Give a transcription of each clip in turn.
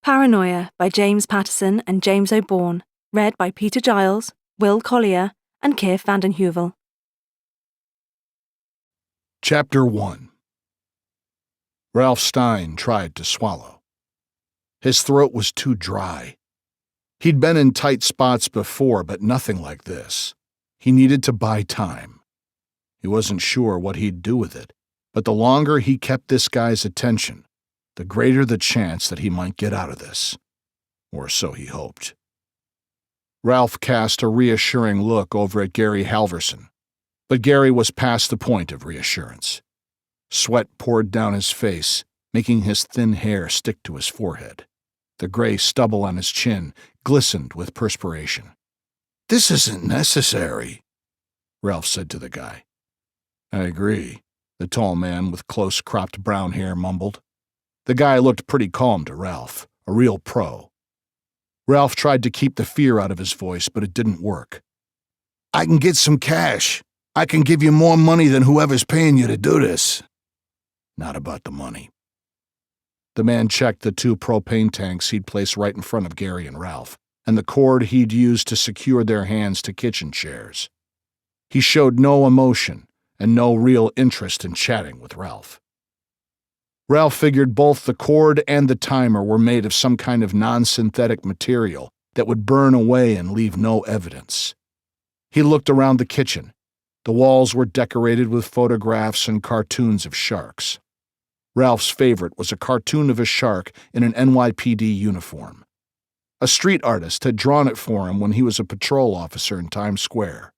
Paranoia by James Patterson and James O'Bourne, read by Peter Giles, Will Collier, and Keir Vanden Heuvel. Chapter 1. Ralph Stein tried to swallow. His throat was too dry. He'd been in tight spots before, but nothing like this. He needed to buy time. He wasn't sure what he'd do with it, but the longer he kept this guy's attention, the greater the chance that he might get out of this. Or so he hoped. Ralph cast a reassuring look over at Gary Halverson, but Gary was past the point of reassurance. Sweat poured down his face, making his thin hair stick to his forehead. The gray stubble on his chin glistened with perspiration. "This isn't necessary," Ralph said to the guy. "I agree," the tall man with close-cropped brown hair mumbled. The guy looked pretty calm to Ralph, a real pro. Ralph tried to keep the fear out of his voice, but it didn't work. "I can get some cash. I can give you more money than whoever's paying you to do this." "Not about the money." The man checked the 2 propane tanks he'd placed right in front of Gary and Ralph, and the cord he'd used to secure their hands to kitchen chairs. He showed no emotion and no real interest in chatting with Ralph. Ralph figured both the cord and the timer were made of some kind of non-synthetic material that would burn away and leave no evidence. He looked around the kitchen. The walls were decorated with photographs and cartoons of sharks. Ralph's favorite was a cartoon of a shark in an NYPD uniform. A street artist had drawn it for him when he was a patrol officer in Times Square.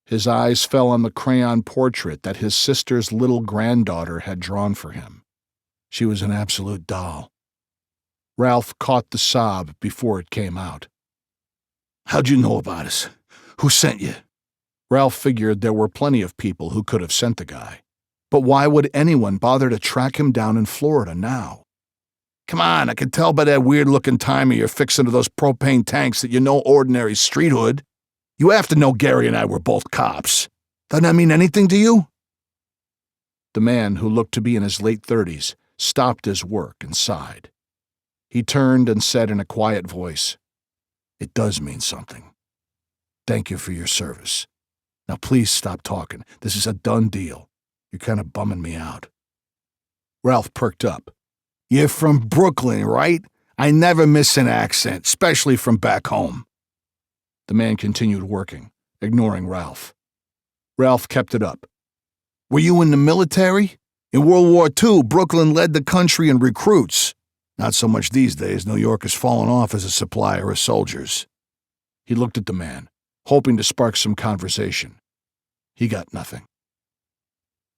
His eyes fell on the crayon portrait that his sister's little granddaughter had drawn for him. She was an absolute doll. Ralph caught the sob before it came out. "How'd you know about us? Who sent you?" Ralph figured there were plenty of people who could have sent the guy. But why would anyone bother to track him down in Florida now? "Come on, I can tell by that weird-looking timer you're fixing to those propane tanks that you're no ordinary street hood. You have to know Gary and I were both cops. Doesn't that mean anything to you?" The man, who looked to be in his late 30s, stopped his work and sighed. He turned and said in a quiet voice, "It does mean something. Thank you for your service. Now please stop talking. This is a done deal. You're kind of bumming me out." Ralph perked up. "You're from Brooklyn, right? I never miss an accent, especially from back home." The man continued working, ignoring Ralph. Ralph kept it up. "Were you in the military? In World War II, Brooklyn led the country in recruits. Not so much these days. New York has fallen off as a supplier of soldiers." He looked at the man, hoping to spark some conversation. He got nothing.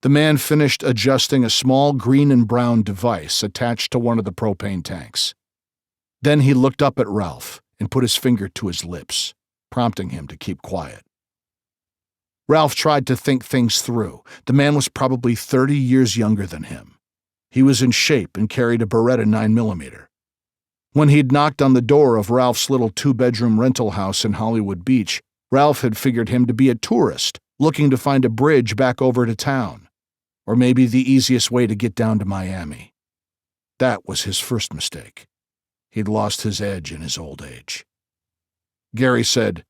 The man finished adjusting a small green and brown device attached to one of the propane tanks. Then he looked up at Ralph and put his finger to his lips, prompting him to keep quiet. Ralph tried to think things through. The man was probably 30 years younger than him. He was in shape and carried a Beretta 9mm. When he'd knocked on the door of Ralph's little 2-bedroom rental house in Hollywood Beach, Ralph had figured him to be a tourist looking to find a bridge back over to town, or maybe the easiest way to get down to Miami. That was his first mistake. He'd lost his edge in his old age. Gary said,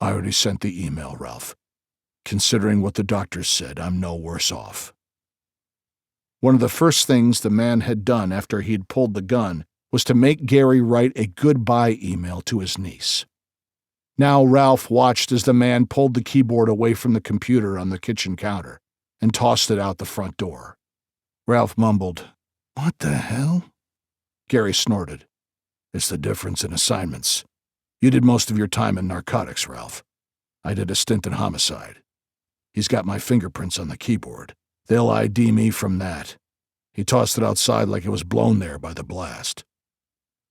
"I already sent the email, Ralph. Considering what the doctors said, I'm no worse off." One of the first things the man had done after he'd pulled the gun was to make Gary write a goodbye email to his niece. Now Ralph watched as the man pulled the keyboard away from the computer on the kitchen counter and tossed it out the front door. Ralph mumbled, "What the hell?" Gary snorted. "It's the difference in assignments. You did most of your time in narcotics, Ralph. I did a stint in homicide. He's got my fingerprints on the keyboard. They'll ID me from that." He tossed it outside like it was blown there by the blast.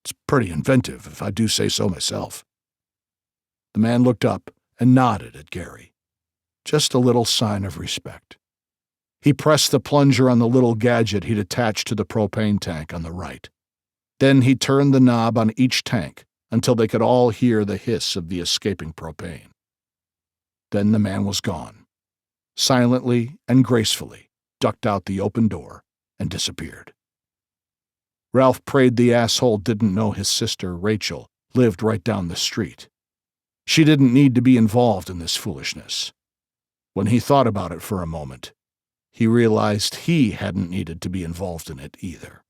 "It's pretty inventive, if I do say so myself." The man looked up and nodded at Gary. Just a little sign of respect. He pressed the plunger on the little gadget he'd attached to the propane tank on the right. Then he turned the knob on each tank until they could all hear the hiss of the escaping propane. Then the man was gone. Silently and gracefully ducked out the open door and disappeared. Ralph prayed the asshole didn't know his sister, Rachel, lived right down the street. She didn't need to be involved in this foolishness. When he thought about it for a moment, he realized he hadn't needed to be involved in it either.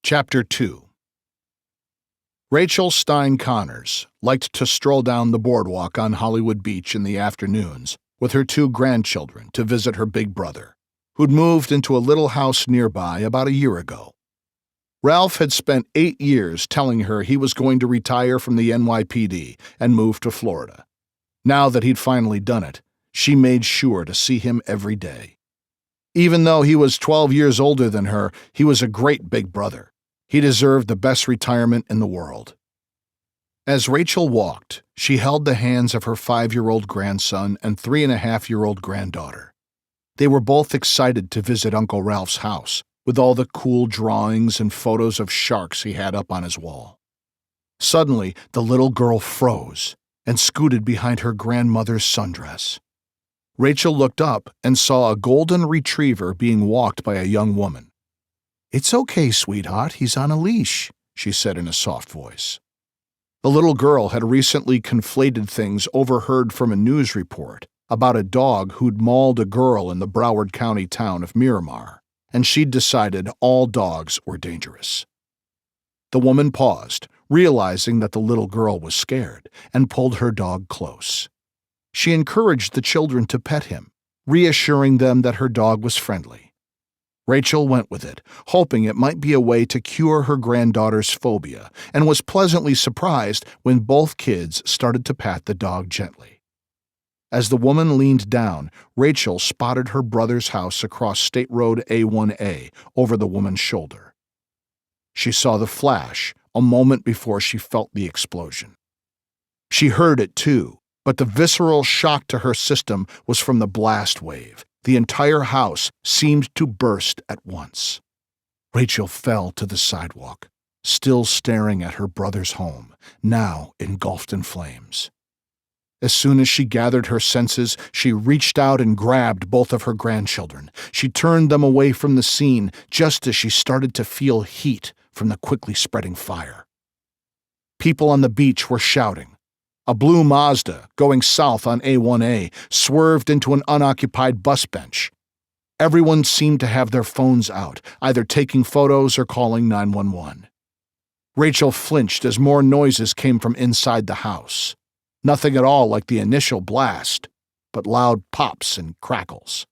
Chapter 2. Rachel Stein Connors liked to stroll down the boardwalk on Hollywood Beach in the afternoons with her 2 grandchildren to visit her big brother, who'd moved into a little house nearby about a year ago. Ralph had spent 8 years telling her he was going to retire from the NYPD and move to Florida. Now that he'd finally done it, she made sure to see him every day. Even though he was 12 years older than her, he was a great big brother. He deserved the best retirement in the world. As Rachel walked, she held the hands of her 5-year-old grandson and 3.5-year-old granddaughter. They were both excited to visit Uncle Ralph's house, with all the cool drawings and photos of sharks he had up on his wall. Suddenly, the little girl froze and scooted behind her grandmother's sundress. Rachel looked up and saw a golden retriever being walked by a young woman. "It's okay, sweetheart, he's on a leash," she said in a soft voice. The little girl had recently conflated things overheard from a news report about a dog who'd mauled a girl in the Broward County town of Miramar, and she'd decided all dogs were dangerous. The woman paused, realizing that the little girl was scared, and pulled her dog close. She encouraged the children to pet him, reassuring them that her dog was friendly. Rachel went with it, hoping it might be a way to cure her granddaughter's phobia, and was pleasantly surprised when both kids started to pat the dog gently. As the woman leaned down, Rachel spotted her brother's house across State Road A1A over the woman's shoulder. She saw the flash a moment before she felt the explosion. She heard it too, but the visceral shock to her system was from the blast wave. The entire house seemed to burst at once. Rachel fell to the sidewalk, still staring at her brother's home, now engulfed in flames. As soon as she gathered her senses, she reached out and grabbed both of her grandchildren. She turned them away from the scene just as she started to feel heat from the quickly spreading fire. People on the beach were shouting. A blue Mazda, going south on A1A, swerved into an unoccupied bus bench. Everyone seemed to have their phones out, either taking photos or calling 911. Rachel flinched as more noises came from inside the house. Nothing at all like the initial blast, but loud pops and crackles.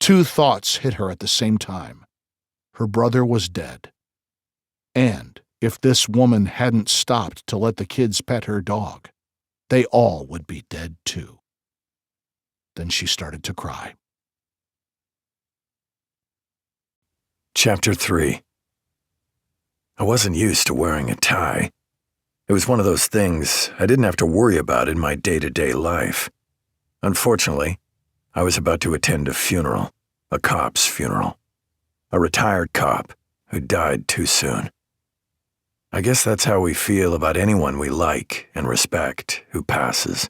2 thoughts hit her at the same time. Her brother was dead. And if this woman hadn't stopped to let the kids pet her dog, they all would be dead too. Then she started to cry. Chapter 3. I wasn't used to wearing a tie. It was one of those things I didn't have to worry about in my day-to-day life. Unfortunately, I was about to attend a funeral, a cop's funeral. A retired cop who died too soon. I guess that's how we feel about anyone we like and respect who passes.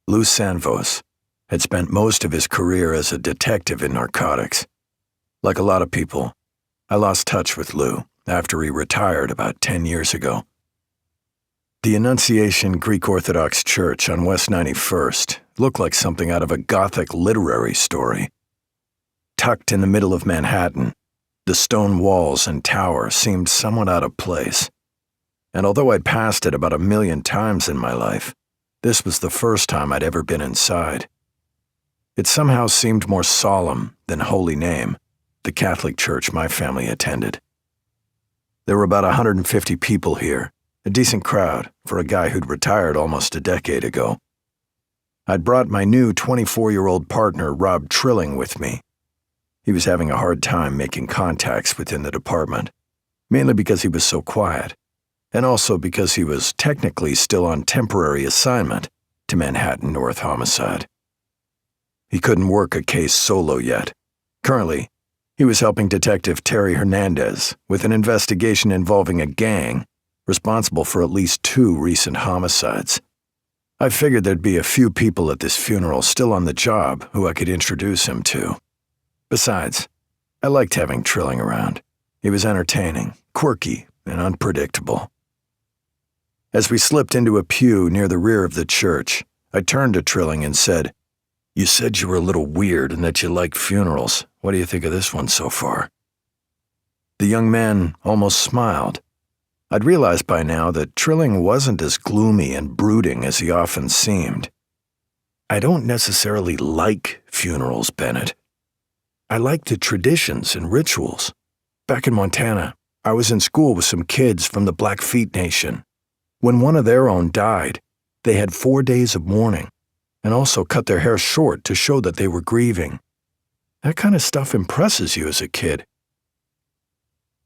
Lou Sanvos had spent most of his career as a detective in narcotics. Like a lot of people, I lost touch with Lou after he retired about 10 years ago. The Annunciation Greek Orthodox Church on West 91st looked like something out of a Gothic literary story. Tucked in the middle of Manhattan, the stone walls and tower seemed somewhat out of place. And although I'd passed it about 1,000,000 times in my life, this was the first time I'd ever been inside. It somehow seemed more solemn than Holy Name, the Catholic church my family attended. There were about 150 people here, a decent crowd for a guy who'd retired almost a decade ago. I'd brought my new 24-year-old partner, Rob Trilling, with me. He was having a hard time making contacts within the department, mainly because he was so quiet, and also because he was technically still on temporary assignment to Manhattan North Homicide. He couldn't work a case solo yet. Currently, he was helping Detective Terry Hernandez with an investigation involving a gang responsible for at least 2 recent homicides. I figured there'd be a few people at this funeral still on the job who I could introduce him to. Besides, I liked having Trilling around. He was entertaining, quirky, and unpredictable. As we slipped into a pew near the rear of the church, I turned to Trilling and said, "You said you were a little weird and that you like funerals. What do you think of this one so far?" The young man almost smiled. I'd realized by now that Trilling wasn't as gloomy and brooding as he often seemed. "I don't necessarily like funerals, Bennett. I like the traditions and rituals. Back in Montana, I was in school with some kids from the Blackfeet Nation. When one of their own died, they had 4 days of mourning and also cut their hair short to show that they were grieving. That kind of stuff impresses you as a kid.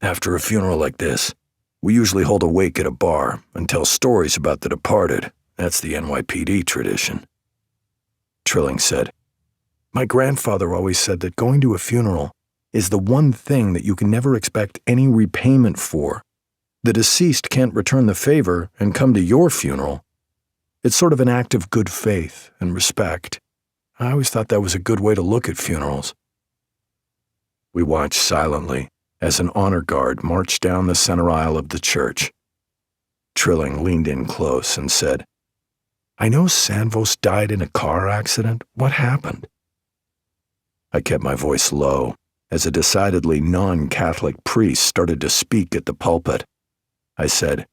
After a funeral like this, we usually hold a wake at a bar and tell stories about the departed. That's the NYPD tradition." Trilling said, "My grandfather always said that going to a funeral is the one thing that you can never expect any repayment for. The deceased can't return the favor and come to your funeral. It's sort of an act of good faith and respect. I always thought that was a good way to look at funerals." We watched silently as an honor guard marched down the center aisle of the church. Trilling leaned in close and said, "I know Sanvos died in a car accident. What happened?" I kept my voice low as a decidedly non-Catholic priest started to speak at the pulpit. I said,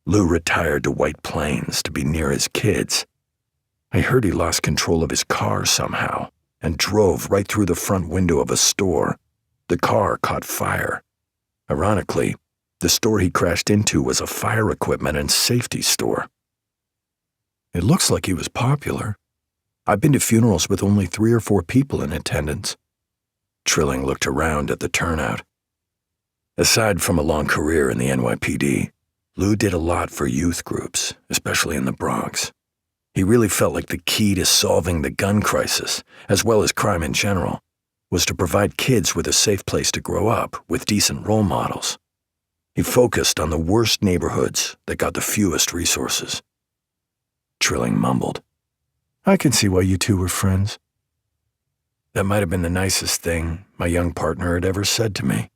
"Lou retired to White Plains to be near his kids. I heard he lost control of his car somehow and drove right through the front window of a store. The car caught fire. Ironically, the store he crashed into was a fire equipment and safety store. It looks like he was popular. I've been to funerals with only 3 or 4 people in attendance." Trilling looked around at the turnout. Aside from a long career in the NYPD, Lou did a lot for youth groups, especially in the Bronx. He really felt like the key to solving the gun crisis, as well as crime in general, was to provide kids with a safe place to grow up with decent role models. He focused on the worst neighborhoods that got the fewest resources. Trilling mumbled, "I can see why you two were friends." That might have been the nicest thing my young partner had ever said to me.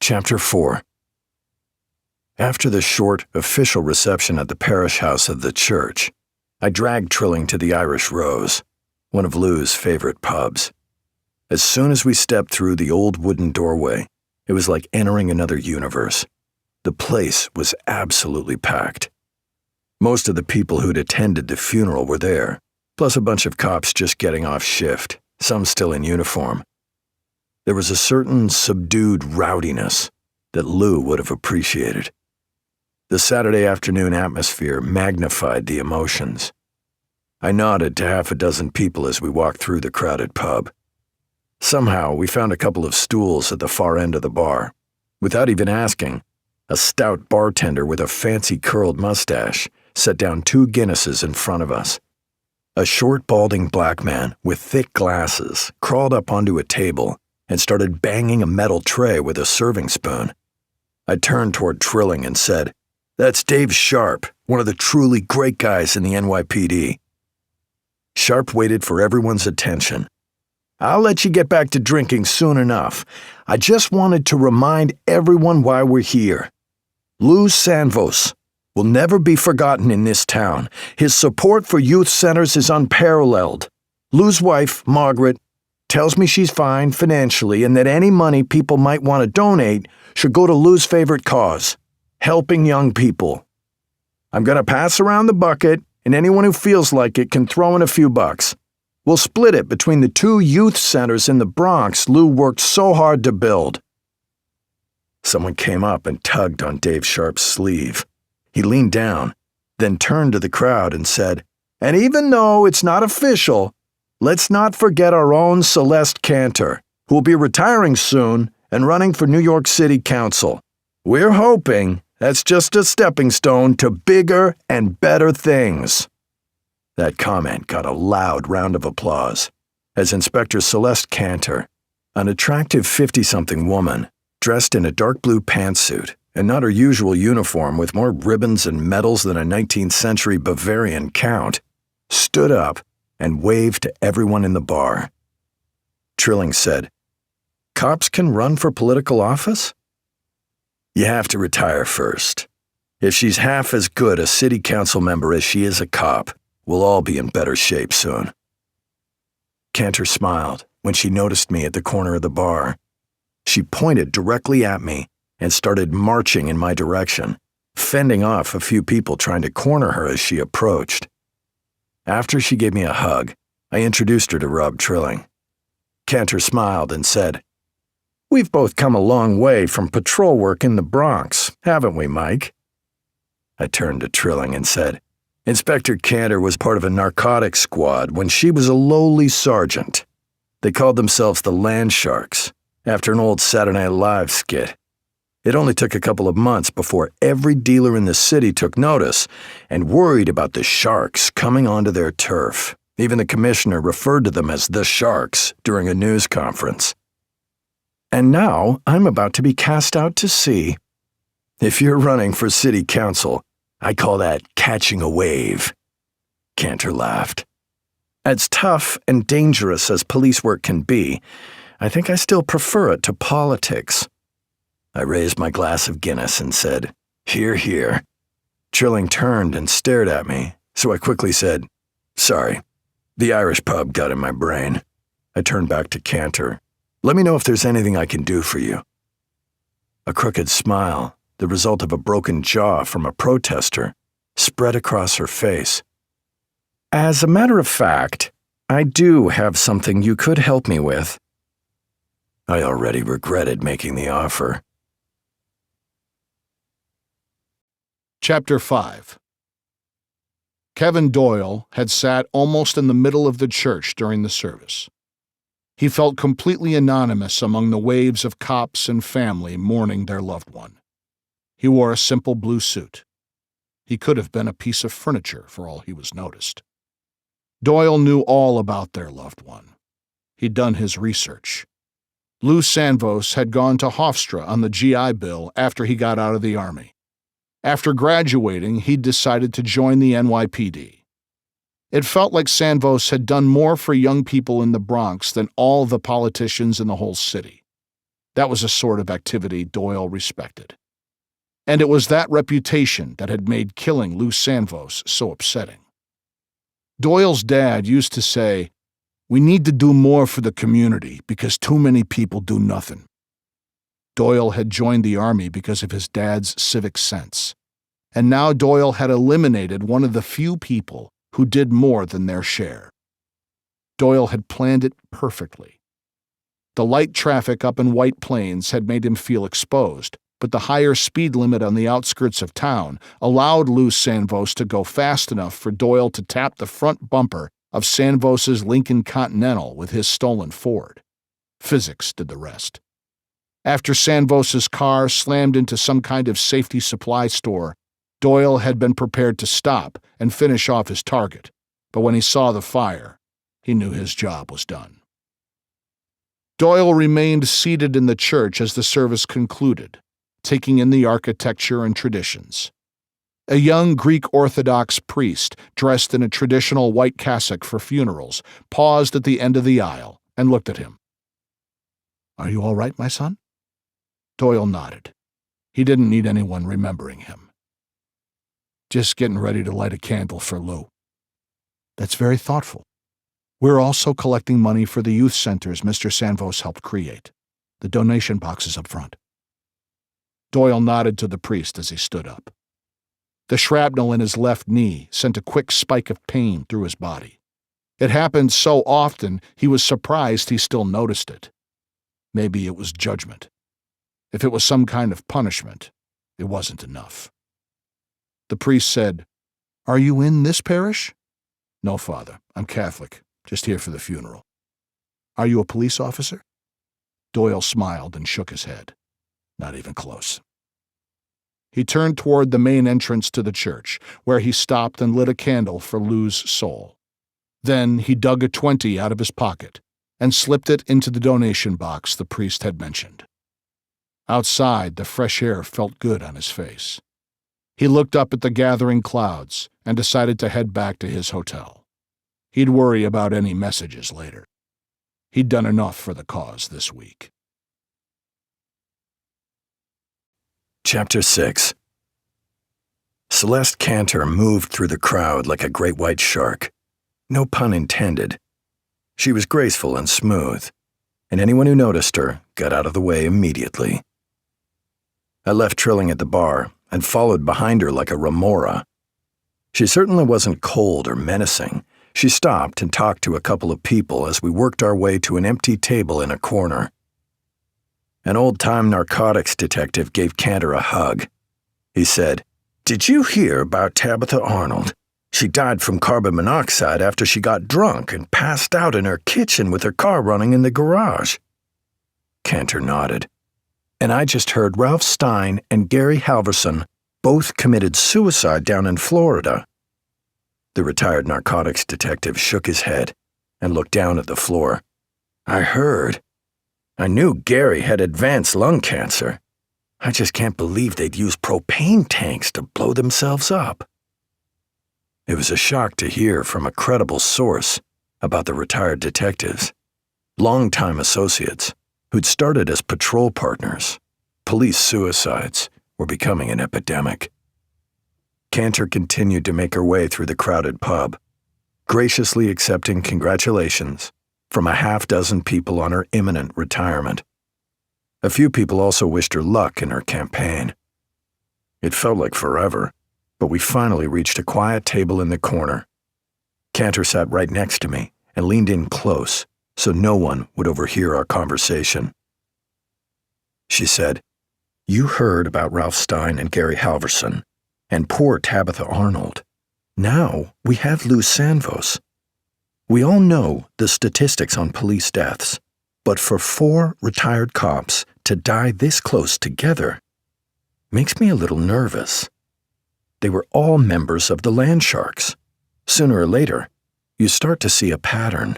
Chapter 4. After the short, official reception at the parish house of the church, I dragged Trilling to the Irish Rose, one of Lou's favorite pubs. As soon as we stepped through the old wooden doorway, it was like entering another universe. The place was absolutely packed. Most of the people who'd attended the funeral were there, plus a bunch of cops just getting off shift, some still in uniform. There was a certain subdued rowdiness that Lou would have appreciated. The Saturday afternoon atmosphere magnified the emotions. I nodded to half a dozen people as we walked through the crowded pub. Somehow, we found a couple of stools at the far end of the bar. Without even asking, a stout bartender with a fancy curled mustache set down 2 Guinnesses in front of us. A short, balding black man with thick glasses crawled up onto a table and started banging a metal tray with a serving spoon. I turned toward Trilling and said, "That's Dave Sharp, one of the truly great guys in the NYPD." Sharp waited for everyone's attention. "I'll let you get back to drinking soon enough. I just wanted to remind everyone why we're here. Lou Sanvos will never be forgotten in this town. His support for youth centers is unparalleled. Lou's wife, Margaret, tells me she's fine financially and that any money people might want to donate should go to Lou's favorite cause, helping young people. I'm going to pass around the bucket, and anyone who feels like it can throw in a few bucks. We'll split it between the 2 youth centers in the Bronx Lou worked so hard to build." Someone came up and tugged on Dave Sharp's sleeve. He leaned down, then turned to the crowd and said, "And even though it's not official, let's not forget our own Celeste Cantor, who will be retiring soon and running for New York City Council. We're hoping that's just a stepping stone to bigger and better things." That comment got a loud round of applause as Inspector Celeste Cantor, an attractive 50-something woman, dressed in a dark blue pantsuit and not her usual uniform with more ribbons and medals than a 19th century Bavarian count, stood up and waved to everyone in the bar. Trilling said, "Cops can run for political office?" "You have to retire first. If she's half as good a city council member as she is a cop, we'll all be in better shape soon." Cantor smiled when she noticed me at the corner of the bar. She pointed directly at me and started marching in my direction, fending off a few people trying to corner her as she approached. After she gave me a hug, I introduced her to Rob Trilling. Cantor smiled and said, "We've both come a long way from patrol work in the Bronx, haven't we, Mike?" I turned to Trilling and said, "Inspector Cantor was part of a narcotics squad when she was a lowly sergeant. They called themselves the Land Sharks, after an old Saturday Night Live skit. It only took a couple of months before every dealer in the city took notice and worried about the Sharks coming onto their turf. Even the commissioner referred to them as the Sharks during a news conference. And now I'm about to be cast out to sea. If you're running for city council, I call that catching a wave." Cantor laughed. "As tough and dangerous as police work can be, I think I still prefer it to politics." I raised my glass of Guinness and said, "Hear, hear." Trilling turned and stared at me, so I quickly said, "Sorry, the Irish pub got in my brain." I turned back to Cantor. "Let me know if there's anything I can do for you." A crooked smile, the result of a broken jaw from a protester, spread across her face. "As a matter of fact, I do have something you could help me with." I already regretted making the offer. Chapter 5. Kevin Doyle had sat almost in the middle of the church during the service. He felt completely anonymous among the waves of cops and family mourning their loved one. He wore a simple blue suit. He could have been a piece of furniture for all he was noticed. Doyle knew all about their loved one. He'd done his research. Lou Sanvos had gone to Hofstra on the GI Bill after he got out of the Army. After graduating, he'd decided to join the NYPD. It felt like Sanvos had done more for young people in the Bronx than all the politicians in the whole city. That was a sort of activity Doyle respected. And it was that reputation that had made killing Lou Sanvos so upsetting. Doyle's dad used to say, "We need to do more for the community because too many people do nothing." Doyle had joined the Army because of his dad's civic sense, and now Doyle had eliminated one of the few people who did more than their share. Doyle had planned it perfectly. The light traffic up in White Plains had made him feel exposed, but the higher speed limit on the outskirts of town allowed Lou Sanvos to go fast enough for Doyle to tap the front bumper of Sanvos's Lincoln Continental with his stolen Ford. Physics did the rest. After Sanvos's car slammed into some kind of safety supply store, Doyle had been prepared to stop and finish off his target, but when he saw the fire, he knew his job was done. Doyle remained seated in the church as the service concluded, taking in the architecture and traditions. A young Greek Orthodox priest, dressed in a traditional white cassock for funerals, paused at the end of the aisle and looked at him. "Are you all right, my son?" Doyle nodded. He didn't need anyone remembering him. "Just getting ready to light a candle for Lou." "That's very thoughtful. We're also collecting money for the youth centers Mr. Sanvos helped create. The donation box is up front." Doyle nodded to the priest as he stood up. The shrapnel in his left knee sent a quick spike of pain through his body. It happened so often he was surprised he still noticed it. Maybe it was judgment. If it was some kind of punishment, it wasn't enough. The priest said, "Are you in this parish?" "No, Father. I'm Catholic, just here for the funeral." "Are you a police officer?" Doyle smiled and shook his head. "Not even close." He turned toward the main entrance to the church, where he stopped and lit a candle for Lou's soul. Then he dug a 20 out of his pocket and slipped it into the donation box the priest had mentioned. Outside, the fresh air felt good on his face. He looked up at the gathering clouds and decided to head back to his hotel. He'd worry about any messages later. He'd done enough for the cause this week. Chapter 6. Celeste Cantor moved through the crowd like a great white shark. No pun intended. She was graceful and smooth, and anyone who noticed her got out of the way immediately. I left Trilling at the bar and followed behind her like a remora. She certainly wasn't cold or menacing. She stopped and talked to a couple of people as we worked our way to an empty table in a corner. An old-time narcotics detective gave Cantor a hug. He said, "Did you hear about Tabitha Arnold? She died from carbon monoxide after she got drunk and passed out in her kitchen with her car running in the garage." Cantor nodded. "And I just heard Ralph Stein and Gary Halverson both committed suicide down in Florida." The retired narcotics detective shook his head and looked down at the floor. "I heard. I knew Gary had advanced lung cancer. I just can't believe they'd use propane tanks to blow themselves up." It was a shock to hear from a credible source about the retired detectives, longtime associates who'd started as patrol partners. Police suicides were becoming an epidemic. Cantor continued to make her way through the crowded pub, graciously accepting congratulations from a half-dozen people on her imminent retirement. A few people also wished her luck in her campaign. It felt like forever, but we finally reached a quiet table in the corner. Cantor sat right next to me and leaned in close so no one would overhear our conversation. She said, "You heard about Ralph Stein and Gary Halverson, and poor Tabitha Arnold. Now we have Lou Sanvos. We all know the statistics on police deaths, but for 4 retired cops to die this close together makes me a little nervous. They were all members of the Land Sharks. Sooner or later, you start to see a pattern."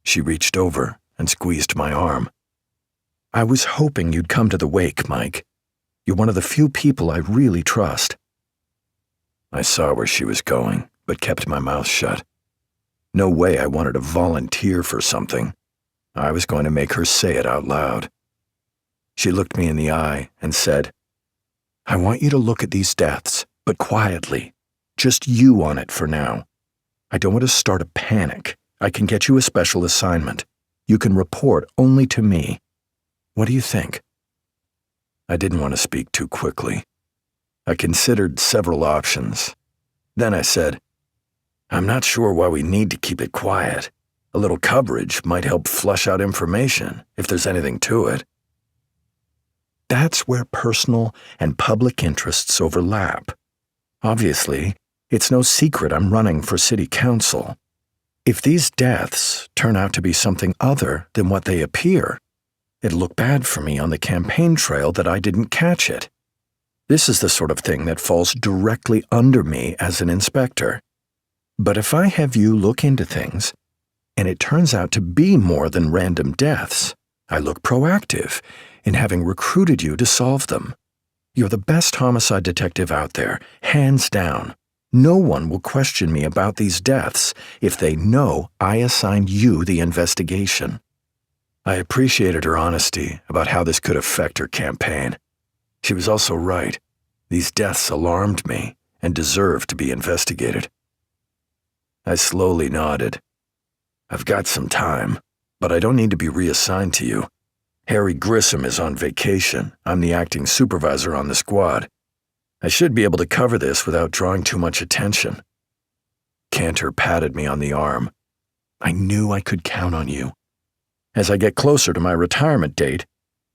She reached over and squeezed my arm. "I was hoping you'd come to the wake, Mike. You're one of the few people I really trust." I saw where she was going, but kept my mouth shut. No way I wanted to volunteer for something. I was going to make her say it out loud. She looked me in the eye and said, "I want you to look at these deaths, but quietly. Just you on it for now. I don't want to start a panic. I can get you a special assignment. You can report only to me. What do you think?" I didn't want to speak too quickly. I considered several options. Then I said, "I'm not sure why we need to keep it quiet. A little coverage might help flush out information, if there's anything to it." That's where personal and public interests overlap. Obviously, it's no secret I'm running for city council. If these deaths turn out to be something other than what they appear, it'll look bad for me on the campaign trail that I didn't catch it. This is the sort of thing that falls directly under me as an inspector. But if I have you look into things, and it turns out to be more than random deaths, I look proactive in having recruited you to solve them. You're the best homicide detective out there, hands down. No one will question me about these deaths if they know I assigned you the investigation." I appreciated her honesty about how this could affect her campaign. She was also right. These deaths alarmed me and deserved to be investigated. I slowly nodded. "I've got some time, but I don't need to be reassigned to you. Harry Grissom is on vacation. I'm the acting supervisor on the squad. I should be able to cover this without drawing too much attention." Cantor patted me on the arm. "I knew I could count on you. As I get closer to my retirement date,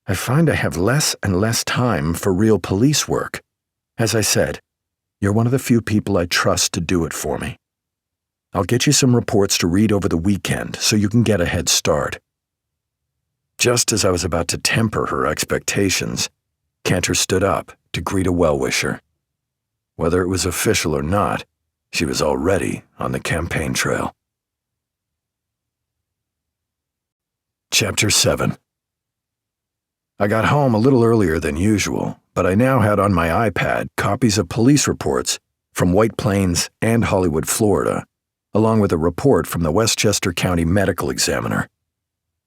I find I have less and less time for real police work. As I said, you're one of the few people I trust to do it for me. I'll get you some reports to read over the weekend so you can get a head start." Just as I was about to temper her expectations, Cantor stood up to greet a well-wisher. Whether it was official or not, she was already on the campaign trail. Chapter 7. I got home a little earlier than usual, but I now had on my iPad copies of police reports from White Plains and Hollywood, Florida, along with a report from the Westchester County Medical Examiner.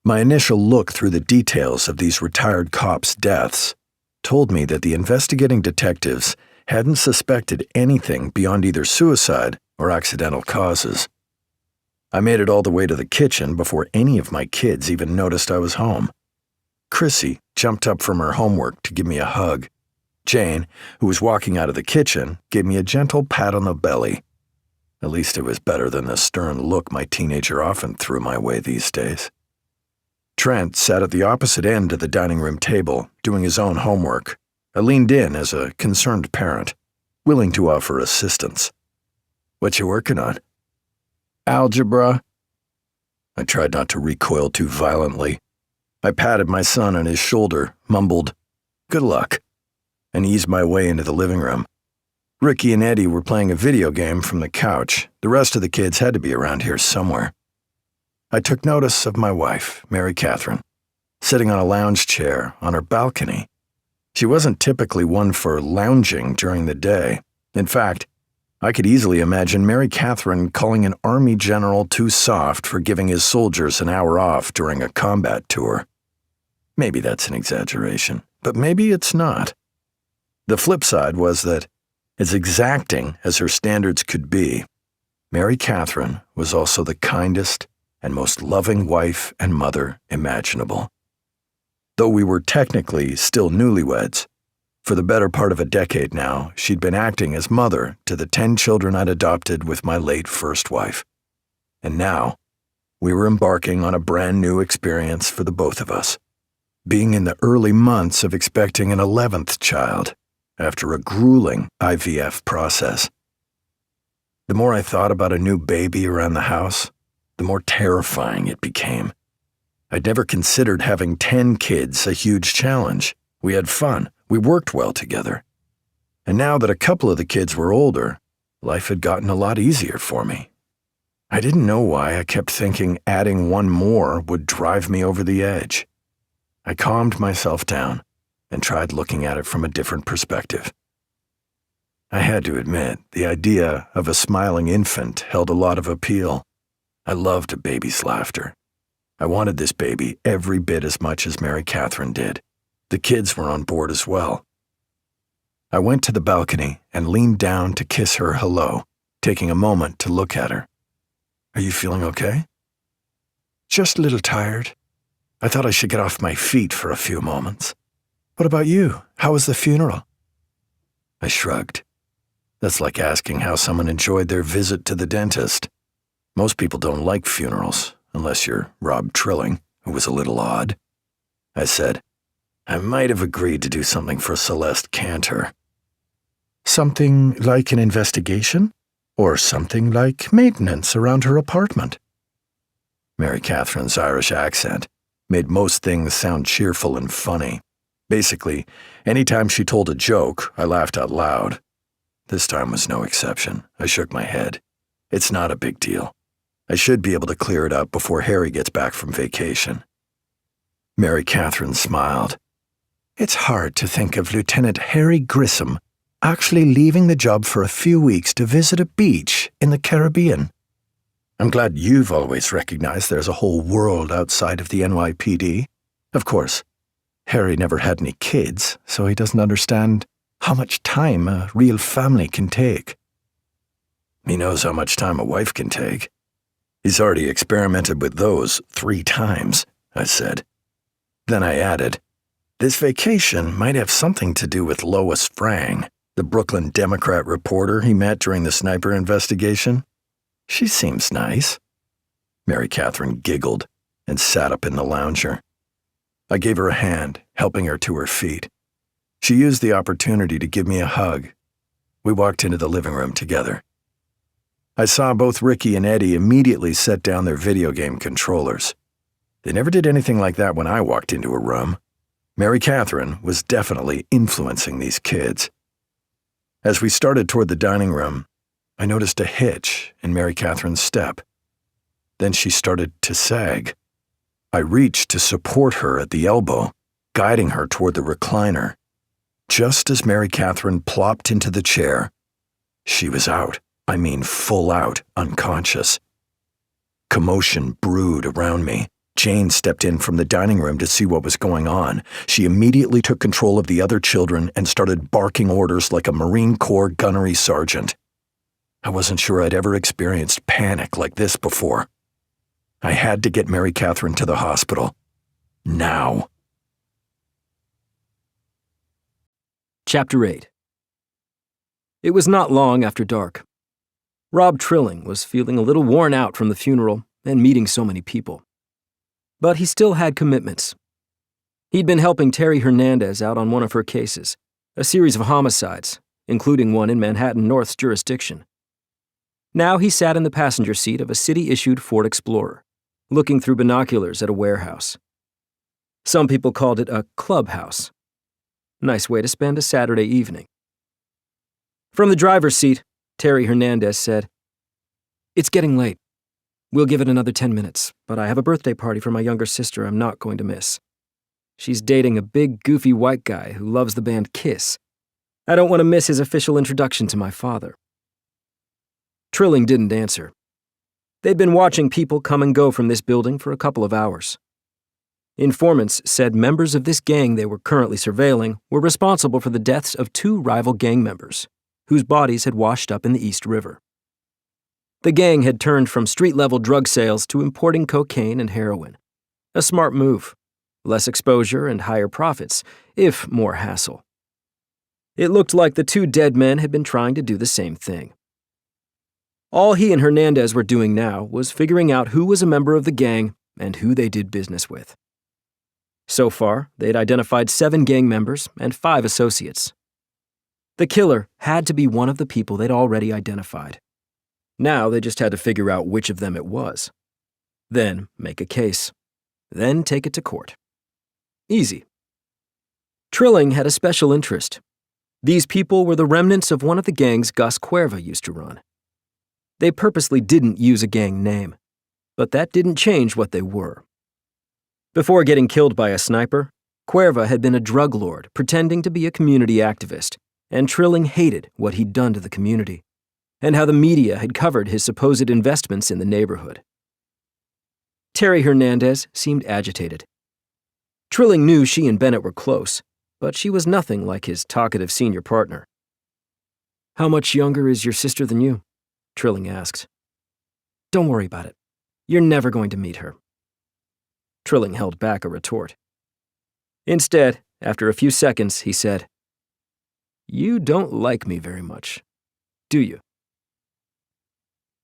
My initial look through the details of these retired cops' deaths told me that the investigating detectives hadn't suspected anything beyond either suicide or accidental causes. I made it all the way to the kitchen before any of my kids even noticed I was home. Chrissy jumped up from her homework to give me a hug. Jane, who was walking out of the kitchen, gave me a gentle pat on the belly. At least it was better than the stern look my teenager often threw my way these days. Trent sat at the opposite end of the dining room table, doing his own homework. I leaned in as a concerned parent, willing to offer assistance. "What you working on?" "Algebra." I tried not to recoil too violently. I patted my son on his shoulder, mumbled, "Good luck," and eased my way into the living room. Ricky and Eddie were playing a video game from the couch. The rest of the kids had to be around here somewhere. I took notice of my wife, Mary Catherine, sitting on a lounge chair on her balcony. She wasn't typically one for lounging during the day. In fact, I could easily imagine Mary Catherine calling an army general too soft for giving his soldiers an hour off during a combat tour. Maybe that's an exaggeration, but maybe it's not. The flip side was that, as exacting as her standards could be, Mary Catherine was also the kindest and most loving wife and mother imaginable. Though we were technically still newlyweds, for the better part of a decade now, she'd been acting as mother to the 10 children I'd adopted with my late first wife. And now, we were embarking on a brand new experience for the both of us, being in the early months of expecting an 11th child after a grueling IVF process. The more I thought about a new baby around the house, the more terrifying it became. I'd never considered having 10 kids a huge challenge. We had fun. We worked well together. And now that a couple of the kids were older, life had gotten a lot easier for me. I didn't know why I kept thinking adding one more would drive me over the edge. I calmed myself down and tried looking at it from a different perspective. I had to admit, the idea of a smiling infant held a lot of appeal. I loved a baby's laughter. I wanted this baby every bit as much as Mary Catherine did. The kids were on board as well. I went to the balcony and leaned down to kiss her hello, taking a moment to look at her. "Are you feeling okay?" "Just a little tired. I thought I should get off my feet for a few moments. What about you? How was the funeral?" I shrugged. That's like asking how someone enjoyed their visit to the dentist. Most people don't like funerals, unless you're Rob Trilling, who was a little odd. I said, "I might have agreed to do something for Celeste Cantor." "Something like an investigation? Or something like maintenance around her apartment?" Mary Catherine's Irish accent made most things sound cheerful and funny. Basically, anytime she told a joke, I laughed out loud. This time was no exception. I shook my head. It's not a big deal. I should be able to clear it up before Harry gets back from vacation. Mary Catherine smiled. "It's hard to think of Lieutenant Harry Grissom actually leaving the job for a few weeks to visit a beach in the Caribbean. I'm glad you've always recognized there's a whole world outside of the NYPD. Of course, Harry never had any kids, so he doesn't understand how much time a real family can take." "He knows how much time a wife can take. He's already experimented with those 3 times, I said. Then I added, "This vacation might have something to do with Lois Frang, the Brooklyn Democrat reporter he met during the sniper investigation. She seems nice." Mary Catherine giggled and sat up in the lounger. I gave her a hand, helping her to her feet. She used the opportunity to give me a hug. We walked into the living room together. I saw both Ricky and Eddie immediately set down their video game controllers. They never did anything like that when I walked into a room. Mary Catherine was definitely influencing these kids. As we started toward the dining room, I noticed a hitch in Mary Catherine's step. Then she started to sag. I reached to support her at the elbow, guiding her toward the recliner. Just as Mary Catherine plopped into the chair, she was out. I mean full out, unconscious. Commotion brewed around me, Jane stepped in from the dining room to see what was going on. She immediately took control of the other children and started barking orders like a Marine Corps gunnery sergeant. I wasn't sure I'd ever experienced panic like this before. I had to get Mary Catherine to the hospital. Now. Chapter 8. It was not long after dark. Rob Trilling was feeling a little worn out from the funeral and meeting so many people. But he still had commitments. He'd been helping Terry Hernandez out on one of her cases, a series of homicides, including one in Manhattan North's jurisdiction. Now he sat in the passenger seat of a city-issued Ford Explorer, looking through binoculars at a warehouse. Some people called it a clubhouse. Nice way to spend a Saturday evening. From the driver's seat, Terry Hernandez said, "It's getting late. We'll give it another 10 minutes, but I have a birthday party for my younger sister I'm not going to miss. She's dating a big, goofy white guy who loves the band Kiss. I don't want to miss his official introduction to my father." Trilling didn't answer. They'd been watching people come and go from this building for a couple of hours. Informants said members of this gang they were currently surveilling were responsible for the deaths of 2 rival gang members, whose bodies had washed up in the East River. The gang had turned from street-level drug sales to importing cocaine and heroin. A smart move. Less exposure and higher profits, if more hassle. It looked like the 2 dead men had been trying to do the same thing. All he and Hernandez were doing now was figuring out who was a member of the gang and who they did business with. So far, they'd identified 7 gang members and 5 associates. The killer had to be one of the people they'd already identified. Now they just had to figure out which of them it was. Then make a case. Then take it to court. Easy. Trilling had a special interest. These people were the remnants of one of the gangs Gus Cuerva used to run. They purposely didn't use a gang name, but that didn't change what they were. Before getting killed by a sniper, Cuerva had been a drug lord pretending to be a community activist, and Trilling hated what he'd done to the community, and how the media had covered his supposed investments in the neighborhood. Terry Hernandez seemed agitated. Trilling knew she and Bennett were close, but she was nothing like his talkative senior partner. "How much younger is your sister than you?" Trilling asked. "Don't worry about it. You're never going to meet her." Trilling held back a retort. Instead, after a few seconds, he said, "You don't like me very much, do you?"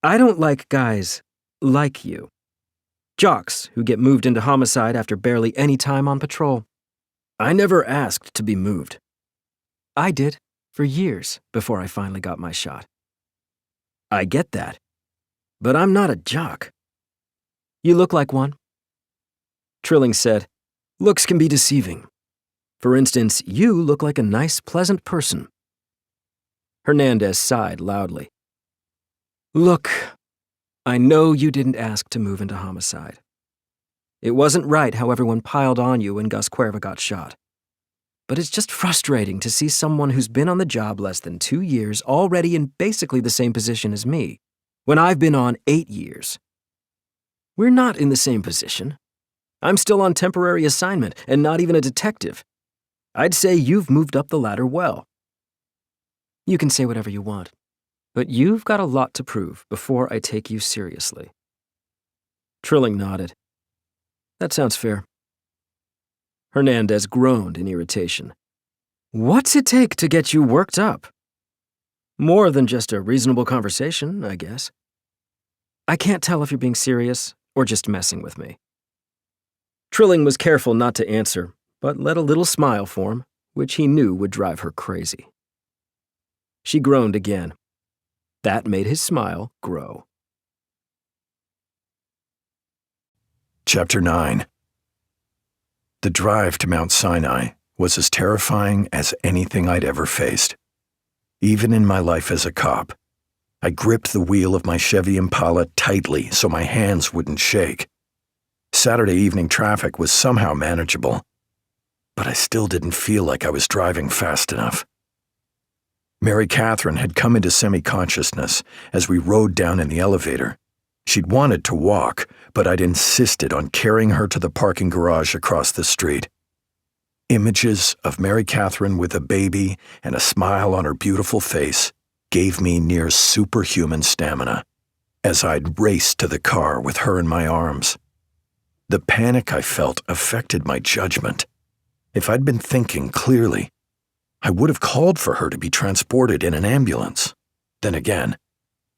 "I don't like guys like you. Jocks who get moved into homicide after barely any time on patrol. I never asked to be moved. I did, for years, before I finally got my shot. I get that, but I'm not a jock." "You look like one." Trilling said, "Looks can be deceiving. For instance, you look like a nice, pleasant person." Hernandez sighed loudly. "Look, I know you didn't ask to move into homicide. It wasn't right how everyone piled on you when Gus Cuerva got shot. But it's just frustrating to see someone who's been on the job less than 2 years already in basically the same position as me, when I've been on 8 years. We're not in the same position. I'm still on temporary assignment and not even a detective. I'd say you've moved up the ladder well." "You can say whatever you want, but you've got a lot to prove before I take you seriously." Trilling nodded. "That sounds fair." Hernandez groaned in irritation. "What's it take to get you worked up?" "More than just a reasonable conversation, I guess." "I can't tell if you're being serious or just messing with me." Trilling was careful not to answer, but let a little smile form, which he knew would drive her crazy. She groaned again. That made his smile grow. Chapter 9. The drive to Mount Sinai was as terrifying as anything I'd ever faced. Even in my life as a cop, I gripped the wheel of my Chevy Impala tightly so my hands wouldn't shake. Saturday evening traffic was somehow manageable, but I still didn't feel like I was driving fast enough. Mary Catherine had come into semi-consciousness as we rode down in the elevator, She'd wanted to walk, but I'd insisted on carrying her to the parking garage across the street. Images of Mary Catherine with a baby and a smile on her beautiful face gave me near superhuman stamina as I'd raced to the car with her in my arms. The panic I felt affected my judgment. If I'd been thinking clearly, I would have called for her to be transported in an ambulance. Then again,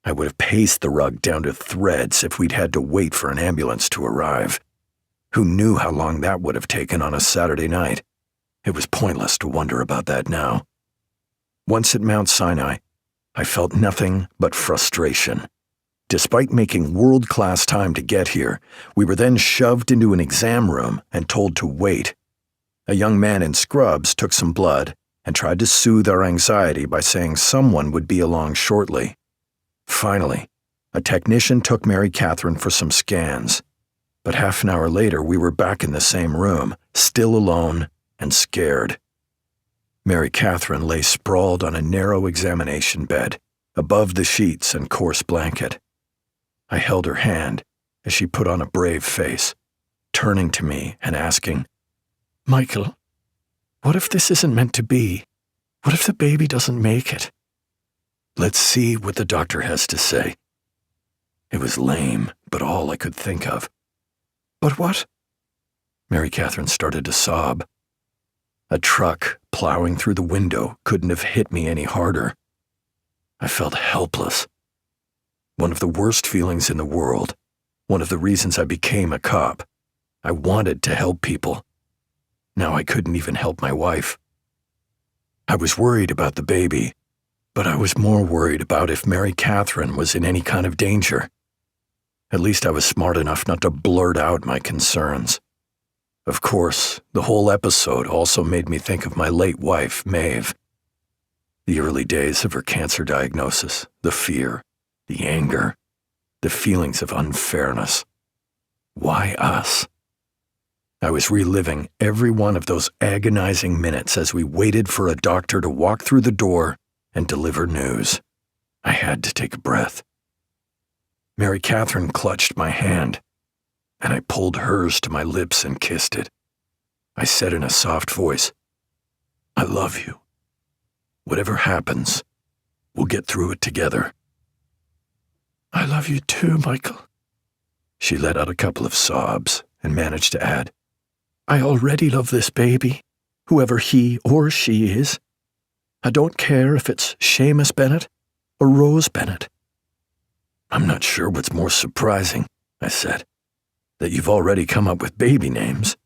I would have paced the rug down to threads if we'd had to wait for an ambulance to arrive. Who knew how long that would have taken on a Saturday night? It was pointless to wonder about that now. Once at Mount Sinai, I felt nothing but frustration. Despite making world-class time to get here, we were then shoved into an exam room and told to wait. A young man in scrubs took some blood and tried to soothe our anxiety by saying someone would be along shortly. Finally, a technician took Mary Catherine for some scans, but half an hour later we were back in the same room, still alone and scared. Mary Catherine lay sprawled on a narrow examination bed, above the sheets and coarse blanket. I held her hand as she put on a brave face, turning to me and asking, "Michael, what if this isn't meant to be? What if the baby doesn't make it? Let's see what the doctor has to say." It was lame, but all I could think of. "But what?" Mary Catherine started to sob. A truck plowing through the window couldn't have hit me any harder. I felt helpless. One of the worst feelings in the world, one of the reasons I became a cop. I wanted to help people. Now I couldn't even help my wife. I was worried about the baby, but I was more worried about if Mary Catherine was in any kind of danger. At least I was smart enough not to blurt out my concerns. Of course, the whole episode also made me think of my late wife, Maeve. The early days of her cancer diagnosis, the fear, the anger, the feelings of unfairness. Why us? I was reliving every one of those agonizing minutes as we waited for a doctor to walk through the door and deliver news. I had to take a breath. Mary Catherine clutched my hand, and I pulled hers to my lips and kissed it. I said in a soft voice, "I love you. Whatever happens, we'll get through it together." "I love you too, Michael." She let out a couple of sobs and managed to add, "I already love this baby, whoever he or she is. I don't care if it's Seamus Bennett or Rose Bennett." "I'm not sure what's more surprising," I said, "that you've already come up with baby names,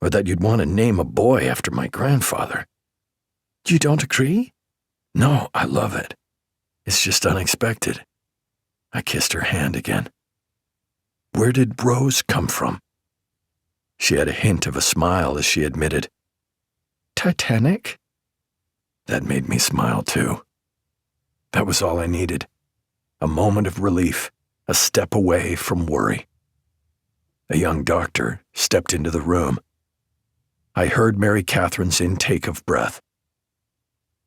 or that you'd want to name a boy after my grandfather." "You don't agree?" "No, I love it. It's just unexpected." I kissed her hand again. "Where did Rose come from?" She had a hint of a smile as she admitted, "Titanic." That made me smile too. That was all I needed. A moment of relief, a step away from worry. A young doctor stepped into the room. I heard Mary Catherine's intake of breath.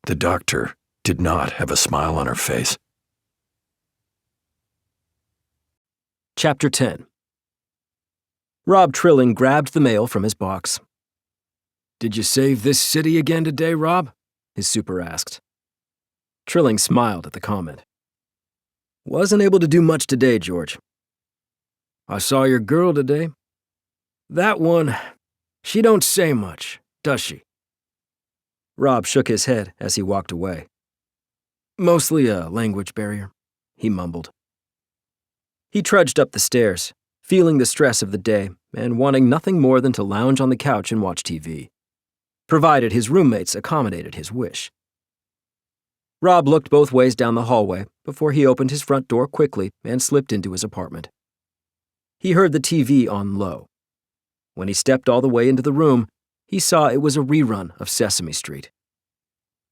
The doctor did not have a smile on her face. Chapter 10. Rob Trilling grabbed the mail from his box. "Did you save this city again today, Rob?" his super asked. Trilling smiled at the comment. "Wasn't able to do much today, George. I saw your girl today. That one, she don't say much, does she?" Rob shook his head as he walked away. "Mostly a language barrier," he mumbled. He trudged up the stairs, feeling the stress of the day and wanting nothing more than to lounge on the couch and watch TV, provided his roommates accommodated his wish. Rob looked both ways down the hallway before he opened his front door quickly and slipped into his apartment. He heard the TV on low. When he stepped all the way into the room, he saw it was a rerun of Sesame Street.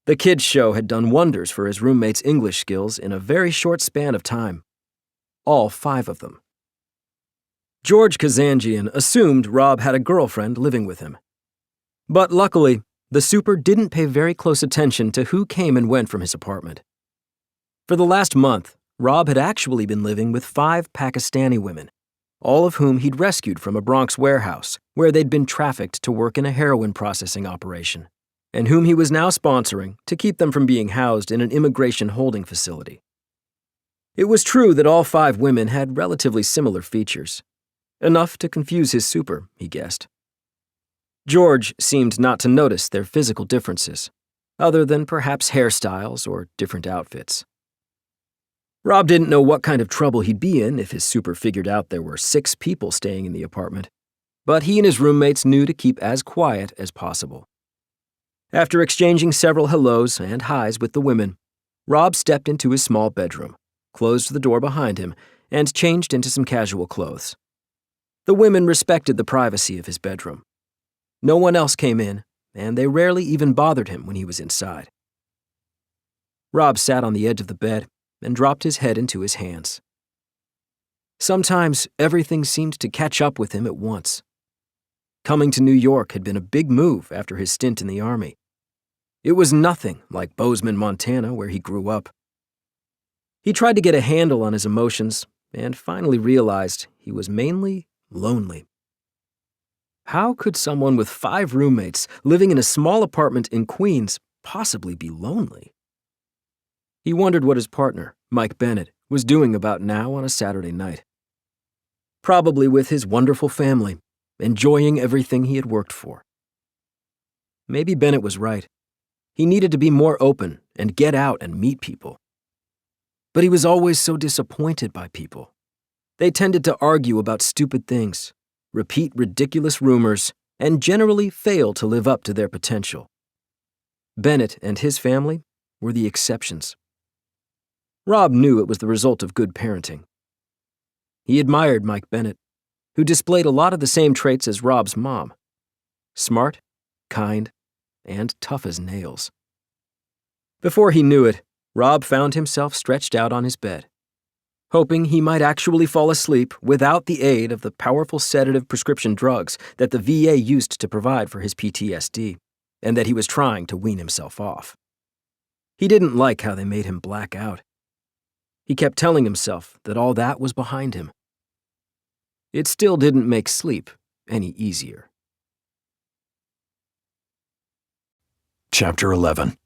The kids' show had done wonders for his roommates' English skills in a very short span of time. All 5 of them. George Kazanjian assumed Rob had a girlfriend living with him. But luckily, the super didn't pay very close attention to who came and went from his apartment. For the last month, Rob had actually been living with 5 Pakistani women, all of whom he'd rescued from a Bronx warehouse where they'd been trafficked to work in a heroin processing operation, and whom he was now sponsoring to keep them from being housed in an immigration holding facility. It was true that all 5 women had relatively similar features, enough to confuse his super, he guessed. George seemed not to notice their physical differences, other than perhaps hairstyles or different outfits. Rob didn't know what kind of trouble he'd be in if his super figured out there were 6 people staying in the apartment, but he and his roommates knew to keep as quiet as possible. After exchanging several hellos and highs with the women, Rob stepped into his small bedroom, closed the door behind him, and changed into some casual clothes. The women respected the privacy of his bedroom. No one else came in, and they rarely even bothered him when he was inside. Rob sat on the edge of the bed and dropped his head into his hands. Sometimes everything seemed to catch up with him at once. Coming to New York had been a big move after his stint in the Army. It was nothing like Bozeman, Montana, where he grew up. He tried to get a handle on his emotions and finally realized he was mainly lonely. How could someone with 5 roommates living in a small apartment in Queens possibly be lonely? He wondered what his partner, Mike Bennett, was doing about now on a Saturday night. Probably with his wonderful family, enjoying everything he had worked for. Maybe Bennett was right. He needed to be more open and get out and meet people. But he was always so disappointed by people. They tended to argue about stupid things, repeat ridiculous rumors, and generally fail to live up to their potential. Bennett and his family were the exceptions. Rob knew it was the result of good parenting. He admired Mike Bennett, who displayed a lot of the same traits as Rob's mom: smart, kind, and tough as nails. Before he knew it, Rob found himself stretched out on his bed, hoping he might actually fall asleep without the aid of the powerful sedative prescription drugs that the VA used to provide for his PTSD, and that he was trying to wean himself off. He didn't like how they made him black out. He kept telling himself that all that was behind him. It still didn't make sleep any easier. Chapter 11.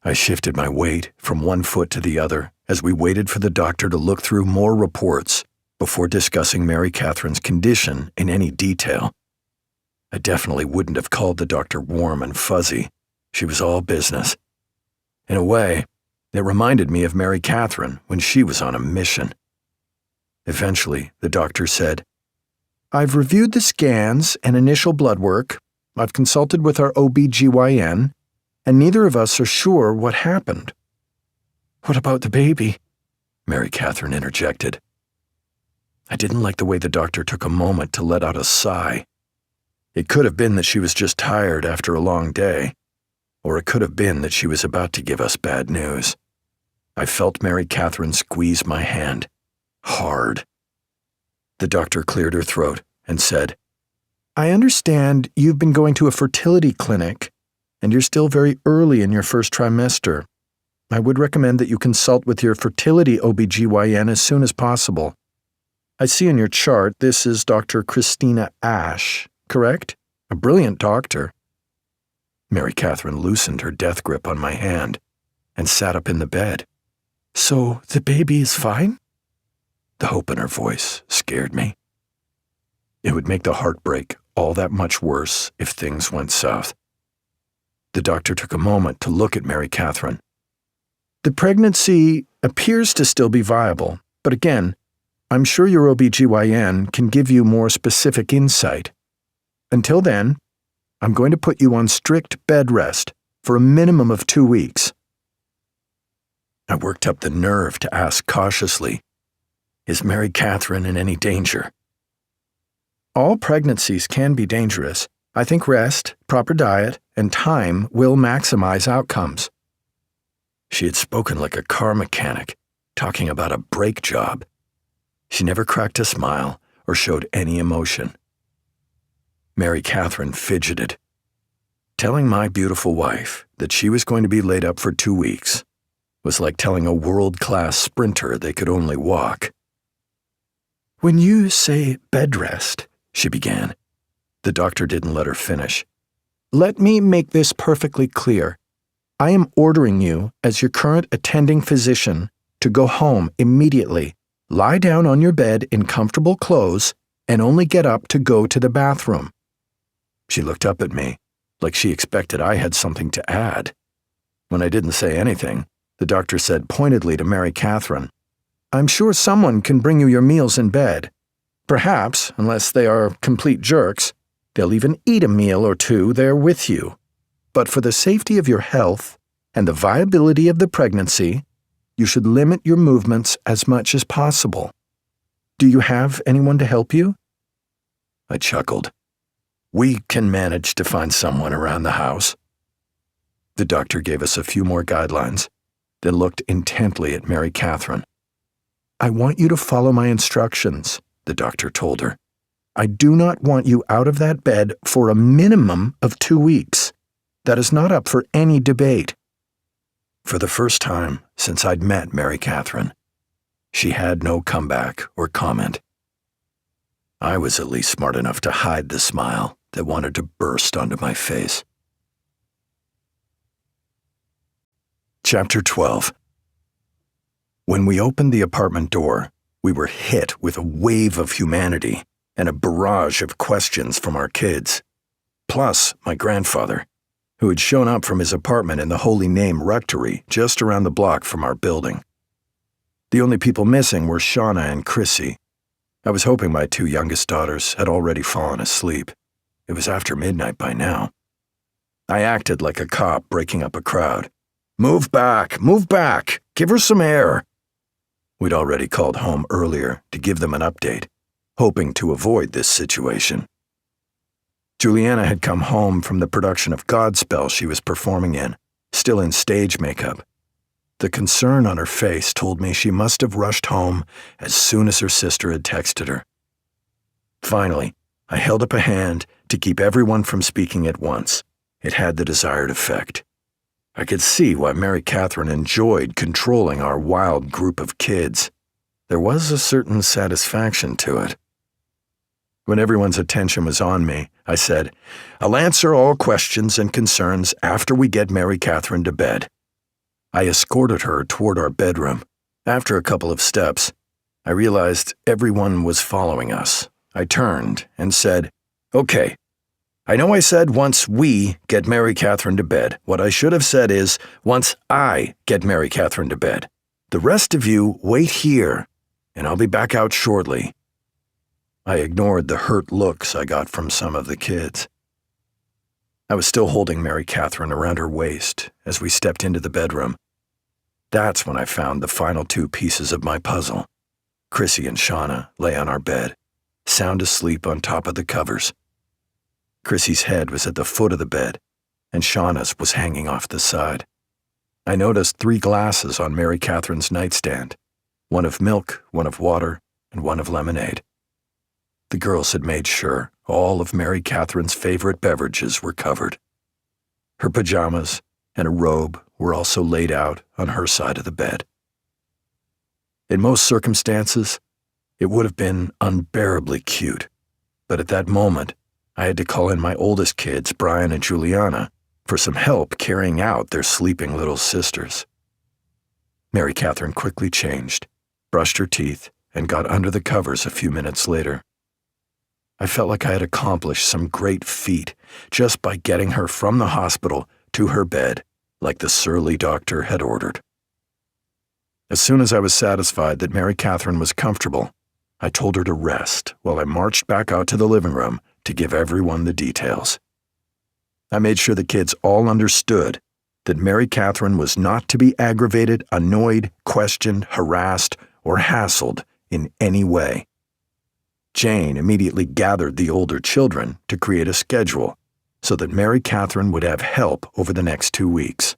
I shifted my weight from one foot to the other as we waited for the doctor to look through more reports before discussing Mary Catherine's condition in any detail. I definitely wouldn't have called the doctor warm and fuzzy. She was all business. In a way, it reminded me of Mary Catherine when she was on a mission. Eventually, the doctor said, "I've reviewed the scans and initial blood work. I've consulted with our OBGYN, and neither of us are sure what happened." "What about the baby?" Mary Catherine interjected. I didn't like the way the doctor took a moment to let out a sigh. It could have been that she was just tired after a long day, or it could have been that she was about to give us bad news. I felt Mary Catherine squeeze my hand, hard. The doctor cleared her throat and said, "I understand you've been going to a fertility clinic, and you're still very early in your first trimester. I would recommend that you consult with your fertility OBGYN as soon as possible. I see in your chart this is Dr. Christina Ash, correct? A brilliant doctor." Mary Catherine loosened her death grip on my hand and sat up in the bed. "So the baby is fine?" The hope in her voice scared me. It would make the heartbreak all that much worse if things went south. The doctor took a moment to look at Mary Catherine. "The pregnancy appears to still be viable, but again, I'm sure your OBGYN can give you more specific insight. Until then, I'm going to put you on strict bed rest for a minimum of 2 weeks." I worked up the nerve to ask cautiously, "Is Mary Catherine in any danger?" "All pregnancies can be dangerous. I think rest, proper diet, and time will maximize outcomes." She had spoken like a car mechanic, talking about a brake job. She never cracked a smile or showed any emotion. Mary Catherine fidgeted, telling my beautiful wife that she was going to be laid up for 2 weeks. was like telling a world-class sprinter they could only walk. "When you say bed rest," she began. The doctor didn't let her finish. "Let me make this perfectly clear. I am ordering you, as your current attending physician, to go home immediately, lie down on your bed in comfortable clothes, and only get up to go to the bathroom." She looked up at me, like she expected I had something to add. When I didn't say anything, the doctor said pointedly to Mary Catherine, "I'm sure someone can bring you your meals in bed. Perhaps, unless they are complete jerks, they'll even eat a meal or two there with you. But for the safety of your health and the viability of the pregnancy, you should limit your movements as much as possible. Do you have anyone to help you?" I chuckled. "We can manage to find someone around the house." The doctor gave us a few more guidelines, then looked intently at Mary Catherine. "I want you to follow my instructions," the doctor told her. "I do not want you out of that bed for a minimum of 2 weeks. That is not up for any debate." For the first time since I'd met Mary Catherine, she had no comeback or comment. I was at least smart enough to hide the smile that wanted to burst onto my face. Chapter 12. When we opened the apartment door, we were hit with a wave of humanity and a barrage of questions from our kids, plus my grandfather, who had shown up from his apartment in the Holy Name Rectory just around the block from our building. The only people missing were Shauna and Chrissy. I was hoping my 2 youngest daughters had already fallen asleep. It was after midnight by now. I acted like a cop breaking up a crowd. Move back! Give her some air!" We'd already called home earlier to give them an update, hoping to avoid this situation. Juliana had come home from the production of Godspell she was performing in, still in stage makeup. The concern on her face told me she must have rushed home as soon as her sister had texted her. Finally, I held up a hand to keep everyone from speaking at once. It had the desired effect. I could see why Mary Catherine enjoyed controlling our wild group of kids. There was a certain satisfaction to it. When everyone's attention was on me, I said, "I'll answer all questions and concerns after we get Mary Catherine to bed." I escorted her toward our bedroom. After a couple of steps, I realized everyone was following us. I turned and said, "Okay, I know I said once we get Mary Catherine to bed. What I should have said is, once I get Mary Catherine to bed. The rest of you wait here, and I'll be back out shortly." I ignored the hurt looks I got from some of the kids. I was still holding Mary Catherine around her waist as we stepped into the bedroom. That's when I found the final 2 pieces of my puzzle. Chrissy and Shauna lay on our bed, sound asleep on top of the covers. Chrissy's head was at the foot of the bed, and Shauna's was hanging off the side. I noticed 3 glasses on Mary Catherine's nightstand, one of milk, one of water, and one of lemonade. The girls had made sure all of Mary Catherine's favorite beverages were covered. Her pajamas and a robe were also laid out on her side of the bed. In most circumstances, it would have been unbearably cute, but at that moment, I had to call in my oldest kids, Brian and Juliana, for some help carrying out their sleeping little sisters. Mary Catherine quickly changed, brushed her teeth, and got under the covers a few minutes later. I felt like I had accomplished some great feat just by getting her from the hospital to her bed, like the surly doctor had ordered. As soon as I was satisfied that Mary Catherine was comfortable, I told her to rest while I marched back out to the living room to give everyone the details. I made sure the kids all understood that Mary Catherine was not to be aggravated, annoyed, questioned, harassed, or hassled in any way. Jane immediately gathered the older children to create a schedule so that Mary Catherine would have help over the next 2 weeks.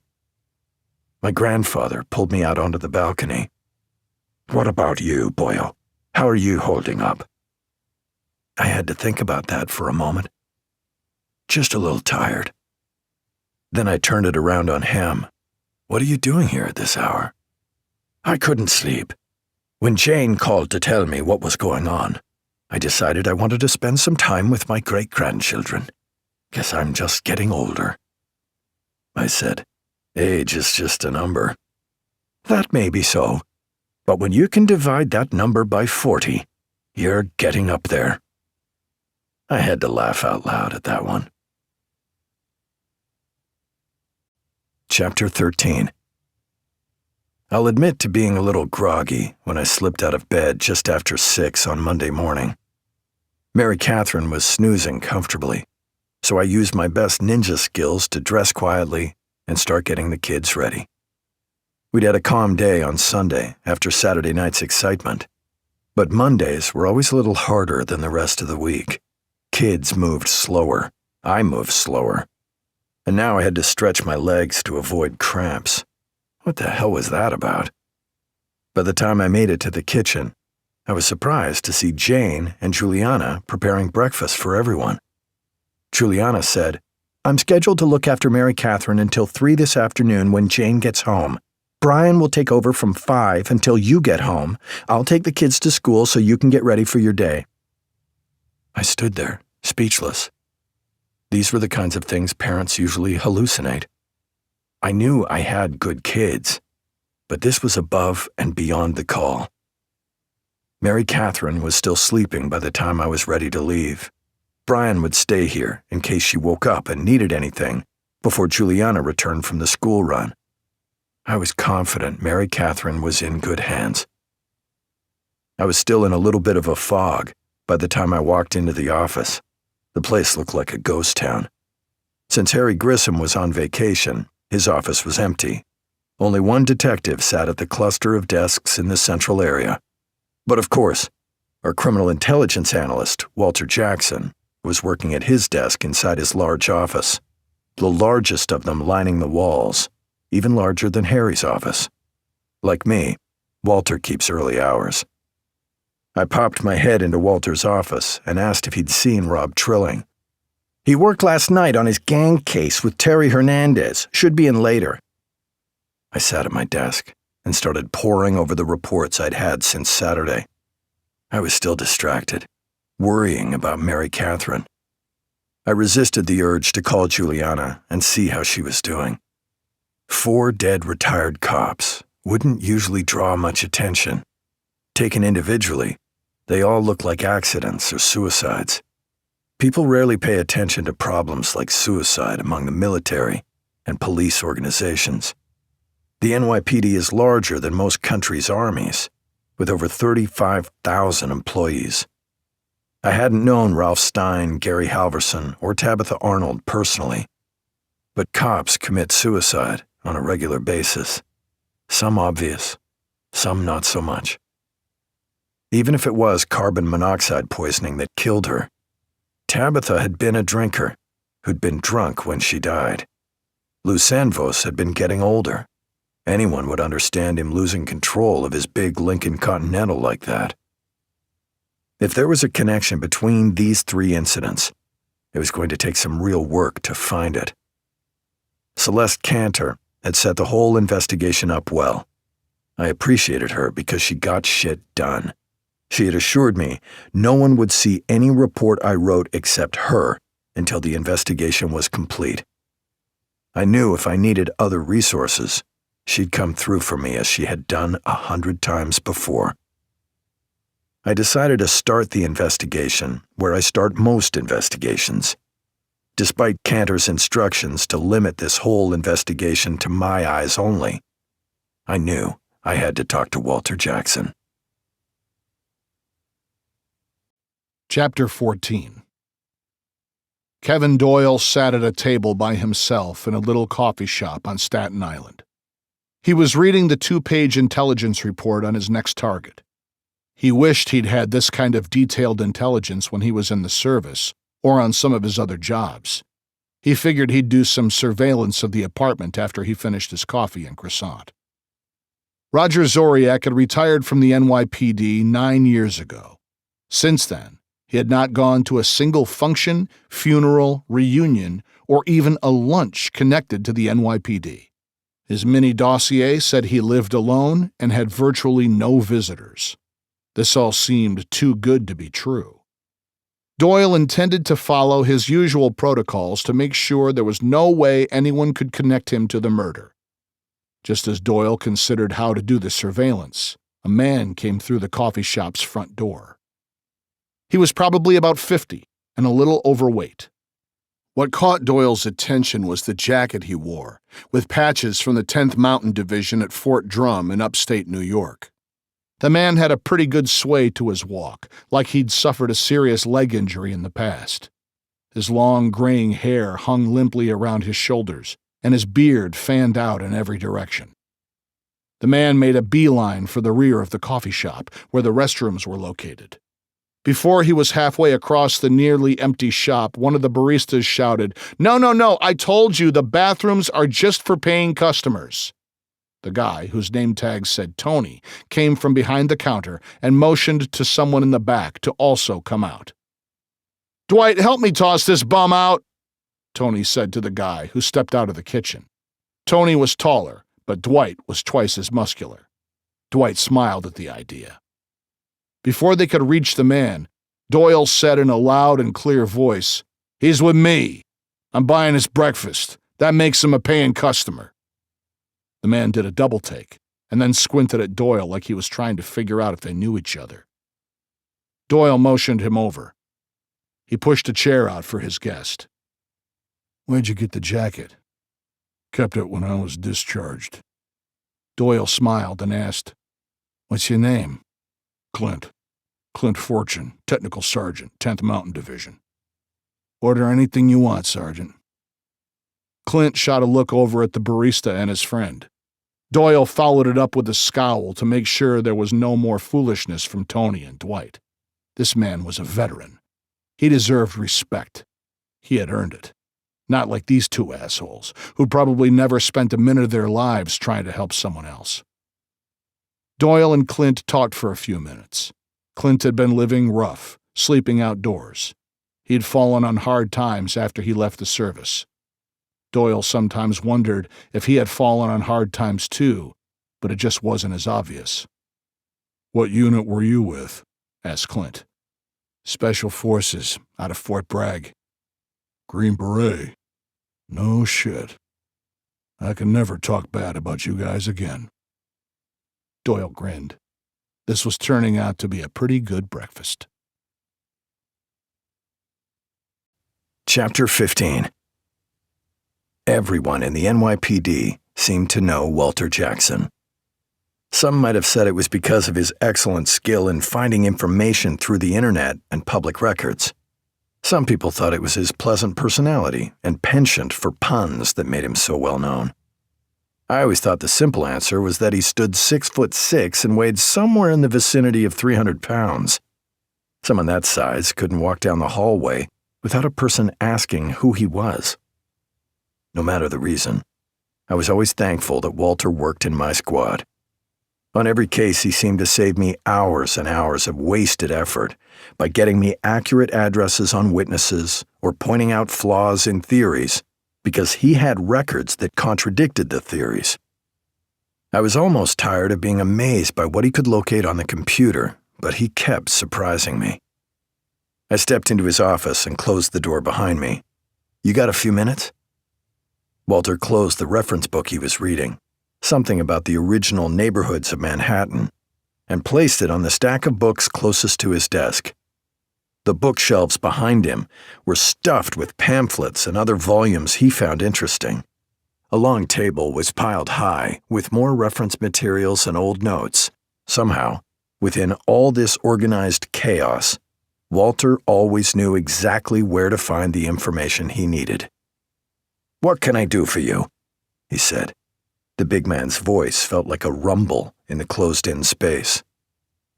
My grandfather pulled me out onto the balcony. "What about you, Boyle? How are you holding up?" I had to think about that for a moment. "Just a little tired." Then I turned it around on him. "What are you doing here at this hour?" I couldn't sleep. When Jane called to tell me what was going on, I decided I wanted to spend some time with my great-grandchildren. Guess I'm just getting older. I said, age is just a number. That may be so, but when you can divide that number by 40, you're getting up there. I had to laugh out loud at that one. Chapter 13. I'll admit to being a little groggy when I slipped out of bed just after 6 on Monday morning. Mary Catherine was snoozing comfortably, so I used my best ninja skills to dress quietly and start getting the kids ready. We'd had a calm day on Sunday after Saturday night's excitement, but Mondays were always a little harder than the rest of the week. Kids moved slower, I moved slower, and now I had to stretch my legs to avoid cramps. What the hell was that about? By the time I made it to the kitchen, I was surprised to see Jane and Juliana preparing breakfast for everyone. Juliana said, "I'm scheduled to look after Mary Catherine until 3 this afternoon when Jane gets home. Brian will take over from 5 until you get home. I'll take the kids to school so you can get ready for your day." I stood there, speechless. These were the kinds of things parents usually hallucinate. I knew I had good kids, but this was above and beyond the call. Mary Catherine was still sleeping by the time I was ready to leave. Brian would stay here in case she woke up and needed anything before Juliana returned from the school run. I was confident Mary Catherine was in good hands. I was still in a little bit of a fog by the time I walked into the office. The place looked like a ghost town. Since Harry Grissom was on vacation, his office was empty. Only one detective sat at the cluster of desks in the central area. But of course, our criminal intelligence analyst, Walter Jackson, was working at his desk inside his large office, the largest of them lining the walls, even larger than Harry's office. Like me, Walter keeps early hours. I popped my head into Walter's office and asked if he'd seen Rob Trilling. "He worked last night on his gang case with Terry Hernandez. Should be in later." I sat at my desk and started poring over the reports I'd had since Saturday. I was still distracted, worrying about Mary Catherine. I resisted the urge to call Juliana and see how she was doing. 4 dead retired cops wouldn't usually draw much attention. Taken individually, they all look like accidents or suicides. People rarely pay attention to problems like suicide among the military and police organizations. The NYPD is larger than most countries' armies, with over 35,000 employees. I hadn't known Ralph Stein, Gary Halverson, or Tabitha Arnold personally, but cops commit suicide on a regular basis. Some obvious, some not so much. Even if it was carbon monoxide poisoning that killed her, Tabitha had been a drinker who'd been drunk when she died. Lou Sanvos had been getting older. Anyone would understand him losing control of his big Lincoln Continental like that. If there was a connection between these 3 incidents, it was going to take some real work to find it. Celeste Cantor had set the whole investigation up well. I appreciated her because she got shit done. She had assured me no one would see any report I wrote except her until the investigation was complete. I knew if I needed other resources, she'd come through for me as she had done 100 times before. I decided to start the investigation where I start most investigations. Despite Cantor's instructions to limit this whole investigation to my eyes only, I knew I had to talk to Walter Jackson. Chapter 14. Kevin Doyle sat at a table by himself in a little coffee shop on Staten Island. He was reading the 2-page intelligence report on his next target. He wished he'd had this kind of detailed intelligence when he was in the service or on some of his other jobs. He figured he'd do some surveillance of the apartment after he finished his coffee and croissant. Roger Zoriak had retired from the NYPD 9 years ago. Since then, he had not gone to a single function, funeral, reunion, or even a lunch connected to the NYPD. His mini dossier said he lived alone and had virtually no visitors. This all seemed too good to be true. Doyle intended to follow his usual protocols to make sure there was no way anyone could connect him to the murder. Just as Doyle considered how to do the surveillance, a man came through the coffee shop's front door. He was probably about 50 and a little overweight. What caught Doyle's attention was the jacket he wore, with patches from the 10th Mountain Division at Fort Drum in upstate New York. The man had a pretty good sway to his walk, like he'd suffered a serious leg injury in the past. His long, graying hair hung limply around his shoulders, and his beard fanned out in every direction. The man made a beeline for the rear of the coffee shop, where the restrooms were located. Before he was halfway across the nearly empty shop, one of the baristas shouted, No, I told you the bathrooms are just for paying customers." The guy, whose name tag said Tony, came from behind the counter and motioned to someone in the back to also come out. "Dwight, help me toss this bum out," Tony said to the guy, who stepped out of the kitchen. Tony was taller, but Dwight was twice as muscular. Dwight smiled at the idea. Before they could reach the man, Doyle said in a loud and clear voice, "He's with me. I'm buying his breakfast. That makes him a paying customer." The man did a double take, and then squinted at Doyle like he was trying to figure out if they knew each other. Doyle motioned him over. He pushed a chair out for his guest. "Where'd you get the jacket?" "Kept it when I was discharged." Doyle smiled and asked, "What's your name?" "Clint. Clint Fortune, Technical Sergeant, 10th Mountain Division." "Order anything you want, Sergeant." Clint shot a look over at the barista and his friend. Doyle followed it up with a scowl to make sure there was no more foolishness from Tony and Dwight. This man was a veteran. He deserved respect. He had earned it. Not like these two assholes, who'd probably never spent a minute of their lives trying to help someone else. Doyle and Clint talked for a few minutes. Clint had been living rough, sleeping outdoors. He'd fallen on hard times after he left the service. Doyle sometimes wondered if he had fallen on hard times too, but it just wasn't as obvious. "What unit were you with?" asked Clint. "Special Forces, out of Fort Bragg." "Green Beret? No shit. I can never talk bad about you guys again." Doyle grinned. This was turning out to be a pretty good breakfast. Chapter 15. Everyone in the NYPD seemed to know Walter Jackson. Some might have said it was because of his excellent skill in finding information through the internet and public records. Some people thought it was his pleasant personality and penchant for puns that made him so well known. I always thought the simple answer was that he stood 6'6" and weighed somewhere in the vicinity of 300 pounds. Someone that size couldn't walk down the hallway without a person asking who he was. No matter the reason, I was always thankful that Walter worked in my squad. On every case, he seemed to save me hours and hours of wasted effort by getting me accurate addresses on witnesses or pointing out flaws in theories, because he had records that contradicted the theories. I was almost tired of being amazed by what he could locate on the computer, but he kept surprising me. I stepped into his office and closed the door behind me. "You got a few minutes?" Walter closed the reference book he was reading, something about the original neighborhoods of Manhattan, and placed it on the stack of books closest to his desk. The bookshelves behind him were stuffed with pamphlets and other volumes he found interesting. A long table was piled high with more reference materials and old notes. Somehow, within all this organized chaos, Walter always knew exactly where to find the information he needed. "What can I do for you?" he said. The big man's voice felt like a rumble in the closed-in space.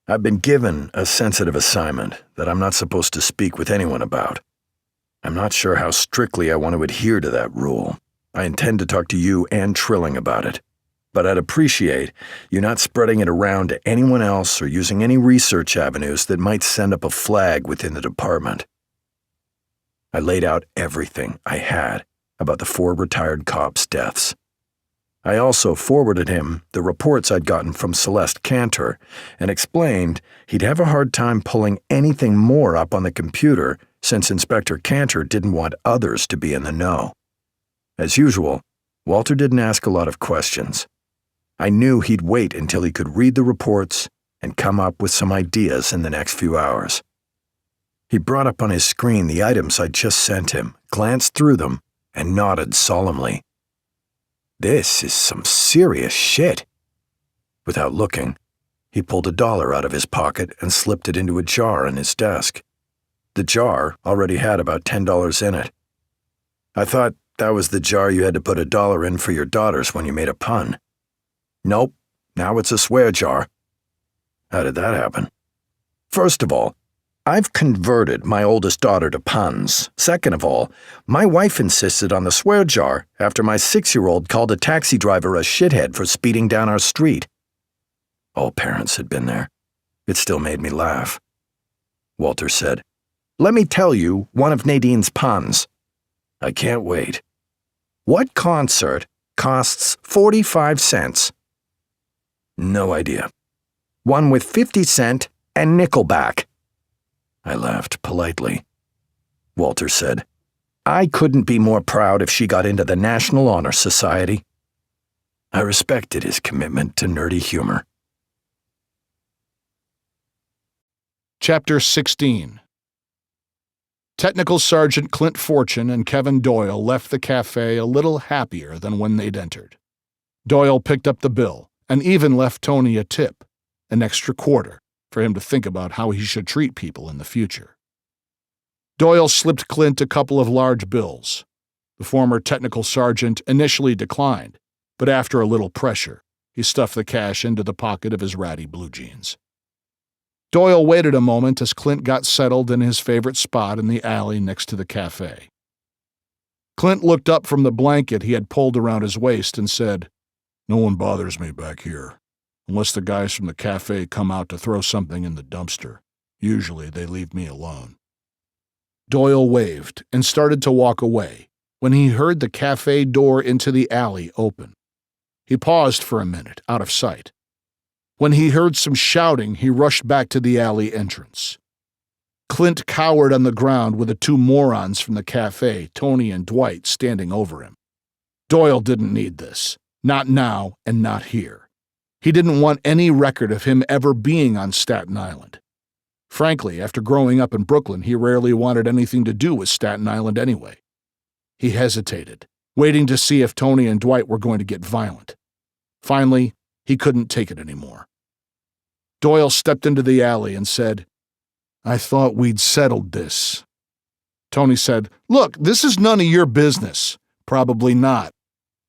"I've been given a sensitive assignment that I'm not supposed to speak with anyone about. I'm not sure how strictly I want to adhere to that rule. I intend to talk to you and Trilling about it, but I'd appreciate you not spreading it around to anyone else or using any research avenues that might send up a flag within the department." I laid out everything I had about the 4 retired cops' deaths. I also forwarded him the reports I'd gotten from Celeste Cantor and explained he'd have a hard time pulling anything more up on the computer since Inspector Cantor didn't want others to be in the know. As usual, Walter didn't ask a lot of questions. I knew he'd wait until he could read the reports and come up with some ideas in the next few hours. He brought up on his screen the items I'd just sent him, glanced through them, and nodded solemnly. This is some serious shit. Without looking, he pulled $1 out of his pocket and slipped it into a jar in his desk. The jar already had about $10 in it. I thought that was the jar you had to put $1 in for your daughters when you made a pun. Nope, now it's a swear jar. How did that happen? First of all, I've converted my oldest daughter to puns. Second of all, my wife insisted on the swear jar after my 6-year-old called a taxi driver a shithead for speeding down our street. All parents had been there. It still made me laugh. Walter said, "Let me tell you one of Nadine's puns." I can't wait. What concert costs 45 cents? No idea. One with 50 Cent and Nickelback. I laughed politely. Walter said, I couldn't be more proud if she got into the National Honor Society. I respected his commitment to nerdy humor. Chapter 16. Technical Sergeant Clint Fortune and Kevin Doyle left the cafe a little happier than when they'd entered. Doyle picked up the bill and even left Tony a tip, an extra quarter, for him to think about how he should treat people in the future. Doyle slipped Clint a couple of large bills. The former technical sergeant initially declined, but after a little pressure, he stuffed the cash into the pocket of his ratty blue jeans. Doyle waited a moment as Clint got settled in his favorite spot in the alley next to the cafe. Clint looked up from the blanket he had pulled around his waist and said, "No one bothers me back here. Unless the guys from the cafe come out to throw something in the dumpster. Usually they leave me alone." Doyle waved and started to walk away when he heard the cafe door into the alley open. He paused for a minute, out of sight. When he heard some shouting, he rushed back to the alley entrance. Clint cowered on the ground with the two morons from the cafe, Tony and Dwight, standing over him. Doyle didn't need this. Not now and not here. He didn't want any record of him ever being on Staten Island. Frankly, after growing up in Brooklyn, he rarely wanted anything to do with Staten Island anyway. He hesitated, waiting to see if Tony and Dwight were going to get violent. Finally, he couldn't take it anymore. Doyle stepped into the alley and said, "I thought we'd settled this." Tony said, "Look, this is none of your business." "Probably not,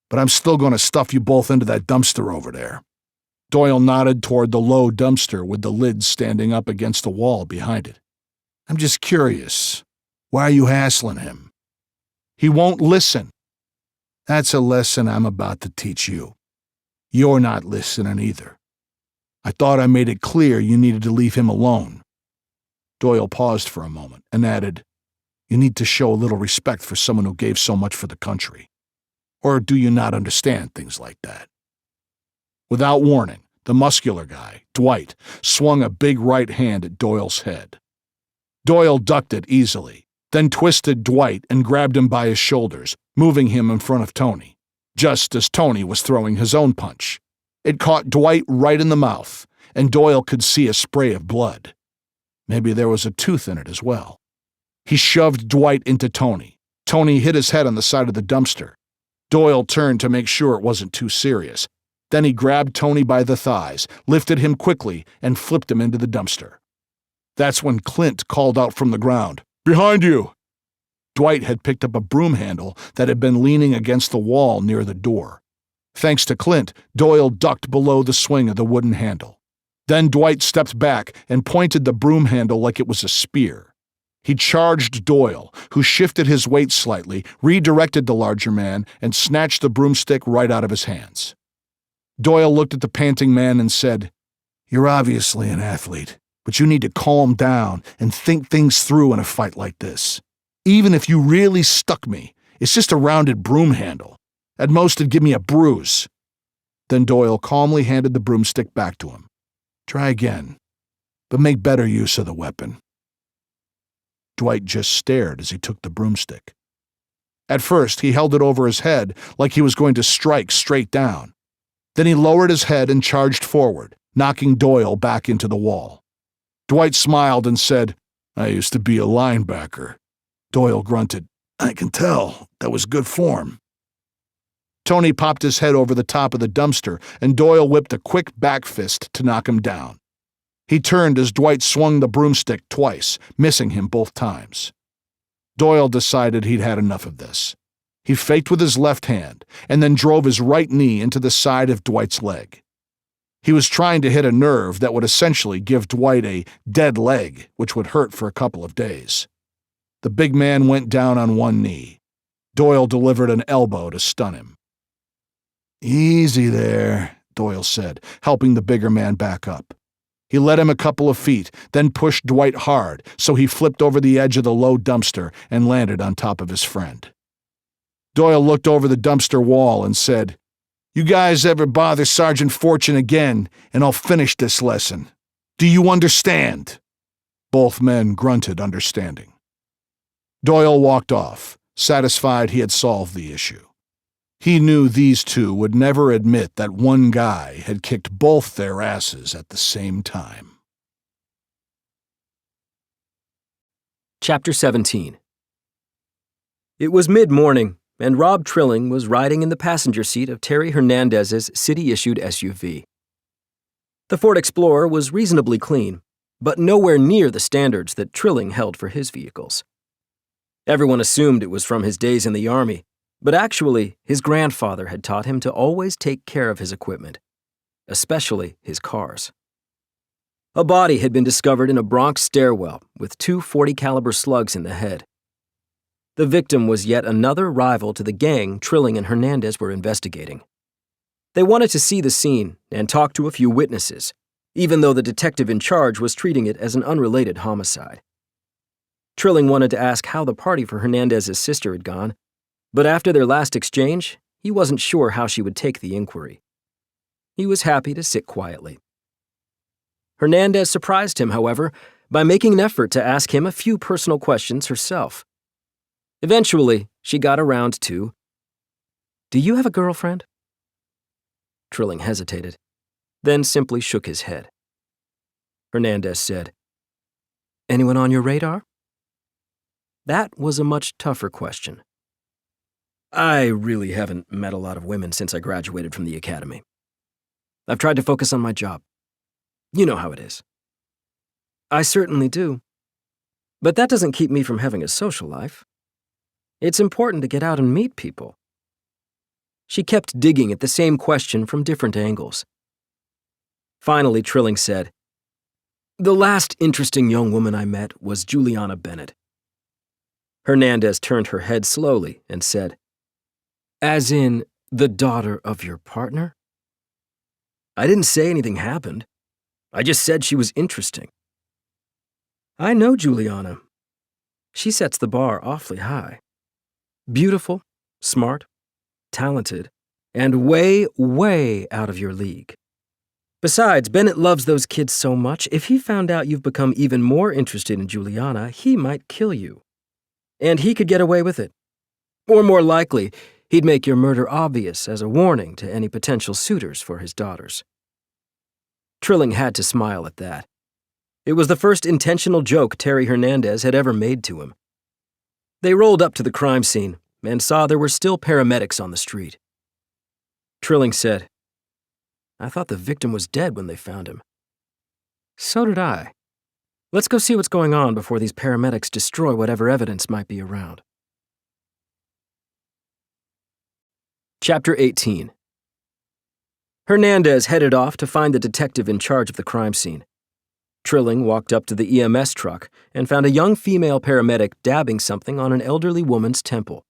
but I'm still going to stuff you both into that dumpster over there." Doyle nodded toward the low dumpster with the lid standing up against the wall behind it. "I'm just curious. Why are you hassling him?" "He won't listen." "That's a lesson I'm about to teach you. You're not listening either. I thought I made it clear you needed to leave him alone." Doyle paused for a moment and added, "You need to show a little respect for someone who gave so much for the country. Or do you not understand things like that?" Without warning, the muscular guy, Dwight, swung a big right hand at Doyle's head. Doyle ducked it easily, then twisted Dwight and grabbed him by his shoulders, moving him in front of Tony, just as Tony was throwing his own punch. It caught Dwight right in the mouth, and Doyle could see a spray of blood. Maybe there was a tooth in it as well. He shoved Dwight into Tony. Tony hit his head on the side of the dumpster. Doyle turned to make sure it wasn't too serious. Then he grabbed Tony by the thighs, lifted him quickly, and flipped him into the dumpster. That's when Clint called out from the ground, "Behind you!" Dwight had picked up a broom handle that had been leaning against the wall near the door. Thanks to Clint, Doyle ducked below the swing of the wooden handle. Then Dwight stepped back and pointed the broom handle like it was a spear. He charged Doyle, who shifted his weight slightly, redirected the larger man, and snatched the broomstick right out of his hands. Doyle looked at the panting man and said, "You're obviously an athlete, but you need to calm down and think things through in a fight like this. Even if you really stuck me, it's just a rounded broom handle. At most, it'd give me a bruise. Then Doyle calmly handed the broomstick back to him. "Try again, but make better use of the weapon." Dwight just stared as he took the broomstick. At first, he held it over his head like he was going to strike straight down. Then he lowered his head and charged forward, knocking Doyle back into the wall. Dwight smiled and said, "I used to be a linebacker." Doyle grunted, "I can tell. That was good form." Tony popped his head over the top of the dumpster, and Doyle whipped a quick back fist to knock him down. He turned as Dwight swung the broomstick twice, missing him both times. Doyle decided he'd had enough of this. He faked with his left hand, and then drove his right knee into the side of Dwight's leg. He was trying to hit a nerve that would essentially give Dwight a dead leg, which would hurt for a couple of days. The big man went down on one knee. Doyle delivered an elbow to stun him. "Easy there," Doyle said, helping the bigger man back up. He led him a couple of feet, then pushed Dwight hard, so he flipped over the edge of the low dumpster and landed on top of his friend. Doyle looked over the dumpster wall and said, "You guys ever bother Sergeant Fortune again, and I'll finish this lesson. Do you understand?" Both men grunted understanding. Doyle walked off, satisfied he had solved the issue. He knew these two would never admit that one guy had kicked both their asses at the same time. Chapter 17. It was mid-morning, and Rob Trilling was riding in the passenger seat of Terry Hernandez's city-issued SUV. The Ford Explorer was reasonably clean, but nowhere near the standards that Trilling held for his vehicles. Everyone assumed it was from his days in the Army, but actually, his grandfather had taught him to always take care of his equipment, especially his cars. A body had been discovered in a Bronx stairwell with two .40 caliber slugs in the head. The victim was yet another rival to the gang Trilling and Hernandez were investigating. They wanted to see the scene and talk to a few witnesses, even though the detective in charge was treating it as an unrelated homicide. Trilling wanted to ask how the party for Hernandez's sister had gone, but after their last exchange, he wasn't sure how she would take the inquiry. He was happy to sit quietly. Hernandez surprised him, however, by making an effort to ask him a few personal questions herself. Eventually, she got around to, "Do you have a girlfriend?" Trilling hesitated, then simply shook his head. Hernandez said, "Anyone on your radar?" That was a much tougher question. "I really haven't met a lot of women since I graduated from the academy. I've tried to focus on my job. You know how it is." "I certainly do. But that doesn't keep me from having a social life. It's important to get out and meet people." She kept digging at the same question from different angles. Finally, Trilling said, "The last interesting young woman I met was Juliana Bennett." Hernandez turned her head slowly and said, "As in, the daughter of your partner?" "I didn't say anything happened. I just said she was interesting." "I know Juliana. She sets the bar awfully high. Beautiful, smart, talented, and way, way out of your league. Besides, Bennett loves those kids so much, if he found out you've become even more interested in Juliana, he might kill you. And he could get away with it. Or more likely, he'd make your murder obvious as a warning to any potential suitors for his daughters." Trilling had to smile at that. It was the first intentional joke Terry Hernandez had ever made to him. They rolled up to the crime scene and saw there were still paramedics on the street. Trilling said, "I thought the victim was dead when they found him." "So did I. Let's go see what's going on before these paramedics destroy whatever evidence might be around." Chapter 18. Hernandez headed off to find the detective in charge of the crime scene. Trilling walked up to the EMS truck and found a young female paramedic dabbing something on an elderly woman's temple.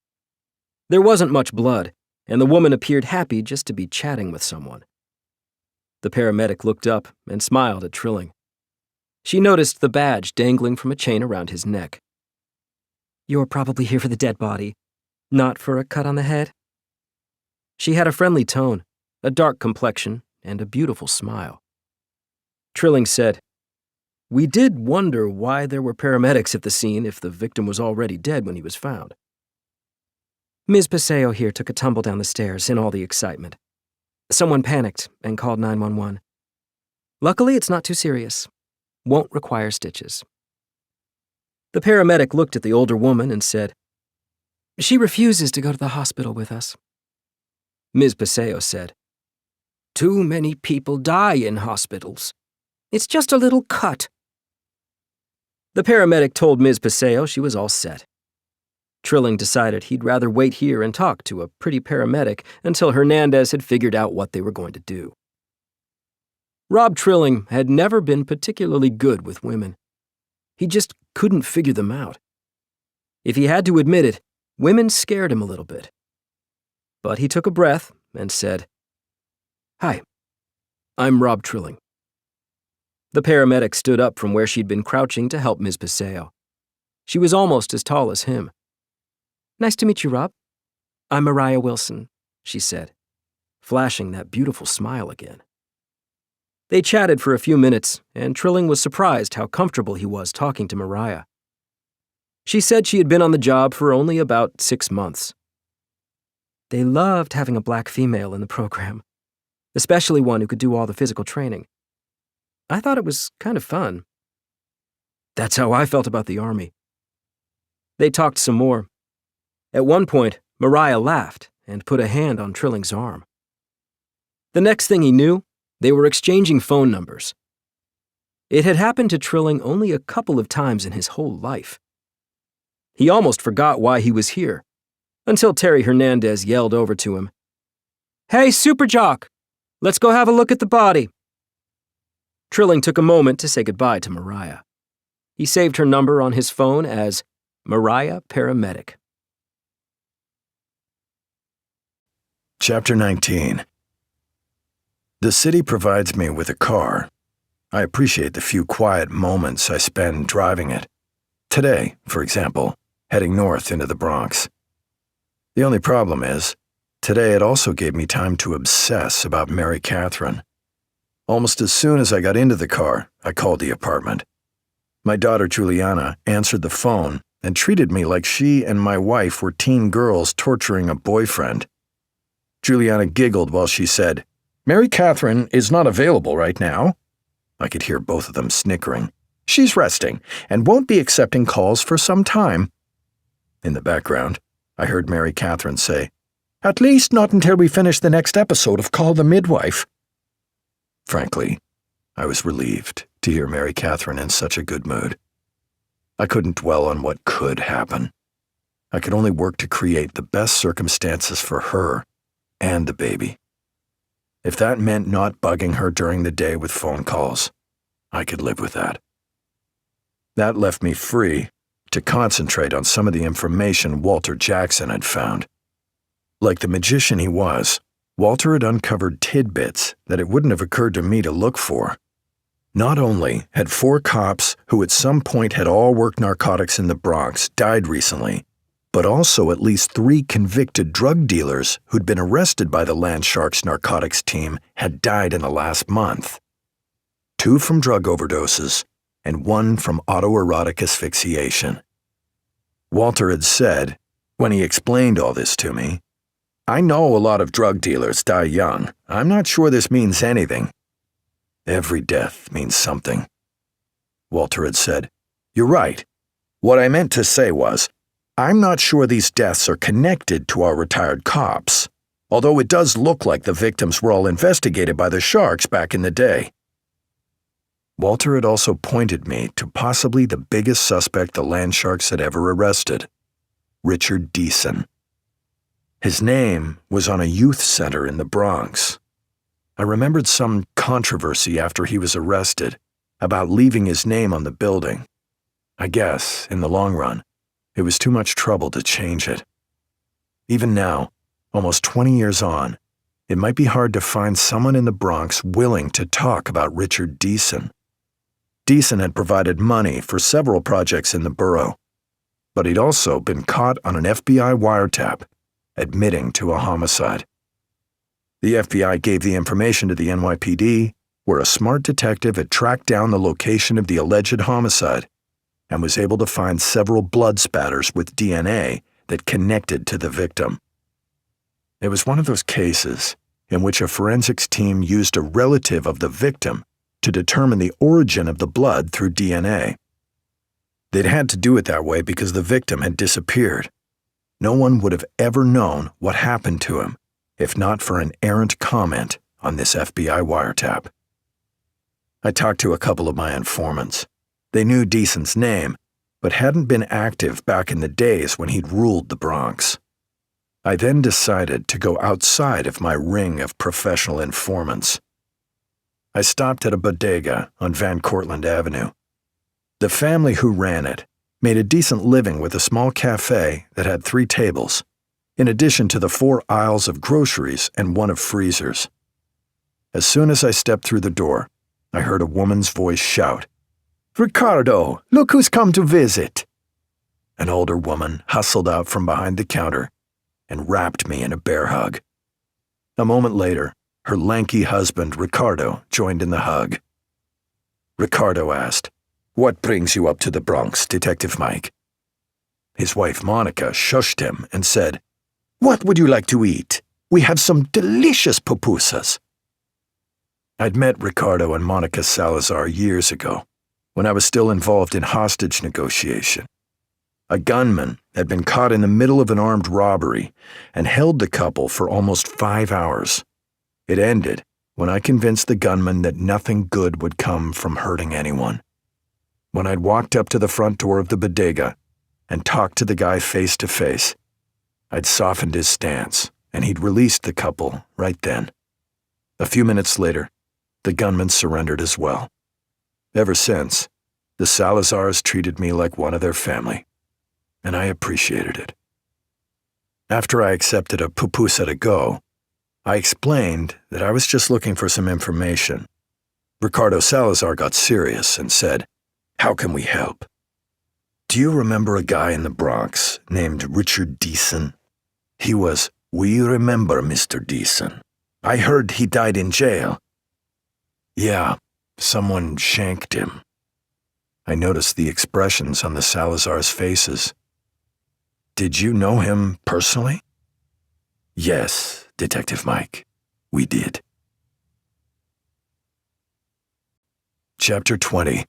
There wasn't much blood, and the woman appeared happy just to be chatting with someone. The paramedic looked up and smiled at Trilling. She noticed the badge dangling from a chain around his neck. "You're probably here for the dead body, not for a cut on the head?" She had a friendly tone, a dark complexion, and a beautiful smile. Trilling said, "We did wonder why there were paramedics at the scene if the victim was already dead when he was found." "Ms. Paseo here took a tumble down the stairs in all the excitement. Someone panicked and called 911. Luckily, it's not too serious. Won't require stitches." The paramedic looked at the older woman and said, "She refuses to go to the hospital with us." Ms. Paseo said, "Too many people die in hospitals. It's just a little cut." The paramedic told Ms. Paseo she was all set. Trilling decided he'd rather wait here and talk to a pretty paramedic until Hernandez had figured out what they were going to do. Rob Trilling had never been particularly good with women. He just couldn't figure them out. If he had to admit it, women scared him a little bit. But he took a breath and said, "Hi, I'm Rob Trilling." The paramedic stood up from where she'd been crouching to help Ms. Paseo. She was almost as tall as him. "Nice to meet you, Rob. I'm Mariah Wilson," she said, flashing that beautiful smile again. They chatted for a few minutes, and Trilling was surprised how comfortable he was talking to Mariah. She said she had been on the job for only about 6 months. "They loved having a black female in the program, especially one who could do all the physical training. I thought it was kind of fun. That's how I felt about the Army." They talked some more. At one point, Mariah laughed and put a hand on Trilling's arm. The next thing he knew, they were exchanging phone numbers. It had happened to Trilling only a couple of times in his whole life. He almost forgot why he was here, until Terry Hernandez yelled over to him, "Hey, Super Jock, let's go have a look at the body." Trilling took a moment to say goodbye to Mariah. He saved her number on his phone as Mariah Paramedic. Chapter 19. The city provides me with a car. I appreciate the few quiet moments I spend driving it. Today, for example, heading north into the Bronx. The only problem is, today it also gave me time to obsess about Mary Catherine. Almost as soon as I got into the car, I called the apartment. My daughter Juliana answered the phone and treated me like she and my wife were teen girls torturing a boyfriend. Juliana giggled while she said, "Mary Catherine is not available right now." I could hear both of them snickering. "She's resting and won't be accepting calls for some time." In the background, I heard Mary Catherine say, "At least not until we finish the next episode of Call the Midwife." Frankly, I was relieved to hear Mary Catherine in such a good mood. I couldn't dwell on what could happen. I could only work to create the best circumstances for her and the baby. If that meant not bugging her during the day with phone calls, I could live with that. That left me free to concentrate on some of the information Walter Jackson had found. Like the magician he was, Walter had uncovered tidbits that it wouldn't have occurred to me to look for. Not only had 4 cops who at some point had all worked narcotics in the Bronx died recently, but also at least 3 convicted drug dealers who'd been arrested by the Land Sharks narcotics team had died in the last month. 2 from drug overdoses and 1 from autoerotic asphyxiation. Walter had said, when he explained all this to me, "I know a lot of drug dealers die young. I'm not sure this means anything." Every death means something. Walter had said, "You're right. What I meant to say was, I'm not sure these deaths are connected to our retired cops, although it does look like the victims were all investigated by the Sharks back in the day." Walter had also pointed me to possibly the biggest suspect the Land Sharks had ever arrested, Richard Deason. His name was on a youth center in the Bronx. I remembered some controversy after he was arrested about leaving his name on the building. I guess, in the long run, it was too much trouble to change it. Even now, almost 20 years on, it might be hard to find someone in the Bronx willing to talk about Richard Deason. Deason had provided money for several projects in the borough, but he'd also been caught on an FBI wiretap, admitting to a homicide. The FBI gave the information to the NYPD, where a smart detective had tracked down the location of the alleged homicide and was able to find several blood spatters with DNA that connected to the victim. It was one of those cases in which a forensics team used a relative of the victim to determine the origin of the blood through DNA. They'd had to do it that way because the victim had disappeared. No one would have ever known what happened to him if not for an errant comment on this FBI wiretap. I talked to a couple of my informants. They knew Deason's name, but hadn't been active back in the days when he'd ruled the Bronx. I then decided to go outside of my ring of professional informants. I stopped at a bodega on Van Cortlandt Avenue. The family who ran it made a decent living with a small cafe that had 3 tables, in addition to the 4 aisles of groceries and 1 of freezers. As soon as I stepped through the door, I heard a woman's voice shout, "Ricardo, look who's come to visit!" An older woman hustled out from behind the counter and wrapped me in a bear hug. A moment later, her lanky husband, Ricardo, joined in the hug. Ricardo asked, "What brings you up to the Bronx, Detective Mike?" His wife, Monica, shushed him and said, "What would you like to eat? We have some delicious pupusas." I'd met Ricardo and Monica Salazar years ago, when I was still involved in hostage negotiation. A gunman had been caught in the middle of an armed robbery and held the couple for almost 5 hours. It ended when I convinced the gunman that nothing good would come from hurting anyone. When I'd walked up to the front door of the bodega and talked to the guy face to face, I'd softened his stance, and he'd released the couple right then. A few minutes later, the gunman surrendered as well. Ever since, the Salazars treated me like one of their family, and I appreciated it. After I accepted a pupusa to go, I explained that I was just looking for some information. Ricardo Salazar got serious and said, "How can we help?" "Do you remember a guy in the Bronx named Richard Deason?" He was, "We remember Mr. Deason. I heard he died in jail." "Yeah, someone shanked him." I noticed the expressions on the Salazars' faces. "Did you know him personally?" "Yes, Detective Mike, we did." Chapter 20.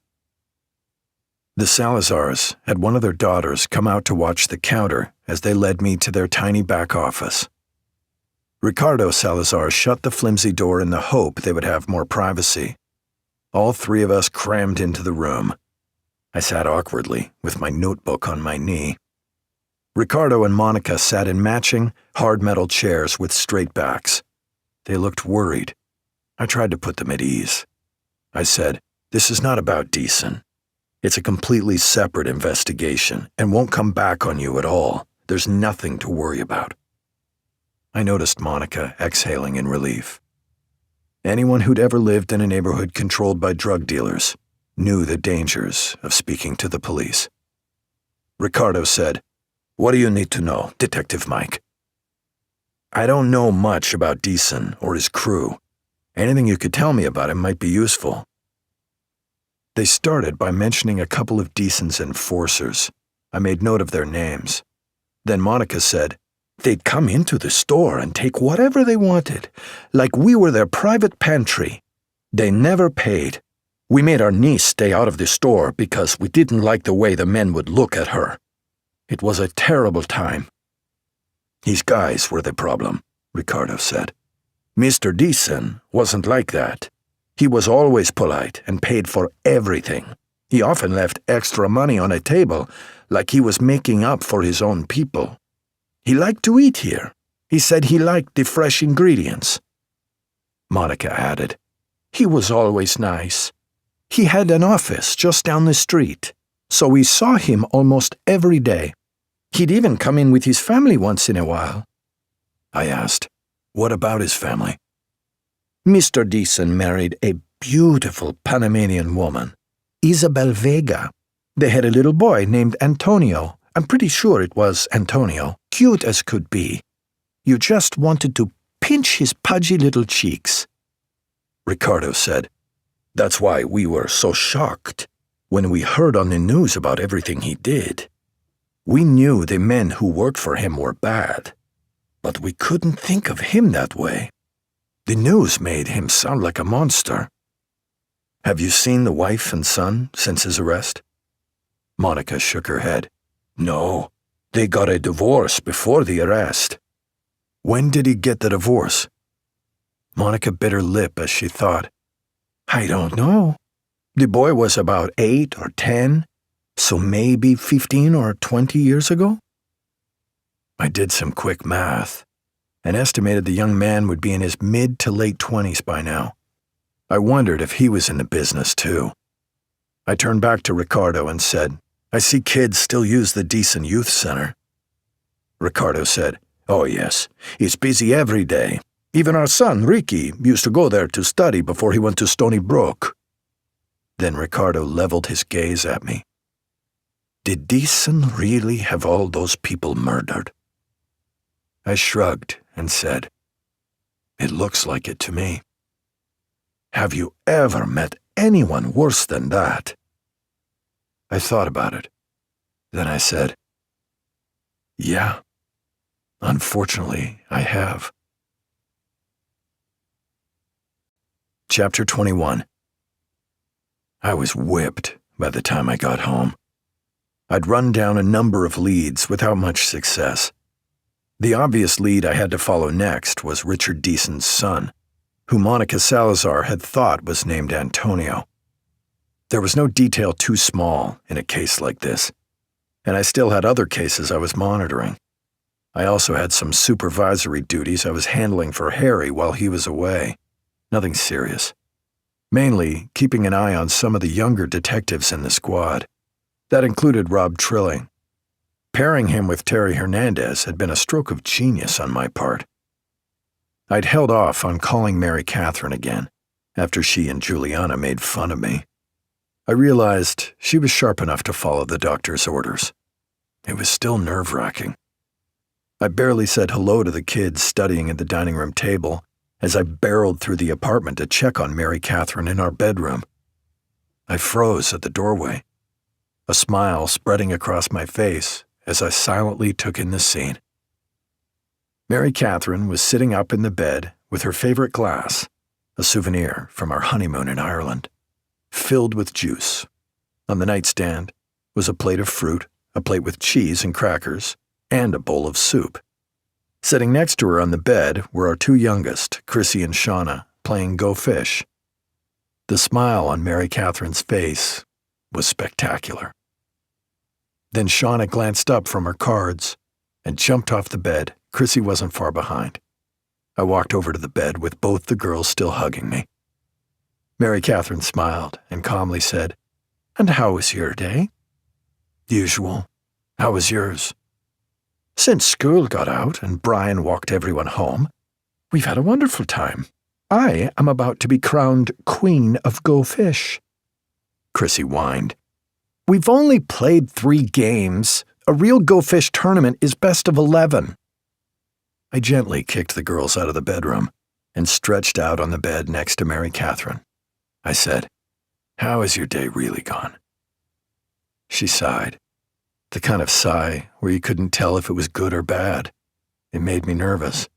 The Salazars had one of their daughters come out to watch the counter as they led me to their tiny back office. Ricardo Salazar shut the flimsy door in the hope they would have more privacy. All 3 of us crammed into the room. I sat awkwardly, with my notebook on my knee. Ricardo and Monica sat in matching, hard metal chairs with straight backs. They looked worried. I tried to put them at ease. I said, "This is not about Deason. It's a completely separate investigation and won't come back on you at all. There's nothing to worry about." I noticed Monica exhaling in relief. Anyone who'd ever lived in a neighborhood controlled by drug dealers knew the dangers of speaking to the police. Ricardo said, "What do you need to know, Detective Mike?" "I don't know much about Deason or his crew. Anything you could tell me about him might be useful." They started by mentioning a couple of Deason's enforcers. I made note of their names. Then Monica said, "They'd come into the store and take whatever they wanted, like we were their private pantry. They never paid. We made our niece stay out of the store because we didn't like the way the men would look at her. It was a terrible time." "These guys were the problem," Ricardo said. "Mr. Deason wasn't like that. He was always polite and paid for everything. He often left extra money on a table, like he was making up for his own people. He liked to eat here. He said he liked the fresh ingredients." Monica added, "He was always nice. He had an office just down the street, so we saw him almost every day. He'd even come in with his family once in a while." I asked, "What about his family?" "Mr. Deason married a beautiful Panamanian woman, Isabel Vega. They had a little boy named Antonio. I'm pretty sure it was Antonio. Cute as could be. You just wanted to pinch his pudgy little cheeks. Ricardo said, "That's why we were so shocked when we heard on the news about everything he did. We knew the men who worked for him were bad, but we couldn't think of him that way. The news made him sound like a monster." "Have you seen the wife and son since his arrest?" Monica shook her head. "No, they got a divorce before the arrest." "When did he get the divorce?" Monica bit her lip as she thought. "I don't know. The boy was about 8 or 10, so maybe 15 or 20 years ago." I did some quick math and estimated the young man would be in his mid to late 20s by now. I wondered if he was in the business too. I turned back to Ricardo and said, "I see kids still use the Decent Youth Center." Ricardo said, "Oh yes, it's busy every day. Even our son, Ricky, used to go there to study before he went to Stony Brook." Then Ricardo leveled his gaze at me. "Did Deason really have all those people murdered?" I shrugged and said, "It looks like it to me." "Have you ever met anyone worse than that?" I thought about it. Then I said, "Yeah, unfortunately, I have." Chapter 21. I was whipped by the time I got home. I'd run down a number of leads without much success. The obvious lead I had to follow next was Richard Deason's son, who Monica Salazar had thought was named Antonio. There was no detail too small in a case like this, and I still had other cases I was monitoring. I also had some supervisory duties I was handling for Harry while he was away. Nothing serious. Mainly keeping an eye on some of the younger detectives in the squad. That included Rob Trilling. Pairing him with Terry Hernandez had been a stroke of genius on my part. I'd held off on calling Mary Catherine again, after she and Juliana made fun of me. I realized she was sharp enough to follow the doctor's orders. It was still nerve-wracking. I barely said hello to the kids studying at the dining room table as I barreled through the apartment to check on Mary Catherine in our bedroom. I froze at the doorway, a smile spreading across my face as I silently took in the scene. Mary Catherine was sitting up in the bed with her favorite glass, a souvenir from our honeymoon in Ireland, filled with juice. On the nightstand was a plate of fruit, a plate with cheese and crackers, and a bowl of soup. Sitting next to her on the bed were our two youngest, Chrissy and Shauna, playing Go Fish. The smile on Mary Catherine's face was spectacular. Then Shauna glanced up from her cards and jumped off the bed. Chrissy wasn't far behind. I walked over to the bed with both the girls still hugging me. Mary Catherine smiled and calmly said, "And how was your day?" "Usual. How was yours?" "Since school got out and Brian walked everyone home, we've had a wonderful time. I am about to be crowned Queen of Go Fish." Chrissy whined. "We've only played 3 games. A real Go Fish tournament is best of 11. I gently kicked the girls out of the bedroom and stretched out on the bed next to Mary Catherine. I said, "How is your day really gone?" She sighed, the kind of sigh where you couldn't tell if it was good or bad. It made me nervous.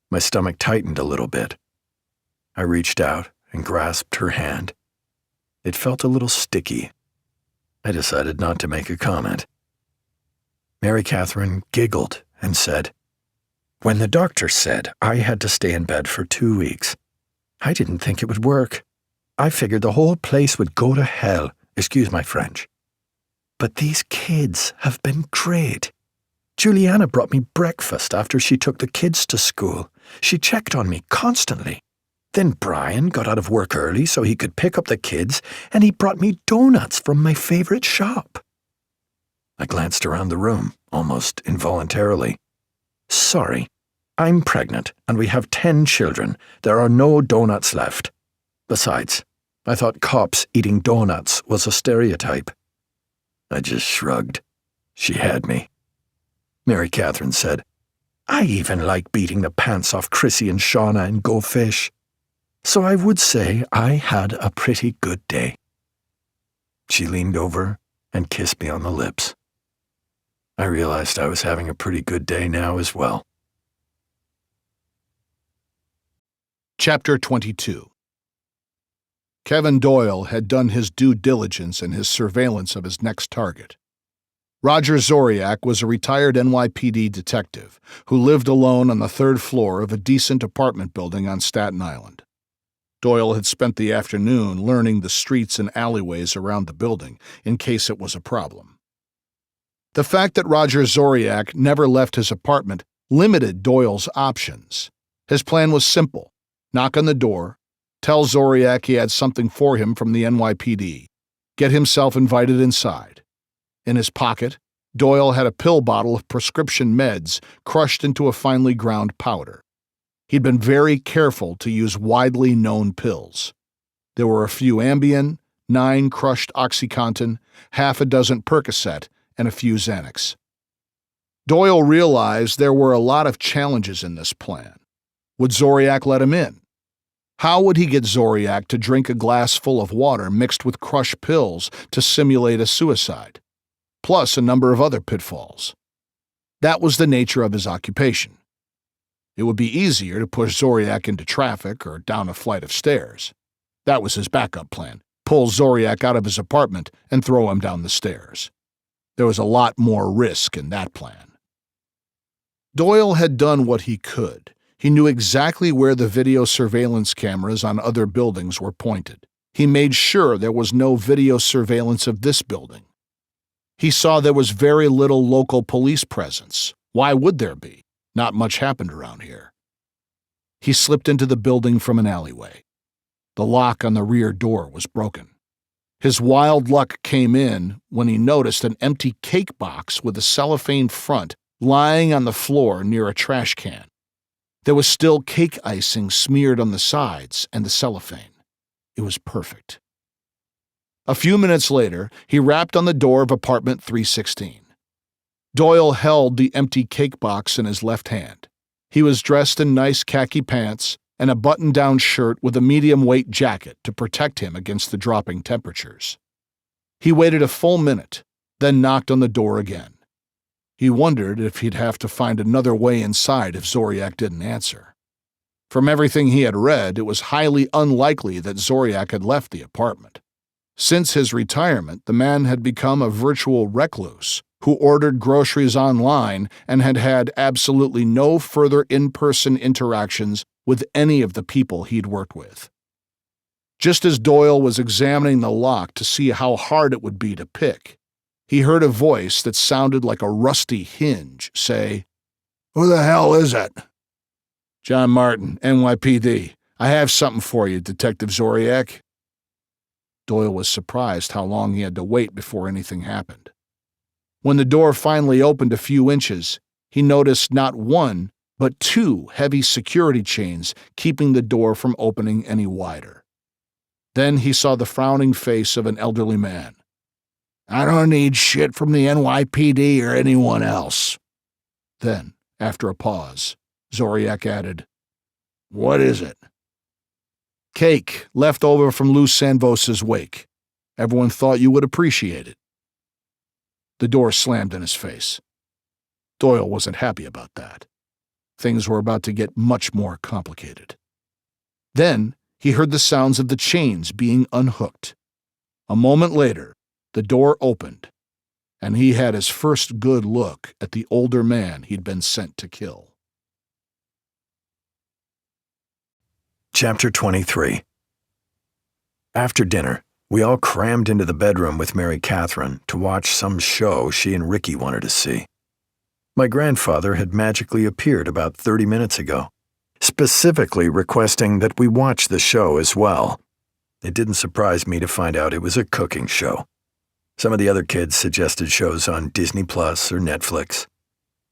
My stomach tightened a little bit. I reached out and grasped her hand. It felt a little sticky. I decided not to make a comment. Mary Catherine giggled and said, "When the doctor said I had to stay in bed for 2 weeks, I didn't think it would work. I figured the whole place would go to hell, excuse my French. But these kids have been great. Juliana brought me breakfast after she took the kids to school. She checked on me constantly. Then Brian got out of work early so he could pick up the kids, and he brought me donuts from my favorite shop." I glanced around the room, almost involuntarily. "Sorry, I'm pregnant, and we have 10 children. There are no donuts left. Besides, I thought cops eating donuts was a stereotype." I just shrugged. She had me. Mary Catherine said, I even like beating the pants off Chrissy and Shauna and Go Fish. So I would say I had a pretty good day." She leaned over and kissed me on the lips. I realized I was having a pretty good day now as well. Chapter 22. Kevin Doyle had done his due diligence in his surveillance of his next target. Roger Zoriak was a retired NYPD detective who lived alone on the third floor of a decent apartment building on Staten Island. Doyle had spent the afternoon learning the streets and alleyways around the building in case it was a problem. The fact that Roger Zoriak never left his apartment limited Doyle's options. His plan was simple: knock on the door, tell Zoriak he had something for him from the NYPD, get himself invited inside. In his pocket, Doyle had a pill bottle of prescription meds crushed into a finely ground powder. He'd been very careful to use widely known pills. There were a few Ambien, 9 crushed OxyContin, half a dozen Percocet, and a few Xanax. Doyle realized there were a lot of challenges in this plan. Would Zoriak let him in? How would he get Zoriak to drink a glass full of water mixed with crushed pills to simulate a suicide? Plus a number of other pitfalls. That was the nature of his occupation. It would be easier to push Zoriak into traffic or down a flight of stairs. That was his backup plan: pull Zoriak out of his apartment and throw him down the stairs. There was a lot more risk in that plan. Doyle had done what he could. He knew exactly where the video surveillance cameras on other buildings were pointed. He made sure there was no video surveillance of this building. He saw there was very little local police presence. Why would there be? Not much happened around here. He slipped into the building from an alleyway. The lock on the rear door was broken. His wild luck came in when he noticed an empty cake box with a cellophane front lying on the floor near a trash can. There was still cake icing smeared on the sides and the cellophane. It was perfect. A few minutes later, he rapped on the door of apartment 316. Doyle held the empty cake box in his left hand. He was dressed in nice khaki pants and a button-down shirt with a medium-weight jacket to protect him against the dropping temperatures. He waited a full minute, then knocked on the door again. He wondered if he'd have to find another way inside if Zoriak didn't answer. From everything he had read, it was highly unlikely that Zoriak had left the apartment. Since his retirement, the man had become a virtual recluse who ordered groceries online and had had absolutely no further in-person interactions with any of the people he'd worked with. Just as Doyle was examining the lock to see how hard it would be to pick, he heard a voice that sounded like a rusty hinge say, "Who the hell is it?" "John Martin, NYPD. I have something for you, Detective Zoriak." Doyle was surprised how long he had to wait before anything happened. When the door finally opened a few inches, he noticed not one, but 2 heavy security chains keeping the door from opening any wider. Then he saw the frowning face of an elderly man. "I don't need shit from the NYPD or anyone else." Then, after a pause, Zoriak added, "What is it?" "Cake, left over from Lou Sanvos's wake. Everyone thought you would appreciate it." The door slammed in his face. Doyle wasn't happy about that. Things were about to get much more complicated. Then he heard the sounds of the chains being unhooked. A moment later, the door opened, and he had his first good look at the older man he'd been sent to kill. Chapter 23. After dinner, we all crammed into the bedroom with Mary Catherine to watch some show she and Ricky wanted to see. My grandfather had magically appeared about 30 minutes ago, specifically requesting that we watch the show as well. It didn't surprise me to find out it was a cooking show. Some of the other kids suggested shows on Disney Plus or Netflix.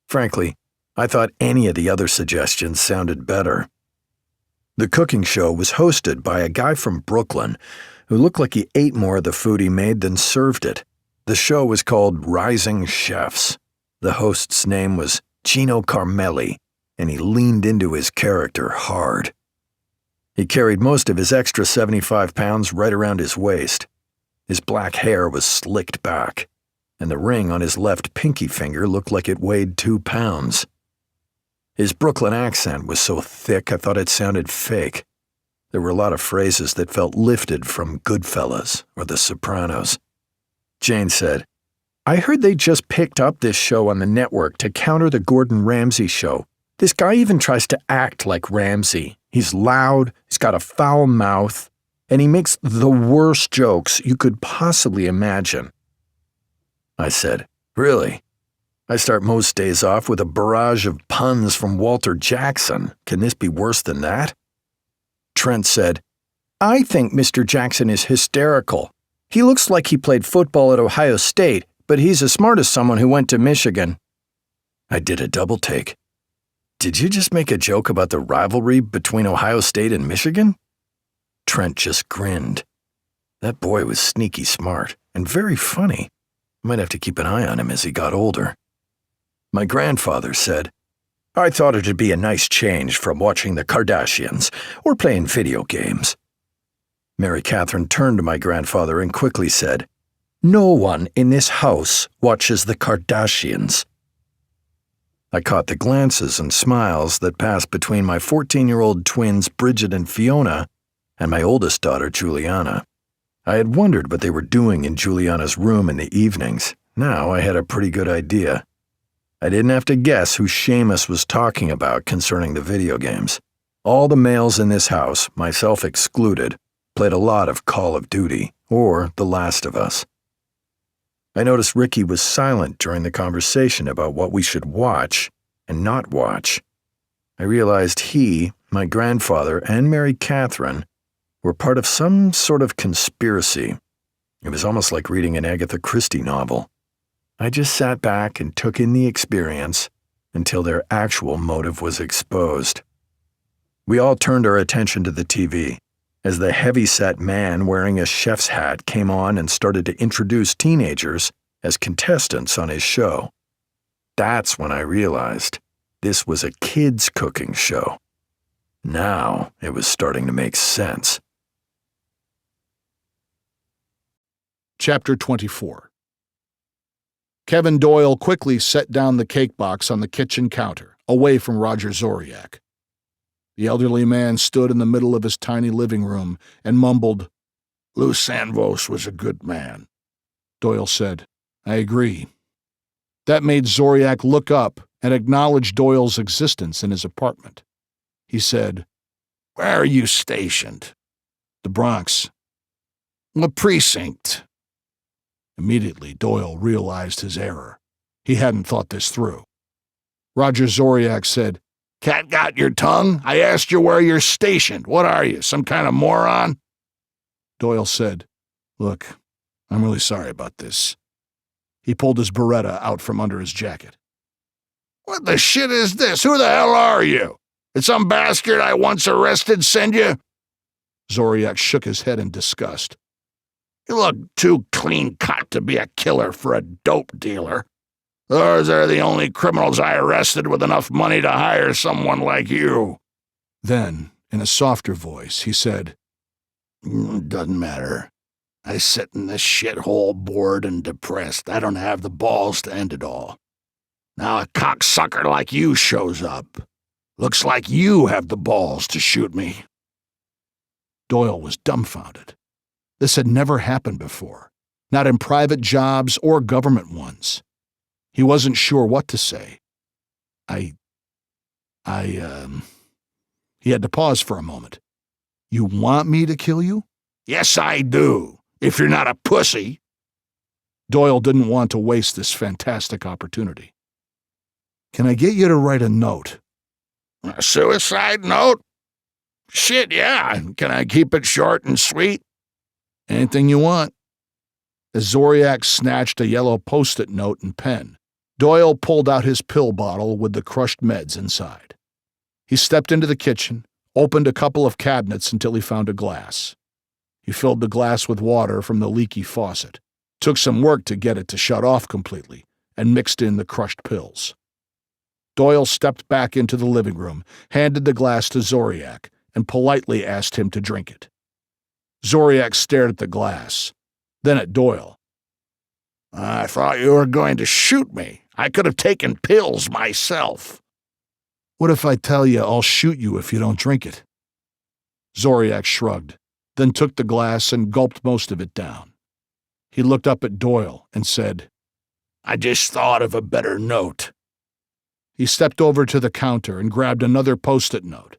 Frankly, I thought any of the other suggestions sounded better. The cooking show was hosted by a guy from Brooklyn who looked like he ate more of the food he made than served it. The show was called Rising Chefs. The host's name was Gino Carmelli, and he leaned into his character hard. He carried most of his extra 75 pounds right around his waist. His black hair was slicked back, and the ring on his left pinky finger looked like it weighed 2 pounds. His Brooklyn accent was so thick I thought it sounded fake. There were a lot of phrases that felt lifted from Goodfellas or The Sopranos. Jane said, "I heard they just picked up this show on the network to counter the Gordon Ramsay show. This guy even tries to act like Ramsay. He's loud, he's got a foul mouth, and he makes the worst jokes you could possibly imagine." I said, "Really? I start most days off with a barrage of puns from Walter Jackson. Can this be worse than that?" Trent said, "I think Mr. Jackson is hysterical. He looks like he played football at Ohio State, but he's as smart as someone who went to Michigan." I did a double take. "Did you just make a joke about the rivalry between Ohio State and Michigan?" Trent just grinned. That boy was sneaky smart and very funny. I might have to keep an eye on him as he got older. My grandfather said, "I thought it'd be a nice change from watching the Kardashians or playing video games." Mary Catherine turned to my grandfather and quickly said, "No one in this house watches the Kardashians." I caught the glances and smiles that passed between my 14-year-old twins Bridget and Fiona and my oldest daughter Juliana. I had wondered what they were doing in Juliana's room in the evenings. Now I had a pretty good idea. I didn't have to guess who Seamus was talking about concerning the video games. All the males in this house, myself excluded, played a lot of Call of Duty or The Last of Us. I noticed Ricky was silent during the conversation about what we should watch and not watch. I realized he, my grandfather, and Mary Catherine were part of some sort of conspiracy. It was almost like reading an Agatha Christie novel. I just sat back and took in the experience until their actual motive was exposed. We all turned our attention to the TV as the heavy-set man wearing a chef's hat came on and started to introduce teenagers as contestants on his show. That's when I realized this was a kids' cooking show. Now it was starting to make sense. Chapter 24. Kevin Doyle quickly set down the cake box on the kitchen counter, away from Roger Zoriak. The elderly man stood in the middle of his tiny living room and mumbled, "Lou Sanvos was a good man." Doyle said, "I agree." That made Zoriak look up and acknowledge Doyle's existence in his apartment. He said, "Where are you stationed?" "The Bronx." "What precinct?" Immediately, Doyle realized his error. He hadn't thought this through. Roger Zoriak said, "Cat got your tongue? I asked you where you're stationed. What are you, some kind of moron?" Doyle said, "Look, I'm really sorry about this." He pulled his Beretta out from under his jacket. "What the shit is this? Who the hell are you? Did some bastard I once arrested send you?" Zoriak shook his head in disgust. "You look too clean-cut to be a killer for a dope dealer. Those are the only criminals I arrested with enough money to hire someone like you." Then, in a softer voice, he said, "Doesn't matter. I sit in this shithole bored and depressed. I don't have the balls to end it all. Now a cocksucker like you shows up. Looks like you have the balls to shoot me." Doyle was dumbfounded. This had never happened before, not in private jobs or government ones. He wasn't sure what to say. He had to pause for a moment. "You want me to kill you?" "Yes, I do, if you're not a pussy." Doyle didn't want to waste this fantastic opportunity. "Can I get you to write a note?" "A suicide note? Shit, yeah. Can I keep it short and sweet?" "Anything you want." As Zoriak snatched a yellow Post-it note and pen, Doyle pulled out his pill bottle with the crushed meds inside. He stepped into the kitchen, opened a couple of cabinets until he found a glass. He filled the glass with water from the leaky faucet, took some work to get it to shut off completely, and mixed in the crushed pills. Doyle stepped back into the living room, handed the glass to Zoriak, and politely asked him to drink it. Zoriak stared at the glass, then at Doyle. "I thought you were going to shoot me. I could have taken pills myself." "What if I tell you I'll shoot you if you don't drink it?" Zoriak shrugged, then took the glass and gulped most of it down. He looked up at Doyle and said, "I just thought of a better note." He stepped over to the counter and grabbed another Post-it note.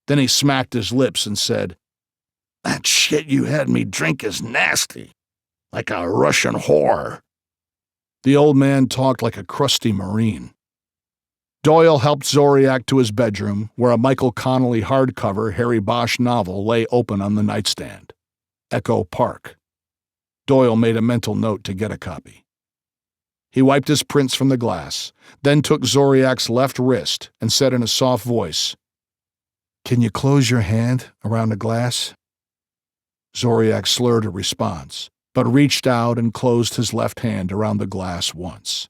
Then he smacked his lips and said, "That shit you had me drink is nasty, like a Russian whore." The old man talked like a crusty Marine. Doyle helped Zoriak to his bedroom, where a Michael Connelly hardcover Harry Bosch novel lay open on the nightstand. Echo Park. Doyle made a mental note to get a copy. He wiped his prints from the glass, then took Zoriak's left wrist and said in a soft voice, "Can you close your hand around the glass?" Zoriak slurred a response, but reached out and closed his left hand around the glass once.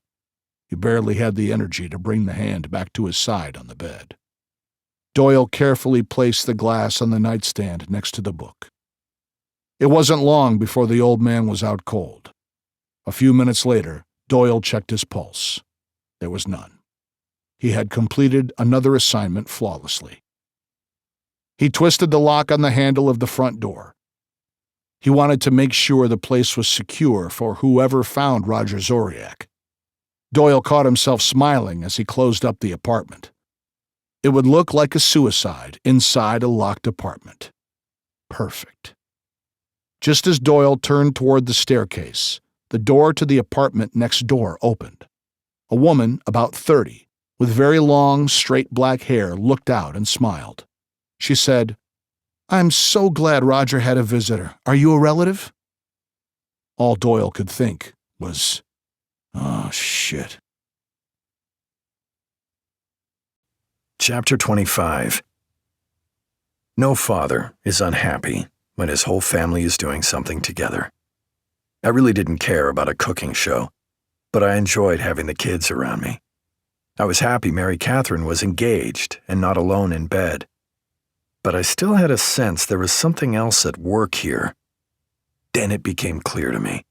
He barely had the energy to bring the hand back to his side on the bed. Doyle carefully placed the glass on the nightstand next to the book. It wasn't long before the old man was out cold. A few minutes later, Doyle checked his pulse. There was none. He had completed another assignment flawlessly. He twisted the lock on the handle of the front door. He wanted to make sure the place was secure for whoever found Roger Zoriak. Doyle caught himself smiling as he closed up the apartment. It would look like a suicide inside a locked apartment. Perfect. Just as Doyle turned toward the staircase, the door to the apartment next door opened. A woman, about 30, with very long, straight black hair, looked out and smiled. She said, "I'm so glad Roger had a visitor. Are you a relative?" All Doyle could think was, "Oh, shit." Chapter 25. No father is unhappy when his whole family is doing something together. I really didn't care about a cooking show, but I enjoyed having the kids around me. I was happy Mary Catherine was engaged and not alone in bed. But I still had a sense there was something else at work here. Then it became clear to me.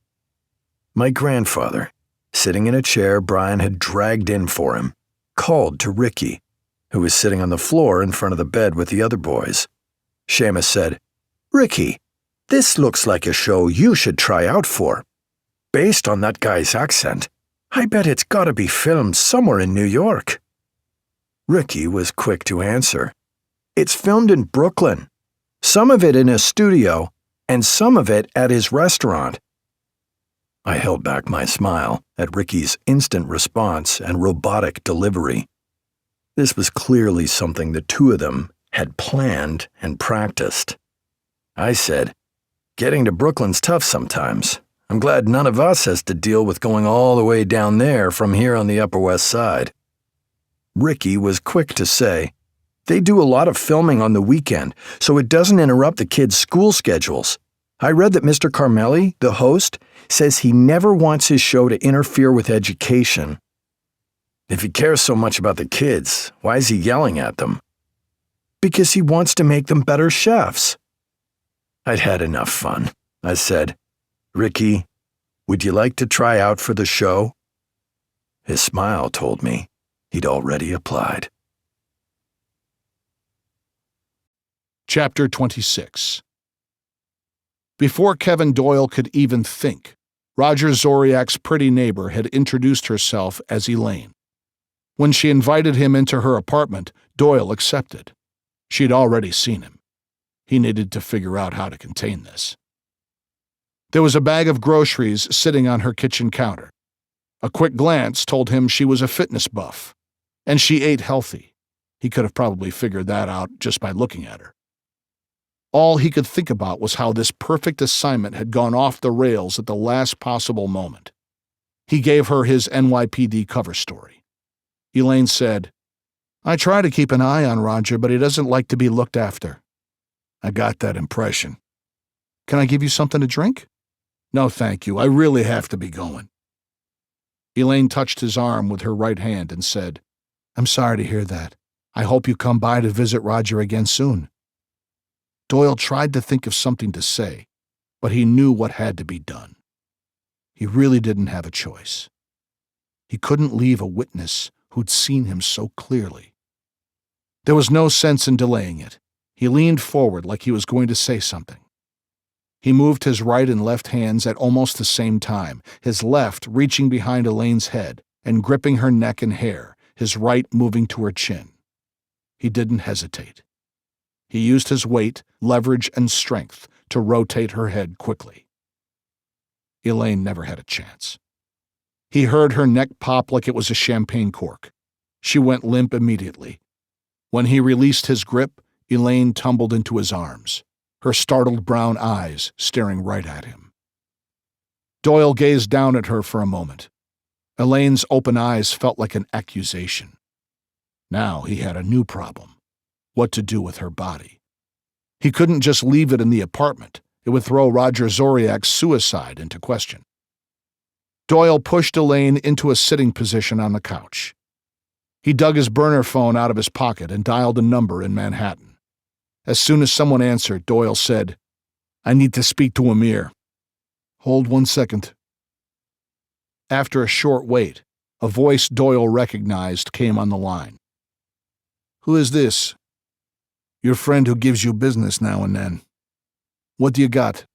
My grandfather, sitting in a chair Brian had dragged in for him, called to Ricky, who was sitting on the floor in front of the bed with the other boys. Seamus said, "Ricky, this looks like a show you should try out for. Based on that guy's accent, I bet it's gotta be filmed somewhere in New York." Ricky was quick to answer. "It's filmed in Brooklyn. Some of it in a studio, and some of it at his restaurant." I held back my smile at Ricky's instant response and robotic delivery. This was clearly something the two of them had planned and practiced. I said, "Getting to Brooklyn's tough sometimes. I'm glad none of us has to deal with going all the way down there from here on the Upper West Side." Ricky was quick to say, "They do a lot of filming on the weekend, so it doesn't interrupt the kids' school schedules. I read that Mr. Carmelli, the host, says he never wants his show to interfere with education." "If he cares so much about the kids, why is he yelling at them?" "Because he wants to make them better chefs." I'd had enough fun. I said, "Ricky, would you like to try out for the show?" His smile told me he'd already applied. Chapter 26. Before Kevin Doyle could even think, Roger Zoriak's pretty neighbor had introduced herself as Elaine. When she invited him into her apartment, Doyle accepted. She'd already seen him. He needed to figure out how to contain this. There was a bag of groceries sitting on her kitchen counter. A quick glance told him she was a fitness buff, and she ate healthy. He could have probably figured that out just by looking at her. All he could think about was how this perfect assignment had gone off the rails at the last possible moment. He gave her his NYPD cover story. Elaine said, "I try to keep an eye on Roger, but he doesn't like to be looked after." "I got that impression. Can I give you something to drink?" "No, thank you. I really have to be going." Elaine touched his arm with her right hand and said, I'm sorry to hear that. I hope you come by to visit Roger again soon. Doyle tried to think of something to say, but he knew what had to be done. He really didn't have a choice. He couldn't leave a witness who'd seen him so clearly. There was no sense in delaying it. He leaned forward like he was going to say something. He moved his right and left hands at almost the same time, his left reaching behind Elaine's head and gripping her neck and hair, his right moving to her chin. He didn't hesitate. He used his weight, leverage, and strength to rotate her head quickly. Elaine never had a chance. He heard her neck pop like it was a champagne cork. She went limp immediately. When he released his grip, Elaine tumbled into his arms, her startled brown eyes staring right at him. Doyle gazed down at her for a moment. Elaine's open eyes felt like an accusation. Now he had a new problem: what to do with her body. He couldn't just leave it in the apartment. It would throw Roger Zoriak's suicide into question. Doyle pushed Elaine into a sitting position on the couch. He dug his burner phone out of his pocket and dialed a number in Manhattan. As soon as someone answered, Doyle said, "I need to speak to Amir." "Hold 1 second." After a short wait, a voice Doyle recognized came on the line. "Who is this?" "Your friend who gives you business now and then." "What do you got?"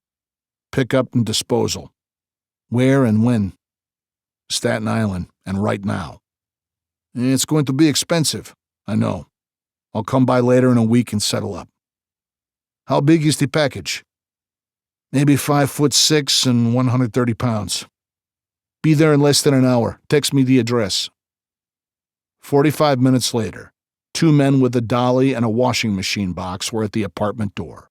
"Pickup and disposal." "Where and when?" "Staten Island, and right now." "It's going to be expensive." "I know. I'll come by later in a week and settle up." "How big is the package?" "Maybe 5'6" and 130 pounds. "Be there in less than an hour. Text me the address." 45 minutes later, 2 men with a dolly and a washing machine box were at the apartment door.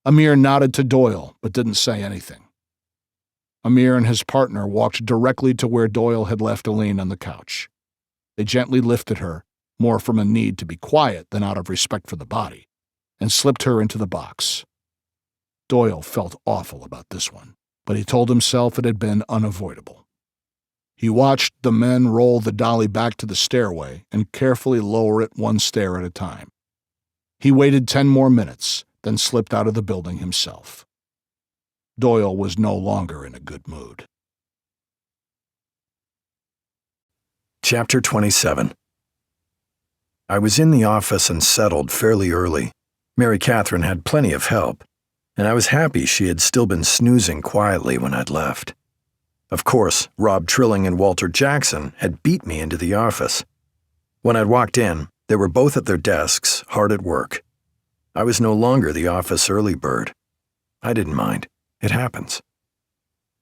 Amir nodded to Doyle, but didn't say anything. Amir and his partner walked directly to where Doyle had left Elaine on the couch. They gently lifted her, more from a need to be quiet than out of respect for the body, and slipped her into the box. Doyle felt awful about this one, but he told himself it had been unavoidable. He watched the men roll the dolly back to the stairway and carefully lower it 1 stair at a time. He waited 10 more minutes, then slipped out of the building himself. Doyle was no longer in a good mood. Chapter 27. I was in the office and settled fairly early. Mary Catherine had plenty of help, and I was happy she had still been snoozing quietly when I'd left. Of course, Rob Trilling and Walter Jackson had beat me into the office. When I'd walked in, they were both at their desks, hard at work. I was no longer the office early bird. I didn't mind. It happens.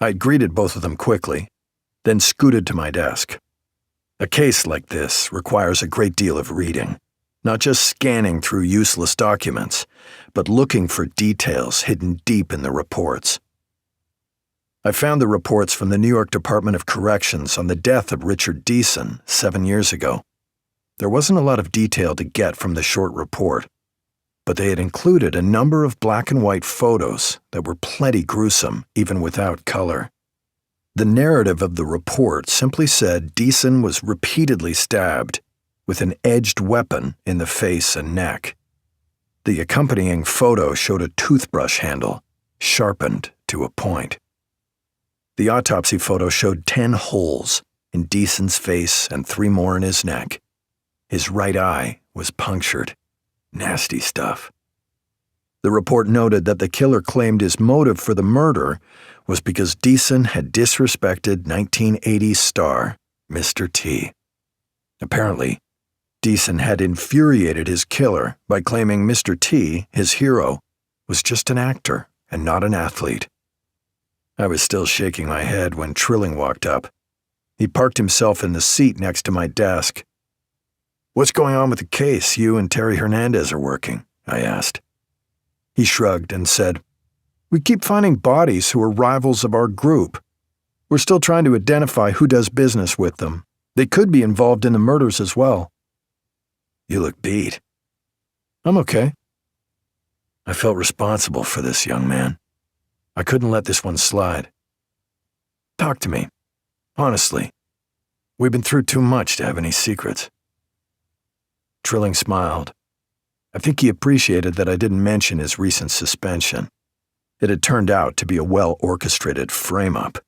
I'd greeted both of them quickly, then scooted to my desk. A case like this requires a great deal of reading, not just scanning through useless documents, but looking for details hidden deep in the reports. I found the reports from the New York Department of Corrections on the death of Richard Deason 7 years ago. There wasn't a lot of detail to get from the short report, but they had included a number of black and white photos that were plenty gruesome, even without color. The narrative of the report simply said Deason was repeatedly stabbed with an edged weapon in the face and neck. The accompanying photo showed a toothbrush handle, sharpened to a point. The autopsy photo showed 10 holes in Deason's face and 3 more in his neck. His right eye was punctured. Nasty stuff. The report noted that the killer claimed his motive for the murder was because Deason had disrespected 1980s star Mr. T. Apparently, Deason had infuriated his killer by claiming Mr. T, his hero, was just an actor and not an athlete. I was still shaking my head when Trilling walked up. He parked himself in the seat next to my desk. "What's going on with the case you and Terry Hernandez are working?" I asked. He shrugged and said, "We keep finding bodies who are rivals of our group. We're still trying to identify who does business with them. They could be involved in the murders as well." "You look beat." "I'm okay." I felt responsible for this young man. I couldn't let this one slide. "Talk to me. Honestly. We've been through too much to have any secrets." Trilling smiled. I think he appreciated that I didn't mention his recent suspension. It had turned out to be a well-orchestrated frame-up.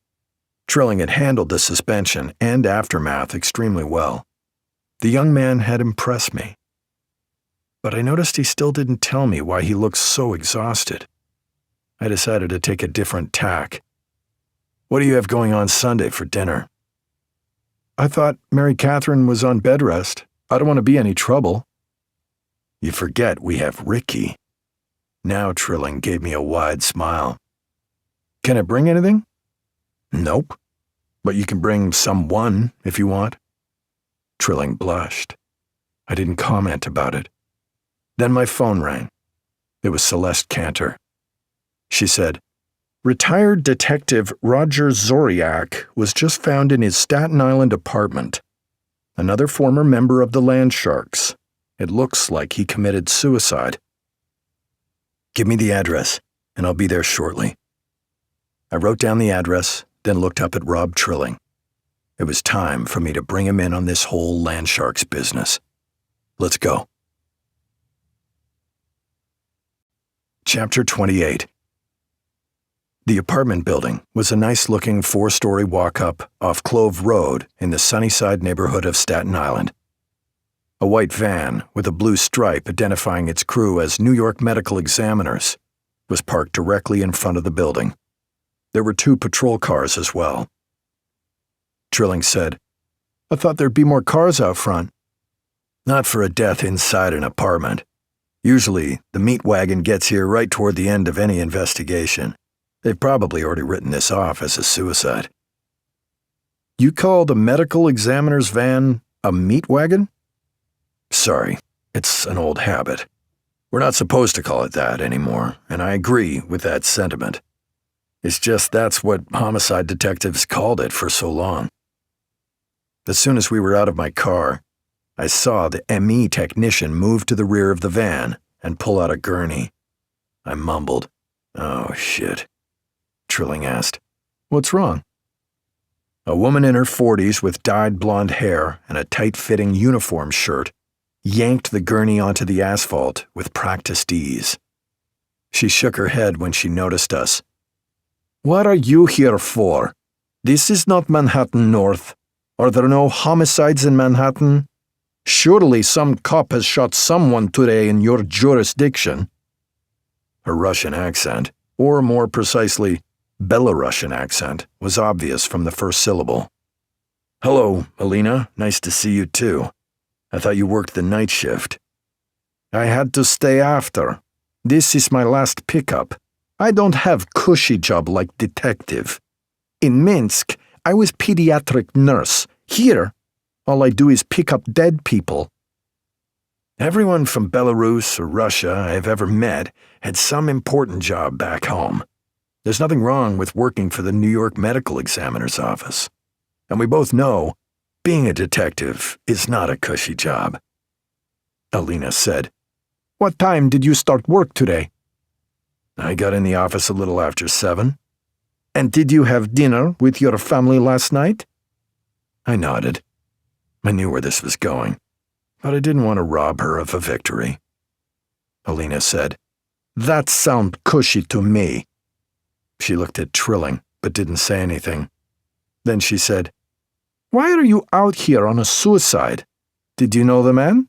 Trilling had handled the suspension and aftermath extremely well. The young man had impressed me. But I noticed he still didn't tell me why he looked so exhausted. I decided to take a different tack. What do you have going on Sunday for dinner? I thought Mary Catherine was on bed rest. I don't want to be any trouble. You forget we have Ricky. Now Trilling gave me a wide smile. Can I bring anything? Nope. But you can bring someone if you want. Trilling blushed. I didn't comment about it. Then my phone rang. It was Celeste Cantor. She said, "Retired Detective Roger Zoriak was just found in his Staten Island apartment. Another former member of the Land Sharks. It looks like he committed suicide. Give me the address, and I'll be there shortly." I wrote down the address, then looked up at Rob Trilling. It was time for me to bring him in on this whole Land Sharks business. Let's go. Chapter 28. The apartment building was a nice-looking 4-story walk-up off Clove Road in the Sunnyside neighborhood of Staten Island. A white van with a blue stripe identifying its crew as New York medical examiners was parked directly in front of the building. There were 2 patrol cars as well. Trilling said, "I thought there'd be more cars out front." Not for a death inside an apartment. Usually, the meat wagon gets here right toward the end of any investigation. They've probably already written this off as a suicide. You call the medical examiner's van a meat wagon? Sorry, it's an old habit. We're not supposed to call it that anymore, and I agree with that sentiment. It's just that's what homicide detectives called it for so long. As soon as we were out of my car, I saw the ME technician move to the rear of the van and pull out a gurney. I mumbled, "Oh, shit." Trilling asked, "What's wrong?" A woman in her 40s with dyed blonde hair and a tight-fitting uniform shirt yanked the gurney onto the asphalt with practiced ease. She shook her head when she noticed us. "What are you here for? This is not Manhattan North. Are there no homicides in Manhattan? Surely some cop has shot someone today in your jurisdiction." Her Russian accent, or more precisely, Belarusian accent, was obvious from the first syllable. "Hello, Alina. Nice to see you too. I thought you worked the night shift." "I had to stay after. This is my last pickup. I don't have cushy job like detective. In Minsk, I was pediatric nurse. Here, all I do is pick up dead people." Everyone from Belarus or Russia I've ever met had some important job back home. There's nothing wrong with working for the New York Medical Examiner's office. And we both know being a detective is not a cushy job. Alina said, "What time did you start work today?" "I got in the office a little after 7. "And did you have dinner with your family last night?" I nodded. I knew where this was going, but I didn't want to rob her of a victory. Alina said, "That sounds cushy to me." She looked at Trilling, but didn't say anything. Then she said, "Why are you out here on a suicide? Did you know the man?"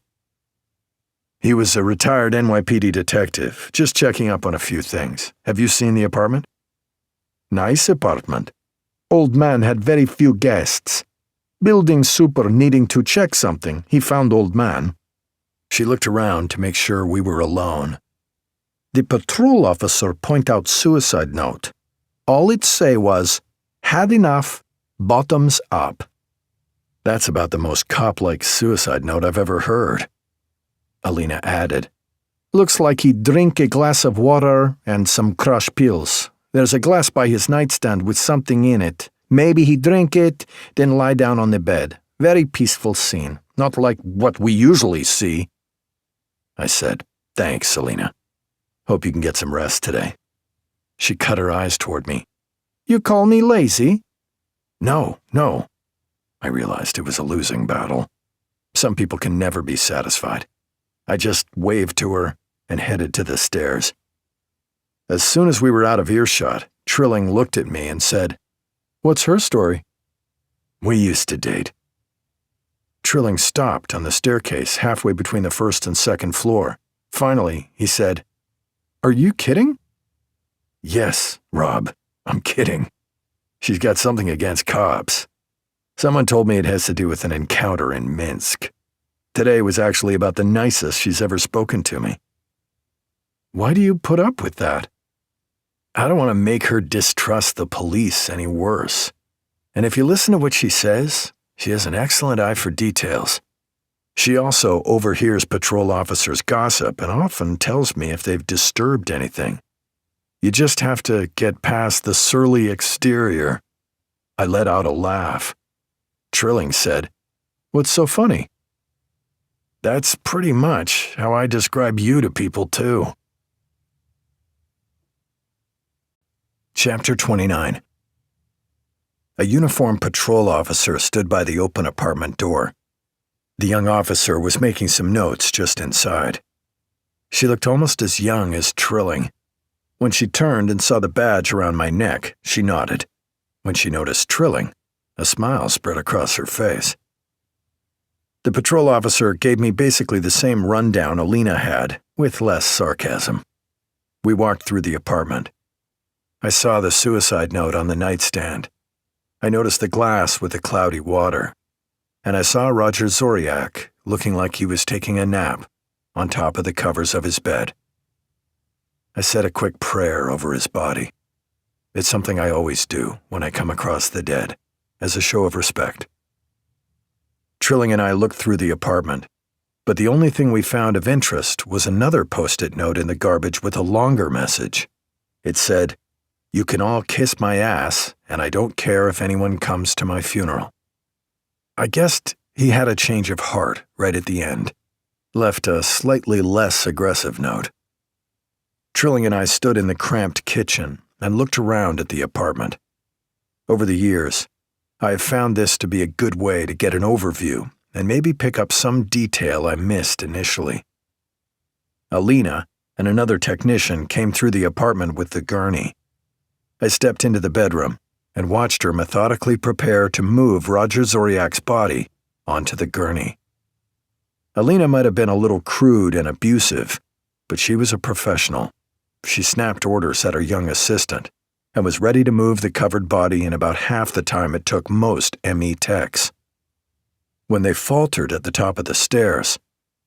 "He was a retired NYPD detective, just checking up on a few things. Have you seen the apartment?" "Nice apartment. Old man had very few guests. Building super needing to check something, he found old man." She looked around to make sure we were alone. "The patrol officer point out suicide note. All it say was, 'Had enough, bottoms up.'" That's about the most cop-like suicide note I've ever heard. Alina added, "Looks like he drink a glass of water and some crush pills. There's a glass by his nightstand with something in it. Maybe he drink it, then lie down on the bed. Very peaceful scene, not like what we usually see." I said, "Thanks, Alina. Hope you can get some rest today." She cut her eyes toward me. "You call me lazy?" No. I realized it was a losing battle. Some people can never be satisfied, I just waved to her and headed to the stairs. As soon as we were out of earshot, Trilling looked at me and said, "What's her story?" "We used to date." Trilling stopped on the staircase halfway between the first and second floor. Finally, he said, "Are you kidding?" "Yes, Rob, I'm kidding. She's got something against cops. Someone told me it has to do with an encounter in Minsk. Today was actually about the nicest she's ever spoken to me." "Why do you put up with that?" "I don't want to make her distrust the police any worse. And if you listen to what she says, she has an excellent eye for details. She also overhears patrol officers gossip and often tells me if they've disturbed anything. You just have to get past the surly exterior." I let out a laugh. Trilling said, "What's so funny?" "That's pretty much how I describe you to people, too." Chapter 29. A uniformed patrol officer stood by the open apartment door. The young officer was making some notes just inside. She looked almost as young as Trilling. When she turned and saw the badge around my neck, she nodded. When she noticed Trilling, a smile spread across her face. The patrol officer gave me basically the same rundown Alina had, with less sarcasm. We walked through the apartment. I saw the suicide note on the nightstand. I noticed the glass with the cloudy water. And I saw Roger Zoriak looking like he was taking a nap on top of the covers of his bed. I said a quick prayer over his body. It's something I always do when I come across the dead, as a show of respect. Trilling and I looked through the apartment, but the only thing we found of interest was another post-it note in the garbage with a longer message. It said, "You can all kiss my ass, and I don't care if anyone comes to my funeral." I guessed he had a change of heart right at the end, left a slightly less aggressive note. Trilling and I stood in the cramped kitchen and looked around at the apartment. Over the years, I have found this to be a good way to get an overview and maybe pick up some detail I missed initially. Alina and another technician came through the apartment with the gurney. I stepped into the bedroom and watched her methodically prepare to move Roger Zoriak's body onto the gurney. Alina might have been a little crude and abusive, but she was a professional. She snapped orders at her young assistant and was ready to move the covered body in about half the time it took most ME techs. When they faltered at the top of the stairs,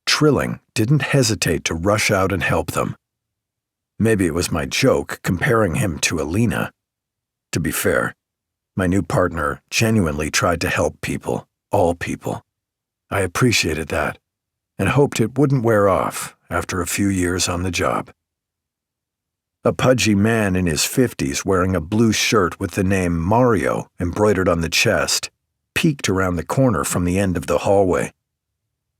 Trilling didn't hesitate to rush out and help them. Maybe it was my joke comparing him to Alina. To be fair, my new partner genuinely tried to help people, all people. I appreciated that and hoped it wouldn't wear off after a few years on the job. A pudgy man in his 50s wearing a blue shirt with the name Mario embroidered on the chest peeked around the corner from the end of the hallway.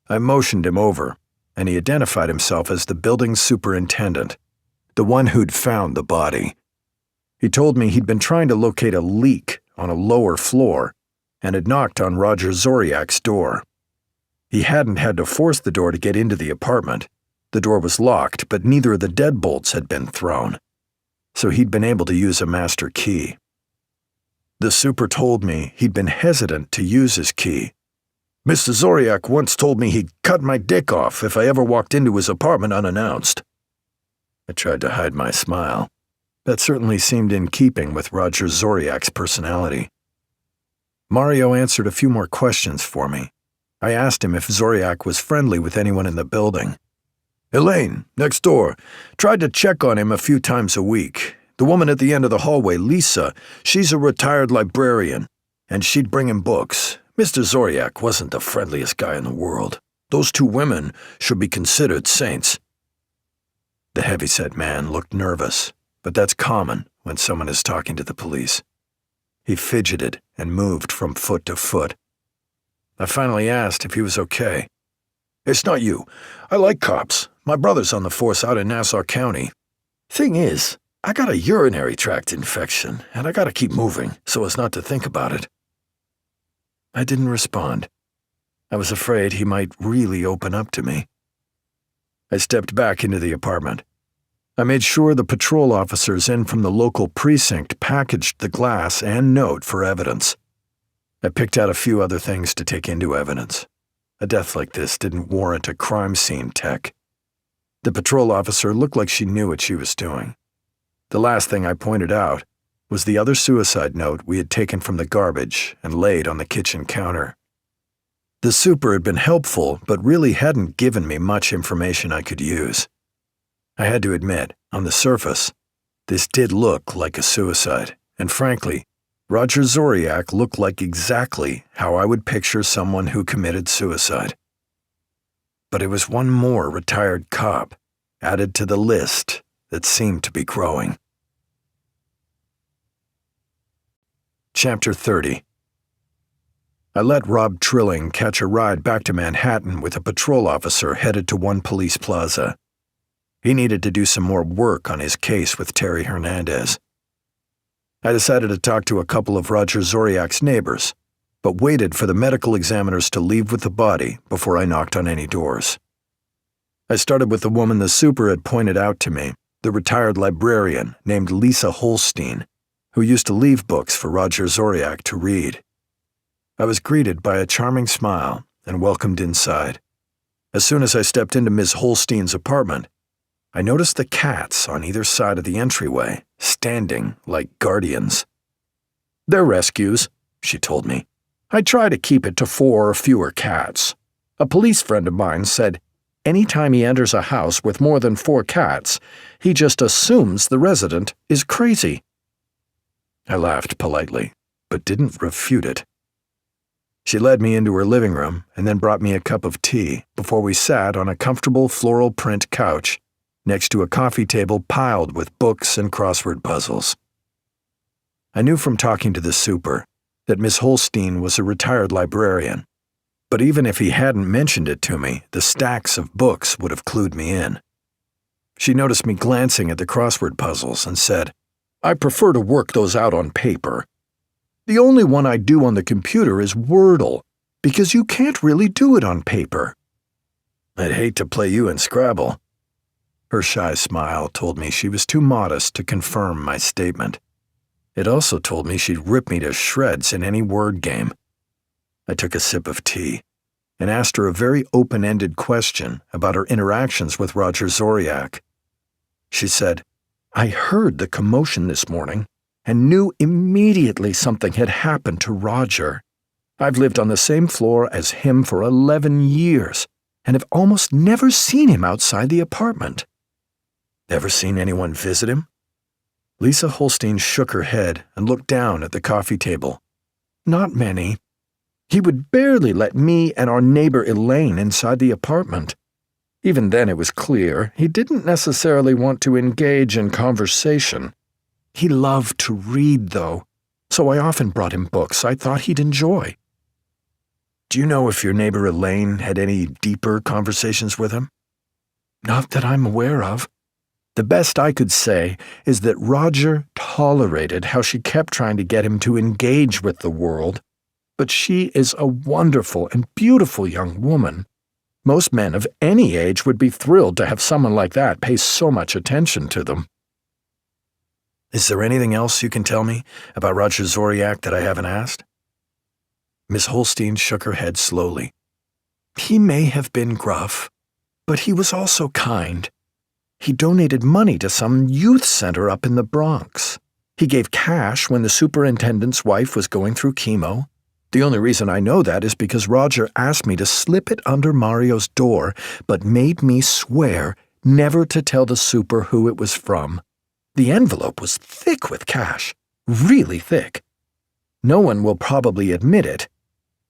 I motioned him over, and he identified himself as the building superintendent, the one who'd found the body. He told me he'd been trying to locate a leak on a lower floor and had knocked on Roger Zoriak's door. He hadn't had to force the door to get into the apartment. The door was locked, but neither of the deadbolts had been thrown, so he'd been able to use a master key. The super told me he'd been hesitant to use his key. "Mr. Zoriak once told me he'd cut my dick off if I ever walked into his apartment unannounced." I tried to hide my smile. That certainly seemed in keeping with Roger Zoriak's personality. Mario answered a few more questions for me. I asked him if Zoriak was friendly with anyone in the building. "Elaine, next door, tried to check on him a few times a week. The woman at the end of the hallway, Lisa, she's a retired librarian, and she'd bring him books. Mr. Zoriak wasn't the friendliest guy in the world. Those two women should be considered saints." The heavyset man looked nervous, but that's common when someone is talking to the police. He fidgeted and moved from foot to foot. I finally asked if he was okay. "It's not you. I like cops. My brother's on the force out in Nassau County. Thing is, I got a urinary tract infection, and I gotta keep moving so as not to think about it." I didn't respond. I was afraid he might really open up to me. I stepped back into the apartment. I made sure the patrol officers in from the local precinct packaged the glass and note for evidence. I picked out a few other things to take into evidence. A death like this didn't warrant a crime scene tech. The patrol officer looked like she knew what she was doing. The last thing I pointed out was the other suicide note we had taken from the garbage and laid on the kitchen counter. The super had been helpful, but really hadn't given me much information I could use. I had to admit, on the surface, this did look like a suicide, and frankly, Roger Zoriak looked like exactly how I would picture someone who committed suicide. But it was one more retired cop added to the list that seemed to be growing. Chapter 30. I let Rob Trilling catch a ride back to Manhattan with a patrol officer headed to One Police Plaza. He needed to do some more work on his case with Terry Hernandez. I decided to talk to a couple of Roger Zoriak's neighbors, but waited for the medical examiners to leave with the body before I knocked on any doors. I started with the woman the super had pointed out to me, the retired librarian named Lisa Holstein, who used to leave books for Roger Zoriak to read. I was greeted by a charming smile and welcomed inside. As soon as I stepped into Ms. Holstein's apartment, I noticed the cats on either side of the entryway, standing like guardians. "They're rescues," she told me. "I try to keep it to 4 or fewer cats. A police friend of mine said anytime he enters a house with more than 4 cats, he just assumes the resident is crazy." I laughed politely, but didn't refute it. She led me into her living room and then brought me a cup of tea before we sat on a comfortable floral print couch next to a coffee table piled with books and crossword puzzles. I knew from talking to the super that Miss Holstein was a retired librarian, but even if he hadn't mentioned it to me, the stacks of books would have clued me in. She noticed me glancing at the crossword puzzles and said, "I prefer to work those out on paper. The only one I do on the computer is Wordle, because you can't really do it on paper." "I'd hate to play you in Scrabble." Her shy smile told me she was too modest to confirm my statement. It also told me she'd rip me to shreds in any word game. I took a sip of tea and asked her a very open-ended question about her interactions with Roger Zoriak. She said, "I heard the commotion this morning and knew immediately something had happened to Roger. I've lived on the same floor as him for 11 years and have almost never seen him outside the apartment." "Ever seen anyone visit him?" Lisa Holstein shook her head and looked down at the coffee table. "Not many. He would barely let me and our neighbor Elaine inside the apartment. Even then it was clear he didn't necessarily want to engage in conversation. He loved to read, though, so I often brought him books I thought he'd enjoy." "Do you know if your neighbor Elaine had any deeper conversations with him?" "Not that I'm aware of. The best I could say is that Roger tolerated how she kept trying to get him to engage with the world, but she is a wonderful and beautiful young woman. Most men of any age would be thrilled to have someone like that pay so much attention to them." "Is there anything else you can tell me about Roger Zoriak that I haven't asked?" Miss Holstein shook her head slowly. "He may have been gruff, but he was also kind. He donated money to some youth center up in the Bronx. He gave cash when the superintendent's wife was going through chemo. The only reason I know that is because Roger asked me to slip it under Mario's door, but made me swear never to tell the super who it was from. The envelope was thick with cash, really thick. No one will probably admit it,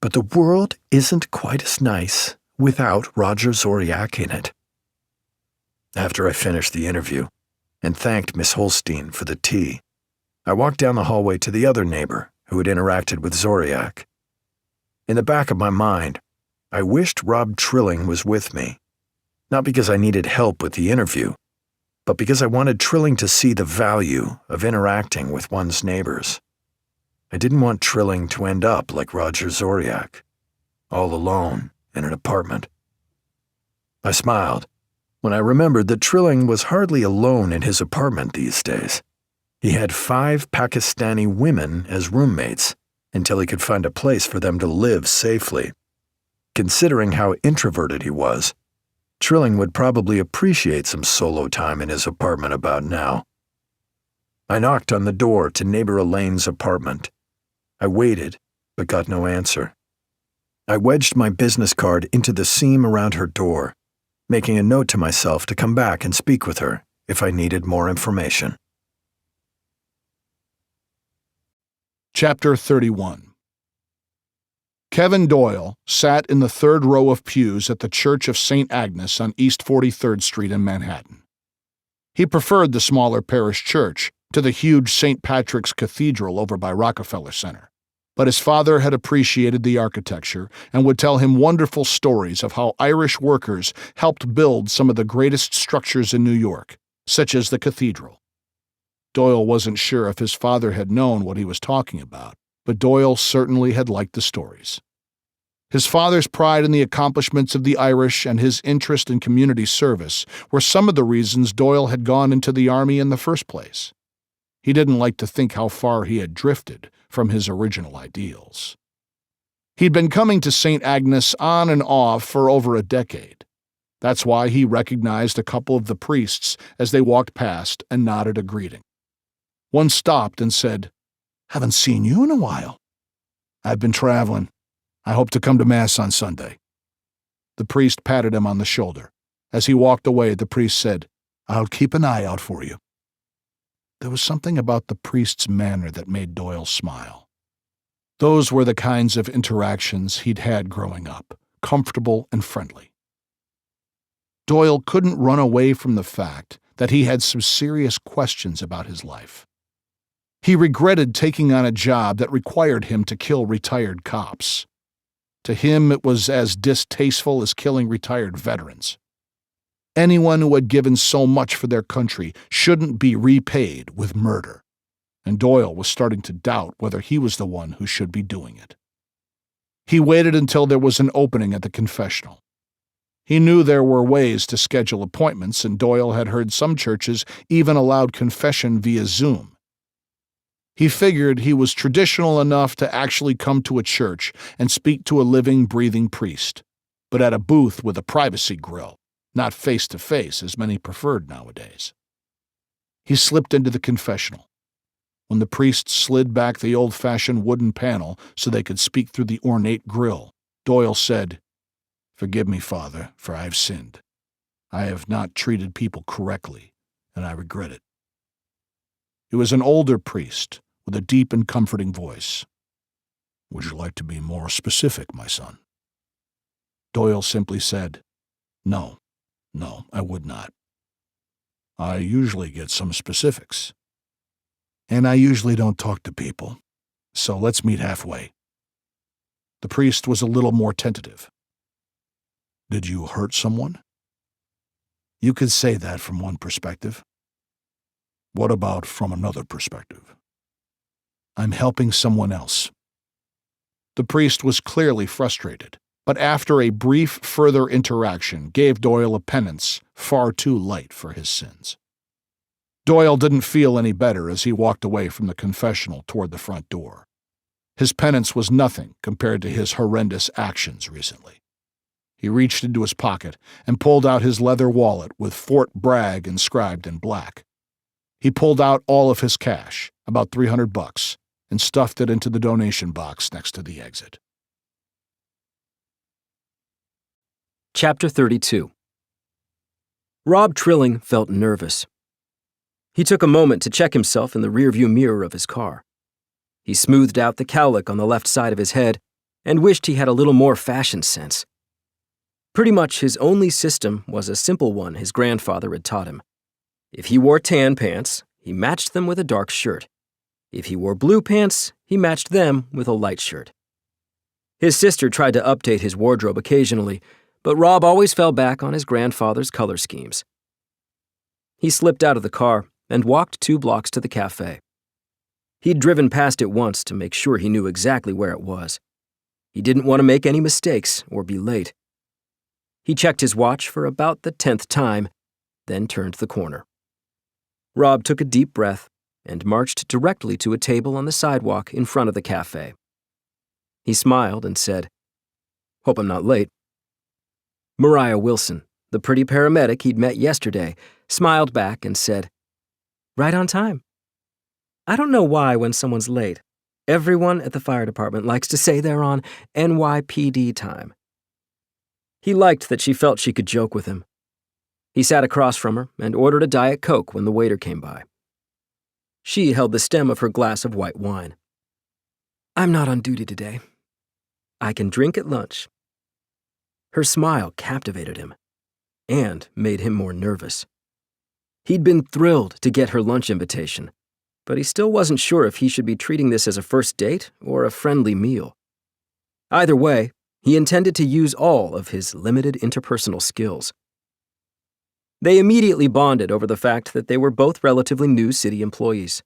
but the world isn't quite as nice without Roger Zoriak in it." After I finished the interview and thanked Miss Holstein for the tea, I walked down the hallway to the other neighbor who had interacted with Zoriak. In the back of my mind, I wished Rob Trilling was with me, not because I needed help with the interview, but because I wanted Trilling to see the value of interacting with one's neighbors. I didn't want Trilling to end up like Roger Zoriak, all alone in an apartment. I smiled when I remembered that Trilling was hardly alone in his apartment these days. He had 5 Pakistani women as roommates until he could find a place for them to live safely. Considering how introverted he was, Trilling would probably appreciate some solo time in his apartment about now. I knocked on the door to neighbor Elaine's apartment. I waited, but got no answer. I wedged my business card into the seam around her door, making a note to myself to come back and speak with her if I needed more information. Chapter 31. Kevin Doyle sat in the third row of pews at the Church of St. Agnes on East 43rd Street in Manhattan. He preferred the smaller parish church to the huge St. Patrick's Cathedral over by Rockefeller Center, but his father had appreciated the architecture and would tell him wonderful stories of how Irish workers helped build some of the greatest structures in New York, such as the cathedral. Doyle wasn't sure if his father had known what he was talking about, but Doyle certainly had liked the stories. His father's pride in the accomplishments of the Irish and his interest in community service were some of the reasons Doyle had gone into the Army in the first place. He didn't like to think how far he had drifted from his original ideals. He'd been coming to St. Agnes on and off for over a decade. That's why he recognized a couple of the priests as they walked past and nodded a greeting. One stopped and said, "Haven't seen you in a while." "I've been traveling. I hope to come to Mass on Sunday." The priest patted him on the shoulder. As he walked away, the priest said, "I'll keep an eye out for you." There was something about the priest's manner that made Doyle smile. Those were the kinds of interactions he'd had growing up, comfortable and friendly. Doyle couldn't run away from the fact that he had some serious questions about his life. He regretted taking on a job that required him to kill retired cops. To him, it was as distasteful as killing retired veterans. Anyone who had given so much for their country shouldn't be repaid with murder, and Doyle was starting to doubt whether he was the one who should be doing it. He waited until there was an opening at the confessional. He knew there were ways to schedule appointments, and Doyle had heard some churches even allowed confession via Zoom. He figured he was traditional enough to actually come to a church and speak to a living, breathing priest, but at a booth with a privacy grill, not face-to-face as many preferred nowadays. He slipped into the confessional. When the priest slid back the old-fashioned wooden panel so they could speak through the ornate grill, Doyle said, "Forgive me, Father, for I have sinned. I have not treated people correctly, and I regret it." He was an older priest with a deep and comforting voice. "Would you like to be more specific, my son?" Doyle simply said, No, I would not. I usually get some specifics. And I usually don't talk to people, so let's meet halfway." The priest was a little more tentative. "Did you hurt someone?" "You could say that from one perspective." "What about from another perspective?" "I'm helping someone else." The priest was clearly frustrated, but after a brief further interaction gave Doyle a penance far too light for his sins. Doyle didn't feel any better as he walked away from the confessional toward the front door. His penance was nothing compared to his horrendous actions recently. He reached into his pocket and pulled out his leather wallet with Fort Bragg inscribed in black. He pulled out all of his cash, about $300, and stuffed it into the donation box next to the exit. Chapter 32. Rob Trilling felt nervous. He took a moment to check himself in the rearview mirror of his car. He smoothed out the cowlick on the left side of his head and wished he had a little more fashion sense. Pretty much his only system was a simple one his grandfather had taught him. If he wore tan pants, he matched them with a dark shirt. If he wore blue pants, he matched them with a light shirt. His sister tried to update his wardrobe occasionally, but Rob always fell back on his grandfather's color schemes. He slipped out of the car and walked 2 blocks to the cafe. He'd driven past it once to make sure he knew exactly where it was. He didn't want to make any mistakes or be late. He checked his watch for about the 10th time, then turned the corner. Rob took a deep breath and marched directly to a table on the sidewalk in front of the cafe. He smiled and said, "Hope I'm not late." Mariah Wilson, the pretty paramedic he'd met yesterday, smiled back and said, "Right on time." I don't know why when someone's late, everyone at the fire department likes to say they're on NYPD time. He liked that she felt she could joke with him. He sat across from her and ordered a Diet Coke when the waiter came by. She held the stem of her glass of white wine. "I'm not on duty today. I can drink at lunch." Her smile captivated him and made him more nervous. He'd been thrilled to get her lunch invitation, but he still wasn't sure if he should be treating this as a first date or a friendly meal. Either way, he intended to use all of his limited interpersonal skills. They immediately bonded over the fact that they were both relatively new city employees.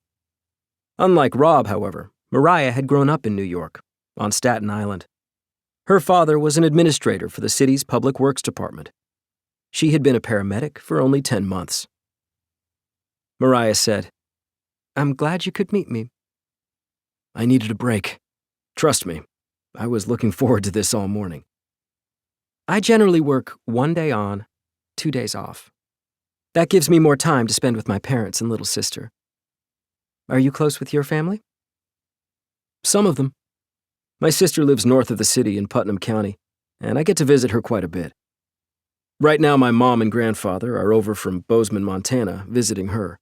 Unlike Rob, however, Mariah had grown up in New York, on Staten Island. Her father was an administrator for the city's public works department. She had been a paramedic for only 10 months. Mariah said, "I'm glad you could meet me." "I needed a break. Trust me, I was looking forward to this all morning." "I generally work 1 day on, 2 days off. That gives me more time to spend with my parents and little sister." "Are you close with your family?" "Some of them. My sister lives north of the city in Putnam County, and I get to visit her quite a bit. Right now, my mom and grandfather are over from Bozeman, Montana, visiting her.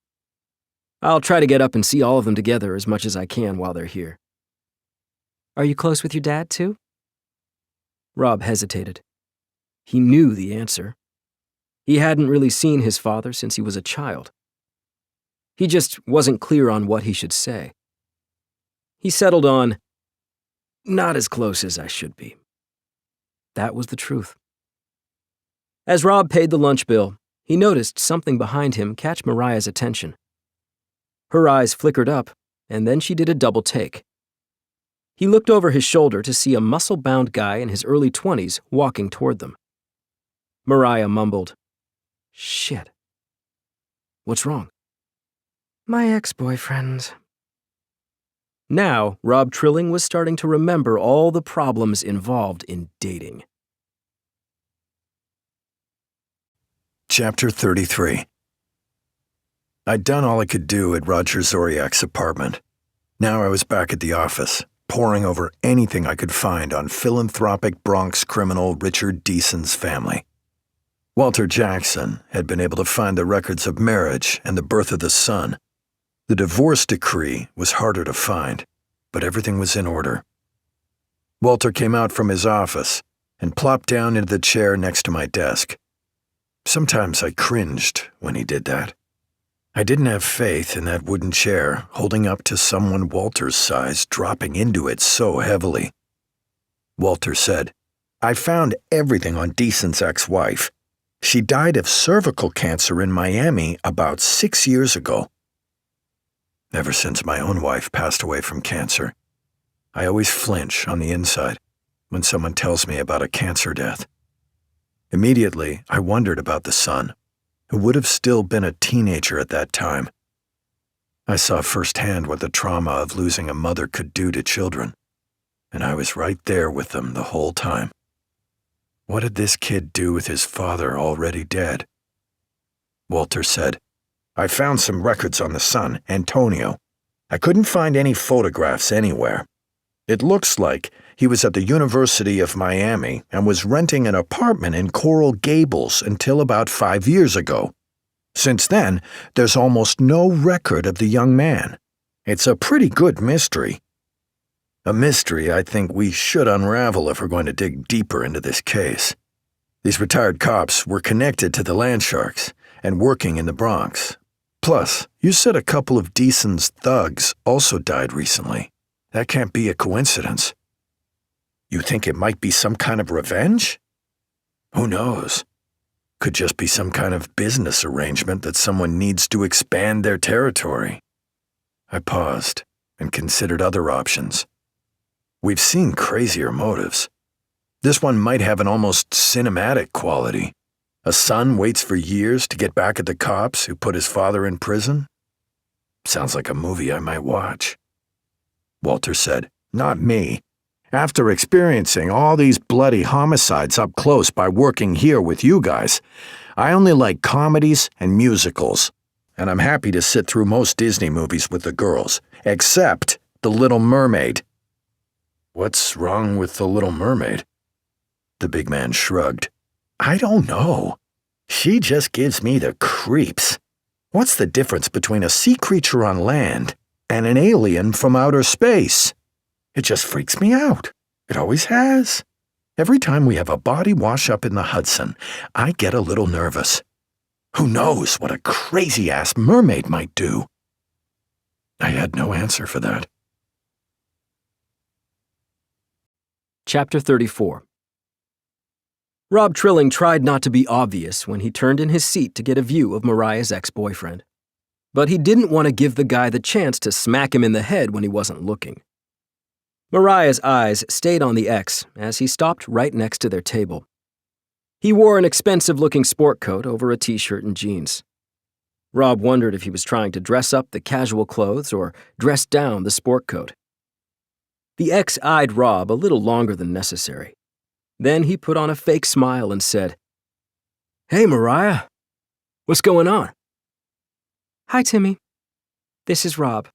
I'll try to get up and see all of them together as much as I can while they're here." "Are you close with your dad, too?" Rob hesitated. He knew the answer. He hadn't really seen his father since he was a child. He just wasn't clear on what he should say. He settled on, "Not as close as I should be." That was the truth. As Rob paid the lunch bill, he noticed something behind him catch Mariah's attention. Her eyes flickered up, and then she did a double take. He looked over his shoulder to see a muscle-bound guy in his early 20s walking toward them. Mariah mumbled, "Shit. What's wrong?" "My ex-boyfriend." Now, Rob Trilling was starting to remember all the problems involved in dating. Chapter 33. I'd done all I could do at Roger Zoriak's apartment. Now I was back at the office, poring over anything I could find on philanthropic Bronx criminal Richard Deason's family. Walter Jackson had been able to find the records of marriage and the birth of the son. The divorce decree was harder to find, but everything was in order. Walter came out from his office and plopped down into the chair next to my desk. Sometimes I cringed when he did that. I didn't have faith in that wooden chair holding up to someone Walter's size dropping into it so heavily. Walter said, "I found everything on Deason's ex-wife. She died of cervical cancer in Miami about 6 years ago. Ever since my own wife passed away from cancer, I always flinch on the inside when someone tells me about a cancer death. Immediately, I wondered about the son, who would have still been a teenager at that time. I saw firsthand what the trauma of losing a mother could do to children, and I was right there with them the whole time. What did this kid do with his father already dead?" Walter said, "I found some records on the son, Antonio. I couldn't find any photographs anywhere. It looks like he was at the University of Miami and was renting an apartment in Coral Gables until about 5 years ago. Since then, there's almost no record of the young man. It's a pretty good mystery. A mystery I think we should unravel if we're going to dig deeper into this case. These retired cops were connected to the Landsharks and working in the Bronx. Plus, you said a couple of Deason's thugs also died recently. That can't be a coincidence. You think it might be some kind of revenge? Who knows? Could just be some kind of business arrangement that someone needs to expand their territory." I paused and considered other options. We've seen crazier motives. This one might have an almost cinematic quality. A son waits for years to get back at the cops who put his father in prison? Sounds like a movie I might watch. Walter said, "Not me. After experiencing all these bloody homicides up close by working here with you guys, I only like comedies and musicals, and I'm happy to sit through most Disney movies with the girls, except The Little Mermaid." "What's wrong with The Little Mermaid?" The big man shrugged. "I don't know. She just gives me the creeps. What's the difference between a sea creature on land and an alien from outer space? It just freaks me out. It always has. Every time we have a body wash up in the Hudson, I get a little nervous. Who knows what a crazy-ass mermaid might do?" I had no answer for that. Chapter 34. Rob Trilling tried not to be obvious when he turned in his seat to get a view of Mariah's ex-boyfriend. But he didn't want to give the guy the chance to smack him in the head when he wasn't looking. Mariah's eyes stayed on the ex as he stopped right next to their table. He wore an expensive-looking sport coat over a t-shirt and jeans. Rob wondered if he was trying to dress up the casual clothes or dress down the sport coat. The ex eyed Rob a little longer than necessary. Then he put on a fake smile and said, "Hey, Mariah. What's going on?" "Hi, Timmy. This is Rob."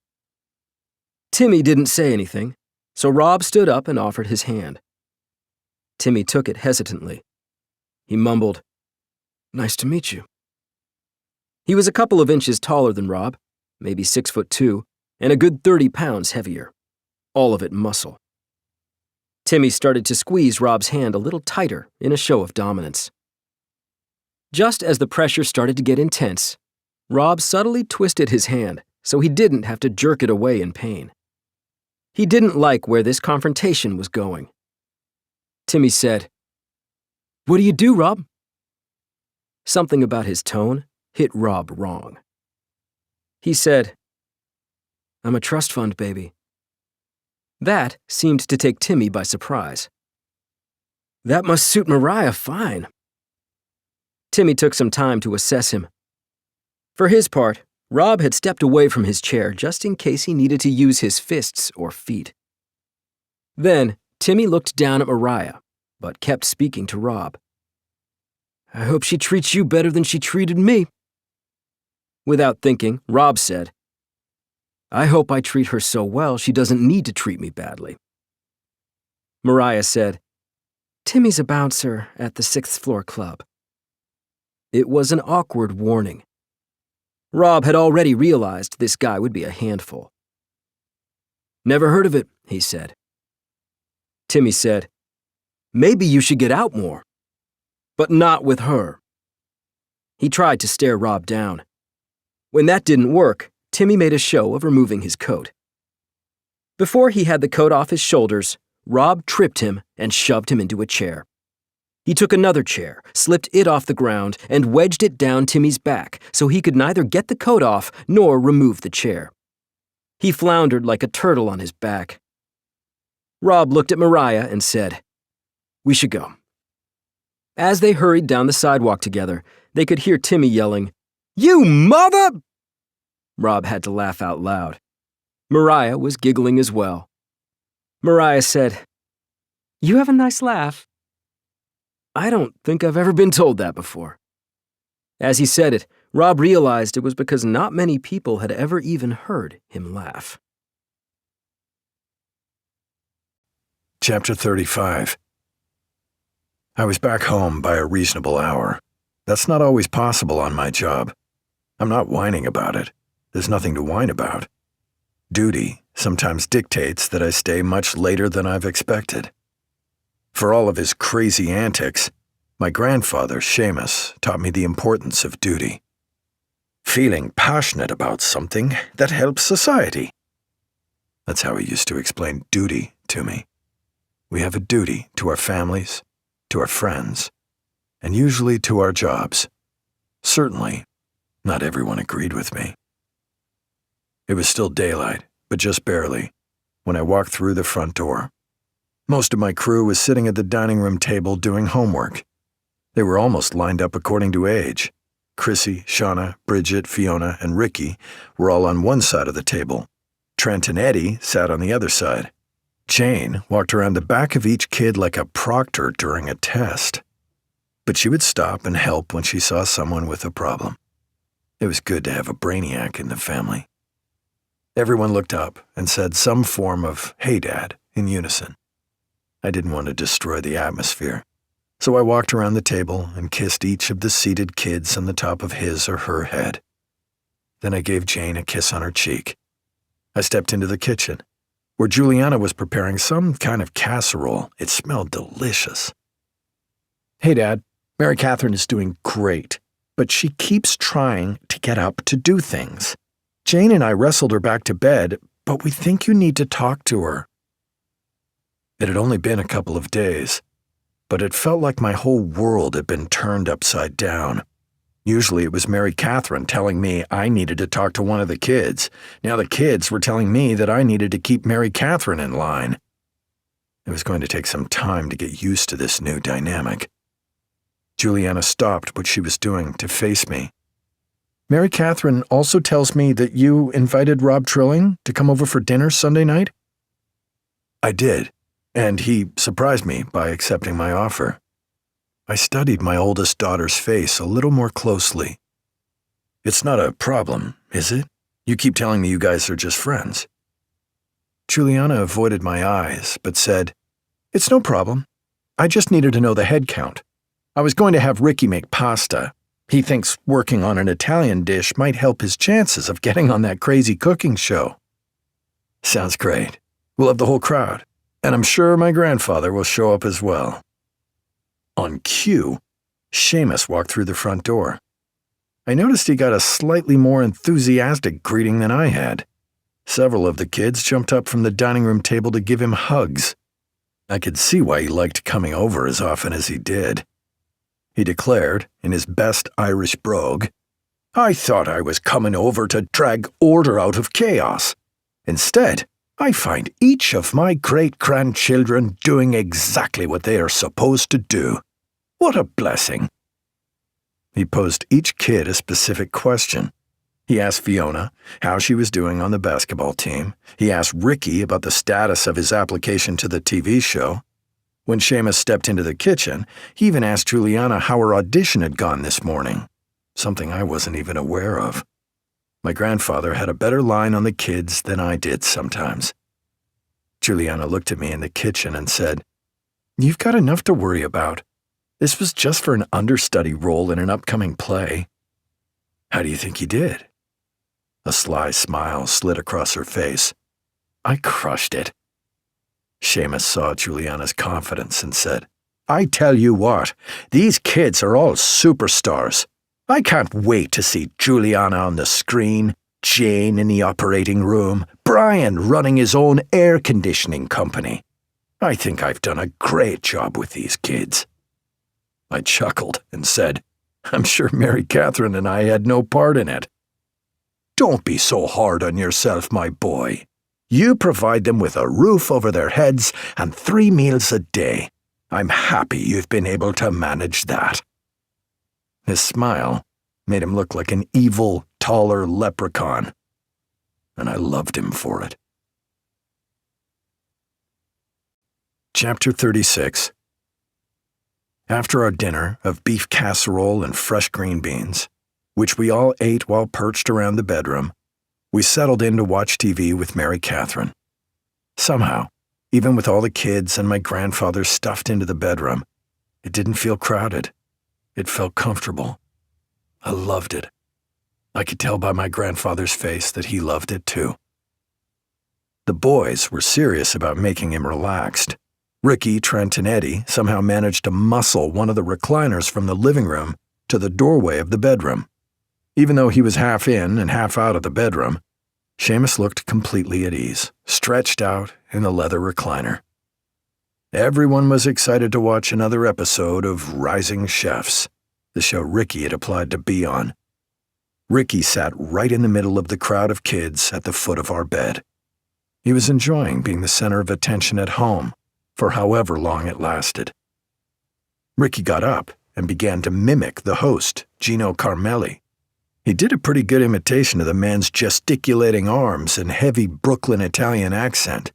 Timmy didn't say anything, so Rob stood up and offered his hand. Timmy took it hesitantly. He mumbled, "Nice to meet you." He was a couple of inches taller than Rob, maybe 6'2", and a good 30 pounds heavier. All of it muscle. Timmy started to squeeze Rob's hand a little tighter in a show of dominance. Just as the pressure started to get intense, Rob subtly twisted his hand so he didn't have to jerk it away in pain. He didn't like where this confrontation was going. Timmy said, "What do you do, Rob?" Something about his tone hit Rob wrong. He said, "I'm a trust fund baby." That seemed to take Timmy by surprise. "That must suit Mariah fine." Timmy took some time to assess him. For his part, Rob had stepped away from his chair just in case he needed to use his fists or feet. Then, Timmy looked down at Mariah, but kept speaking to Rob. "I hope she treats you better than she treated me." Without thinking, Rob said, "I hope I treat her so well she doesn't need to treat me badly." Mariah said, "Timmy's a bouncer at the 6th floor club." It was an awkward warning. Rob had already realized this guy would be a handful. "Never heard of it," he said. Timmy said, "Maybe you should get out more." "But not with her." He tried to stare Rob down. When that didn't work, Timmy made a show of removing his coat. Before he had the coat off his shoulders, Rob tripped him and shoved him into a chair. He took another chair, slipped it off the ground, and wedged it down Timmy's back so he could neither get the coat off nor remove the chair. He floundered like a turtle on his back. Rob looked at Mariah and said, "We should go." As they hurried down the sidewalk together, they could hear Timmy yelling, "You mother!" Rob had to laugh out loud. Mariah was giggling as well. Mariah said, "You have a nice laugh." "I don't think I've ever been told that before." As he said it, Rob realized it was because not many people had ever even heard him laugh. Chapter 35. I was back home by a reasonable hour. That's not always possible on my job. I'm not whining about it. There's nothing to whine about. Duty sometimes dictates that I stay much later than I've expected. For all of his crazy antics, my grandfather, Seamus, taught me the importance of duty. Feeling passionate about something that helps society. That's how he used to explain duty to me. We have a duty to our families, to our friends, and usually to our jobs. Certainly, not everyone agreed with me. It was still daylight, but just barely, when I walked through the front door. Most of my crew was sitting at the dining room table doing homework. They were almost lined up according to age. Chrissy, Shauna, Bridget, Fiona, and Ricky were all on one side of the table. Trent and Eddie sat on the other side. Jane walked around the back of each kid like a proctor during a test. But she would stop and help when she saw someone with a problem. It was good to have a brainiac in the family. Everyone looked up and said some form of "Hey, Dad," in unison. I didn't want to destroy the atmosphere, so I walked around the table and kissed each of the seated kids on the top of his or her head. Then I gave Jane a kiss on her cheek. I stepped into the kitchen, where Juliana was preparing some kind of casserole. It smelled delicious. "Hey, Dad, Mary Catherine is doing great, but she keeps trying to get up to do things. Jane and I wrestled her back to bed, but we think you need to talk to her." It had only been a couple of days, but it felt like my whole world had been turned upside down. Usually it was Mary Catherine telling me I needed to talk to one of the kids. Now the kids were telling me that I needed to keep Mary Catherine in line. It was going to take some time to get used to this new dynamic. Juliana stopped what she was doing to face me. "Mary Catherine also tells me that you invited Rob Trilling to come over for dinner Sunday night?" I did, and he surprised me by accepting my offer. I studied my oldest daughter's face a little more closely. "It's not a problem, is it? You keep telling me you guys are just friends." Juliana avoided my eyes, but said, "It's no problem. I just needed to know the head count. I was going to have Ricky make pasta. He thinks working on an Italian dish might help his chances of getting on that crazy cooking show." "Sounds great. We'll have the whole crowd, and I'm sure my grandfather will show up as well." On cue, Seamus walked through the front door. I noticed he got a slightly more enthusiastic greeting than I had. Several of the kids jumped up from the dining room table to give him hugs. I could see why he liked coming over as often as he did. He declared, in his best Irish brogue, "I thought I was coming over to drag order out of chaos. Instead, I find each of my great-grandchildren doing exactly what they are supposed to do. What a blessing." He posed each kid a specific question. He asked Fiona how she was doing on the basketball team. He asked Ricky about the status of his application to the TV show. When Seamus stepped into the kitchen, he even asked Juliana how her audition had gone this morning, something I wasn't even aware of. My grandfather had a better line on the kids than I did sometimes. Juliana looked at me in the kitchen and said, "You've got enough to worry about. This was just for an understudy role in an upcoming play." "How do you think you did?" A sly smile slid across her face. "I crushed it." Seamus saw Juliana's confidence and said, "I tell you what, these kids are all superstars. I can't wait to see Juliana on the screen, Jane in the operating room, Brian running his own air conditioning company. I think I've done a great job with these kids." I chuckled and said, "I'm sure Mary Catherine and I had no part in it." "Don't be so hard on yourself, my boy. You provide them with a roof over their heads and 3 meals a day. I'm happy you've been able to manage that." His smile made him look like an evil, taller leprechaun, and I loved him for it. Chapter 36. After our dinner of beef casserole and fresh green beans, which we all ate while perched around the bedroom, we settled in to watch TV with Mary Catherine. Somehow, even with all the kids and my grandfather stuffed into the bedroom, it didn't feel crowded. It felt comfortable. I loved it. I could tell by my grandfather's face that he loved it too. The boys were serious about making him relaxed. Ricky, Trent, and Eddie somehow managed to muscle one of the recliners from the living room to the doorway of the bedroom. Even though he was half in and half out of the bedroom, Seamus looked completely at ease, stretched out in the leather recliner. Everyone was excited to watch another episode of Rising Chefs, the show Ricky had applied to be on. Ricky sat right in the middle of the crowd of kids at the foot of our bed. He was enjoying being the center of attention at home, for however long it lasted. Ricky got up and began to mimic the host, Gino Carmelli. He did a pretty good imitation of the man's gesticulating arms and heavy Brooklyn Italian accent.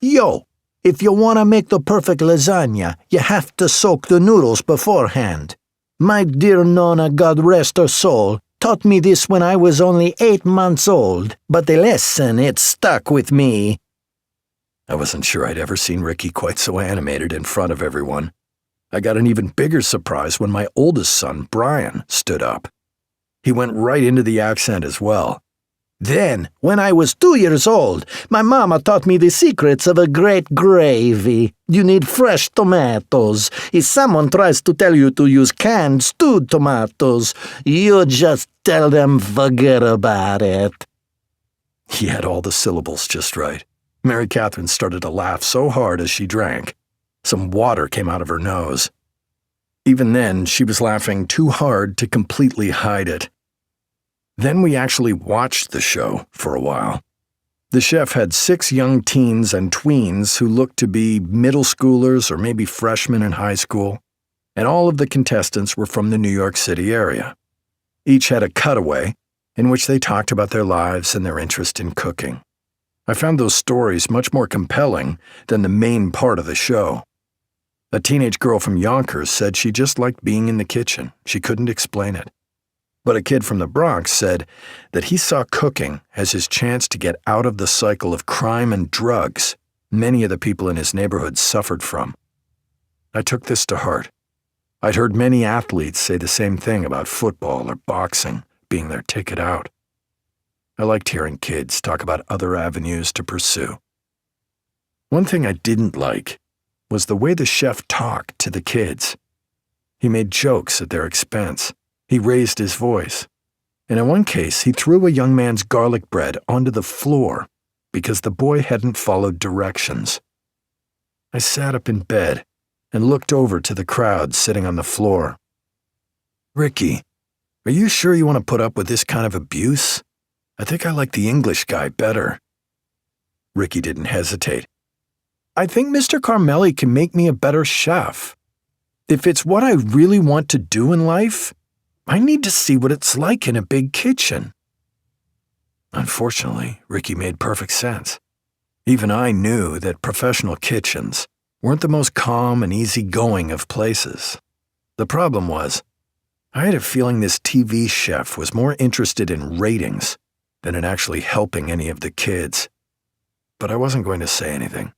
Yo, if you want to make the perfect lasagna, you have to soak the noodles beforehand. My dear Nonna, God rest her soul, taught me this when I was only 8 months old, but the lesson, it stuck with me. I wasn't sure I'd ever seen Ricky quite so animated in front of everyone. I got an even bigger surprise when my oldest son, Brian, stood up. He went right into the accent as well. Then, when I was 2 years old, my mama taught me the secrets of a great gravy. You need fresh tomatoes. If someone tries to tell you to use canned stewed tomatoes, you just tell them forget about it. He had all the syllables just right. Mary Catherine started to laugh so hard as she drank. Some water came out of her nose. Even then, she was laughing too hard to completely hide it. Then we actually watched the show for a while. The chef had 6 young teens and tweens who looked to be middle schoolers or maybe freshmen in high school, and all of the contestants were from the New York City area. Each had a cutaway in which they talked about their lives and their interest in cooking. I found those stories much more compelling than the main part of the show. A teenage girl from Yonkers said she just liked being in the kitchen. She couldn't explain it. But a kid from the Bronx said that he saw cooking as his chance to get out of the cycle of crime and drugs many of the people in his neighborhood suffered from. I took this to heart. I'd heard many athletes say the same thing about football or boxing being their ticket out. I liked hearing kids talk about other avenues to pursue. One thing I didn't like was the way the chef talked to the kids. He made jokes at their expense. He raised his voice. And in one case, he threw a young man's garlic bread onto the floor because the boy hadn't followed directions. I sat up in bed and looked over to the crowd sitting on the floor. "Ricky, are you sure you want to put up with this kind of abuse? I think I like the English guy better." Ricky didn't hesitate. "I think Mr. Carmelli can make me a better chef. If it's what I really want to do in life, I need to see what it's like in a big kitchen." Unfortunately, Ricky made perfect sense. Even I knew that professional kitchens weren't the most calm and easygoing of places. The problem was, I had a feeling this TV chef was more interested in ratings than in actually helping any of the kids. But I wasn't going to say anything.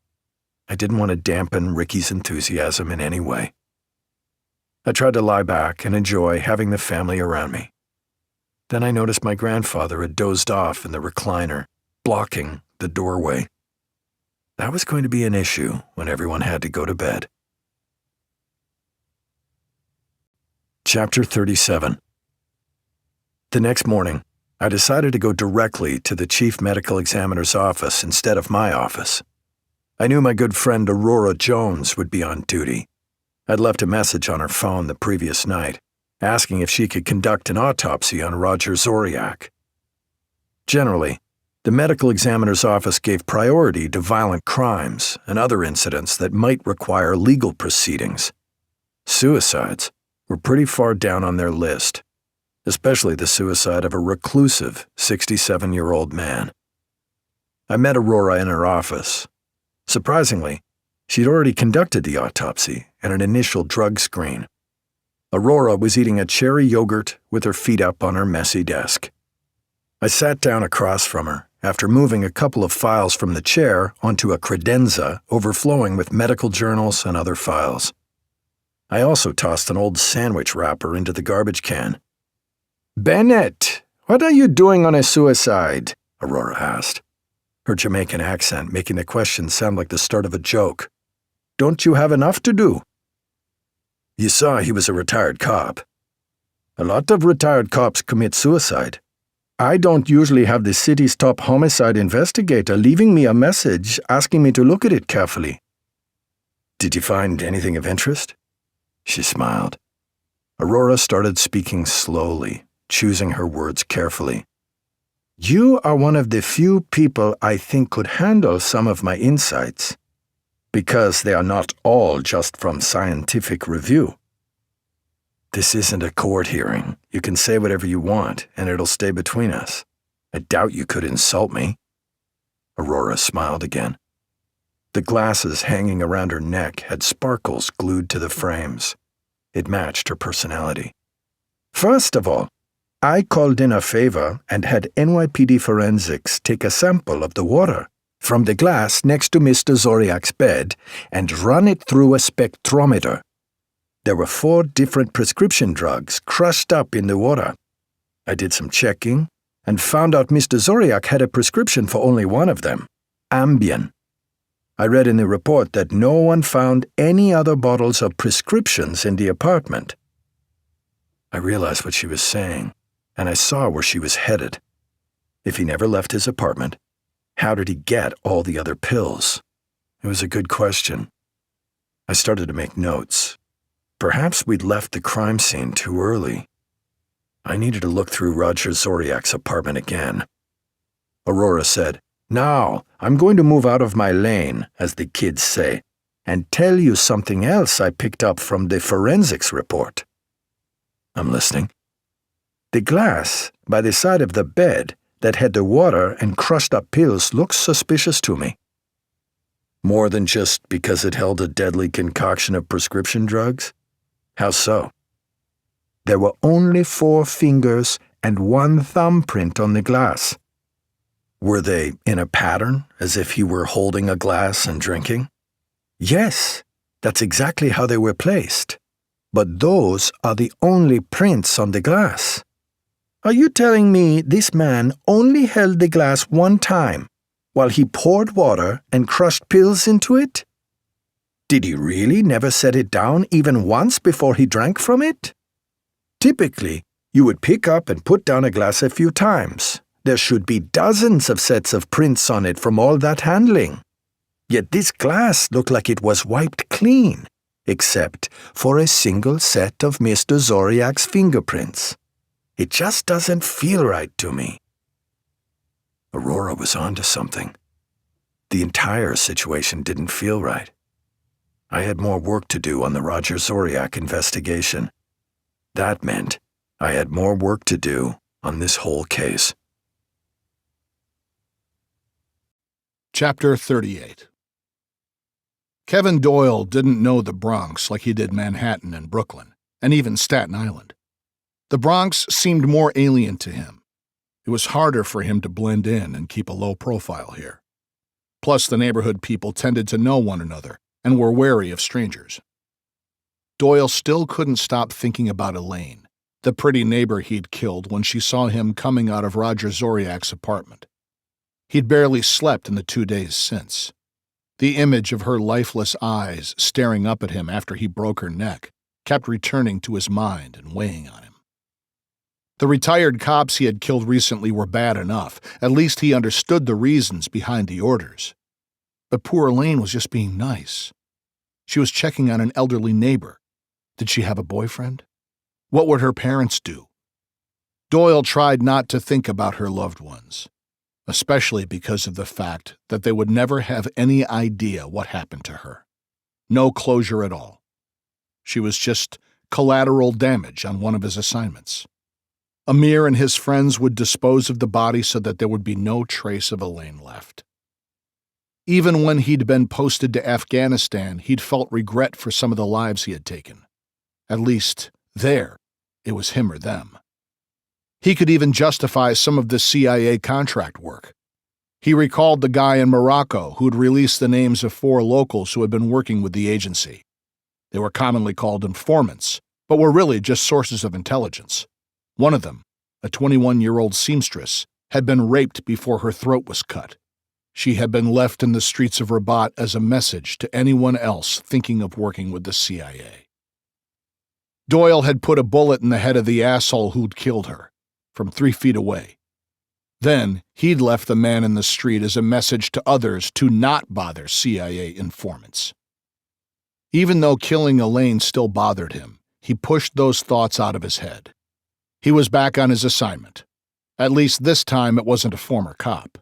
I didn't want to dampen Ricky's enthusiasm in any way. I tried to lie back and enjoy having the family around me. Then I noticed my grandfather had dozed off in the recliner, blocking the doorway. That was going to be an issue when everyone had to go to bed. Chapter 37. The next morning, I decided to go directly to the chief medical examiner's office instead of my office. I knew my good friend Aurora Jones would be on duty. I'd left a message on her phone the previous night, asking if she could conduct an autopsy on Roger Zoriak. Generally, the medical examiner's office gave priority to violent crimes and other incidents that might require legal proceedings. Suicides were pretty far down on their list, especially the suicide of a reclusive 67-year-old man. I met Aurora in her office. Surprisingly, she'd already conducted the autopsy and an initial drug screen. Aurora was eating a cherry yogurt with her feet up on her messy desk. I sat down across from her after moving a couple of files from the chair onto a credenza overflowing with medical journals and other files. I also tossed an old sandwich wrapper into the garbage can. "Bennett, what are you doing on a suicide?" Aurora asked, her Jamaican accent making the question sound like the start of a joke. "Don't you have enough to do?" "You saw he was a retired cop." "A lot of retired cops commit suicide. I don't usually have the city's top homicide investigator leaving me a message asking me to look at it carefully." "Did you find anything of interest?" She smiled. Aurora started speaking slowly, choosing her words carefully. "You are one of the few people I think could handle some of my insights. Because they are not all just from scientific review. This isn't a court hearing. You can say whatever you want, and it'll stay between us. I doubt you could insult me. Aurora smiled again. The glasses hanging around her neck had sparkles glued to the frames. It matched her personality. First of all, I called in a favor and had NYPD Forensics take a sample of the water from the glass next to Mr. Zoriak's bed and run it through a spectrometer. There were 4 different prescription drugs crushed up in the water. I did some checking and found out Mr. Zoriak had a prescription for only one of them, Ambien. I read in the report that no one found any other bottles of prescriptions in the apartment. I realized what she was saying, and I saw where she was headed. If he never left his apartment, how did he get all the other pills? It was a good question. I started to make notes. Perhaps we'd left the crime scene too early. I needed to look through Roger Zoriak's apartment again. Aurora said, "Now, I'm going to move out of my lane, as the kids say, and tell you something else I picked up from the forensics report." I'm listening. The glass by the side of the bed that had the water and crushed-up pills looks suspicious to me. More than just because it held a deadly concoction of prescription drugs? How so? There were only 4 fingers and 1 thumbprint on the glass. Were they in a pattern, as if he were holding a glass and drinking? Yes, that's exactly how they were placed. But those are the only prints on the glass. Are you telling me this man only held the glass one time while he poured water and crushed pills into it? Did he really never set it down even once before he drank from it? Typically, you would pick up and put down a glass a few times. There should be dozens of sets of prints on it from all that handling. Yet this glass looked like it was wiped clean, except for a single set of Mr. Zoriak's fingerprints. It just doesn't feel right to me. Aurora was onto something. The entire situation didn't feel right. I had more work to do on the Roger Zoriak investigation. That meant I had more work to do on this whole case. Chapter 38. Kevin Doyle didn't know the Bronx like he did Manhattan and Brooklyn, and even Staten Island. The Bronx seemed more alien to him. It was harder for him to blend in and keep a low profile here. Plus, the neighborhood people tended to know one another and were wary of strangers. Doyle still couldn't stop thinking about Elaine, the pretty neighbor he'd killed when she saw him coming out of Roger Zoriak's apartment. He'd barely slept in the 2 days since. The image of her lifeless eyes staring up at him after he broke her neck kept returning to his mind and weighing on him. The retired cops he had killed recently were bad enough. At least he understood the reasons behind the orders. But poor Elaine was just being nice. She was checking on an elderly neighbor. Did she have a boyfriend? What would her parents do? Doyle tried not to think about her loved ones, especially because of the fact that they would never have any idea what happened to her. No closure at all. She was just collateral damage on one of his assignments. Amir and his friends would dispose of the body so that there would be no trace of Elaine left. Even when he'd been posted to Afghanistan, he'd felt regret for some of the lives he had taken. At least, there, it was him or them. He could even justify some of the CIA contract work. He recalled the guy in Morocco who'd released the names of 4 locals who had been working with the agency. They were commonly called informants, but were really just sources of intelligence. One of them, a 21-year-old seamstress, had been raped before her throat was cut. She had been left in the streets of Rabat as a message to anyone else thinking of working with the CIA. Doyle had put a bullet in the head of the asshole who'd killed her, from 3 feet away. Then he'd left the man in the street as a message to others to not bother CIA informants. Even though killing Elaine still bothered him, he pushed those thoughts out of his head. He was back on his assignment. At least this time it wasn't a former cop.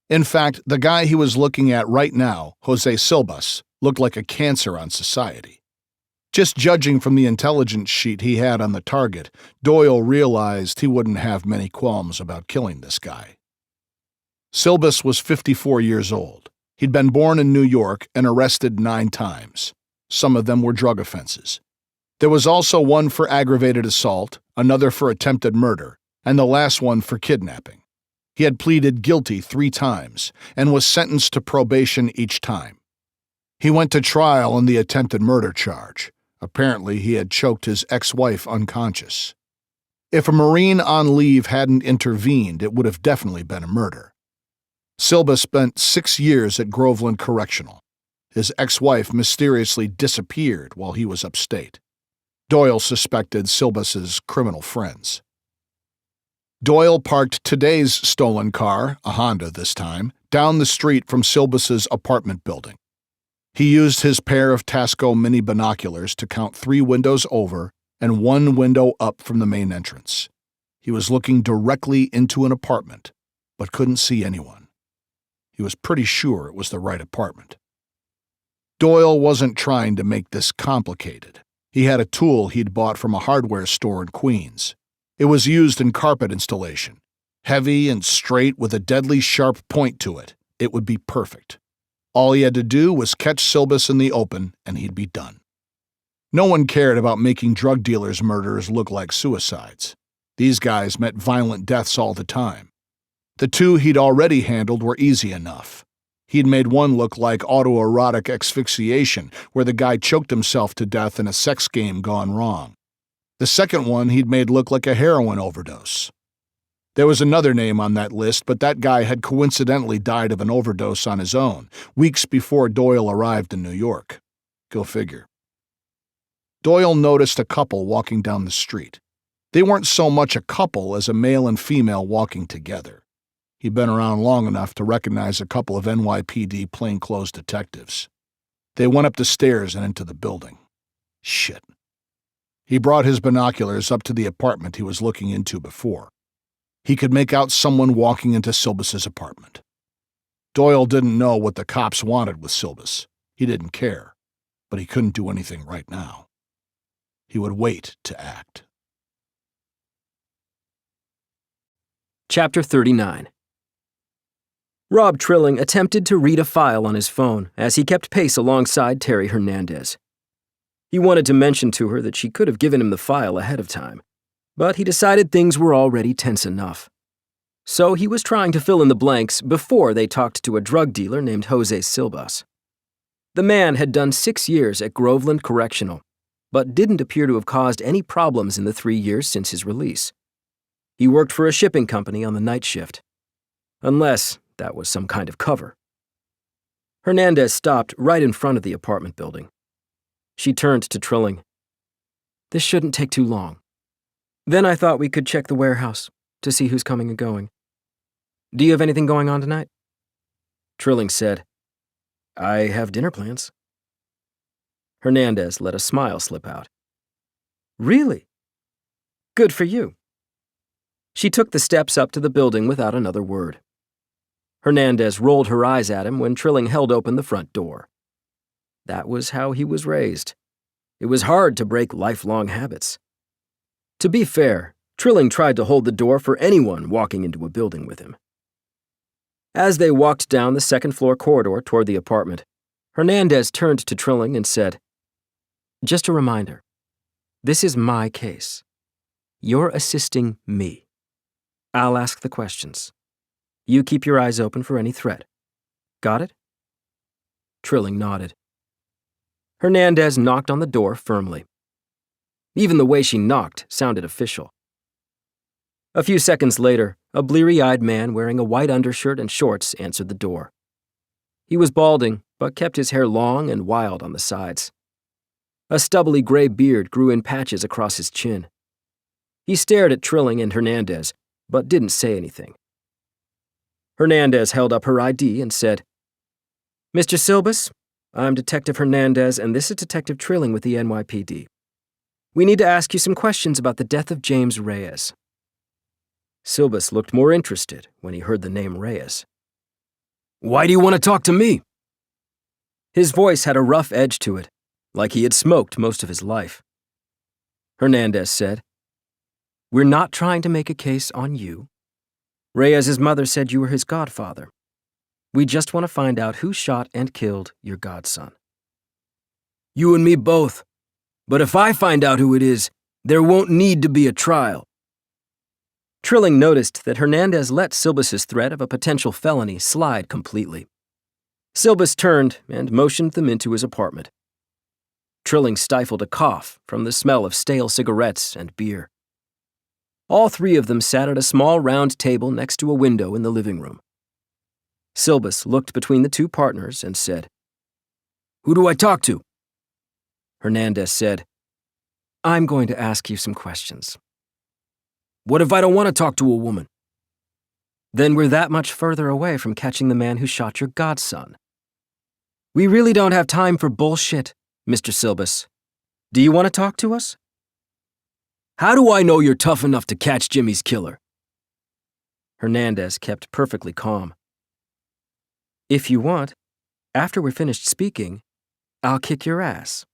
In fact, the guy he was looking at right now, Jose Silvas, looked like a cancer on society. Just judging from the intelligence sheet he had on the target, Doyle realized he wouldn't have many qualms about killing this guy. Silvas was 54 years old. He'd been born in New York and arrested 9 times. Some of them were drug offenses. There was also one for aggravated assault, another for attempted murder, and the last one for kidnapping. He had pleaded guilty 3 times and was sentenced to probation each time. He went to trial on the attempted murder charge. Apparently, he had choked his ex-wife unconscious. If a Marine on leave hadn't intervened, it would have definitely been a murder. Silva spent 6 years at Groveland Correctional. His ex-wife mysteriously disappeared while he was upstate. Doyle suspected Silvas's criminal friends. Doyle parked today's stolen car, a Honda this time, down the street from Silvas's apartment building. He used his pair of Tasco mini binoculars to count 3 windows over and 1 window up from the main entrance. He was looking directly into an apartment, but couldn't see anyone. He was pretty sure it was the right apartment. Doyle wasn't trying to make this complicated. He had a tool he'd bought from a hardware store in Queens. It was used in carpet installation. Heavy and straight with a deadly sharp point to it. It would be perfect. All he had to do was catch Silvas in the open, and he'd be done. No one cared about making drug dealers' murders look like suicides. These guys met violent deaths all the time. The 2 he'd already handled were easy enough. He'd made one look like autoerotic asphyxiation, where the guy choked himself to death in a sex game gone wrong. The second one he'd made look like a heroin overdose. There was another name on that list, but that guy had coincidentally died of an overdose on his own, weeks before Doyle arrived in New York. Go figure. Doyle noticed a couple walking down the street. They weren't so much a couple as a male and female walking together. He'd been around long enough to recognize a couple of NYPD plainclothes detectives. They went up the stairs and into the building. Shit. He brought his binoculars up to the apartment he was looking into before. He could make out someone walking into Silvas's apartment. Doyle didn't know what the cops wanted with Silvas. He didn't care, but he couldn't do anything right now. He would wait to act. Chapter 39. Rob Trilling attempted to read a file on his phone as he kept pace alongside Terry Hernandez. He wanted to mention to her that she could have given him the file ahead of time, but he decided things were already tense enough. So he was trying to fill in the blanks before they talked to a drug dealer named Jose Silvas. The man had done 6 years at Groveland Correctional, but didn't appear to have caused any problems in the 3 years since his release. He worked for a shipping company on the night shift. Unless that was some kind of cover. Hernandez stopped right in front of the apartment building. She turned to Trilling. "This shouldn't take too long. Then I thought we could check the warehouse to see who's coming and going. Do you have anything going on tonight?" Trilling said, "I have dinner plans." Hernandez let a smile slip out. "Really? Good for you." She took the steps up to the building without another word. Hernandez rolled her eyes at him when Trilling held open the front door. That was how he was raised. It was hard to break lifelong habits. To be fair, Trilling tried to hold the door for anyone walking into a building with him. As they walked down the second-floor corridor toward the apartment, Hernandez turned to Trilling and said, "Just a reminder, this is my case. You're assisting me. I'll ask the questions. You keep your eyes open for any threat. Got it?" Trilling nodded. Hernandez knocked on the door firmly. Even the way she knocked sounded official. A few seconds later, a bleary-eyed man wearing a white undershirt and shorts answered the door. He was balding, but kept his hair long and wild on the sides. A stubbly gray beard grew in patches across his chin. He stared at Trilling and Hernandez, but didn't say anything. Hernandez held up her ID and said, "Mr. Silvas, I'm Detective Hernandez, and this is Detective Trilling with the NYPD. We need to ask you some questions about the death of James Reyes." Silvas looked more interested when he heard the name Reyes. Why do you want to talk to me? His voice had a rough edge to it, like he had smoked most of his life. Hernandez said, We're not trying to make a case on you. Reyes's mother said you were his godfather. We just want to find out who shot and killed your godson. You and me both. But if I find out who it is, there won't need to be a trial. Trilling noticed that Hernandez let Silbus's threat of a potential felony slide completely. Silbus turned and motioned them into his apartment. Trilling stifled a cough from the smell of stale cigarettes and beer. All three of them sat at a small round table next to a window in the living room. Silbus looked between the two partners and said, Who do I talk to? Hernandez said, I'm going to ask you some questions. What if I don't want to talk to a woman? Then we're that much further away from catching the man who shot your godson. We really don't have time for bullshit, Mr. Silbus. Do you want to talk to us? How do I know you're tough enough to catch Jimmy's killer? Hernandez kept perfectly calm. If you want, after we're finished speaking, I'll kick your ass.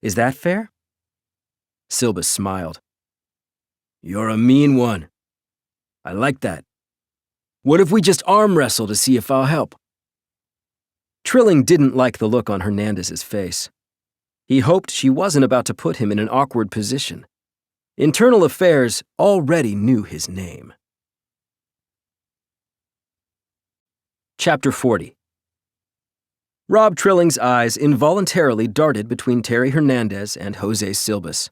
Is that fair? Silbus smiled. You're a mean one. I like that. What if we just arm wrestle to see if I'll help? Trilling didn't like the look on Hernandez's face. He hoped she wasn't about to put him in an awkward position. Internal Affairs already knew his name. Chapter 40. Rob Trilling's eyes involuntarily darted between Terry Hernandez and Jose Silbus.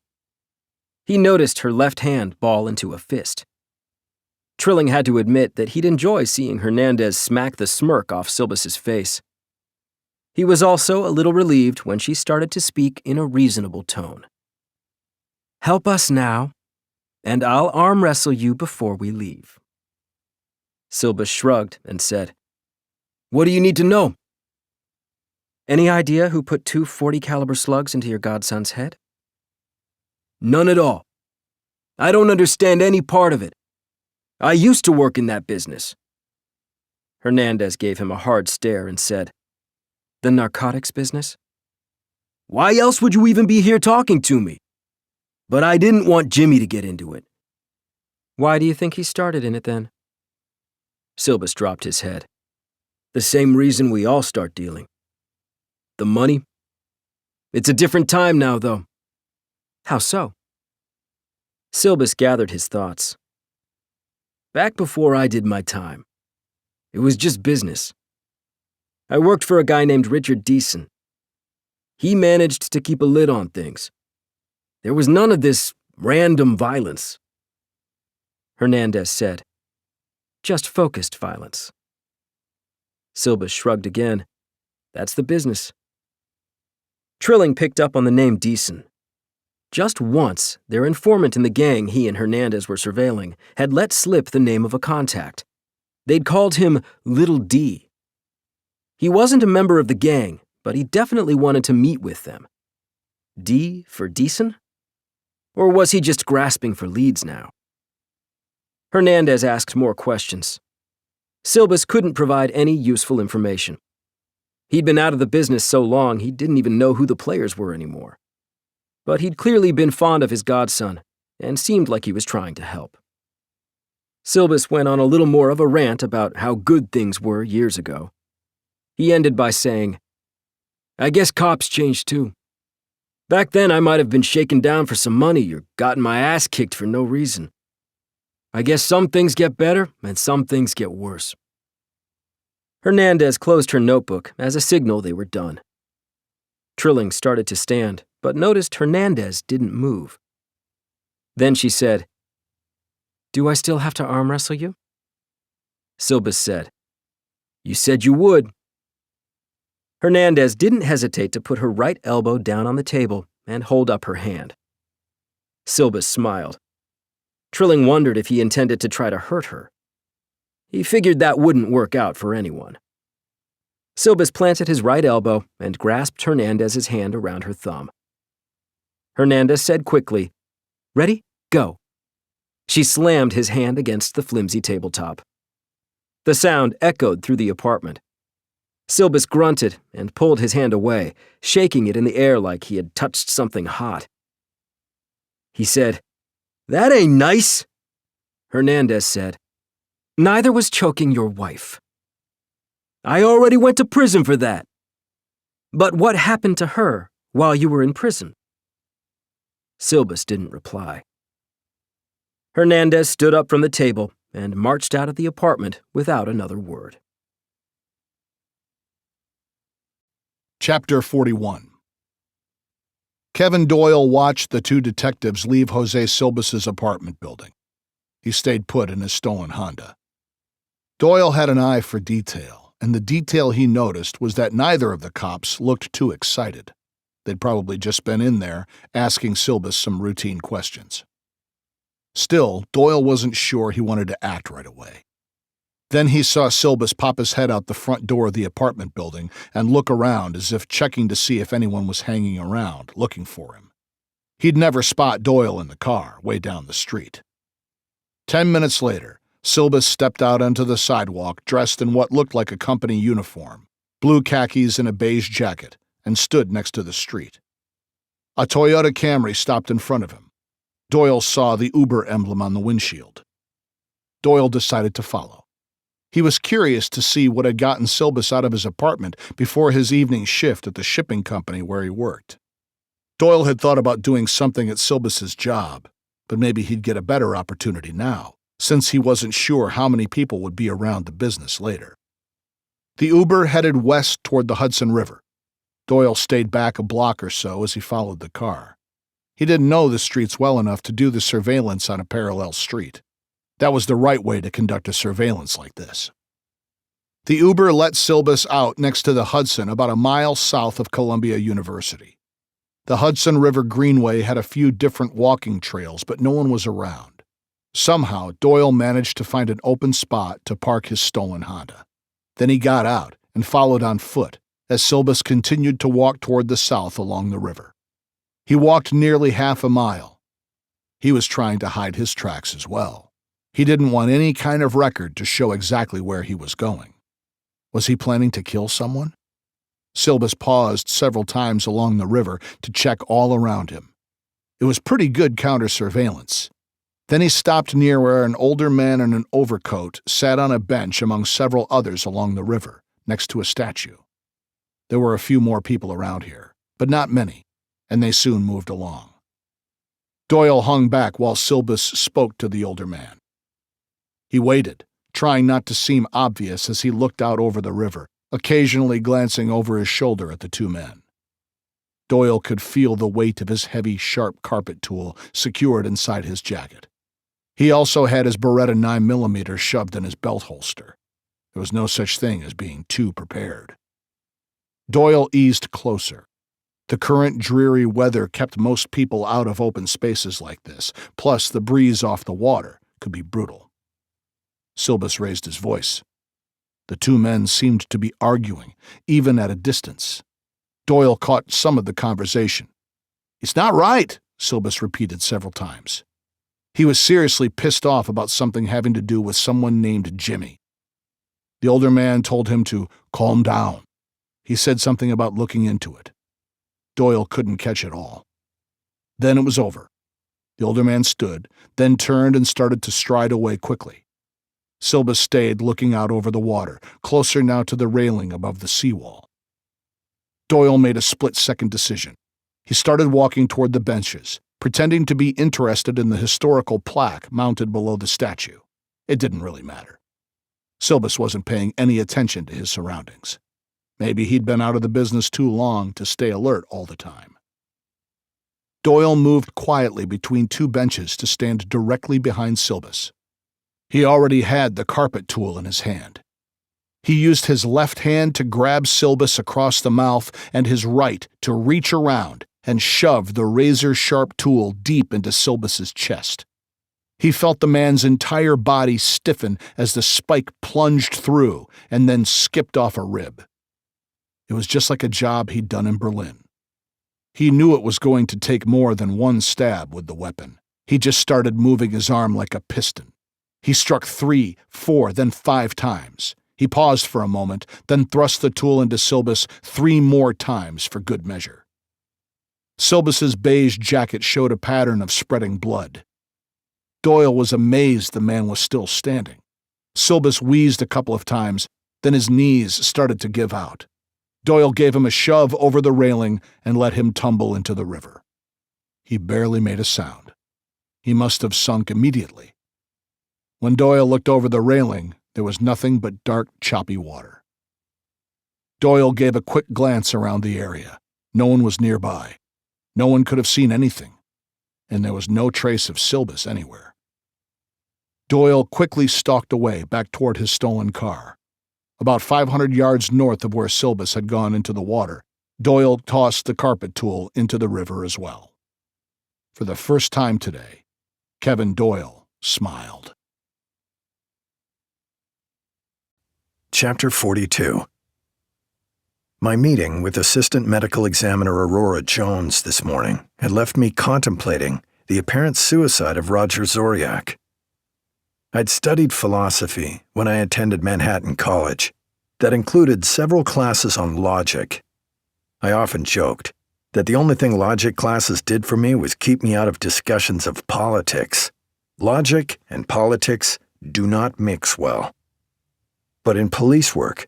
He noticed her left hand ball into a fist. Trilling had to admit that he'd enjoy seeing Hernandez smack the smirk off Silbus's face. He was also a little relieved when she started to speak in a reasonable tone. Help us now, and I'll arm wrestle you before we leave. Silbus shrugged and said, What do you need to know? Any idea who put 2 .40 caliber slugs into your godson's head? None at all. I don't understand any part of it. I used to work in that business. Hernandez gave him a hard stare and said, The narcotics business? Why else would you even be here talking to me? But I didn't want Jimmy to get into it. Why do you think he started in it then? Silbus dropped his head. The same reason we all start dealing. The money? It's a different time now, though. How so? Silbus gathered his thoughts. Back before I did my time, it was just business. I worked for a guy named Richard Deason. He managed to keep a lid on things. There was none of this random violence. Hernandez said, Just focused violence. Silbus shrugged again. That's the business. Trilling picked up on the name Deason. Just once, their informant in the gang he and Hernandez were surveilling had let slip the name of a contact. They'd called him Little D. He wasn't a member of the gang, but he definitely wanted to meet with them. D for Deason? Or was he just grasping for leads now? Hernandez asked more questions. Silbus couldn't provide any useful information. He'd been out of the business so long he didn't even know who the players were anymore. But he'd clearly been fond of his godson, and seemed like he was trying to help. Silbus went on a little more of a rant about how good things were years ago. He ended by saying, I guess cops changed too. Back then I might have been shaken down for some money or gotten my ass kicked for no reason. I guess some things get better and some things get worse. Hernandez closed her notebook as a signal they were done. Trilling started to stand, but noticed Hernandez didn't move. Then she said, Do I still have to arm wrestle you? Silbus said, You said you would. Hernandez didn't hesitate to put her right elbow down on the table and hold up her hand. Silbus smiled. Trilling wondered if he intended to try to hurt her. He figured that wouldn't work out for anyone. Silbus planted his right elbow and grasped Hernandez's hand around her thumb. Hernandez said quickly, Ready? Go. She slammed his hand against the flimsy tabletop. The sound echoed through the apartment. Silbus grunted and pulled his hand away, shaking it in the air like he had touched something hot. He said, "That ain't nice." Hernandez said, "Neither was choking your wife. I already went to prison for that. But what happened to her while you were in prison?" Silbus didn't reply. Hernandez stood up from the table and marched out of the apartment without another word. Chapter 41. Kevin Doyle watched the two detectives leave Jose Silbus's apartment building. He stayed put in his stolen Honda. Doyle had an eye for detail, and the detail he noticed was that neither of the cops looked too excited. They'd probably just been in there asking Silbus some routine questions. Still, Doyle wasn't sure he wanted to act right away. Then he saw Silbus pop his head out the front door of the apartment building and look around as if checking to see if anyone was hanging around, looking for him. He'd never spot Doyle in the car, way down the street. 10 minutes later, Silbus stepped out onto the sidewalk dressed in what looked like a company uniform, blue khakis and a beige jacket, and stood next to the street. A Toyota Camry stopped in front of him. Doyle saw the Uber emblem on the windshield. Doyle decided to follow. He was curious to see what had gotten Silbus out of his apartment before his evening shift at the shipping company where he worked. Doyle had thought about doing something at Silbus's job, but maybe he'd get a better opportunity now, since he wasn't sure how many people would be around the business later. The Uber headed west toward the Hudson River. Doyle stayed back a block or so as he followed the car. He didn't know the streets well enough to do the surveillance on a parallel street. That was the right way to conduct a surveillance like this. The Uber let Silbus out next to the Hudson about a mile south of Columbia University. The Hudson River Greenway had a few different walking trails, but no one was around. Somehow, Doyle managed to find an open spot to park his stolen Honda. Then he got out and followed on foot as Silbus continued to walk toward the south along the river. He walked nearly half a mile. He was trying to hide his tracks as well. He didn't want any kind of record to show exactly where he was going. Was he planning to kill someone? Silbus paused several times along the river to check all around him. It was pretty good counter-surveillance. Then he stopped near where an older man in an overcoat sat on a bench among several others along the river, next to a statue. There were a few more people around here, but not many, and they soon moved along. Doyle hung back while Silbus spoke to the older man. He waited, trying not to seem obvious as he looked out over the river, occasionally glancing over his shoulder at the two men. Doyle could feel the weight of his heavy, sharp carpet tool secured inside his jacket. He also had his Beretta 9mm shoved in his belt holster. There was no such thing as being too prepared. Doyle eased closer. The current dreary weather kept most people out of open spaces like this, plus the breeze off the water could be brutal. Silbus raised his voice. The two men seemed to be arguing, even at a distance. Doyle caught some of the conversation. "It's not right," Silbus repeated several times. He was seriously pissed off about something having to do with someone named Jimmy. The older man told him to calm down. He said something about looking into it. Doyle couldn't catch it all. Then it was over. The older man stood, then turned and started to stride away quickly. Silbus stayed looking out over the water, closer now to the railing above the seawall. Doyle made a split-second decision. He started walking toward the benches, pretending to be interested in the historical plaque mounted below the statue. It didn't really matter. Silbus wasn't paying any attention to his surroundings. Maybe he'd been out of the business too long to stay alert all the time. Doyle moved quietly between two benches to stand directly behind Silbus. He already had the carpet tool in his hand. He used his left hand to grab Silbus across the mouth and his right to reach around and shove the razor-sharp tool deep into Silbus's chest. He felt the man's entire body stiffen as the spike plunged through and then skipped off a rib. It was just like a job he'd done in Berlin. He knew it was going to take more than one stab with the weapon. He just started moving his arm like a piston. He struck 3, 4, then 5 times. He paused for a moment, then thrust the tool into Silbus 3 more times for good measure. Silbus's beige jacket showed a pattern of spreading blood. Doyle was amazed the man was still standing. Silbus wheezed a couple of times, then his knees started to give out. Doyle gave him a shove over the railing and let him tumble into the river. He barely made a sound. He must have sunk immediately. When Doyle looked over the railing, there was nothing but dark, choppy water. Doyle gave a quick glance around the area. No one was nearby. No one could have seen anything, and there was no trace of Silbus anywhere. Doyle quickly stalked away back toward his stolen car. About 500 yards north of where Silbus had gone into the water, Doyle tossed the carpet tool into the river as well. For the first time today, Kevin Doyle smiled. Chapter 42. My meeting with Assistant Medical Examiner Aurora Jones this morning had left me contemplating the apparent suicide of Roger Zoriak. I'd studied philosophy when I attended Manhattan College. That included several classes on logic. I often joked that the only thing logic classes did for me was keep me out of discussions of politics. Logic and politics do not mix well. But in police work,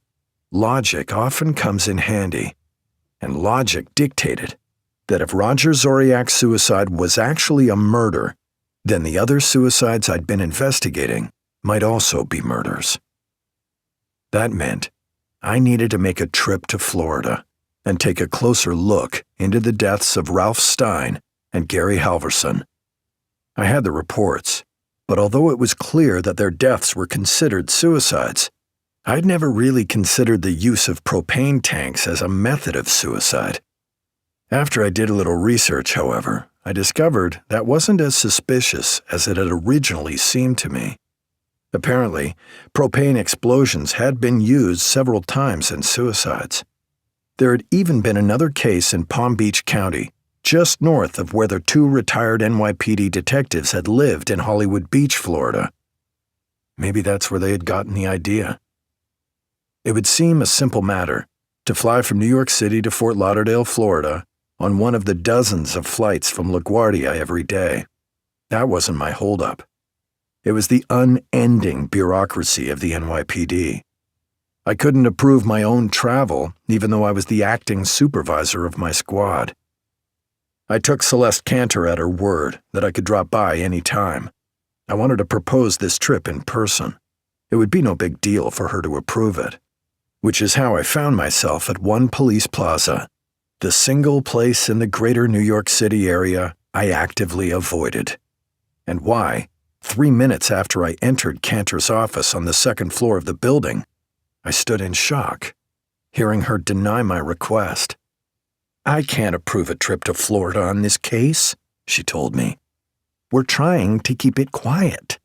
logic often comes in handy, and logic dictated that if Roger Zoriak's suicide was actually a murder, then the other suicides I'd been investigating might also be murders. That meant I needed to make a trip to Florida and take a closer look into the deaths of Ralph Stein and Gary Halverson. I had the reports, but although it was clear that their deaths were considered suicides, I'd never really considered the use of propane tanks as a method of suicide. After I did a little research, however, I discovered that wasn't as suspicious as it had originally seemed to me. Apparently, propane explosions had been used several times in suicides. There had even been another case in Palm Beach County, just north of where the 2 retired NYPD detectives had lived in Hollywood Beach, Florida. Maybe that's where they had gotten the idea. It would seem a simple matter to fly from New York City to Fort Lauderdale, Florida, on one of the dozens of flights from LaGuardia every day. That wasn't my holdup. It was the unending bureaucracy of the NYPD. I couldn't approve my own travel, even though I was the acting supervisor of my squad. I took Celeste Cantor at her word that I could drop by any time. I wanted to propose this trip in person. It would be no big deal for her to approve it. Which is how I found myself at One Police Plaza, the single place in the greater New York City area I actively avoided. And why, 3 minutes after I entered Cantor's office on the second floor of the building, I stood in shock, hearing her deny my request. "I can't approve a trip to Florida on this case," she told me. "We're trying to keep it quiet,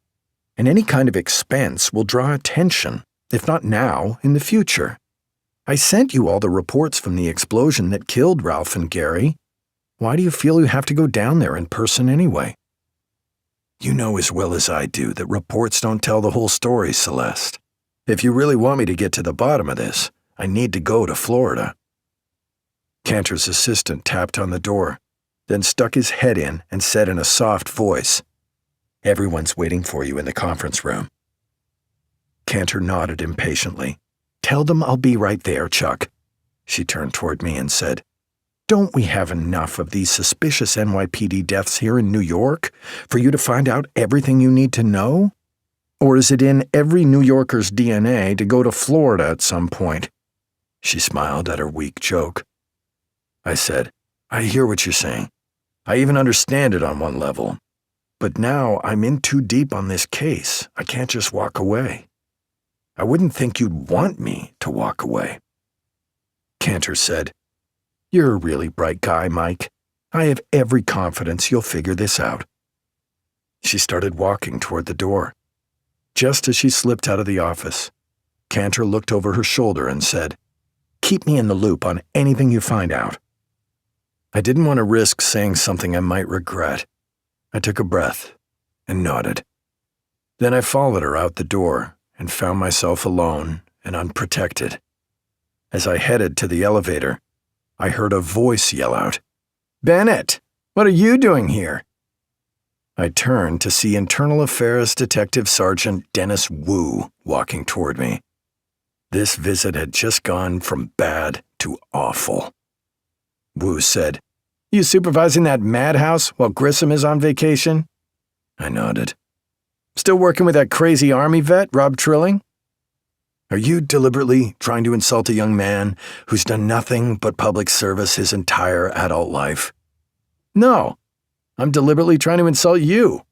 and any kind of expense will draw attention, if not now, in the future. I sent you all the reports from the explosion that killed Ralph and Gary. Why do you feel you have to go down there in person anyway?" "You know as well as I do that reports don't tell the whole story, Celeste. If you really want me to get to the bottom of this, I need to go to Florida." Cantor's assistant tapped on the door, then stuck his head in and said in a soft voice, "Everyone's waiting for you in the conference room." Cantor nodded impatiently. "Tell them I'll be right there, Chuck." She turned toward me and said, "Don't we have enough of these suspicious NYPD deaths here in New York for you to find out everything you need to know? Or is it in every New Yorker's DNA to go to Florida at some point?" She smiled at her weak joke. I said, "I hear what you're saying. I even understand it on one level. But now I'm in too deep on this case. I can't just walk away. I wouldn't think you'd want me to walk away." Cantor said, "You're a really bright guy, Mike. I have every confidence you'll figure this out." She started walking toward the door. Just as she slipped out of the office, Cantor looked over her shoulder and said, "Keep me in the loop on anything you find out." I didn't want to risk saying something I might regret. I took a breath and nodded. Then I followed her out the door and found myself alone and unprotected. As I headed to the elevator, I heard a voice yell out, "Bennett, what are you doing here?" I turned to see Internal Affairs Detective Sergeant Dennis Wu walking toward me. This visit had just gone from bad to awful. Wu said, "You supervising that madhouse while Grissom is on vacation?" I nodded. "Still working with that crazy Army vet, Rob Trilling?" "Are you deliberately trying to insult a young man who's done nothing but public service his entire adult life?" "No, I'm deliberately trying to insult you.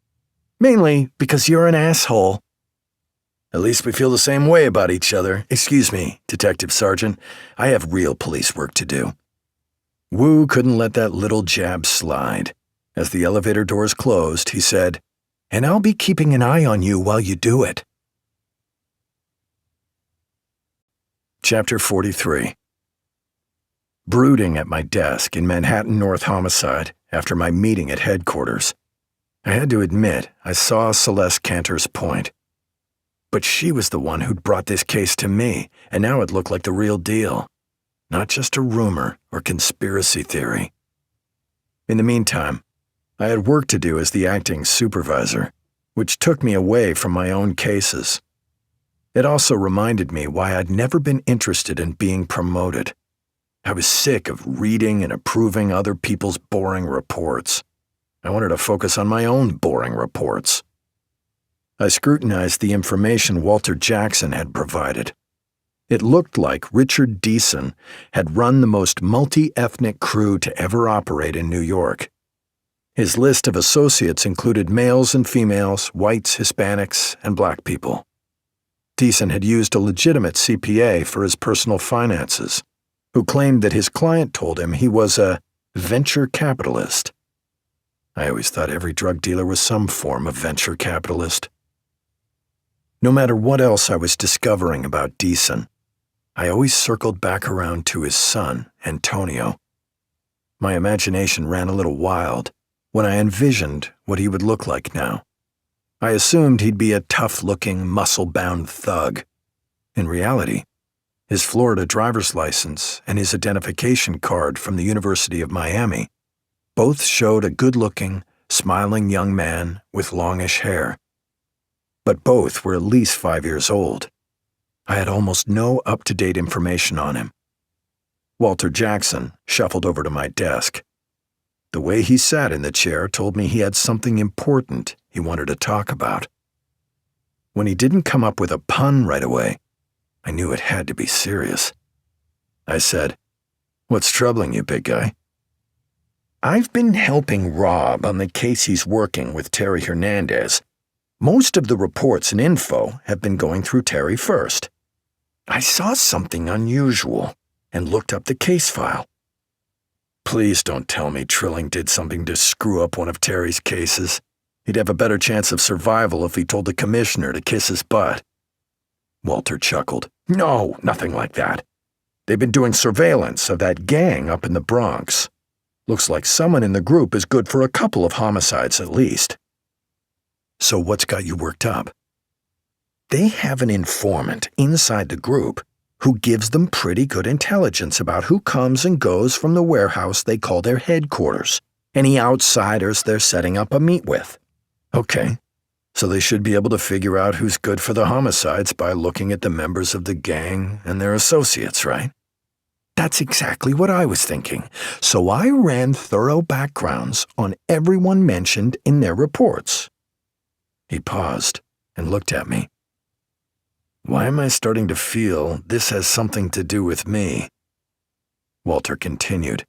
Mainly because you're an asshole." "At least we feel the same way about each other. Excuse me, Detective Sergeant. I have real police work to do." Wu couldn't let that little jab slide. As the elevator doors closed, he said, "And I'll be keeping an eye on you while you do it." Chapter 43. Brooding at my desk in Manhattan North Homicide after my meeting at headquarters, I had to admit I saw Celeste Cantor's point. But she was the one who'd brought this case to me, and now it looked like the real deal, not just a rumor or conspiracy theory. In the meantime, I had work to do as the acting supervisor, which took me away from my own cases. It also reminded me why I'd never been interested in being promoted. I was sick of reading and approving other people's boring reports. I wanted to focus on my own boring reports. I scrutinized the information Walter Jackson had provided. It looked like Richard Deason had run the most multi-ethnic crew to ever operate in New York. His list of associates included males and females, whites, Hispanics, and black people. Deason had used a legitimate CPA for his personal finances, who claimed that his client told him he was a venture capitalist. I always thought every drug dealer was some form of venture capitalist. No matter what else I was discovering about Deason, I always circled back around to his son, Antonio. My imagination ran a little wild when I envisioned what he would look like now. I assumed he'd be a tough-looking, muscle-bound thug. In reality, his Florida driver's license and his identification card from the University of Miami both showed a good-looking, smiling young man with longish hair. But both were at least 5 years old. I had almost no up-to-date information on him. Walter Jackson shuffled over to my desk. The way he sat in the chair told me he had something important he wanted to talk about. When he didn't come up with a pun right away, I knew it had to be serious. I said, "What's troubling you, big guy?" "I've been helping Rob on the case he's working with Terry Hernandez. Most of the reports and info have been going through Terry first. I saw something unusual and looked up the case file." "Please don't tell me Trilling did something to screw up one of Terry's cases. He'd have a better chance of survival if he told the commissioner to kiss his butt." Walter chuckled. "No, nothing like that. They've been doing surveillance of that gang up in the Bronx. Looks like someone in the group is good for a couple of homicides at least." "So what's got you worked up?" "They have an informant inside the group who gives them pretty good intelligence about who comes and goes from the warehouse they call their headquarters, any outsiders they're setting up a meet with." "Okay, so they should be able to figure out who's good for the homicides by looking at the members of the gang and their associates, right?" "That's exactly what I was thinking. So I ran thorough backgrounds on everyone mentioned in their reports." He paused and looked at me. "Why am I starting to feel this has something to do with me?" Walter continued.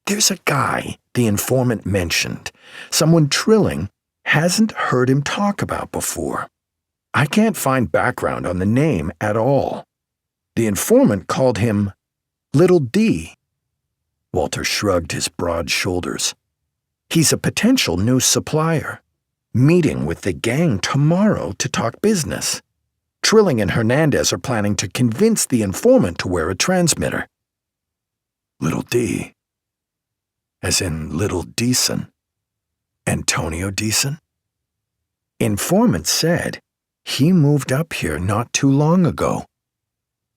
"There's a guy the informant mentioned, someone Trilling hasn't heard him talk about before. I can't find background on the name at all. The informant called him Little D." Walter shrugged his broad shoulders. "He's a potential new supplier. Meeting with the gang tomorrow to talk business. Trilling and Hernandez are planning to convince the informant to wear a transmitter." "Little D? As in Little Deason? Antonio Deason?" Informant said he moved up here not too long ago.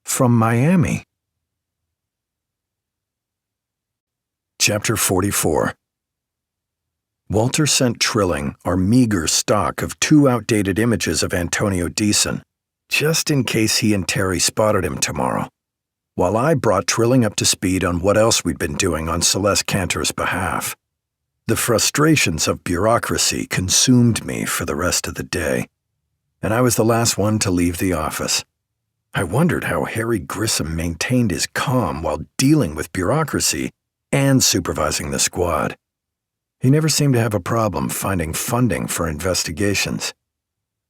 From Miami. Chapter 44. Walter sent Trilling our meager stock of 2 outdated images of Antonio Deason, just in case he and Terry spotted him tomorrow, while I brought Trilling up to speed on what else we'd been doing on Celeste Cantor's behalf. The frustrations of bureaucracy consumed me for the rest of the day, and I was the last one to leave the office. I wondered how Harry Grissom maintained his calm while dealing with bureaucracy and supervising the squad. He never seemed to have a problem finding funding for investigations.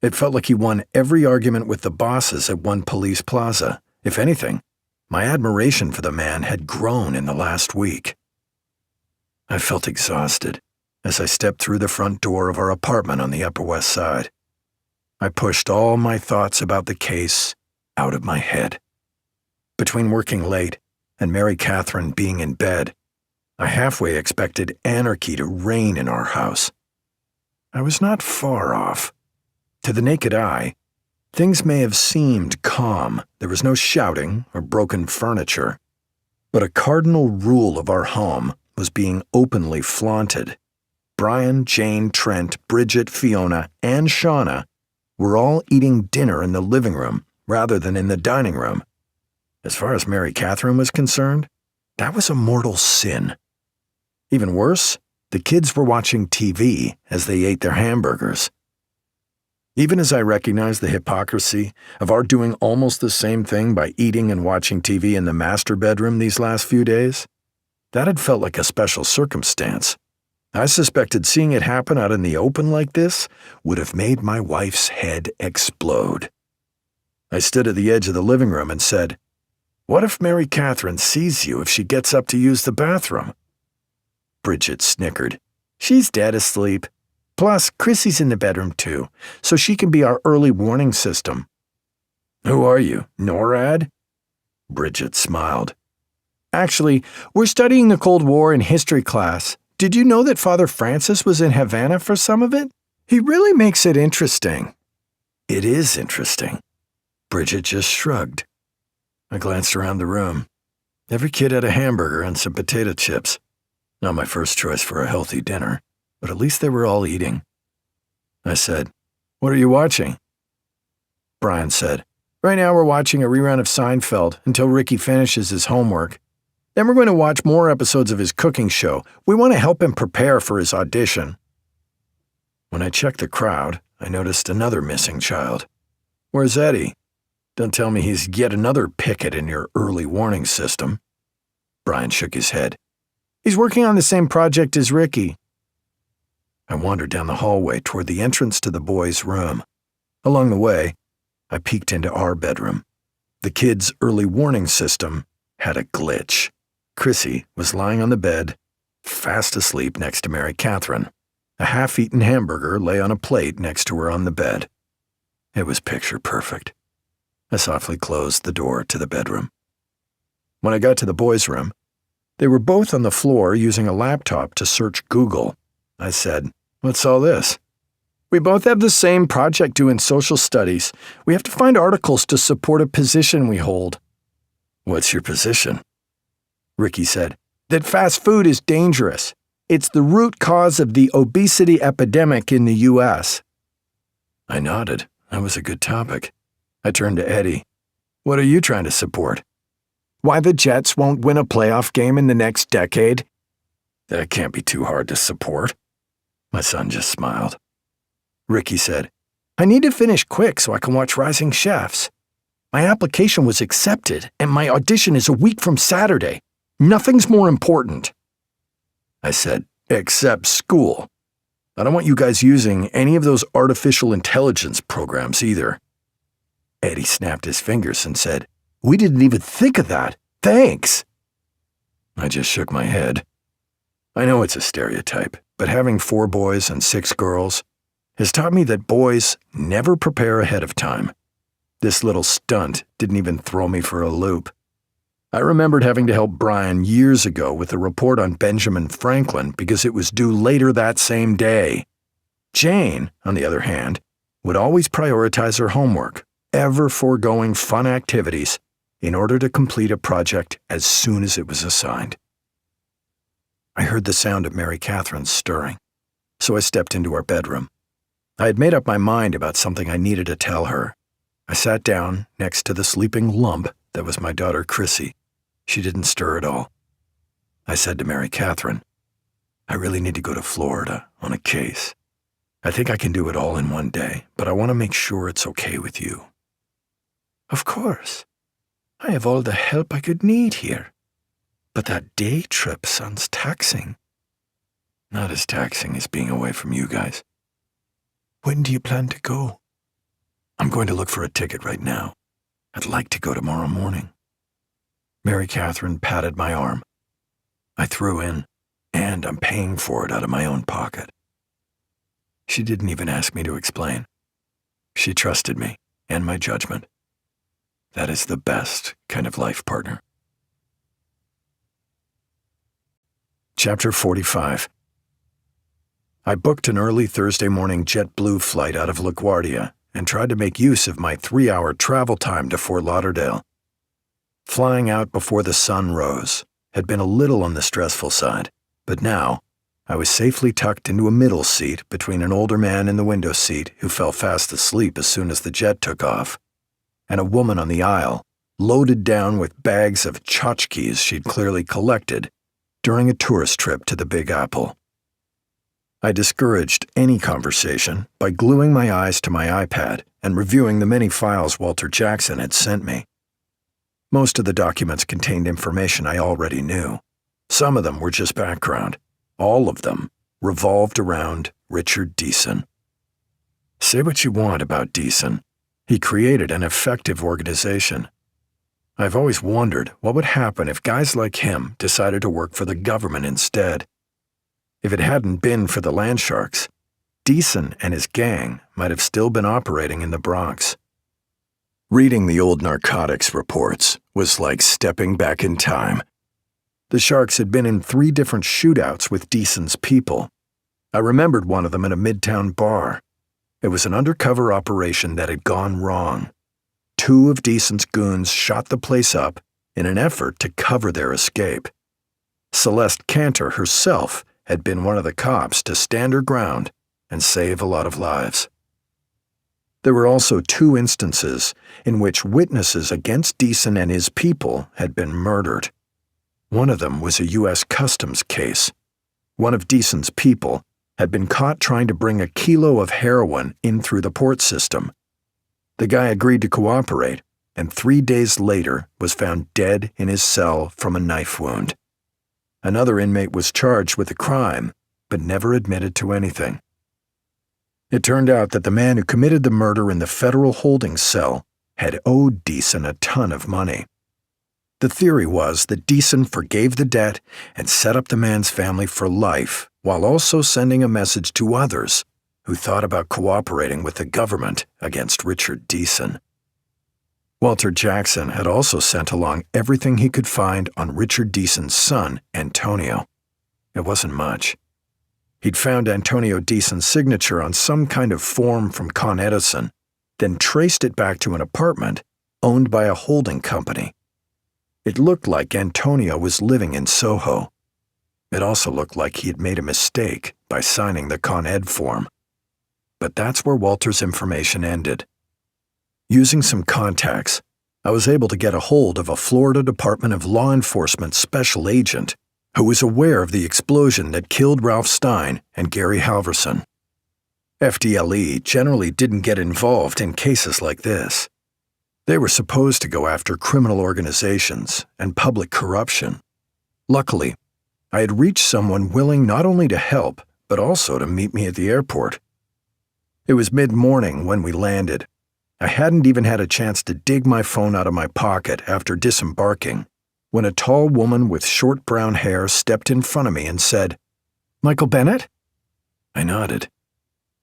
It felt like he won every argument with the bosses at One Police Plaza. If anything, my admiration for the man had grown in the last week. I felt exhausted as I stepped through the front door of our apartment on the Upper West Side. I pushed all my thoughts about the case out of my head. Between working late and Mary Catherine being in bed, I halfway expected anarchy to reign in our house. I was not far off. To the naked eye, things may have seemed calm. There was no shouting or broken furniture. But a cardinal rule of our home was being openly flaunted. Brian, Jane, Trent, Bridget, Fiona, and Shauna were all eating dinner in the living room rather than in the dining room. As far as Mary Catherine was concerned, that was a mortal sin. Even worse, the kids were watching TV as they ate their hamburgers. Even as I recognized the hypocrisy of our doing almost the same thing by eating and watching TV in the master bedroom these last few days, that had felt like a special circumstance. I suspected seeing it happen out in the open like this would have made my wife's head explode. I stood at the edge of the living room and said, "What if Mary Catherine sees you if she gets up to use the bathroom?" Bridget snickered. "She's dead asleep. Plus, Chrissy's in the bedroom too, so she can be our early warning system." "Who are you, NORAD?" Bridget smiled. "Actually, we're studying the Cold War in history class. Did you know that Father Francis was in Havana for some of it? He really makes it interesting." "It is interesting." Bridget just shrugged. I glanced around the room. Every kid had a hamburger and some potato chips. Not my first choice for a healthy dinner, but at least they were all eating. I said, "What are you watching?" Brian said, "Right now we're watching a rerun of Seinfeld until Ricky finishes his homework. Then we're going to watch more episodes of his cooking show. We want to help him prepare for his audition." When I checked the crowd, I noticed another missing child. "Where's Eddie? Don't tell me he's yet another picket in your early warning system." Brian shook his head. "He's working on the same project as Ricky." I wandered down the hallway toward the entrance to the boys' room. Along the way, I peeked into our bedroom. The kids' early warning system had a glitch. Chrissy was lying on the bed, fast asleep next to Mary Catherine. A half-eaten hamburger lay on a plate next to her on the bed. It was picture perfect. I softly closed the door to the bedroom. When I got to the boys' room, they were both on the floor using a laptop to search Google. I said, "What's all this?" "We both have the same project due in social studies. We have to find articles to support a position we hold." "What's your position?" Ricky said, "That fast food is dangerous. It's the root cause of the obesity epidemic in the U.S. I nodded. That was a good topic. I turned to Eddie. "What are you trying to support?" "Why the Jets won't win a playoff game in the next decade." "That can't be too hard to support." My son just smiled. Ricky said, "I need to finish quick so I can watch Rising Chefs. My application was accepted, and my audition is a week from Saturday. Nothing's more important." I said, "Except school. I don't want you guys using any of those artificial intelligence programs either." Eddie snapped his fingers and said, "We didn't even think of that. Thanks." I just shook my head. I know it's a stereotype, but having 4 boys and 6 girls has taught me that boys never prepare ahead of time. This little stunt didn't even throw me for a loop. I remembered having to help Brian years ago with a report on Benjamin Franklin because it was due later that same day. Jane, on the other hand, would always prioritize her homework, ever foregoing fun activities in order to complete a project as soon as it was assigned. I heard the sound of Mary Catherine stirring, so I stepped into our bedroom. I had made up my mind about something I needed to tell her. I sat down next to the sleeping lump that was my daughter Chrissy. She didn't stir at all. I said to Mary Catherine, "I really need to go to Florida on a case. I think I can do it all in one day, but I want to make sure it's okay with you." "Of course. I have all the help I could need here. But that day trip sounds taxing." "Not as taxing as being away from you guys." "When do you plan to go?" "I'm going to look for a ticket right now. I'd like to go tomorrow morning." Mary Catherine patted my arm. I threw in, and I'm paying for it out of my own pocket. She didn't even ask me to explain. She trusted me and my judgment. That is the best kind of life partner. Chapter 45. I booked an early Thursday morning JetBlue flight out of LaGuardia and tried to make use of my 3-hour travel time to Fort Lauderdale. Flying out before the sun rose had been a little on the stressful side, but now I was safely tucked into a middle seat between an older man in the window seat who fell fast asleep as soon as the jet took off, and a woman on the aisle, loaded down with bags of tchotchkes she'd clearly collected during a tourist trip to the Big Apple. I discouraged any conversation by gluing my eyes to my iPad and reviewing the many files Walter Jackson had sent me. Most of the documents contained information I already knew. Some of them were just background. All of them revolved around Richard Deason. Say what you want about Deason. He created an effective organization. I've always wondered what would happen if guys like him decided to work for the government instead. If it hadn't been for the land sharks, Deason and his gang might have still been operating in the Bronx. Reading the old narcotics reports was like stepping back in time. The Sharks had been in 3 different shootouts with Deason's people. I remembered one of them in a midtown bar. It was an undercover operation that had gone wrong. 2 of Deason's goons shot the place up in an effort to cover their escape. Celeste Cantor herself had been one of the cops to stand her ground and save a lot of lives. There were also 2 instances in which witnesses against Deason and his people had been murdered. One of them was a U.S. Customs case. One of Deason's people had been caught trying to bring a kilo of heroin in through the port system. The guy agreed to cooperate, and 3 days later was found dead in his cell from a knife wound. Another inmate was charged with the crime, but never admitted to anything. It turned out that the man who committed the murder in the federal holding cell had owed Deason a ton of money. The theory was that Deason forgave the debt and set up the man's family for life, while also sending a message to others who thought about cooperating with the government against Richard Deason. Walter Jackson had also sent along everything he could find on Richard Deason's son, Antonio. It wasn't much. He'd found Antonio Deason's signature on some kind of form from Con Edison, then traced it back to an apartment owned by a holding company. It looked like Antonio was living in Soho. It also looked like he had made a mistake by signing the Con Ed form. But that's where Walter's information ended. Using some contacts, I was able to get a hold of a Florida Department of Law Enforcement special agent who was aware of the explosion that killed Ralph Stein and Gary Halverson. FDLE generally didn't get involved in cases like this. They were supposed to go after criminal organizations and public corruption. Luckily, I had reached someone willing not only to help, but also to meet me at the airport. It was mid-morning when we landed. I hadn't even had a chance to dig my phone out of my pocket after disembarking, when a tall woman with short brown hair stepped in front of me and said, "Michael Bennett?" I nodded.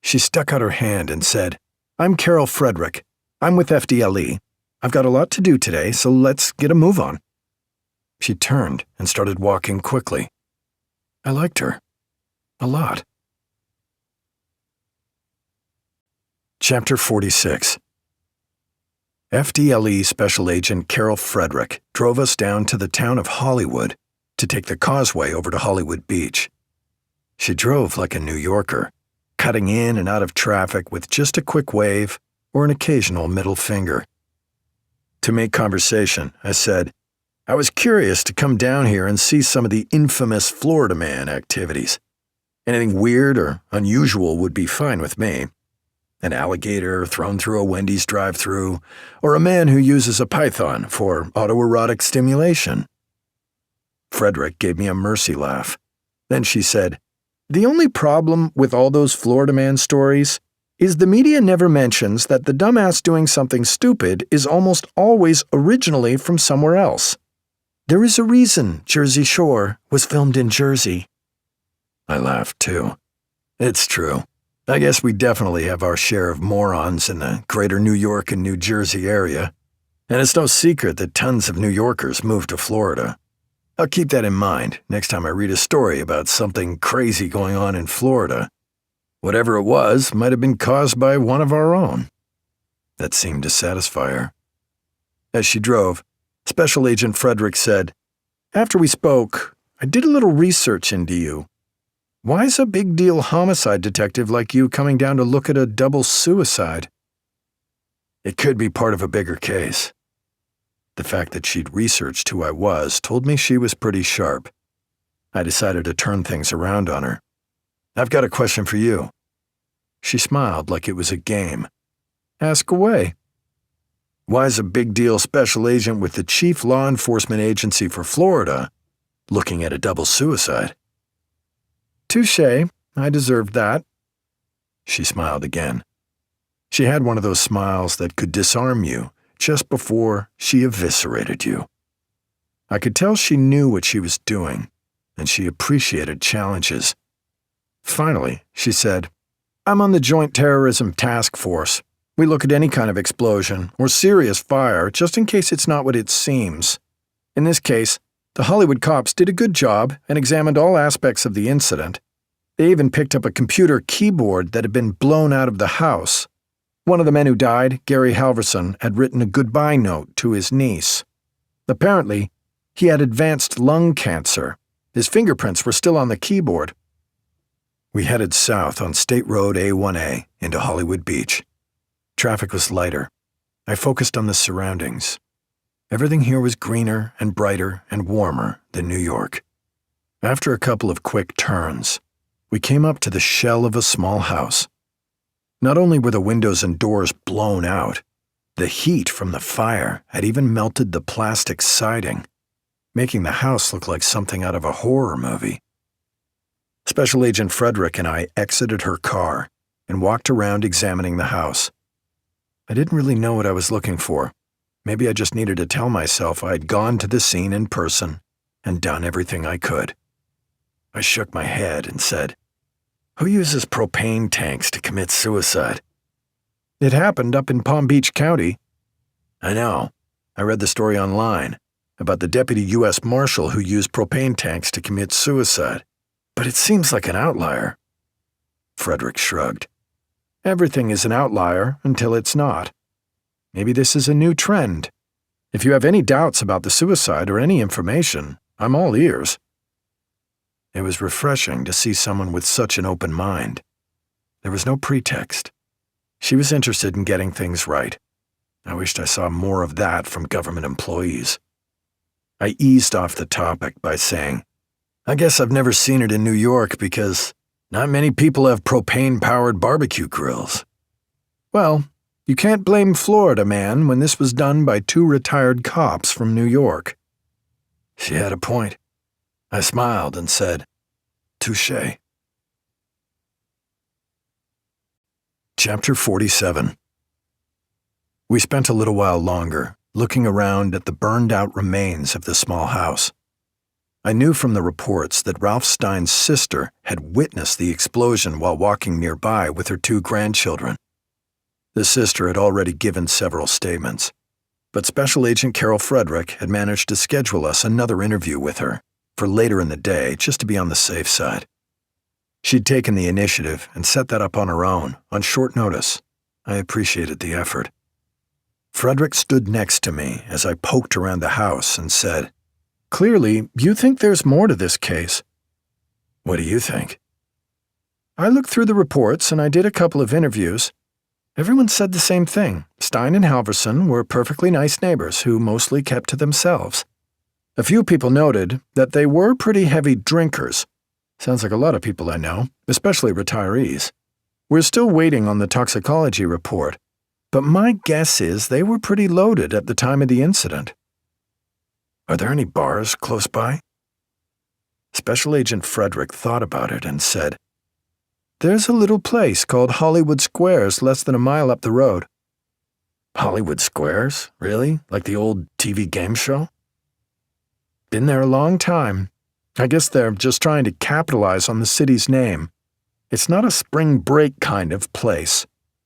She stuck out her hand and said, "I'm Carol Frederick. I'm with FDLE. I've got a lot to do today, so let's get a move on." She turned and started walking quickly. I liked her. A lot. Chapter 46. FDLE Special Agent Carol Frederick drove us down to the town of Hollywood to take the causeway over to Hollywood Beach. She drove like a New Yorker, cutting in and out of traffic with just a quick wave or an occasional middle finger. To make conversation, I said, I was curious to come down here and see some of the infamous Florida Man activities. Anything weird or unusual would be fine with me. An alligator thrown through a Wendy's drive-thru, or a man who uses a python for autoerotic stimulation. Frederick gave me a mercy laugh. Then she said, The only problem with all those Florida Man stories is the media never mentions that the dumbass doing something stupid is almost always originally from somewhere else. There is a reason Jersey Shore was filmed in Jersey. I laughed too. It's true. I guess we definitely have our share of morons in the greater New York and New Jersey area, and it's no secret that tons of New Yorkers move to Florida. I'll keep that in mind next time I read a story about something crazy going on in Florida. Whatever it was might have been caused by one of our own. That seemed to satisfy her. As she drove, Special Agent Frederick said, After we spoke, I did a little research into you. Why is a big deal homicide detective like you coming down to look at a double suicide? It could be part of a bigger case. The fact that she'd researched who I was told me she was pretty sharp. I decided to turn things around on her. I've got a question for you. She smiled like it was a game. Ask away. Why is a big deal special agent with the chief law enforcement agency for Florida looking at a double suicide? Touché, I deserved that. She smiled again. She had one of those smiles that could disarm you just before she eviscerated you. I could tell she knew what she was doing, and she appreciated challenges. Finally, she said, I'm on the Joint Terrorism Task Force. We look at any kind of explosion or serious fire just in case it's not what it seems. In this case, the Hollywood cops did a good job and examined all aspects of the incident. They even picked up a computer keyboard that had been blown out of the house. One of the men who died, Gary Halverson, had written a goodbye note to his niece. Apparently, he had advanced lung cancer. His fingerprints were still on the keyboard. We headed south on State Road A1A into Hollywood Beach. Traffic was lighter. I focused on the surroundings. Everything here was greener and brighter and warmer than New York. After a couple of quick turns, we came up to the shell of a small house. Not only were the windows and doors blown out, the heat from the fire had even melted the plastic siding, making the house look like something out of a horror movie. Special Agent Frederick and I exited her car and walked around examining the house. I didn't really know what I was looking for. Maybe I just needed to tell myself I had gone to the scene in person and done everything I could. I shook my head and said, Who uses propane tanks to commit suicide? It happened up in Palm Beach County. I know. I read the story online about the deputy U.S. Marshal who used propane tanks to commit suicide. But it seems like an outlier. Frederick shrugged. Everything is an outlier until it's not. Maybe this is a new trend. If you have any doubts about the suicide or any information, I'm all ears. It was refreshing to see someone with such an open mind. There was no pretext. She was interested in getting things right. I wished I saw more of that from government employees. I eased off the topic by saying, I guess I've never seen it in New York because not many people have propane-powered barbecue grills. Well, you can't blame Florida Man when this was done by 2 retired cops from New York. She had a point. I smiled and said, Touché. Chapter 47. We spent a little while longer, looking around at the burned-out remains of the small house. I knew from the reports that Ralph Stein's sister had witnessed the explosion while walking nearby with her 2 grandchildren. The sister had already given several statements, but Special Agent Carol Frederick had managed to schedule us another interview with her for later in the day just to be on the safe side. She'd taken the initiative and set that up on her own, on short notice, I appreciated the effort. Frederick stood next to me as I poked around the house and said, "Clearly, you think there's more to this case." "What do you think?" "I looked through the reports and I did a couple of interviews. Everyone said the same thing. Stein and Halverson were perfectly nice neighbors who mostly kept to themselves. A few people noted that they were pretty heavy drinkers. Sounds like a lot of people I know, especially retirees. We're still waiting on the toxicology report, but my guess is they were pretty loaded at the time of the incident." "Are there any bars close by?" Special Agent Frederick thought about it and said, "There's a little place called Hollywood Squares less than a mile up the road." "Hollywood Squares? Really? Like the old TV game show?" "Been there a long time. I guess they're just trying to capitalize on the city's name. It's not a spring break kind of place.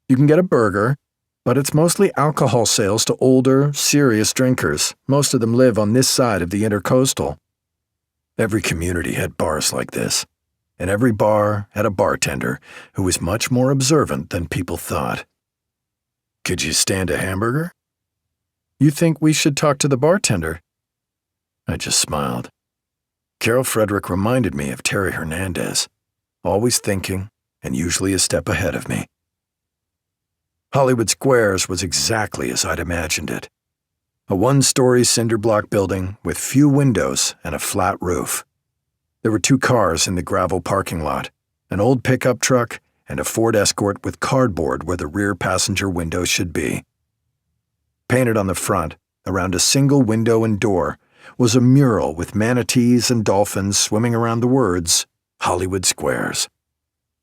You can get a burger, but it's mostly alcohol sales to older, serious drinkers. Most of them live on this side of the Intercoastal." Every community had bars like this, and every bar had a bartender who was much more observant than people thought. "Could you stand a hamburger?" "You think we should talk to the bartender?" I just smiled. Carol Frederick reminded me of Terry Hernandez, always thinking and usually a step ahead of me. Hollywood Squares was exactly as I'd imagined it. A one-story cinder block building with few windows and a flat roof. There were 2 cars in the gravel parking lot, an old pickup truck and a Ford Escort with cardboard where the rear passenger window should be. Painted on the front, around a single window and door, was a mural with manatees and dolphins swimming around the words, Hollywood Squares.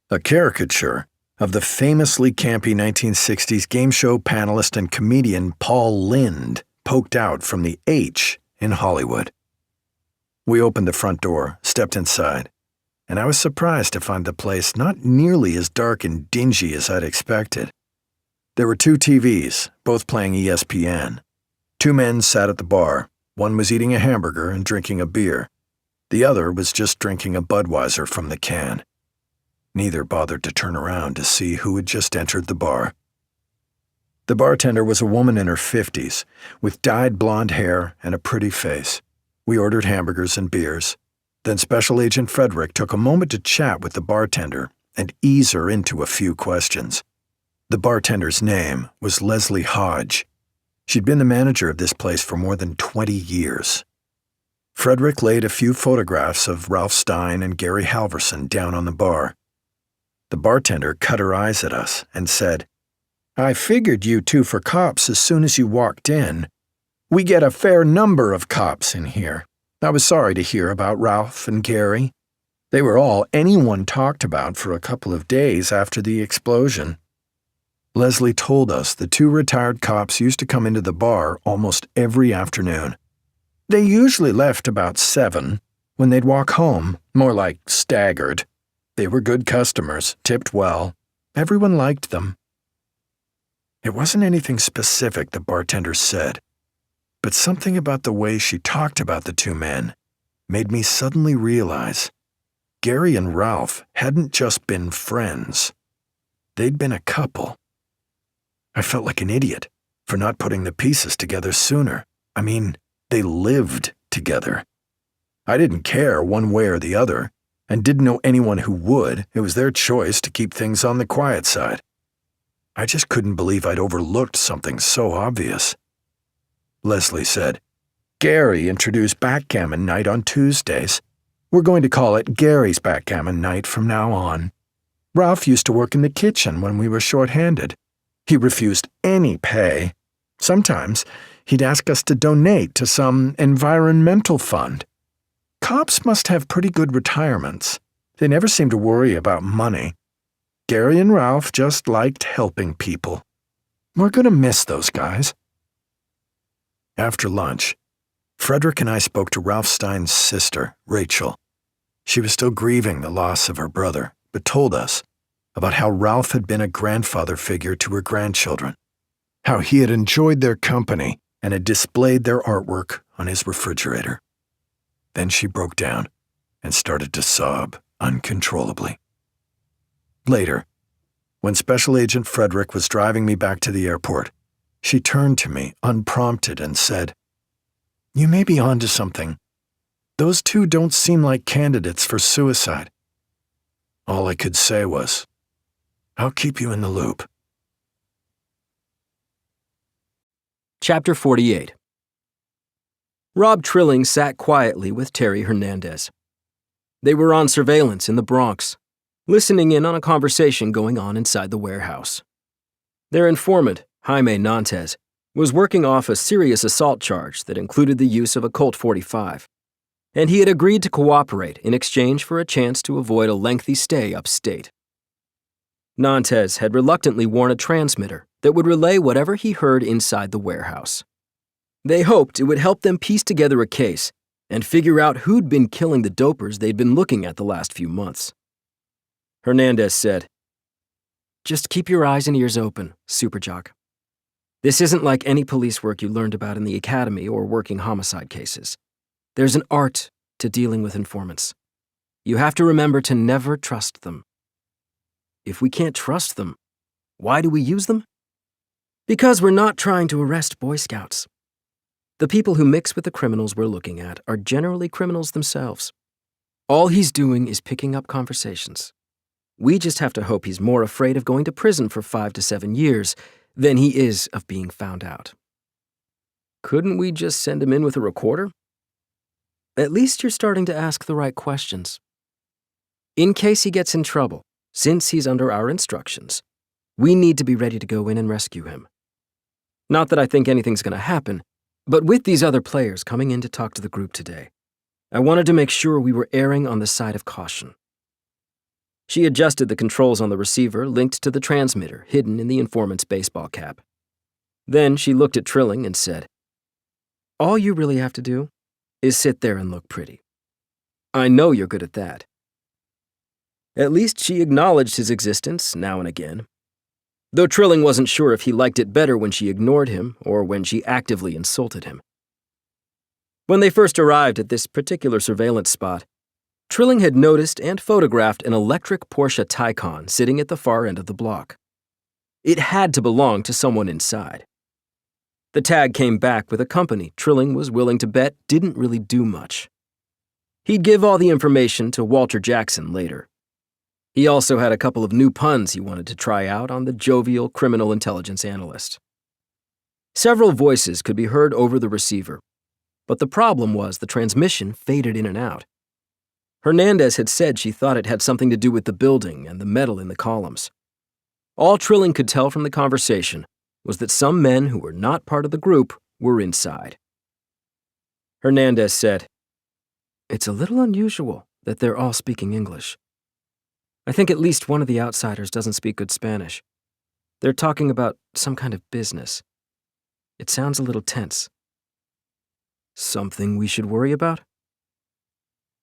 A caricature of the famously campy 1960s game show panelist and comedian Paul Lynde poked out from the H in Hollywood. We opened the front door, stepped inside, and I was surprised to find the place not nearly as dark and dingy as I'd expected. There were 2 TVs, both playing ESPN. 2 men sat at the bar. One was eating a hamburger and drinking a beer. The other was just drinking a Budweiser from the can. Neither bothered to turn around to see who had just entered the bar. The bartender was a woman in her 50s, with dyed blonde hair and a pretty face. We ordered hamburgers and beers. Then Special Agent Frederick took a moment to chat with the bartender and ease her into a few questions. The bartender's name was Leslie Hodge. She'd been the manager of this place for more than 20 years. Frederick laid a few photographs of Ralph Stein and Gary Halverson down on the bar. The bartender cut her eyes at us and said, "I figured you 2 for cops as soon as you walked in. We get a fair number of cops in here. I was sorry to hear about Ralph and Gary. They were all anyone talked about for a couple of days after the explosion." Leslie told us the 2 retired cops used to come into the bar almost every afternoon. They usually left about 7. When they'd walk home, more like staggered. They were good customers, tipped well. Everyone liked them. It wasn't anything specific, the bartender said, but something about the way she talked about the 2 men made me suddenly realize Gary and Ralph hadn't just been friends. They'd been a couple. I felt like an idiot for not putting the pieces together sooner. I mean, they lived together. I didn't care one way or the other, and didn't know anyone who would. It was their choice to keep things on the quiet side. I just couldn't believe I'd overlooked something so obvious. Leslie said, "Gary introduced backgammon night on Tuesdays. We're going to call it Gary's backgammon night from now on. Ralph used to work in the kitchen when we were short-handed. He refused any pay. Sometimes he'd ask us to donate to some environmental fund. Cops must have pretty good retirements. They never seem to worry about money. Gary and Ralph just liked helping people. We're going to miss those guys." After lunch, Frederick and I spoke to Ralph Stein's sister, Rachel. She was still grieving the loss of her brother, but told us about how Ralph had been a grandfather figure to her grandchildren, how he had enjoyed their company and had displayed their artwork on his refrigerator. Then she broke down and started to sob uncontrollably. Later, When Special Agent Frederick was driving me back to the airport, she turned to me unprompted and said, "You may be onto something. Those two don't seem like candidates for suicide." All I could say was, "I'll keep you in the loop." Chapter 48. Rob Trilling sat quietly with Terry Hernandez. They were on surveillance in the Bronx, listening in on a conversation going on inside the warehouse. Their informant, Jaime Nantes, was working off a serious assault charge that included the use of a Colt 45, and he had agreed to cooperate in exchange for a chance to avoid a lengthy stay upstate. Nantes had reluctantly worn a transmitter that would relay whatever he heard inside the warehouse. They hoped it would help them piece together a case and figure out who'd been killing the dopers they'd been looking at the last few months. Hernandez said, "Just keep your eyes and ears open, Superjock. This isn't like any police work you learned about in the academy or working homicide cases. There's an art to dealing with informants. You have to remember to never trust them. If we can't trust them, why do we use them? Because we're not trying to arrest Boy Scouts. The people who mix with the criminals we're looking at are generally criminals themselves. All he's doing is picking up conversations. We just have to hope he's more afraid of going to prison for 5 to 7 years than he is of being found out. Couldn't we just send him in with a recorder? At least you're starting to ask the right questions. In case he gets in trouble, since he's under our instructions, we need to be ready to go in and rescue him. Not that I think anything's going to happen, but with these other players coming in to talk to the group today, I wanted to make sure we were erring on the side of caution." She adjusted the controls on the receiver linked to the transmitter hidden in the informant's baseball cap. Then she looked at Trilling and said, "All you really have to do is sit there and look pretty. I know you're good at that." At least she acknowledged his existence now and again, though Trilling wasn't sure if he liked it better when she ignored him or when she actively insulted him. When they first arrived at this particular surveillance spot, Trilling had noticed and photographed an electric Porsche Taycan sitting at the far end of the block. It had to belong to someone inside. The tag came back with a company Trilling was willing to bet didn't really do much. He'd give all the information to Walter Jackson later. He also had a couple of new puns he wanted to try out on the jovial criminal intelligence analyst. Several voices could be heard over the receiver, but the problem was the transmission faded in and out. Hernandez had said she thought it had something to do with the building and the metal in the columns. All Trilling could tell from the conversation was that some men who were not part of the group were inside. Hernandez said, "It's a little unusual that they're all speaking English. I think at least one of the outsiders doesn't speak good Spanish. They're talking about some kind of business. It sounds a little tense." "Something we should worry about?"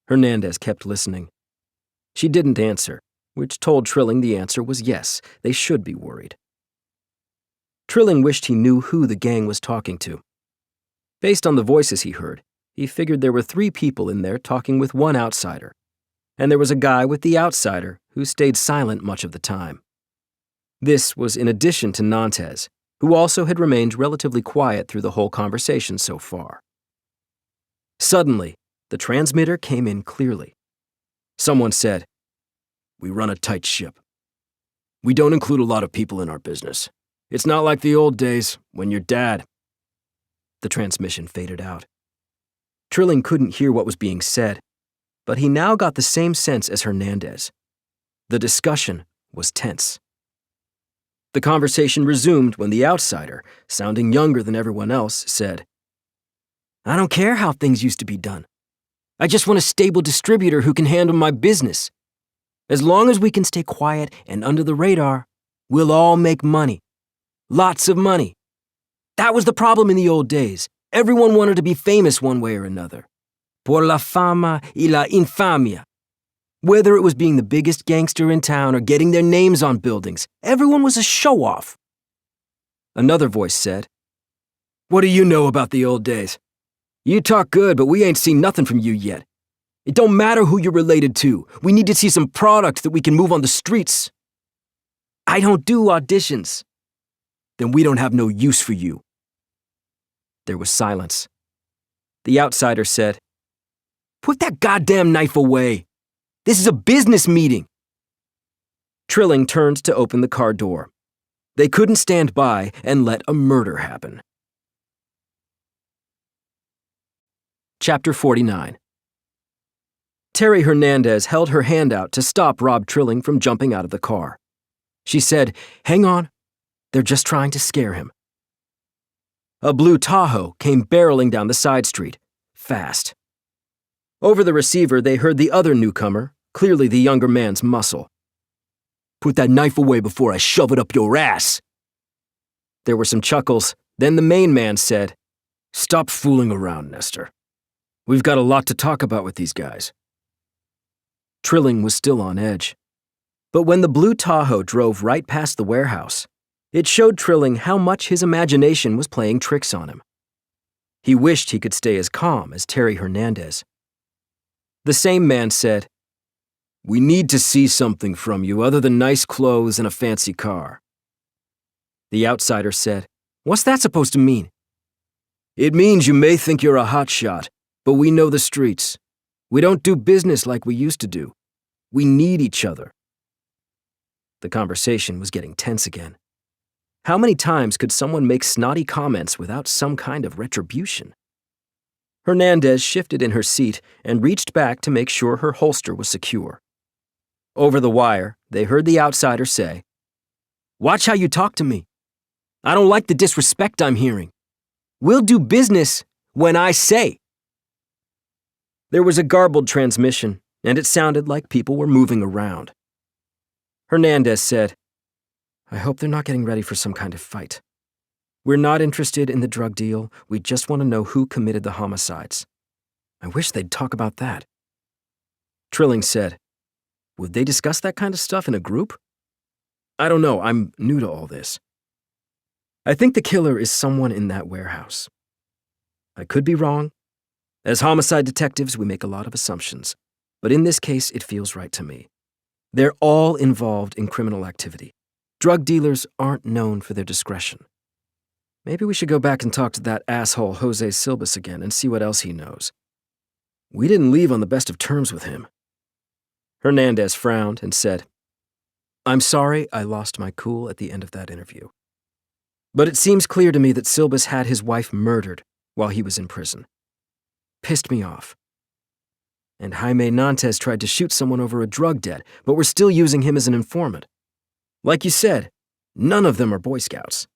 Hernandez kept listening. She didn't answer, which told Trilling the answer was yes, they should be worried. Trilling wished he knew who the gang was talking to. Based on the voices he heard, he figured there were 3 people in there talking with one outsider, and there was a guy with the outsider who stayed silent much of the time. This was in addition to Nantes, who also had remained relatively quiet through the whole conversation so far. Suddenly, the transmitter came in clearly. Someone said, "We run a tight ship. We don't include a lot of people in our business. It's not like the old days when your dad..." The transmission faded out. Trilling couldn't hear what was being said, but he now got the same sense as Hernandez. The discussion was tense. The conversation resumed when the outsider, sounding younger than everyone else, said, "I don't care how things used to be done. I just want a stable distributor who can handle my business. As long as we can stay quiet and under the radar, we'll all make money. Lots of money. That was the problem in the old days. Everyone wanted to be famous one way or another. Por la fama y la infamia. Whether it was being the biggest gangster in town or getting their names on buildings, everyone was a show-off." Another voice said, "What do you know about the old days? You talk good, but we ain't seen nothing from you yet. It don't matter who you're related to. We need to see some product that we can move on the streets." I don't do auditions. Then we don't have no use for you. There was silence. The outsider said, Put that goddamn knife away. This is a business meeting. Trilling turned to open the car door. They couldn't stand by and let a murder happen. Chapter 49. Terry Hernandez held her hand out to stop Rob Trilling from jumping out of the car. She said, Hang on. They're just trying to scare him. A blue Tahoe came barreling down the side street, fast. Over the receiver, they heard the other newcomer, clearly the younger man's muscle. Put that knife away before I shove it up your ass. There were some chuckles. Then the main man said, Stop fooling around, Nestor. We've got a lot to talk about with these guys. Trilling was still on edge. But when the blue Tahoe drove right past the warehouse, it showed Trilling how much his imagination was playing tricks on him. He wished he could stay as calm as Terry Hernandez. The same man said, We need to see something from you other than nice clothes and a fancy car. The outsider said, What's that supposed to mean? It means you may think you're a hotshot, but we know the streets. We don't do business like we used to do. We need each other. The conversation was getting tense again. How many times could someone make snotty comments without some kind of retribution? Hernandez shifted in her seat and reached back to make sure her holster was secure. Over the wire, they heard the outsider say, Watch how you talk to me. I don't like the disrespect I'm hearing. We'll do business when I say. There was a garbled transmission, and it sounded like people were moving around. Hernandez said, I hope they're not getting ready for some kind of fight. We're not interested in the drug deal. We just want to know who committed the homicides. I wish they'd talk about that. Trilling said, Would they discuss that kind of stuff in a group? I don't know. I'm new to all this. I think the killer is someone in that warehouse. I could be wrong. As homicide detectives, we make a lot of assumptions. But in this case, it feels right to me. They're all involved in criminal activity. Drug dealers aren't known for their discretion. Maybe we should go back and talk to that asshole Jose Silbus again and see what else he knows. We didn't leave on the best of terms with him. Hernandez frowned and said, I'm sorry I lost my cool at the end of that interview. But it seems clear to me that Silbus had his wife murdered while he was in prison. Pissed me off. And Jaime Nantes tried to shoot someone over a drug debt, but we're still using him as an informant. Like you said, none of them are Boy Scouts.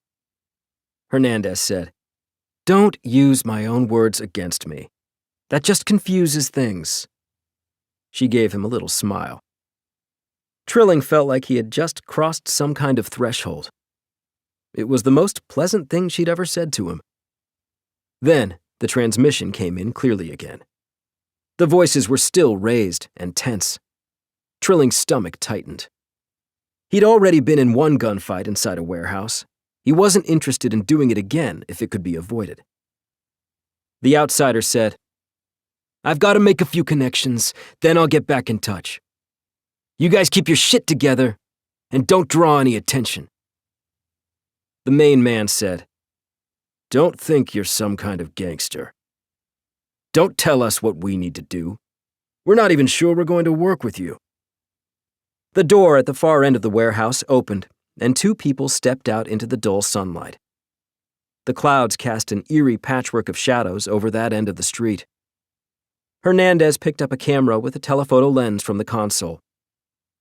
Hernandez said, Don't use my own words against me. That just confuses things. She gave him a little smile. Trilling felt like he had just crossed some kind of threshold. It was the most pleasant thing she'd ever said to him. Then the transmission came in clearly again. The voices were still raised and tense. Trilling's stomach tightened. He'd already been in one gunfight inside a warehouse. He wasn't interested in doing it again if it could be avoided. The outsider said, I've got to make a few connections, then I'll get back in touch. You guys keep your shit together and don't draw any attention. The main man said, Don't think you're some kind of gangster. Don't tell us what we need to do. We're not even sure we're going to work with you. The door at the far end of the warehouse opened, and two people stepped out into the dull sunlight. The clouds cast an eerie patchwork of shadows over that end of the street. Hernandez picked up a camera with a telephoto lens from the console.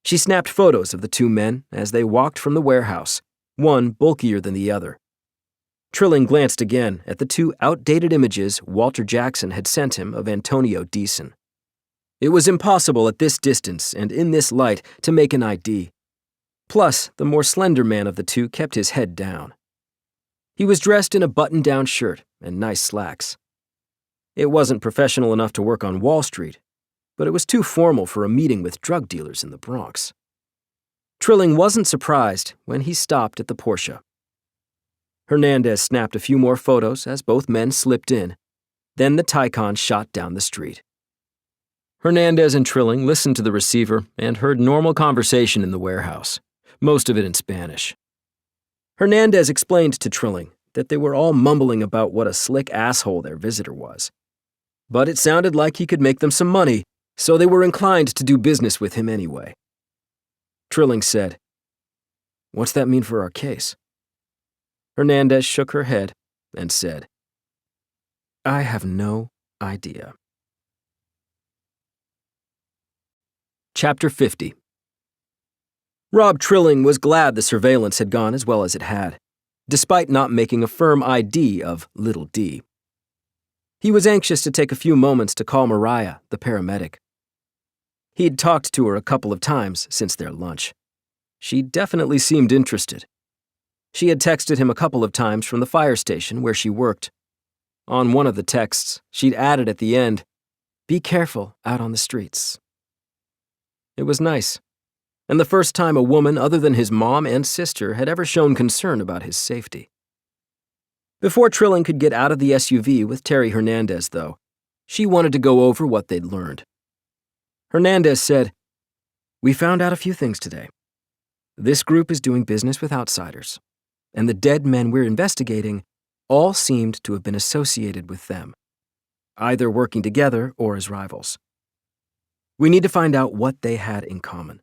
She snapped photos of the two men as they walked from the warehouse, one bulkier than the other. Trilling glanced again at the two outdated images Walter Jackson had sent him of Antonio Deason. It was impossible at this distance and in this light to make an ID. Plus, the more slender man of the two kept his head down. He was dressed in a button-down shirt and nice slacks. It wasn't professional enough to work on Wall Street, but it was too formal for a meeting with drug dealers in the Bronx. Trilling wasn't surprised when he stopped at the Porsche. Hernandez snapped a few more photos as both men slipped in. Then the Taycan shot down the street. Hernandez and Trilling listened to the receiver and heard normal conversation in the warehouse. most of it in Spanish. Hernandez explained to Trilling that they were all mumbling about what a slick asshole their visitor was. But it sounded like he could make them some money, so they were inclined to do business with him anyway. Trilling said, "What's that mean for our case?" Hernandez shook her head and said, "I have no idea." Chapter 50. Rob Trilling was glad the surveillance had gone as well as it had, despite not making a firm ID of Little D. He was anxious to take a few moments to call Mariah, the paramedic. He'd talked to her a couple of times since their lunch. She definitely seemed interested. She had texted him a couple of times from the fire station where she worked. On one of the texts, she'd added at the end, "Be careful out on the streets." It was nice, and the first time a woman other than his mom and sister had ever shown concern about his safety. Before Trilling could get out of the SUV with Terry Hernandez, though, she wanted to go over what they'd learned. Hernandez said, "We found out a few things today. This group is doing business with outsiders, and the dead men we're investigating all seemed to have been associated with them, either working together or as rivals. We need to find out what they had in common.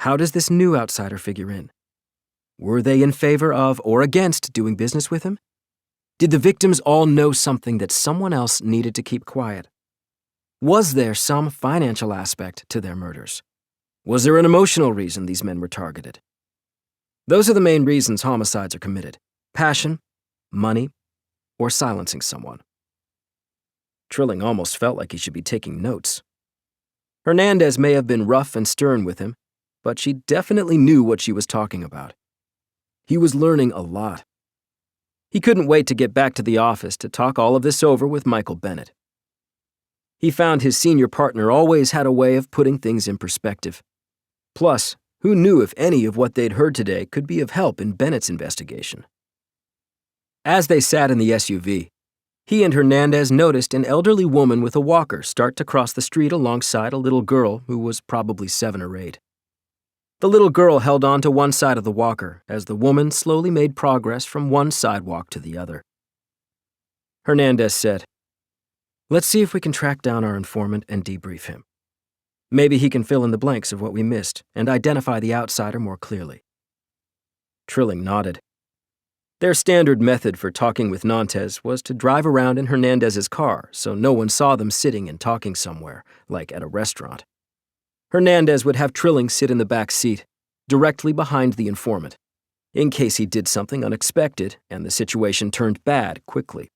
How does this new outsider figure in? Were they in favor of or against doing business with him? Did the victims all know something that someone else needed to keep quiet? Was there some financial aspect to their murders? Was there an emotional reason these men were targeted? Those are the main reasons homicides are committed: passion, money, or silencing someone." Trilling almost felt like he should be taking notes. Hernandez may have been rough and stern with him, but she definitely knew what she was talking about. He was learning a lot. He couldn't wait to get back to the office to talk all of this over with Michael Bennett. He found his senior partner always had a way of putting things in perspective. Plus, who knew if any of what they'd heard today could be of help in Bennett's investigation? As they sat in the SUV, he and Hernandez noticed an elderly woman with a walker start to cross the street alongside a little girl who was probably 7 or 8. The little girl held on to one side of the walker as the woman slowly made progress from one sidewalk to the other. Hernandez said, "Let's see if we can track down our informant and debrief him. Maybe he can fill in the blanks of what we missed and identify the outsider more clearly." Trilling nodded. Their standard method for talking with Nantes was to drive around in Hernandez's car so no one saw them sitting and talking somewhere, like at a restaurant. Hernandez would have Trilling sit in the back seat, directly behind the informant, in case he did something unexpected and the situation turned bad quickly.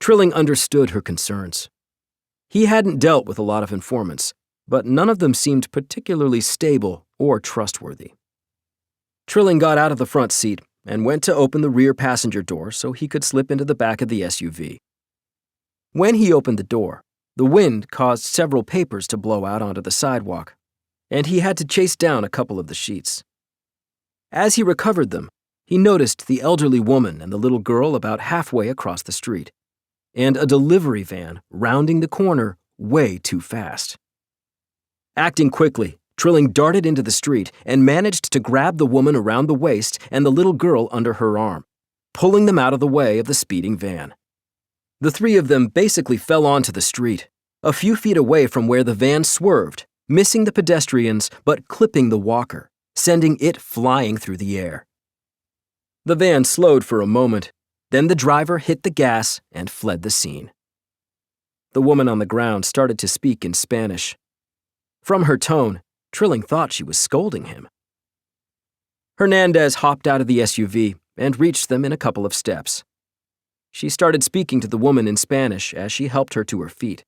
Trilling understood her concerns. He hadn't dealt with a lot of informants, but none of them seemed particularly stable or trustworthy. Trilling got out of the front seat and went to open the rear passenger door so he could slip into the back of the SUV. When he opened the door, the wind caused several papers to blow out onto the sidewalk, and he had to chase down a couple of the sheets. As he recovered them, he noticed the elderly woman and the little girl about halfway across the street, and a delivery van rounding the corner way too fast. Acting quickly, Trilling darted into the street and managed to grab the woman around the waist and the little girl under her arm, pulling them out of the way of the speeding van. The three of them basically fell onto the street, a few feet away from where the van swerved, missing the pedestrians but clipping the walker, sending it flying through the air. The van slowed for a moment, then the driver hit the gas and fled the scene. The woman on the ground started to speak in Spanish. From her tone, Trilling thought she was scolding him. Hernandez hopped out of the SUV and reached them in a couple of steps. She started speaking to the woman in Spanish as she helped her to her feet.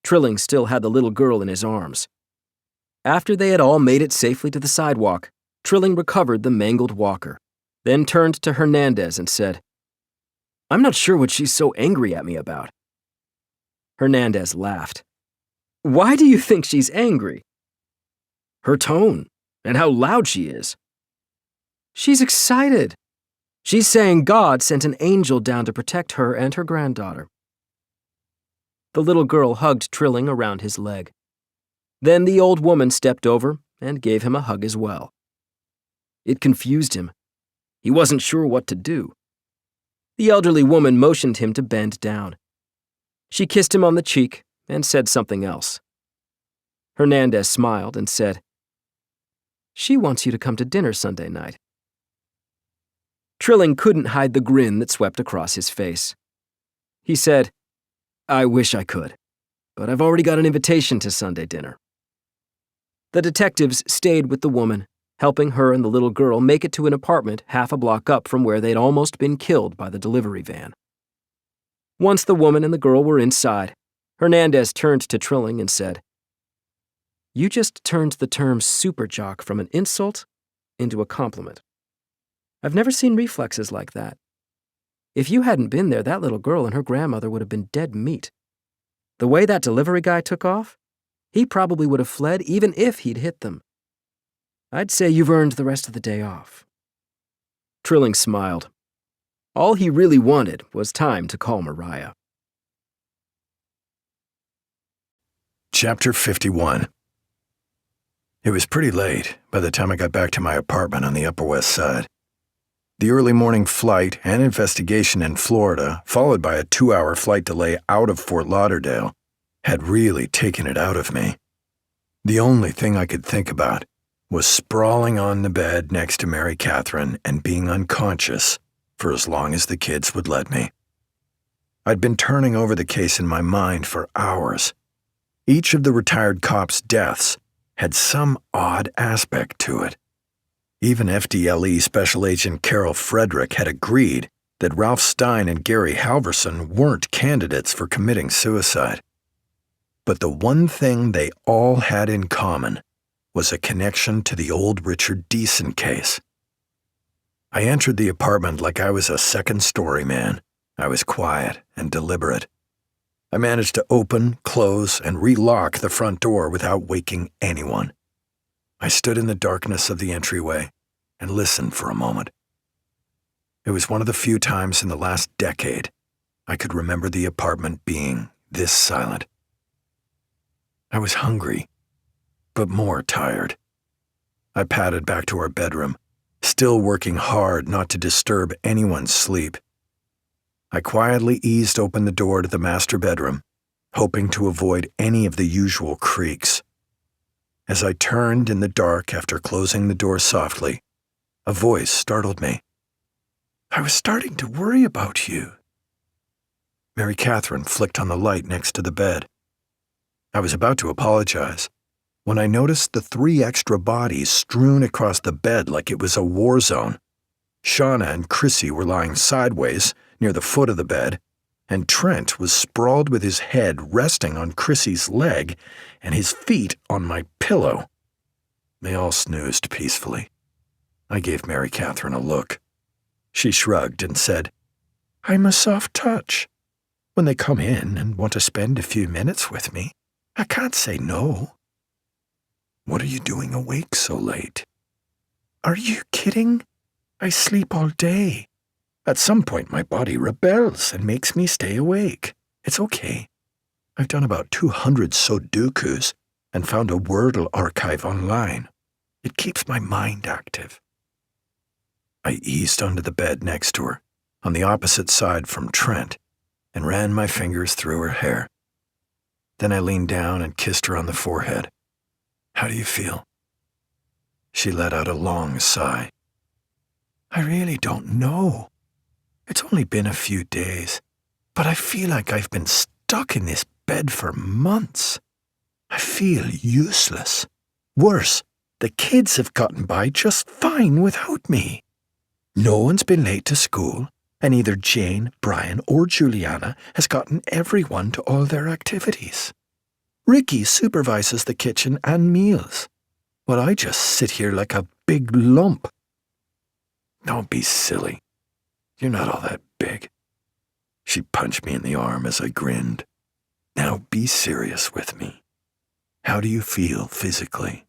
Trilling still had the little girl in his arms. After they had all made it safely to the sidewalk, Trilling recovered the mangled walker, then turned to Hernandez and said, "I'm not sure what she's so angry at me about." Hernandez laughed. "Why do you think she's angry?" "Her tone, and how loud she is." "She's excited. She's saying God sent an angel down to protect her and her granddaughter." The little girl hugged Trilling around his leg. Then the old woman stepped over and gave him a hug as well. It confused him. He wasn't sure what to do. The elderly woman motioned him to bend down. She kissed him on the cheek and said something else. Hernandez smiled and said, "She wants you to come to dinner Sunday night." Trilling couldn't hide the grin that swept across his face. He said, "I wish I could, but I've already got an invitation to Sunday dinner." The detectives stayed with the woman, helping her and the little girl make it to an apartment half a block up from where they'd almost been killed by the delivery van. Once the woman and the girl were inside, Hernandez turned to Trilling and said, "You just turned the term super jock from an insult into a compliment. I've never seen reflexes like that. If you hadn't been there, that little girl and her grandmother would have been dead meat. The way that delivery guy took off, he probably would have fled even if he'd hit them. I'd say you've earned the rest of the day off." Trilling smiled. All he really wanted was time to call Mariah. Chapter 51. It was pretty late by the time I got back to my apartment on the Upper West Side. The early morning flight and investigation in Florida, followed by a 2-hour flight delay out of Fort Lauderdale, had really taken it out of me. The only thing I could think about was sprawling on the bed next to Mary Catherine and being unconscious for as long as the kids would let me. I'd been turning over the case in my mind for hours. Each of the retired cops' deaths had some odd aspect to it. Even FDLE Special Agent Carol Frederick had agreed that Ralph Stein and Gary Halverson weren't candidates for committing suicide. But the one thing they all had in common was a connection to the old Richard Deason case. I entered the apartment like I was a second-story man. I was quiet and deliberate. I managed to open, close, and relock the front door without waking anyone. I stood in the darkness of the entryway and listened for a moment. It was one of the few times in the last decade I could remember the apartment being this silent. I was hungry, but more tired. I padded back to our bedroom, still working hard not to disturb anyone's sleep. I quietly eased open the door to the master bedroom, hoping to avoid any of the usual creaks. As I turned in the dark after closing the door softly, a voice startled me. "I was starting to worry about you." Mary Catherine flicked on the light next to the bed. I was about to apologize when I noticed the 3 extra bodies strewn across the bed like it was a war zone. Shauna and Chrissy were lying sideways near the foot of the bed, and Trent was sprawled with his head resting on Chrissy's leg and his feet on my pillow. They all snoozed peacefully. I gave Mary Catherine a look. She shrugged and said, "I'm a soft touch. When they come in and want to spend a few minutes with me, I can't say no." "What are you doing awake so late?" "Are you kidding? I sleep all day. At some point, my body rebels and makes me stay awake. It's okay. I've done about 200 Sudokus and found a Wordle archive online. It keeps my mind active." I eased onto the bed next to her, on the opposite side from Trent, and ran my fingers through her hair. Then I leaned down and kissed her on the forehead. "How do you feel?" She let out a long sigh. "I really don't know. It's only been a few days, but I feel like I've been stuck in this bed for months. I feel useless. Worse, the kids have gotten by just fine without me. No one's been late to school, and either Jane, Brian, or Juliana has gotten everyone to all their activities. Ricky supervises the kitchen and meals, while I just sit here like a big lump." "Don't be silly. You're not all that big." She punched me in the arm as I grinned. "Now be serious with me. How do you feel physically?"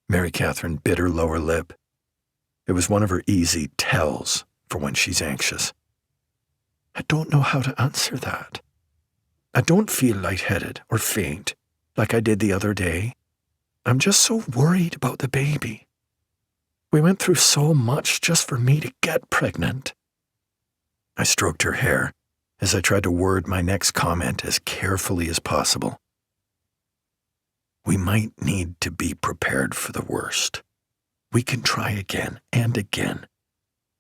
Mary Catherine bit her lower lip. It was one of her easy tells for when she's anxious. "I don't know how to answer that. I don't feel lightheaded or faint like I did the other day, I'm just so worried about the baby. We went through so much just for me to get pregnant. I stroked her hair as I tried to word my next comment as carefully as possible. We might need to be prepared for the worst. We can try again and again,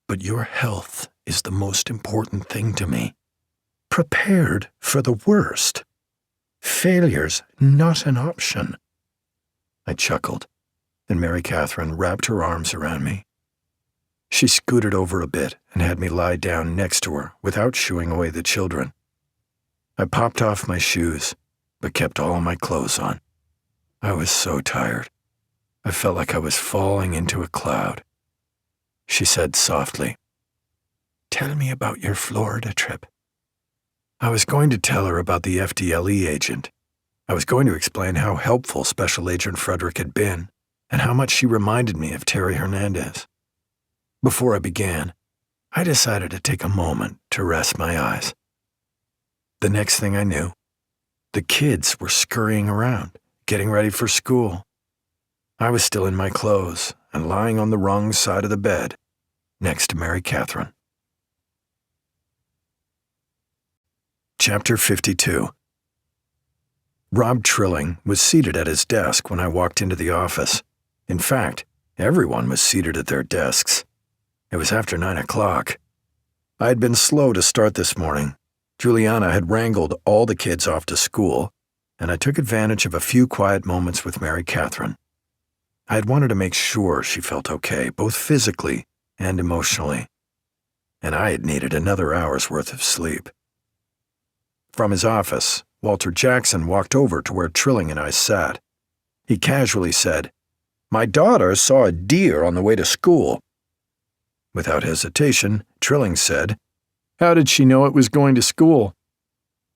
but your health is the most important thing to me. Prepared for the worst. Failure's not an option. I chuckled, and Mary Catherine wrapped her arms around me. She scooted over a bit and had me lie down next to her without shooing away the children. I popped off my shoes, but kept all my clothes on. I was so tired. I felt like I was falling into a cloud. She said softly, "Tell me about your Florida trip." I was going to tell her about the FDLE agent. I was going to explain how helpful Special Agent Frederick had been and how much she reminded me of Terry Hernandez. Before I began, I decided to take a moment to rest my eyes. The next thing I knew, the kids were scurrying around, getting ready for school. I was still in my clothes and lying on the wrong side of the bed, next to Mary Catherine. Chapter 52. Rob Trilling was seated at his desk when I walked into the office. In fact, everyone was seated at their desks. It was after 9 o'clock. I had been slow to start this morning. Juliana had wrangled all the kids off to school, and I took advantage of a few quiet moments with Mary Catherine. I had wanted to make sure she felt okay, both physically and emotionally, and I had needed another hour's worth of sleep. From his office, Walter Jackson walked over to where Trilling and I sat. He casually said, "My daughter saw a deer on the way to school." Without hesitation, Trilling said, "How did she know it was going to school?"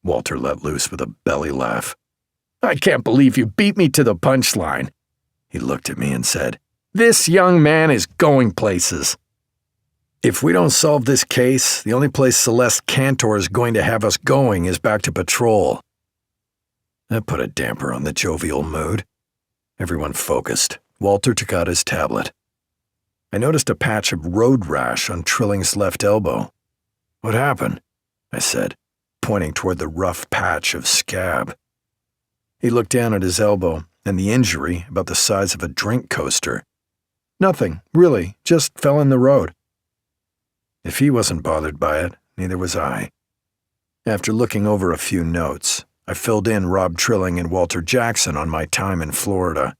Walter let loose with a belly laugh. "I can't believe you beat me to the punchline." He looked at me and said, "This young man is going places." "If we don't solve this case, the only place Celeste Cantor is going to have us going is back to patrol." That put a damper on the jovial mood. Everyone focused. Walter took out his tablet. I noticed a patch of road rash on Trilling's left elbow. "What happened?" I said, pointing toward the rough patch of scab. He looked down at his elbow and the injury about the size of a drink coaster. "Nothing, really, just fell in the road." If he wasn't bothered by it, neither was I. After looking over a few notes, I filled in Rob Trilling and Walter Jackson on my time in Florida.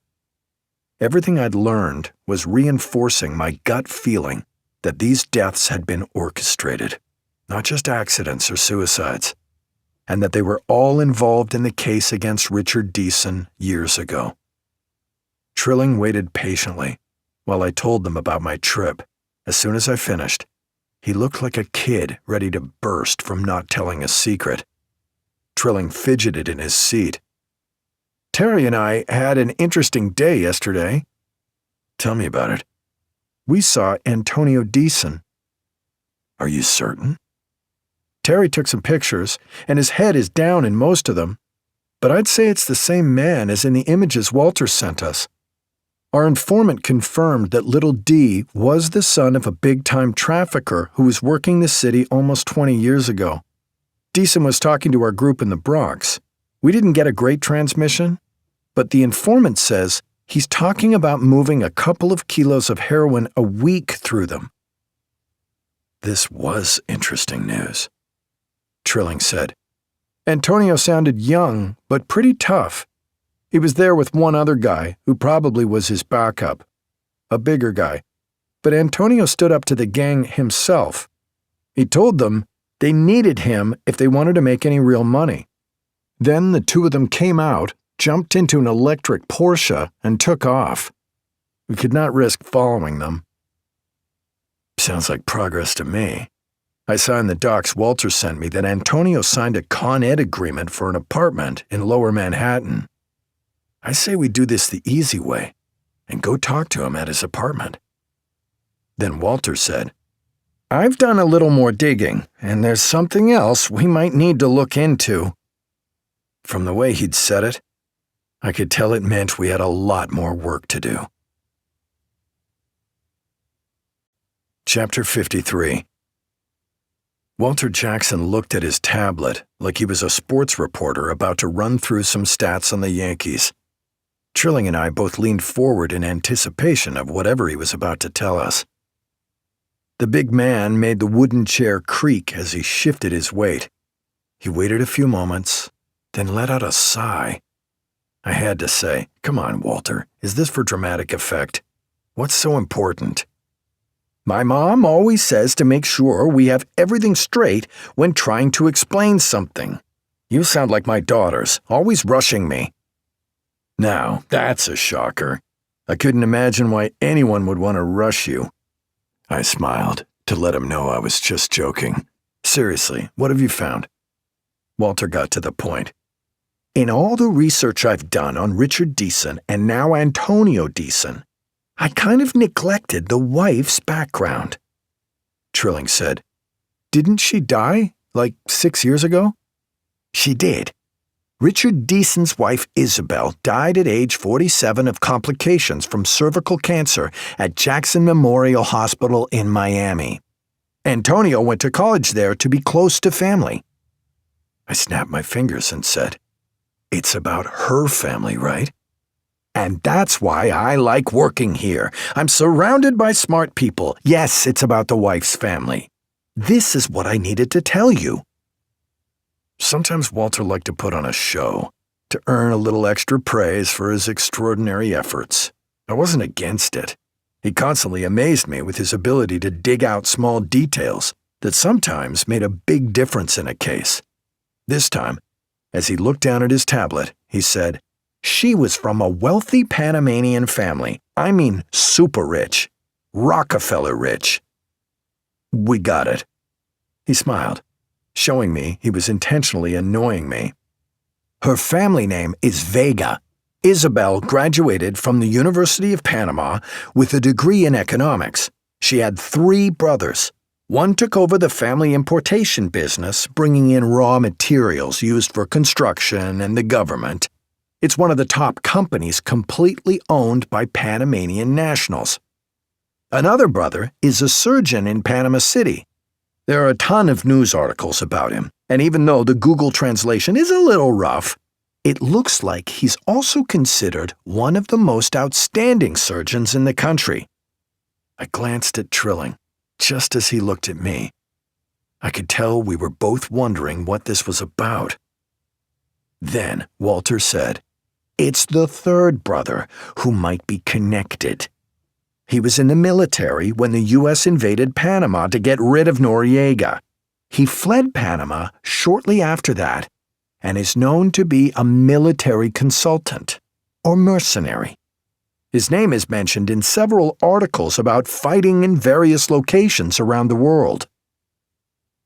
Everything I'd learned was reinforcing my gut feeling that these deaths had been orchestrated, not just accidents or suicides, and that they were all involved in the case against Richard Deason years ago. Trilling waited patiently while I told them about my trip. As soon as I finished, he looked like a kid ready to burst from not telling a secret. Trilling fidgeted in his seat. "Terry and I had an interesting day yesterday." "Tell me about it." "We saw Antonio Deason." "Are you certain?" "Terry took some pictures, and his head is down in most of them, but I'd say it's the same man as in the images Walter sent us. Our informant confirmed that little D was the son of a big-time trafficker who was working the city almost 20 years ago. Deason was talking to our group in the Bronx. We didn't get a great transmission, but the informant says he's talking about moving a couple of kilos of heroin a week through them." This was interesting news. Trilling said, "Antonio sounded young, but pretty tough. He was there with one other guy, who probably was his backup, a bigger guy. But Antonio stood up to the gang himself. He told them they needed him if they wanted to make any real money. Then the two of them came out, jumped into an electric Porsche, and took off. We could not risk following them." "Sounds like progress to me. I saw in the docs Walter sent me that Antonio signed a Con Ed agreement for an apartment in Lower Manhattan. I say we do this the easy way and go talk to him at his apartment." Then Walter said, "I've done a little more digging, and there's something else we might need to look into." From the way he'd said it, I could tell it meant we had a lot more work to do. Chapter 53. Walter Jackson looked at his tablet like he was a sports reporter about to run through some stats on the Yankees. Trilling and I both leaned forward in anticipation of whatever he was about to tell us. The big man made the wooden chair creak as he shifted his weight. He waited a few moments, then let out a sigh. I had to say, "Come on, Walter, is this for dramatic effect? What's so important?" "My mom always says to make sure we have everything straight when trying to explain something. You sound like my daughters, always rushing me." Now, that's a shocker. I couldn't imagine why anyone would want to rush you. I smiled to let him know I was just joking. "Seriously, what have you found?" Walter got to the point. "In all the research I've done on Richard Deason and now Antonio Deason, I kind of neglected the wife's background." Trilling said, "Didn't she die, like 6 years ago?" "She did. Richard Deason's wife Isabel died at age 47 of complications from cervical cancer at Jackson Memorial Hospital in Miami. Antonio went to college there to be close to family." I snapped my fingers and said, "It's about her family, right? And that's why I like working here. I'm surrounded by smart people. Yes, it's about the wife's family. This is what I needed to tell you." Sometimes Walter liked to put on a show, to earn a little extra praise for his extraordinary efforts. I wasn't against it. He constantly amazed me with his ability to dig out small details that sometimes made a big difference in a case. This time, as he looked down at his tablet, he said, "She was from a wealthy Panamanian family. I mean super rich. Rockefeller rich." "We got it." He smiled, showing me he was intentionally annoying me. "Her family name is Vega. Isabel graduated from the University of Panama with a degree in economics. She had 3 brothers. One took over the family importation business, bringing in raw materials used for construction and the government. It's one of the top companies completely owned by Panamanian nationals. Another brother is a surgeon in Panama City. There are a ton of news articles about him, and even though the Google translation is a little rough, it looks like he's also considered one of the most outstanding surgeons in the country." I glanced at Trilling, just as he looked at me. I could tell we were both wondering what this was about. Then Walter said, "It's the 3rd brother who might be connected. He was in the military when the U.S. invaded Panama to get rid of Noriega. He fled Panama shortly after that and is known to be a military consultant or mercenary. His name is mentioned in several articles about fighting in various locations around the world."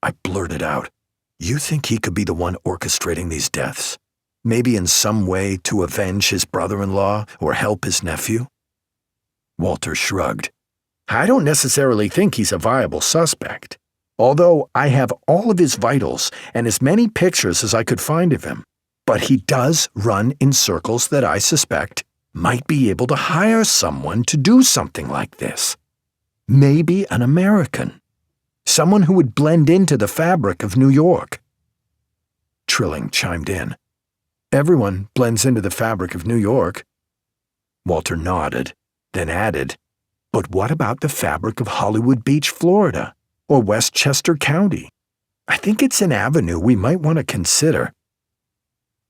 I blurted out, "You think he could be the one orchestrating these deaths? Maybe in some way to avenge his brother-in-law or help his nephew?" Walter shrugged. "I don't necessarily think he's a viable suspect, although I have all of his vitals and as many pictures as I could find of him. But he does run in circles that I suspect might be able to hire someone to do something like this. Maybe an American. Someone who would blend into the fabric of New York." Trilling chimed in. "Everyone blends into the fabric of New York." Walter nodded, then added, "But what about the fabric of Hollywood Beach, Florida, or Westchester County? I think it's an avenue we might want to consider."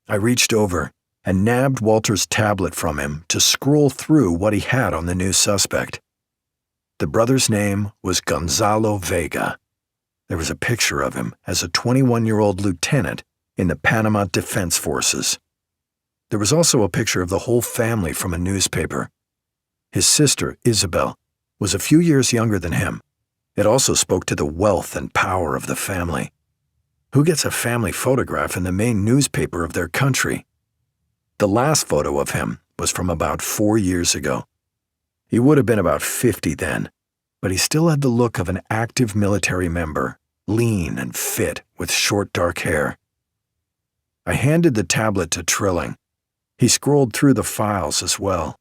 I reached over and nabbed Walter's tablet from him to scroll through what he had on the new suspect. The brother's name was Gonzalo Vega. There was a picture of him as a 21-year-old lieutenant in the Panama Defense Forces. There was also a picture of the whole family from a newspaper. His sister, Isabel, was a few years younger than him. It also spoke to the wealth and power of the family. Who gets a family photograph in the main newspaper of their country? The last photo of him was from about 4 years ago. He would have been about 50 then, but he still had the look of an active military member, lean and fit with short dark hair. I handed the tablet to Trilling. He scrolled through the files as well.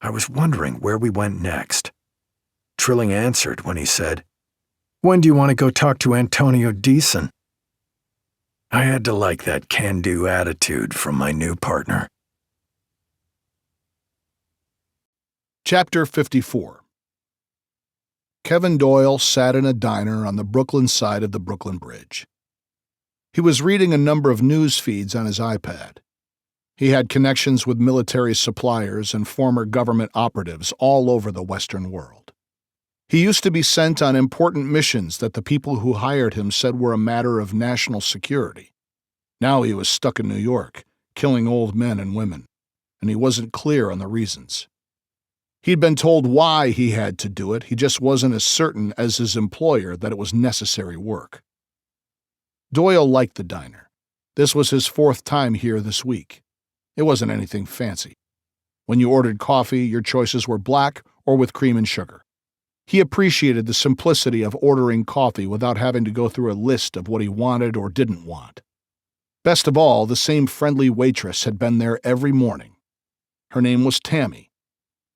I was wondering where we went next. Trilling answered when he said, "When do you want to go talk to Antonio Deason?" I had to like that can-do attitude from my new partner. Chapter 54. Kevin Doyle sat in a diner on the Brooklyn side of the Brooklyn Bridge. He was reading a number of news feeds on his iPad. He had connections with military suppliers and former government operatives all over the Western world. He used to be sent on important missions that the people who hired him said were a matter of national security. Now he was stuck in New York, killing old men and women, and he wasn't clear on the reasons. He'd been told why he had to do it, he just wasn't as certain as his employer that it was necessary work. Doyle liked the diner. This was his 4th time here this week. It wasn't anything fancy. When you ordered coffee, your choices were black or with cream and sugar. He appreciated the simplicity of ordering coffee without having to go through a list of what he wanted or didn't want. Best of all, the same friendly waitress had been there every morning. Her name was Tammy,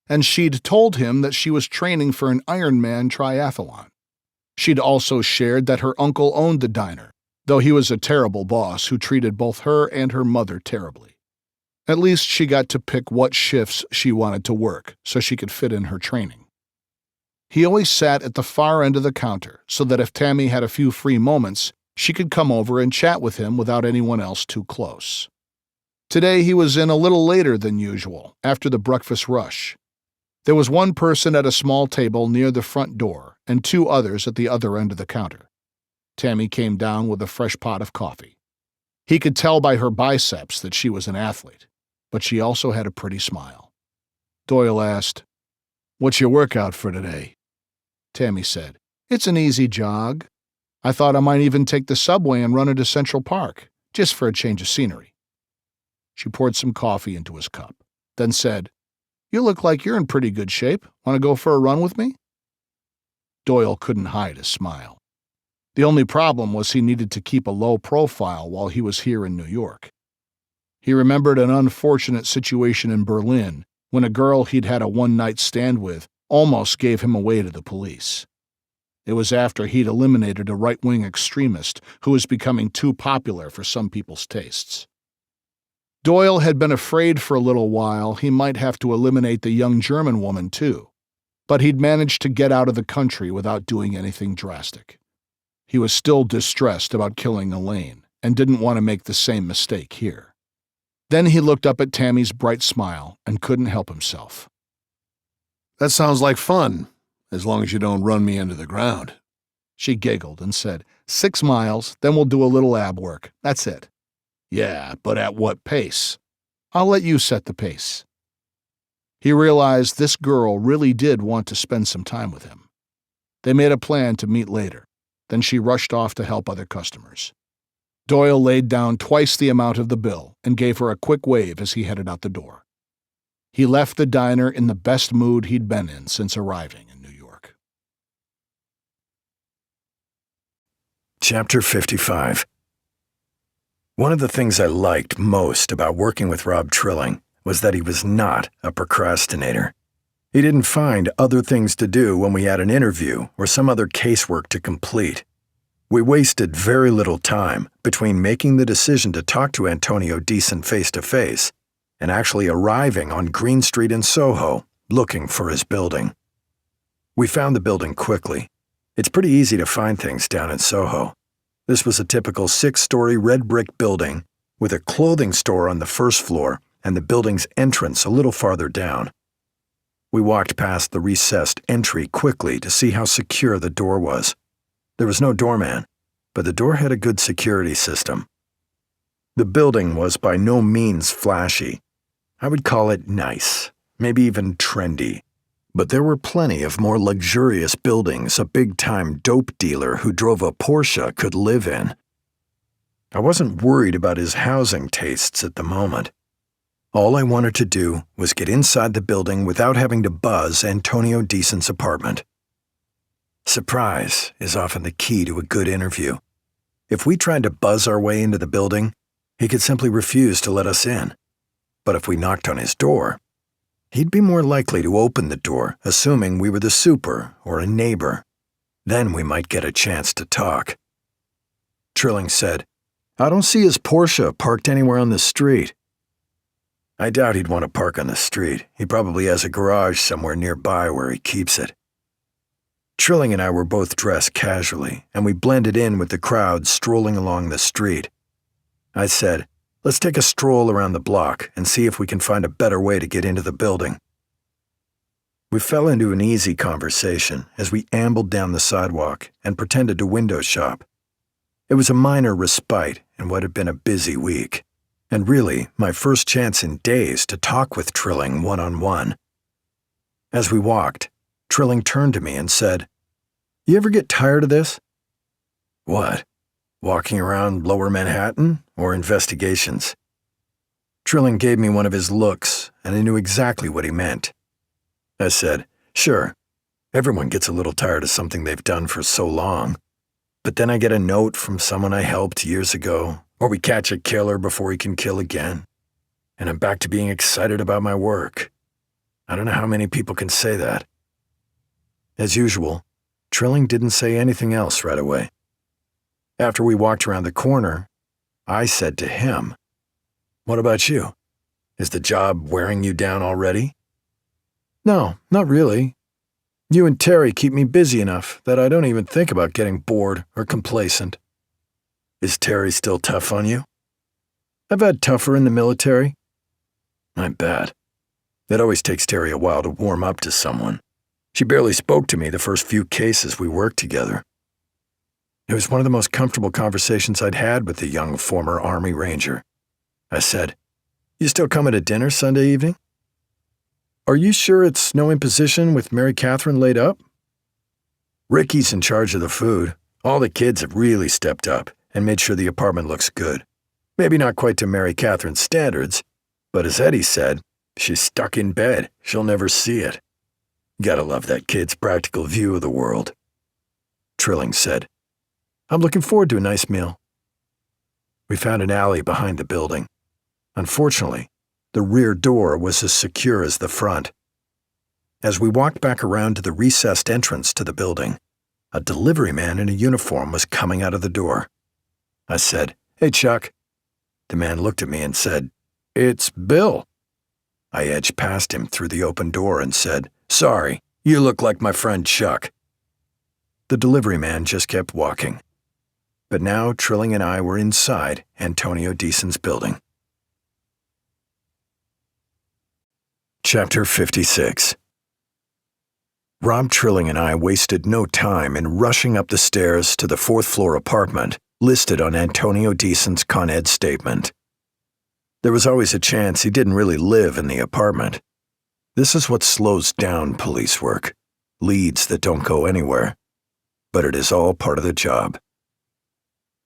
and she'd told him that she was training for an Ironman triathlon. She'd also shared that her uncle owned the diner, though he was a terrible boss who treated both her and her mother terribly. At least she got to pick what shifts she wanted to work so she could fit in her training. He always sat at the far end of the counter so that if Tammy had a few free moments, she could come over and chat with him without anyone else too close. Today he was in a little later than usual, after the breakfast rush. There was one person at a small table near the front door and 2 others at the other end of the counter. Tammy came down with a fresh pot of coffee. He could tell by her biceps that she was an athlete, but she also had a pretty smile. Doyle asked, "What's your workout for today?" Tammy said, "It's an easy jog. I thought I might even take the subway and run into Central Park, just for a change of scenery." She poured some coffee into his cup, then said, "You look like you're in pretty good shape. Want to go for a run with me?" Doyle couldn't hide his smile. The only problem was he needed to keep a low profile while he was here in New York. He remembered an unfortunate situation in Berlin when a girl he'd had a one-night stand with almost gave him away to the police. It was after he'd eliminated a right-wing extremist who was becoming too popular for some people's tastes. Doyle had been afraid for a little while he might have to eliminate the young German woman too, but he'd managed to get out of the country without doing anything drastic. He was still distressed about killing Elaine and didn't want to make the same mistake here. Then he looked up at Tammy's bright smile and couldn't help himself. "That sounds like fun, as long as you don't run me into the ground." She giggled and said, 6 miles, then we'll do a little ab work. That's it." "Yeah, but at what pace?" "I'll let you set the pace." He realized this girl really did want to spend some time with him. They made a plan to meet later. Then she rushed off to help other customers. Doyle laid down twice the amount of the bill and gave her a quick wave as he headed out the door. He left the diner in the best mood he'd been in since arriving in New York. Chapter 55. One of the things I liked most about working with Rob Trilling was that he was not a procrastinator. He didn't find other things to do when we had an interview or some other casework to complete. We wasted very little time between making the decision to talk to Antonio Deason face-to-face and actually arriving on Green Street in Soho, looking for his building. We found the building quickly. It's pretty easy to find things down in Soho. This was a typical 6-story red brick building with a clothing store on the first floor and the building's entrance a little farther down. We walked past the recessed entry quickly to see how secure the door was. There was no doorman, but the door had a good security system. The building was by no means flashy. I would call it nice, maybe even trendy. But there were plenty of more luxurious buildings a big-time dope dealer who drove a Porsche could live in. I wasn't worried about his housing tastes at the moment. All I wanted to do was get inside the building without having to buzz Antonio Deason's apartment. Surprise is often the key to a good interview. If we tried to buzz our way into the building, he could simply refuse to let us in. But if we knocked on his door, he'd be more likely to open the door, assuming we were the super or a neighbor. Then we might get a chance to talk. Trilling said, "I don't see his Porsche parked anywhere on the street." I doubt he'd want to park on the street. He probably has a garage somewhere nearby where he keeps it. Trilling and I were both dressed casually, and we blended in with the crowd strolling along the street. I said, "Let's take a stroll around the block and see if we can find a better way to get into the building." We fell into an easy conversation as we ambled down the sidewalk and pretended to window shop. It was a minor respite in what had been a busy week, and really my first chance in days to talk with Trilling one-on-one. As we walked, Trilling turned to me and said, "You ever get tired of this?" "What? Walking around Lower Manhattan or investigations?" Trilling gave me one of his looks, and I knew exactly what he meant. I said, "Sure, everyone gets a little tired of something they've done for so long. But then I get a note from someone I helped years ago, or we catch a killer before he can kill again, and I'm back to being excited about my work. I don't know how many people can say that." As usual, Trilling didn't say anything else right away. After we walked around the corner, I said to him, "What about you? Is the job wearing you down already?" "No, not really. You and Terry keep me busy enough that I don't even think about getting bored or complacent." "Is Terry still tough on you?" "I've had tougher in the military." "I bet. It always takes Terry a while to warm up to someone. She barely spoke to me the first few cases we worked together." It was one of the most comfortable conversations I'd had with the young former Army Ranger. I said, "You still coming to dinner Sunday evening?" "Are you sure it's no imposition with Mary Catherine laid up?" "Ricky's in charge of the food. All the kids have really stepped up and made sure the apartment looks good. Maybe not quite to Mary Catherine's standards, but as Eddie said, she's stuck in bed. She'll never see it. Gotta love that kid's practical view of the world." Trilling said, "I'm looking forward to a nice meal." We found an alley behind the building. Unfortunately, the rear door was as secure as the front. As we walked back around to the recessed entrance to the building, a delivery man in a uniform was coming out of the door. I said, "Hey, Chuck." The man looked at me and said, "It's Bill." I edged past him through the open door and said, "Sorry, you look like my friend Chuck." The delivery man just kept walking. But now Trilling and I were inside Antonio Deason's building. Chapter 56. Rob Trilling and I wasted no time in rushing up the stairs to the fourth-floor apartment listed on Antonio Deason's Con Ed statement. There was always a chance he didn't really live in the apartment. This is what slows down police work, leads that don't go anywhere. But it is all part of the job.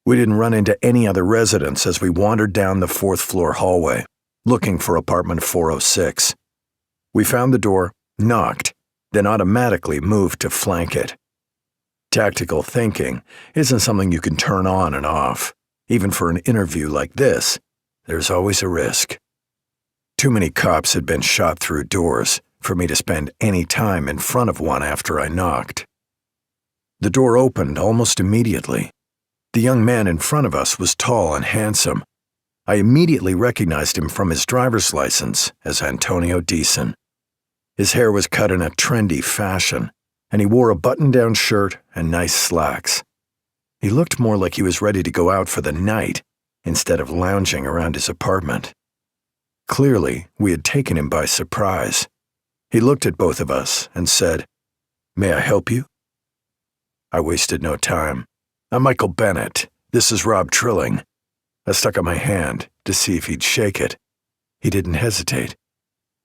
We didn't run into any other residents as we wandered down the fourth-floor hallway, looking for apartment 406. We found the door, knocked, then automatically moved to flank it. Tactical thinking isn't something you can turn on and off. Even for an interview like this, there's always a risk. Too many cops had been shot through doors for me to spend any time in front of one after I knocked. The door opened almost immediately. The young man in front of us was tall and handsome. I immediately recognized him from his driver's license as Antonio Deason. His hair was cut in a trendy fashion, and he wore a button-down shirt and nice slacks. He looked more like he was ready to go out for the night instead of lounging around his apartment. Clearly, we had taken him by surprise. He looked at both of us and said, "May I help you?" I wasted no time. "I'm Michael Bennett. This is Rob Trilling." I stuck out my hand to see if he'd shake it. He didn't hesitate.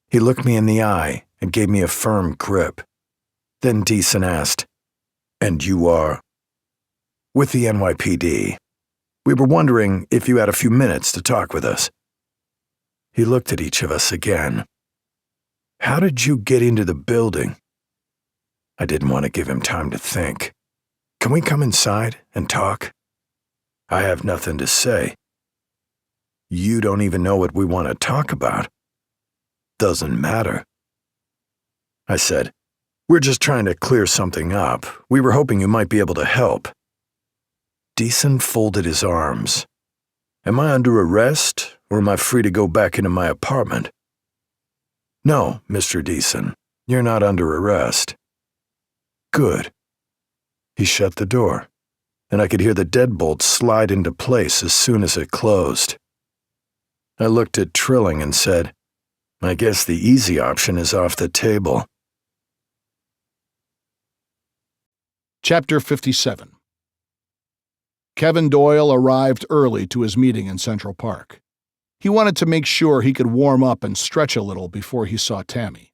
He looked me in the eye and gave me a firm grip. Then Deason asked, "And you are?" "With the NYPD. We were wondering if you had a few minutes to talk with us." He looked at each of us again. "How did you get into the building?" I didn't want to give him time to think. "Can we come inside and talk?" "I have nothing to say." "You don't even know what we want to talk about. doesn't matter. I said, "We're just trying to clear something up. We were hoping you might be able to help." Deason folded his arms. "Am I under arrest, or am I free to go back into my apartment?" "No, Mr. Deason, you're not under arrest." "Good." He shut the door, and I could hear the deadbolt slide into place as soon as it closed. I looked at Trilling and said, "I guess the easy option is off the table." Chapter 57. Kevin Doyle arrived early to his meeting in Central Park. He wanted to make sure he could warm up and stretch a little before he saw Tammy.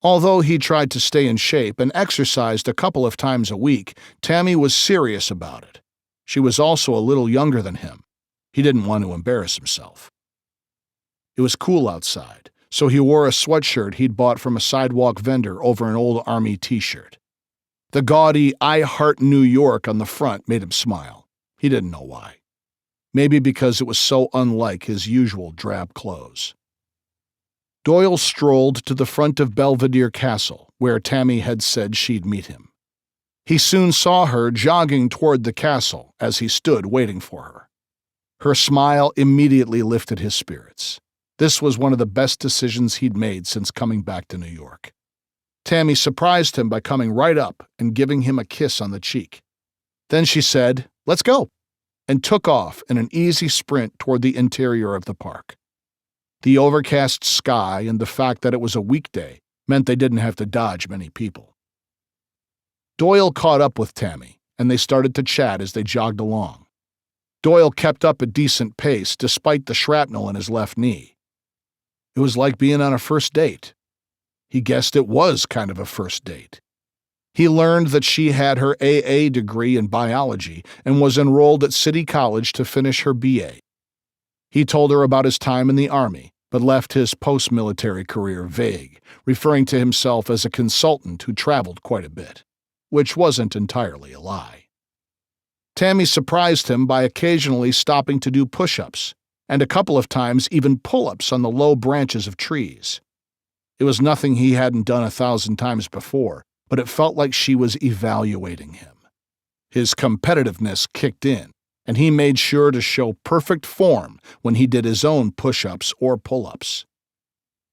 Although he tried to stay in shape and exercised a couple of times a week, Tammy was serious about it. She was also a little younger than him. He didn't want to embarrass himself. It was cool outside, so he wore a sweatshirt he'd bought from a sidewalk vendor over an old Army t-shirt. The gaudy "I Heart New York" on the front made him smile. He didn't know why. Maybe because it was so unlike his usual drab clothes. Doyle strolled to the front of Belvedere Castle, where Tammy had said she'd meet him. He soon saw her jogging toward the castle as he stood waiting for her. Her smile immediately lifted his spirits. This was one of the best decisions he'd made since coming back to New York. Tammy surprised him by coming right up and giving him a kiss on the cheek. Then she said, "Let's go," and took off in an easy sprint toward the interior of the park. The overcast sky and the fact that it was a weekday meant they didn't have to dodge many people. Doyle caught up with Tammy, and they started to chat as they jogged along. Doyle kept up a decent pace despite the shrapnel in his left knee. It was like being on a first date. He guessed it was kind of a first date. He learned that she had her AA degree in biology and was enrolled at City College to finish her BA. He told her about his time in the Army, but left his post-military career vague, referring to himself as a consultant who traveled quite a bit, which wasn't entirely a lie. Tammy surprised him by occasionally stopping to do push-ups, and a couple of times even pull-ups on the low branches of trees. It was nothing he hadn't done 1,000 times before, but it felt like she was evaluating him. His competitiveness kicked in, and he made sure to show perfect form when he did his own push-ups or pull-ups.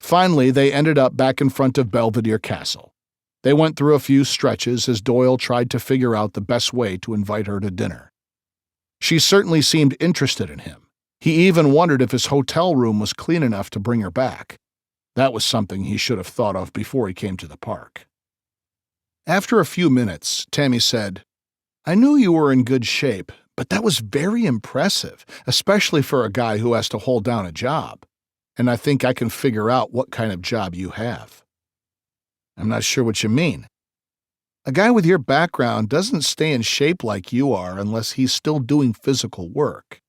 Finally, they ended up back in front of Belvedere Castle. They went through a few stretches as Doyle tried to figure out the best way to invite her to dinner. She certainly seemed interested in him. He even wondered if his hotel room was clean enough to bring her back. That was something he should have thought of before he came to the park. After a few minutes, Tammy said, "I knew you were in good shape, but that was very impressive, especially for a guy who has to hold down a job. And I think I can figure out what kind of job you have." "I'm not sure what you mean." "A guy with your background doesn't stay in shape like you are unless he's still doing physical work.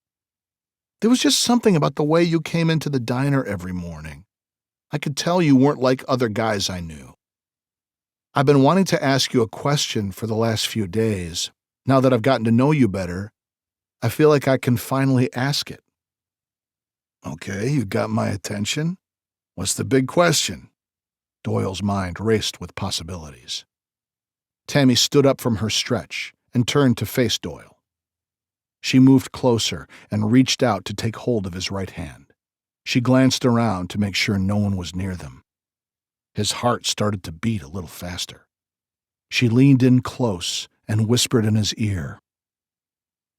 There was just something about the way you came into the diner every morning. I could tell you weren't like other guys I knew. I've been wanting to ask you a question for the last few days. Now that I've gotten to know you better, I feel like I can finally ask it." "Okay, you got my attention. What's the big question?" Doyle's mind raced with possibilities. Tammy stood up from her stretch and turned to face Doyle. She moved closer and reached out to take hold of his right hand. She glanced around to make sure no one was near them. His heart started to beat a little faster. She leaned in close and whispered in his ear,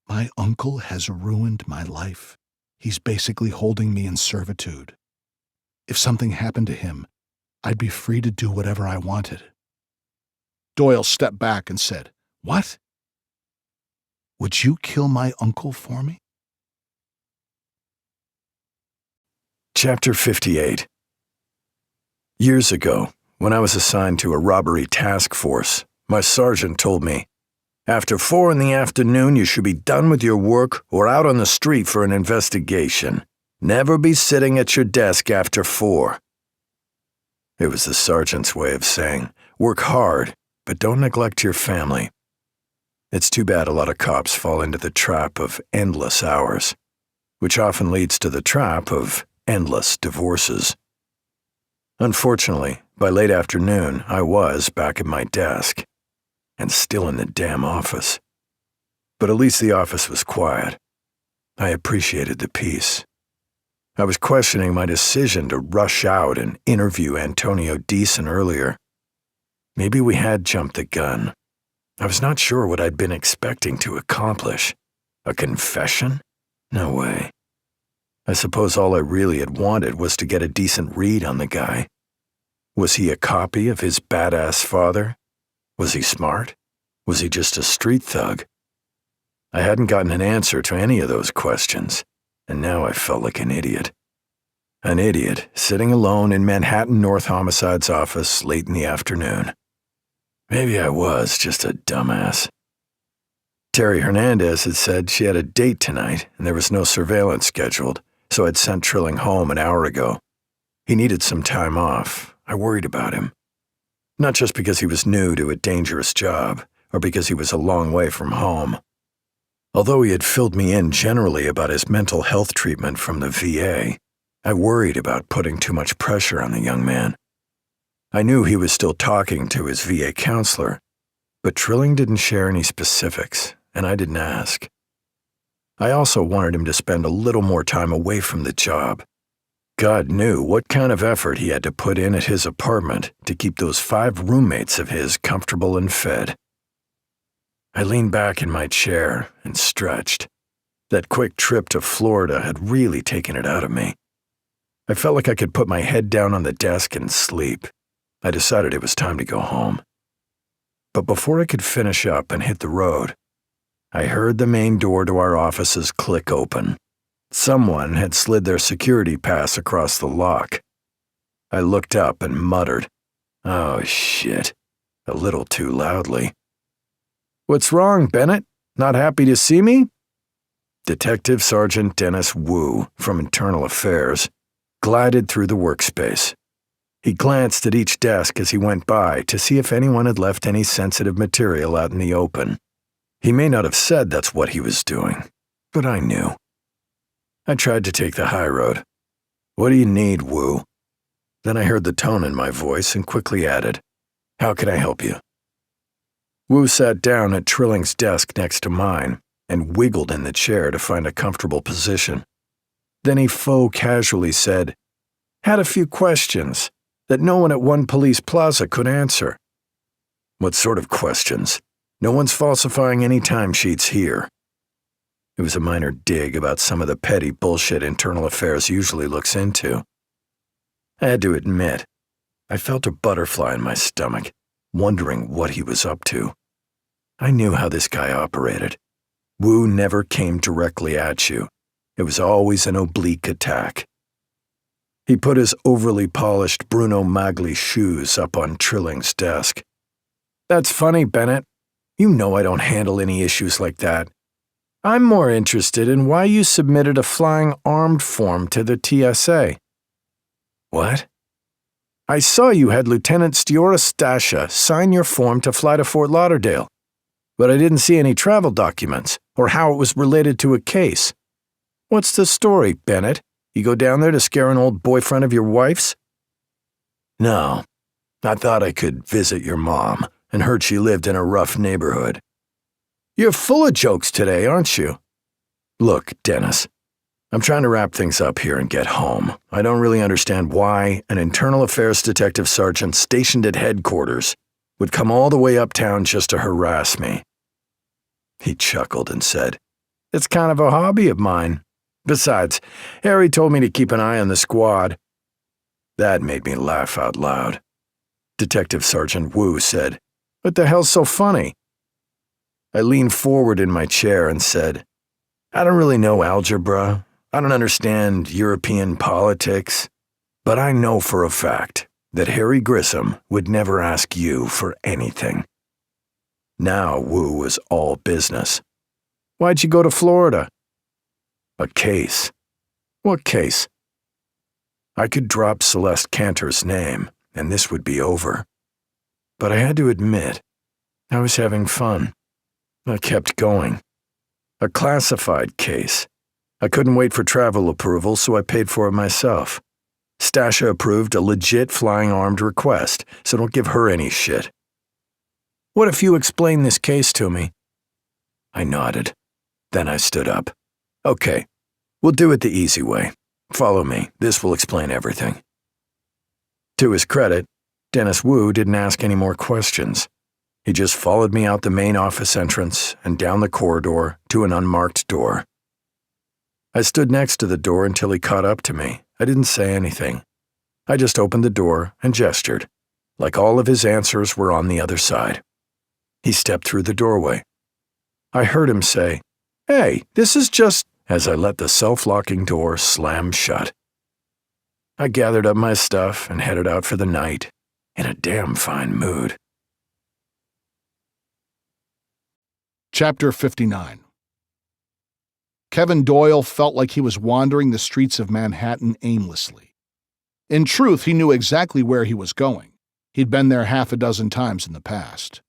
"My uncle has ruined my life. He's basically holding me in servitude. If something happened to him, I'd be free to do whatever I wanted." Doyle stepped back and said, "What? Would you kill my uncle for me?" Chapter 58. Years ago, when I was assigned to a robbery task force, my sergeant told me, "After 4 in the afternoon, you should be done with your work or out on the street for an investigation. Never be sitting at your desk after 4. It was the sergeant's way of saying, work hard, but don't neglect your family. It's too bad a lot of cops fall into the trap of endless hours, which often leads to the trap of endless divorces. Unfortunately, by late afternoon, I was back at my desk, and still in the damn office. But at least the office was quiet. I appreciated the peace. I was questioning my decision to rush out and interview Antonio Deason earlier. Maybe we had jumped the gun. I was not sure what I'd been expecting to accomplish. A confession? No way. I suppose all I really had wanted was to get a decent read on the guy. Was he a copy of his badass father? Was he smart? Was he just a street thug? I hadn't gotten an answer to any of those questions, and now I felt like an idiot. An idiot sitting alone in Manhattan North Homicide's office late in the afternoon. Maybe I was just a dumbass. Terry Hernandez had said she had a date tonight and there was no surveillance scheduled, so I'd sent Trilling home an hour ago. He needed some time off. I worried about him. Not just because he was new to a dangerous job, or because he was a long way from home. Although he had filled me in generally about his mental health treatment from the VA, I worried about putting too much pressure on the young man. I knew he was still talking to his VA counselor, but Trilling didn't share any specifics, and I didn't ask. I also wanted him to spend a little more time away from the job. God knew what kind of effort he had to put in at his apartment to keep those 5 roommates of his comfortable and fed. I leaned back in my chair and stretched. That quick trip to Florida had really taken it out of me. I felt like I could put my head down on the desk and sleep. I decided it was time to go home. But before I could finish up and hit the road, I heard the main door to our offices click open. Someone had slid their security pass across the lock. I looked up and muttered, "Oh, shit," a little too loudly. "What's wrong, Bennett? Not happy to see me?" Detective Sergeant Dennis Wu from Internal Affairs glided through the workspace. He glanced at each desk as he went by to see if anyone had left any sensitive material out in the open. He may not have said that's what he was doing, but I knew. I tried to take the high road. "What do you need, Wu?" Then I heard the tone in my voice and quickly added, "How can I help you?" Wu sat down at Trilling's desk next to mine and wiggled in the chair to find a comfortable position. Then he faux casually said, "Had a few questions that no one at One Police Plaza could answer." "What sort of questions? No one's falsifying any timesheets here." It was a minor dig about some of the petty bullshit Internal Affairs usually looks into. I had to admit, I felt a butterfly in my stomach, wondering what he was up to. I knew how this guy operated. Wu never came directly at you. It was always an oblique attack. He put his overly polished Bruno Magli shoes up on Trilling's desk. "That's funny, Bennett. You know I don't handle any issues like that. I'm more interested in why you submitted a flying armed form to the TSA." "What?" "I saw you had Lieutenant Stiora Stasha sign your form to fly to Fort Lauderdale, but I didn't see any travel documents or how it was related to a case. What's the story, Bennett? You go down there to scare an old boyfriend of your wife's?" "No. I thought I could visit your mom and heard she lived in a rough neighborhood." "You're full of jokes today, aren't you?" "Look, Dennis, I'm trying to wrap things up here and get home. I don't really understand why an Internal Affairs detective sergeant stationed at headquarters would come all the way uptown just to harass me." He chuckled and said, "It's kind of a hobby of mine. Besides, Harry told me to keep an eye on the squad." That made me laugh out loud. Detective Sergeant Wu said, "What the hell's so funny?" I leaned forward in my chair and said, "I don't really know algebra. I don't understand European politics. But I know for a fact that Harry Grissom would never ask you for anything." Now Wu was all business. "Why'd you go to Florida?" "A case." "What case?" I could drop Celeste Cantor's name, and this would be over. But I had to admit, I was having fun. I kept going. A classified case. I couldn't wait for travel approval, so I paid for it myself. Stasha approved a legit flying armed request, so don't give her any shit. What if you explain this case to me? I nodded. Then I stood up. Okay, we'll do it the easy way. Follow me. This will explain everything. To his credit, Dennis Wu didn't ask any more questions. He just followed me out the main office entrance and down the corridor to an unmarked door. I stood next to the door until he caught up to me. I didn't say anything. I just opened the door and gestured, like all of his answers were on the other side. He stepped through the doorway. I heard him say, "Hey, this is just," as I let the self-locking door slam shut. I gathered up my stuff and headed out for the night, in a damn fine mood. Chapter 59. Kevin Doyle felt like he was wandering the streets of Manhattan aimlessly. In truth, he knew exactly where he was going. He'd been there half a dozen times in the past.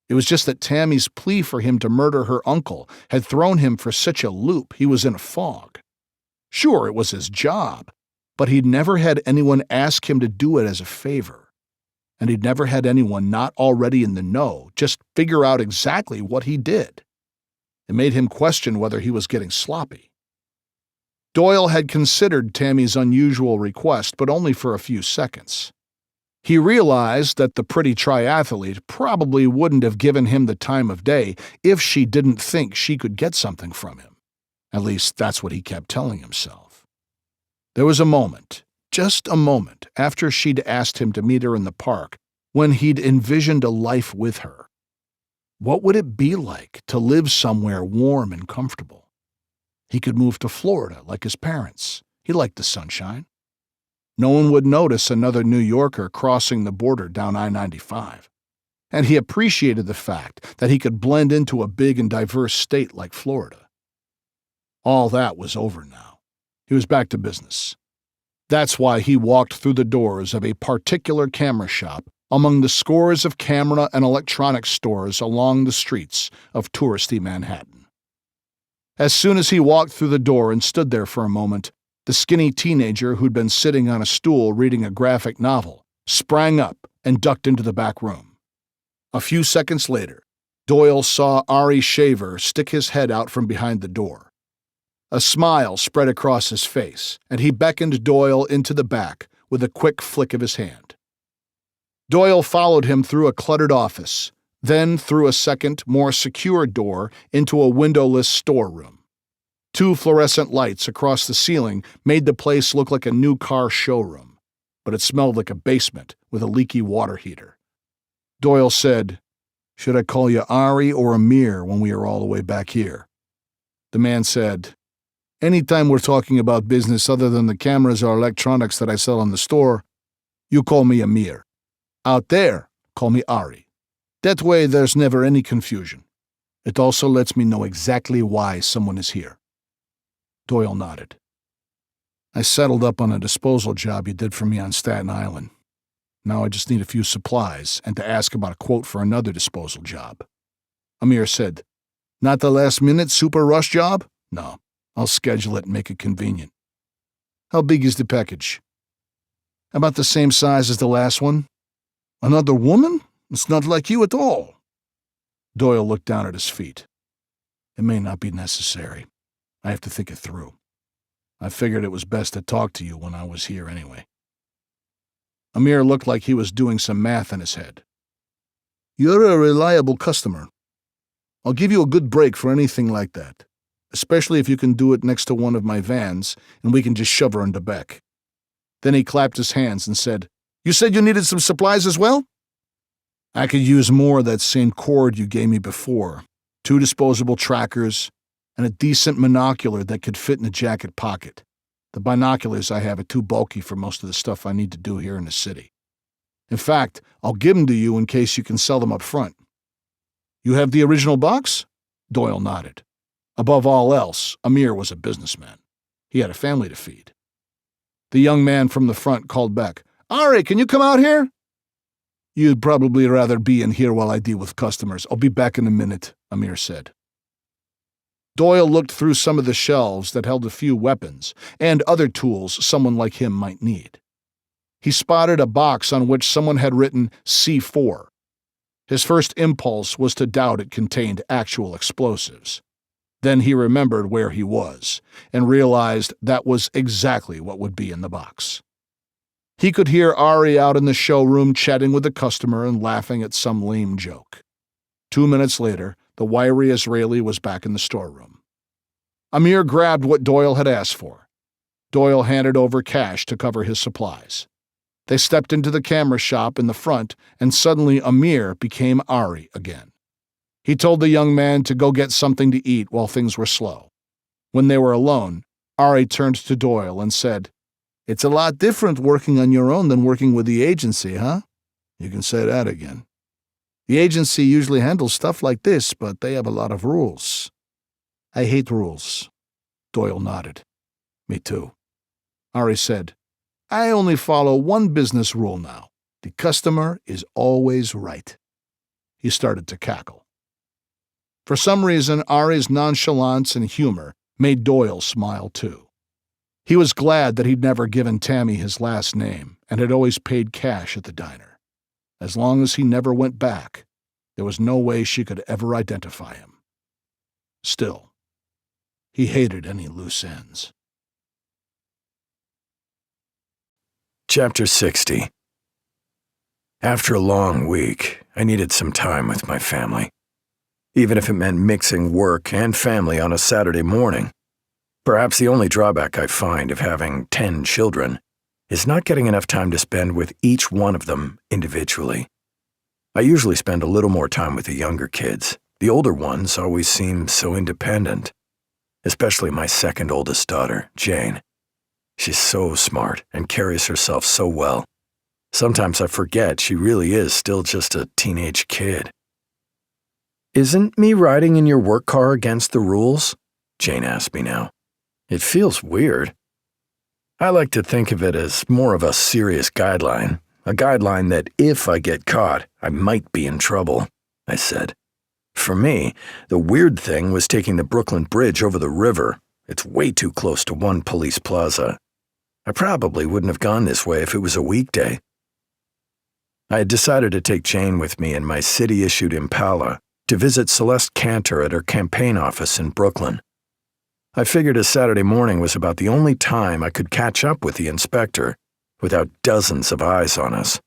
It was just that Tammy's plea for him to murder her uncle had thrown him for such a loop he was in a fog. Sure, it was his job, but he'd never had anyone ask him to do it as a favor. And he'd never had anyone not already in the know just figure out exactly what he did. It made him question whether he was getting sloppy. Doyle had considered Tammy's unusual request, but only for a few seconds. He realized that the pretty triathlete probably wouldn't have given him the time of day if she didn't think she could get something from him. At least that's what he kept telling himself. There was a moment, just a moment, after she'd asked him to meet her in the park, when he'd envisioned a life with her. What would it be like to live somewhere warm and comfortable? He could move to Florida like his parents. He liked the sunshine. No one would notice another New Yorker crossing the border down I-95. And he appreciated the fact that he could blend into a big and diverse state like Florida. All that was over now. He was back to business. That's why he walked through the doors of a particular camera shop among the scores of camera and electronics stores along the streets of touristy Manhattan. As soon as he walked through the door and stood there for a moment, the skinny teenager who'd been sitting on a stool reading a graphic novel sprang up and ducked into the back room. A few seconds later, Doyle saw Ari Shaver stick his head out from behind the door. A smile spread across his face, and he beckoned Doyle into the back with a quick flick of his hand. Doyle followed him through a cluttered office, then through a second, more secure door into a windowless storeroom. 2 fluorescent lights across the ceiling made the place look like a new car showroom, but it smelled like a basement with a leaky water heater. Doyle said, "Should I call you Ari or Amir when we are all the way back here?" The man said, "Anytime we're talking about business other than the cameras or electronics that I sell in the store, you call me Amir. Out there, call me Ari. That way there's never any confusion. It also lets me know exactly why someone is here." Doyle nodded. "I settled up on a disposal job you did for me on Staten Island. Now I just need a few supplies and to ask about a quote for another disposal job." Amir said, "Not the last-minute super rush job? No, I'll schedule it and make it convenient." "How big is the package?" "About the same size as the last one." "Another woman? It's not like you at all." Doyle looked down at his feet. "It may not be necessary. I have to think it through. I figured it was best to talk to you when I was here anyway." Amir looked like he was doing some math in his head. "You're a reliable customer. I'll give you a good break for anything like that, especially if you can do it next to one of my vans and we can just shove her in the back." Then he clapped his hands and said, "You said you needed some supplies as well?" "I could use more of that same cord you gave me before. 2 disposable trackers, and a decent monocular that could fit in a jacket pocket. The binoculars I have are too bulky for most of the stuff I need to do here in the city. In fact, I'll give them to you in case you can sell them up front." "You have the original box?" Doyle nodded. Above all else, Amir was a businessman. He had a family to feed. The young man from the front called back, "Ari, can you come out here?" "You'd probably rather be in here while I deal with customers. I'll be back in a minute," Amir said. Doyle looked through some of the shelves that held a few weapons and other tools someone like him might need. He spotted a box on which someone had written C4. His first impulse was to doubt it contained actual explosives. Then he remembered where he was and realized that was exactly what would be in the box. He could hear Ari out in the showroom chatting with a customer and laughing at some lame joke. 2 minutes later, the wiry Israeli was back in the storeroom. Amir grabbed what Doyle had asked for. Doyle handed over cash to cover his supplies. They stepped into the camera shop in the front, and suddenly Amir became Ari again. He told the young man to go get something to eat while things were slow. When they were alone, Ari turned to Doyle and said, "It's a lot different working on your own than working with the agency, huh?" "You can say that again." "The agency usually handles stuff like this, but they have a lot of rules." "I hate rules." Doyle nodded. "Me too." Ari said, "I only follow one business rule now. The customer is always right." He started to cackle. For some reason, Ari's nonchalance and humor made Doyle smile too. He was glad that he'd never given Tammy his last name and had always paid cash at the diner. As long as he never went back, there was no way she could ever identify him. Still, he hated any loose ends. Chapter 60. After a long week, I needed some time with my family, even if it meant mixing work and family on a Saturday morning. Perhaps the only drawback I find of having 10 children is not getting enough time to spend with each one of them individually. I usually spend a little more time with the younger kids. The older ones always seem so independent, especially my second oldest daughter, Jane. She's so smart and carries herself so well. Sometimes I forget she really is still just a teenage kid. "Isn't me riding in your work car against the rules?" Jane asked me now. "It feels weird." I like to think of it as more of a serious guideline, a guideline that if I get caught, I might be in trouble, I said. For me, the weird thing was taking the Brooklyn Bridge over the river. It's way too close to one police plaza. I probably wouldn't have gone this way if it was a weekday. I had decided to take Jane with me in my city-issued Impala to visit Celeste Cantor at her campaign office in Brooklyn. I figured a Saturday morning was about the only time I could catch up with the inspector without dozens of eyes on us.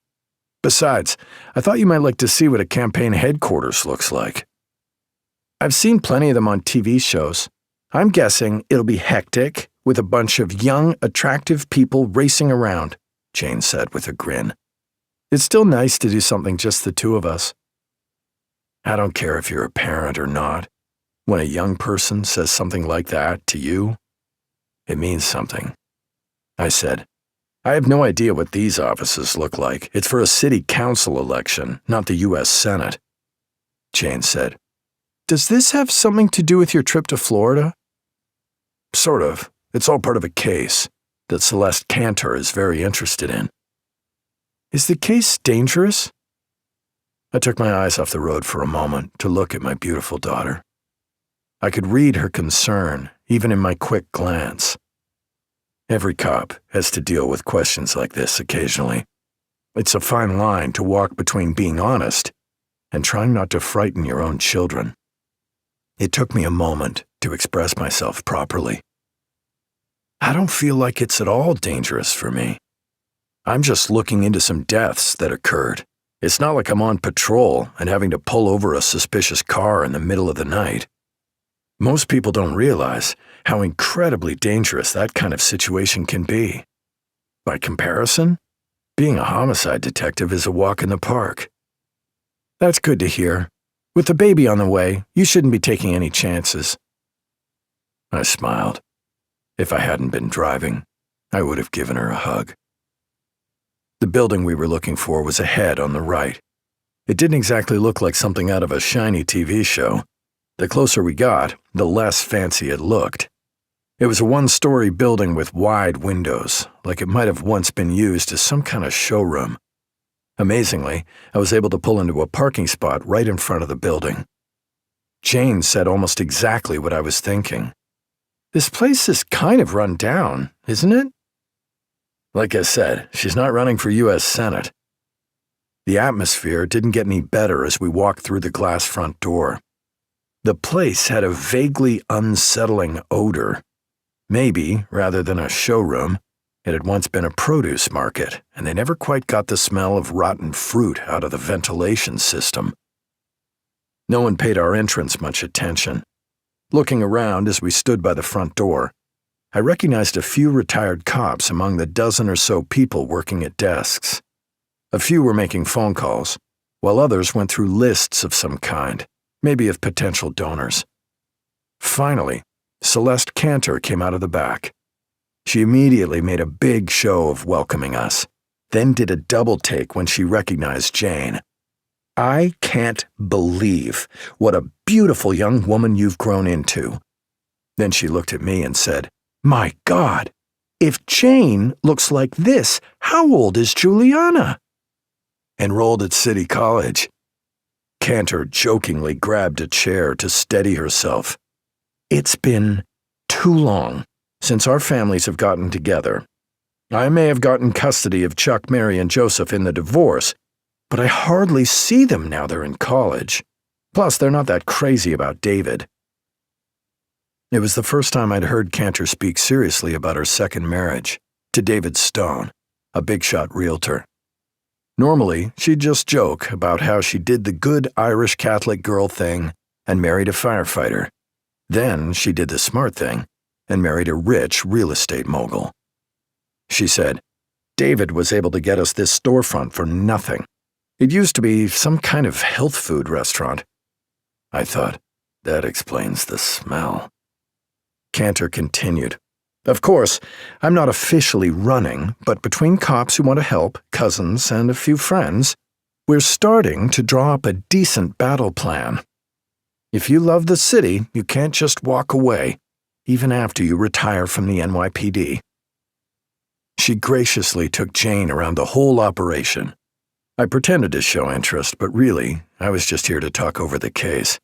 Besides, I thought you might like to see what a campaign headquarters looks like. I've seen plenty of them on TV shows. I'm guessing it'll be hectic with a bunch of young, attractive people racing around, Jane said with a grin. It's still nice to do something just the two of us. I don't care if you're a parent or not. When a young person says something like that to you, it means something. I said, I have no idea what these offices look like. It's for a city council election, not the U.S. Senate. Jane said, Does this have something to do with your trip to Florida? Sort of. It's all part of a case that Celeste Cantor is very interested in. Is the case dangerous? I took my eyes off the road for a moment to look at my beautiful daughter. I could read her concern, even in my quick glance. Every cop has to deal with questions like this occasionally. It's a fine line to walk between being honest and trying not to frighten your own children. It took me a moment to express myself properly. I don't feel like it's at all dangerous for me. I'm just looking into some deaths that occurred. It's not like I'm on patrol and having to pull over a suspicious car in the middle of the night. Most people don't realize how incredibly dangerous that kind of situation can be. By comparison, being a homicide detective is a walk in the park. That's good to hear. With the baby on the way, you shouldn't be taking any chances. I smiled. If I hadn't been driving, I would have given her a hug. The building we were looking for was ahead on the right. It didn't exactly look like something out of a shiny TV show. The closer we got, the less fancy it looked. It was a one-story building with wide windows, like it might have once been used as some kind of showroom. Amazingly, I was able to pull into a parking spot right in front of the building. Jane said almost exactly what I was thinking. This place is kind of run down, isn't it? Like I said, she's not running for U.S. Senate. The atmosphere didn't get any better as we walked through the glass front door. The place had a vaguely unsettling odor. Maybe, rather than a showroom, it had once been a produce market, and they never quite got the smell of rotten fruit out of the ventilation system. No one paid our entrance much attention. Looking around as we stood by the front door, I recognized a few retired cops among the dozen or so people working at desks. A few were making phone calls, while others went through lists of some kind, maybe of potential donors. Finally, Celeste Cantor came out of the back. She immediately made a big show of welcoming us, then did a double take when she recognized Jane. "I can't believe what a beautiful young woman you've grown into." Then she looked at me and said, "My God, if Jane looks like this, how old is Juliana?" "Enrolled at City College." Cantor jokingly grabbed a chair to steady herself. "It's been too long since our families have gotten together. I may have gotten custody of Chuck, Mary, and Joseph in the divorce, but I hardly see them now they're in college. Plus, they're not that crazy about David." It was the first time I'd heard Cantor speak seriously about her second marriage, to David Stone, a big-shot realtor. Normally, she'd just joke about how she did the good Irish Catholic girl thing and married a firefighter. Then she did the smart thing and married a rich real estate mogul. She said, "David was able to get us this storefront for nothing. It used to be some kind of health food restaurant." I thought, that explains the smell. Cantor continued, "Of course, I'm not officially running, but between cops who want to help, cousins, and a few friends, we're starting to draw up a decent battle plan. If you love the city, you can't just walk away, even after you retire from the NYPD." She graciously took Jane around the whole operation. I pretended to show interest, but really, I was just here to talk over the case.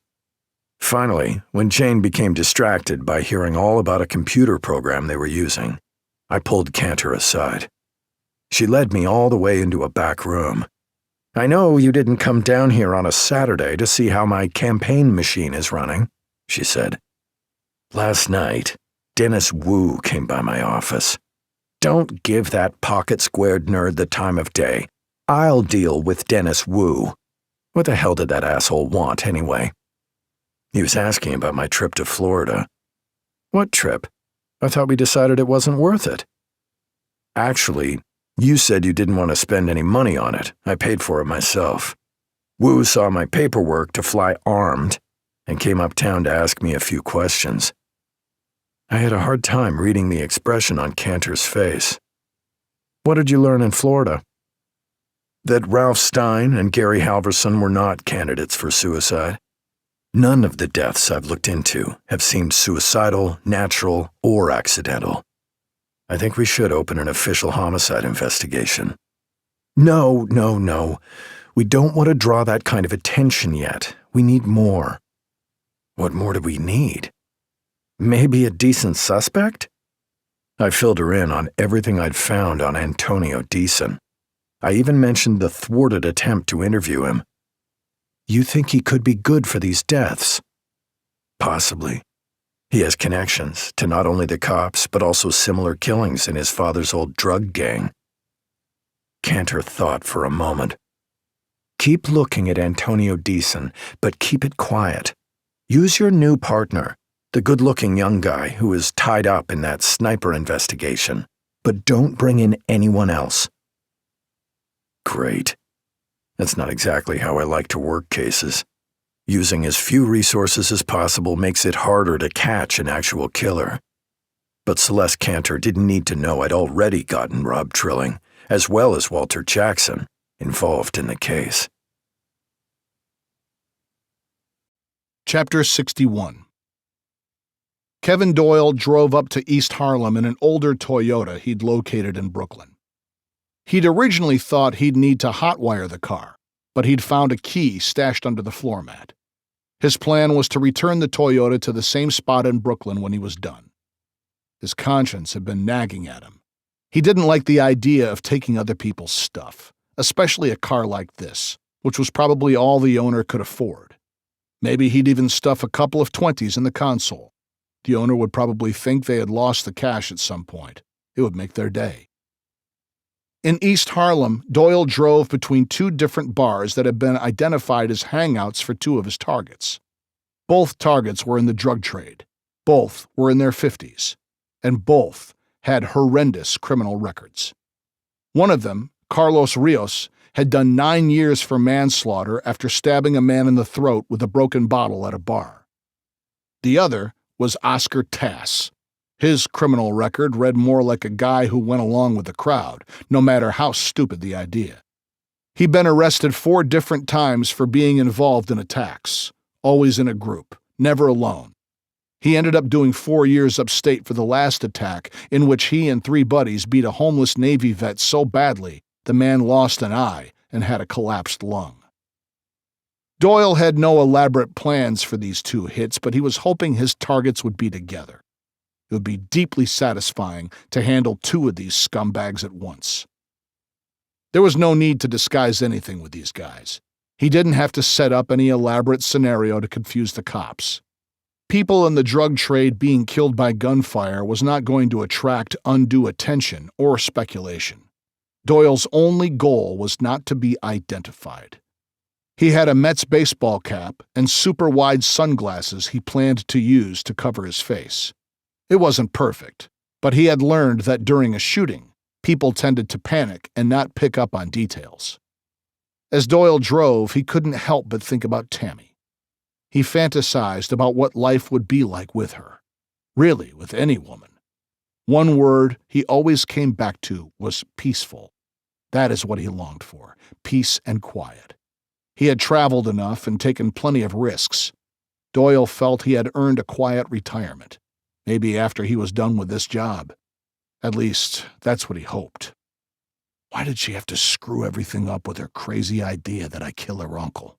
Finally, when Jane became distracted by hearing all about a computer program they were using, I pulled Cantor aside. She led me all the way into a back room. "I know you didn't come down here on a Saturday to see how my campaign machine is running," she said. "Last night, Dennis Wu came by my office. Don't give that pocket-squared nerd the time of day. I'll deal with Dennis Wu. What the hell did that asshole want, anyway?" He was asking about my trip to Florida. "What trip? I thought we decided it wasn't worth it." "Actually, you said you didn't want to spend any money on it. I paid for it myself. Wu saw my paperwork to fly armed and came uptown to ask me a few questions." I had a hard time reading the expression on Cantor's face. "What did you learn in Florida?" "That Ralph Stein and Gary Halverson were not candidates for suicide. None of the deaths I've looked into have seemed suicidal, natural, or accidental. I think we should open an official homicide investigation." No. We don't want to draw that kind of attention yet. We need more." "What more do we need?" "Maybe a decent suspect?" I filled her in on everything I'd found on Antonio Deason. I even mentioned the thwarted attempt to interview him. "You think he could be good for these deaths?" "Possibly. He has connections to not only the cops, but also similar killings in his father's old drug gang." Cantor thought for a moment. "Keep looking at Antonio Deason, but keep it quiet. Use your new partner, the good-looking young guy who is tied up in that sniper investigation, but don't bring in anyone else." Great. That's not exactly how I like to work cases. Using as few resources as possible makes it harder to catch an actual killer. But Celeste Cantor didn't need to know I'd already gotten Rob Trilling, as well as Walter Jackson, involved in the case. Chapter 61. Kevin Doyle drove up to East Harlem in an older Toyota he'd located in Brooklyn. He'd originally thought he'd need to hotwire the car, but he'd found a key stashed under the floor mat. His plan was to return the Toyota to the same spot in Brooklyn when he was done. His conscience had been nagging at him. He didn't like the idea of taking other people's stuff, especially a car like this, which was probably all the owner could afford. Maybe he'd even stuff a couple of 20s in the console. The owner would probably think they had lost the cash at some point. It would make their day. In East Harlem, Doyle drove between two different bars that had been identified as hangouts for two of his targets. Both targets were in the drug trade. Both were in their 50s. And both had horrendous criminal records. One of them, Carlos Rios, had done 9 years for manslaughter after stabbing a man in the throat with a broken bottle at a bar. The other was Oscar Tass. His criminal record read more like a guy who went along with the crowd, no matter how stupid the idea. He'd been arrested 4 different times for being involved in attacks, always in a group, never alone. He ended up doing 4 years upstate for the last attack, in which he and 3 buddies beat a homeless Navy vet so badly the man lost an eye and had a collapsed lung. Doyle had no elaborate plans for these 2 hits, but he was hoping his targets would be together. It would be deeply satisfying to handle 2 of these scumbags at once. There was no need to disguise anything with these guys. He didn't have to set up any elaborate scenario to confuse the cops. People in the drug trade being killed by gunfire was not going to attract undue attention or speculation. Doyle's only goal was not to be identified. He had a Mets baseball cap and super-wide sunglasses he planned to use to cover his face. It wasn't perfect, but he had learned that during a shooting, people tended to panic and not pick up on details. As Doyle drove, he couldn't help but think about Tammy. He fantasized about what life would be like with her. Really, with any woman. One word he always came back to was peaceful. That is what he longed for, peace and quiet. He had traveled enough and taken plenty of risks. Doyle felt he had earned a quiet retirement, maybe after he was done with this job. At least, that's what he hoped. Why did she have to screw everything up with her crazy idea that I kill her uncle?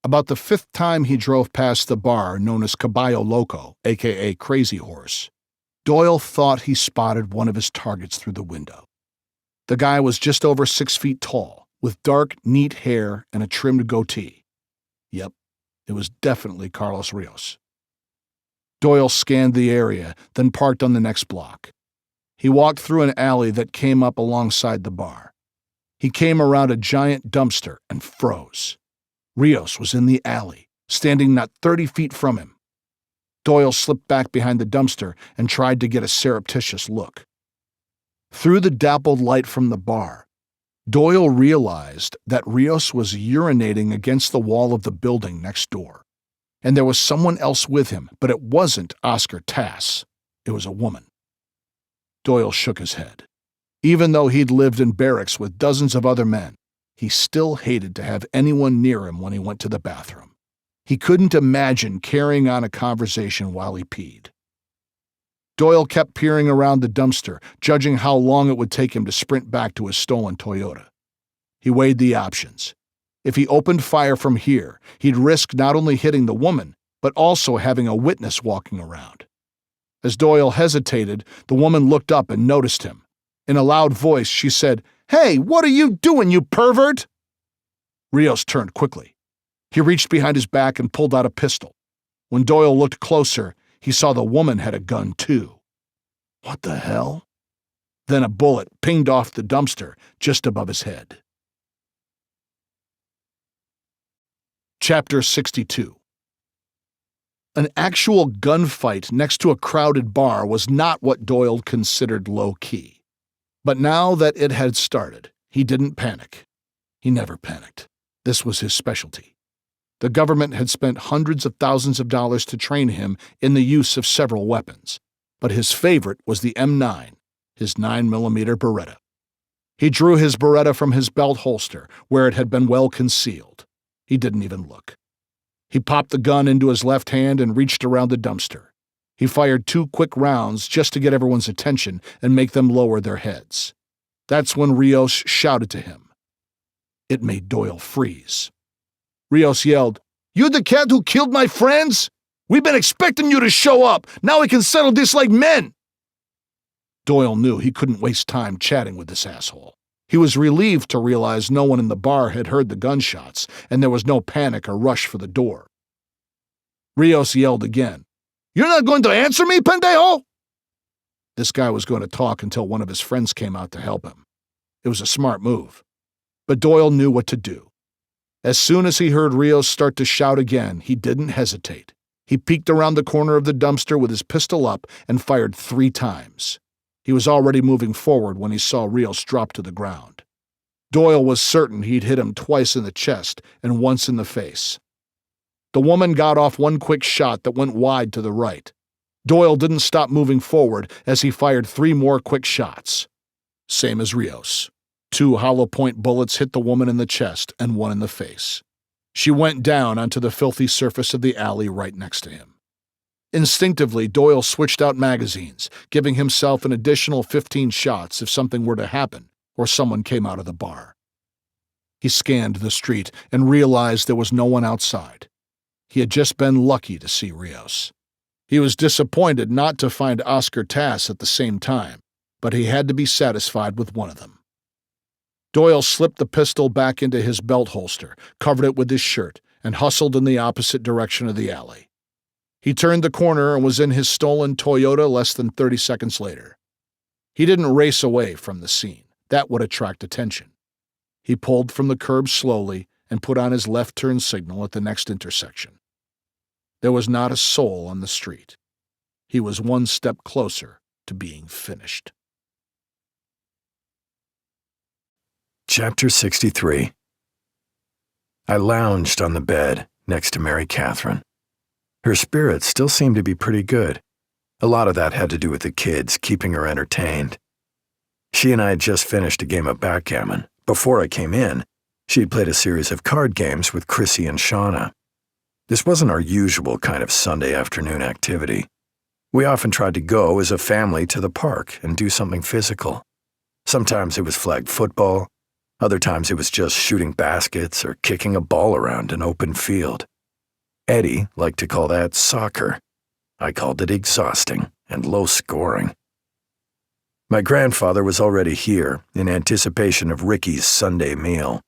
About the 5th time he drove past the bar known as Caballo Loco, a.k.a. Crazy Horse, Doyle thought he spotted one of his targets through the window. The guy was just over 6 feet tall, with dark, neat hair and a trimmed goatee. Yep, it was definitely Carlos Rios. Doyle scanned the area, then parked on the next block. He walked through an alley that came up alongside the bar. He came around a giant dumpster and froze. Rios was in the alley, standing not 30 feet from him. Doyle slipped back behind the dumpster and tried to get a surreptitious look. Through the dappled light from the bar, Doyle realized that Rios was urinating against the wall of the building next door. And there was someone else with him, but it wasn't Oscar Tass. It was a woman. Doyle shook his head. Even though he'd lived in barracks with dozens of other men, he still hated to have anyone near him when he went to the bathroom. He couldn't imagine carrying on a conversation while he peed. Doyle kept peering around the dumpster, judging how long it would take him to sprint back to his stolen Toyota. He weighed the options. If he opened fire from here, he'd risk not only hitting the woman, but also having a witness walking around. As Doyle hesitated, the woman looked up and noticed him. In a loud voice, she said, "Hey, what are you doing, you pervert?" Rios turned quickly. He reached behind his back and pulled out a pistol. When Doyle looked closer, he saw the woman had a gun too. What the hell? Then a bullet pinged off the dumpster just above his head. Chapter 62. An actual gunfight next to a crowded bar was not what Doyle considered low-key. But now that it had started, he didn't panic. He never panicked. This was his specialty. The government had spent hundreds of thousands of dollars to train him in the use of several weapons, but his favorite was the M9, his 9mm Beretta. He drew his Beretta from his belt holster, where it had been well concealed. He didn't even look. He popped the gun into his left hand and reached around the dumpster. He fired 2 quick rounds just to get everyone's attention and make them lower their heads. That's when Rios shouted to him. It made Doyle freeze. Rios yelled, You the cat who killed my friends? We've been expecting you to show up. Now we can settle this like men." Doyle knew he couldn't waste time chatting with this asshole. He was relieved to realize no one in the bar had heard the gunshots, and there was no panic or rush for the door. Rios yelled again. "You're not going to answer me, pendejo?" This guy was going to talk until one of his friends came out to help him. It was a smart move. But Doyle knew what to do. As soon as he heard Rios start to shout again, he didn't hesitate. He peeked around the corner of the dumpster with his pistol up and fired 3 times. He was already moving forward when he saw Rios drop to the ground. Doyle was certain he'd hit him twice in the chest and once in the face. The woman got off one quick shot that went wide to the right. Doyle didn't stop moving forward as he fired 3 more quick shots. Same as Rios. 2 hollow-point bullets hit the woman in the chest and 1 in the face. She went down onto the filthy surface of the alley right next to him. Instinctively, Doyle switched out magazines, giving himself an additional 15 shots if something were to happen or someone came out of the bar. He scanned the street and realized there was no one outside. He had just been lucky to see Rios. He was disappointed not to find Oscar Tass at the same time, but he had to be satisfied with one of them. Doyle slipped the pistol back into his belt holster, covered it with his shirt, and hustled in the opposite direction of the alley. He turned the corner and was in his stolen Toyota less than 30 seconds later. He didn't race away from the scene. That would attract attention. He pulled from the curb slowly and put on his left turn signal at the next intersection. There was not a soul on the street. He was one step closer to being finished. Chapter 63. I lounged on the bed next to Mary Catherine. Her spirits still seemed to be pretty good. A lot of that had to do with the kids, keeping her entertained. She and I had just finished a game of backgammon. Before I came in, she had played a series of card games with Chrissy and Shauna. This wasn't our usual kind of Sunday afternoon activity. We often tried to go as a family to the park and do something physical. Sometimes it was flag football. Other times it was just shooting baskets or kicking a ball around an open field. Eddie liked to call that soccer. I called it exhausting and low scoring. My grandfather was already here in anticipation of Ricky's Sunday meal.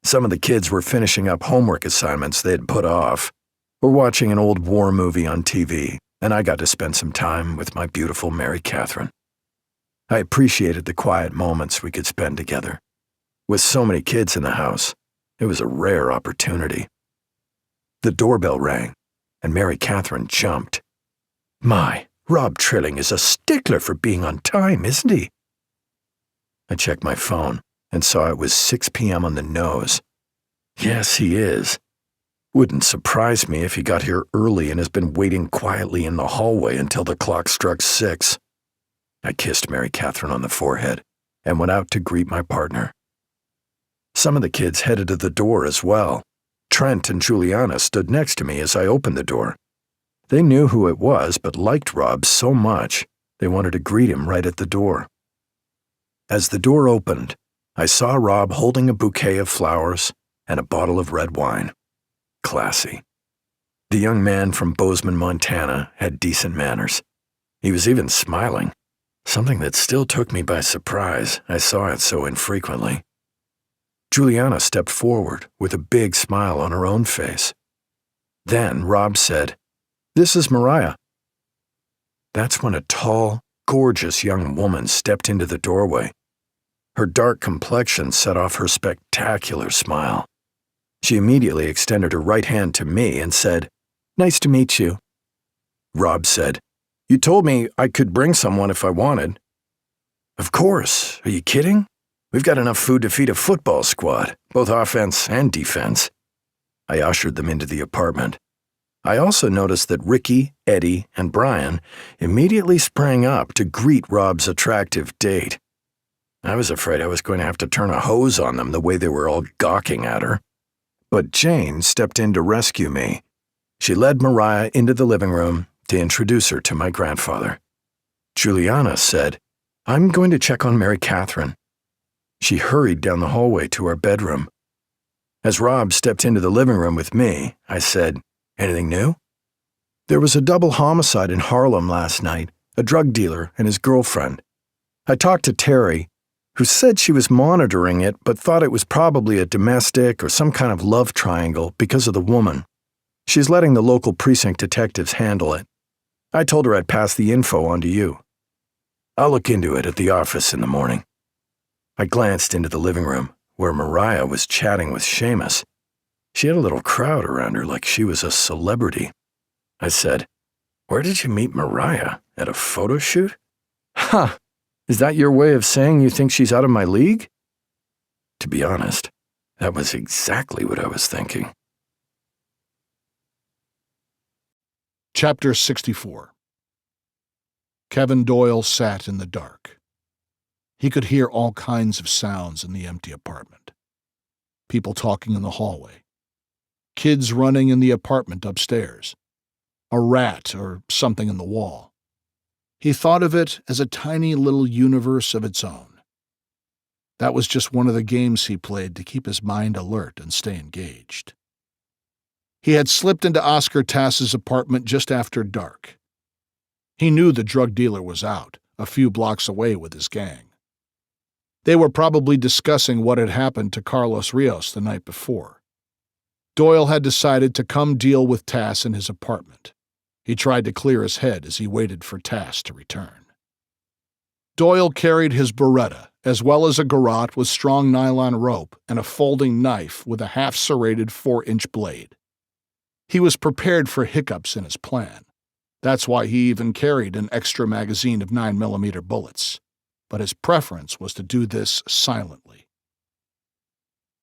Some of the kids were finishing up homework assignments they had put off, or watching an old war movie on TV, and I got to spend some time with my beautiful Mary Catherine. I appreciated the quiet moments we could spend together. With so many kids in the house, it was a rare opportunity. The doorbell rang, and Mary Catherine jumped. My, Rob Trilling is a stickler for being on time, isn't he? I checked my phone and saw it was 6 p.m. on the nose. Yes, he is. Wouldn't surprise me if he got here early and has been waiting quietly in the hallway until the clock struck 6. I kissed Mary Catherine on the forehead and went out to greet my partner. Some of the kids headed to the door as well. Trent and Juliana stood next to me as I opened the door. They knew who it was, but liked Rob so much, they wanted to greet him right at the door. As the door opened, I saw Rob holding a bouquet of flowers and a bottle of red wine. Classy. The young man from Bozeman, Montana, had decent manners. He was even smiling, something that still took me by surprise. I saw it so infrequently. Juliana stepped forward with a big smile on her own face. Then Rob said, "This is Mariah." That's when a tall, gorgeous young woman stepped into the doorway. Her dark complexion set off her spectacular smile. She immediately extended her right hand to me and said, "Nice to meet you." Rob said, "You told me I could bring someone if I wanted." "Of course. Are you kidding? We've got enough food to feed a football squad, both offense and defense." I ushered them into the apartment. I also noticed that Ricky, Eddie, and Brian immediately sprang up to greet Rob's attractive date. I was afraid I was going to have to turn a hose on them the way they were all gawking at her. But Jane stepped in to rescue me. She led Mariah into the living room to introduce her to my grandfather. Juliana said, "I'm going to check on Mary Catherine." She hurried down the hallway to our bedroom. As Rob stepped into the living room with me, I said, "Anything new?" There was a double homicide in Harlem last night, a drug dealer and his girlfriend. I talked to Terry, who said she was monitoring it but thought it was probably a domestic or some kind of love triangle because of the woman. She's letting the local precinct detectives handle it. I told her I'd pass the info on to you. I'll look into it at the office in the morning. I glanced into the living room, where Mariah was chatting with Seamus. She had a little crowd around her like she was a celebrity. I said, "Where did you meet Mariah? At a photo shoot?" Huh. Is that your way of saying you think she's out of my league? To be honest, that was exactly what I was thinking. Chapter 64. Kevin Doyle sat in the dark. He could hear all kinds of sounds in the empty apartment. People talking in the hallway. Kids running in the apartment upstairs. A rat or something in the wall. He thought of it as a tiny little universe of its own. That was just one of the games he played to keep his mind alert and stay engaged. He had slipped into Oscar Tass's apartment just after dark. He knew the drug dealer was out, a few blocks away with his gang. They were probably discussing what had happened to Carlos Rios the night before. Doyle had decided to come deal with Tass in his apartment. He tried to clear his head as he waited for Tass to return. Doyle carried his Beretta, as well as a garrote with strong nylon rope and a folding knife with a half-serrated 4-inch blade. He was prepared for hiccups in his plan. That's why he even carried an extra magazine of 9mm bullets. But his preference was to do this silently.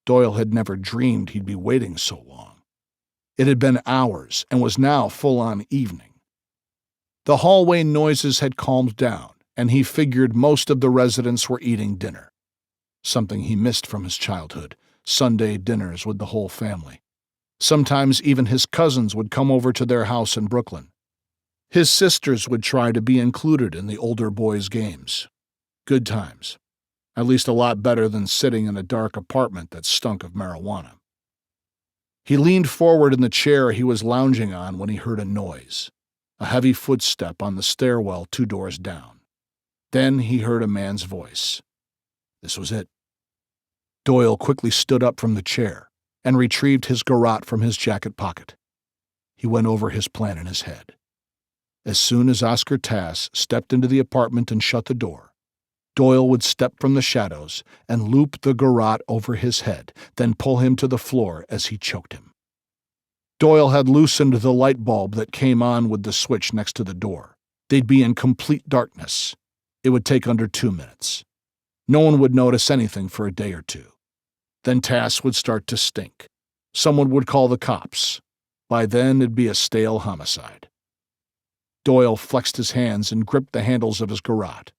Doyle had never dreamed he'd be waiting so long. It had been hours and was now full-on evening. The hallway noises had calmed down, and he figured most of the residents were eating dinner. Something he missed from his childhood, Sunday dinners with the whole family. Sometimes even his cousins would come over to their house in Brooklyn. His sisters would try to be included in the older boys' games. Good times. At least a lot better than sitting in a dark apartment that stunk of marijuana. He leaned forward in the chair he was lounging on when he heard a noise, a heavy footstep on the stairwell 2 doors down. Then he heard a man's voice. This was it. Doyle quickly stood up from the chair and retrieved his garrote from his jacket pocket. He went over his plan in his head. As soon as Oscar Tass stepped into the apartment and shut the door, Doyle would step from the shadows and loop the garrote over his head, then pull him to the floor as he choked him. Doyle had loosened the light bulb that came on with the switch next to the door. They'd be in complete darkness. It would take under 2 minutes. No one would notice anything for a day or two. Then Tass would start to stink. Someone would call the cops. By then, it'd be a stale homicide. Doyle flexed his hands and gripped the handles of his garrote.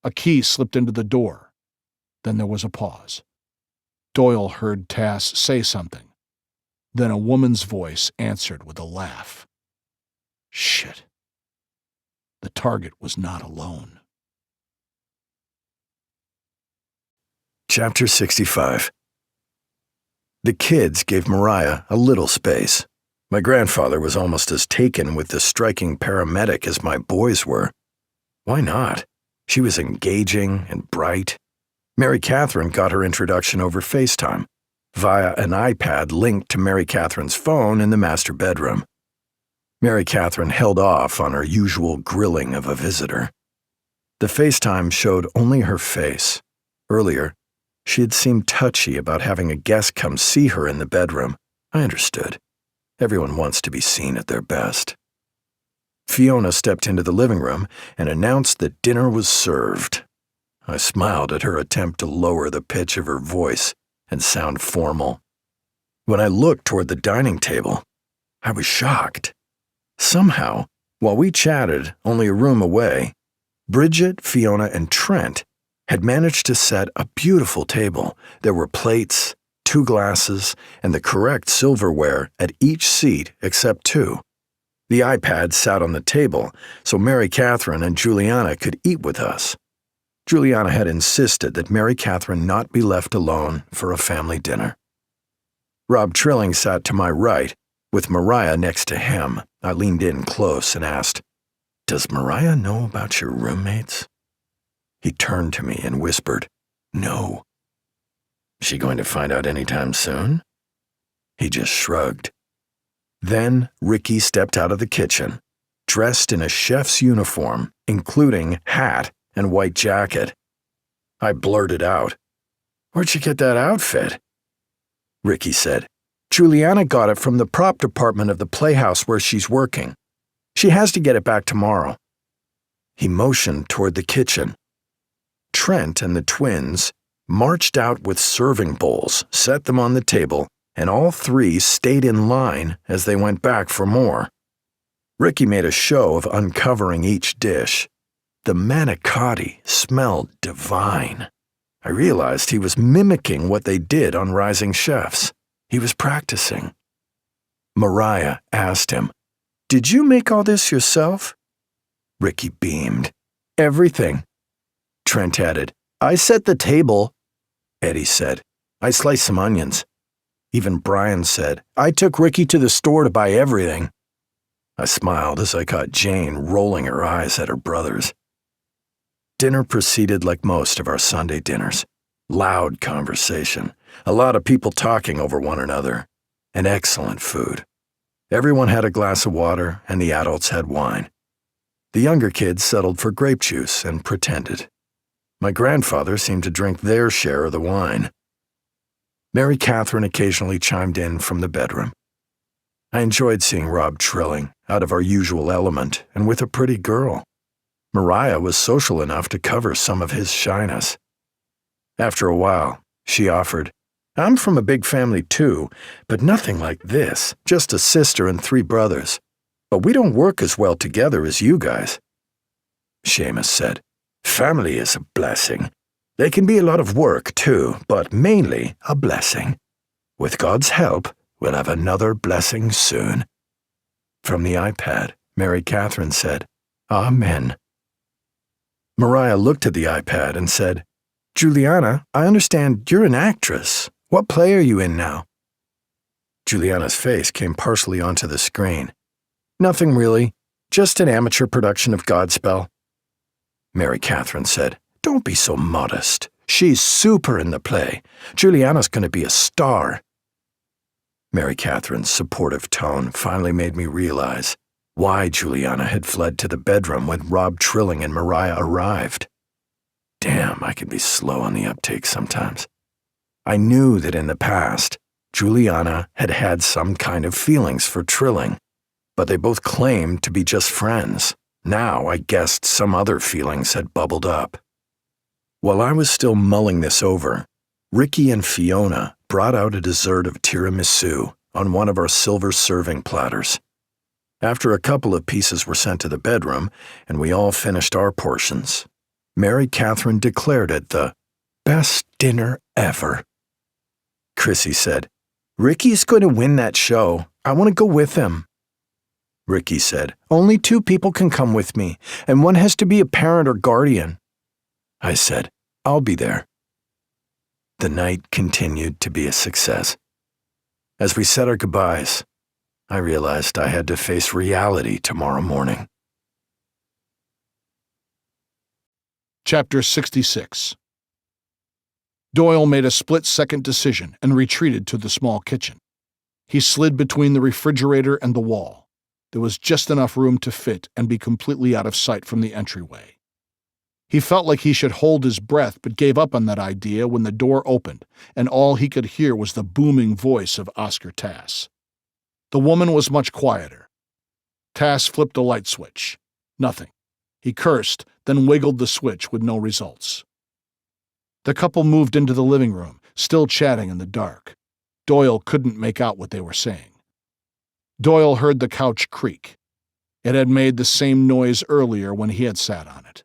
A key slipped into the door. Then there was a pause. Doyle heard Tass say something. Then a woman's voice answered with a laugh. Shit. The target was not alone. Chapter 65. The kids gave Mariah a little space. My grandfather was almost as taken with the striking paramedic as my boys were. Why not? She was engaging and bright. Mary Catherine got her introduction over FaceTime, via an iPad linked to Mary Catherine's phone in the master bedroom. Mary Catherine held off on her usual grilling of a visitor. The FaceTime showed only her face. Earlier, she had seemed touchy about having a guest come see her in the bedroom. I understood. Everyone wants to be seen at their best. Fiona stepped into the living room and announced that dinner was served. I smiled at her attempt to lower the pitch of her voice and sound formal. When I looked toward the dining table, I was shocked. Somehow, while we chatted only a room away, Bridget, Fiona, and Trent had managed to set a beautiful table. There were plates, 2 glasses, and the correct silverware at each seat except 2. The iPad sat on the table, so Mary Catherine and Juliana could eat with us. Juliana had insisted that Mary Catherine not be left alone for a family dinner. Rob Trilling sat to my right, with Mariah next to him. I leaned in close and asked, "Does Mariah know about your roommates?" He turned to me and whispered, "No." "She going to find out anytime soon?" He just shrugged. Then Ricky stepped out of the kitchen, dressed in a chef's uniform, including hat and white jacket. I blurted out, "Where'd you get that outfit?" Ricky said, "Juliana got it from the prop department of the playhouse where she's working. She has to get it back tomorrow." He motioned toward the kitchen. Trent and the twins marched out with serving bowls, set them on the table, and all three stayed in line as they went back for more. Ricky made a show of uncovering each dish. The manicotti smelled divine. I realized he was mimicking what they did on Rising Chefs. He was practicing. Mariah asked him, "Did you make all this yourself?" Ricky beamed. "Everything." Trent added, "I set the table." Eddie said, "I sliced some onions." Even Brian said, "I took Ricky to the store to buy everything." I smiled as I caught Jane rolling her eyes at her brothers. Dinner proceeded like most of our Sunday dinners. Loud conversation, a lot of people talking over one another, and excellent food. Everyone had a glass of water, and the adults had wine. The younger kids settled for grape juice and pretended. My grandfather seemed to drink their share of the wine. Mary Catherine occasionally chimed in from the bedroom. I enjoyed seeing Rob Trilling, out of our usual element, and with a pretty girl. Mariah was social enough to cover some of his shyness. After a while, she offered, "I'm from a big family too, but nothing like this, just a sister and 3 brothers. But we don't work as well together as you guys." Seamus said, "Family is a blessing. They can be a lot of work too, but mainly a blessing. With God's help, we'll have another blessing soon." From the iPad, Mary Catherine said, "Amen." Mariah looked at the iPad and said, "Juliana, I understand you're an actress. What play are you in now?" Juliana's face came partially onto the screen. "Nothing really, just an amateur production of Godspell." Mary Catherine said, "Don't be so modest. She's super in the play. Juliana's going to be a star." Mary Catherine's supportive tone finally made me realize why Juliana had fled to the bedroom when Rob Trilling and Mariah arrived. Damn, I can be slow on the uptake sometimes. I knew that in the past, Juliana had had some kind of feelings for Trilling, but they both claimed to be just friends. Now I guessed some other feelings had bubbled up. While I was still mulling this over, Ricky and Fiona brought out a dessert of tiramisu on one of our silver serving platters. After a couple of pieces were sent to the bedroom and we all finished our portions, Mary Catherine declared it the best dinner ever. Chrissy said, "Ricky's going to win that show. I want to go with him." Ricky said, "Only 2 people can come with me, and one has to be a parent or guardian." I said, "I'll be there." The night continued to be a success. As we said our goodbyes, I realized I had to face reality tomorrow morning. Chapter 66. Doyle made a split-second decision and retreated to the small kitchen. He slid between the refrigerator and the wall. There was just enough room to fit and be completely out of sight from the entryway. He felt like he should hold his breath, but gave up on that idea when the door opened, and all he could hear was the booming voice of Oscar Tass. The woman was much quieter. Tass flipped a light switch. Nothing. He cursed, then wiggled the switch with no results. The couple moved into the living room, still chatting in the dark. Doyle couldn't make out what they were saying. Doyle heard the couch creak. It had made the same noise earlier when he had sat on it.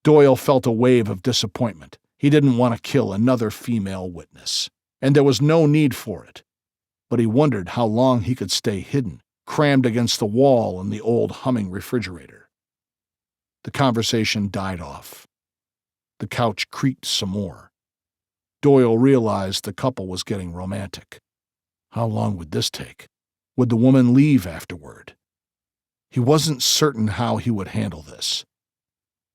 Doyle felt a wave of disappointment. He didn't want to kill another female witness, and there was no need for it. But he wondered how long he could stay hidden, crammed against the wall in the old humming refrigerator. The conversation died off. The couch creaked some more. Doyle realized the couple was getting romantic. How long would this take? Would the woman leave afterward? He wasn't certain how he would handle this.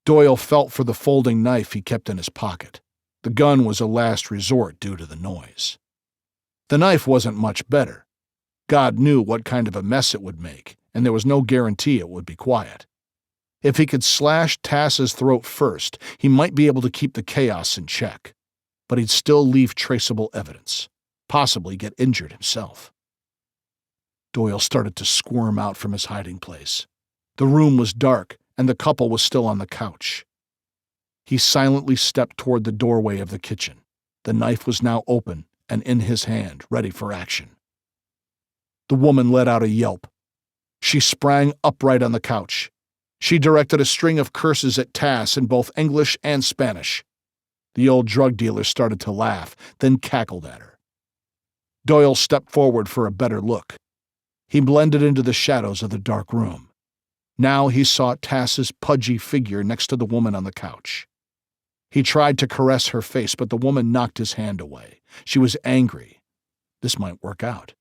Doyle felt for the folding knife he kept in his pocket. The gun was a last resort due to the noise. The knife wasn't much better. God knew what kind of a mess it would make, and there was no guarantee it would be quiet. If he could slash Tass's throat first, he might be able to keep the chaos in check. But he'd still leave traceable evidence, possibly get injured himself. Doyle started to squirm out from his hiding place. The room was dark, and the couple was still on the couch. He silently stepped toward the doorway of the kitchen. The knife was now open and in his hand, ready for action. The woman let out a yelp. She sprang upright on the couch. She directed a string of curses at Tass in both English and Spanish. The old drug dealer started to laugh, then cackled at her. Doyle stepped forward for a better look. He blended into the shadows of the dark room. Now he saw Tass's pudgy figure next to the woman on the couch. He tried to caress her face, but the woman knocked his hand away. She was angry. This might work out.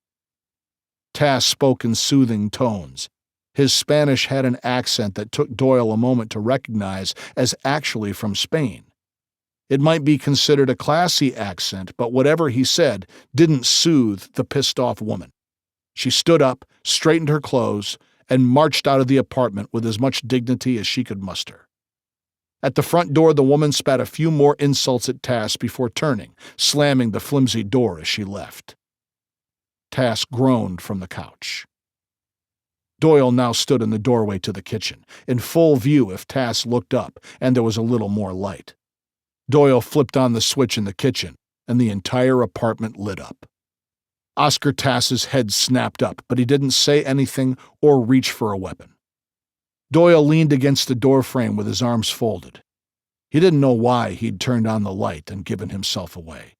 Tass spoke in soothing tones. His Spanish had an accent that took Doyle a moment to recognize as actually from Spain. It might be considered a classy accent, but whatever he said didn't soothe the pissed-off woman. She stood up, straightened her clothes, and marched out of the apartment with as much dignity as she could muster. At the front door, the woman spat a few more insults at Tass before turning, slamming the flimsy door as she left. Tass groaned from the couch. Doyle now stood in the doorway to the kitchen, in full view if Tass looked up and there was a little more light. Doyle flipped on the switch in the kitchen, and the entire apartment lit up. Oscar Tass's head snapped up, but he didn't say anything or reach for a weapon. Doyle leaned against the doorframe with his arms folded. He didn't know why he'd turned on the light and given himself away.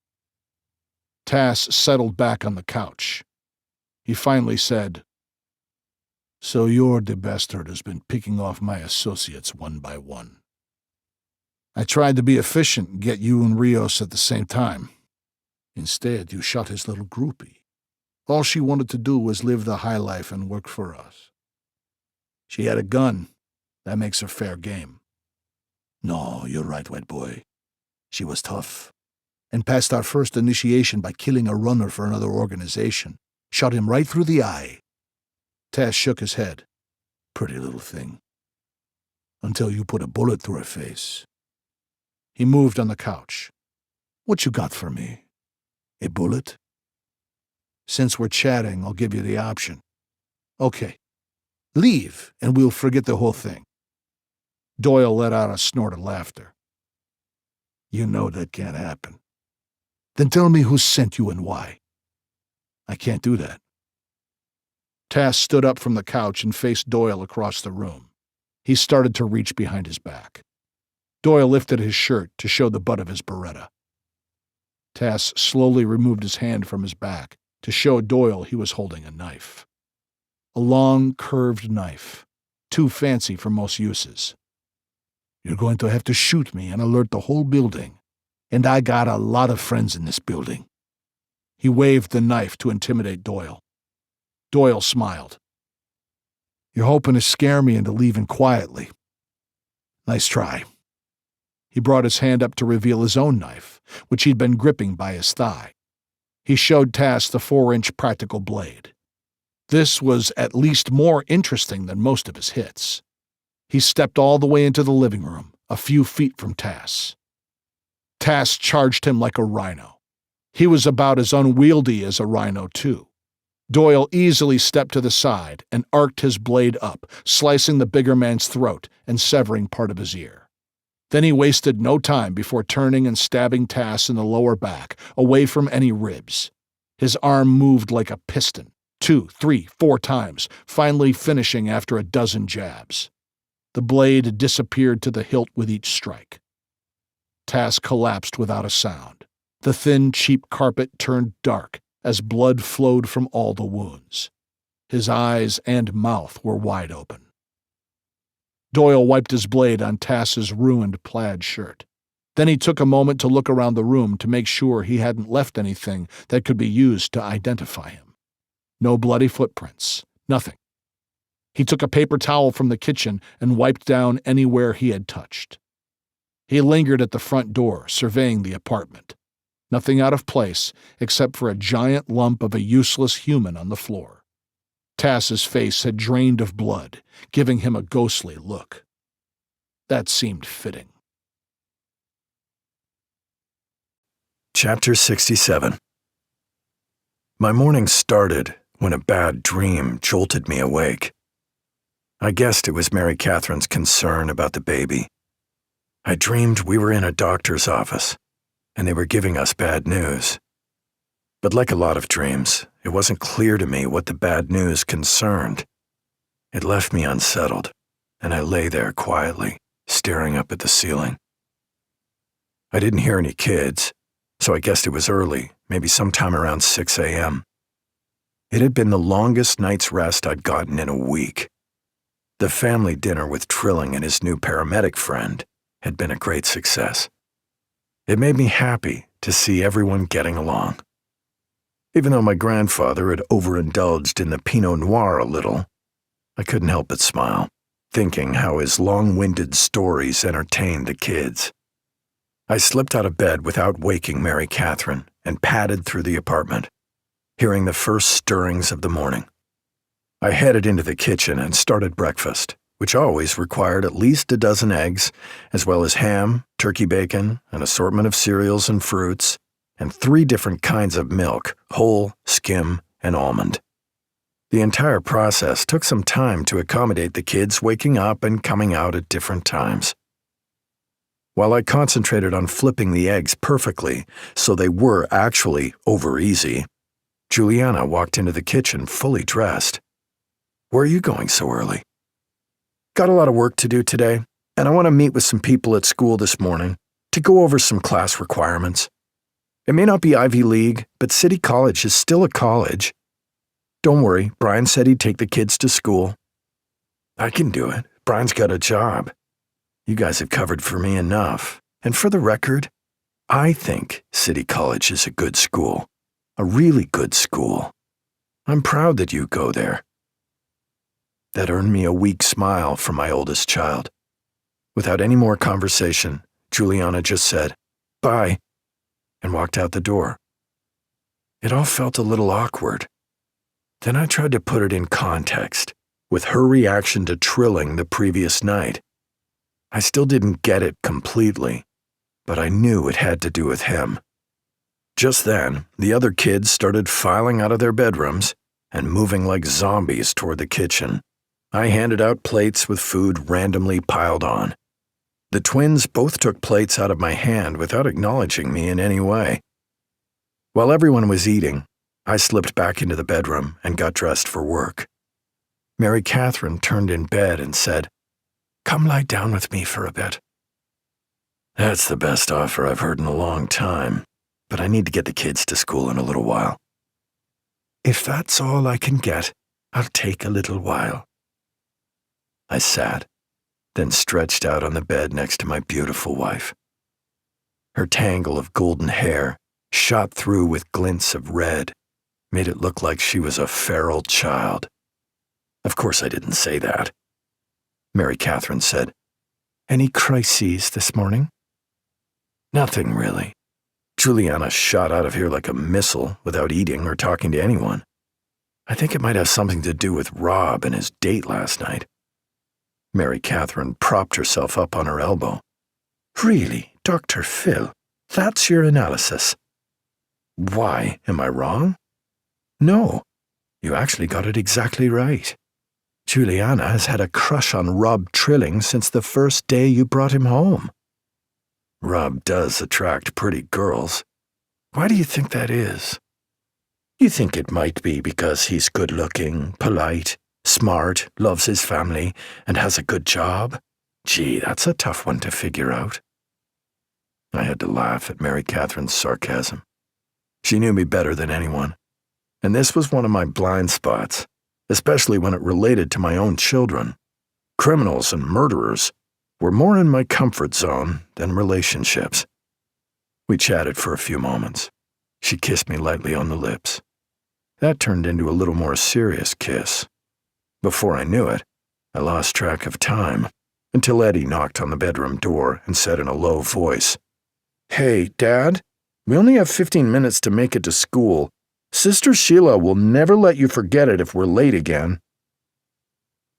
Tass settled back on the couch. He finally said, "So you're the bastard who's been picking off my associates one by one. I tried to be efficient and get you and Rios at the same time. Instead, you shot his little groupie. All she wanted to do was live the high life and work for us. She had a gun. That makes her fair game. No, you're right, wet boy. She was tough, and passed our first initiation by killing a runner for another organization. Shot him right through the eye." Tass shook his head. "Pretty little thing. Until you put a bullet through her face." He moved on the couch. "What you got for me? A bullet?" "Since we're chatting, I'll give you the option." "Okay. Leave, and we'll forget the whole thing." Doyle let out a snort of laughter. "You know that can't happen. Then tell me who sent you and why." "I can't do that." Tass stood up from the couch and faced Doyle across the room. He started to reach behind his back. Doyle lifted his shirt to show the butt of his Beretta. Tass slowly removed his hand from his back to show Doyle he was holding a knife. A long, curved knife, too fancy for most uses. "You're going to have to shoot me and alert the whole building, and I got a lot of friends in this building." He waved the knife to intimidate Doyle. Doyle smiled. "You're hoping to scare me into leaving quietly. Nice try." He brought his hand up to reveal his own knife, which he'd been gripping by his thigh. He showed Tass the 4-inch practical blade. This was at least more interesting than most of his hits. He stepped all the way into the living room, a few feet from Tass. Tass charged him like a rhino. He was about as unwieldy as a rhino, too. Doyle easily stepped to the side and arced his blade up, slicing the bigger man's throat and severing part of his ear. Then he wasted no time before turning and stabbing Tass in the lower back, away from any ribs. His arm moved like a piston, 2, 3, 4 times, finally finishing after a dozen jabs. The blade disappeared to the hilt with each strike. Tass collapsed without a sound. The thin, cheap carpet turned dark as blood flowed from all the wounds. His eyes and mouth were wide open. Doyle wiped his blade on Tass's ruined plaid shirt. Then he took a moment to look around the room to make sure he hadn't left anything that could be used to identify him. No bloody footprints. Nothing. He took a paper towel from the kitchen and wiped down anywhere he had touched. He lingered at the front door, surveying the apartment. Nothing out of place except for a giant lump of a useless human on the floor. Tass's face had drained of blood, giving him a ghostly look. That seemed fitting. Chapter 67. My morning started when a bad dream jolted me awake. I guessed it was Mary Catherine's concern about the baby. I dreamed we were in a doctor's office, and they were giving us bad news. But like a lot of dreams, it wasn't clear to me what the bad news concerned. It left me unsettled, and I lay there quietly, staring up at the ceiling. I didn't hear any kids, so I guessed it was early, maybe sometime around 6 a.m. It had been the longest night's rest I'd gotten in a week. The family dinner with Trilling and his new paramedic friend had been a great success. It made me happy to see everyone getting along. Even though my grandfather had overindulged in the Pinot Noir a little, I couldn't help but smile, thinking how his long-winded stories entertained the kids. I slipped out of bed without waking Mary Catherine and padded through the apartment, hearing the first stirrings of the morning. I headed into the kitchen and started breakfast, which always required at least a dozen eggs, as well as ham, turkey bacon, an assortment of cereals and fruits, and 3 different kinds of milk, whole, skim, and almond. The entire process took some time to accommodate the kids waking up and coming out at different times. While I concentrated on flipping the eggs perfectly so they were actually over easy, Juliana walked into the kitchen fully dressed. "Where are you going so early?" "Got a lot of work to do today, and I want to meet with some people at school this morning to go over some class requirements. It may not be Ivy League, but City College is still a college. Don't worry, Brian said he'd take the kids to school." "I can do it. Brian's got a job. You guys have covered for me enough. And for the record, I think City College is a good school. A really good school. I'm proud that you go there." That earned me a weak smile from my oldest child. Without any more conversation, Juliana just said, "Bye," and walked out the door. It all felt a little awkward. Then I tried to put it in context, with her reaction to Trilling the previous night. I still didn't get it completely, but I knew it had to do with him. Just then, the other kids started filing out of their bedrooms and moving like zombies toward the kitchen. I handed out plates with food randomly piled on. The twins both took plates out of my hand without acknowledging me in any way. While everyone was eating, I slipped back into the bedroom and got dressed for work. Mary Catherine turned in bed and said, "Come lie down with me for a bit." That's the best offer I've heard in a long time, but I need to get the kids to school in a little while. "If that's all I can get, I'll take a little while." I sat, then stretched out on the bed next to my beautiful wife. Her tangle of golden hair, shot through with glints of red, made it look like she was a feral child. Of course I didn't say that. Mary Catherine said, "Any crises this morning?" "Nothing really. Juliana shot out of here like a missile without eating or talking to anyone. I think it might have something to do with Rob and his date last night." Mary Catherine propped herself up on her elbow. "Really, Dr. Phil, that's your analysis?" "Why, am I wrong?" "No, you actually got it exactly right. Juliana has had a crush on Rob Trilling since the first day you brought him home." "Rob does attract pretty girls. Why do you think that is?" "You think it might be because he's good-looking, polite, smart, loves his family, and has a good job? Gee, that's a tough one to figure out." I had to laugh at Mary Catherine's sarcasm. She knew me better than anyone, and this was one of my blind spots, especially when it related to my own children. Criminals and murderers were more in my comfort zone than relationships. We chatted for a few moments. She kissed me lightly on the lips. That turned into a little more serious kiss. Before I knew it, I lost track of time, until Eddie knocked on the bedroom door and said in a low voice, "Hey, Dad, we only have 15 minutes to make it to school. Sister Sheila will never let you forget it if we're late again."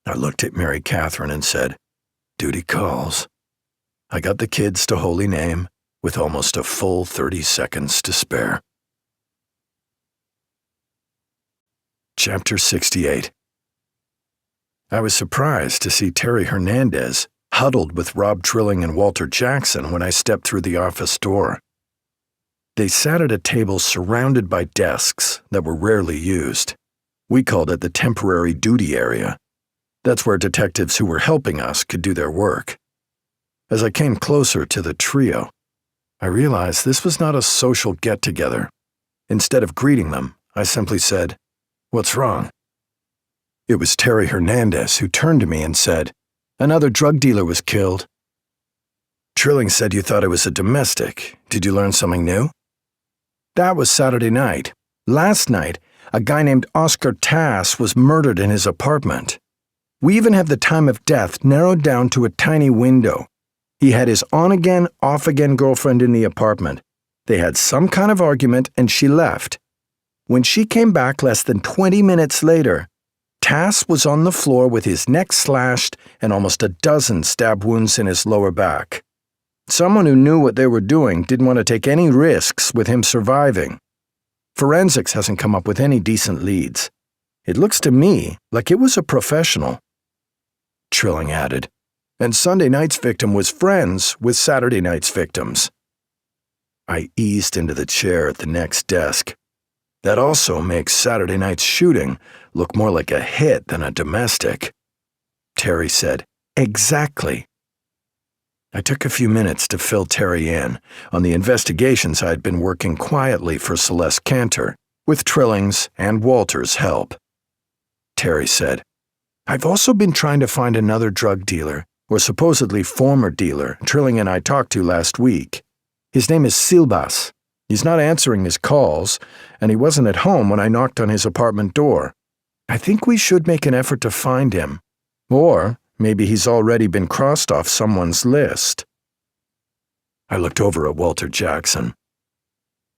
I looked at Mary Catherine and said, "Duty calls." I got the kids to Holy Name with almost a full 30 seconds to spare. Chapter 68. I was surprised to see Terry Hernandez huddled with Rob Trilling and Walter Jackson when I stepped through the office door. They sat at a table surrounded by desks that were rarely used. We called it the temporary duty area. That's where detectives who were helping us could do their work. As I came closer to the trio, I realized this was not a social get-together. Instead of greeting them, I simply said, "What's wrong?" It was Terry Hernandez who turned to me and said, "Another drug dealer was killed." "Trilling said you thought it was a domestic. Did you learn something new?" "That was Saturday night. Last night, a guy named Oscar Tass was murdered in his apartment. We even have the time of death narrowed down to a tiny window. He had his on-again, off-again girlfriend in the apartment. They had some kind of argument and she left. When she came back less than 20 minutes later, Tass was on the floor with his neck slashed and almost a dozen stab wounds in his lower back. Someone who knew what they were doing didn't want to take any risks with him surviving. Forensics hasn't come up with any decent leads. It looks to me like it was a professional." Trilling added, "And Sunday night's victim was friends with Saturday night's victims." I eased into the chair at the next desk. "That also makes Saturday night's shooting look more like a hit than a domestic." Terry said, "Exactly." I took a few minutes to fill Terry in on the investigations I'd been working quietly for Celeste Cantor, with Trilling's and Walter's help. Terry said, "I've also been trying to find another drug dealer, or supposedly former dealer, Trilling and I talked to last week. His name is Silbas. He's not answering his calls, and he wasn't at home when I knocked on his apartment door. I think we should make an effort to find him. Or maybe he's already been crossed off someone's list." I looked over at Walter Jackson.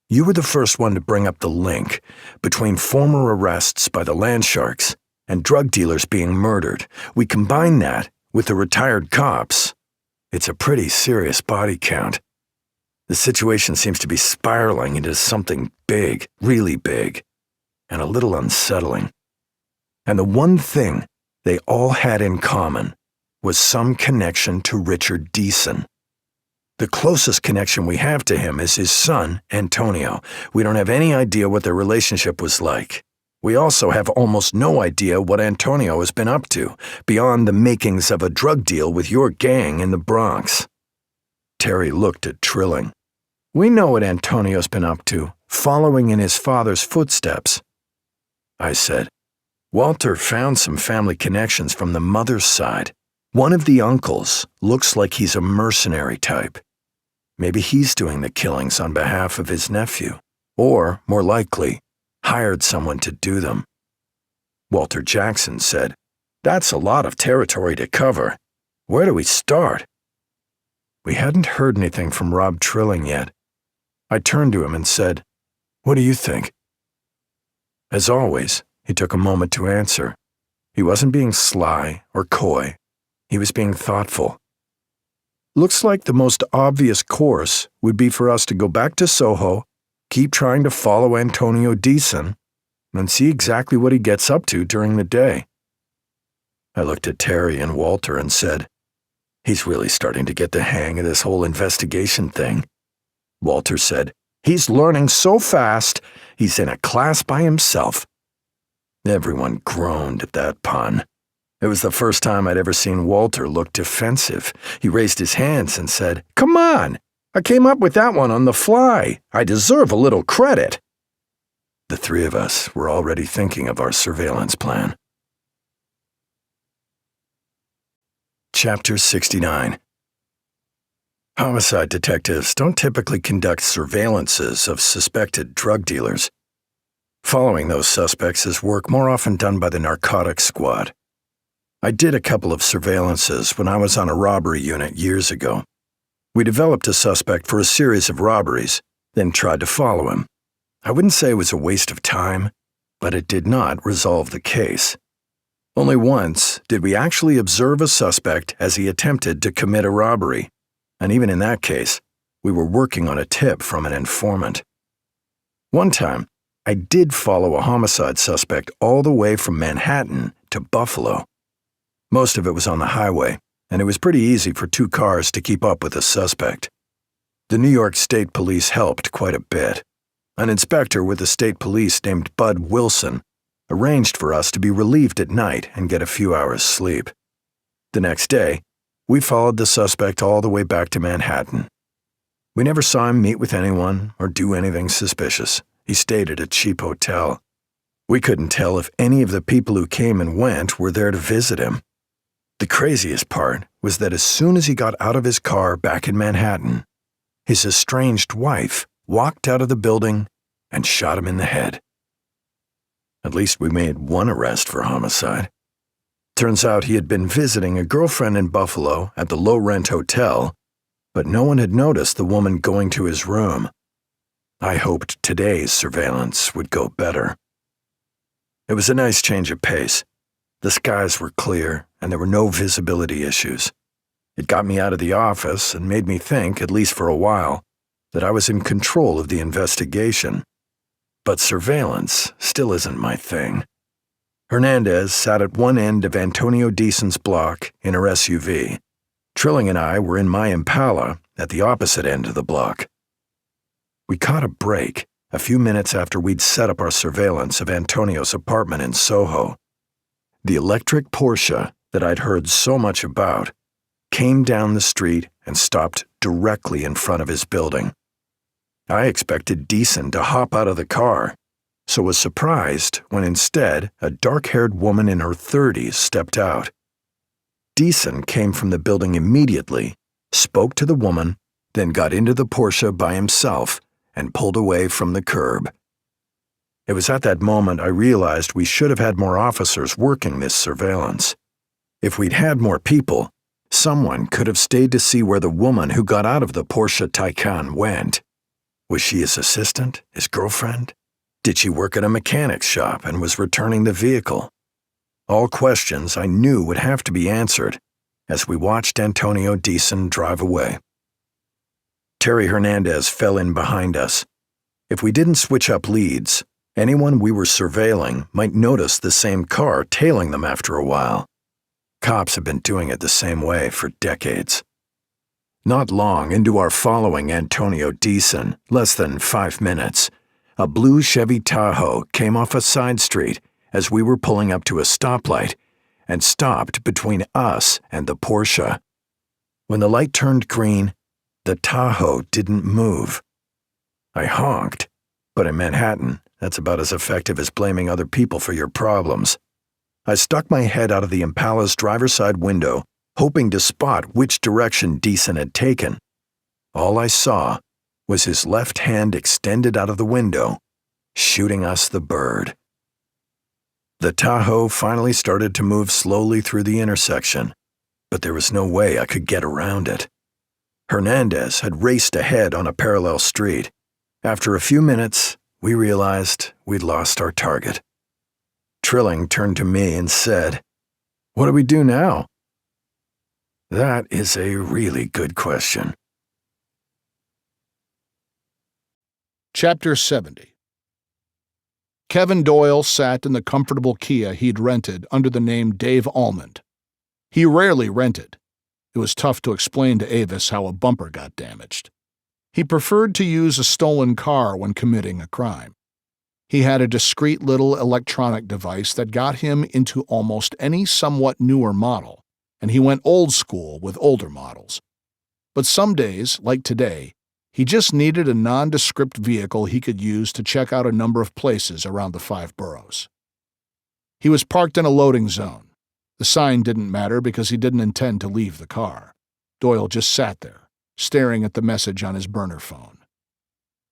"You were the first one to bring up the link between former arrests by the Landsharks and drug dealers being murdered. We combine that with the retired cops. It's a pretty serious body count. The situation seems to be spiraling into something big, really big, and a little unsettling. And the one thing they all had in common was some connection to Richard Deason. The closest connection we have to him is his son, Antonio. We don't have any idea what their relationship was like. We also have almost no idea what Antonio has been up to, beyond the makings of a drug deal with your gang in the Bronx." Terry looked at Trilling. "We know what Antonio's been up to, following in his father's footsteps." I said, "Walter found some family connections from the mother's side. One of the uncles looks like he's a mercenary type. Maybe he's doing the killings on behalf of his nephew, or, more likely, hired someone to do them." Walter Jackson said, "That's a lot of territory to cover. Where do we start?" We hadn't heard anything from Rob Trilling yet. I turned to him and said, "What do you think?" As always, he took a moment to answer. He wasn't being sly or coy. He was being thoughtful. "Looks like the most obvious course would be for us to go back to Soho, keep trying to follow Antonio Deason, and see exactly what he gets up to during the day." I looked at Terry and Walter and said, "He's really starting to get the hang of this whole investigation thing." Walter said, "He's learning so fast, he's in a class by himself." Everyone groaned at that pun. It was the first time I'd ever seen Walter look defensive. He raised his hands and said, "Come on! I came up with that one on the fly. I deserve a little credit." The three of us were already thinking of our surveillance plan. Chapter 69. Homicide detectives don't typically conduct surveillances of suspected drug dealers. Following those suspects is work more often done by the narcotics squad. I did a couple of surveillances when I was on a robbery unit years ago. We developed a suspect for a series of robberies, then tried to follow him. I wouldn't say it was a waste of time, but it did not resolve the case. Only once did we actually observe a suspect as he attempted to commit a robbery, and even in that case, we were working on a tip from an informant. One time, I did follow a homicide suspect all the way from Manhattan to Buffalo. Most of it was on the highway, and it was pretty easy for two cars to keep up with the suspect. The New York State Police helped quite a bit. An inspector with the state police named Bud Wilson arranged for us to be relieved at night and get a few hours' sleep. The next day, we followed the suspect all the way back to Manhattan. We never saw him meet with anyone or do anything suspicious. He stayed at a cheap hotel. We couldn't tell if any of the people who came and went were there to visit him. The craziest part was that as soon as he got out of his car back in Manhattan, his estranged wife walked out of the building and shot him in the head. At least we made one arrest for homicide. Turns out he had been visiting a girlfriend in Buffalo at the low-rent hotel, but no one had noticed the woman going to his room. I hoped today's surveillance would go better. It was a nice change of pace. The skies were clear, and there were no visibility issues. It got me out of the office and made me think, at least for a while, that I was in control of the investigation. But surveillance still isn't my thing. Hernandez sat at one end of Antonio Deason's block in her SUV. Trilling and I were in my Impala at the opposite end of the block. We caught a break a few minutes after we'd set up our surveillance of Antonio's apartment in Soho. The electric Porsche that I'd heard so much about came down the street and stopped directly in front of his building. I expected Deason to hop out of the car, so was surprised when instead a dark-haired woman in her 30s stepped out. Deason came from the building immediately, spoke to the woman, then got into the Porsche by himself and pulled away from the curb. It was at that moment I realized we should have had more officers working this surveillance. If we'd had more people, someone could have stayed to see where the woman who got out of the Porsche Taycan went. Was she his assistant, his girlfriend? Did she work at a mechanic's shop and was returning the vehicle? All questions I knew would have to be answered as we watched Antonio Deason drive away. Terry Hernandez fell in behind us. If we didn't switch up leads, anyone we were surveilling might notice the same car tailing them after a while. Cops have been doing it the same way for decades. Not long into our following Antonio Deason, less than 5 minutes, a blue Chevy Tahoe came off a side street as we were pulling up to a stoplight and stopped between us and the Porsche. When the light turned green, the Tahoe didn't move. I honked, but in Manhattan, that's about as effective as blaming other people for your problems. I stuck my head out of the Impala's driver's side window, hoping to spot which direction Deason had taken. All I saw was his left hand extended out of the window, shooting us the bird. The Tahoe finally started to move slowly through the intersection, but there was no way I could get around it. Hernandez had raced ahead on a parallel street. After a few minutes, we realized we'd lost our target. Trilling turned to me and said, "What do we do now?" That is a really good question. Chapter 70. Kevin Doyle sat in the comfortable Kia he'd rented under the name Dave Almond. He rarely rented. It was tough to explain to Avis how a bumper got damaged. He preferred to use a stolen car when committing a crime. He had a discreet little electronic device that got him into almost any somewhat newer model, and he went old school with older models. But some days, like today, he just needed a nondescript vehicle he could use to check out a number of places around the 5 boroughs. He was parked in a loading zone. The sign didn't matter because he didn't intend to leave the car. Doyle just sat there, staring at the message on his burner phone.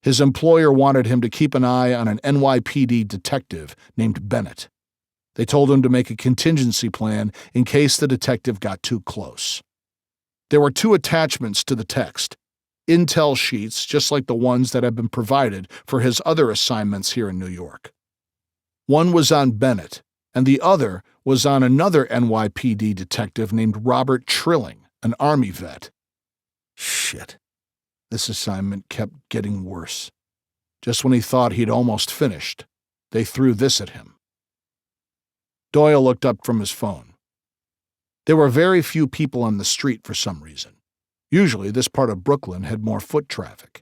His employer wanted him to keep an eye on an NYPD detective named Bennett. They told him to make a contingency plan in case the detective got too close. There were 2 attachments to the text, intel sheets just like the ones that had been provided for his other assignments here in New York. One was on Bennett, and the other was on another NYPD detective named Robert Trilling, an Army vet. Shit. This assignment kept getting worse. Just when he thought he'd almost finished, they threw this at him. Doyle looked up from his phone. There were very few people on the street for some reason. Usually, this part of Brooklyn had more foot traffic.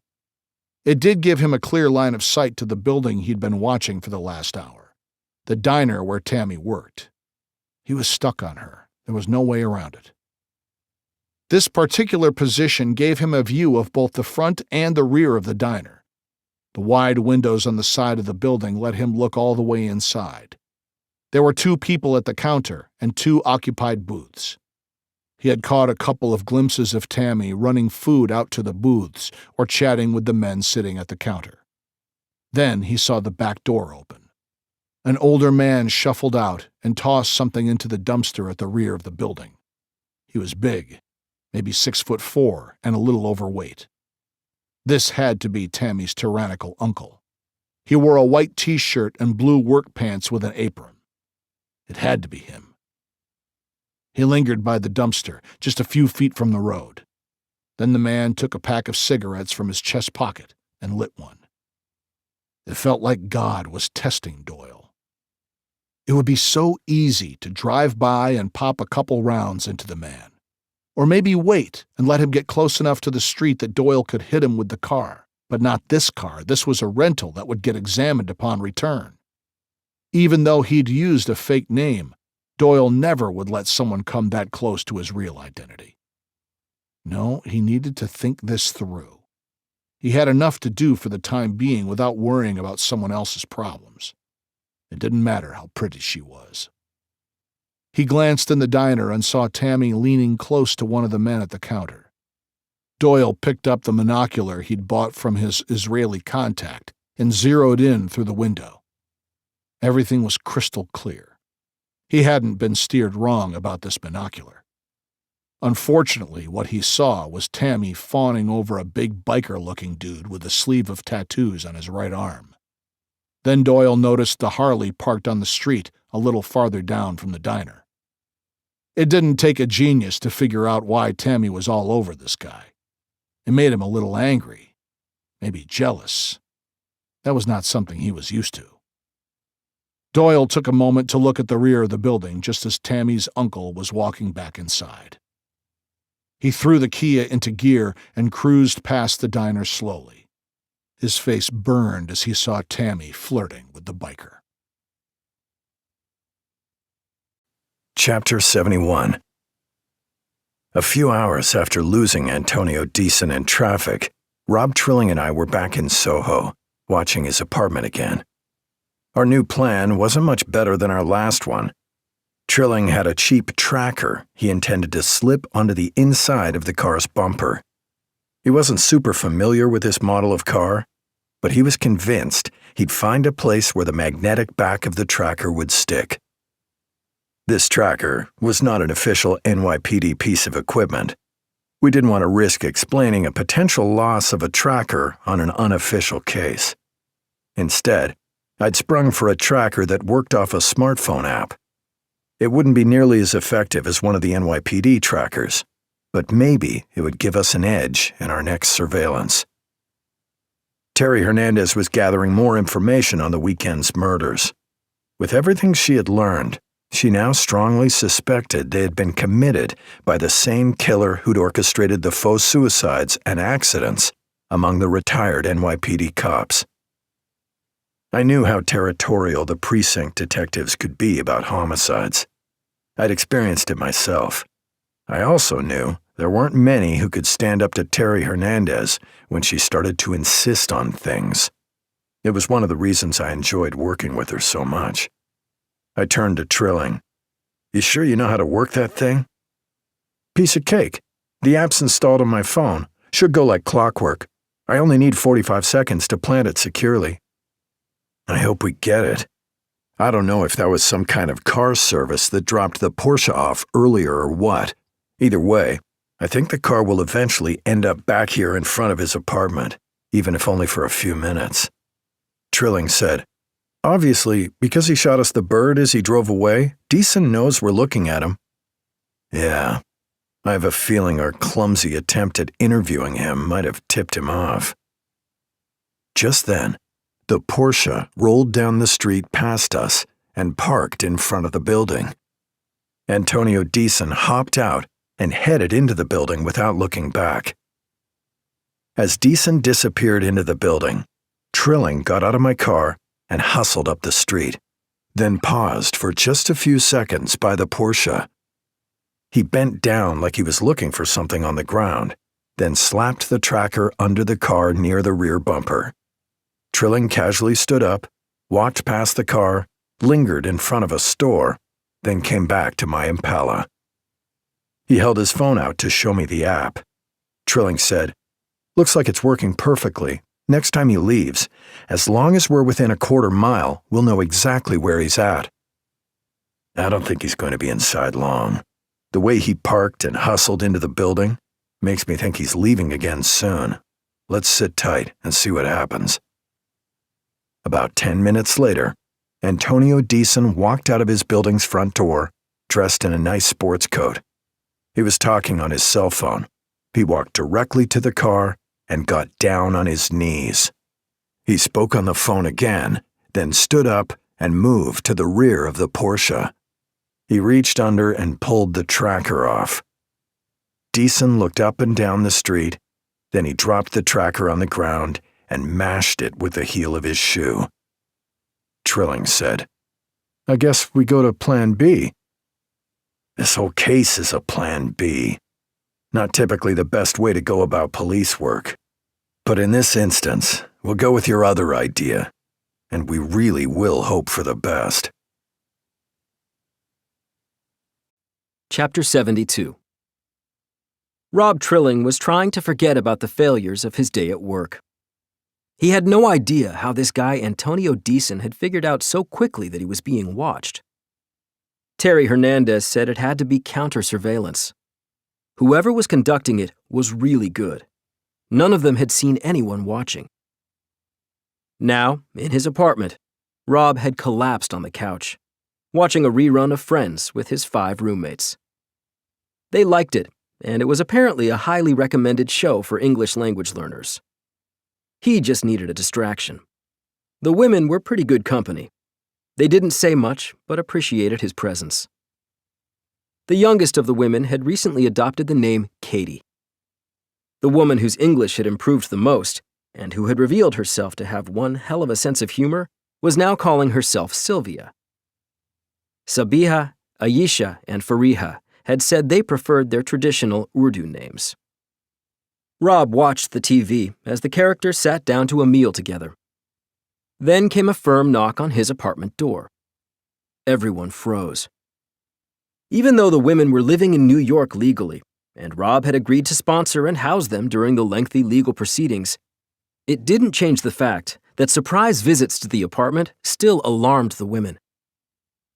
It did give him a clear line of sight to the building he'd been watching for the last hour, the diner where Tammy worked. He was stuck on her. There was no way around it. This particular position gave him a view of both the front and the rear of the diner. The wide windows on the side of the building let him look all the way inside. There were 2 people at the counter and 2 occupied booths. He had caught a couple of glimpses of Tammy running food out to the booths or chatting with the men sitting at the counter. Then he saw the back door open. An older man shuffled out and tossed something into the dumpster at the rear of the building. He was big, maybe 6'4" and a little overweight. This had to be Tammy's tyrannical uncle. He wore a white t-shirt and blue work pants with an apron. It had to be him. He lingered by the dumpster, just a few feet from the road. Then the man took a pack of cigarettes from his chest pocket and lit one. It felt like God was testing Doyle. It would be so easy to drive by and pop a couple rounds into the man. Or maybe wait and let him get close enough to the street that Doyle could hit him with the car. But not this car. This was a rental that would get examined upon return. Even though he'd used a fake name, Doyle never would let someone come that close to his real identity. No, he needed to think this through. He had enough to do for the time being without worrying about someone else's problems. It didn't matter how pretty she was. He glanced in the diner and saw Tammy leaning close to one of the men at the counter. Doyle picked up the monocular he'd bought from his Israeli contact and zeroed in through the window. Everything was crystal clear. He hadn't been steered wrong about this binocular. Unfortunately, what he saw was Tammy fawning over a big biker-looking dude with a sleeve of tattoos on his right arm. Then Doyle noticed the Harley parked on the street a little farther down from the diner. It didn't take a genius to figure out why Tammy was all over this guy. It made him a little angry, maybe jealous. That was not something he was used to. Doyle took a moment to look at the rear of the building just as Tammy's uncle was walking back inside. He threw the Kia into gear and cruised past the diner slowly. His face burned as he saw Tammy flirting with the biker. Chapter 71. A few hours after losing Antonio Deason in traffic, Rob Trilling and I were back in Soho, watching his apartment again. Our new plan wasn't much better than our last one. Trilling had a cheap tracker he intended to slip onto the inside of the car's bumper. He wasn't super familiar with this model of car, but he was convinced he'd find a place where the magnetic back of the tracker would stick. This tracker was not an official NYPD piece of equipment. We didn't want to risk explaining a potential loss of a tracker on an unofficial case. Instead, I'd sprung for a tracker that worked off a smartphone app. It wouldn't be nearly as effective as one of the NYPD trackers, but maybe it would give us an edge in our next surveillance. Terry Hernandez was gathering more information on the weekend's murders. With everything she had learned, she now strongly suspected they had been committed by the same killer who'd orchestrated the faux suicides and accidents among the retired NYPD cops. I knew how territorial the precinct detectives could be about homicides. I'd experienced it myself. I also knew there weren't many who could stand up to Terry Hernandez when she started to insist on things. It was one of the reasons I enjoyed working with her so much. I turned to Trilling. "You sure you know how to work that thing?" "Piece of cake. The app's installed on my phone. Should go like clockwork. I only need 45 seconds to plant it securely. I hope we get it. I don't know if that was some kind of car service that dropped the Porsche off earlier or what. Either way, I think the car will eventually end up back here in front of his apartment, even if only for a few minutes. Trilling said, "Obviously, because he shot us the bird as he drove away, Deason knows we're looking at him." Yeah, I have a feeling our clumsy attempt at interviewing him might have tipped him off. Just then, the Porsche rolled down the street past us and parked in front of the building. Antonio Deason hopped out and headed into the building without looking back. As Deason disappeared into the building, Trilling got out of my car and hustled up the street, then paused for just a few seconds by the Porsche. He bent down like he was looking for something on the ground, then slapped the tracker under the car near the rear bumper. Trilling casually stood up, walked past the car, lingered in front of a store, then came back to my Impala. He held his phone out to show me the app. Trilling said, "Looks like it's working perfectly. Next time he leaves, as long as we're within a quarter mile, we'll know exactly where he's at." I don't think he's going to be inside long. The way he parked and hustled into the building makes me think he's leaving again soon. Let's sit tight and see what happens. About 10 minutes later, Antonio Deason walked out of his building's front door, dressed in a nice sports coat. He was talking on his cell phone. He walked directly to the car and got down on his knees. He spoke on the phone again, then stood up and moved to the rear of the Porsche. He reached under and pulled the tracker off. Deason looked up and down the street, then he dropped the tracker on the ground and mashed it with the heel of his shoe. Trilling said, "I guess we go to Plan B." This whole case is a Plan B. Not typically the best way to go about police work. But in this instance, we'll go with your other idea, and we really will hope for the best. Chapter 72. Rob Trilling was trying to forget about the failures of his day at work. He had no idea how this guy Antonio Deason had figured out so quickly that he was being watched. Terry Hernandez said it had to be counter-surveillance. Whoever was conducting it was really good. None of them had seen anyone watching. Now, in his apartment, Rob had collapsed on the couch, watching a rerun of Friends with his 5 roommates. They liked it, and it was apparently a highly recommended show for English language learners. He just needed a distraction. The women were pretty good company. They didn't say much, but appreciated his presence. The youngest of the women had recently adopted the name Katie. The woman whose English had improved the most, and who had revealed herself to have one hell of a sense of humor, was now calling herself Sylvia. Sabiha, Ayesha, and Fariha had said they preferred their traditional Urdu names. Rob watched the TV as the characters sat down to a meal together. Then came a firm knock on his apartment door. Everyone froze. Even though the women were living in New York legally, and Rob had agreed to sponsor and house them during the lengthy legal proceedings, it didn't change the fact that surprise visits to the apartment still alarmed the women.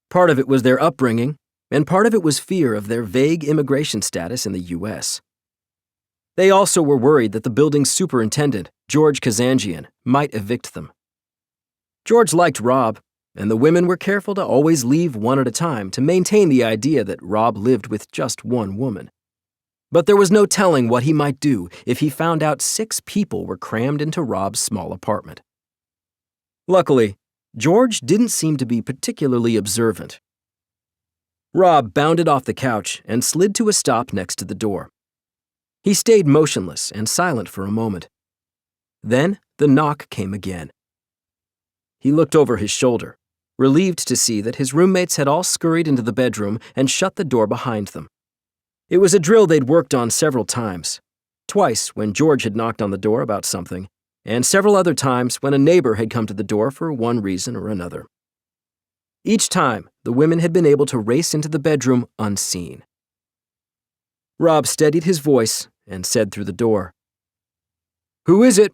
Part of it was their upbringing, and part of it was fear of their vague immigration status in the U.S. They also were worried that the building's superintendent, George Kazanjian, might evict them. George liked Rob, and the women were careful to always leave one at a time to maintain the idea that Rob lived with just one woman. But there was no telling what he might do if he found out 6 people were crammed into Rob's small apartment. Luckily, George didn't seem to be particularly observant. Rob bounded off the couch and slid to a stop next to the door. He stayed motionless and silent for a moment. Then the knock came again. He looked over his shoulder, relieved to see that his roommates had all scurried into the bedroom and shut the door behind them. It was a drill they'd worked on several times, twice when George had knocked on the door about something, and several other times when a neighbor had come to the door for one reason or another. Each time, the women had been able to race into the bedroom unseen. Rob steadied his voice and said through the door, "Who is it?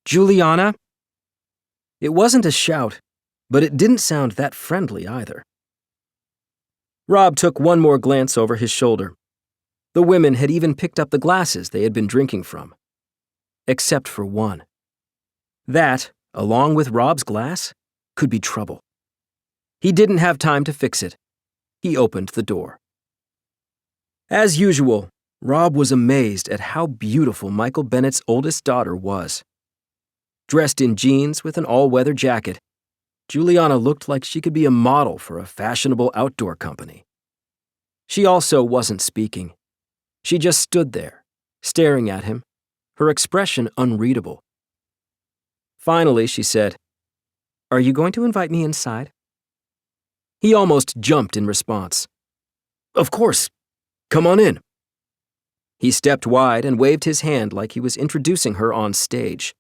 Juliana? It wasn't a shout, but it didn't sound that friendly either. Rob took one more glance over his shoulder. The women had even picked up the glasses they had been drinking from. Except for one. That, along with Rob's glass, could be trouble. He didn't have time to fix it. He opened the door. As usual, Rob was amazed at how beautiful Michael Bennett's oldest daughter was. Dressed in jeans with an all-weather jacket, Juliana looked like she could be a model for a fashionable outdoor company. She also wasn't speaking. She just stood there, staring at him, her expression unreadable. Finally, she said, "Are you going to invite me inside?" He almost jumped in response. "Of course. Come on in." He stepped wide and waved his hand like he was introducing her on stage.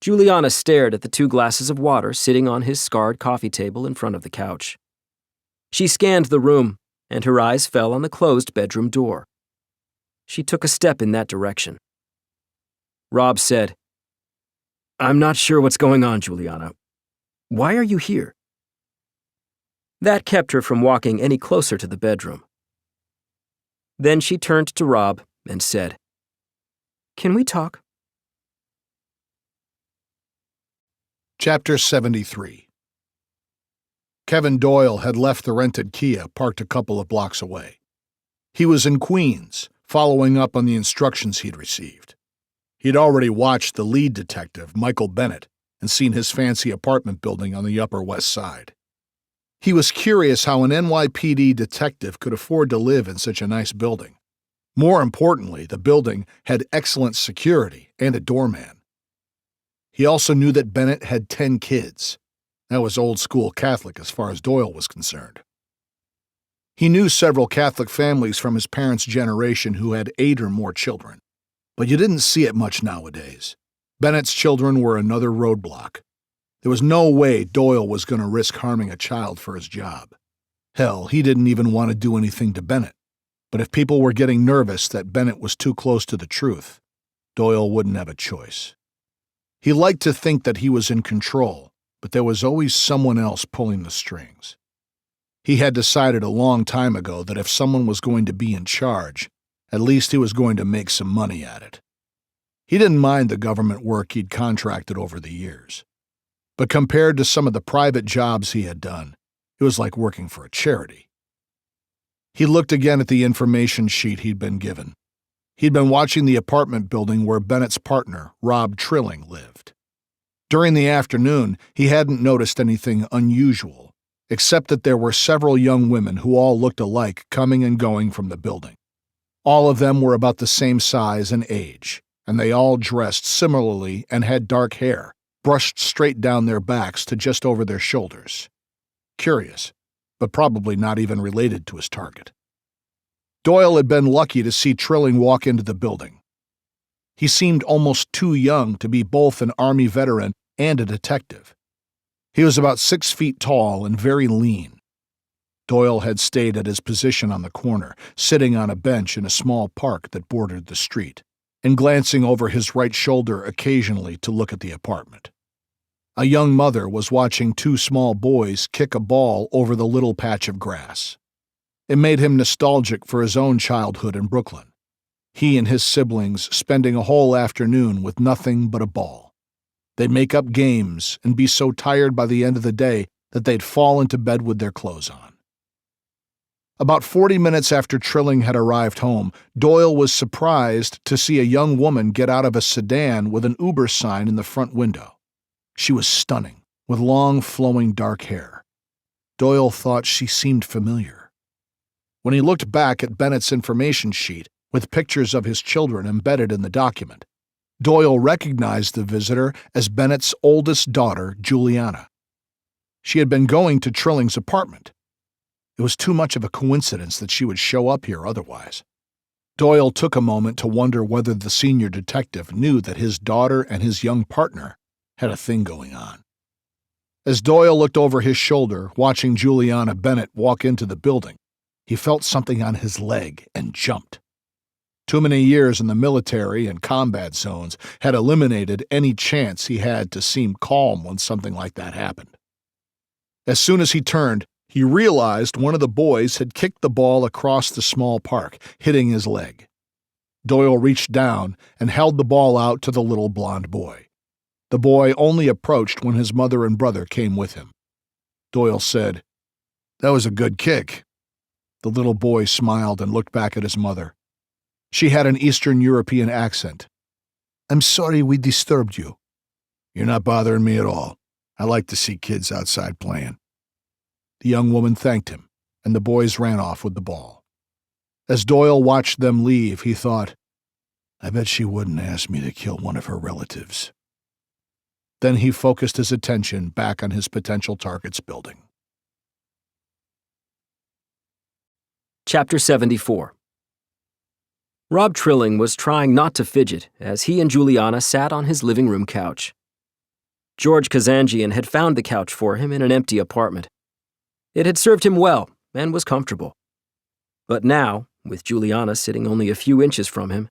Juliana stared at the 2 glasses of water sitting on his scarred coffee table in front of the couch. She scanned the room, and her eyes fell on the closed bedroom door. She took a step in that direction. Rob said, "I'm not sure what's going on, Juliana. Why are you here?" That kept her from walking any closer to the bedroom. Then she turned to Rob and said, "Can we talk?" Chapter 73. Kevin Doyle had left the rented Kia parked a couple of blocks away. He was in Queens, following up on the instructions he'd received. He'd already watched the lead detective, Michael Bennett, and seen his fancy apartment building on the Upper West Side. He was curious how an NYPD detective could afford to live in such a nice building. More importantly, the building had excellent security and a doorman. He also knew that Bennett had 10 kids. That was old-school Catholic as far as Doyle was concerned. He knew several Catholic families from his parents' generation who had 8 or more children. But you didn't see it much nowadays. Bennett's children were another roadblock. There was no way Doyle was going to risk harming a child for his job. Hell, he didn't even want to do anything to Bennett. But if people were getting nervous that Bennett was too close to the truth, Doyle wouldn't have a choice. He liked to think that he was in control, but there was always someone else pulling the strings. He had decided a long time ago that if someone was going to be in charge, at least he was going to make some money at it. He didn't mind the government work he'd contracted over the years. But compared to some of the private jobs he had done, it was like working for a charity. He looked again at the information sheet he'd been given. He'd been watching the apartment building where Bennett's partner, Rob Trilling, lived. During the afternoon, he hadn't noticed anything unusual, except that there were several young women who all looked alike coming and going from the building. All of them were about the same size and age, and they all dressed similarly and had dark hair, brushed straight down their backs to just over their shoulders. Curious, but probably not even related to his target. Doyle had been lucky to see Trilling walk into the building. He seemed almost too young to be both an Army veteran and a detective. He was about 6 feet tall and very lean. Doyle had stayed at his position on the corner, sitting on a bench in a small park that bordered the street, and glancing over his right shoulder occasionally to look at the apartment. A young mother was watching 2 small boys kick a ball over the little patch of grass. It made him nostalgic for his own childhood in Brooklyn. He and his siblings spending a whole afternoon with nothing but a ball. They'd make up games and be so tired by the end of the day that they'd fall into bed with their clothes on. About 40 minutes after Trilling had arrived home, Doyle was surprised to see a young woman get out of a sedan with an Uber sign in the front window. She was stunning, with long, flowing dark hair. Doyle thought she seemed familiar. When he looked back at Bennett's information sheet, with pictures of his children embedded in the document, Doyle recognized the visitor as Bennett's oldest daughter, Juliana. She had been going to Trilling's apartment. It was too much of a coincidence that she would show up here otherwise. Doyle took a moment to wonder whether the senior detective knew that his daughter and his young partner had a thing going on. As Doyle looked over his shoulder, watching Juliana Bennett walk into the building, he felt something on his leg and jumped. Too many years in the military and combat zones had eliminated any chance he had to seem calm when something like that happened. As soon as he turned, he realized one of the boys had kicked the ball across the small park, hitting his leg. Doyle reached down and held the ball out to the little blond boy. The boy only approached when his mother and brother came with him. Doyle said, "That was a good kick." The little boy smiled and looked back at his mother. She had an Eastern European accent. "I'm sorry we disturbed you." "You're not bothering me at all. I like to see kids outside playing." The young woman thanked him, and the boys ran off with the ball. As Doyle watched them leave, he thought, "I bet she wouldn't ask me to kill one of her relatives." Then he focused his attention back on his potential target's building. Chapter 74. Rob Trilling was trying not to fidget as he and Juliana sat on his living room couch. George Kazanjian had found the couch for him in an empty apartment. It had served him well and was comfortable. But now, with Juliana sitting only a few inches from him,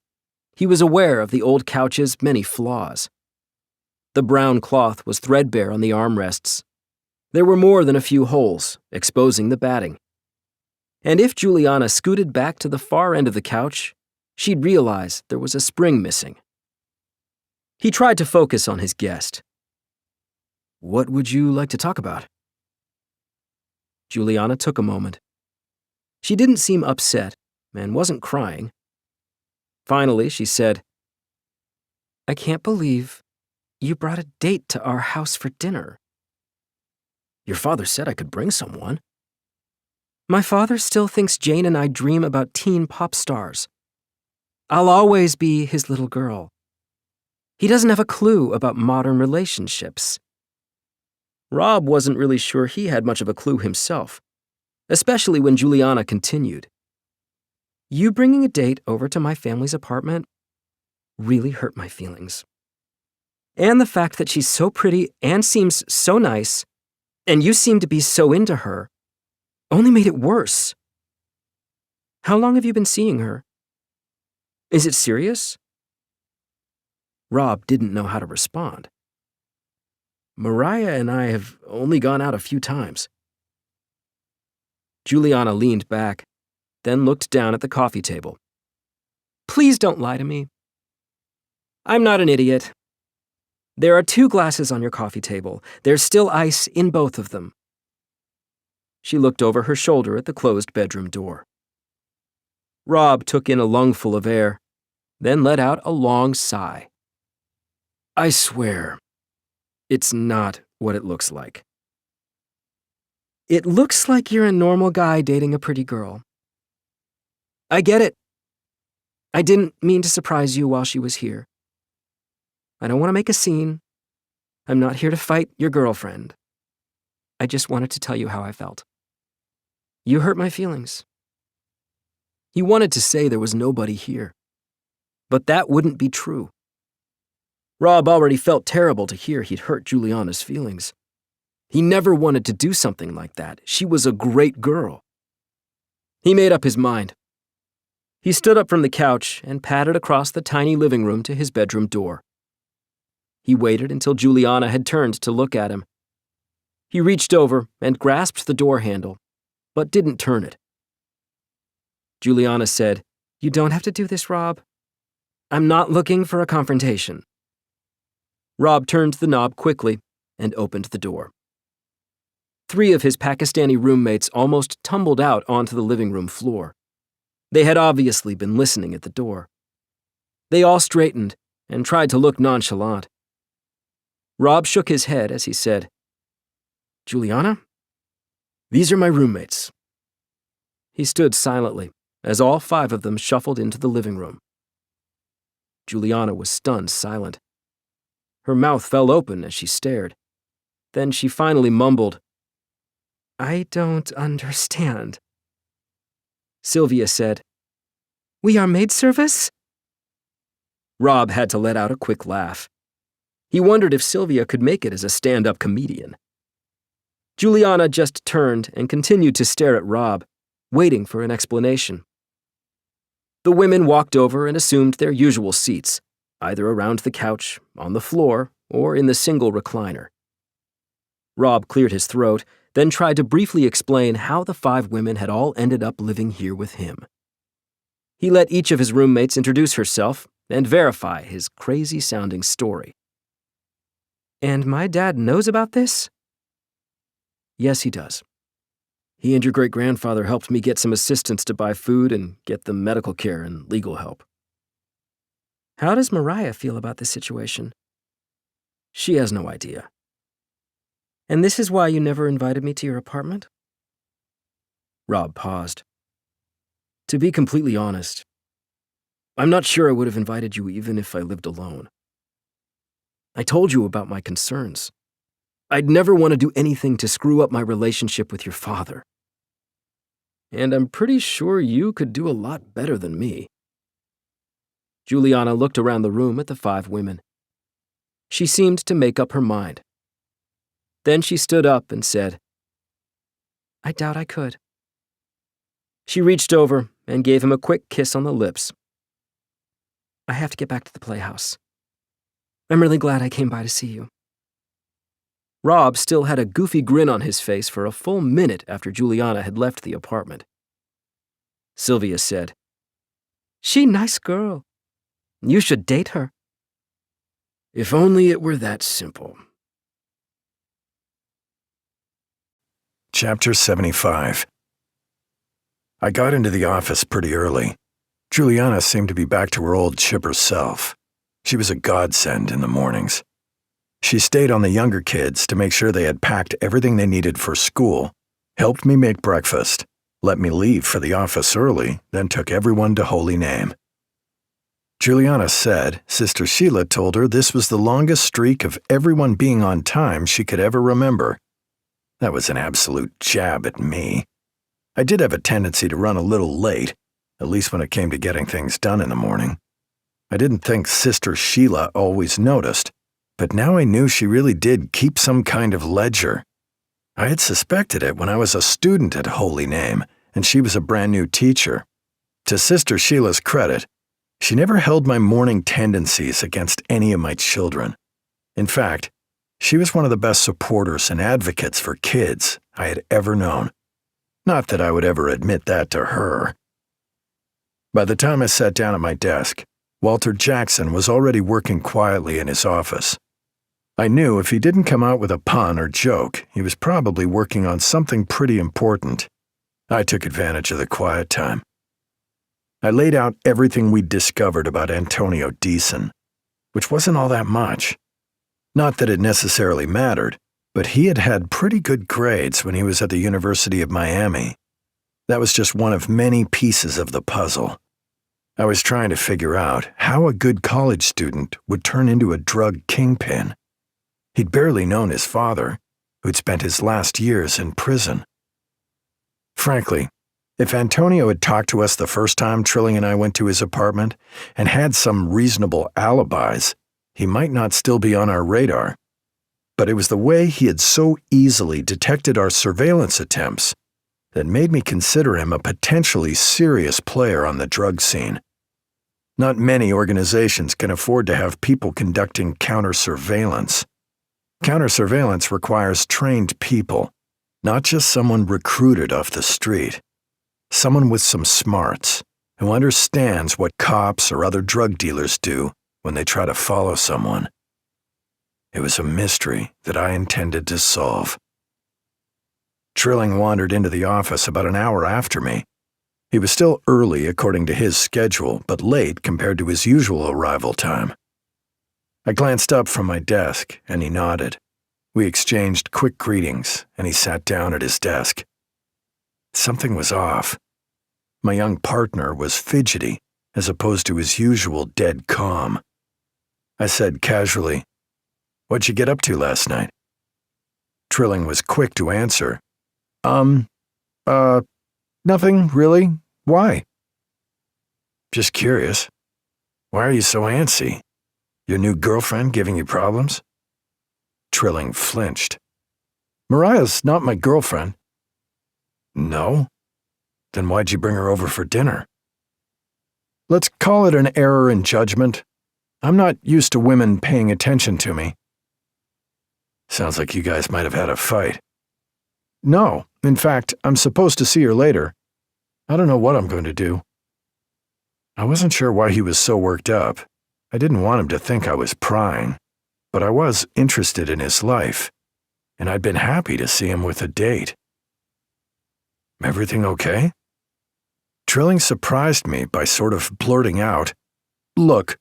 he was aware of the old couch's many flaws. The brown cloth was threadbare on the armrests. There were more than a few holes, exposing the batting. And if Juliana scooted back to the far end of the couch, she'd realize there was a spring missing. He tried to focus on his guest. "What would you like to talk about?" Juliana took a moment. She didn't seem upset and wasn't crying. Finally, she said, "I can't believe you brought a date to our house for dinner." "Your father said I could bring someone." "My father still thinks Jane and I dream about teen pop stars. I'll always be his little girl. He doesn't have a clue about modern relationships." Rob wasn't really sure he had much of a clue himself, especially when Juliana continued. "You bringing a date over to my family's apartment really hurt my feelings. And the fact that she's so pretty and seems so nice, and you seem to be so into her, only made it worse. How long have you been seeing her? Is it serious?" Rob didn't know how to respond. "Mariah and I have only gone out a few times." Juliana leaned back, then looked down at the coffee table. "Please don't lie to me. I'm not an idiot. There are 2 glasses on your coffee table. There's still ice in both of them." She looked over her shoulder at the closed bedroom door. Rob took in a lungful of air, then let out a long sigh. "I swear, it's not what it looks like." "It looks like you're a normal guy dating a pretty girl. I get it. I didn't mean to surprise you while she was here. I don't want to make a scene. I'm not here to fight your girlfriend. I just wanted to tell you how I felt. You hurt my feelings." He wanted to say there was nobody here, but that wouldn't be true. Rob already felt terrible to hear he'd hurt Juliana's feelings. He never wanted to do something like that. She was a great girl. He made up his mind. He stood up from the couch and padded across the tiny living room to his bedroom door. He waited until Juliana had turned to look at him. He reached over and grasped the door handle, but didn't turn it. Juliana said, "You don't have to do this, Rob. I'm not looking for a confrontation." Rob turned the knob quickly and opened the door. 3 of his Pakistani roommates almost tumbled out onto the living room floor. They had obviously been listening at the door. They all straightened and tried to look nonchalant. Rob shook his head as he said, "Juliana, these are my roommates." He stood silently as all 5 of them shuffled into the living room. Juliana was stunned silent. Her mouth fell open as she stared. Then she finally mumbled, "I don't understand." Sylvia said, "We are maid service?" Rob had to let out a quick laugh. He wondered if Sylvia could make it as a stand-up comedian. Juliana just turned and continued to stare at Rob, waiting for an explanation. The women walked over and assumed their usual seats, either around the couch, on the floor, or in the single recliner. Rob cleared his throat, then tried to briefly explain how the 5 women had all ended up living here with him. He let each of his roommates introduce herself and verify his crazy-sounding story. "And my dad knows about this?" "Yes, he does. He and your great-grandfather helped me get some assistance to buy food and get them medical care and legal help." "How does Mariah feel about this situation?" "She has no idea." "And this is why you never invited me to your apartment?" Rob paused. "To be completely honest, I'm not sure I would have invited you even if I lived alone. I told you about my concerns. I'd never want to do anything to screw up my relationship with your father. And I'm pretty sure you could do a lot better than me." Juliana looked around the room at the 5 women. She seemed to make up her mind. Then she stood up and said, "I doubt I could." She reached over and gave him a quick kiss on the lips. "I have to get back to the playhouse. I'm really glad I came by to see you." Rob still had a goofy grin on his face for a full minute after Juliana had left the apartment. Sylvia said, "She nice girl. You should date her." "If only it were that simple." Chapter 75. I got into the office pretty early. Juliana seemed to be back to her old chipper self. She was a godsend in the mornings. She stayed on the younger kids to make sure they had packed everything they needed for school, helped me make breakfast, let me leave for the office early, then took everyone to Holy Name. Juliana said Sister Sheila told her this was the longest streak of everyone being on time she could ever remember. That was an absolute jab at me. I did have a tendency to run a little late, at least when it came to getting things done in the morning. I didn't think Sister Sheila always noticed, but now I knew she really did keep some kind of ledger. I had suspected it when I was a student at Holy Name, and she was a brand new teacher. To Sister Sheila's credit, she never held my morning tendencies against any of my children. In fact, she was one of the best supporters and advocates for kids I had ever known. Not that I would ever admit that to her. By the time I sat down at my desk, Walter Jackson was already working quietly in his office. I knew if he didn't come out with a pun or joke, he was probably working on something pretty important. I took advantage of the quiet time. I laid out everything we'd discovered about Antonio Deason, which wasn't all that much. Not that it necessarily mattered, but he had had pretty good grades when he was at the University of Miami. That was just one of many pieces of the puzzle. I was trying to figure out how a good college student would turn into a drug kingpin. He'd barely known his father, who'd spent his last years in prison. Frankly, if Antonio had talked to us the first time Trilling and I went to his apartment and had some reasonable alibis, he might not still be on our radar. But it was the way he had so easily detected our surveillance attempts that made me consider him a potentially serious player on the drug scene. Not many organizations can afford to have people conducting counter-surveillance. Counter-surveillance requires trained people, not just someone recruited off the street. Someone with some smarts, who understands what cops or other drug dealers do when they try to follow someone. It was a mystery that I intended to solve. Trilling wandered into the office about an hour after me. He was still early according to his schedule, but late compared to his usual arrival time. I glanced up from my desk, and he nodded. We exchanged quick greetings, and he sat down at his desk. Something was off. My young partner was fidgety, as opposed to his usual dead calm. I said casually, "What'd you get up to last night?" Trilling was quick to answer. Nothing, really. Why?" "Just curious. Why are you so antsy? Your new girlfriend giving you problems?" Trilling flinched. "Mariah's not my girlfriend." "No? Then why'd you bring her over for dinner?" Let's call it an error in judgment. I'm not used to women paying attention to me. Sounds like you guys might have had a fight. No, in fact, I'm supposed to see her later. I don't know what I'm going to do. I wasn't sure why he was so worked up. I didn't want him to think I was prying, but I was interested in his life, and I'd been happy to see him with a date. Everything okay? Trilling surprised me by sort of blurting out, Look,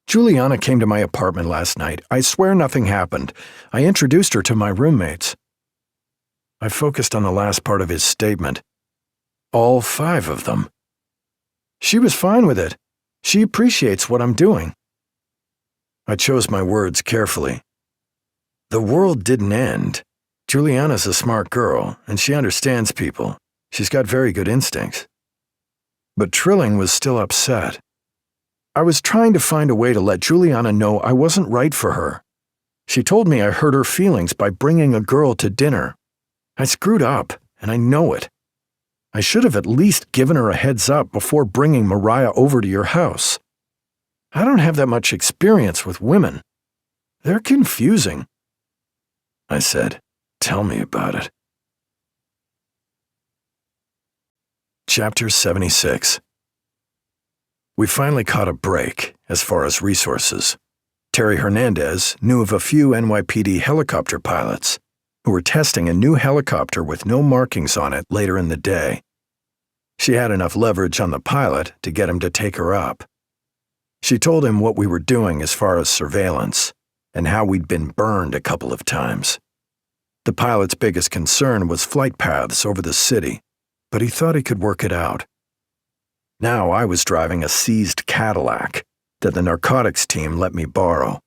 Juliana came to my apartment last night. I swear nothing happened. I introduced her to my roommates. I focused on the last part of his statement. All 5 of them. She was fine with it. She appreciates what I'm doing. I chose my words carefully. The world didn't end. Juliana's a smart girl, and she understands people. She's got very good instincts. But Trilling was still upset. I was trying to find a way to let Juliana know I wasn't right for her. She told me I hurt her feelings by bringing a girl to dinner. I screwed up, and I know it. I should have at least given her a heads up before bringing Mariah over to your house. I don't have that much experience with women. They're confusing. I said, "Tell me about it." Chapter 76. We finally caught a break as far as resources. Terry Hernandez knew of a few NYPD helicopter pilots who were testing a new helicopter with no markings on it later in the day. She had enough leverage on the pilot to get him to take her up. She told him what we were doing as far as surveillance and how we'd been burned a couple of times. The pilot's biggest concern was flight paths over the city, but he thought he could work it out. Now I was driving a seized Cadillac that the narcotics team let me borrow.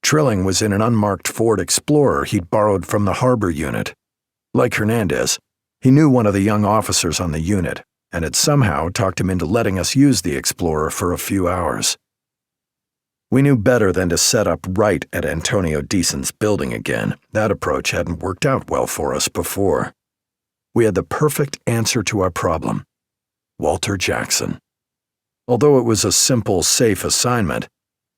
Trilling was in an unmarked Ford Explorer he'd borrowed from the harbor unit. Like Hernandez, he knew one of the young officers on the unit and had somehow talked him into letting us use the Explorer for a few hours. We knew better than to set up right at Antonio Deason's building again. That approach hadn't worked out well for us before. We had the perfect answer to our problem: Walter Jackson. Although it was a simple, safe assignment,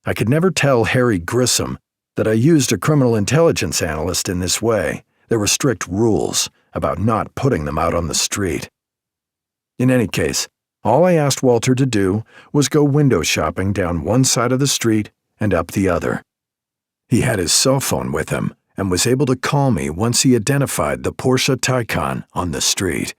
I could never tell Harry Grissom that I used a criminal intelligence analyst in this way. There were strict rules about not putting them out on the street. In any case, all I asked Walter to do was go window shopping down one side of the street and up the other. He had his cell phone with him and was able to call me once he identified the Porsche Taycan on the street.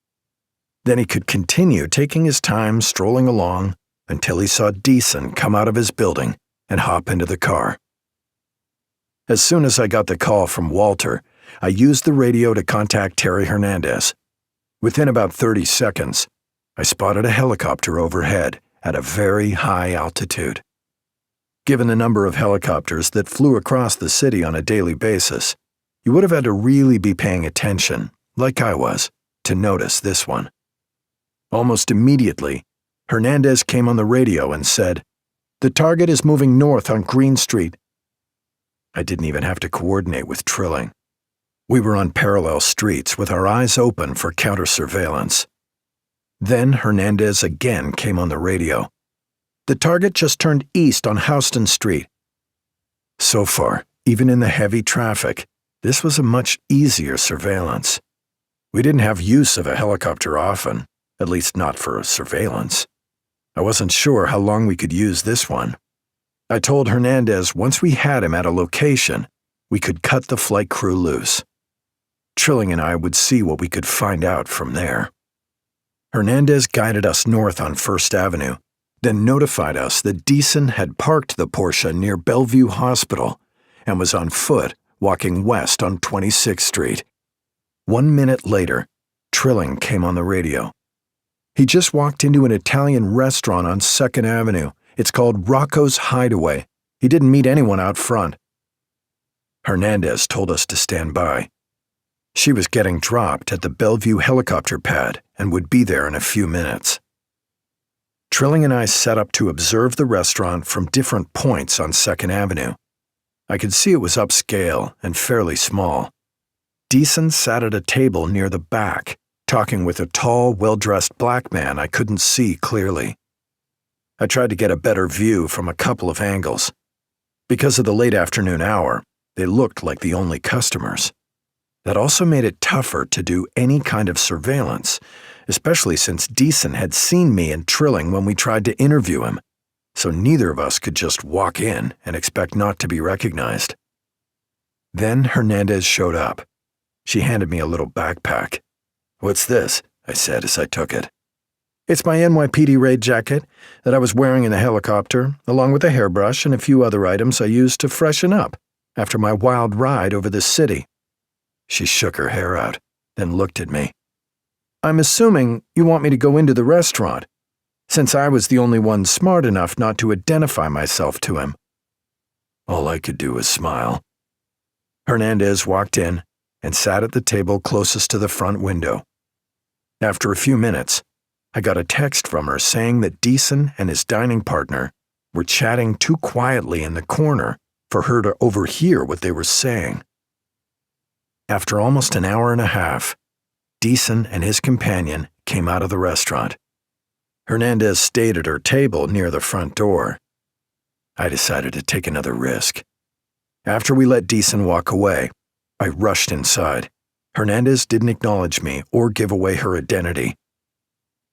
Then he could continue taking his time strolling along until he saw Deason come out of his building and hop into the car. As soon as I got the call from Walter, I used the radio to contact Terry Hernandez. Within about 30 seconds, I spotted a helicopter overhead at a very high altitude. Given the number of helicopters that flew across the city on a daily basis, you would have had to really be paying attention, like I was, to notice this one. Almost immediately, Hernandez came on the radio and said, "The target is moving north on Green Street." I didn't even have to coordinate with Trilling. We were on parallel streets with our eyes open for counter-surveillance. Then Hernandez again came on the radio. "The target just turned east on Houston Street." So far, even in the heavy traffic, this was a much easier surveillance. We didn't have use of a helicopter often, at least not for surveillance. I wasn't sure how long we could use this one. I told Hernandez once we had him at a location, we could cut the flight crew loose. Trilling and I would see what we could find out from there. Hernandez guided us north on First Avenue, then notified us that Deason had parked the Porsche near Bellevue Hospital and was on foot walking west on 26th Street. 1 minute later, Trilling came on the radio. He just walked into an Italian restaurant on 2nd Avenue. It's called Rocco's Hideaway. He didn't meet anyone out front. Hernandez told us to stand by. She was getting dropped at the Bellevue helicopter pad and would be there in a few minutes. Trilling and I set up to observe the restaurant from different points on 2nd Avenue. I could see it was upscale and fairly small. Deason sat at a table near the back, talking with a tall, well-dressed black man I couldn't see clearly. I tried to get a better view from a couple of angles. Because of the late afternoon hour, they looked like the only customers. That also made it tougher to do any kind of surveillance, especially since Deason had seen me and Trilling when we tried to interview him, so neither of us could just walk in and expect not to be recognized. Then Hernandez showed up. She handed me a little backpack. "What's this?" I said as I took it. "It's my NYPD raid jacket that I was wearing in the helicopter, along with a hairbrush and a few other items I used to freshen up after my wild ride over the city." She shook her hair out, then looked at me. "I'm assuming you want me to go into the restaurant, since I was the only one smart enough not to identify myself to him." All I could do was smile. Hernandez walked in and sat at the table closest to the front window. After a few minutes, I got a text from her saying that Deason and his dining partner were chatting too quietly in the corner for her to overhear what they were saying. After almost an hour and a half, Deason and his companion came out of the restaurant. Hernandez stayed at her table near the front door. I decided to take another risk. After we let Deason walk away, I rushed inside. Hernandez didn't acknowledge me or give away her identity.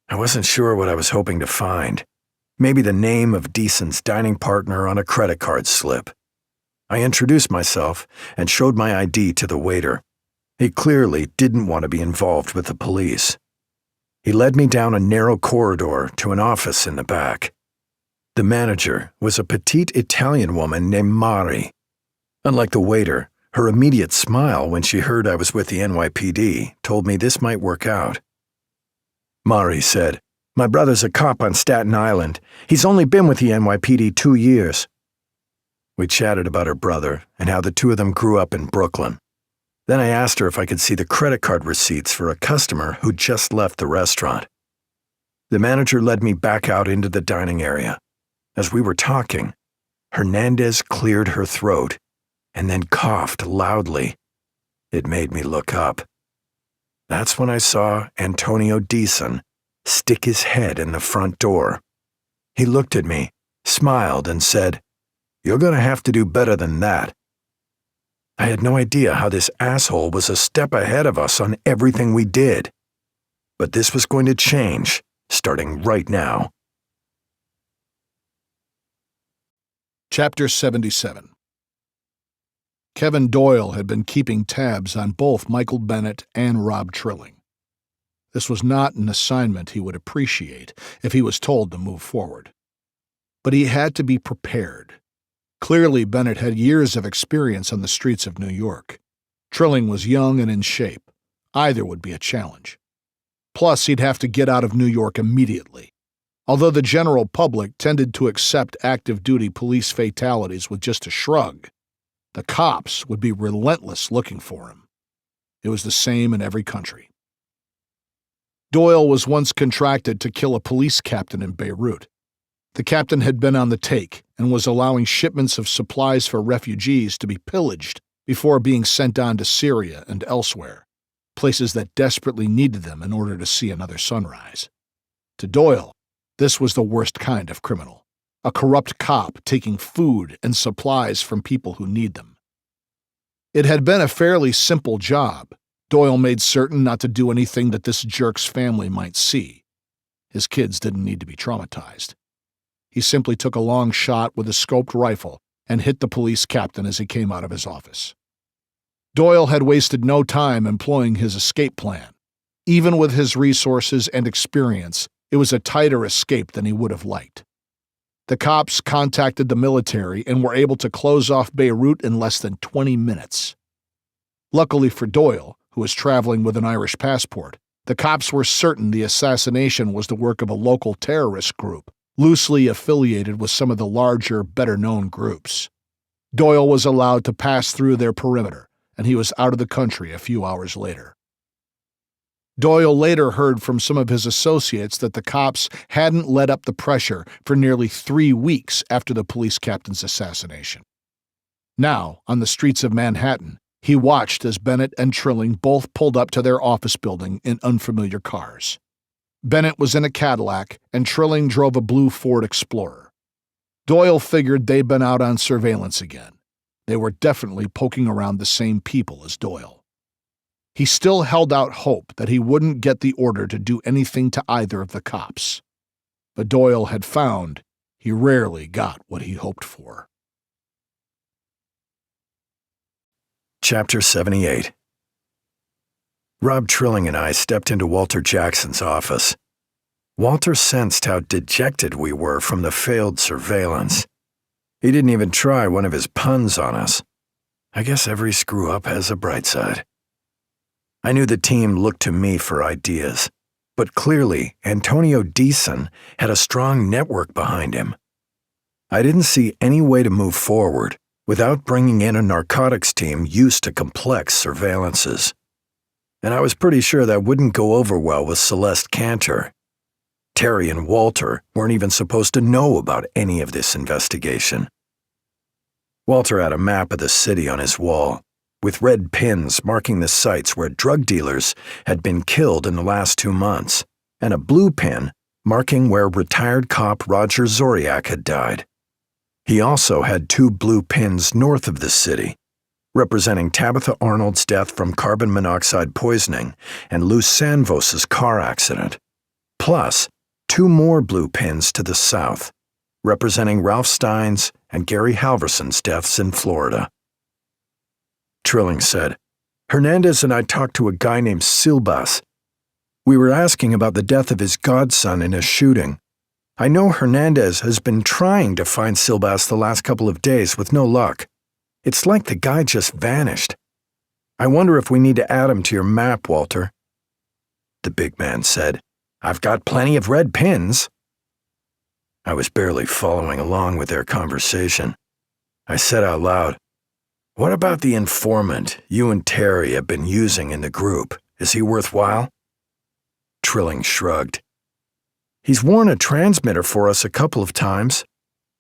I wasn't sure what I was hoping to find. Maybe the name of Deason's dining partner on a credit card slip. I introduced myself and showed my ID to the waiter. He clearly didn't want to be involved with the police. He led me down a narrow corridor to an office in the back. The manager was a petite Italian woman named Mari. Unlike the waiter, her immediate smile when she heard I was with the NYPD told me this might work out. Mari said, "My brother's a cop on Staten Island. He's only been with the NYPD 2 years." We chatted about her brother and how the two of them grew up in Brooklyn. Then I asked her if I could see the credit card receipts for a customer who just left the restaurant. The manager led me back out into the dining area. As we were talking, Hernandez cleared her throat and then coughed loudly. It made me look up. That's when I saw Antonio Deason stick his head in the front door. He looked at me, smiled, and said, "You're going to have to do better than that." I had no idea how this asshole was a step ahead of us on everything we did. But this was going to change, starting right now. Chapter 77. Kevin Doyle had been keeping tabs on both Michael Bennett and Rob Trilling. This was not an assignment he would appreciate if he was told to move forward. But he had to be prepared. Clearly, Bennett had years of experience on the streets of New York. Trilling was young and in shape. Either would be a challenge. Plus, he'd have to get out of New York immediately. Although the general public tended to accept active-duty police fatalities with just a shrug, the cops would be relentless looking for him. It was the same in every country. Doyle was once contracted to kill a police captain in Beirut. The captain had been on the take and was allowing shipments of supplies for refugees to be pillaged before being sent on to Syria and elsewhere, places that desperately needed them in order to see another sunrise. To Doyle, this was the worst kind of criminal, a corrupt cop taking food and supplies from people who need them. It had been a fairly simple job. Doyle made certain not to do anything that this jerk's family might see. His kids didn't need to be traumatized. He simply took a long shot with a scoped rifle and hit the police captain as he came out of his office. Doyle had wasted no time employing his escape plan. Even with his resources and experience, it was a tighter escape than he would have liked. The cops contacted the military and were able to close off Beirut in less than 20 minutes. Luckily for Doyle, who was traveling with an Irish passport, the cops were certain the assassination was the work of a local terrorist group, loosely affiliated with some of the larger, better-known groups. Doyle was allowed to pass through their perimeter, and he was out of the country a few hours later. Doyle later heard from some of his associates that the cops hadn't let up the pressure for nearly 3 weeks after the police captain's assassination. Now, on the streets of Manhattan, he watched as Bennett and Trilling both pulled up to their office building in unfamiliar cars. Bennett was in a Cadillac, and Trilling drove a blue Ford Explorer. Doyle figured they'd been out on surveillance again. They were definitely poking around the same people as Doyle. He still held out hope that he wouldn't get the order to do anything to either of the cops. But Doyle had found he rarely got what he hoped for. Chapter 78. Rob Trilling and I stepped into Walter Jackson's office. Walter sensed how dejected we were from the failed surveillance. He didn't even try one of his puns on us. I guess every screw-up has a bright side. I knew the team looked to me for ideas, but clearly Antonio Deason had a strong network behind him. I didn't see any way to move forward without bringing in a narcotics team used to complex surveillances. And I was pretty sure that wouldn't go over well with Celeste Cantor. Terry and Walter weren't even supposed to know about any of this investigation. Walter had a map of the city on his wall, with red pins marking the sites where drug dealers had been killed in the last 2 months, and a blue pin marking where retired cop Roger Zoriak had died. He also had 2 blue pins north of the city, representing Tabitha Arnold's death from carbon monoxide poisoning and Luz Sanvos's car accident, plus 2 more blue pins to the south, representing Ralph Stein's and Gary Halverson's deaths in Florida. Trilling said, "Hernandez and I talked to a guy named Silbas. We were asking about the death of his godson in a shooting. I know Hernandez has been trying to find Silbas the last couple of days with no luck. It's like the guy just vanished. I wonder if we need to add him to your map, Walter." The big man said, "I've got plenty of red pins." I was barely following along with their conversation. I said out loud, "What about the informant you and Terry have been using in the group? Is he worthwhile?" Trilling shrugged. "He's worn a transmitter for us a couple of times.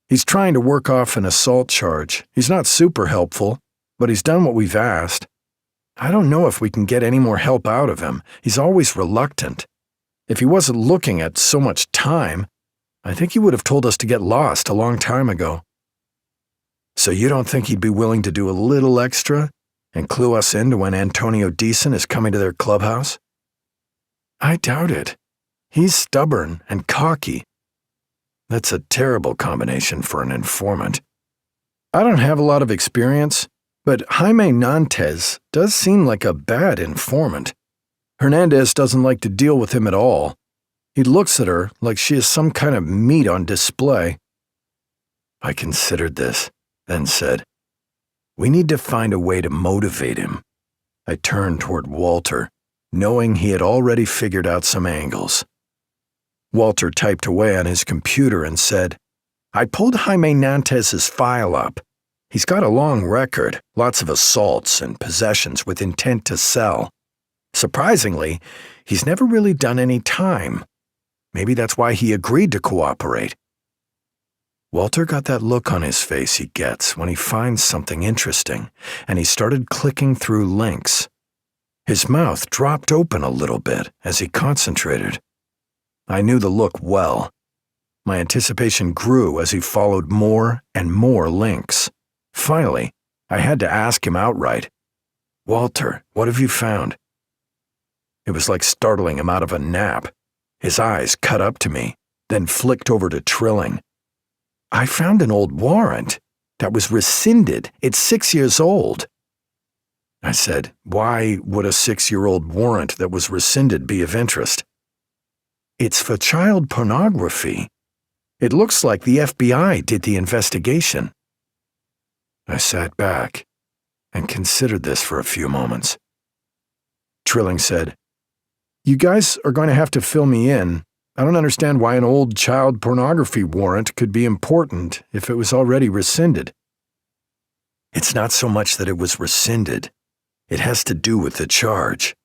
He's trying to work off an assault charge. He's not super helpful, but he's done what we've asked. I don't know if we can get any more help out of him. He's always reluctant. If he wasn't looking at so much time, I think he would have told us to get lost a long time ago." "So you don't think he'd be willing to do a little extra and clue us in to when Antonio Deason is coming to their clubhouse?" "I doubt it. He's stubborn and cocky. That's a terrible combination for an informant. I don't have a lot of experience, but Jaime Nantes does seem like a bad informant. Hernandez doesn't like to deal with him at all. He looks at her like she is some kind of meat on display." I considered this, then said, "We need to find a way to motivate him." I turned toward Walter, knowing he had already figured out some angles. Walter typed away on his computer and said, "I pulled Jaime Nantes's file up. He's got a long record, lots of assaults and possessions with intent to sell. Surprisingly, he's never really done any time. Maybe that's why he agreed to cooperate." Walter got that look on his face he gets when he finds something interesting, and he started clicking through links. His mouth dropped open a little bit as he concentrated. I knew the look well. My anticipation grew as he followed more and more links. Finally, I had to ask him outright, "Walter, what have you found?" It was like startling him out of a nap. His eyes cut up to me, then flicked over to Trilling. "I found an old warrant that was rescinded. It's 6 years old." I said, "Why would a 6-year-old warrant that was rescinded be of interest?" "It's for child pornography. It looks like the FBI did the investigation." I sat back and considered this for a few moments. Trilling said, "You guys are going to have to fill me in. I don't understand why an old child pornography warrant could be important if it was already rescinded." "It's not so much that it was rescinded. It has to do with the charge.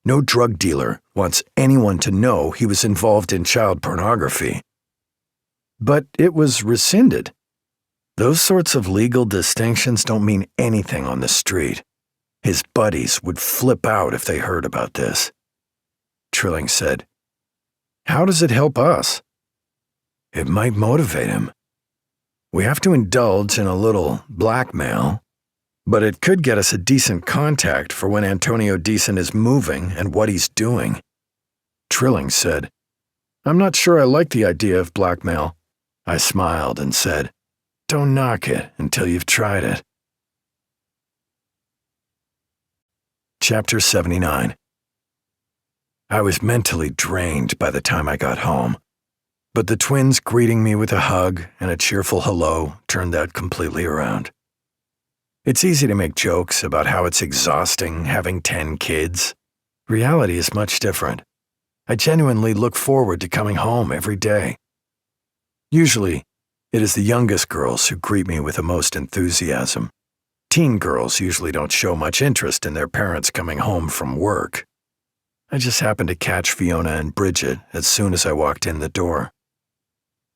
No drug dealer wants anyone to know he was involved in child pornography." "But it was rescinded." "Those sorts of legal distinctions don't mean anything on the street. His buddies would flip out if they heard about this." Trilling said, How does it help us? It might motivate him. We have to indulge in a little blackmail, but it could get us a decent contact for when Antonio Decent is moving and what he's doing. Trilling said, I'm not sure I like the idea of blackmail. I smiled and said, don't knock it until you've tried it. Chapter 79. I was mentally drained by the time I got home, but the twins greeting me with a hug and a cheerful hello turned that completely around. It's easy to make jokes about how it's exhausting having 10 kids. Reality is much different. I genuinely look forward to coming home every day. Usually, it is the youngest girls who greet me with the most enthusiasm. Teen girls usually don't show much interest in their parents coming home from work. I just happened to catch Fiona and Bridget as soon as I walked in the door.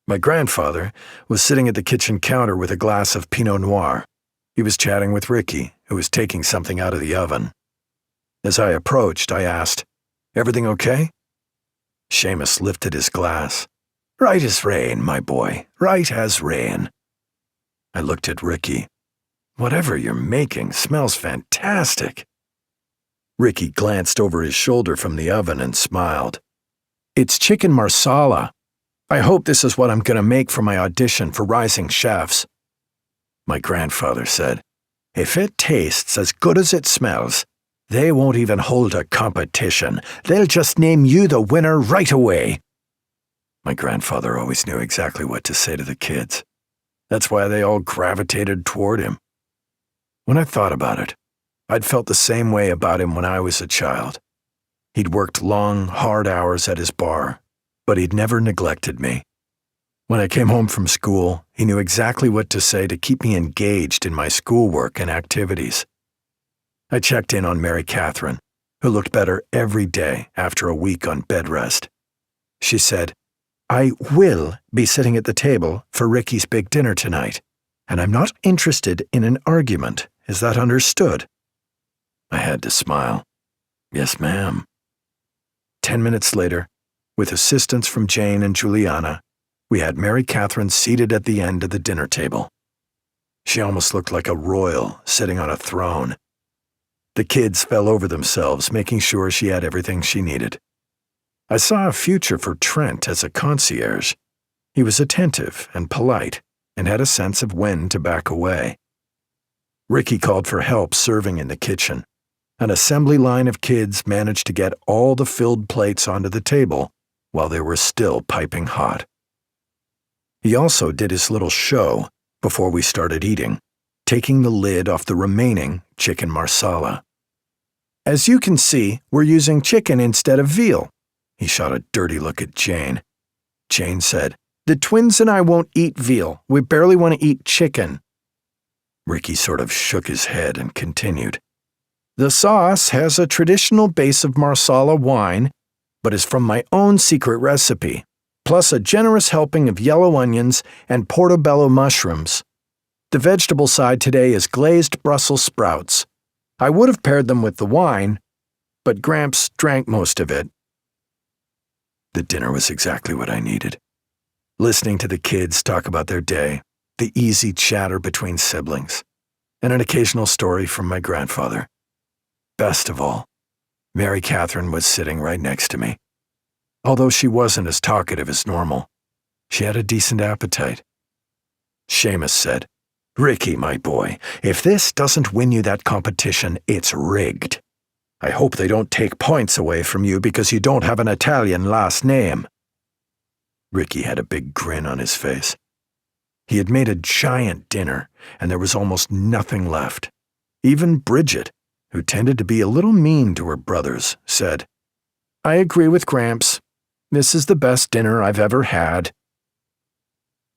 My grandfather was sitting at the kitchen counter with a glass of Pinot Noir. He was chatting with Ricky, who was taking something out of the oven. As I approached, I asked, everything okay? Seamus lifted his glass. Right as rain, my boy, right as rain. I looked at Ricky. Whatever you're making smells fantastic. Ricky glanced over his shoulder from the oven and smiled. It's chicken marsala. I hope this is what I'm going to make for my audition for Rising Chefs. My grandfather said, if it tastes as good as it smells, they won't even hold a competition. They'll just name you the winner right away. My grandfather always knew exactly what to say to the kids. That's why they all gravitated toward him. When I thought about it, I'd felt the same way about him when I was a child. He'd worked long, hard hours at his bar, but he'd never neglected me. When I came home from school, he knew exactly what to say to keep me engaged in my schoolwork and activities. I checked in on Mary Catherine, who looked better every day after a week on bed rest. She said, I will be sitting at the table for Ricky's big dinner tonight, and I'm not interested in an argument. Is that understood? I had to smile. Yes, ma'am. 10 minutes later, with assistance from Jane and Juliana, we had Mary Catherine seated at the end of the dinner table. She almost looked like a royal sitting on a throne. The kids fell over themselves, making sure she had everything she needed. I saw a future for Trent as a concierge. He was attentive and polite and had a sense of when to back away. Ricky called for help serving in the kitchen. An assembly line of kids managed to get all the filled plates onto the table while they were still piping hot. He also did his little show before we started eating, taking the lid off the remaining chicken marsala. As you can see, we're using chicken instead of veal. He shot a dirty look at Jane. Jane said, the twins and I won't eat veal. We barely want to eat chicken. Ricky sort of shook his head and continued. The sauce has a traditional base of marsala wine, but is from my own secret recipe, plus a generous helping of yellow onions and portobello mushrooms. The vegetable side today is glazed Brussels sprouts. I would have paired them with the wine, but Gramps drank most of it. The dinner was exactly what I needed. Listening to the kids talk about their day, the easy chatter between siblings, and an occasional story from my grandfather. Best of all, Mary Catherine was sitting right next to me. Although she wasn't as talkative as normal, she had a decent appetite. Seamus said, Ricky, my boy, if this doesn't win you that competition, it's rigged. I hope they don't take points away from you because you don't have an Italian last name. Ricky had a big grin on his face. He had made a giant dinner, and there was almost nothing left. Even Bridget, who tended to be a little mean to her brothers, said, I agree with Gramps. This is the best dinner I've ever had.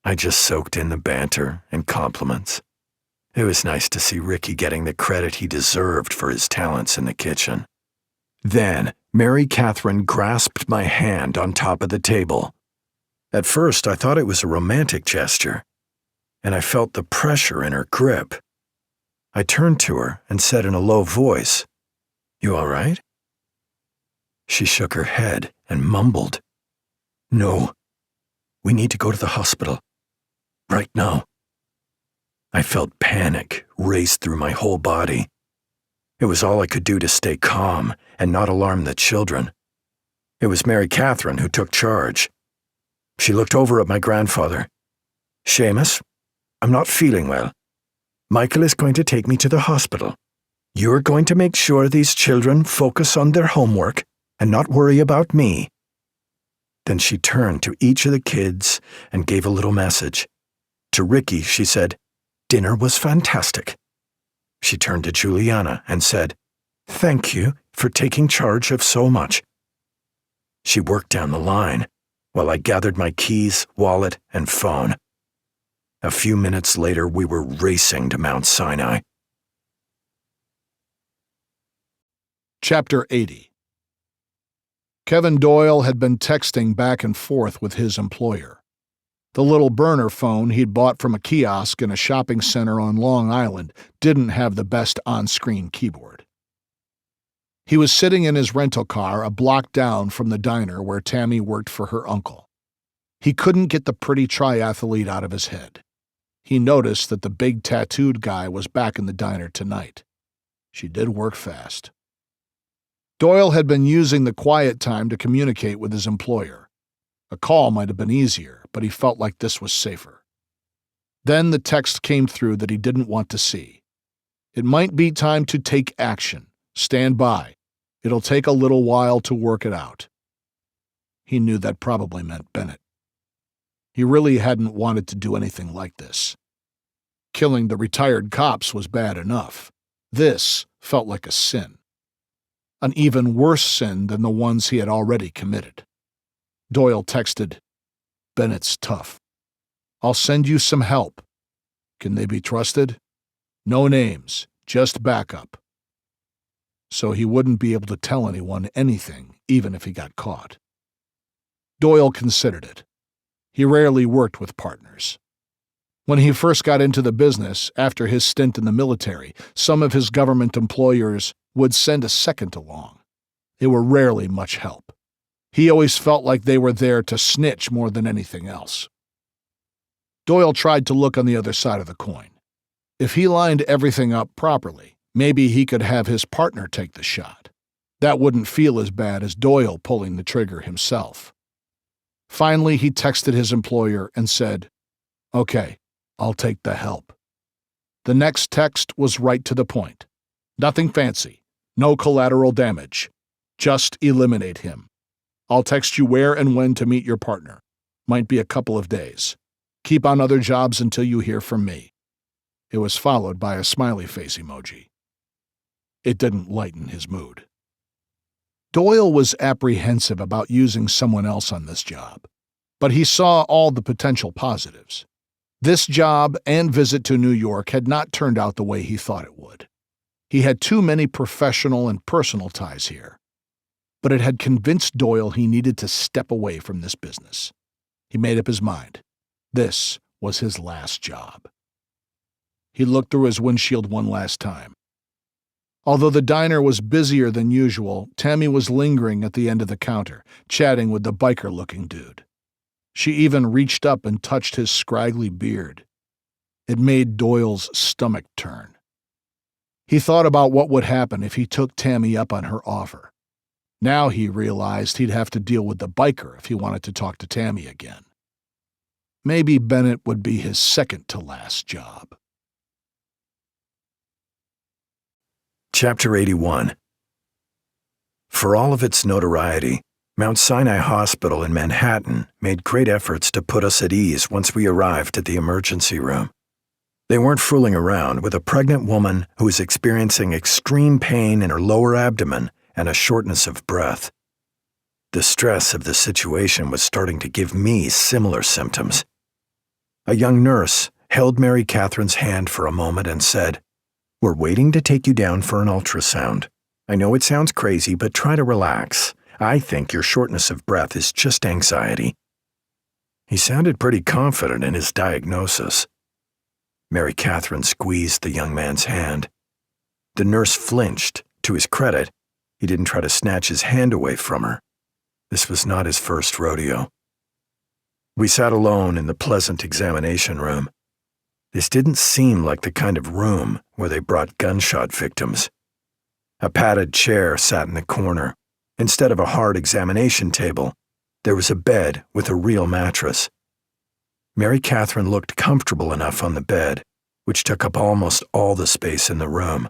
I just soaked in the banter and compliments. It was nice to see Ricky getting the credit he deserved for his talents in the kitchen. Then, Mary Catherine grasped my hand on top of the table. At first, I thought it was a romantic gesture, and I felt the pressure in her grip. I turned to her and said in a low voice, You all right? She shook her head and mumbled, No. We need to go to the hospital. Right now. I felt panic race through my whole body. It was all I could do to stay calm and not alarm the children. It was Mary Catherine who took charge. She looked over at my grandfather. Seamus, I'm not feeling well. Michael is going to take me to the hospital. You're going to make sure these children focus on their homework and not worry about me. Then she turned to each of the kids and gave a little message. To Ricky, she said, "Dinner was fantastic." She turned to Juliana and said, "Thank you for taking charge of so much." She worked down the line while I gathered my keys, wallet, and phone. A few minutes later, we were racing to Mount Sinai. Chapter 80. Kevin Doyle had been texting back and forth with his employer. The little burner phone he'd bought from a kiosk in a shopping center on Long Island didn't have the best on-screen keyboard. He was sitting in his rental car a block down from the diner where Tammy worked for her uncle. He couldn't get the pretty triathlete out of his head. He noticed that the big tattooed guy was back in the diner tonight. She did work fast. Doyle had been using the quiet time to communicate with his employer. A call might have been easier, but he felt like this was safer. Then the text came through that he didn't want to see. It might be time to take action. Stand by. It'll take a little while to work it out. He knew that probably meant Bennett. He really hadn't wanted to do anything like this. Killing the retired cops was bad enough. This felt like a sin. An even worse sin than the ones he had already committed. Doyle texted, "Bennett's tough. I'll send you some help. Can they be trusted? No names, just backup." So he wouldn't be able to tell anyone anything, even if he got caught. Doyle considered it. He rarely worked with partners. When he first got into the business, after his stint in the military, some of his government employers would send a second along. They were rarely much help. He always felt like they were there to snitch more than anything else. Doyle tried to look on the other side of the coin. If he lined everything up properly, maybe he could have his partner take the shot. That wouldn't feel as bad as Doyle pulling the trigger himself. Finally, he texted his employer and said, "Okay, I'll take the help." The next text was right to the point. Nothing fancy, no collateral damage. Just eliminate him. I'll text you where and when to meet your partner. Might be a couple of days. Keep on other jobs until you hear from me. It was followed by a smiley face emoji. It didn't lighten his mood. Doyle was apprehensive about using someone else on this job, but he saw all the potential positives. This job and visit to New York had not turned out the way he thought it would. He had too many professional and personal ties here. But it had convinced Doyle he needed to step away from this business. He made up his mind. This was his last job. He looked through his windshield one last time. Although the diner was busier than usual, Tammy was lingering at the end of the counter, chatting with the biker-looking dude. She even reached up and touched his scraggly beard. It made Doyle's stomach turn. He thought about what would happen if he took Tammy up on her offer. Now he realized he'd have to deal with the biker if he wanted to talk to Tammy again. Maybe Bennett would be his second-to-last job. Chapter 81. For all of its notoriety, Mount Sinai Hospital in Manhattan made great efforts to put us at ease once we arrived at the emergency room. They weren't fooling around with a pregnant woman who was experiencing extreme pain in her lower abdomen and a shortness of breath. The stress of the situation was starting to give me similar symptoms. A young nurse held Mary Catherine's hand for a moment and said, "We're waiting to take you down for an ultrasound. I know it sounds crazy, but try to relax. I think your shortness of breath is just anxiety." He sounded pretty confident in his diagnosis. Mary Catherine squeezed the young man's hand. The nurse flinched. To his credit, he didn't try to snatch his hand away from her. This was not his first rodeo. We sat alone in the pleasant examination room. This didn't seem like the kind of room where they brought gunshot victims. A padded chair sat in the corner. Instead of a hard examination table, there was a bed with a real mattress. Mary Catherine looked comfortable enough on the bed, which took up almost all the space in the room.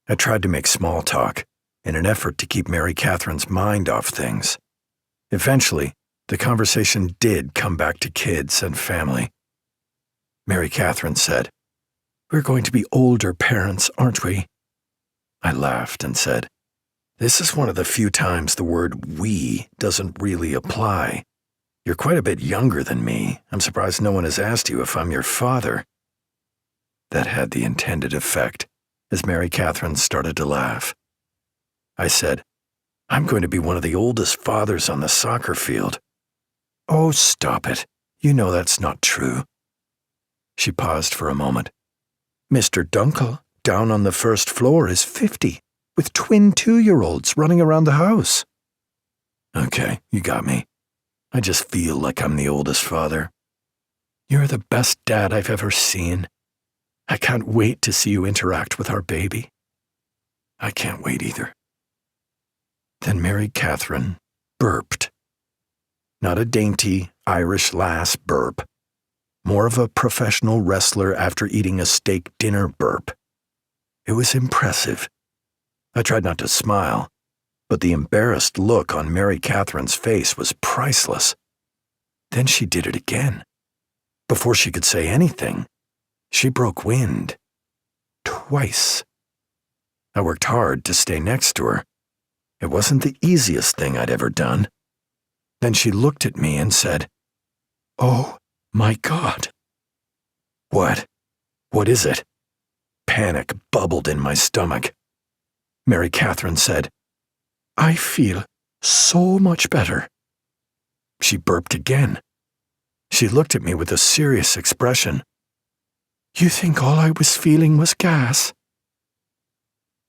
I tried to make small talk in an effort to keep Mary Catherine's mind off things. Eventually, the conversation did come back to kids and family. Mary Catherine said, "We're going to be older parents, aren't we?" I laughed and said, "This is one of the few times the word 'we' doesn't really apply. You're quite a bit younger than me. I'm surprised no one has asked you if I'm your father." That had the intended effect, as Mary Catherine started to laugh. I said, "I'm going to be one of the oldest fathers on the soccer field." "Oh, stop it. You know that's not true." She paused for a moment. "Mr. Dunkel, down on the first floor, is 50, with twin 2-year-olds running around the house." "Okay, you got me. I just feel like I'm the oldest father." "You're the best dad I've ever seen. I can't wait to see you interact with our baby." "I can't wait either." Then Mary Catherine burped. Not a dainty Irish lass burp. More of a professional wrestler after eating a steak dinner burp. It was impressive. I tried not to smile, but the embarrassed look on Mary Catherine's face was priceless. Then she did it again. Before she could say anything, she broke wind. Twice. I worked hard to stay next to her. It wasn't the easiest thing I'd ever done. Then she looked at me and said, "Oh, my God." "What? What is it?" Panic bubbled in my stomach. Mary Catherine said, "I feel so much better." She burped again. She looked at me with a serious expression. "You think all I was feeling was gas?"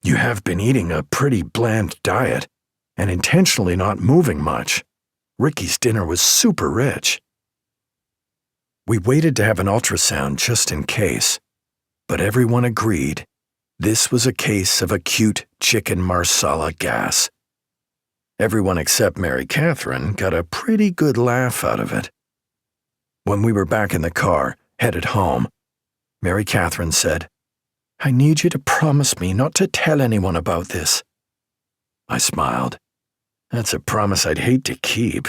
"You have been eating a pretty bland diet and intentionally not moving much. Ricky's dinner was super rich." We waited to have an ultrasound just in case, but everyone agreed this was a case of acute chicken marsala gas. Everyone except Mary Catherine got a pretty good laugh out of it. When we were back in the car, headed home, Mary Catherine said, "I need you to promise me not to tell anyone about this." I smiled. "That's a promise I'd hate to keep.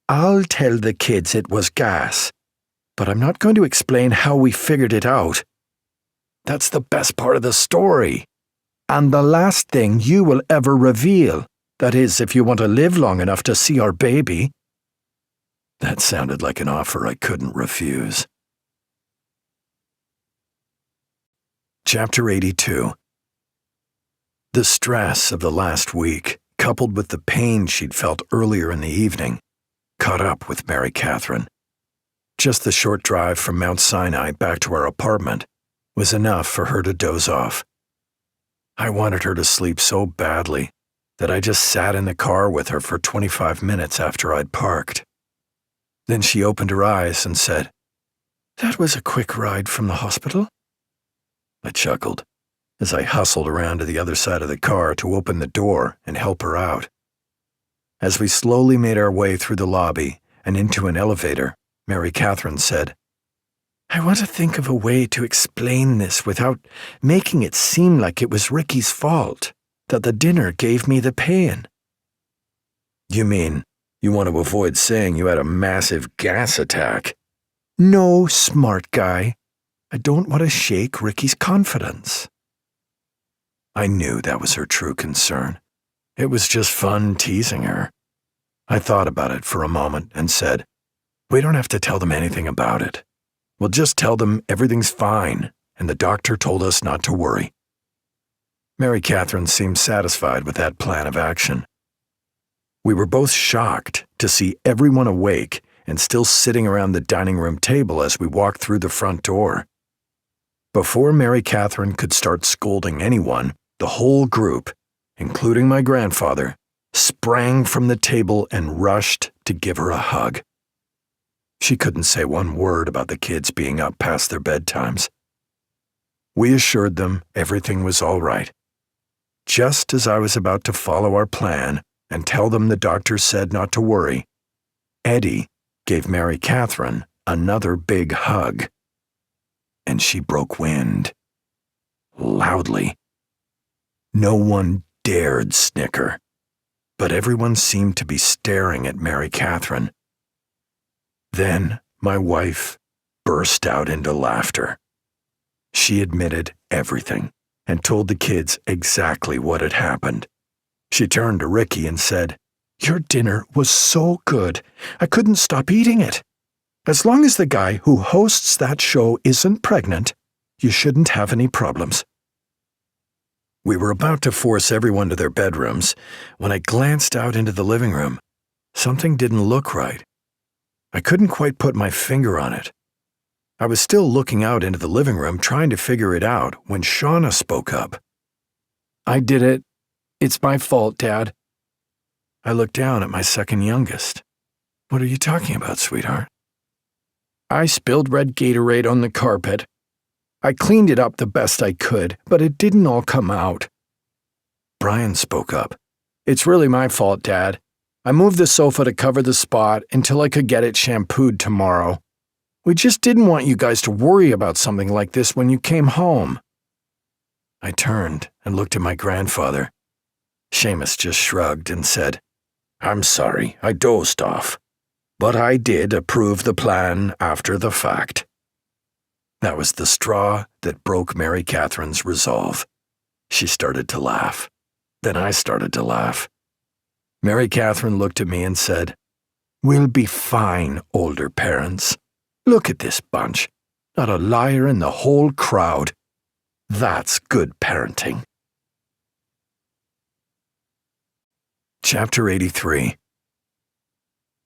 I'll tell the kids it was gas, but I'm not going to explain how we figured it out. That's the best part of the story. And the last thing you will ever reveal. That is, if you want to live long enough to see our baby." That sounded like an offer I couldn't refuse. Chapter 82. The stress of the last week, coupled with the pain she'd felt earlier in the evening, caught up with Mary Catherine. Just the short drive from Mount Sinai back to our apartment was enough for her to doze off. I wanted her to sleep so badly that I just sat in the car with her for 25 minutes after I'd parked. Then she opened her eyes and said, "That was a quick ride from the hospital." I chuckled as I hustled around to the other side of the car to open the door and help her out. As we slowly made our way through the lobby and into an elevator, Mary Catherine said, "I want to think of a way to explain this without making it seem like it was Ricky's fault, that the dinner gave me the pain." "You mean you want to avoid saying you had a massive gas attack?" "No, smart guy. I don't want to shake Ricky's confidence." I knew that was her true concern. It was just fun teasing her. I thought about it for a moment and said, "We don't have to tell them anything about it. We'll just tell them everything's fine, and the doctor told us not to worry." Mary Catherine seemed satisfied with that plan of action. We were both shocked to see everyone awake and still sitting around the dining room table as we walked through the front door. Before Mary Catherine could start scolding anyone, the whole group, including my grandfather, sprang from the table and rushed to give her a hug. She couldn't say one word about the kids being up past their bedtimes. We assured them everything was all right. Just as I was about to follow our plan and tell them the doctor said not to worry, Eddie gave Mary Catherine another big hug. And she broke wind. Loudly. No one dared snicker, but everyone seemed to be staring at Mary Catherine. Then my wife burst out into laughter. She admitted everything and told the kids exactly what had happened. She turned to Ricky and said, "Your dinner was so good, I couldn't stop eating it. As long as the guy who hosts that show isn't pregnant, you shouldn't have any problems." We were about to force everyone to their bedrooms when I glanced out into the living room. Something didn't look right. I couldn't quite put my finger on it. I was still looking out into the living room trying to figure it out when Shauna spoke up. I did it. It's my fault, Dad. I looked down at my second youngest. "What are you talking about, sweetheart?" I spilled red Gatorade on the carpet. I cleaned it up the best I could, but it didn't all come out. Brian spoke up. "It's really my fault, Dad. I moved the sofa to cover the spot until I could get it shampooed tomorrow. We just didn't want you guys to worry about something like this when you came home." I turned and looked at my grandfather. Seamus just shrugged and said, "I'm sorry, I dozed off. But I did approve the plan after the fact." That was the straw that broke Mary Catherine's resolve. She started to laugh. Then I started to laugh. Mary Catherine looked at me and said, "We'll be fine, older parents. Look at this bunch. Not a liar in the whole crowd. That's good parenting." Chapter 83.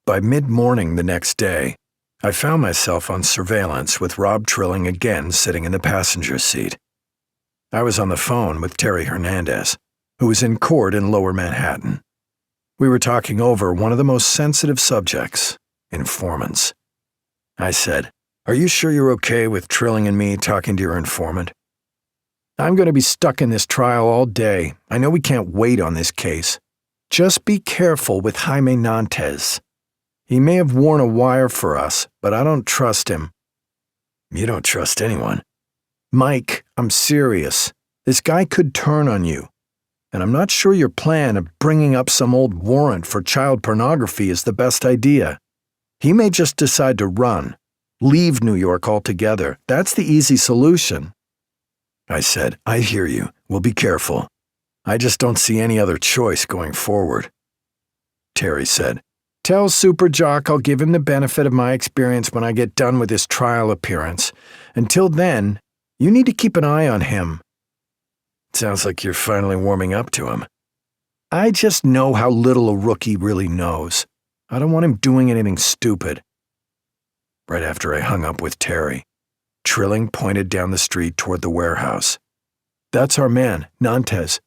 By mid-morning the next day, I found myself on surveillance with Rob Trilling again sitting in the passenger seat. I was on the phone with Terry Hernandez, who was in court in Lower Manhattan. We were talking over one of the most sensitive subjects, informants. I said, "Are you sure you're okay with Trilling and me talking to your informant?" "I'm going to be stuck in this trial all day. I know we can't wait on this case. Just be careful with Jaime Nantes. He may have worn a wire for us, but I don't trust him." "You don't trust anyone." "Mike, I'm serious. This guy could turn on you. And I'm not sure your plan of bringing up some old warrant for child pornography is the best idea. He may just decide to run, leave New York altogether. That's the easy solution." I said, "I hear you. We'll be careful. I just don't see any other choice going forward." Terry said, "Tell Super Jock I'll give him the benefit of my experience when I get done with his trial appearance. Until then, you need to keep an eye on him." "Sounds like you're finally warming up to him." "I just know how little a rookie really knows. I don't want him doing anything stupid." Right after I hung up with Terry, Trilling pointed down the street toward the warehouse. "That's our man, Nantes."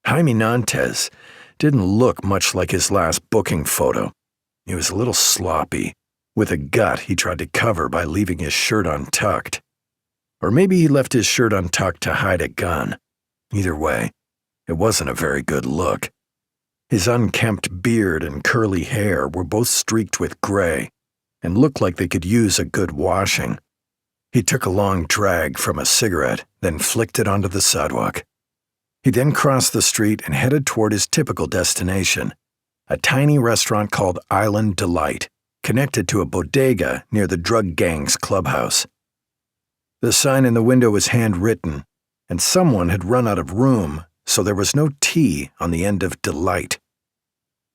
Jaime Nantes didn't look much like his last booking photo. He was a little sloppy, with a gut he tried to cover by leaving his shirt untucked. Or maybe he left his shirt untucked to hide a gun. Either way, it wasn't a very good look. His unkempt beard and curly hair were both streaked with gray and looked like they could use a good washing. He took a long drag from a cigarette, then flicked it onto the sidewalk. He then crossed the street and headed toward his typical destination, a tiny restaurant called Island Delight, connected to a bodega near the drug gang's clubhouse. The sign in the window was handwritten, and someone had run out of room, so there was no T on the end of Delight.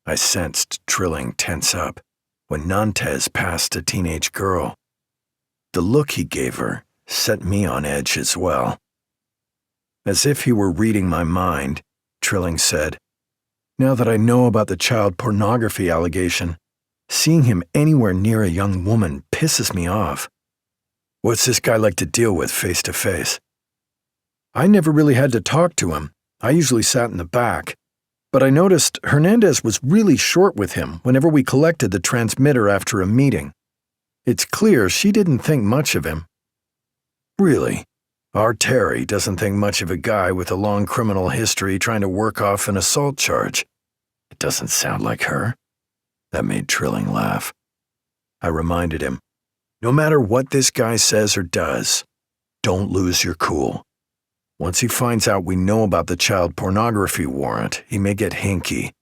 I sensed Trilling tense up when Nantes passed a teenage girl. The look he gave her set me on edge as well. As if he were reading my mind, Trilling said, "Now that I know about the child pornography allegation, seeing him anywhere near a young woman pisses me off. What's this guy like to deal with face to face?" "I never really had to talk to him. I usually sat in the back. But I noticed Hernandez was really short with him whenever we collected the transmitter after a meeting. It's clear she didn't think much of him. Really, our Terry doesn't think much of a guy with a long criminal history trying to work off an assault charge. It doesn't sound like her. That made Trilling laugh. I reminded him, no matter what this guy says or does, don't lose your cool. Once he finds out we know about the child pornography warrant, he may get hinky.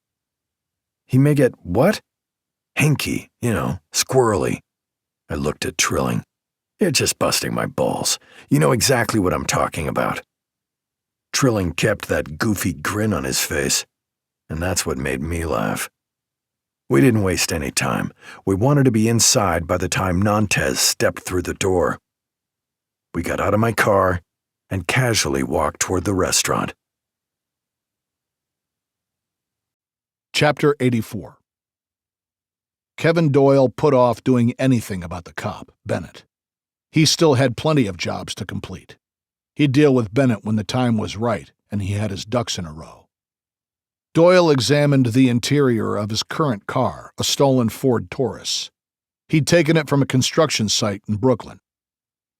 He may get what? Hinky, squirrely. I looked at Trilling. You're just busting my balls. You know exactly what I'm talking about. Trilling kept that goofy grin on his face, and that's what made me laugh. We didn't waste any time. We wanted to be inside by the time Nantes stepped through the door. We got out of my car and casually walked toward the restaurant. Chapter 84. Kevin Doyle put off doing anything about the cop, Bennett. He still had plenty of jobs to complete. He'd deal with Bennett when the time was right and he had his ducks in a row. Doyle examined the interior of his current car, a stolen Ford Taurus. He'd taken it from a construction site in Brooklyn.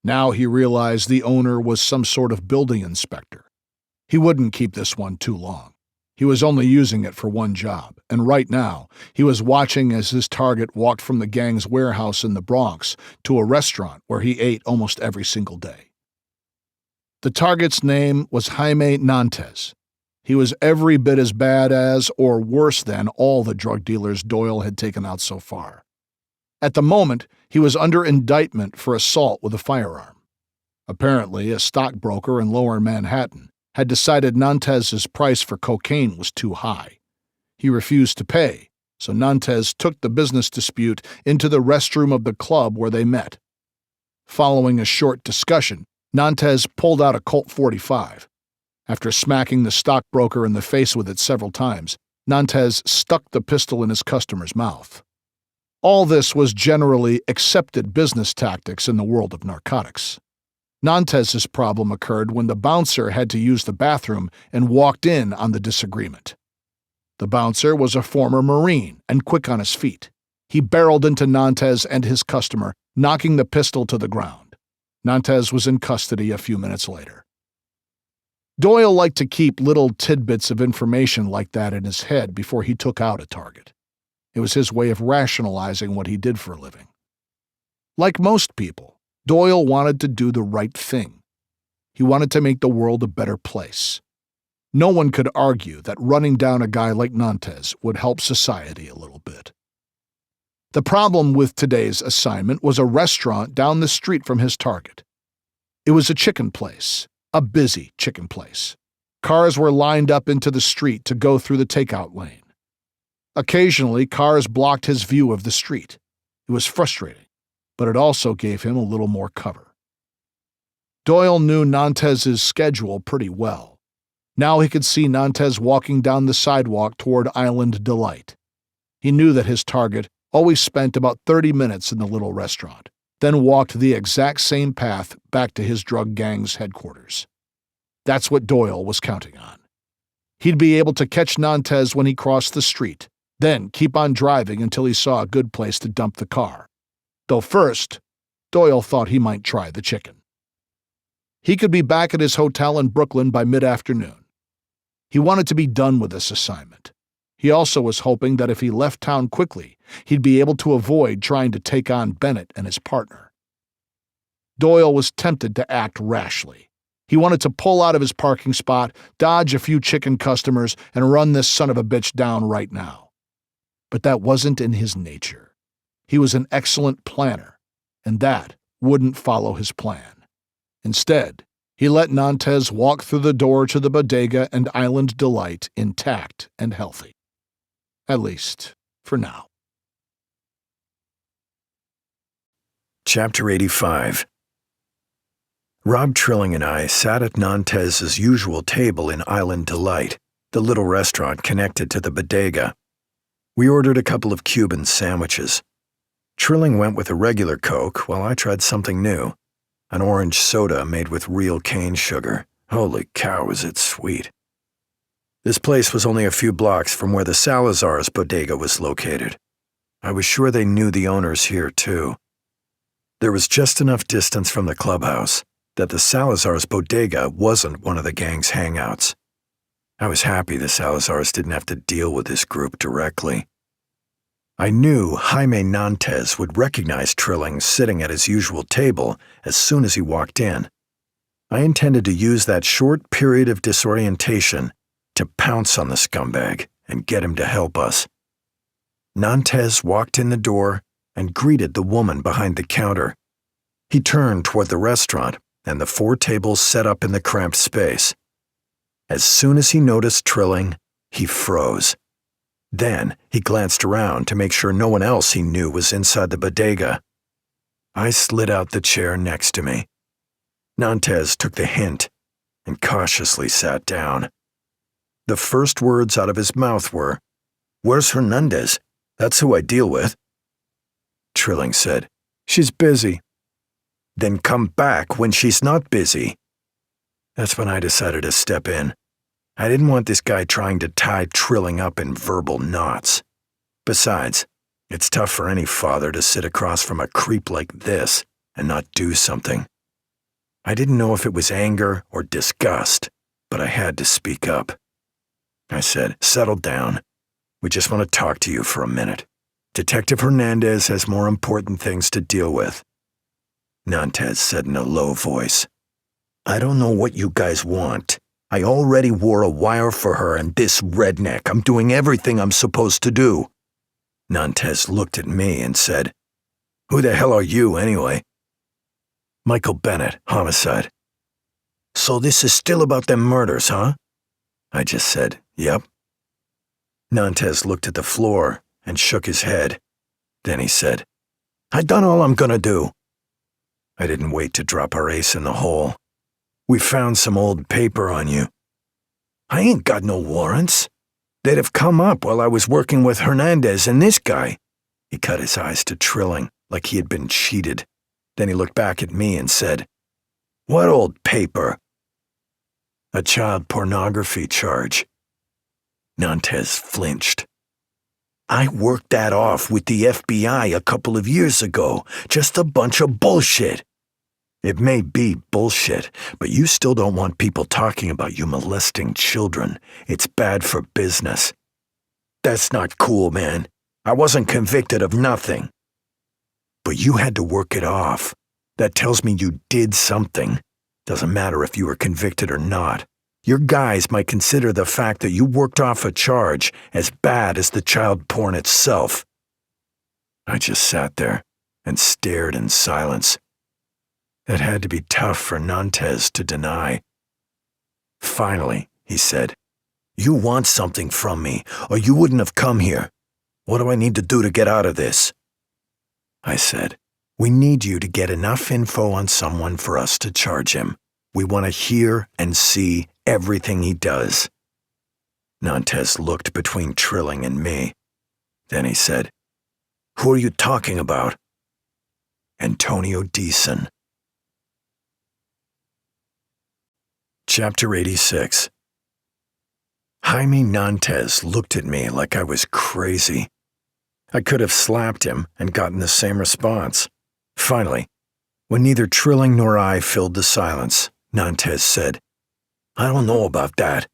Now he realized the owner was some sort of building inspector. He wouldn't keep this one too long. He was only using it for one job, and right now, he was watching as his target walked from the gang's warehouse in the Bronx to a restaurant where he ate almost every single day. The target's name was Jaime Nantes. He was every bit as bad as, or worse than, all the drug dealers Doyle had taken out so far. At the moment, he was under indictment for assault with a firearm. Apparently, a stockbroker in Lower Manhattan had decided Nantes' price for cocaine was too high. He refused to pay, so Nantes took the business dispute into the restroom of the club where they met. Following a short discussion, Nantes pulled out a Colt .45. After smacking the stockbroker in the face with it several times, Nantes stuck the pistol in his customer's mouth. All this was generally accepted business tactics in the world of narcotics. Nantes' problem occurred when the bouncer had to use the bathroom and walked in on the disagreement. The bouncer was a former Marine and quick on his feet. He barreled into Nantes and his customer, knocking the pistol to the ground. Nantes was in custody a few minutes later. Doyle liked to keep little tidbits of information like that in his head before he took out a target. It was his way of rationalizing what he did for a living. Like most people, Doyle wanted to do the right thing. He wanted to make the world a better place. No one could argue that running down a guy like Nantes would help society a little bit. The problem with today's assignment was a restaurant down the street from his target. It was a chicken place, a busy chicken place. Cars were lined up into the street to go through the takeout lane. Occasionally, cars blocked his view of the street. It was frustrating, but it also gave him a little more cover. Doyle knew Nantes' schedule pretty well. Now he could see Nantes walking down the sidewalk toward Island Delight. He knew that his target always spent about 30 minutes in the little restaurant, then walked the exact same path back to his drug gang's headquarters. That's what Doyle was counting on. He'd be able to catch Nantes when he crossed the street, then keep on driving until he saw a good place to dump the car. Though first, Doyle thought he might try the chicken. He could be back at his hotel in Brooklyn by mid-afternoon. He wanted to be done with this assignment. He also was hoping that if he left town quickly, he'd be able to avoid trying to take on Bennett and his partner. Doyle was tempted to act rashly. He wanted to pull out of his parking spot, dodge a few chicken customers, and run this son of a bitch down right now. But that wasn't in his nature. He was an excellent planner, and that wouldn't follow his plan. Instead, he let Nantes walk through the door to the bodega and Island Delight intact and healthy. At least, for now. Chapter 85. Rob Trilling and I sat at Nantes' usual table in Island Delight, the little restaurant connected to the bodega. We ordered a couple of Cuban sandwiches. Trilling went with a regular Coke while I tried something new, an orange soda made with real cane sugar. Holy cow, is it sweet. This place was only a few blocks from where the Salazar's bodega was located. I was sure they knew the owners here, too. There was just enough distance from the clubhouse that the Salazar's bodega wasn't one of the gang's hangouts. I was happy the Salazars didn't have to deal with this group directly. I knew Jaime Nantes would recognize Trilling sitting at his usual table as soon as he walked in. I intended to use that short period of disorientation to pounce on the scumbag and get him to help us. Nantes walked in the door and greeted the woman behind the counter. He turned toward the restaurant and the 4 tables set up in the cramped space. As soon as he noticed Trilling, he froze. Then he glanced around to make sure no one else he knew was inside the bodega. I slid out the chair next to me. Nantes took the hint and cautiously sat down. The first words out of his mouth were, "Where's Hernandez? That's who I deal with." Trilling said, "She's busy." "Then come back when she's not busy." That's when I decided to step in. I didn't want this guy trying to tie Trilling up in verbal knots. Besides, it's tough for any father to sit across from a creep like this and not do something. I didn't know if it was anger or disgust, but I had to speak up. I said, "Settle down. We just want to talk to you for a minute. Detective Hernandez has more important things to deal with." Nantes said in a low voice, "I don't know what you guys want. I already wore a wire for her and this redneck. I'm doing everything I'm supposed to do." Nantes looked at me and said, "Who the hell are you, anyway?" "Michael Bennett, homicide." "So this is still about them murders, huh?" I just said, "Yep." Nantes looked at the floor and shook his head. Then he said, "I done all I'm gonna do." I didn't wait to drop our ace in the hole. "We found some old paper on you." "I ain't got no warrants. They'd have come up while I was working with Hernandez and this guy." He cut his eyes to Trilling like he had been cheated. Then he looked back at me and said, "What old paper?" "A child pornography charge." Nantes flinched. "I worked that off with the FBI a couple of years ago. Just a bunch of bullshit." "It may be bullshit, but you still don't want people talking about you molesting children. It's bad for business." "That's not cool, man. I wasn't convicted of nothing." "But you had to work it off. That tells me you did something. Doesn't matter if you were convicted or not. Your guys might consider the fact that you worked off a charge as bad as the child porn itself." I just sat there and stared in silence. That had to be tough for Nantes to deny. Finally, he said, "You want something from me, or you wouldn't have come here. What do I need to do to get out of this?" I said, "We need you to get enough info on someone for us to charge him. We want to hear and see everything he does." Nantes looked between Trilling and me. Then he said, "Who are you talking about?" "Antonio Deason." Chapter 86. Jaime Nantes looked at me like I was crazy. I could have slapped him and gotten the same response. Finally, when neither Trilling nor I filled the silence, Nantes said, "I don't know about that.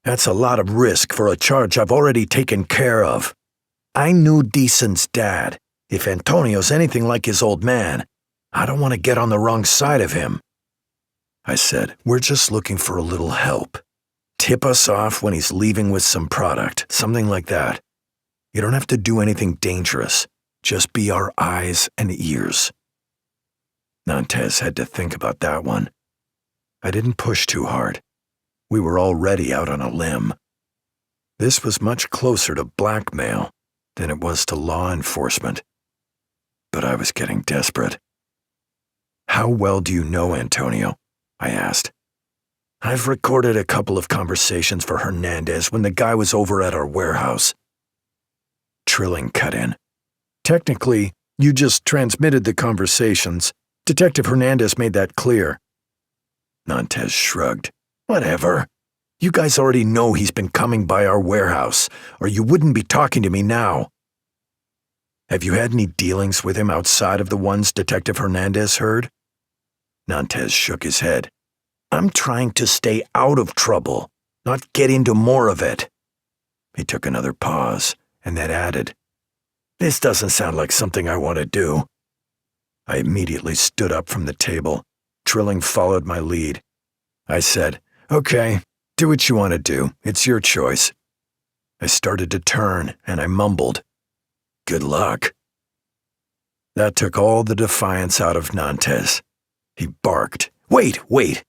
That's a lot of risk for a charge I've already taken care of. I knew Deason's dad. If Antonio's anything like his old man, I don't want to get on the wrong side of him." I said, "We're just looking for a little help. Tip us off when he's leaving with some product, something like that. You don't have to do anything dangerous. Just be our eyes and ears." Nantes had to think about that one. I didn't push too hard. We were already out on a limb. This was much closer to blackmail than it was to law enforcement. But I was getting desperate. "How well do you know Antonio?" I asked. "I've recorded a couple of conversations for Hernandez when the guy was over at our warehouse." Trilling cut in. "Technically, you just transmitted the conversations. Detective Hernandez made that clear." Nantes shrugged. "Whatever. You guys already know he's been coming by our warehouse, or you wouldn't be talking to me now." Have you had any dealings with him outside of the ones Detective Hernandez heard? Nantes shook his head. I'm trying to stay out of trouble, not get into more of it. He took another pause and then added, This doesn't sound like something I want to do. I immediately stood up from the table. Trilling followed my lead. I said, Okay, do what you want to do. It's your choice. I started to turn and I mumbled, Good luck. That took all the defiance out of Nantes. He barked, Wait!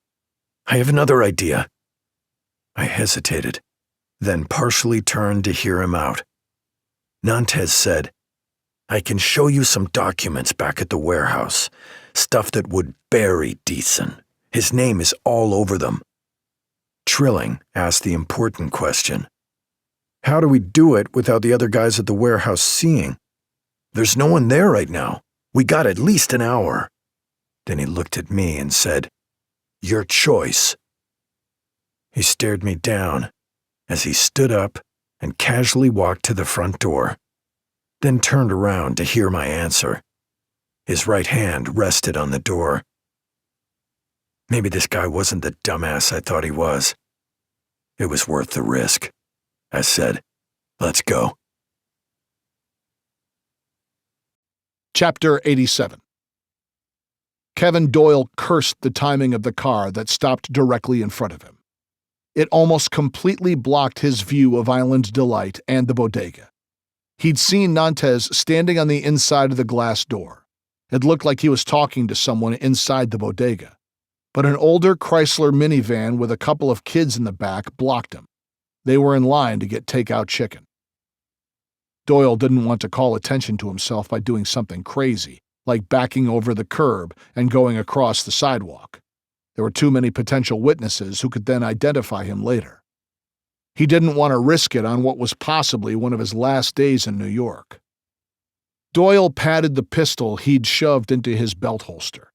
I have another idea. I hesitated, then partially turned to hear him out. Nantes said, I can show you some documents back at the warehouse, stuff that would bury Deason. His name is all over them. Trilling asked the important question. How do we do it without the other guys at the warehouse seeing? There's no one there right now. We got at least an hour. Then he looked at me and said, Your choice. He stared me down as he stood up and casually walked to the front door, then turned around to hear my answer. His right hand rested on the door. Maybe this guy wasn't the dumbass I thought he was. It was worth the risk. I said, Let's go. Chapter 87. Kevin Doyle cursed the timing of the car that stopped directly in front of him. It almost completely blocked his view of Island Delight and the bodega. He'd seen Nantes standing on the inside of the glass door. It looked like he was talking to someone inside the bodega, but an older Chrysler minivan with a couple of kids in the back blocked him. They were in line to get takeout chicken. Doyle didn't want to call attention to himself by doing something crazy, like backing over the curb and going across the sidewalk. There were too many potential witnesses who could then identify him later. He didn't want to risk it on what was possibly one of his last days in New York. Doyle patted the pistol he'd shoved into his belt holster.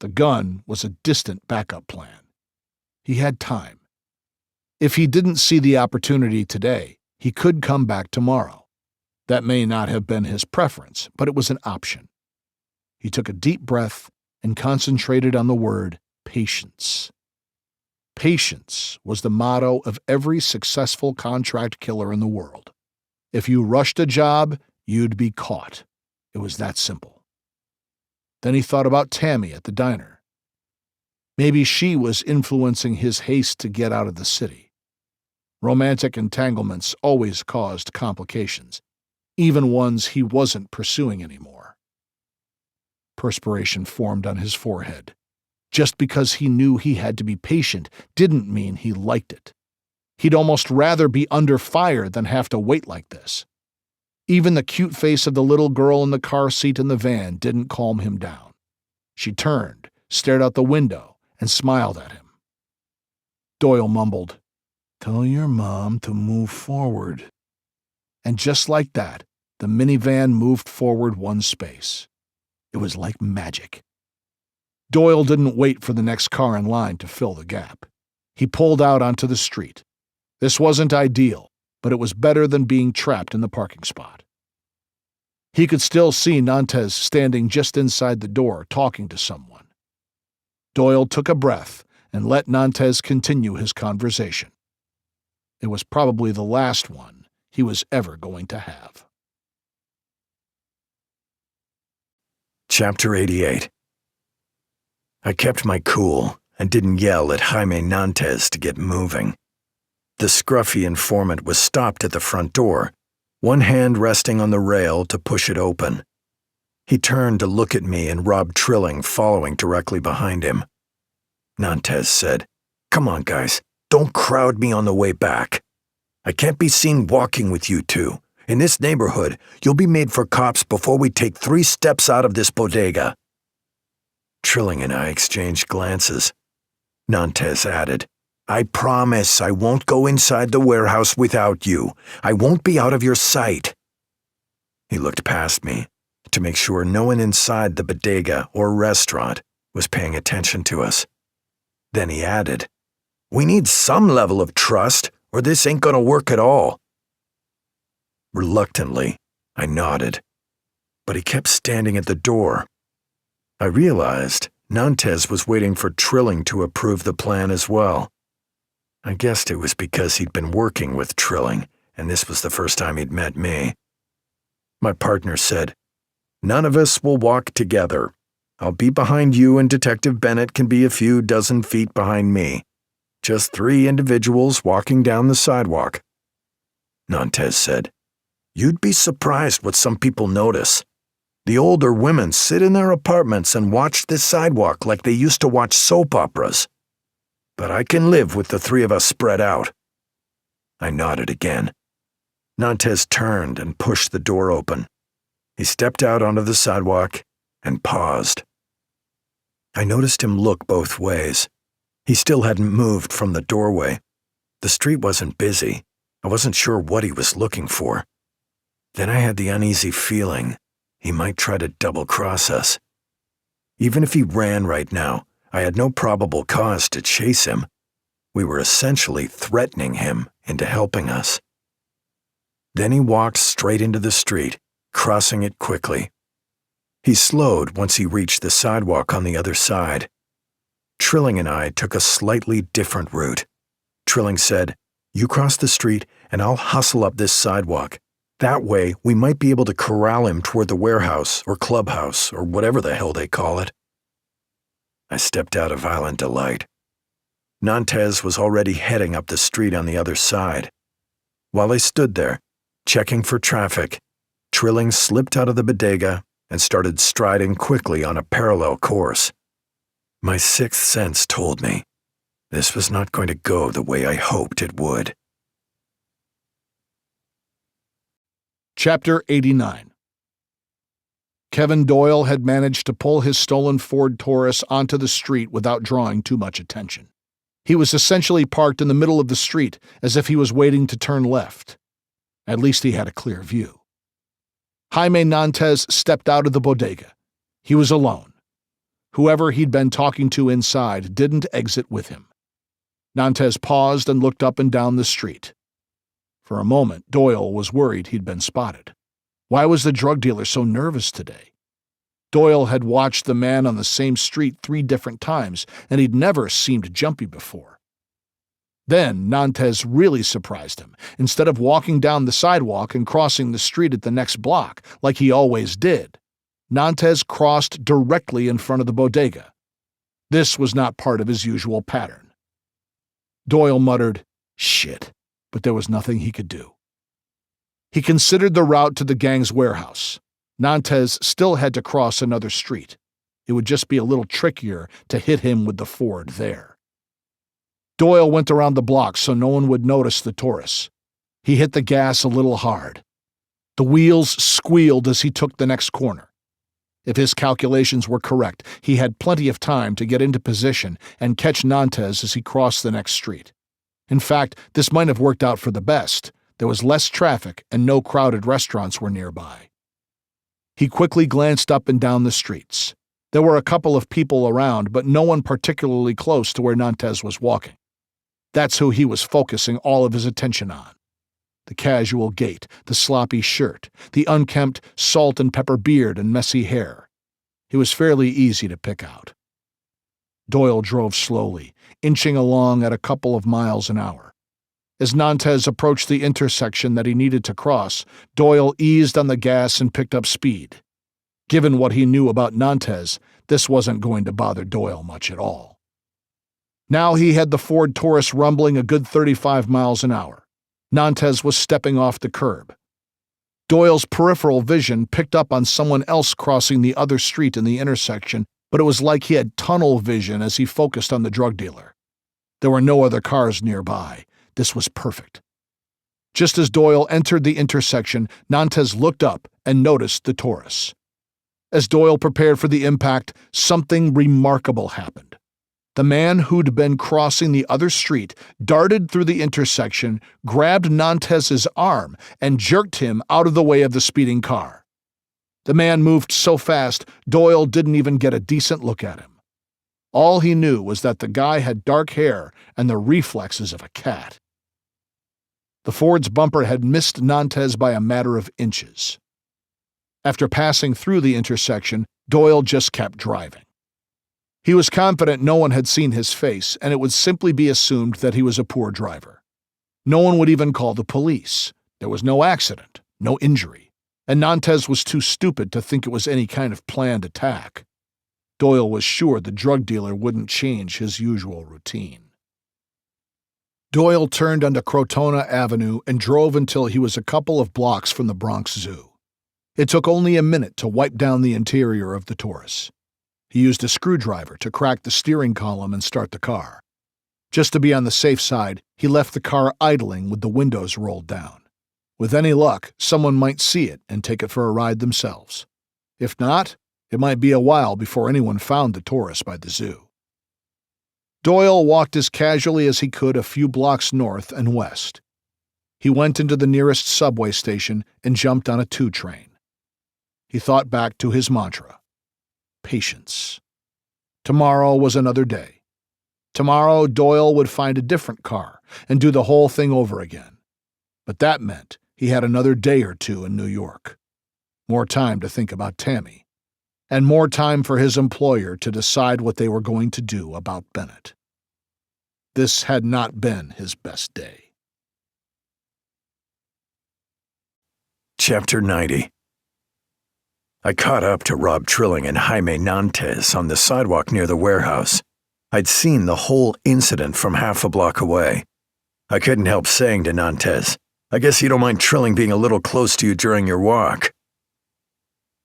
The gun was a distant backup plan. He had time. If he didn't see the opportunity today, he could come back tomorrow. That may not have been his preference, but it was an option. He took a deep breath and concentrated on the word patience. Patience was the motto of every successful contract killer in the world. If you rushed a job, you'd be caught. It was that simple. Then he thought about Tammy at the diner. Maybe she was influencing his haste to get out of the city. Romantic entanglements always caused complications, even ones he wasn't pursuing anymore. Perspiration formed on his forehead. Just because he knew he had to be patient didn't mean he liked it. He'd almost rather be under fire than have to wait like this. Even the cute face of the little girl in the car seat in the van didn't calm him down. She turned, stared out the window, and smiled at him. Doyle mumbled, "Tell your mom to move forward." And just like that, the minivan moved forward one space. It was like magic. Doyle didn't wait for the next car in line to fill the gap. He pulled out onto the street. This wasn't ideal, but it was better than being trapped in the parking spot. He could still see Nantes standing just inside the door talking to someone. Doyle took a breath and let Nantes continue his conversation. It was probably the last one he was ever going to have. Chapter 88. I kept my cool and didn't yell at Jaime Nantes to get moving. The scruffy informant was stopped at the front door, one hand resting on the rail to push it open. He turned to look at me and Rob Trilling following directly behind him. Nantes said, "Come on, guys, don't crowd me on the way back. I can't be seen walking with you two. In this neighborhood, you'll be made for cops before we take 3 steps out of this bodega." Trilling and I exchanged glances. Nantes added, "I promise I won't go inside the warehouse without you. I won't be out of your sight." He looked past me to make sure no one inside the bodega or restaurant was paying attention to us. Then he added, "We need some level of trust, or this ain't gonna work at all." Reluctantly, I nodded. but he kept standing at the door. I realized Nantes was waiting for Trilling to approve the plan as well. I guessed it was because he'd been working with Trilling, and this was the first time he'd met me. My partner said, "None of us will walk together. I'll be behind you and Detective Bennett can be a few dozen feet behind me. Just 3 individuals walking down the sidewalk." Nantes said, "You'd be surprised what some people notice. The older women sit in their apartments and watch this sidewalk like they used to watch soap operas. But I can live with the 3 of us spread out." I nodded again. Nantes turned and pushed the door open. He stepped out onto the sidewalk and paused. I noticed him look both ways. He still hadn't moved from the doorway. The street wasn't busy. I wasn't sure what he was looking for. Then I had the uneasy feeling he might try to double-cross us. Even if he ran right now, I had no probable cause to chase him. We were essentially threatening him into helping us. Then he walked straight into the street, crossing it quickly. He slowed once he reached the sidewalk on the other side. Trilling and I took a slightly different route. Trilling said, "You cross the street and I'll hustle up this sidewalk. That way we might be able to corral him toward the warehouse or clubhouse or whatever the hell they call it." I stepped out of violent delight. Nantes was already heading up the street on the other side. While I stood there, checking for traffic, Trilling slipped out of the bodega and started striding quickly on a parallel course. My 6th sense told me this was not going to go the way I hoped it would. Chapter 89. Kevin Doyle had managed to pull his stolen Ford Taurus onto the street without drawing too much attention. He was essentially parked in the middle of the street as if he was waiting to turn left. At least he had a clear view. Jaime Nantes stepped out of the bodega. He was alone. Whoever he'd been talking to inside didn't exit with him. Nantes paused and looked up and down the street. For a moment, Doyle was worried he'd been spotted. Why was the drug dealer so nervous today? Doyle had watched the man on the same street 3 different times, and he'd never seemed jumpy before. Then Nantes really surprised him. Instead of walking down the sidewalk and crossing the street at the next block, like he always did, Nantes crossed directly in front of the bodega. This was not part of his usual pattern. Doyle muttered, "Shit," but there was nothing he could do. He considered the route to the gang's warehouse. Nantes still had to cross another street. It would just be a little trickier to hit him with the Ford there. Doyle went around the block so no one would notice the Taurus. He hit the gas a little hard. The wheels squealed as he took the next corner. If his calculations were correct, he had plenty of time to get into position and catch Nantes as he crossed the next street. In fact, this might have worked out for the best. There was less traffic and no crowded restaurants were nearby. He quickly glanced up and down the streets. There were a couple of people around, but no one particularly close to where Nantes was walking. That's who he was focusing all of his attention on. The casual gait, the sloppy shirt, the unkempt salt and pepper beard and messy hair. He was fairly easy to pick out. Doyle drove slowly, inching along at a couple of miles an hour. As Nantes approached the intersection that he needed to cross, Doyle eased on the gas and picked up speed. Given what he knew about Nantes, this wasn't going to bother Doyle much at all. Now he had the Ford Taurus rumbling a good 35 miles an hour. Nantes was stepping off the curb. Doyle's peripheral vision picked up on someone else crossing the other street in the intersection, but it was like he had tunnel vision as he focused on the drug dealer. There were no other cars nearby. This was perfect. Just as Doyle entered the intersection, Nantes looked up and noticed the Taurus. As Doyle prepared for the impact, something remarkable happened. The man who'd been crossing the other street darted through the intersection, grabbed Nantes's arm, and jerked him out of the way of the speeding car. The man moved so fast, Doyle didn't even get a decent look at him. All he knew was that the guy had dark hair and the reflexes of a cat. The Ford's bumper had missed Nantes by a matter of inches. After passing through the intersection, Doyle just kept driving. He was confident no one had seen his face, and it would simply be assumed that he was a poor driver. No one would even call the police. There was no accident, no injury, and Nantes was too stupid to think it was any kind of planned attack. Doyle was sure the drug dealer wouldn't change his usual routine. Doyle turned onto Crotona Avenue and drove until he was a couple of blocks from the Bronx Zoo. It took only a minute to wipe down the interior of the Taurus. He used a screwdriver to crack the steering column and start the car. Just to be on the safe side, he left the car idling with the windows rolled down. With any luck, someone might see it and take it for a ride themselves. If not, it might be a while before anyone found the Taurus by the zoo. Doyle walked as casually as he could a few blocks north and west. He went into the nearest subway station and jumped on a 2 train. He thought back to his mantra: patience. Tomorrow was another day. Tomorrow, Doyle would find a different car and do the whole thing over again. But that meant he had another day or two in New York. More time to think about Tammy. And more time for his employer to decide what they were going to do about Bennett. This had not been his best day. Chapter 90. I caught up to Rob Trilling and Jaime Nantes on the sidewalk near the warehouse. I'd seen the whole incident from half a block away. I couldn't help saying to Nantes, "I guess you don't mind Trilling being a little close to you during your walk."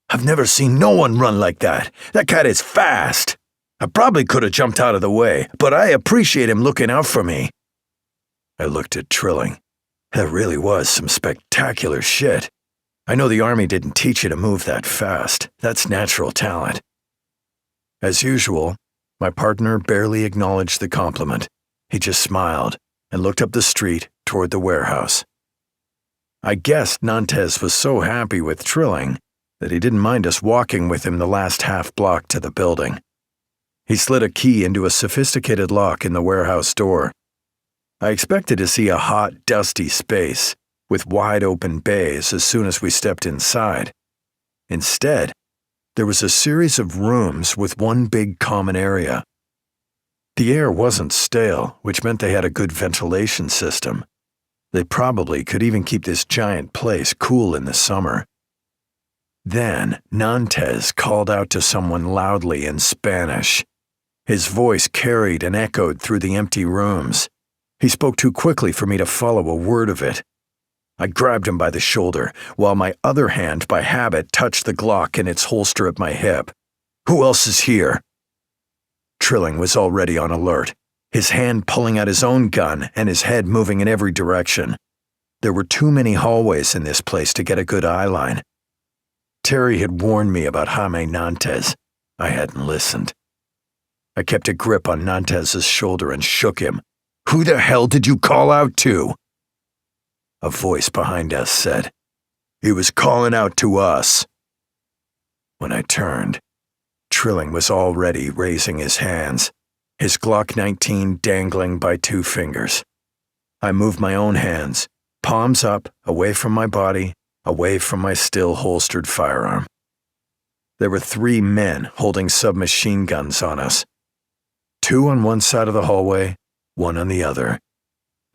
"I've never seen no one run like that. That cat is fast. I probably could have jumped out of the way, but I appreciate him looking out for me." I looked at Trilling. That really was some spectacular shit. I know the Army didn't teach you to move that fast. That's natural talent. As usual, my partner barely acknowledged the compliment. He just smiled and looked up the street toward the warehouse. I guessed Nantes was so happy with Trilling that he didn't mind us walking with him the last half block to the building. He slid a key into a sophisticated lock in the warehouse door. I expected to see a hot, dusty space with wide-open bays as soon as we stepped inside. Instead, there was a series of rooms with one big common area. The air wasn't stale, which meant they had a good ventilation system. They probably could even keep this giant place cool in the summer. Then, Nantes called out to someone loudly in Spanish. His voice carried and echoed through the empty rooms. He spoke too quickly for me to follow a word of it. I grabbed him by the shoulder, while my other hand, by habit, touched the Glock in its holster at my hip. "Who else is here?" Trilling was already on alert, his hand pulling out his own gun and his head moving in every direction. There were too many hallways in this place to get a good eye line. Terry had warned me about Jaime Nantes. I hadn't listened. I kept a grip on Nantes's shoulder and shook him. "Who the hell did you call out to?" A voice behind us said, "He was calling out to us." When I turned, Trilling was already raising his hands, his Glock 19 dangling by 2 fingers. I moved my own hands, palms up, away from my body, away from my still holstered firearm. There were 3 men holding submachine guns on us. 2 on one side of the hallway, 1 on the other.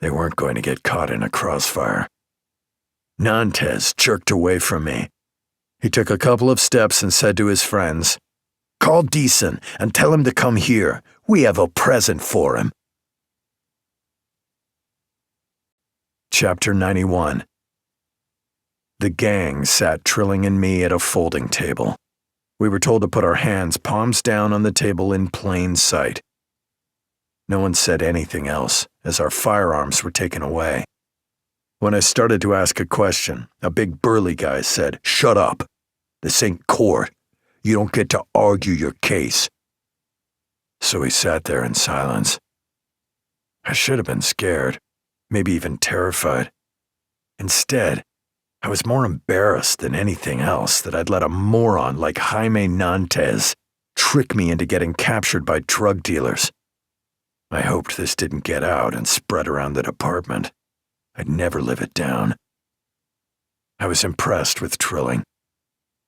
They weren't going to get caught in a crossfire. Nantes jerked away from me. He took a couple of steps and said to his friends, "Call Deason and tell him to come here. We have a present for him." Chapter 91. The gang sat Trilling and me at a folding table. We were told to put our hands palms down on the table in plain sight. No one said anything else, as our firearms were taken away. When I started to ask a question, a big burly guy said, "Shut up. This ain't court. You don't get to argue your case." So we sat there in silence. I should have been scared, maybe even terrified. Instead, I was more embarrassed than anything else that I'd let a moron like Jaime Nantes trick me into getting captured by drug dealers. I hoped this didn't get out and spread around the department. I'd never live it down. I was impressed with Trilling.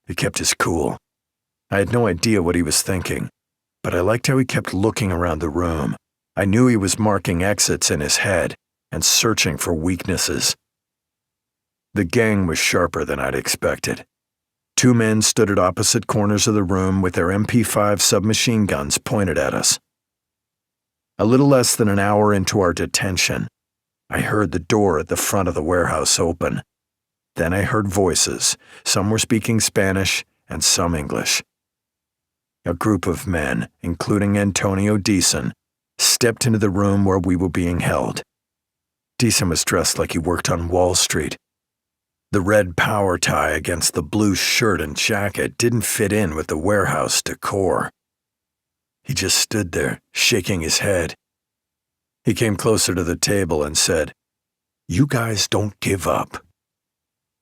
He kept his cool. I had no idea what he was thinking, but I liked how he kept looking around the room. I knew he was marking exits in his head and searching for weaknesses. The gang was sharper than I'd expected. 2 men stood at opposite corners of the room with their MP5 submachine guns pointed at us. A little less than an hour into our detention, I heard the door at the front of the warehouse open. Then I heard voices. Some were speaking Spanish and some English. A group of men, including Antonio Deason, stepped into the room where we were being held. Deason was dressed like he worked on Wall Street. The red power tie against the blue shirt and jacket didn't fit in with the warehouse decor. He just stood there, shaking his head. He came closer to the table and said, "You guys don't give up.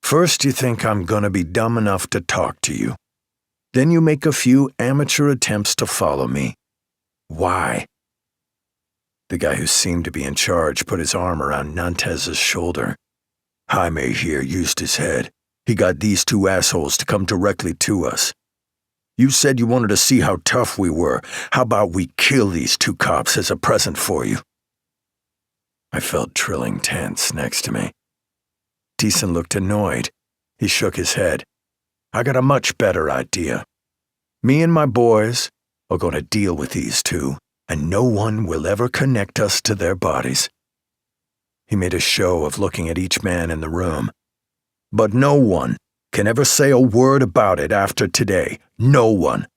First you think I'm gonna be dumb enough to talk to you. Then you make a few amateur attempts to follow me. Why?" The guy who seemed to be in charge put his arm around Nantez's shoulder. Jaime here used his head. He got these 2 assholes to come directly to us. You said you wanted to see how tough we were. How about we kill these 2 cops as a present for you? I felt Trilling tense next to me. Deason looked annoyed. He shook his head. I got a much better idea. Me and my boys are going to deal with these 2, and no one will ever connect us to their bodies. He made a show of looking at each man in the room. But no one can ever say a word about it after today. No one.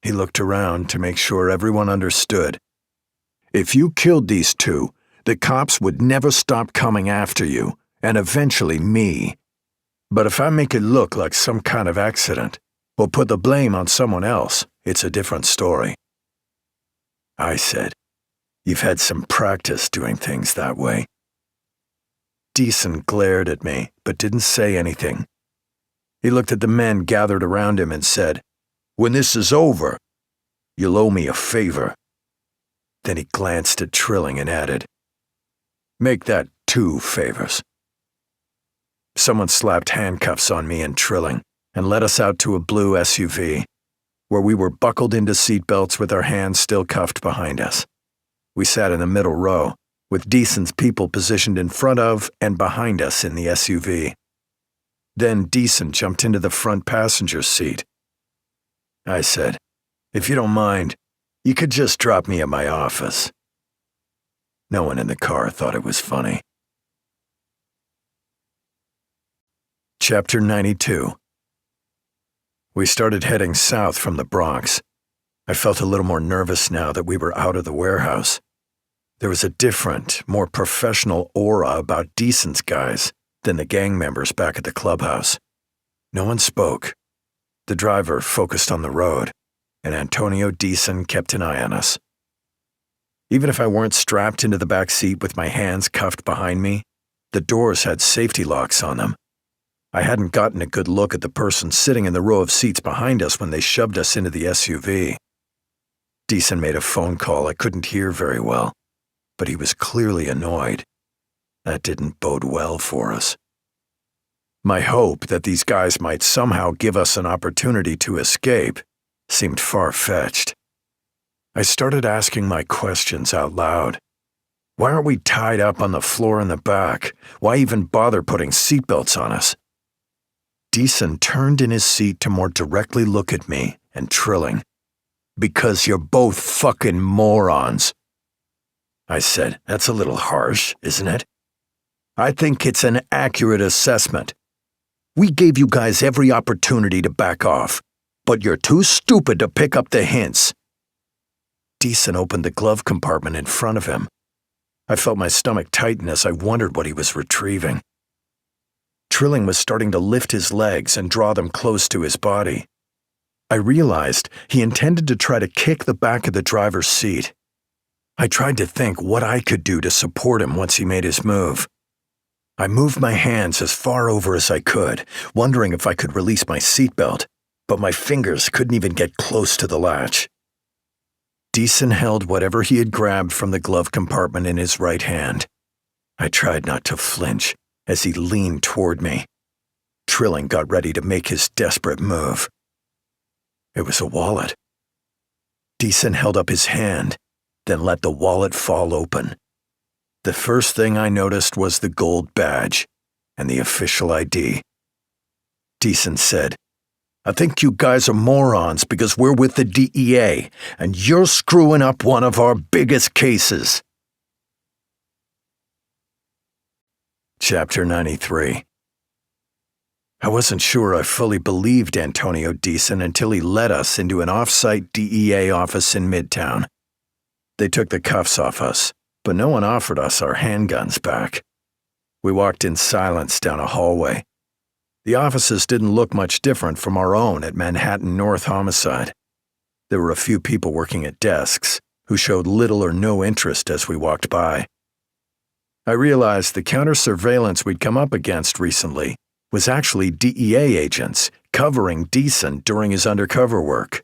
He looked around to make sure everyone understood. If you killed these 2, the cops would never stop coming after you, and eventually me. But if I make it look like some kind of accident, or put the blame on someone else, it's a different story. I said, "You've had some practice doing things that way." Deason glared at me, but didn't say anything. He looked at the men gathered around him and said, "When this is over, you'll owe me a favor." Then he glanced at Trilling and added, "Make that 2 favors." Someone slapped handcuffs on me and Trilling and led us out to a blue SUV, where we were buckled into seatbelts with our hands still cuffed behind us. We sat in the middle row, with Deason's people positioned in front of and behind us in the SUV. Then Deason jumped into the front passenger seat. I said, "If you don't mind, you could just drop me at my office." No one in the car thought it was funny. Chapter 92. We started heading south from the Bronx. I felt a little more nervous now that we were out of the warehouse. There was a different, more professional aura about Deason's guys than the gang members back at the clubhouse. No one spoke. The driver focused on the road, and Antonio Deason kept an eye on us. Even if I weren't strapped into the back seat with my hands cuffed behind me, the doors had safety locks on them. I hadn't gotten a good look at the person sitting in the row of seats behind us when they shoved us into the SUV. Deason made a phone call I couldn't hear very well, but he was clearly annoyed. That didn't bode well for us. My hope that these guys might somehow give us an opportunity to escape seemed far-fetched. I started asking my questions out loud. Why aren't we tied up on the floor in the back? Why even bother putting seatbelts on us? Deason turned in his seat to more directly look at me and Trilling. "Because you're both fucking morons." I said, "That's a little harsh, isn't it?" "I think it's an accurate assessment. We gave you guys every opportunity to back off, but you're too stupid to pick up the hints." Deason opened the glove compartment in front of him. I felt my stomach tighten as I wondered what he was retrieving. Trilling was starting to lift his legs and draw them close to his body. I realized he intended to try to kick the back of the driver's seat. I tried to think what I could do to support him once he made his move. I moved my hands as far over as I could, wondering if I could release my seatbelt, but my fingers couldn't even get close to the latch. Deason held whatever he had grabbed from the glove compartment in his right hand. I tried not to flinch as he leaned toward me. Trilling got ready to make his desperate move. It was a wallet. Deason held up his hand, then let the wallet fall open. The first thing I noticed was the gold badge and the official ID. Deason said, "I think you guys are morons because we're with the DEA, and you're screwing up one of our biggest cases." Chapter 93. I wasn't sure I fully believed Antonio Deason until he led us into an off-site DEA office in Midtown. They took the cuffs off us, but no one offered us our handguns back. We walked in silence down a hallway. The offices didn't look much different from our own at Manhattan North Homicide. There were a few people working at desks who showed little or no interest as we walked by. I realized the counter-surveillance we'd come up against recently was actually DEA agents covering Deason during his undercover work.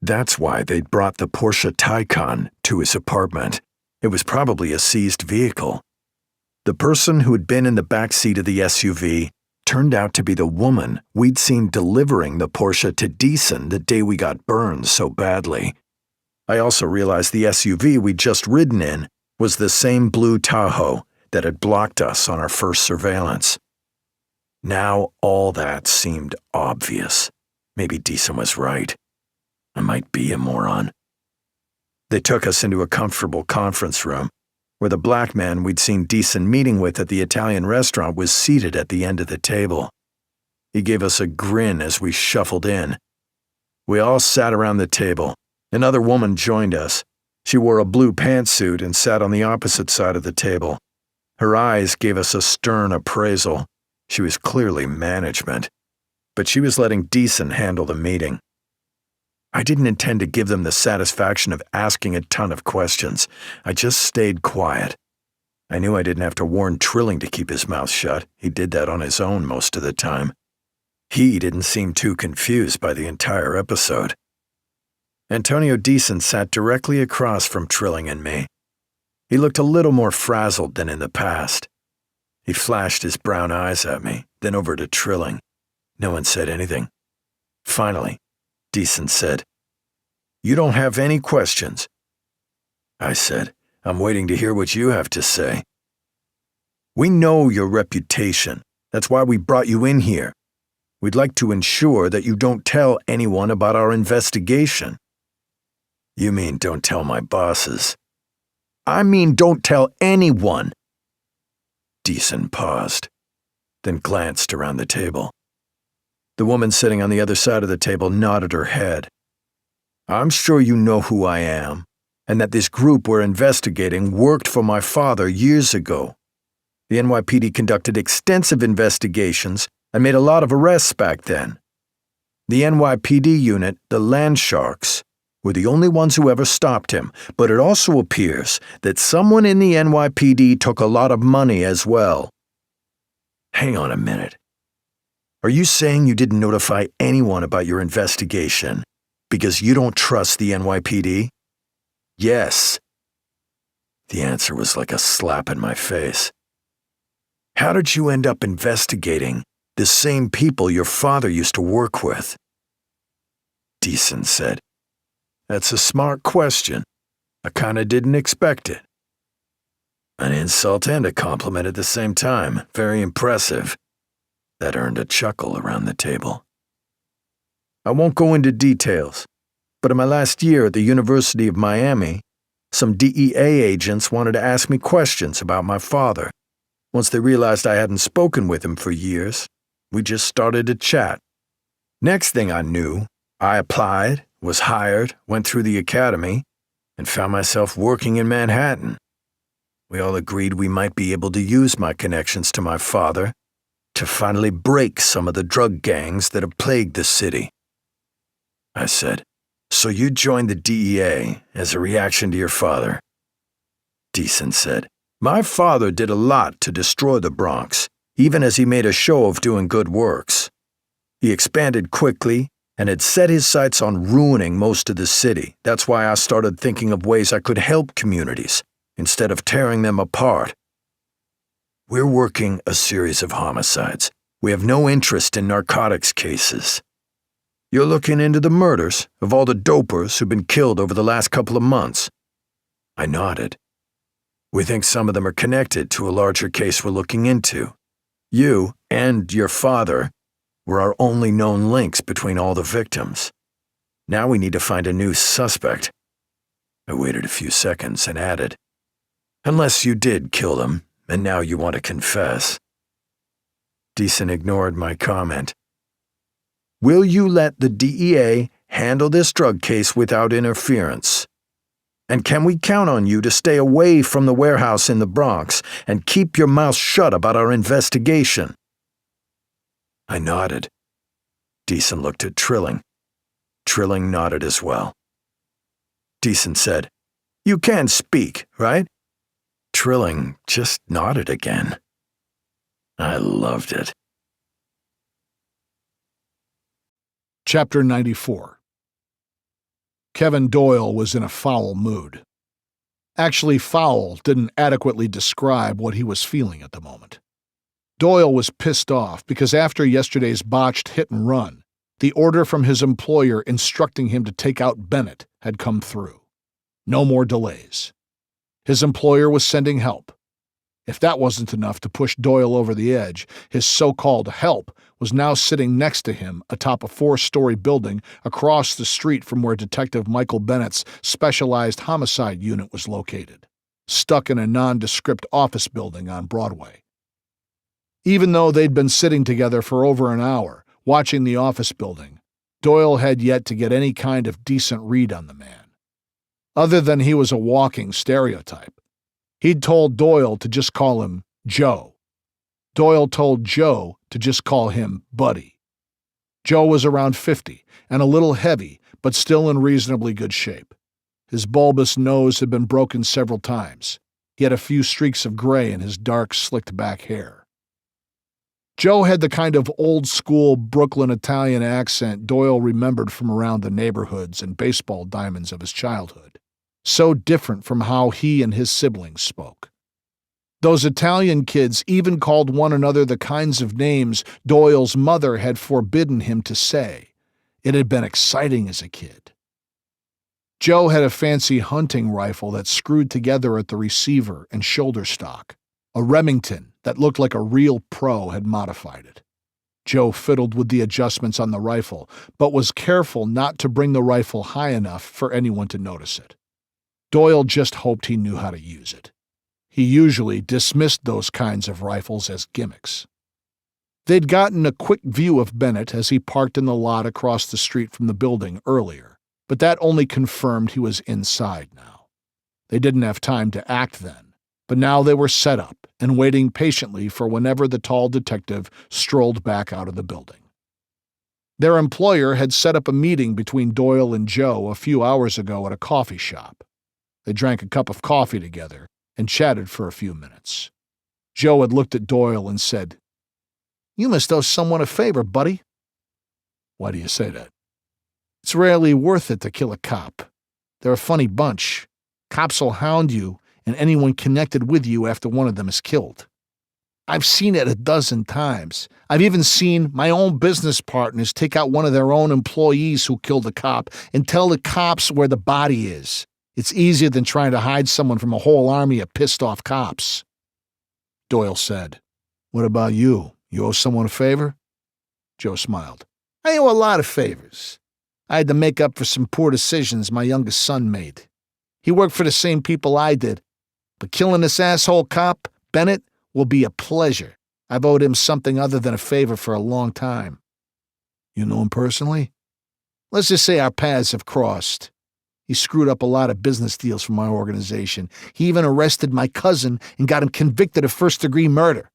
That's why they'd brought the Porsche Taycan to his apartment. It was probably a seized vehicle. The person who had been in the back seat of the SUV turned out to be the woman we'd seen delivering the Porsche to Deason the day we got burned so badly. I also realized the SUV we'd just ridden in was the same blue Tahoe that had blocked us on our first surveillance. Now all that seemed obvious. Maybe Deason was right. I might be a moron. They took us into a comfortable conference room, where the black man we'd seen Deason meeting with at the Italian restaurant was seated at the end of the table. He gave us a grin as we shuffled in. We all sat around the table. Another woman joined us. She wore a blue pantsuit and sat on the opposite side of the table. Her eyes gave us a stern appraisal. She was clearly management, but she was letting Deason handle the meeting. I didn't intend to give them the satisfaction of asking a ton of questions. I just stayed quiet. I knew I didn't have to warn Trilling to keep his mouth shut. He did that on his own most of the time. He didn't seem too confused by the entire episode. Antonio Deason sat directly across from Trilling and me. He looked a little more frazzled than in the past. He flashed his brown eyes at me, then over to Trilling. No one said anything. Finally, Deason said, "You don't have any questions?" I said, "I'm waiting to hear what you have to say." "We know your reputation. That's why we brought you in here. We'd like to ensure that you don't tell anyone about our investigation." "You mean don't tell my bosses?" "I mean don't tell anyone." Deason paused, then glanced around the table. The woman sitting on the other side of the table nodded her head. "I'm sure you know who I am, and that this group we're investigating worked for my father years ago. The NYPD conducted extensive investigations and made a lot of arrests back then. The NYPD unit, the Land Sharks, were the only ones who ever stopped him, but it also appears that someone in the NYPD took a lot of money as well." "Hang on a minute. Are you saying you didn't notify anyone about your investigation because you don't trust the NYPD?" "Yes." The answer was like a slap in my face. "How did you end up investigating the same people your father used to work with?" Deason said, "That's a smart question. I kinda didn't expect it." An insult and a compliment at the same time. Very impressive. That earned a chuckle around the table. "I won't go into details, but in my last year at the University of Miami, some DEA agents wanted to ask me questions about my father. Once they realized I hadn't spoken with him for years, we just started to chat. Next thing I knew, I applied, was hired, went through the academy, and found myself working in Manhattan. We all agreed we might be able to use my connections to my father to finally break some of the drug gangs that have plagued the city." I said, "So you joined the DEA as a reaction to your father?" Deason said, "My father did a lot to destroy the Bronx, even as he made a show of doing good works. He expanded quickly and had set his sights on ruining most of the city. That's why I started thinking of ways I could help communities instead of tearing them apart. We're working a series of homicides, We have no interest in narcotics cases. You're looking into the murders of all the dopers who've been killed over the last couple of months. I nodded. We think some of them are connected to a larger case we're looking into. You and your father were our only known links between all the victims. Now we need to find a new suspect. I waited a few seconds and added, unless you did kill them, and now you want to confess. Deason ignored my comment. Will you let the DEA handle this drug case without interference? And can we count on you to stay away from the warehouse in the Bronx and keep your mouth shut about our investigation? I nodded. Deason looked at Trilling. Trilling nodded as well. Deason said, You can speak, right? Trilling just nodded again. I loved it. Chapter 94. Kevin Doyle was in a foul mood. Actually, foul didn't adequately describe what he was feeling at the moment. Doyle was pissed off because after yesterday's botched hit and run, the order from his employer instructing him to take out Bennett had come through. No more delays. His employer was sending help. If that wasn't enough to push Doyle over the edge, his so-called help was now sitting next to him atop a 4-story building across the street from where Detective Michael Bennett's specialized homicide unit was located, stuck in a nondescript office building on Broadway. Even though they'd been sitting together for over an hour, watching the office building, Doyle had yet to get any kind of decent read on the man. Other than he was a walking stereotype. He'd told Doyle to just call him Joe. Doyle told Joe to just call him Buddy. Joe was around 50 and a little heavy, but still in reasonably good shape. His bulbous nose had been broken several times. He had a few streaks of gray in his dark, slicked-back hair. Joe had the kind of old-school Brooklyn Italian accent Doyle remembered from around the neighborhoods and baseball diamonds of his childhood. So different from how he and his siblings spoke. Those Italian kids even called one another the kinds of names Doyle's mother had forbidden him to say. It had been exciting as a kid. Joe had a fancy hunting rifle that screwed together at the receiver and shoulder stock, a Remington that looked like a real pro had modified it. Joe fiddled with the adjustments on the rifle, but was careful not to bring the rifle high enough for anyone to notice it. Doyle just hoped he knew how to use it. He usually dismissed those kinds of rifles as gimmicks. They'd gotten a quick view of Bennett as he parked in the lot across the street from the building earlier, but that only confirmed he was inside now. They didn't have time to act then, but now they were set up and waiting patiently for whenever the tall detective strolled back out of the building. Their employer had set up a meeting between Doyle and Joe a few hours ago at a coffee shop. They drank a cup of coffee together and chatted for a few minutes. Joe had looked at Doyle and said, "You must owe someone a favor, buddy." "Why do you say that?" "It's rarely worth it to kill a cop. They're a funny bunch. Cops will hound you and anyone connected with you after one of them is killed. I've seen it a dozen times. I've even seen my own business partners take out one of their own employees who killed a cop and tell the cops where the body is. It's easier than trying to hide someone from a whole army of pissed-off cops." Doyle said, "What about you? You owe someone a favor?" Joe smiled. "I owe a lot of favors. I had to make up for some poor decisions my youngest son made. He worked for the same people I did, but killing this asshole cop, Bennett, will be a pleasure. I've owed him something other than a favor for a long time." "You know him personally?" "Let's just say our paths have crossed. He screwed up a lot of business deals for my organization. He even arrested my cousin and got him convicted of first-degree murder.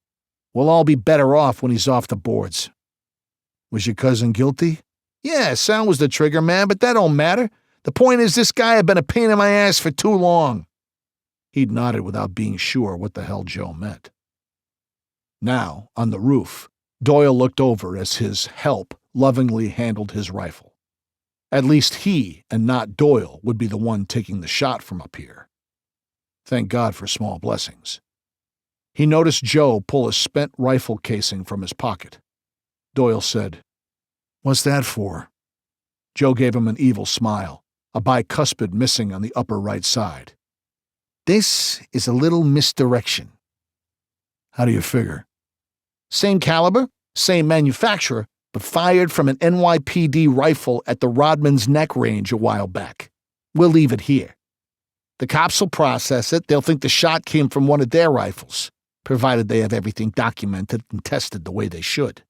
We'll all be better off when he's off the boards." "Was your cousin guilty?" "Yeah, Sal was the trigger man, but that don't matter. The point is this guy had been a pain in my ass for too long." He'd nodded without being sure what the hell Joe meant. Now, on the roof, Doyle looked over as his help lovingly handled his rifle. At least he, and not Doyle, would be the one taking the shot from up here. Thank God for small blessings. He noticed Joe pull a spent rifle casing from his pocket. Doyle said. What's that for? Joe gave him an evil smile, a bicuspid missing on the upper right side. This is a little misdirection. How do you figure? Same caliber, same manufacturer, but fired from an NYPD rifle at the Rodman's Neck range a while back. We'll leave it here. The cops will process it. They'll think the shot came from one of their rifles, provided they have everything documented and tested the way they should.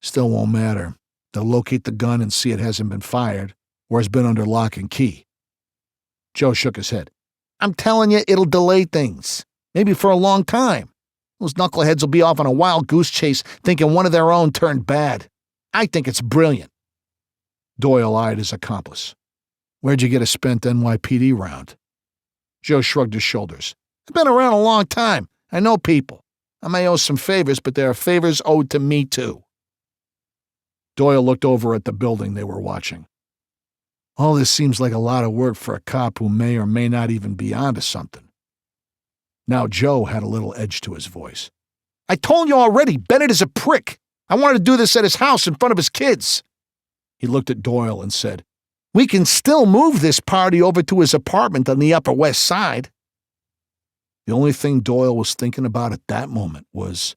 Still won't matter. They'll locate the gun and see it hasn't been fired or has been under lock and key. Joe shook his head. I'm telling you, it'll delay things. Maybe for a long time. Those knuckleheads will be off on a wild goose chase thinking one of their own turned bad. I think it's brilliant. Doyle eyed his accomplice. Where'd you get a spent NYPD round? Joe shrugged his shoulders. I've been around a long time. I know people. I may owe some favors, but there are favors owed to me too. Doyle looked over at the building they were watching. All this seems like a lot of work for a cop who may or may not even be onto something. Now Joe had a little edge to his voice. I told you already, Bennett is a prick. I wanted to do this at his house in front of his kids. He looked at Doyle and said, We can still move this party over to his apartment on the Upper West Side. The only thing Doyle was thinking about at that moment was,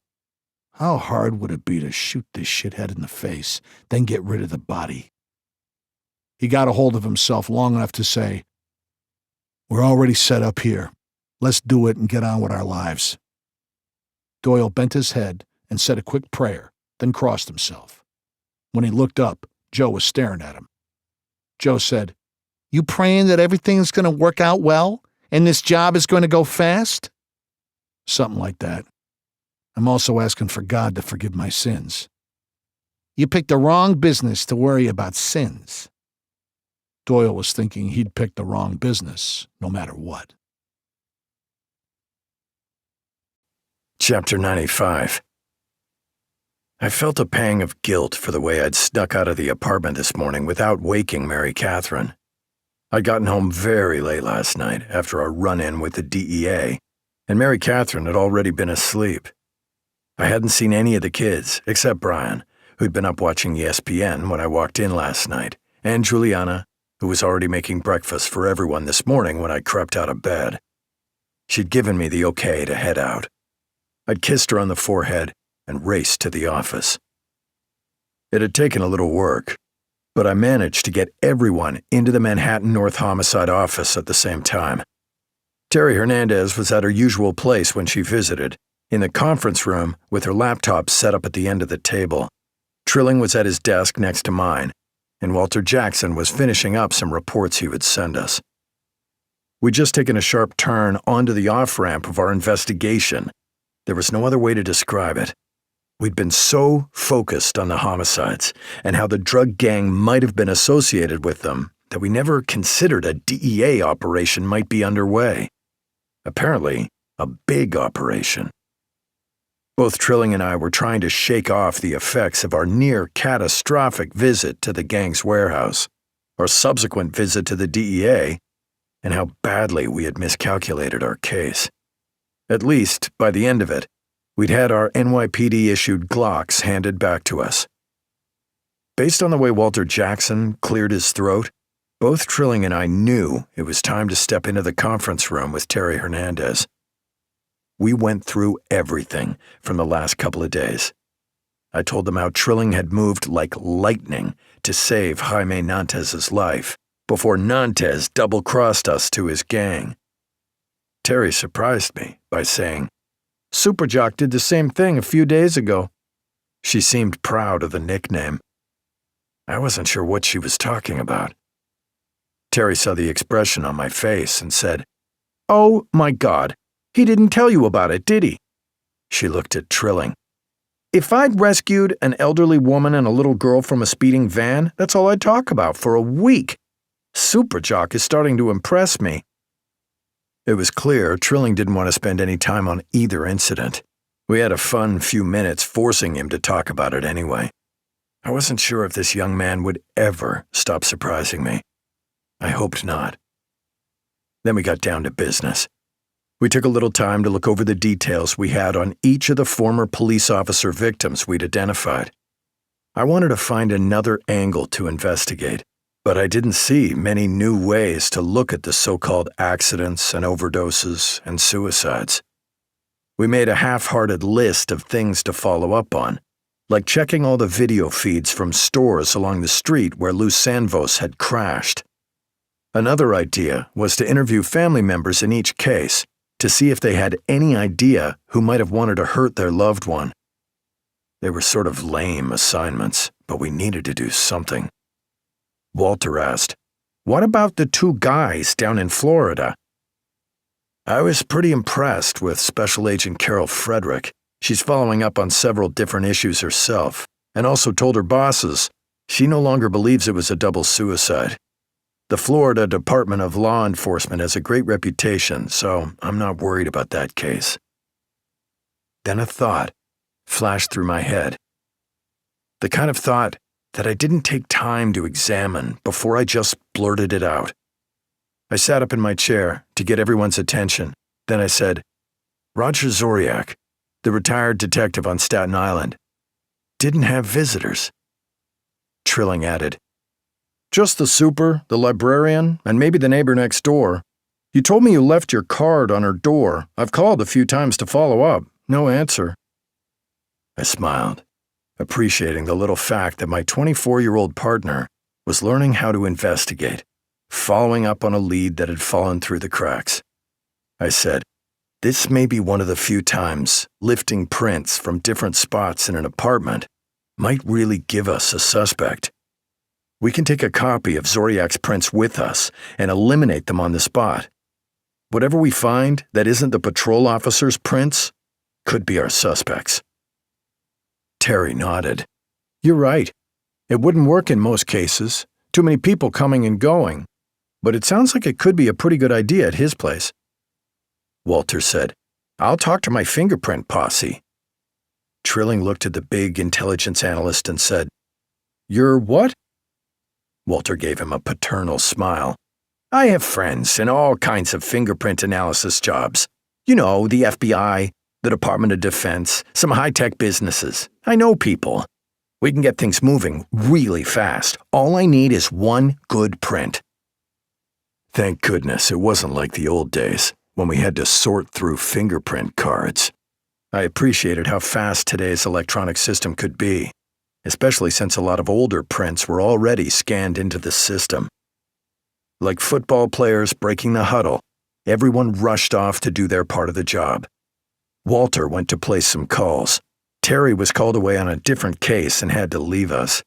how hard would it be to shoot this shithead in the face, then get rid of the body? He got a hold of himself long enough to say, We're already set up here. Let's do it and get on with our lives. Doyle bent his head and said a quick prayer, then crossed himself. When he looked up, Joe was staring at him. Joe said, You praying that everything's going to work out well and this job is going to go fast? Something like that. I'm also asking for God to forgive my sins. You picked the wrong business to worry about sins. Doyle was thinking he'd picked the wrong business, no matter what. Chapter 95. I felt a pang of guilt for the way I'd snuck out of the apartment this morning without waking Mary Catherine. I'd gotten home very late last night after a run-in with the DEA, and Mary Catherine had already been asleep. I hadn't seen any of the kids, except Brian, who'd been up watching ESPN when I walked in last night, and Juliana, who was already making breakfast for everyone this morning when I crept out of bed. She'd given me the okay to head out. I'd kissed her on the forehead and raced to the office. It had taken a little work, but I managed to get everyone into the Manhattan North Homicide office at the same time. Terry Hernandez was at her usual place when she visited, in the conference room with her laptop set up at the end of the table. Trilling was at his desk next to mine, and Walter Jackson was finishing up some reports he would send us. We'd just taken a sharp turn onto the off-ramp of our investigation. There was no other way to describe it. We'd been so focused on the homicides and how the drug gang might have been associated with them that we never considered a DEA operation might be underway. Apparently, a big operation. Both Trilling and I were trying to shake off the effects of our near-catastrophic visit to the gang's warehouse, our subsequent visit to the DEA, and how badly we had miscalculated our case. At least, by the end of it, we'd had our NYPD-issued Glocks handed back to us. Based on the way Walter Jackson cleared his throat, both Trilling and I knew it was time to step into the conference room with Terry Hernandez. We went through everything from the last couple of days. I told them how Trilling had moved like lightning to save Jaime Nantez's life before Nantez double-crossed us to his gang. Terry surprised me by saying, Superjock did the same thing a few days ago. She seemed proud of the nickname. I wasn't sure what she was talking about. Terry saw the expression on my face and said, Oh, my God, he didn't tell you about it, did he? She looked at Trilling. If I'd rescued an elderly woman and a little girl from a speeding van, that's all I'd talk about for a week. Superjock is starting to impress me. It was clear Trilling didn't want to spend any time on either incident. We had a fun few minutes forcing him to talk about it anyway. I wasn't sure if this young man would ever stop surprising me. I hoped not. Then we got down to business. We took a little time to look over the details we had on each of the former police officer victims we'd identified. I wanted to find another angle to investigate, but I didn't see many new ways to look at the so-called accidents and overdoses and suicides. We made a half-hearted list of things to follow up on, like checking all the video feeds from stores along the street where Lou Sanvos had crashed. Another idea was to interview family members in each case to see if they had any idea who might have wanted to hurt their loved one. They were sort of lame assignments, but we needed to do something. Walter asked, "What about the two guys down in Florida?" I was pretty impressed with Special Agent Carol Frederick. She's following up on several different issues herself, and also told her bosses she no longer believes it was a double suicide. The Florida Department of Law Enforcement has a great reputation, so I'm not worried about that case. Then a thought flashed through my head. The kind of thought that I didn't take time to examine before I just blurted it out. I sat up in my chair to get everyone's attention. Then I said, "Roger Zoriak, the retired detective on Staten Island, didn't have visitors." Trilling added, "Just the super, the librarian, and maybe the neighbor next door. You told me you left your card on her door. I've called a few times to follow up. No answer." I smiled, appreciating the little fact that my 24-year-old partner was learning how to investigate, following up on a lead that had fallen through the cracks. I said, "This may be one of the few times lifting prints from different spots in an apartment might really give us a suspect. We can take a copy of Zoriak's prints with us and eliminate them on the spot. Whatever we find that isn't the patrol officer's prints could be our suspects." Terry nodded. "You're right. It wouldn't work in most cases. Too many people coming and going. But it sounds like it could be a pretty good idea at his place." Walter said, "I'll talk to my fingerprint posse." Trilling looked at the big intelligence analyst and said, "You're what?" Walter gave him a paternal smile. "I have friends in all kinds of fingerprint analysis jobs. You know, the FBI, the Department of Defense, some high-tech businesses. I know people. We can get things moving really fast. All I need is one good print." Thank goodness it wasn't like the old days, when we had to sort through fingerprint cards. I appreciated how fast today's electronic system could be, especially since a lot of older prints were already scanned into the system. Like football players breaking the huddle, everyone rushed off to do their part of the job. Walter went to place some calls. Terry was called away on a different case and had to leave us.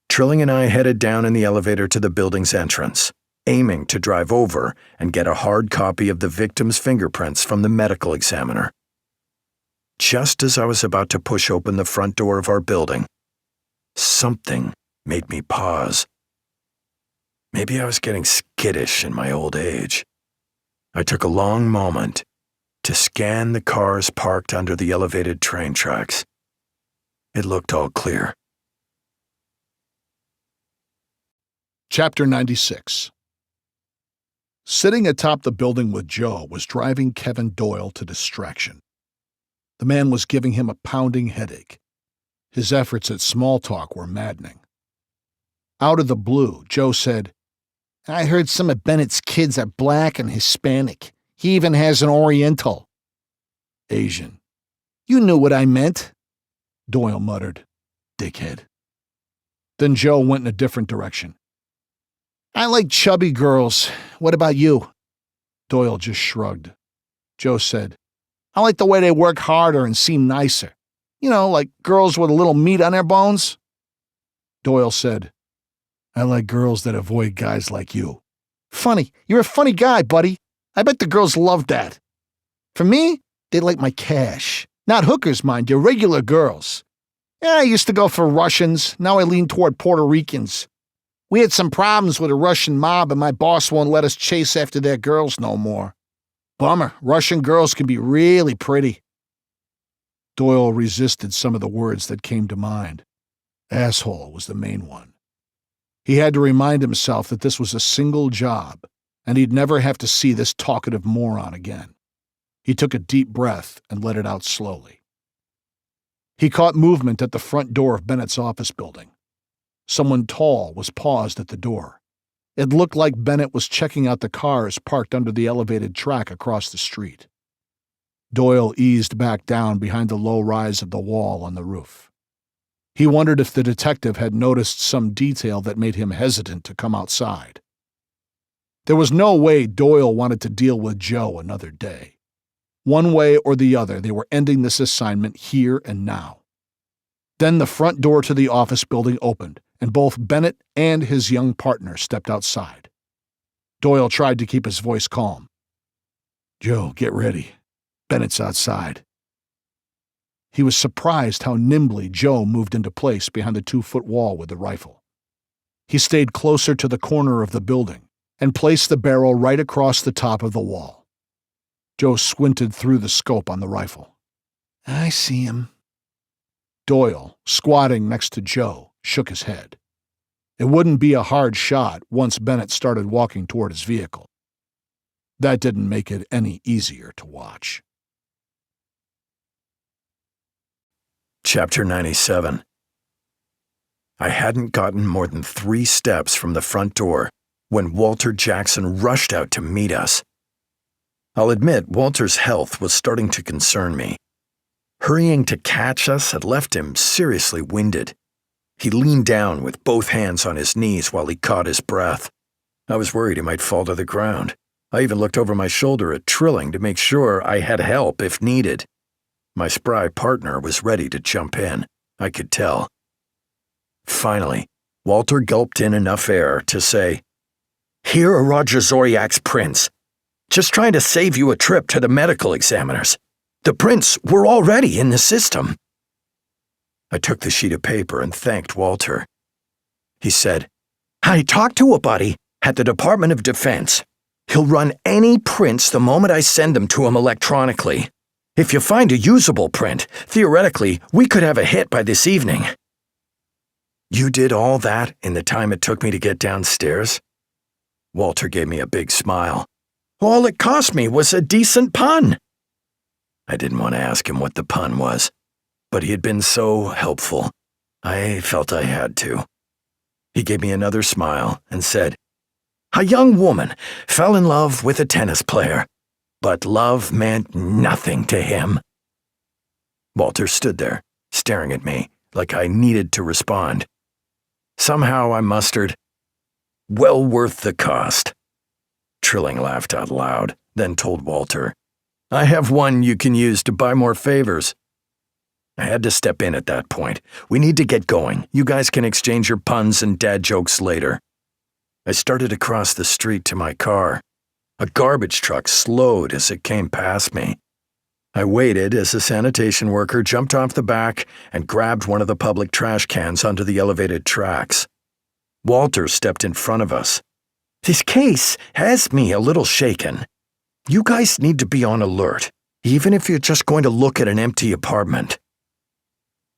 Trilling and I headed down in the elevator to the building's entrance, aiming to drive over and get a hard copy of the victim's fingerprints from the medical examiner. Just as I was about to push open the front door of our building, something made me pause. Maybe I was getting skittish in my old age. I took a long moment to scan the cars parked under the elevated train tracks. It looked all clear. Chapter 96. Sitting atop the building with Joe was driving Kevin Doyle to distraction. The man was giving him a pounding headache. His efforts at small talk were maddening. Out of the blue, Joe said, "I heard some of Bennett's kids are black and Hispanic. He even has an Oriental." "Asian." "You knew what I meant," Doyle muttered. "Dickhead." Then Joe went in a different direction. "I like chubby girls. What about you?" Doyle just shrugged. Joe said, "I like the way they work harder and seem nicer. You know, like girls with a little meat on their bones." Doyle said, "I like girls that avoid guys like you." "Funny. You're a funny guy, buddy. I bet the girls love that. For me, they like my cash. Not hookers, mind you, regular girls. Yeah, I used to go for Russians. Now I lean toward Puerto Ricans. We had some problems with a Russian mob, and my boss won't let us chase after their girls no more. Bummer. Russian girls can be really pretty." Doyle resisted some of the words that came to mind. Asshole was the main one. He had to remind himself that this was a single job, and he'd never have to see this talkative moron again. He took a deep breath and let it out slowly. He caught movement at the front door of Bennett's office building. Someone tall was paused at the door. It looked like Bennett was checking out the cars parked under the elevated track across the street. Doyle eased back down behind the low rise of the wall on the roof. He wondered if the detective had noticed some detail that made him hesitant to come outside. There was no way Doyle wanted to deal with Joe another day. One way or the other, they were ending this assignment here and now. Then the front door to the office building opened, and both Bennett and his young partner stepped outside. Doyle tried to keep his voice calm. "Joe, get ready. Bennett's outside." He was surprised how nimbly Joe moved into place behind the 2-foot wall with the rifle. He stayed closer to the corner of the building and placed the barrel right across the top of the wall. Joe squinted through the scope on the rifle. "I see him." Doyle, squatting next to Joe, shook his head. It wouldn't be a hard shot once Bennett started walking toward his vehicle. That didn't make it any easier to watch. Chapter 97. I hadn't gotten more than 3 steps from the front door when Walter Jackson rushed out to meet us. I'll admit Walter's health was starting to concern me. Hurrying to catch us had left him seriously winded. He leaned down with both hands on his knees while he caught his breath. I was worried he might fall to the ground. I even looked over my shoulder at Trilling to make sure I had help if needed. My spry partner was ready to jump in, I could tell. Finally, Walter gulped in enough air to say, "Here are Roger Zoriak's prints. Just trying to save you a trip to the medical examiners. The prints were already in the system." I took the sheet of paper and thanked Walter. He said, "I talked to a buddy at the Department of Defense. He'll run any prints the moment I send them to him electronically. If you find a usable print, theoretically, we could have a hit by this evening." "You did all that in the time it took me to get downstairs?" Walter gave me a big smile. "All it cost me was a decent pun." I didn't want to ask him what the pun was, but he had been so helpful. I felt I had to. He gave me another smile and said, "A young woman fell in love with a tennis player, but love meant nothing to him." Walter stood there, staring at me like I needed to respond. Somehow I mustered, "Well worth the cost." Trilling laughed out loud, then told Walter, "I have one you can use to buy more favors." I had to step in at that point. "We need to get going. You guys can exchange your puns and dad jokes later." I started across the street to my car. A garbage truck slowed as it came past me. I waited as a sanitation worker jumped off the back and grabbed one of the public trash cans onto the elevated tracks. Walter stepped in front of us. "This case has me a little shaken. You guys need to be on alert, even if you're just going to look at an empty apartment."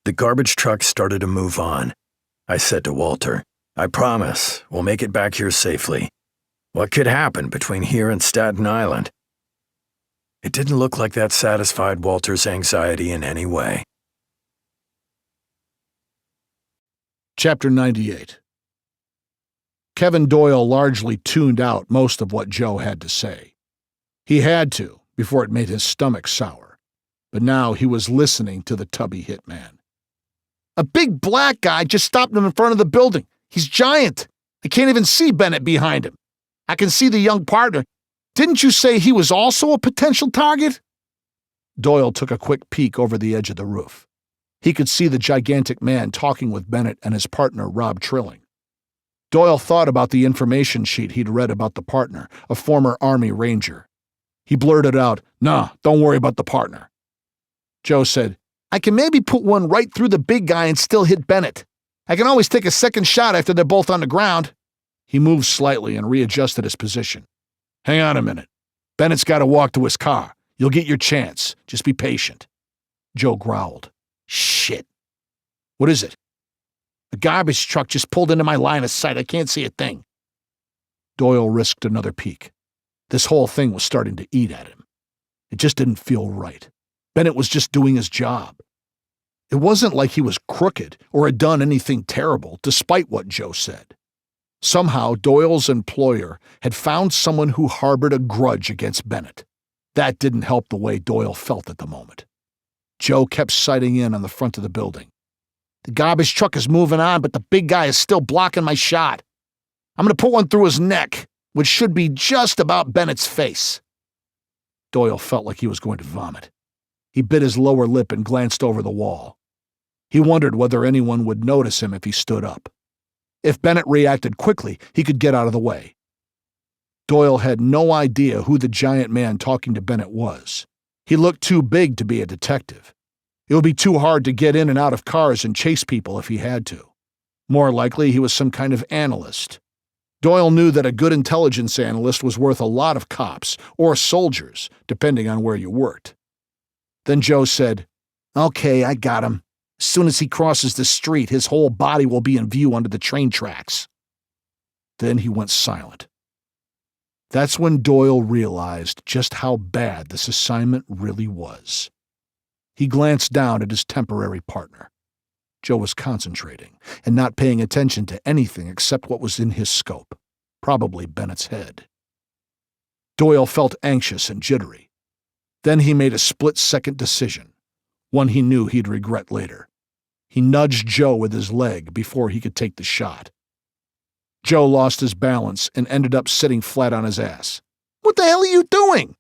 The garbage truck started to move on. I said to Walter, "I promise we'll make it back here safely. What could happen between here and Staten Island?" It didn't look like that satisfied Walter's anxiety in any way. Chapter 98. Kevin Doyle largely tuned out most of what Joe had to say. He had to, before it made his stomach sour. But now he was listening to the tubby hitman. "A big black guy just stopped him in front of the building. He's giant. I can't even see Bennett behind him. I can see the young partner. Didn't you say he was also a potential target?" Doyle took a quick peek over the edge of the roof. He could see the gigantic man talking with Bennett and his partner, Rob Trilling. Doyle thought about the information sheet he'd read about the partner, a former Army Ranger. He blurted out, "Nah, don't worry about the partner." Joe said, "I can maybe put one right through the big guy and still hit Bennett. I can always take a second shot after they're both on the ground." He moved slightly and readjusted his position. "Hang on a minute. Bennett's got to walk to his car. You'll get your chance. Just be patient." Joe growled. "Shit. What is it?" "A garbage truck just pulled into my line of sight. I can't see a thing." Doyle risked another peek. This whole thing was starting to eat at him. It just didn't feel right. Bennett was just doing his job. It wasn't like he was crooked or had done anything terrible, despite what Joe said. Somehow, Doyle's employer had found someone who harbored a grudge against Bennett. That didn't help the way Doyle felt at the moment. Joe kept sighting in on the front of the building. "The garbage truck is moving on, but the big guy is still blocking my shot. I'm going to put one through his neck, which should be just about Bennett's face." Doyle felt like he was going to vomit. He bit his lower lip and glanced over the wall. He wondered whether anyone would notice him if he stood up. If Bennett reacted quickly, he could get out of the way. Doyle had no idea who the giant man talking to Bennett was. He looked too big to be a detective. It would be too hard to get in and out of cars and chase people if he had to. More likely, he was some kind of analyst. Doyle knew that a good intelligence analyst was worth a lot of cops, or soldiers, depending on where you worked. Then Joe said, "Okay, I got him. As soon as he crosses the street, his whole body will be in view under the train tracks." Then he went silent. That's when Doyle realized just how bad this assignment really was. He glanced down at his temporary partner. Joe was concentrating and not paying attention to anything except what was in his scope, probably Bennett's head. Doyle felt anxious and jittery. Then he made a split-second decision, one he knew he'd regret later. He nudged Joe with his leg before he could take the shot. Joe lost his balance and ended up sitting flat on his ass. "What the hell are you doing?"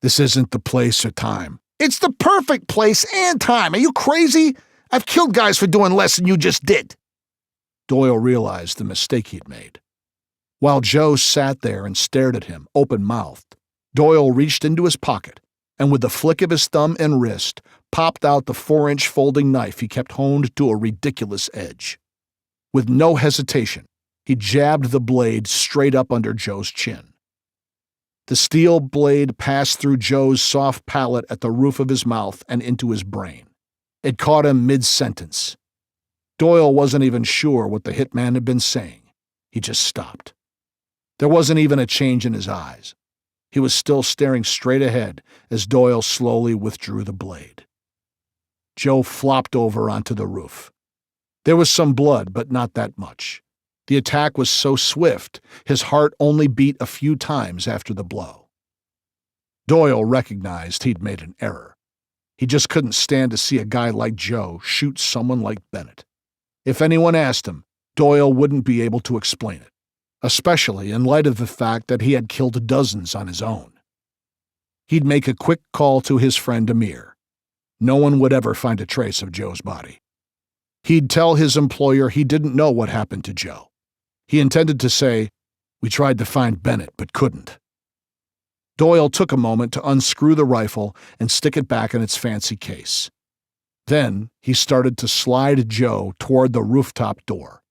"This isn't the place or time." "It's the perfect place and time. Are you crazy? I've killed guys for doing less than you just did." Doyle realized the mistake he'd made. While Joe sat there and stared at him, open-mouthed, Doyle reached into his pocket and with the flick of his thumb and wrist, popped out the 4-inch folding knife he kept honed to a ridiculous edge. With no hesitation, he jabbed the blade straight up under Joe's chin. The steel blade passed through Joe's soft palate at the roof of his mouth and into his brain. It caught him mid-sentence. Doyle wasn't even sure what the hitman had been saying. He just stopped. There wasn't even a change in his eyes. He was still staring straight ahead as Doyle slowly withdrew the blade. Joe flopped over onto the roof. There was some blood, but not that much. The attack was so swift, his heart only beat a few times after the blow. Doyle recognized he'd made an error. He just couldn't stand to see a guy like Joe shoot someone like Bennett. If anyone asked him, Doyle wouldn't be able to explain it, especially in light of the fact that he had killed dozens on his own. He'd make a quick call to his friend Amir. No one would ever find a trace of Joe's body. He'd tell his employer he didn't know what happened to Joe. He intended to say, "We tried to find Bennett, but couldn't." Doyle took a moment to unscrew the rifle and stick it back in its fancy case. Then he started to slide Joe toward the rooftop door.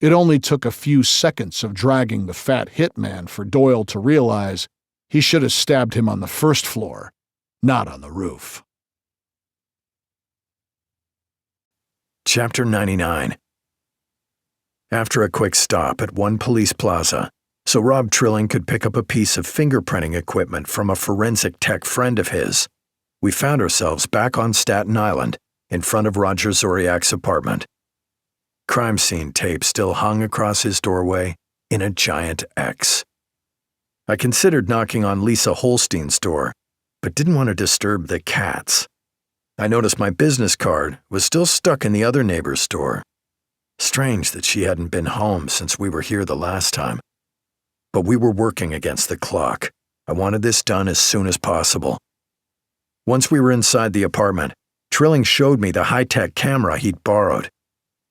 It only took a few seconds of dragging the fat hitman for Doyle to realize he should have stabbed him on the first floor, not on the roof. Chapter 99. After a quick stop at one police plaza, so Rob Trilling could pick up a piece of fingerprinting equipment from a forensic tech friend of his, we found ourselves back on Staten Island in front of Roger Zoriak's apartment. Crime scene tape still hung across his doorway in a giant X. I considered knocking on Lisa Holstein's door, but didn't want to disturb the cats. I noticed my business card was still stuck in the other neighbor's door. Strange that she hadn't been home since we were here the last time. But we were working against the clock. I wanted this done as soon as possible. Once we were inside the apartment, Trilling showed me the high-tech camera he'd borrowed.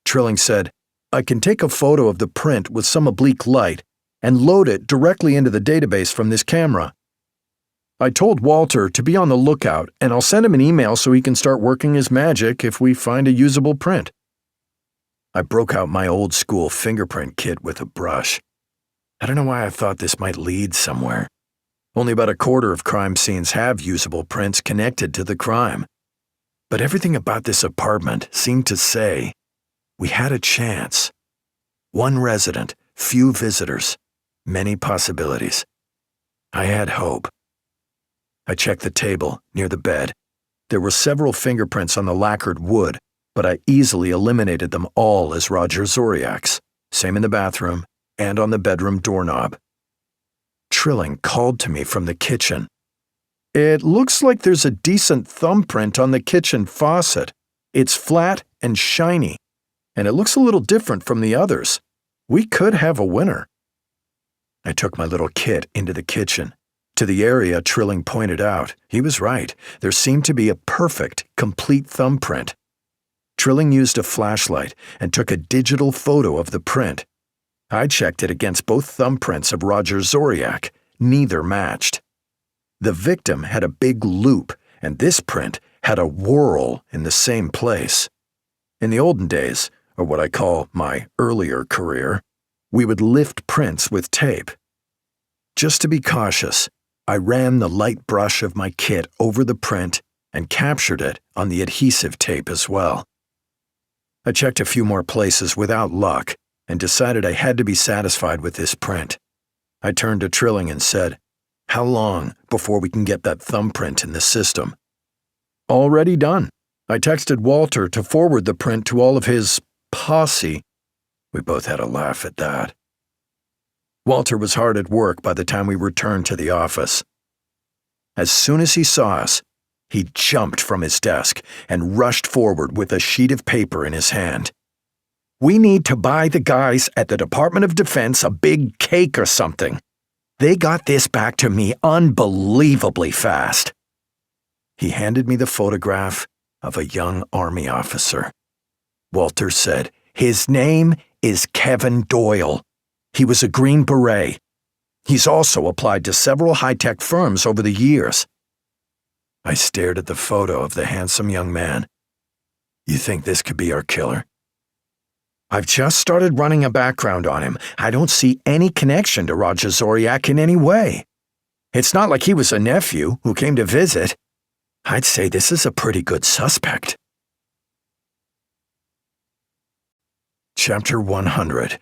Trilling said, "I can take a photo of the print with some oblique light and load it directly into the database from this camera. I told Walter to be on the lookout, and I'll send him an email so he can start working his magic if we find a usable print." I broke out my old-school fingerprint kit with a brush. I don't know why I thought this might lead somewhere. Only about a quarter of crime scenes have usable prints connected to the crime. But everything about this apartment seemed to say we had a chance. One resident, few visitors, many possibilities. I had hope. I checked the table near the bed. There were several fingerprints on the lacquered wood, but I easily eliminated them all as Roger Zoriak's, same in the bathroom and on the bedroom doorknob. Trilling called to me from the kitchen. "It looks like there's a decent thumbprint on the kitchen faucet. It's flat and shiny, and it looks a little different from the others. We could have a winner." I took my little kit into the kitchen. To the area Trilling pointed out, he was right. There seemed to be a perfect, complete thumbprint. Trilling used a flashlight and took a digital photo of the print. I checked it against both thumbprints of Roger Zoriak. Neither matched. The victim had a big loop, and this print had a whorl in the same place. In the olden days, or what I call my earlier career, we would lift prints with tape. Just to be cautious, I ran the light brush of my kit over the print and captured it on the adhesive tape as well. I checked a few more places without luck and decided I had to be satisfied with this print. I turned to Trilling and said, "How long before we can get that thumbprint in the system?" "Already done. I texted Walter to forward the print to all of his posse." We both had a laugh at that. Walter was hard at work by the time we returned to the office. As soon as he saw us, he jumped from his desk and rushed forward with a sheet of paper in his hand. "We need to buy the guys at the Department of Defense a big cake or something. They got this back to me unbelievably fast." He handed me the photograph of a young Army officer. Walter said, "His name is Kevin Doyle. He was a Green Beret. He's also applied to several high-tech firms over the years." I stared at the photo of the handsome young man. "You think this could be our killer?" "I've just started running a background on him. I don't see any connection to Roger Zoriak in any way. It's not like he was a nephew who came to visit. I'd say this is a pretty good suspect." Chapter 100.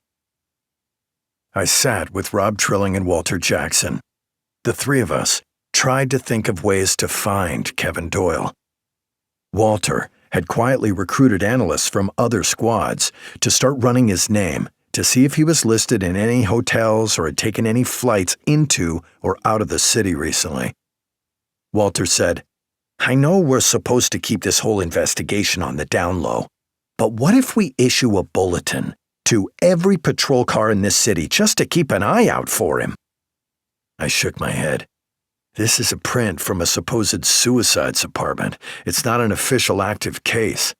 I sat with Rob Trilling and Walter Jackson. The three of us tried to think of ways to find Kevin Doyle. Walter had quietly recruited analysts from other squads to start running his name to see if he was listed in any hotels or had taken any flights into or out of the city recently. Walter said, "I know we're supposed to keep this whole investigation on the down low, but what if we issue a bulletin to every patrol car in this city just to keep an eye out for him?" I shook my head. This is a print from a supposed suicides department. It's not an official active case.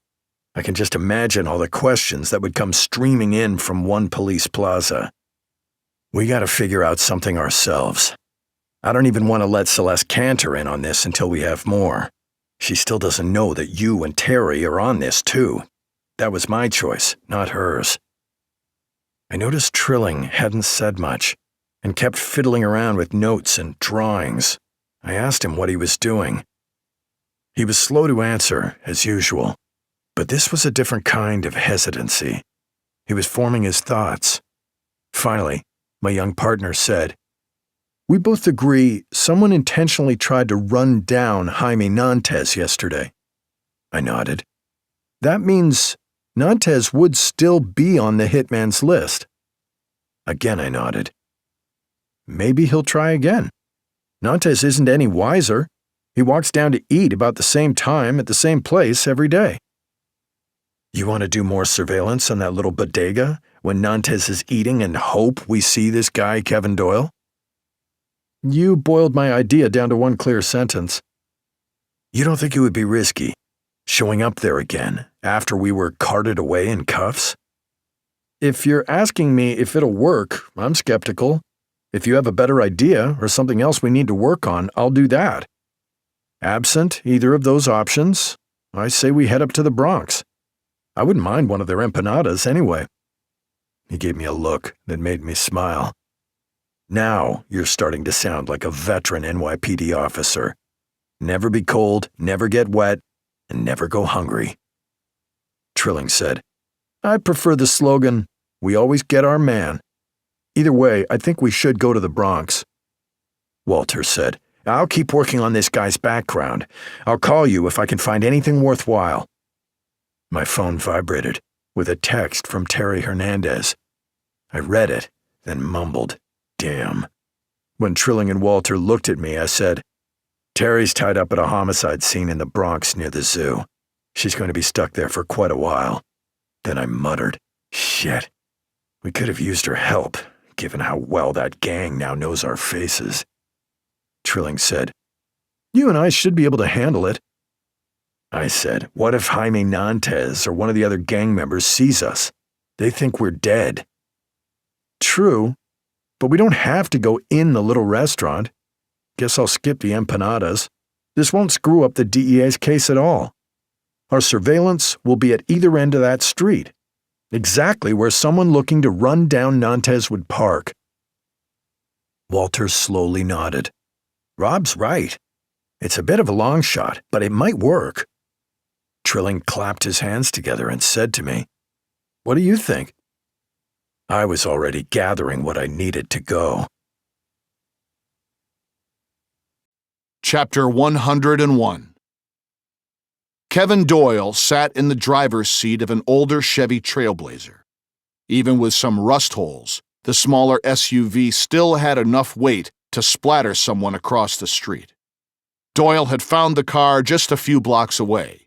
I can just imagine all the questions that would come streaming in from one police plaza. We gotta figure out something ourselves. I don't even want to let Celeste Cantor in on this until we have more. She still doesn't know that you and Terry are on this too. That was my choice, not hers. I noticed Trilling hadn't said much and kept fiddling around with notes and drawings. I asked him what he was doing. He was slow to answer, as usual, but this was a different kind of hesitancy. He was forming his thoughts. Finally, my young partner said, "We both agree someone intentionally tried to run down Jaime Nantes yesterday." I nodded. "That means Nantes would still be on the hitman's list." Again I nodded. "Maybe he'll try again. Nantes isn't any wiser. He walks down to eat about the same time at the same place every day." "You want to do more surveillance on that little bodega when Nantes is eating and hope we see this guy Kevin Doyle?" You boiled my idea down to one clear sentence. "You don't think it would be risky, showing up there again after we were carted away in cuffs?" "If you're asking me if it'll work, I'm skeptical. If you have a better idea or something else we need to work on, I'll do that. Absent either of those options, I say we head up to the Bronx. I wouldn't mind one of their empanadas anyway." He gave me a look that made me smile. "Now you're starting to sound like a veteran NYPD officer. Never be cold, never get wet, and never go hungry." Trilling said, "I prefer the slogan, 'We always get our man.' Either way, I think we should go to the Bronx." Walter said, "I'll keep working on this guy's background. I'll call you if I can find anything worthwhile." My phone vibrated with a text from Terry Hernandez. I read it, then mumbled, "Damn." When Trilling and Walter looked at me, I said, "Terry's tied up at a homicide scene in the Bronx near the zoo. She's going to be stuck there for quite a while." Then I muttered, "Shit. We could have used her help, given how well that gang now knows our faces." Trilling said, "You and I should be able to handle it." I said, "What if Jaime Nantes or one of the other gang members sees us? They think we're dead." "True, but we don't have to go in the little restaurant. Guess I'll skip the empanadas. This won't screw up the DEA's case at all. Our surveillance will be at either end of that street, exactly where someone looking to run down Nantes would park." Walter slowly nodded. "Rob's right. It's a bit of a long shot, but it might work." Trilling clapped his hands together and said to me, "What do you think?" I was already gathering what I needed to go. Chapter 101. Kevin Doyle sat in the driver's seat of an older Chevy Trailblazer. Even with some rust holes, the smaller SUV still had enough weight to splatter someone across the street. Doyle had found the car just a few blocks away.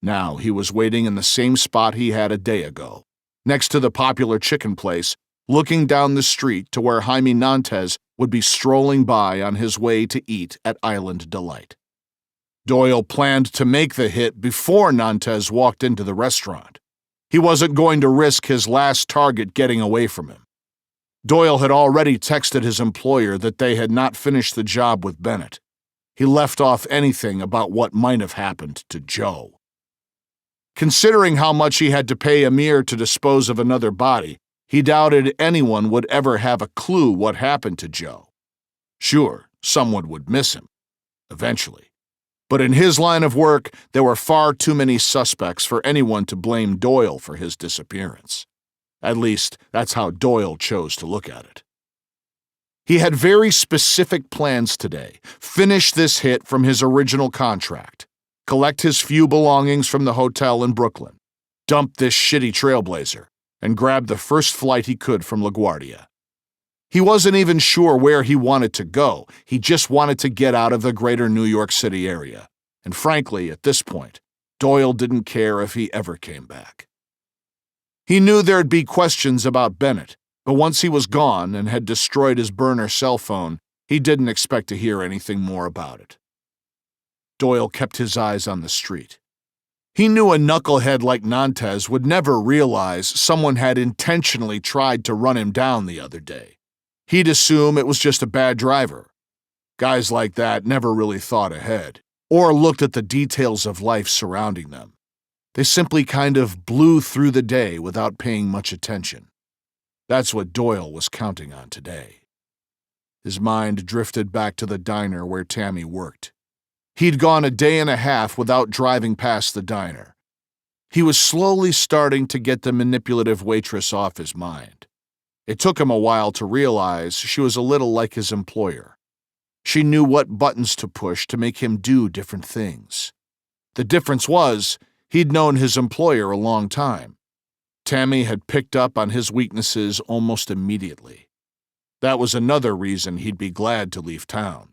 Now he was waiting in the same spot he had a day ago, next to the popular chicken place, looking down the street to where Jaime Nantes would be strolling by on his way to eat at Island Delight. Doyle planned to make the hit before Nantes walked into the restaurant. He wasn't going to risk his last target getting away from him. Doyle had already texted his employer that they had not finished the job with Bennett. He left off anything about what might have happened to Joe. Considering how much he had to pay Amir to dispose of another body, he doubted anyone would ever have a clue what happened to Joe. Sure, someone would miss him, eventually. But in his line of work, there were far too many suspects for anyone to blame Doyle for his disappearance. At least, that's how Doyle chose to look at it. He had very specific plans today. Finish this hit from his original contract. Collect his few belongings from the hotel in Brooklyn. Dump this shitty Trailblazer. And grab the first flight he could from LaGuardia. He wasn't even sure where he wanted to go. He just wanted to get out of the greater New York City area. And frankly, at this point, Doyle didn't care if he ever came back. He knew there'd be questions about Bennett, but once he was gone and had destroyed his burner cell phone, he didn't expect to hear anything more about it. Doyle kept his eyes on the street. He knew a knucklehead like Nantes would never realize someone had intentionally tried to run him down the other day. He'd assume it was just a bad driver. Guys like that never really thought ahead, or looked at the details of life surrounding them. They simply kind of blew through the day without paying much attention. That's what Doyle was counting on today. His mind drifted back to the diner where Tammy worked. He'd gone a day and a half without driving past the diner. He was slowly starting to get the manipulative waitress off his mind. It took him a while to realize she was a little like his employer. She knew what buttons to push to make him do different things. The difference was, he'd known his employer a long time. Tammy had picked up on his weaknesses almost immediately. That was another reason he'd be glad to leave town.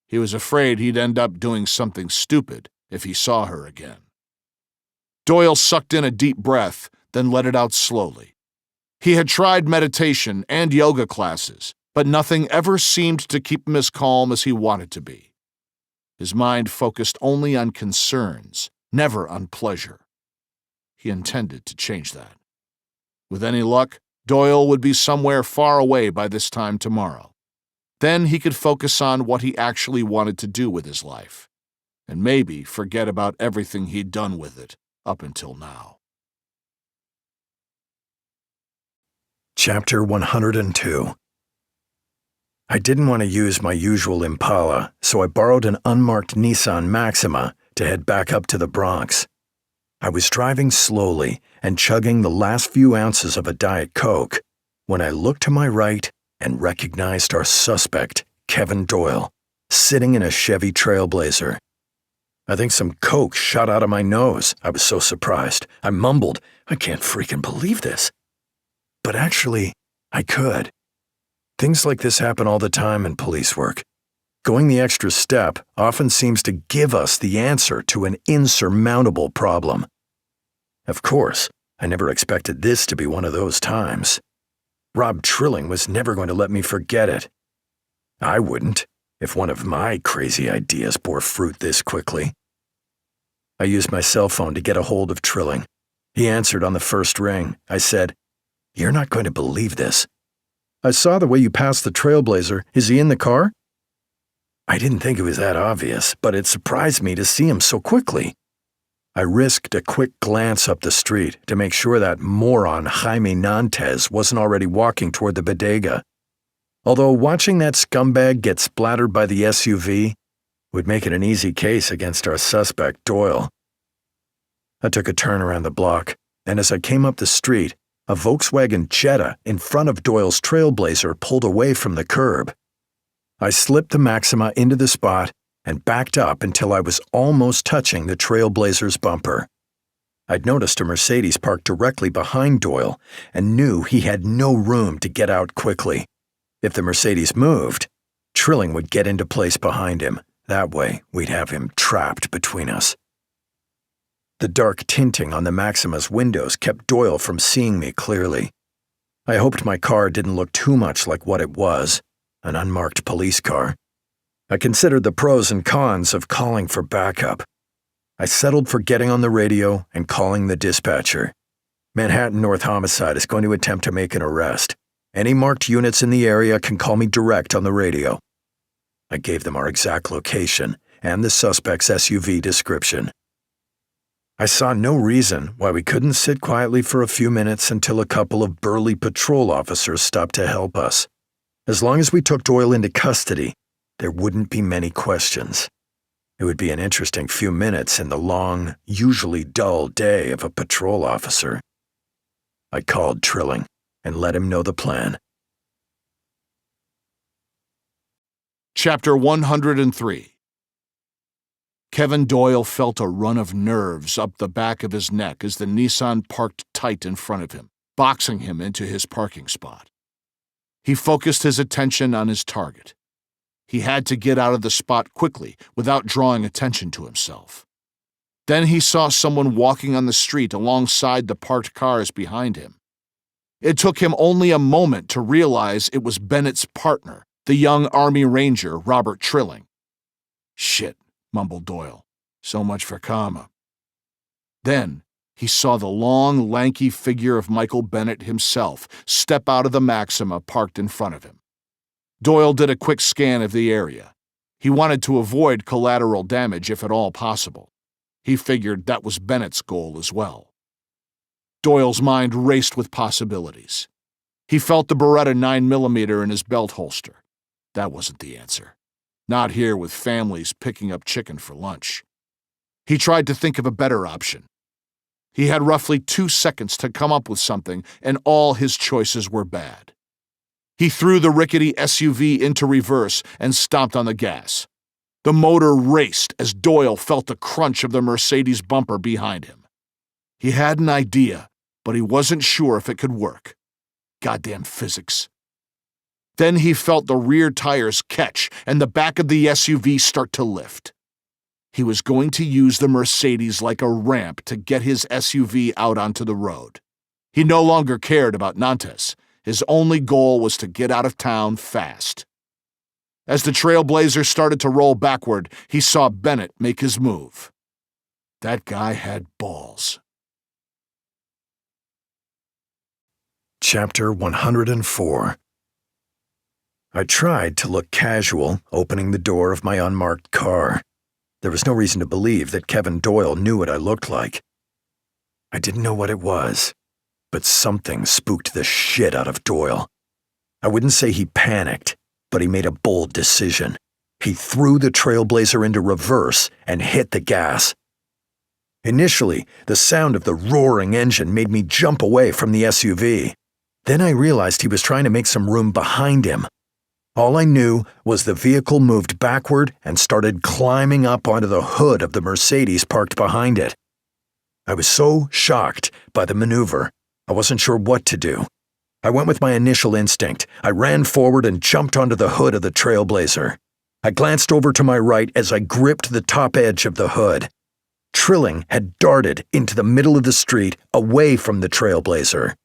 He was afraid he'd end up doing something stupid if he saw her again. Doyle sucked in a deep breath, then let it out slowly. He had tried meditation and yoga classes, but nothing ever seemed to keep him as calm as he wanted to be. His mind focused only on concerns, never on pleasure. He intended to change that. With any luck, Doyle would be somewhere far away by this time tomorrow. Then he could focus on what he actually wanted to do with his life, and maybe forget about everything he'd done with it up until now. Chapter 102. I didn't want to use my usual Impala, so I borrowed an unmarked Nissan Maxima to head back up to the Bronx. I was driving slowly and chugging the last few ounces of a Diet Coke when I looked to my right and recognized our suspect, Kevin Doyle, sitting in a Chevy Trailblazer. I think some coke shot out of my nose. I was so surprised. I mumbled, I can't freaking believe this. But actually, I could. Things like this happen all the time in police work. Going the extra step often seems to give us the answer to an insurmountable problem. Of course, I never expected this to be one of those times. Rob Trilling was never going to let me forget it. I wouldn't, if one of my crazy ideas bore fruit this quickly. I used my cell phone to get a hold of Trilling. He answered on the first ring. I said, "You're not going to believe this. I saw the way you passed the Trailblazer. Is he in the car?" I didn't think it was that obvious, but it surprised me to see him so quickly. I risked a quick glance up the street to make sure that moron Jaime Nantes wasn't already walking toward the bodega. Although watching that scumbag get splattered by the SUV would make it an easy case against our suspect, Doyle. I took a turn around the block, and as I came up the street, a Volkswagen Jetta in front of Doyle's Trailblazer pulled away from the curb. I slipped the Maxima into the spot and backed up until I was almost touching the Trailblazer's bumper. I'd noticed a Mercedes parked directly behind Doyle and knew he had no room to get out quickly. If the Mercedes moved, Trilling would get into place behind him. That way, we'd have him trapped between us. The dark tinting on the Maxima's windows kept Doyle from seeing me clearly. I hoped my car didn't look too much like what it was, an unmarked police car. I considered the pros and cons of calling for backup. I settled for getting on the radio and calling the dispatcher. Manhattan North Homicide is going to attempt to make an arrest. Any marked units in the area can call me direct on the radio. I gave them our exact location and the suspect's SUV description. I saw no reason why we couldn't sit quietly for a few minutes until a couple of burly patrol officers stopped to help us. As long as we took Doyle into custody, there wouldn't be many questions. It would be an interesting few minutes in the long, usually dull day of a patrol officer. I called Trilling and let him know the plan. Chapter 103. Kevin Doyle felt a run of nerves up the back of his neck as the Nissan parked tight in front of him, boxing him into his parking spot. He focused his attention on his target. He had to get out of the spot quickly without drawing attention to himself. Then he saw someone walking on the street alongside the parked cars behind him. It took him only a moment to realize it was Bennett's partner, the young Army Ranger, Robert Trilling. "Shit," mumbled Doyle. "So much for karma." Then he saw the long, lanky figure of Michael Bennett himself step out of the Maxima parked in front of him. Doyle did a quick scan of the area. He wanted to avoid collateral damage if at all possible. He figured that was Bennett's goal as well. Doyle's mind raced with possibilities. He felt the Beretta 9mm in his belt holster. That wasn't the answer. Not here with families picking up chicken for lunch. He tried to think of a better option. He had roughly 2 seconds to come up with something, and all his choices were bad. He threw the rickety SUV into reverse and stomped on the gas. The motor raced as Doyle felt the crunch of the Mercedes bumper behind him. He had an idea, but he wasn't sure if it could work. Goddamn physics. Then he felt the rear tires catch and the back of the SUV start to lift. He was going to use the Mercedes like a ramp to get his SUV out onto the road. He no longer cared about Nantes. His only goal was to get out of town fast. As the Trailblazer started to roll backward, he saw Bennett make his move. That guy had balls. Chapter 104. I tried to look casual, opening the door of my unmarked car. There was no reason to believe that Kevin Doyle knew what I looked like. I didn't know what it was, but something spooked the shit out of Doyle. I wouldn't say he panicked, but he made a bold decision. He threw the Trailblazer into reverse and hit the gas. Initially, the sound of the roaring engine made me jump away from the SUV. Then I realized he was trying to make some room behind him. All I knew was the vehicle moved backward and started climbing up onto the hood of the Mercedes parked behind it. I was so shocked by the maneuver, I wasn't sure what to do. I went with my initial instinct. I ran forward and jumped onto the hood of the Trailblazer. I glanced over to my right as I gripped the top edge of the hood. Trilling had darted into the middle of the street away from the Trailblazer.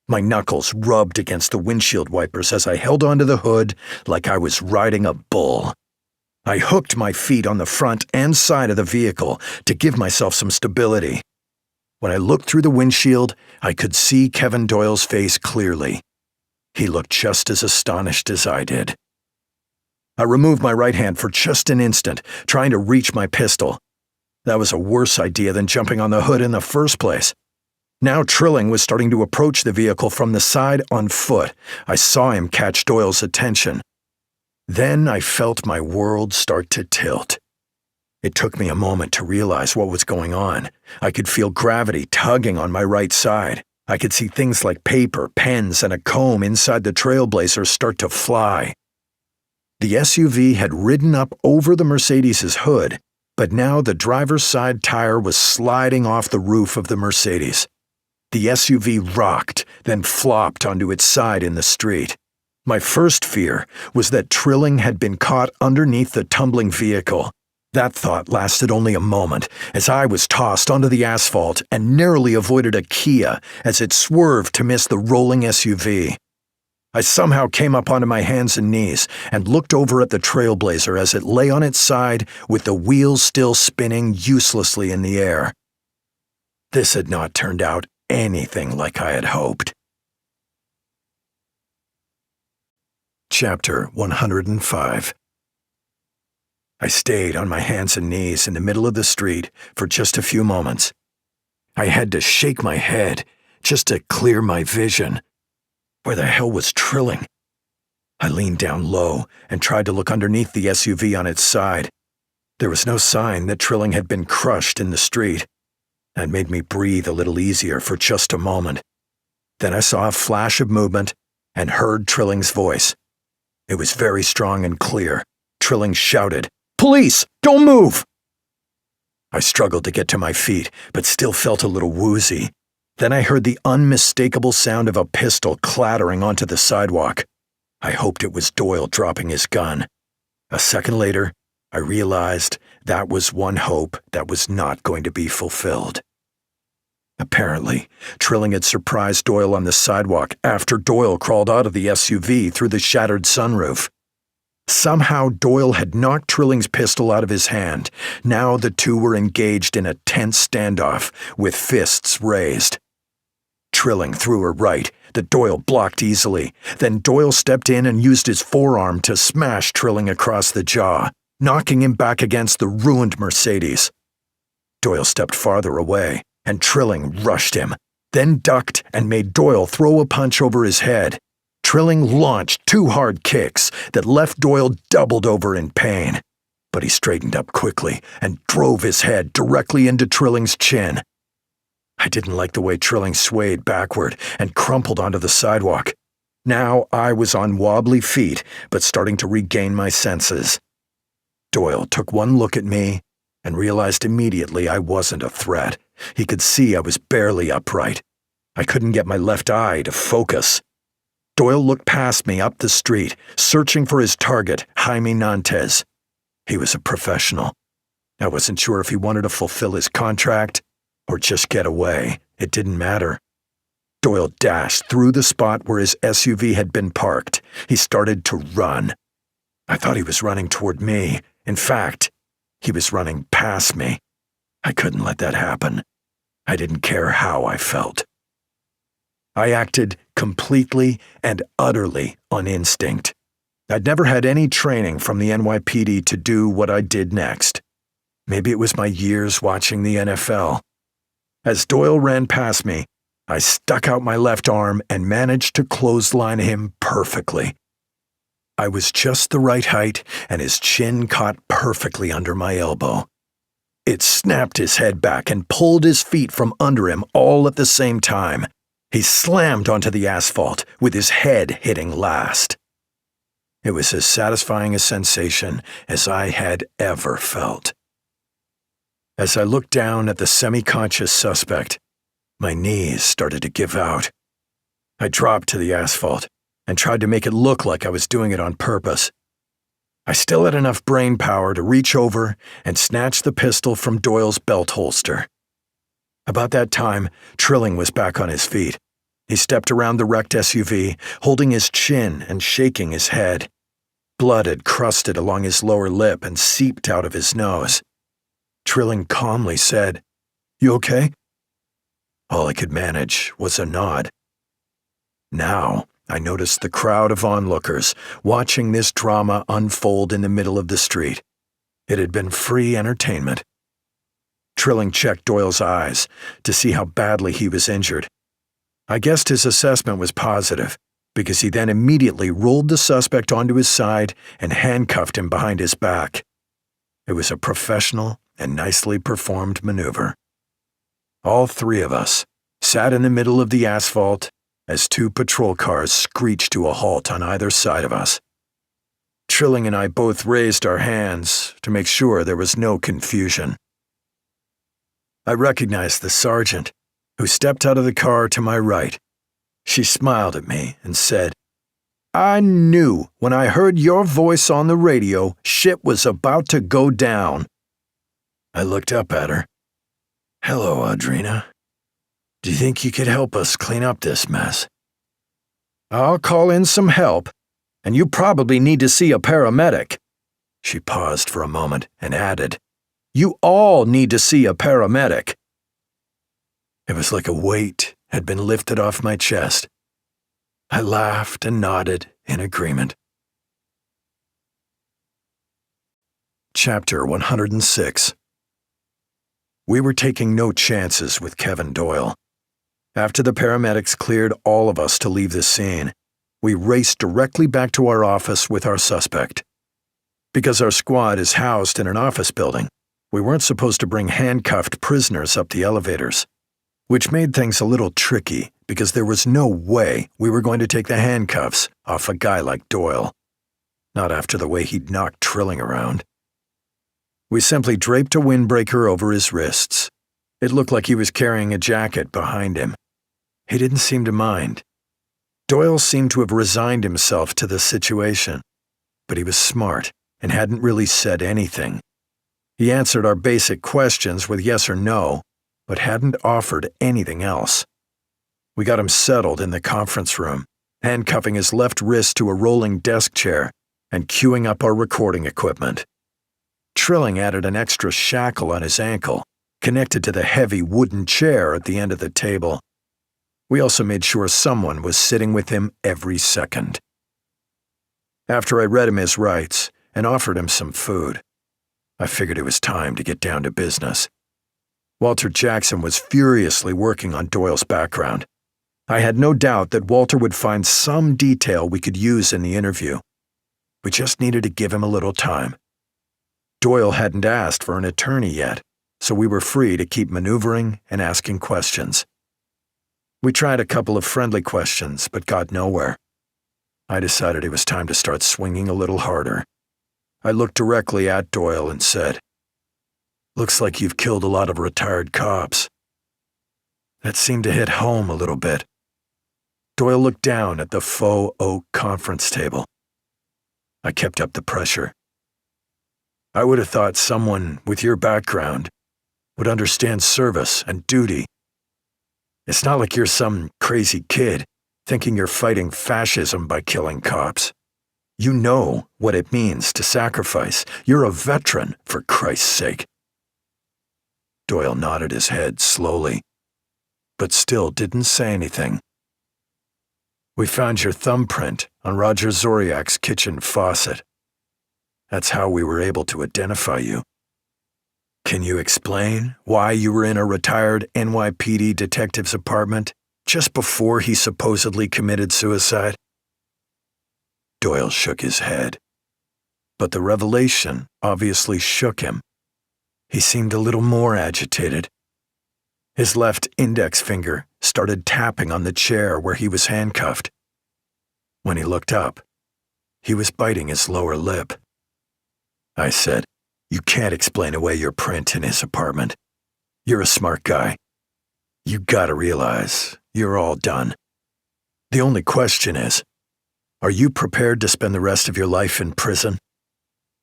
My knuckles rubbed against the windshield wipers as I held onto the hood like I was riding a bull. I hooked my feet on the front and side of the vehicle to give myself some stability. When I looked through the windshield, I could see Kevin Doyle's face clearly. He looked just as astonished as I did. I removed my right hand for just an instant, trying to reach my pistol. That was a worse idea than jumping on the hood in the first place. Now Trilling was starting to approach the vehicle from the side on foot. I saw him catch Doyle's attention. Then I felt my world start to tilt. It took me a moment to realize what was going on. I could feel gravity tugging on my right side. I could see things like paper, pens, and a comb inside the Trailblazer start to fly. The SUV had ridden up over the Mercedes's hood, but now the driver's side tire was sliding off the roof of the Mercedes. The SUV rocked, then flopped onto its side in the street. My first fear was that Trilling had been caught underneath the tumbling vehicle. That thought lasted only a moment as I was tossed onto the asphalt and narrowly avoided a Kia as it swerved to miss the rolling SUV. I somehow came up onto my hands and knees and looked over at the Trailblazer as it lay on its side with the wheels still spinning uselessly in the air. This had not turned out anything like I had hoped. Chapter 105. I stayed on my hands and knees in the middle of the street for just a few moments. I had to shake my head just to clear my vision. Where the hell was Trilling? I leaned down low and tried to look underneath the SUV on its side. There was no sign that Trilling had been crushed in the street. That made me breathe a little easier for just a moment. Then I saw a flash of movement and heard Trilling's voice. It was very strong and clear. Trilling shouted, "Police! Don't move!" I struggled to get to my feet, but still felt a little woozy. Then I heard the unmistakable sound of a pistol clattering onto the sidewalk. I hoped it was Doyle dropping his gun. A second later, I realized that was one hope that was not going to be fulfilled. Apparently, Trilling had surprised Doyle on the sidewalk after Doyle crawled out of the SUV through the shattered sunroof. Somehow Doyle had knocked Trilling's pistol out of his hand. Now the two were engaged in a tense standoff, with fists raised. Trilling threw her right, that Doyle blocked easily. Then Doyle stepped in and used his forearm to smash Trilling across the jaw, knocking him back against the ruined Mercedes. Doyle stepped farther away, and Trilling rushed him, then ducked and made Doyle throw a punch over his head. Trilling launched two hard kicks that left Doyle doubled over in pain. But he straightened up quickly and drove his head directly into Trilling's chin. I didn't like the way Trilling swayed backward and crumpled onto the sidewalk. Now I was on wobbly feet, but starting to regain my senses. Doyle took one look at me and realized immediately I wasn't a threat. He could see I was barely upright. I couldn't get my left eye to focus. Doyle looked past me up the street, searching for his target, Jaime Nantes. He was a professional. I wasn't sure if he wanted to fulfill his contract or just get away. It didn't matter. Doyle dashed through the spot where his SUV had been parked. He started to run. I thought he was running toward me. In fact, he was running past me. I couldn't let that happen. I didn't care how I felt. I acted completely and utterly on instinct. I'd never had any training from the NYPD to do what I did next. Maybe it was my years watching the NFL. As Doyle ran past me, I stuck out my left arm and managed to clothesline him perfectly. I was just the right height, and his chin caught perfectly under my elbow. It snapped his head back and pulled his feet from under him all at the same time. He slammed onto the asphalt, with his head hitting last. It was as satisfying a sensation as I had ever felt. As I looked down at the semi-conscious suspect, my knees started to give out. I dropped to the asphalt and tried to make it look like I was doing it on purpose. I still had enough brain power to reach over and snatch the pistol from Doyle's belt holster. About that time, Trilling was back on his feet. He stepped around the wrecked SUV, holding his chin and shaking his head. Blood had crusted along his lower lip and seeped out of his nose. Trilling calmly said, "You okay?" All I could manage was a nod. Now, I noticed the crowd of onlookers watching this drama unfold in the middle of the street. It had been free entertainment. Trilling checked Doyle's eyes to see how badly he was injured. I guessed his assessment was positive, because he then immediately rolled the suspect onto his side and handcuffed him behind his back. It was a professional and nicely performed maneuver. All three of us sat in the middle of the asphalt as two patrol cars screeched to a halt on either side of us. Trilling and I both raised our hands to make sure there was no confusion. I recognized the sergeant, who stepped out of the car to my right. She smiled at me and said, "I knew when I heard your voice on the radio, shit was about to go down." I looked up at her. "Hello, Audrina. Do you think you could help us clean up this mess?" "I'll call in some help, and you probably need to see a paramedic." She paused for a moment and added, "You all need to see a paramedic." It was like a weight had been lifted off my chest. I laughed and nodded in agreement. Chapter 106. We were taking no chances with Kevin Doyle. After the paramedics cleared all of us to leave the scene, we raced directly back to our office with our suspect. Because our squad is housed in an office building, we weren't supposed to bring handcuffed prisoners up the elevators, which made things a little tricky because there was no way we were going to take the handcuffs off a guy like Doyle. Not after the way he'd knocked Trilling around. We simply draped a windbreaker over his wrists. It looked like he was carrying a jacket behind him. He didn't seem to mind. Doyle seemed to have resigned himself to the situation, but he was smart and hadn't really said anything. He answered our basic questions with yes or no, but hadn't offered anything else. We got him settled in the conference room, handcuffing his left wrist to a rolling desk chair and queuing up our recording equipment. Trilling added an extra shackle on his ankle, connected to the heavy wooden chair at the end of the table. We also made sure someone was sitting with him every second. After I read him his rights and offered him some food, I figured it was time to get down to business. Walter Jackson was furiously working on Doyle's background. I had no doubt that Walter would find some detail we could use in the interview. We just needed to give him a little time. Doyle hadn't asked for an attorney yet, so we were free to keep maneuvering and asking questions. We tried a couple of friendly questions, but got nowhere. I decided it was time to start swinging a little harder. I looked directly at Doyle and said, "Looks like you've killed a lot of retired cops." That seemed to hit home a little bit. Doyle looked down at the faux oak conference table. I kept up the pressure. "I would have thought someone with your background would understand service and duty. It's not like you're some crazy kid thinking you're fighting fascism by killing cops. You know what it means to sacrifice. You're a veteran, for Christ's sake." Doyle nodded his head slowly, but still didn't say anything. "We found your thumbprint on Roger Zoriak's kitchen faucet. That's how we were able to identify you. Can you explain why you were in a retired NYPD detective's apartment just before he supposedly committed suicide?" Doyle shook his head, but the revelation obviously shook him. He seemed a little more agitated. His left index finger started tapping on the chair where he was handcuffed. When he looked up, He was biting his lower lip. I said, "You can't explain away your print in his apartment. You're a smart guy. You gotta realize you're all done. The only question is, are you prepared to spend the rest of your life in prison?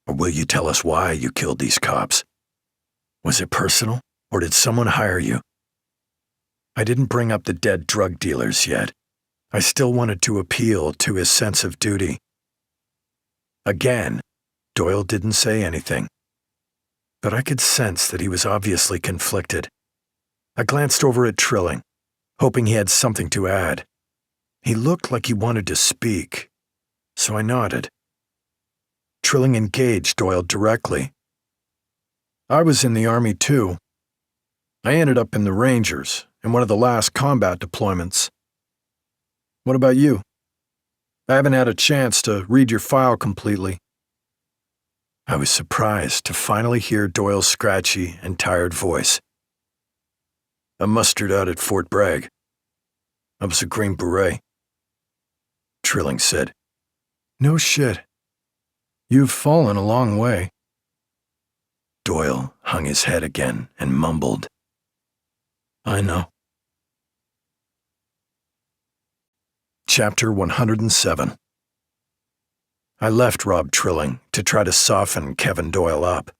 Or will you tell us why you killed these cops? Was it personal, or did someone hire you?" I didn't bring up the dead drug dealers yet. I still wanted to appeal to his sense of duty. Again, Doyle didn't say anything, but I could sense that he was obviously conflicted. I glanced over at Trilling, hoping he had something to add. He looked like he wanted to speak, so I nodded. Trilling engaged Doyle directly. "I was in the Army too. I ended up in the Rangers in one of the last combat deployments. What about you? I haven't had a chance to read your file completely." I was surprised to finally hear Doyle's scratchy and tired voice. "I mustered out at Fort Bragg. I was a Green Beret." Trilling said, "No shit. You've fallen a long way." Doyle hung his head again and mumbled, "I know." Chapter 107. I left Rob Trilling to try to soften Kevin Doyle up.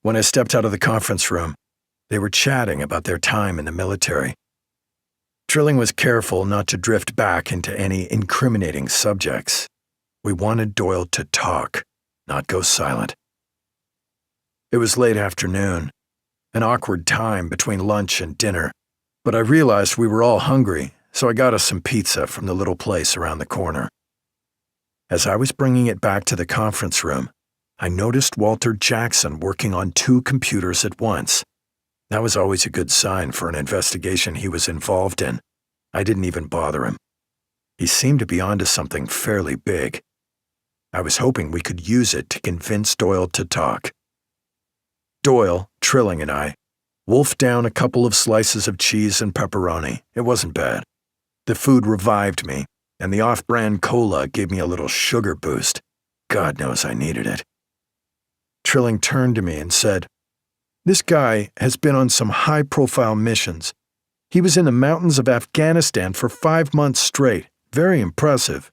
When I stepped out of the conference room, they were chatting about their time in the military. Trilling was careful not to drift back into any incriminating subjects. We wanted Doyle to talk, not go silent. It was late afternoon, an awkward time between lunch and dinner, but I realized we were all hungry, so I got us some pizza from the little place around the corner. As I was bringing it back to the conference room, I noticed Walter Jackson working on 2 computers at once. That was always a good sign for an investigation he was involved in. I didn't even bother him. He seemed to be onto something fairly big. I was hoping we could use it to convince Doyle to talk. Doyle, Trilling, and I wolfed down a couple of slices of cheese and pepperoni. It wasn't bad. The food revived me, and the off-brand cola gave me a little sugar boost. God knows I needed it. Trilling turned to me and said, "This guy has been on some high-profile missions. He was in the mountains of Afghanistan for 5 months straight. Very impressive."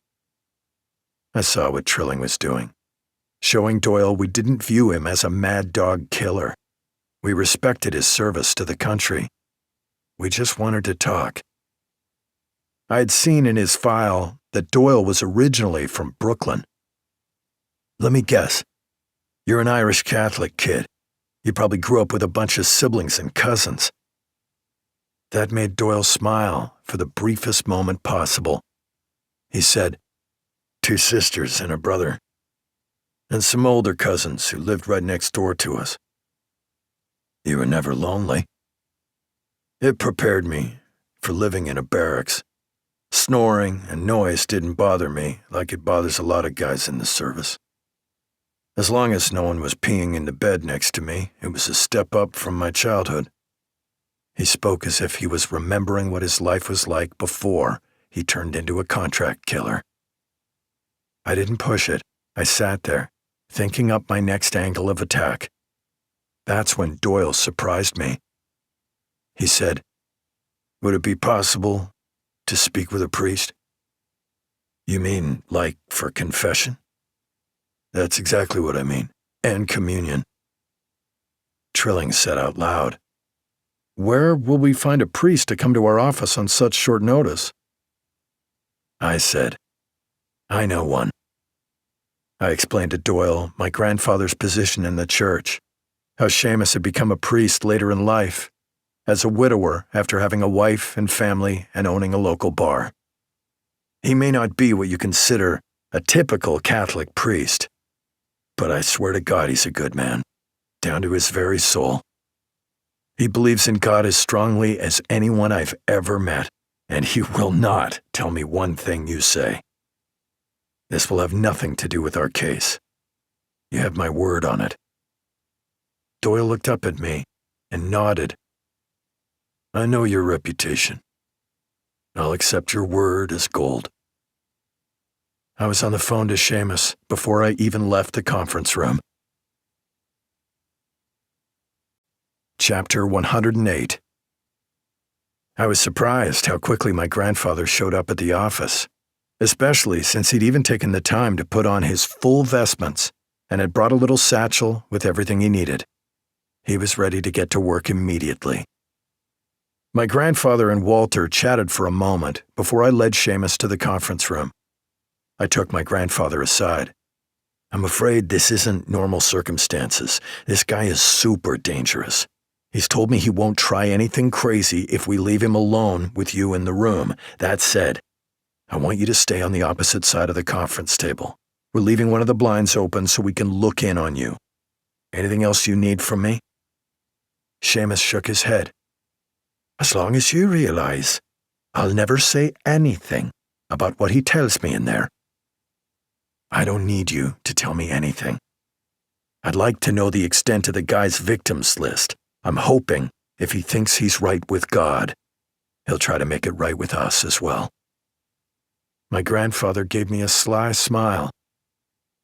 I saw what Trilling was doing, showing Doyle we didn't view him as a mad dog killer. We respected his service to the country. We just wanted to talk. I had seen in his file that Doyle was originally from Brooklyn. "Let me guess. You're an Irish Catholic kid. You probably grew up with a bunch of siblings and cousins." That made Doyle smile for the briefest moment possible. He said, 2 sisters and a brother, and some older cousins who lived right next door to us." "You were never lonely?" "It prepared me for living in a barracks. Snoring and noise didn't bother me like it bothers a lot of guys in the service. As long as no one was peeing in the bed next to me, it was a step up from my childhood." He spoke as if he was remembering what his life was like before he turned into a contract killer. I didn't push it. I sat there, thinking up my next angle of attack. That's when Doyle surprised me. He said, "Would it be possible to speak with a priest?" "You mean, like, for confession?" "That's exactly what I mean, and communion." Trilling said out loud, "Where will we find a priest to come to our office on such short notice?" I said, "I know one." I explained to Doyle my grandfather's position in the church, how Seamus had become a priest later in life, as a widower after having a wife and family and owning a local bar. He may not be what you consider a typical Catholic priest, but I swear to God he's a good man, down to his very soul. He believes in God as strongly as anyone I've ever met, and he will not tell me one thing you say. This will have nothing to do with our case. You have my word on it." Doyle looked up at me and nodded. "I know your reputation. I'll accept your word as gold." I was on the phone to Seamus before I even left the conference room. Chapter 108. I was surprised how quickly my grandfather showed up at the office, especially since he'd even taken the time to put on his full vestments and had brought a little satchel with everything he needed. He was ready to get to work immediately. My grandfather and Walter chatted for a moment before I led Seamus to the conference room. I took my grandfather aside. "I'm afraid this isn't normal circumstances. This guy is super dangerous. He's told me he won't try anything crazy if we leave him alone with you in the room. That said, I want you to stay on the opposite side of the conference table. We're leaving one of the blinds open so we can look in on you. Anything else you need from me?" Seamus shook his head. "As long as you realize, I'll never say anything about what he tells me in there." "I don't need you to tell me anything. I'd like to know the extent of the guy's victims list. I'm hoping if he thinks he's right with God, he'll try to make it right with us as well." My grandfather gave me a sly smile.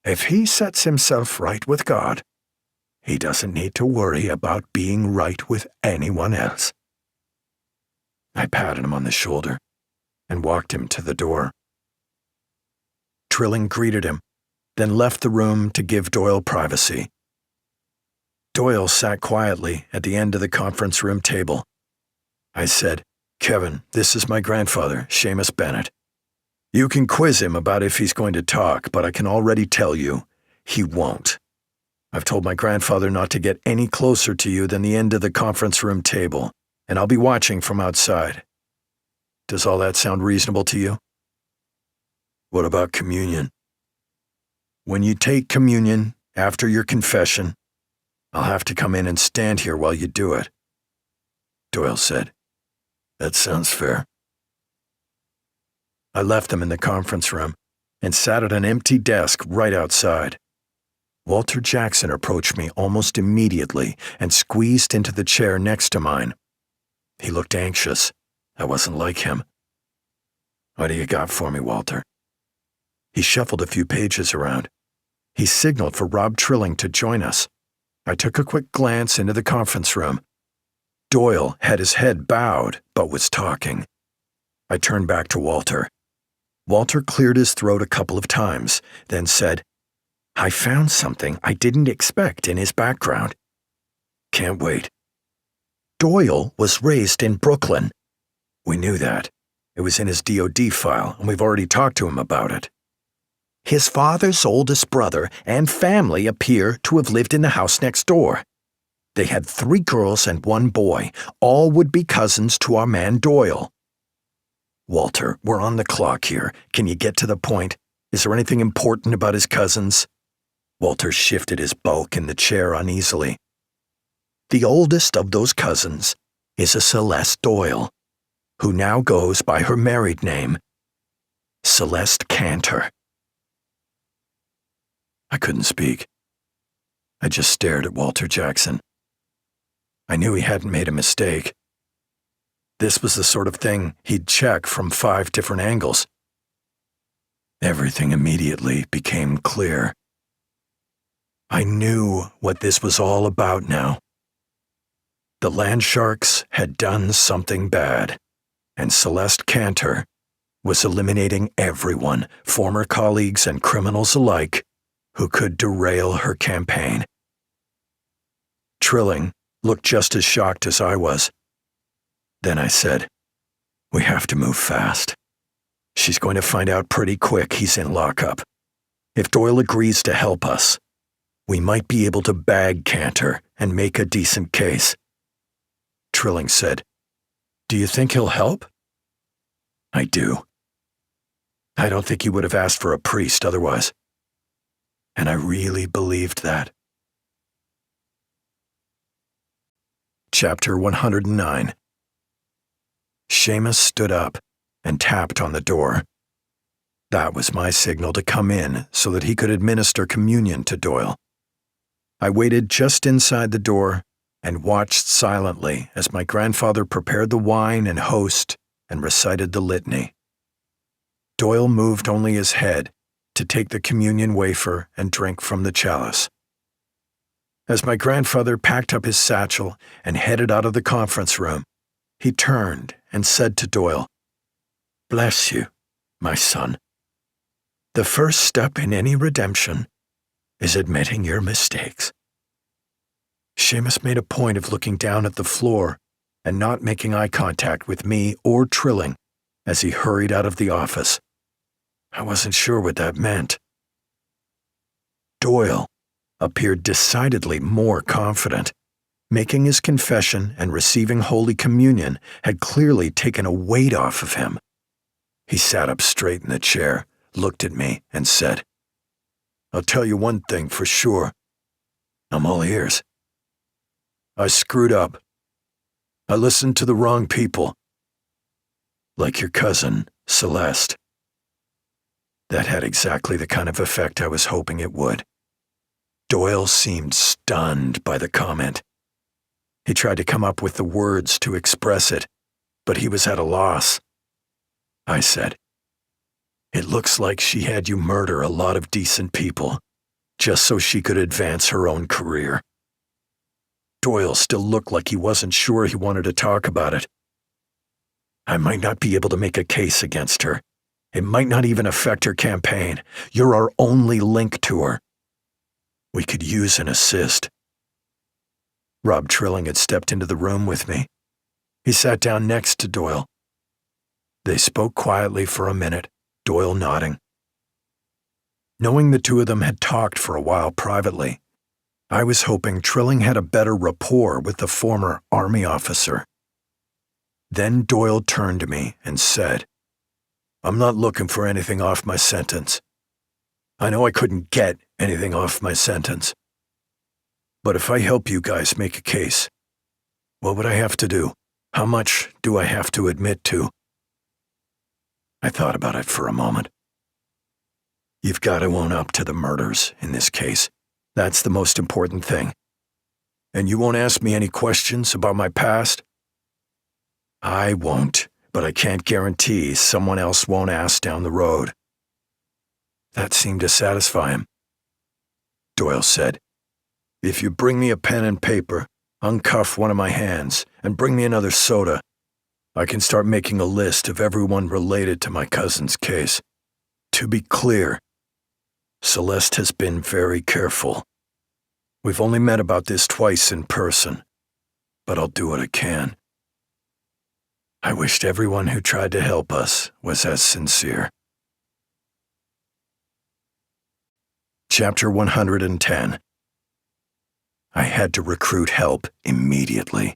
"If he sets himself right with God, he doesn't need to worry about being right with anyone else." I patted him on the shoulder and walked him to the door. Trilling greeted him, then left the room to give Doyle privacy. Doyle sat quietly at the end of the conference room table. I said, "Kevin, this is my grandfather, Seamus Bennett. You can quiz him about if he's going to talk, but I can already tell you, he won't. I've told my grandfather not to get any closer to you than the end of the conference room table, and I'll be watching from outside. Does all that sound reasonable to you?" "What about communion?" "When you take communion after your confession, I'll have to come in and stand here while you do it." Doyle said, "That sounds fair." I left them in the conference room and sat at an empty desk right outside. Walter Jackson approached me almost immediately and squeezed into the chair next to mine. He looked anxious. I wasn't like him. "What do you got for me, Walter?" He shuffled a few pages around. He signaled for Rob Trilling to join us. I took a quick glance into the conference room. Doyle had his head bowed, but was talking. I turned back to Walter. Walter cleared his throat a couple of times, then said, "I found something I didn't expect in his background." "Can't wait." Doyle was raised in Brooklyn. We knew that. It was in his DOD file, and we've already talked to him about it. His father's oldest brother and family appear to have lived in the house next door. They had 3 girls and 1 boy. All would be cousins to our man Doyle. "Walter, we're on the clock here. Can you get to the point? Is there anything important about his cousins?" Walter shifted his bulk in the chair uneasily. "The oldest of those cousins is a Celeste Doyle, who now goes by her married name, Celeste Cantor." I couldn't speak. I just stared at Walter Jackson. I knew he hadn't made a mistake. This was the sort of thing he'd check from 5 different angles. Everything immediately became clear. I knew what this was all about now. The land sharks had done something bad, and Celeste Cantor was eliminating everyone, former colleagues and criminals alike, who could derail her campaign. Trilling looked just as shocked as I was. Then I said, "We have to move fast. She's going to find out pretty quick he's in lockup. If Doyle agrees to help us, we might be able to bag Cantor and make a decent case." Trilling said, "Do you think he'll help?" "I do. I don't think he would have asked for a priest otherwise." And I really believed that. Chapter 109. Seamus stood up and tapped on the door. That was my signal to come in so that he could administer communion to Doyle. I waited just inside the door and watched silently as my grandfather prepared the wine and host and recited the litany. Doyle moved only his head, to take the communion wafer and drink from the chalice. As my grandfather packed up his satchel and headed out of the conference room, he turned and said to Doyle, "Bless you, my son. The first step in any redemption is admitting your mistakes." Seamus made a point of looking down at the floor and not making eye contact with me or Trilling as he hurried out of the office. I wasn't sure what that meant. Doyle appeared decidedly more confident. Making his confession and receiving Holy Communion had clearly taken a weight off of him. He sat up straight in the chair, looked at me, and said, "I'll tell you one thing for sure. I'm all ears. I screwed up. I listened to the wrong people. Like your cousin, Celeste." That had exactly the kind of effect I was hoping it would. Doyle seemed stunned by the comment. He tried to come up with the words to express it, but he was at a loss. I said, "It looks like she had you murder a lot of decent people, just so she could advance her own career." Doyle still looked like he wasn't sure he wanted to talk about it. "I might not be able to make a case against her. It might not even affect her campaign. You're our only link to her. We could use an assist." Rob Trilling had stepped into the room with me. He sat down next to Doyle. They spoke quietly for a minute, Doyle nodding. Knowing the two of them had talked for a while privately, I was hoping Trilling had a better rapport with the former Army officer. Then Doyle turned to me and said, "I'm not looking for anything off my sentence. I know I couldn't get anything off my sentence. But if I help you guys make a case, what would I have to do? How much do I have to admit to?" I thought about it for a moment. "You've got to own up to the murders in this case. That's the most important thing. And you won't ask me any questions about my past?" "I won't, but I can't guarantee someone else won't ask down the road." That seemed to satisfy him. Doyle said, "If you bring me a pen and paper, uncuff one of my hands, and bring me another soda, I can start making a list of everyone related to my cousin's case. To be clear, Celeste has been very careful. We've only met about this twice in person, but I'll do what I can." I wished everyone who tried to help us was as sincere. Chapter 110. I had to recruit help immediately.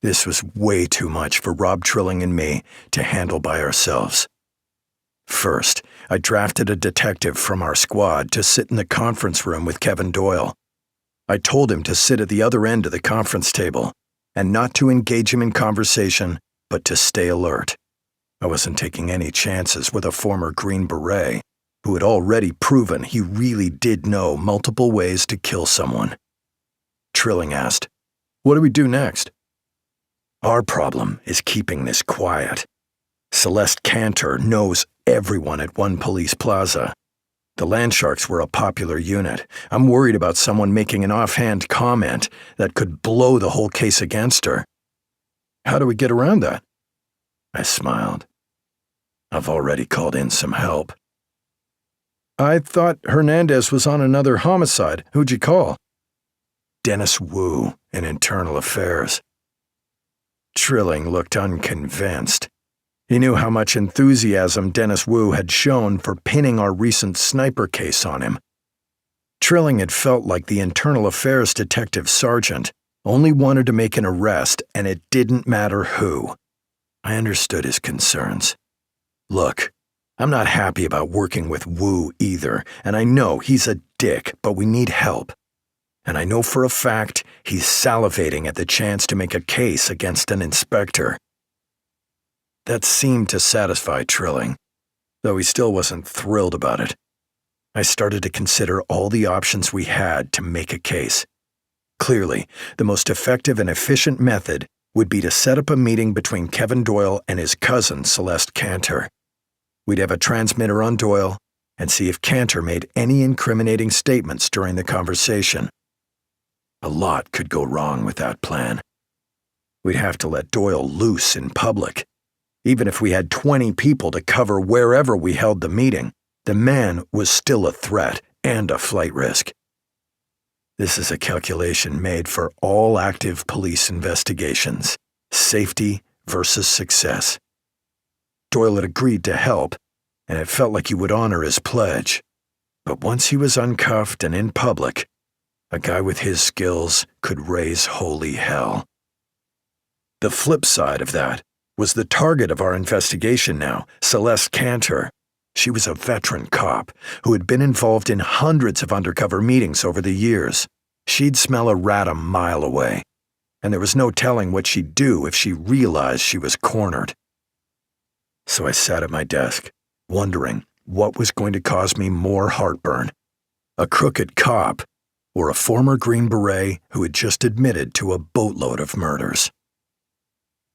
This was way too much for Rob Trilling and me to handle by ourselves. First, I drafted a detective from our squad to sit in the conference room with Kevin Doyle. I told him to sit at the other end of the conference table and not to engage him in conversation, but to stay alert. I wasn't taking any chances with a former Green Beret who had already proven he really did know multiple ways to kill someone. Trilling asked, "What do we do next?" "Our problem is keeping this quiet. Celeste Cantor knows everyone at One Police Plaza. The Landsharks were a popular unit. I'm worried about someone making an offhand comment that could blow the whole case against her." "How do we get around that?" I smiled. "I've already called in some help." "I thought Hernandez was on another homicide. Who'd you call?" "Dennis Wu in Internal Affairs." Trilling looked unconvinced. He knew how much enthusiasm Dennis Wu had shown for pinning our recent sniper case on him. Trilling had felt like the Internal Affairs detective sergeant only wanted to make an arrest, and it didn't matter who. I understood his concerns. Look, I'm not happy about working with Wu either, and I know he's a dick, but we need help. And I know for a fact he's salivating at the chance to make a case against an inspector. That seemed to satisfy Trilling, though he still wasn't thrilled about it. I started to consider all the options we had to make a case. Clearly, the most effective and efficient method would be to set up a meeting between Kevin Doyle and his cousin, Celeste Cantor. We'd have a transmitter on Doyle, and see if Cantor made any incriminating statements during the conversation. A lot could go wrong with that plan. We'd have to let Doyle loose in public. Even if we had 20 people to cover wherever we held the meeting, the man was still a threat and a flight risk. This is a calculation made for all active police investigations. Safety versus success. Doyle had agreed to help, and it felt like he would honor his pledge. But once he was uncuffed and in public, a guy with his skills could raise holy hell. The flip side of that was the target of our investigation now, Celeste Cantor. She was a veteran cop who had been involved in hundreds of undercover meetings over the years. She'd smell a rat a mile away, and there was no telling what she'd do if she realized she was cornered. So I sat at my desk, wondering what was going to cause me more heartburn, a crooked cop or a former Green Beret who had just admitted to a boatload of murders.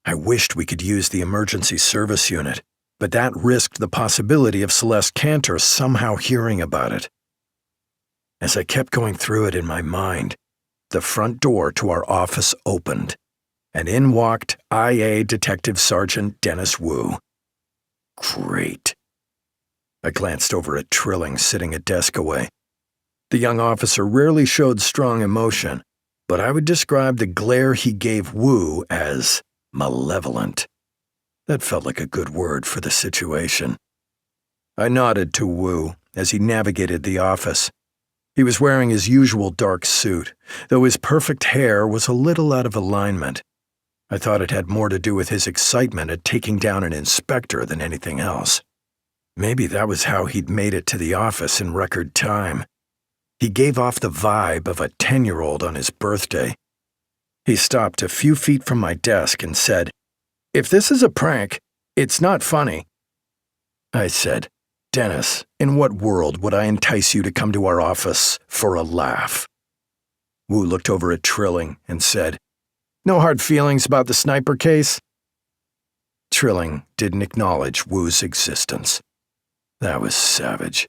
I wished we could use the emergency service unit, but that risked the possibility of Celeste Cantor somehow hearing about it. As I kept going through it in my mind, the front door to our office opened, and in walked IA Detective Sergeant Dennis Wu. Great. I glanced over at Trilling sitting a desk away. The young officer rarely showed strong emotion, but I would describe the glare he gave Wu as malevolent. That felt like a good word for the situation. I nodded to Wu as he navigated the office. He was wearing his usual dark suit, though his perfect hair was a little out of alignment. I thought it had more to do with his excitement at taking down an inspector than anything else. Maybe that was how he'd made it to the office in record time. He gave off the vibe of a 10-year-old on his birthday. He stopped a few feet from my desk and said, "If this is a prank, it's not funny." I said, "Dennis, in what world would I entice you to come to our office for a laugh?" Wu looked over at Trilling and said, "No hard feelings about the sniper case?" Trilling didn't acknowledge Wu's existence. That was savage.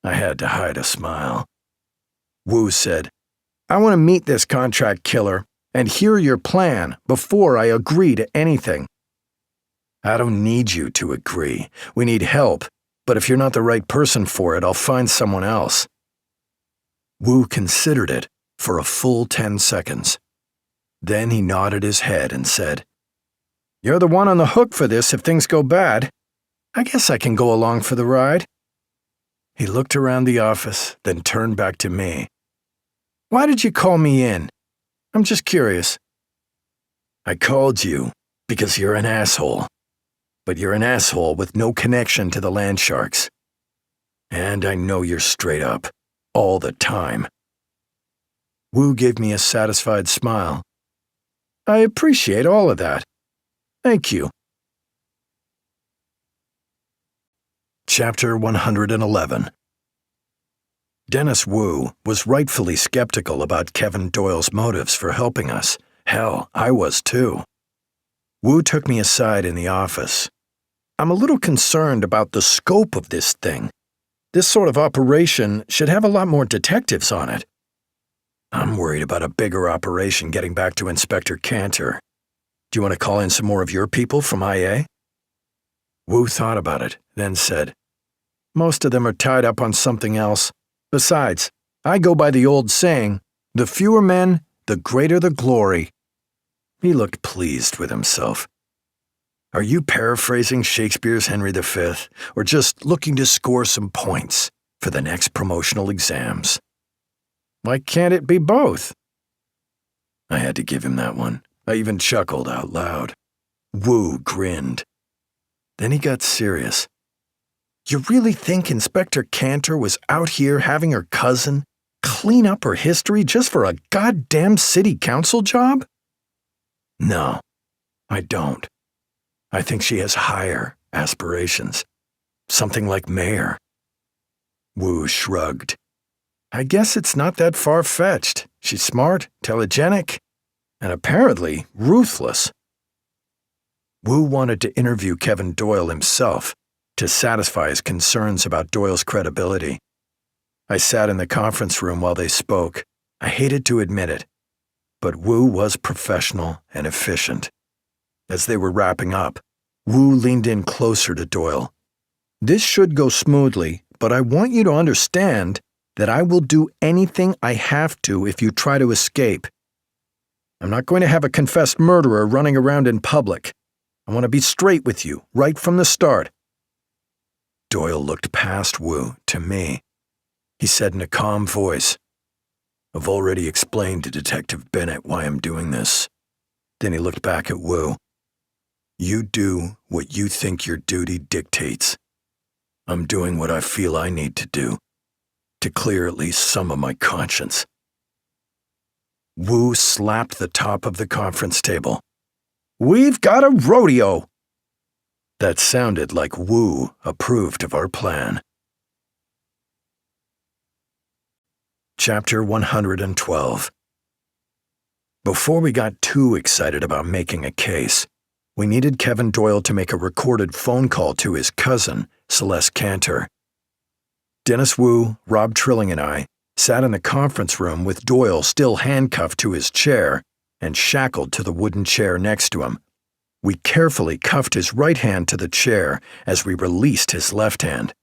I had to hide a smile. Wu said, "I want to meet this contract killer and hear your plan before I agree to anything." "I don't need you to agree. We need help, but if you're not the right person for it, I'll find someone else." Wu considered it for a full 10 seconds. Then he nodded his head and said, "You're the one on the hook for this if things go bad. I guess I can go along for the ride." He looked around the office, then turned back to me. "Why did you call me in? I'm just curious." "I called you because you're an asshole. But you're an asshole with no connection to the land sharks. And I know you're straight up, all the time." Wu gave me a satisfied smile. "I appreciate all of that. Thank you." Chapter 111. Dennis Wu was rightfully skeptical about Kevin Doyle's motives for helping us. Hell, I was too. Wu took me aside in the office. "I'm a little concerned about the scope of this thing. This sort of operation should have a lot more detectives on it." "I'm worried about a bigger operation getting back to Inspector Cantor. Do you want to call in some more of your people from IA?" Wu thought about it, then said, "Most of them are tied up on something else. Besides, I go by the old saying, the fewer men, the greater the glory." He looked pleased with himself. "Are you paraphrasing Shakespeare's Henry V, or just looking to score some points for the next promotional exams?" "Why can't it be both?" I had to give him that one. I even chuckled out loud. Wu grinned. Then he got serious. "You really think Inspector Cantor was out here having her cousin clean up her history just for a goddamn city council job?" "No, I don't. I think she has higher aspirations. Something like mayor." Wu shrugged. "I guess it's not that far-fetched. She's smart, telegenic, and apparently ruthless." Wu wanted to interview Kevin Doyle himself, to satisfy his concerns about Doyle's credibility. I sat in the conference room while they spoke. I hated to admit it, but Wu was professional and efficient. As they were wrapping up, Wu leaned in closer to Doyle. "This should go smoothly, but I want you to understand that I will do anything I have to if you try to escape. I'm not going to have a confessed murderer running around in public. I want to be straight with you, right from the start." Doyle looked past Wu to me. He said in a calm voice, "I've already explained to Detective Bennett why I'm doing this." Then he looked back at Wu. "You do what you think your duty dictates. I'm doing what I feel I need to do, to clear at least some of my conscience." Wu slapped the top of the conference table. "We've got a rodeo!" That sounded like Wu approved of our plan. Chapter 112. Before we got too excited about making a case, we needed Kevin Doyle to make a recorded phone call to his cousin, Celeste Cantor. Dennis Wu, Rob Trilling, and I sat in the conference room with Doyle still handcuffed to his chair and shackled to the wooden chair next to him. We carefully cuffed his right hand to the chair as we released his left hand.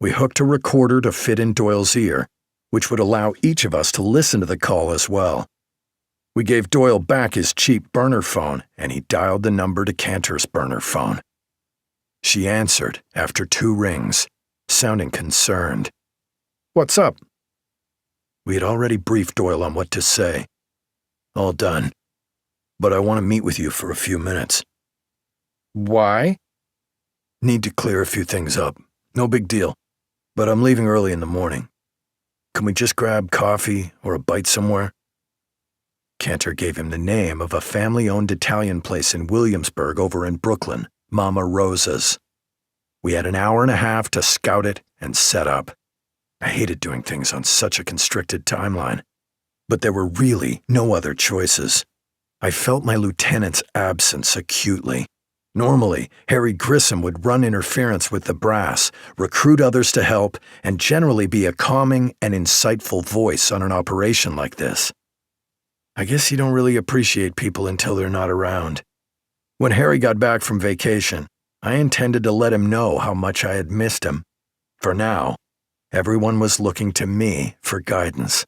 We hooked a recorder to fit in Doyle's ear, which would allow each of us to listen to the call as well. We gave Doyle back his cheap burner phone, and he dialed the number to Cantor's burner phone. She answered after 2 rings, sounding concerned. "What's up?" We had already briefed Doyle on what to say. "All done, but I want to meet with you for a few minutes." "Why?" "Need to clear a few things up. No big deal, but I'm leaving early in the morning. Can we just grab coffee or a bite somewhere?" Cantor gave him the name of a family-owned Italian place in Williamsburg over in Brooklyn, Mama Rosa's. We had an hour and a half to scout it and set up. I hated doing things on such a constricted timeline, but there were really no other choices. I felt my lieutenant's absence acutely. Normally, Harry Grissom would run interference with the brass, recruit others to help, and generally be a calming and insightful voice on an operation like this. I guess you don't really appreciate people until they're not around. When Harry got back from vacation, I intended to let him know how much I had missed him. For now, everyone was looking to me for guidance.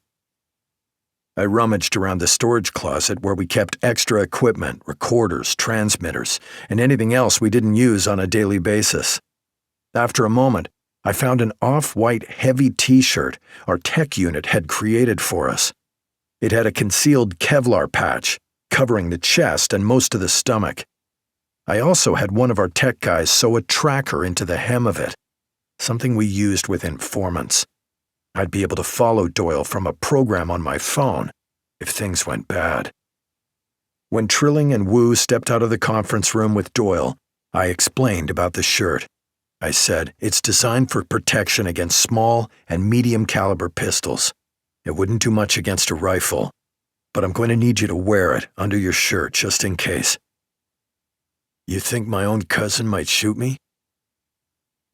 I rummaged around the storage closet where we kept extra equipment, recorders, transmitters, and anything else we didn't use on a daily basis. After a moment, I found an off-white heavy t-shirt our tech unit had created for us. It had a concealed Kevlar patch, covering the chest and most of the stomach. I also had one of our tech guys sew a tracker into the hem of it, something we used with informants. I'd be able to follow Doyle from a program on my phone if things went bad. When Trilling and Wu stepped out of the conference room with Doyle, I explained about the shirt. I said, "It's designed for protection against small and medium caliber pistols. It wouldn't do much against a rifle, but I'm going to need you to wear it under your shirt just in case." "You think my own cousin might shoot me?"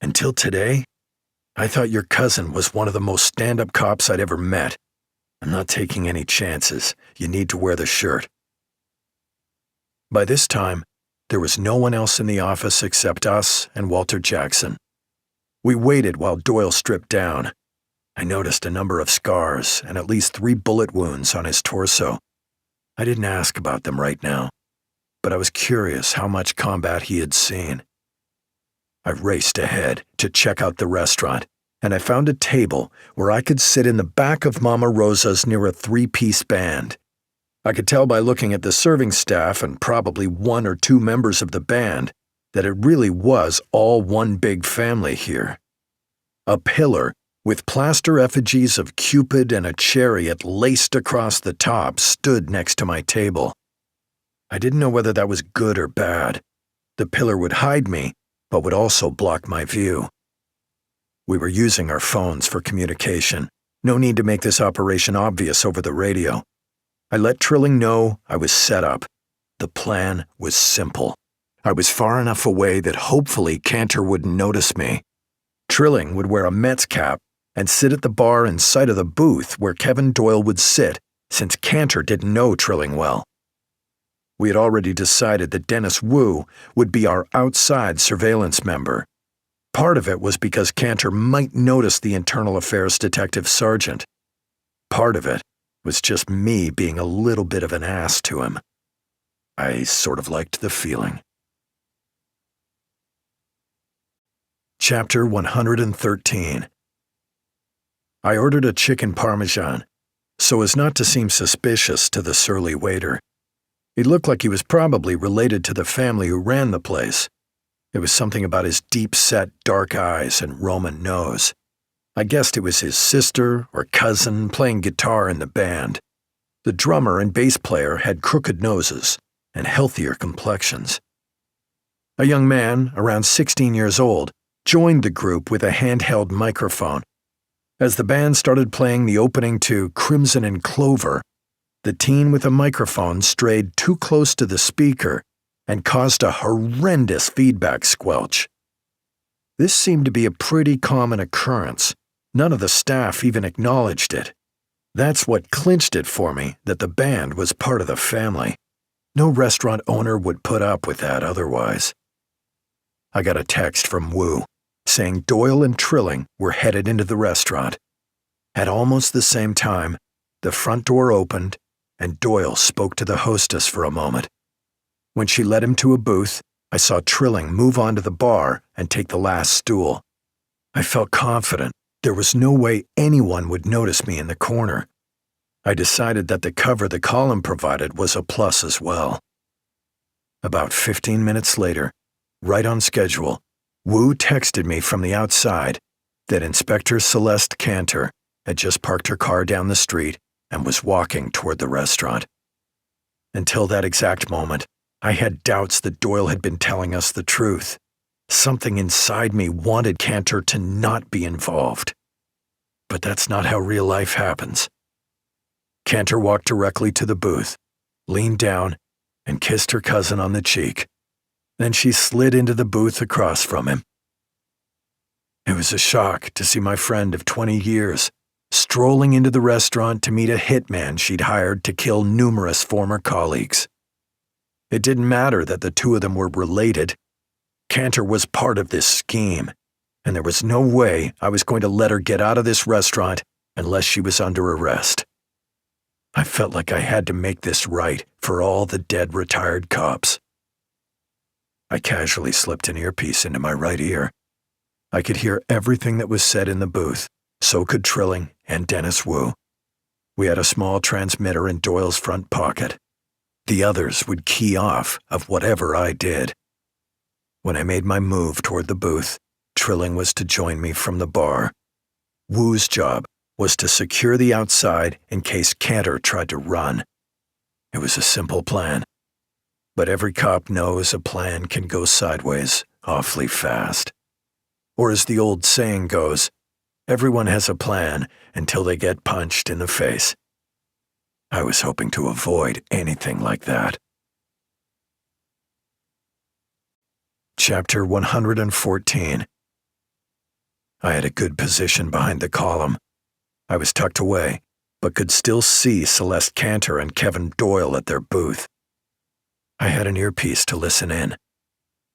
"Until today, I thought your cousin was one of the most stand-up cops I'd ever met. I'm not taking any chances. You need to wear the shirt." By this time, there was no one else in the office except us and Walter Jackson. We waited while Doyle stripped down. I noticed a number of scars and at least 3 bullet wounds on his torso. I didn't ask about them right now, but I was curious how much combat he had seen. I raced ahead to check out the restaurant, and I found a table where I could sit in the back of Mama Rosa's near a 3-piece band. I could tell by looking at the serving staff and probably 1 or 2 members of the band that it really was all one big family here. A pillar with plaster effigies of Cupid and a chariot laced across the top stood next to my table. I didn't know whether that was good or bad. The pillar would hide me, but would also block my view. We were using our phones for communication. No need to make this operation obvious over the radio. I let Trilling know I was set up. The plan was simple. I was far enough away that hopefully Cantor wouldn't notice me. Trilling would wear a Mets cap and sit at the bar in sight of the booth where Kevin Doyle would sit, since Cantor didn't know Trilling well. We had already decided that Dennis Wu would be our outside surveillance member. Part of it was because Cantor might notice the internal affairs detective sergeant. Part of it was just me being a little bit of an ass to him. I sort of liked the feeling. Chapter 113. I ordered a chicken parmesan, so as not to seem suspicious to the surly waiter. He looked like he was probably related to the family who ran the place. It was something about his deep-set dark eyes and Roman nose. I guessed it was his sister or cousin playing guitar in the band. The drummer and bass player had crooked noses and healthier complexions. A young man, around 16 years old, joined the group with a handheld microphone. As the band started playing the opening to Crimson and Clover, the teen with a microphone strayed too close to the speaker and caused a horrendous feedback squelch. This seemed to be a pretty common occurrence. None of the staff even acknowledged it. That's what clinched it for me that the band was part of the family. No restaurant owner would put up with that otherwise. I got a text from Wu saying Doyle and Trilling were headed into the restaurant. At almost the same time, the front door opened and Doyle spoke to the hostess for a moment. When she led him to a booth, I saw Trilling move onto the bar and take the last stool. I felt confident there was no way anyone would notice me in the corner. I decided that the cover the column provided was a plus as well. About 15 minutes later, right on schedule, Wu texted me from the outside that Inspector Celeste Cantor had just parked her car down the street and was walking toward the restaurant. Until that exact moment, I had doubts that Doyle had been telling us the truth. Something inside me wanted Cantor to not be involved. But that's not how real life happens. Cantor walked directly to the booth, leaned down, and kissed her cousin on the cheek. Then she slid into the booth across from him. It was a shock to see my friend of 20 years strolling into the restaurant to meet a hitman she'd hired to kill numerous former colleagues. It didn't matter that the two of them were related. Cantor was part of this scheme, and there was no way I was going to let her get out of this restaurant unless she was under arrest. I felt like I had to make this right for all the dead retired cops. I casually slipped an earpiece into my right ear. I could hear everything that was said in the booth. So could Trilling and Dennis Wu. We had a small transmitter in Doyle's front pocket. The others would key off of whatever I did. When I made my move toward the booth, Trilling was to join me from the bar. Wu's job was to secure the outside in case Cantor tried to run. It was a simple plan. But every cop knows a plan can go sideways awfully fast. Or as the old saying goes, everyone has a plan until they get punched in the face. I was hoping to avoid anything like that. Chapter 114. I had a good position behind the column. I was tucked away, but could still see Celeste Cantor and Kevin Doyle at their booth. I had an earpiece to listen in.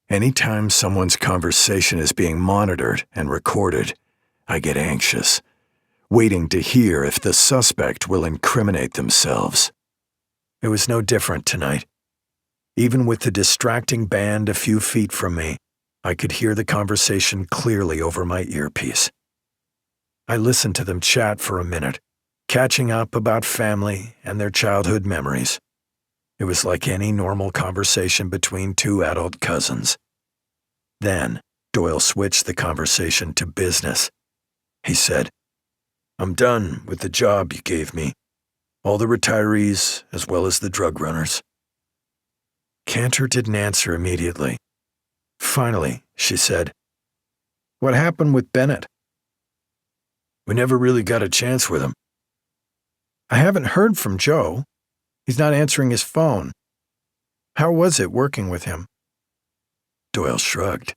Anytime someone's conversation is being monitored and recorded, I get anxious, waiting to hear if the suspect will incriminate themselves. It was no different tonight. Even with the distracting band a few feet from me, I could hear the conversation clearly over my earpiece. I listened to them chat for a minute, catching up about family and their childhood memories. It was like any normal conversation between two adult cousins. Then, Doyle switched the conversation to business. He said, "I'm done with the job you gave me. All the retirees, as well as the drug runners." Cantor didn't answer immediately. Finally, she said, "What happened with Bennett?" "We never really got a chance with him." "I haven't heard from Joe. He's not answering his phone. How was it working with him?" Doyle shrugged.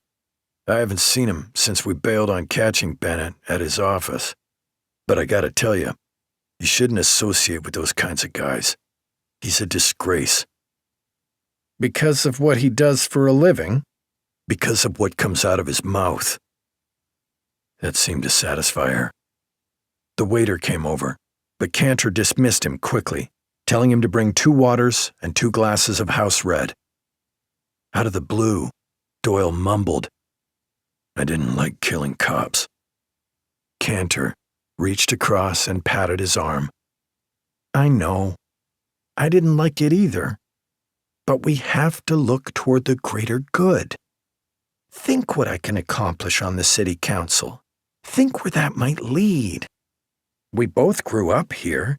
I haven't seen him since we bailed on catching Bennett at his office. But I gotta tell you, you shouldn't associate with those kinds of guys. He's a disgrace. Because of what he does for a living? Because of what comes out of his mouth. That seemed to satisfy her. The waiter came over, but Cantor dismissed him quickly, telling him to bring 2 waters and 2 glasses of house red. Out of the blue, Doyle mumbled, "I didn't like killing cops." Cantor reached across and patted his arm. I know. I didn't like it either. But we have to look toward the greater good. Think what I can accomplish on the city council. Think where that might lead. We both grew up here.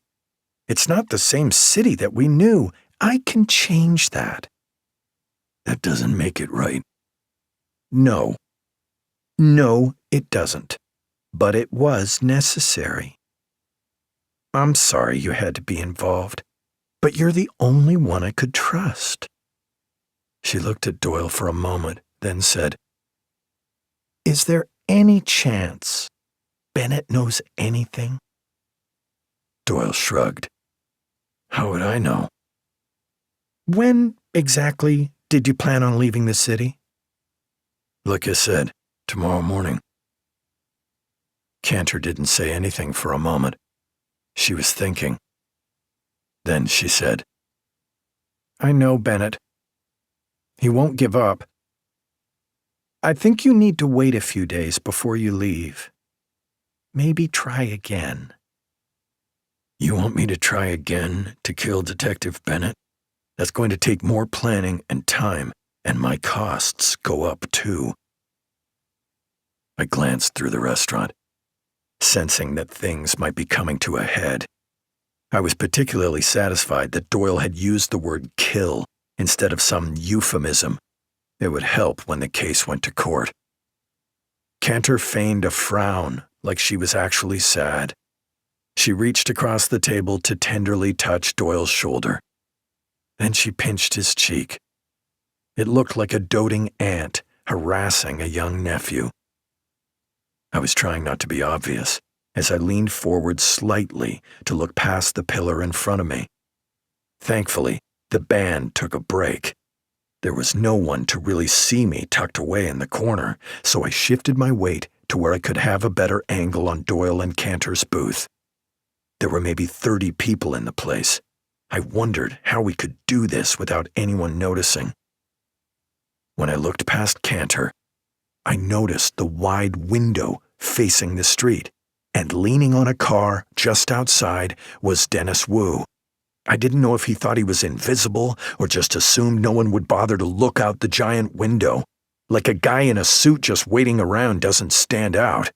It's not the same city that we knew. I can change that. That doesn't make it right. No. No, it doesn't. But it was necessary. I'm sorry you had to be involved, but you're the only one I could trust. She looked at Doyle for a moment, then said, Is there any chance Bennett knows anything? Doyle shrugged. How would I know? When exactly did you plan on leaving the city? Like I said, tomorrow morning. Cantor didn't say anything for a moment. She was thinking. Then she said, I know Bennett. He won't give up. I think you need to wait a few days before you leave. Maybe try again. You want me to try again to kill Detective Bennett? That's going to take more planning and time, and my costs go up too. I glanced through the restaurant, sensing that things might be coming to a head. I was particularly satisfied that Doyle had used the word kill instead of some euphemism. It would help when the case went to court. Cantor feigned a frown, like she was actually sad. She reached across the table to tenderly touch Doyle's shoulder. Then she pinched his cheek. It looked like a doting aunt harassing a young nephew. I was trying not to be obvious as I leaned forward slightly to look past the pillar in front of me. Thankfully, the band took a break. There was no one to really see me tucked away in the corner, so I shifted my weight to where I could have a better angle on Doyle and Cantor's booth. There were maybe 30 people in the place. I wondered how we could do this without anyone noticing. When I looked past Cantor, I noticed the wide window facing the street, and leaning on a car just outside was Dennis Wu. I didn't know if he thought he was invisible or just assumed no one would bother to look out the giant window. Like a guy in a suit just waiting around doesn't stand out.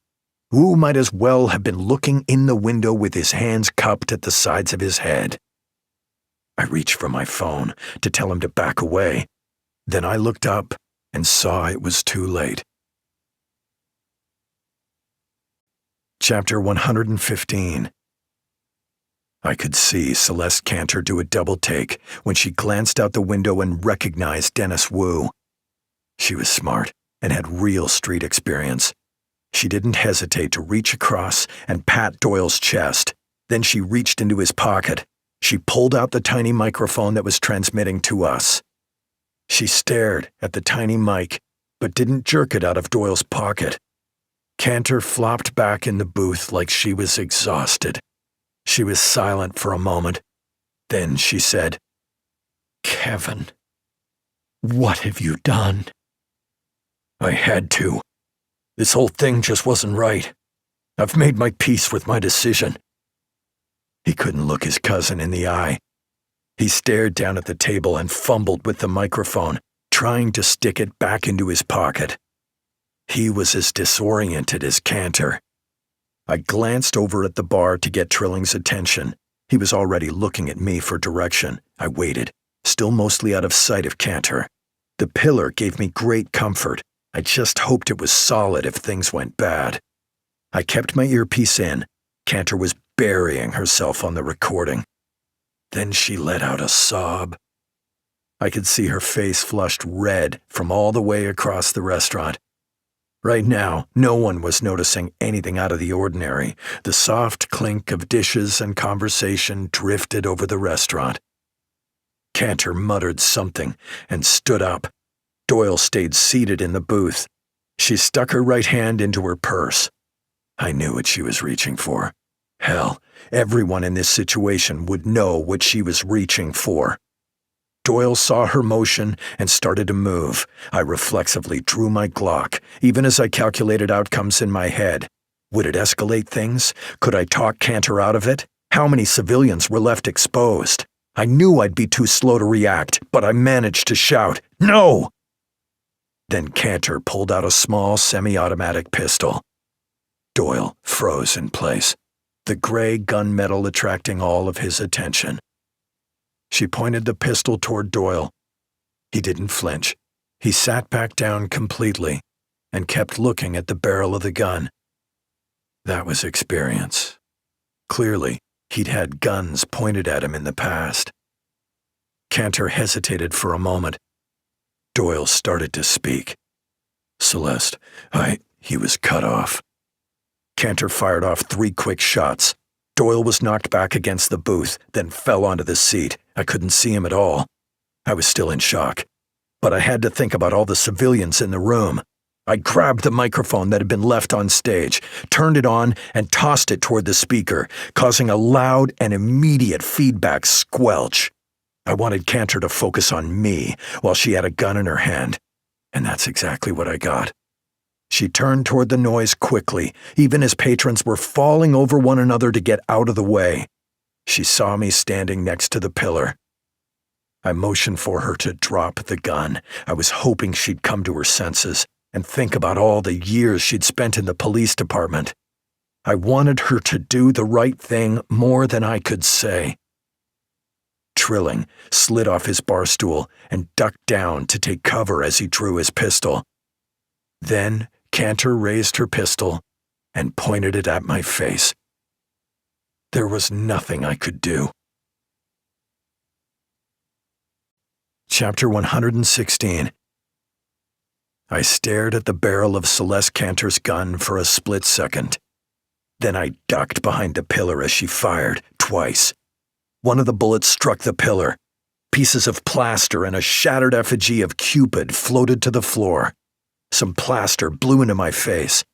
Wu might as well have been looking in the window with his hands cupped at the sides of his head. I reached for my phone to tell him to back away. Then I looked up and saw it was too late. Chapter 115. I could see Celeste Cantor do a double take when she glanced out the window and recognized Dennis Wu. She was smart and had real street experience. She didn't hesitate to reach across and pat Doyle's chest. Then she reached into his pocket. She pulled out the tiny microphone that was transmitting to us. She stared at the tiny mic, but didn't jerk it out of Doyle's pocket. Cantor flopped back in the booth like she was exhausted. She was silent for a moment. Then she said, "Kevin, what have you done?" "I had to. This whole thing just wasn't right. I've made my peace with my decision." He couldn't look his cousin in the eye. He stared down at the table and fumbled with the microphone, trying to stick it back into his pocket. He was as disoriented as Cantor. I glanced over at the bar to get Trilling's attention. He was already looking at me for direction. I waited, still mostly out of sight of Cantor. The pillar gave me great comfort. I just hoped it was solid if things went bad. I kept my earpiece in. Cantor was burying herself on the recording. Then she let out a sob. I could see her face flushed red from all the way across the restaurant. Right now, no one was noticing anything out of the ordinary. The soft clink of dishes and conversation drifted over the restaurant. Cantor muttered something and stood up. Doyle stayed seated in the booth. She stuck her right hand into her purse. I knew what she was reaching for. Hell, everyone in this situation would know what she was reaching for. Doyle saw her motion and started to move. I reflexively drew my Glock, even as I calculated outcomes in my head. Would it escalate things? Could I talk Cantor out of it? How many civilians were left exposed? I knew I'd be too slow to react, but I managed to shout, "No!" Then Cantor pulled out a small semi-automatic pistol. Doyle froze in place, the gray gunmetal attracting all of his attention. She pointed the pistol toward Doyle. He didn't flinch. He sat back down completely and kept looking at the barrel of the gun. That was experience. Clearly, he'd had guns pointed at him in the past. Cantor hesitated for a moment. Doyle started to speak. "Celeste, He was cut off." Cantor fired off 3 quick shots. Doyle was knocked back against the booth, then fell onto the seat. I couldn't see him at all. I was still in shock, but I had to think about all the civilians in the room. I grabbed the microphone that had been left on stage, turned it on, and tossed it toward the speaker, causing a loud and immediate feedback squelch. I wanted Cantor to focus on me while she had a gun in her hand, and that's exactly what I got. She turned toward the noise quickly, even as patrons were falling over one another to get out of the way. She saw me standing next to the pillar. I motioned for her to drop the gun. I was hoping she'd come to her senses and think about all the years she'd spent in the police department. I wanted her to do the right thing more than I could say. Trilling slid off his bar stool and ducked down to take cover as he drew his pistol. Then Cantor raised her pistol and pointed it at my face. There was nothing I could do. Chapter 116. I stared at the barrel of Celeste Cantor's gun for a split second. Then I ducked behind the pillar as she fired, twice. One of the bullets struck the pillar. Pieces of plaster and a shattered effigy of Cupid floated to the floor. Some plaster blew into my face.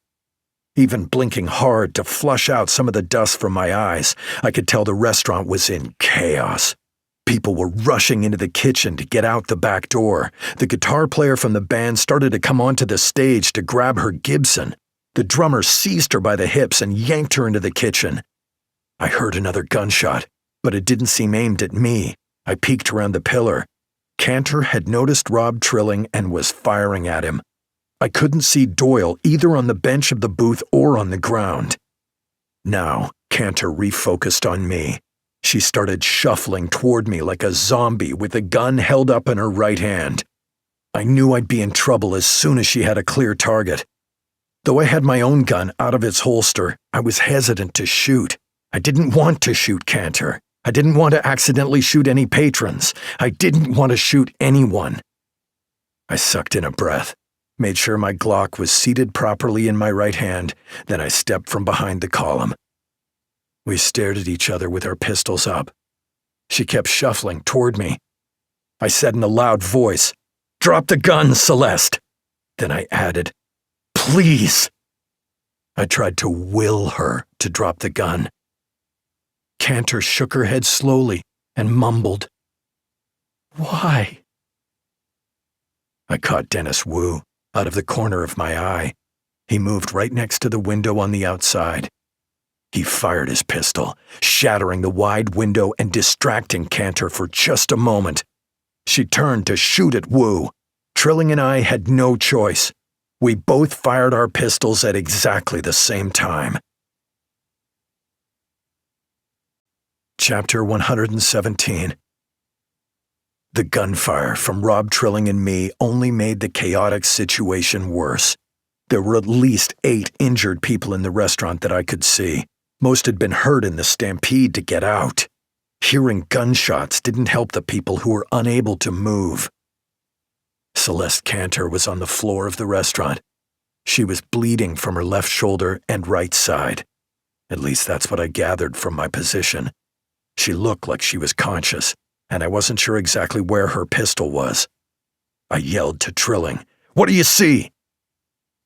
Even blinking hard to flush out some of the dust from my eyes, I could tell the restaurant was in chaos. People were rushing into the kitchen to get out the back door. The guitar player from the band started to come onto the stage to grab her Gibson. The drummer seized her by the hips and yanked her into the kitchen. I heard another gunshot, but it didn't seem aimed at me. I peeked around the pillar. Cantor had noticed Rob Trilling and was firing at him. I couldn't see Doyle either on the bench of the booth or on the ground. Now, Cantor refocused on me. She started shuffling toward me like a zombie with the gun held up in her right hand. I knew I'd be in trouble as soon as she had a clear target. Though I had my own gun out of its holster, I was hesitant to shoot. I didn't want to shoot Cantor. I didn't want to accidentally shoot any patrons. I didn't want to shoot anyone. I sucked in a breath, made sure my Glock was seated properly in my right hand, then I stepped from behind the column. We stared at each other with our pistols up. She kept shuffling toward me. I said in a loud voice, "Drop the gun, Celeste." Then I added, "Please." I tried to will her to drop the gun. Cantor shook her head slowly and mumbled, "Why?" I caught Dennis Wu out of the corner of my eye. He moved right next to the window on the outside. He fired his pistol, shattering the wide window and distracting Cantor for just a moment. She turned to shoot at Wu. Trilling and I had no choice. We both fired our pistols at exactly the same time. Chapter 117. The gunfire from Rob Trilling and me only made the chaotic situation worse. There were at least 8 injured people in the restaurant that I could see. Most had been hurt in the stampede to get out. Hearing gunshots didn't help the people who were unable to move. Celeste Cantor was on the floor of the restaurant. She was bleeding from her left shoulder and right side. At least that's what I gathered from my position. She looked like she was conscious, and I wasn't sure exactly where her pistol was. I yelled to Trilling, "What do you see?"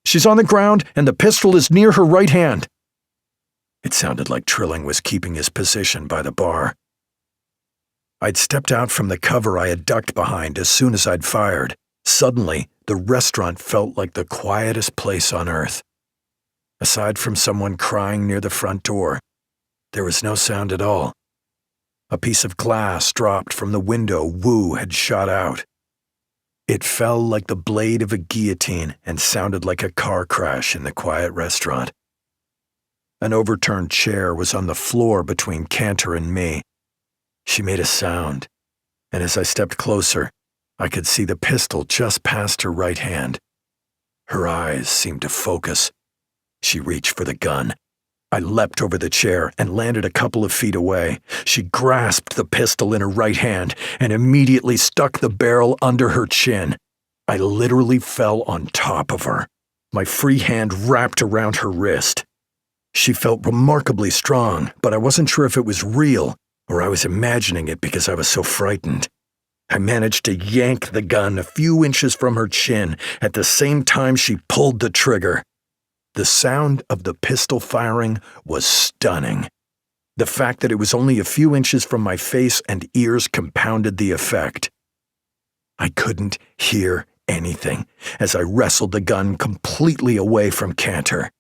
"She's on the ground, and the pistol is near her right hand." It sounded like Trilling was keeping his position by the bar. I'd stepped out from the cover I had ducked behind as soon as I'd fired. Suddenly, the restaurant felt like the quietest place on earth. Aside from someone crying near the front door, there was no sound at all. A piece of glass dropped from the window Wu had shot out. It fell like the blade of a guillotine and sounded like a car crash in the quiet restaurant. An overturned chair was on the floor between Cantor and me. She made a sound, and as I stepped closer, I could see the pistol just past her right hand. Her eyes seemed to focus. She reached for the gun. I leapt over the chair and landed a couple of feet away. She grasped the pistol in her right hand and immediately stuck the barrel under her chin. I literally fell on top of her. My free hand wrapped around her wrist. She felt remarkably strong, but I wasn't sure if it was real or I was imagining it because I was so frightened. I managed to yank the gun a few inches from her chin at the same time she pulled the trigger. The sound of the pistol firing was stunning. The fact that it was only a few inches from my face and ears compounded the effect. I couldn't hear anything as I wrestled the gun completely away from Cantor.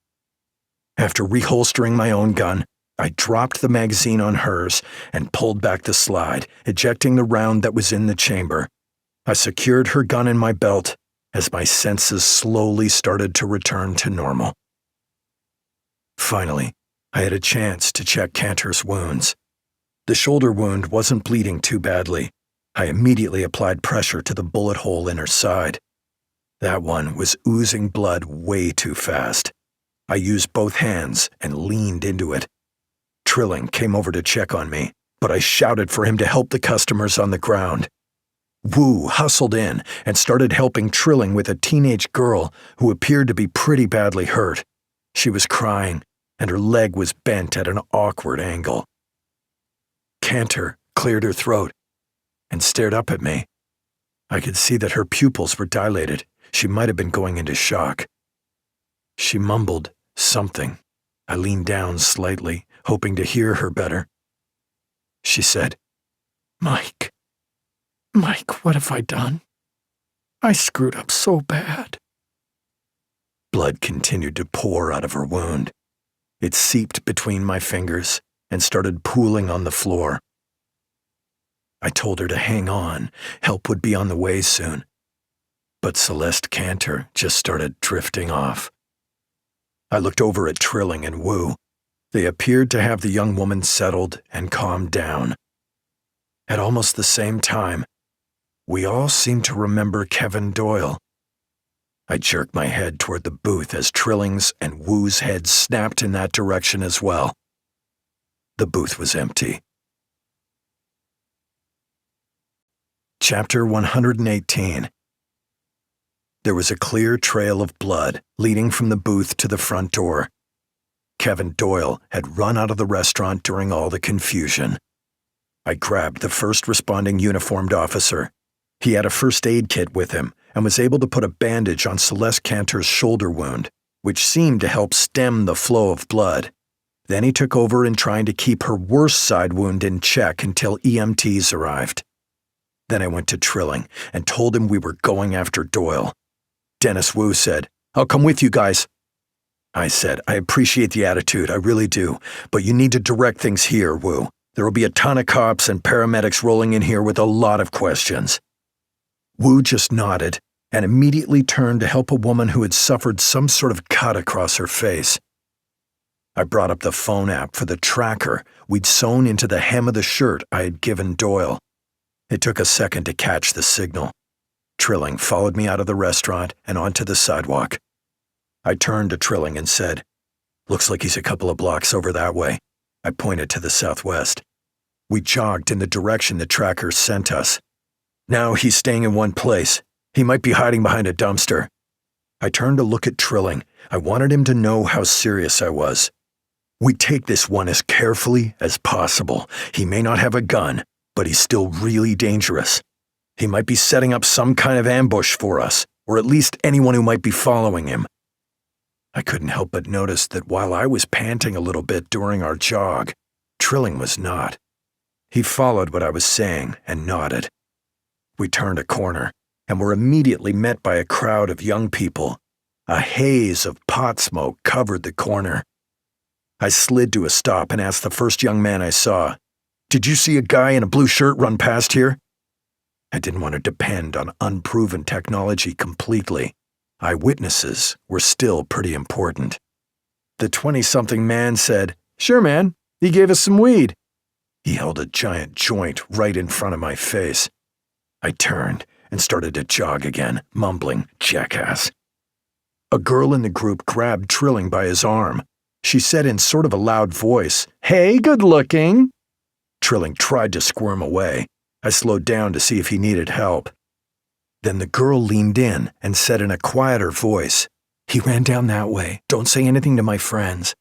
After reholstering my own gun, I dropped the magazine on hers and pulled back the slide, ejecting the round that was in the chamber. I secured her gun in my belt as my senses slowly started to return to normal. Finally, I had a chance to check Cantor's wounds. The shoulder wound wasn't bleeding too badly. I immediately applied pressure to the bullet hole in her side. That one was oozing blood way too fast. I used both hands and leaned into it. Trilling came over to check on me, but I shouted for him to help the customers on the ground. Wu hustled in and started helping Trilling with a teenage girl who appeared to be pretty badly hurt. She was crying, and her leg was bent at an awkward angle. Cantor cleared her throat and stared up at me. I could see that her pupils were dilated. She might have been going into shock. She mumbled something. I leaned down slightly, hoping to hear her better. She said, Mike, what have I done? I screwed up so bad." Blood continued to pour out of her wound. It seeped between my fingers and started pooling on the floor. I told her to hang on, help would be on the way soon. But Celeste Cantor just started drifting off. I looked over at Trilling and Wu. They appeared to have the young woman settled and calmed down. At almost the same time, we all seemed to remember Kevin Doyle. I jerked my head toward the booth as Trilling's and Wu's heads snapped in that direction as well. The booth was empty. Chapter 118. There was a clear trail of blood leading from the booth to the front door. Kevin Doyle had run out of the restaurant during all the confusion. I grabbed the first responding uniformed officer. He had a first aid kit with him and was able to put a bandage on Celeste Cantor's shoulder wound, which seemed to help stem the flow of blood. Then he took over in trying to keep her worst side wound in check until EMTs arrived. Then I went to Trilling and told him we were going after Doyle. Dennis Wu said, "I'll come with you guys." I said, "I appreciate the attitude, I really do, but you need to direct things here, Wu. There will be a ton of cops and paramedics rolling in here with a lot of questions." Wu just nodded and immediately turned to help a woman who had suffered some sort of cut across her face. I brought up the phone app for the tracker we'd sewn into the hem of the shirt I had given Doyle. It took a second to catch the signal. Trilling followed me out of the restaurant and onto the sidewalk. I turned to Trilling and said, "Looks like he's a couple of blocks over that way." I pointed to the southwest. We jogged in the direction the tracker sent us. Now he's staying in one place. He might be hiding behind a dumpster. I turned to look at Trilling. I wanted him to know how serious I was. We take this one as carefully as possible. He may not have a gun, but he's still really dangerous. He might be setting up some kind of ambush for us, or at least anyone who might be following him. I couldn't help but notice that while I was panting a little bit during our jog, Trilling was not. He followed what I was saying and nodded. We turned a corner and were immediately met by a crowd of young people. A haze of pot smoke covered the corner. I slid to a stop and asked the first young man I saw, "Did you see a guy in a blue shirt run past here?" I didn't want to depend on unproven technology completely. Eyewitnesses were still pretty important. The 20-something man said, "Sure, man. He gave us some weed." He held a giant joint right in front of my face. I turned and started to jog again, mumbling, "Jackass." A girl in the group grabbed Trilling by his arm. She said in sort of a loud voice, "Hey, good looking." Trilling tried to squirm away. I slowed down to see if he needed help. Then the girl leaned in and said in a quieter voice, "He ran down that way. Don't say anything to my friends."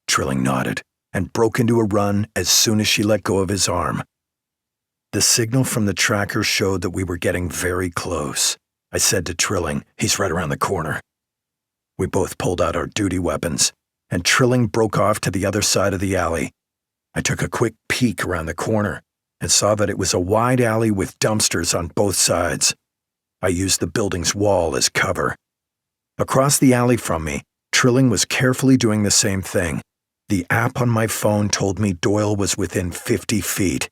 Trilling nodded and broke into a run as soon as she let go of his arm. The signal from the tracker showed that we were getting very close. I said to Trilling, "He's right around the corner." We both pulled out our duty weapons, and Trilling broke off to the other side of the alley. I took a quick peek around the corner and saw that it was a wide alley with dumpsters on both sides. I used the building's wall as cover. Across the alley from me, Trilling was carefully doing the same thing. The app on my phone told me Doyle was within 50 feet.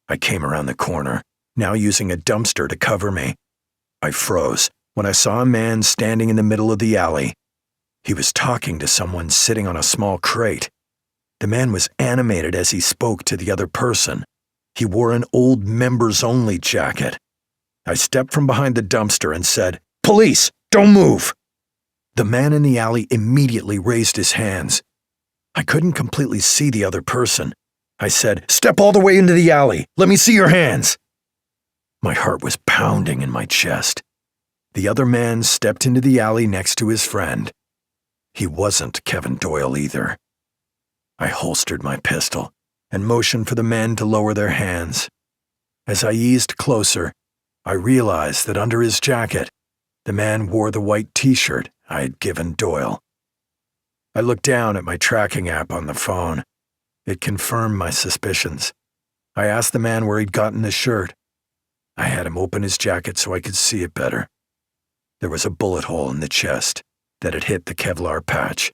I came around the corner, now using a dumpster to cover me. I froze when I saw a man standing in the middle of the alley. He was talking to someone sitting on a small crate. The man was animated as he spoke to the other person. He wore an old members-only jacket. I stepped from behind the dumpster and said, "Police, don't move!" The man in the alley immediately raised his hands. I couldn't completely see the other person. I said, "Step all the way into the alley. Let me see your hands." My heart was pounding in my chest. The other man stepped into the alley next to his friend. He wasn't Kevin Doyle either. I holstered my pistol and motioned for the men to lower their hands. As I eased closer, I realized that under his jacket, the man wore the white t-shirt I had given Doyle. I looked down at my tracking app on the phone. It confirmed my suspicions. I asked the man where he'd gotten the shirt. I had him open his jacket so I could see it better. There was a bullet hole in the chest that had hit the Kevlar patch.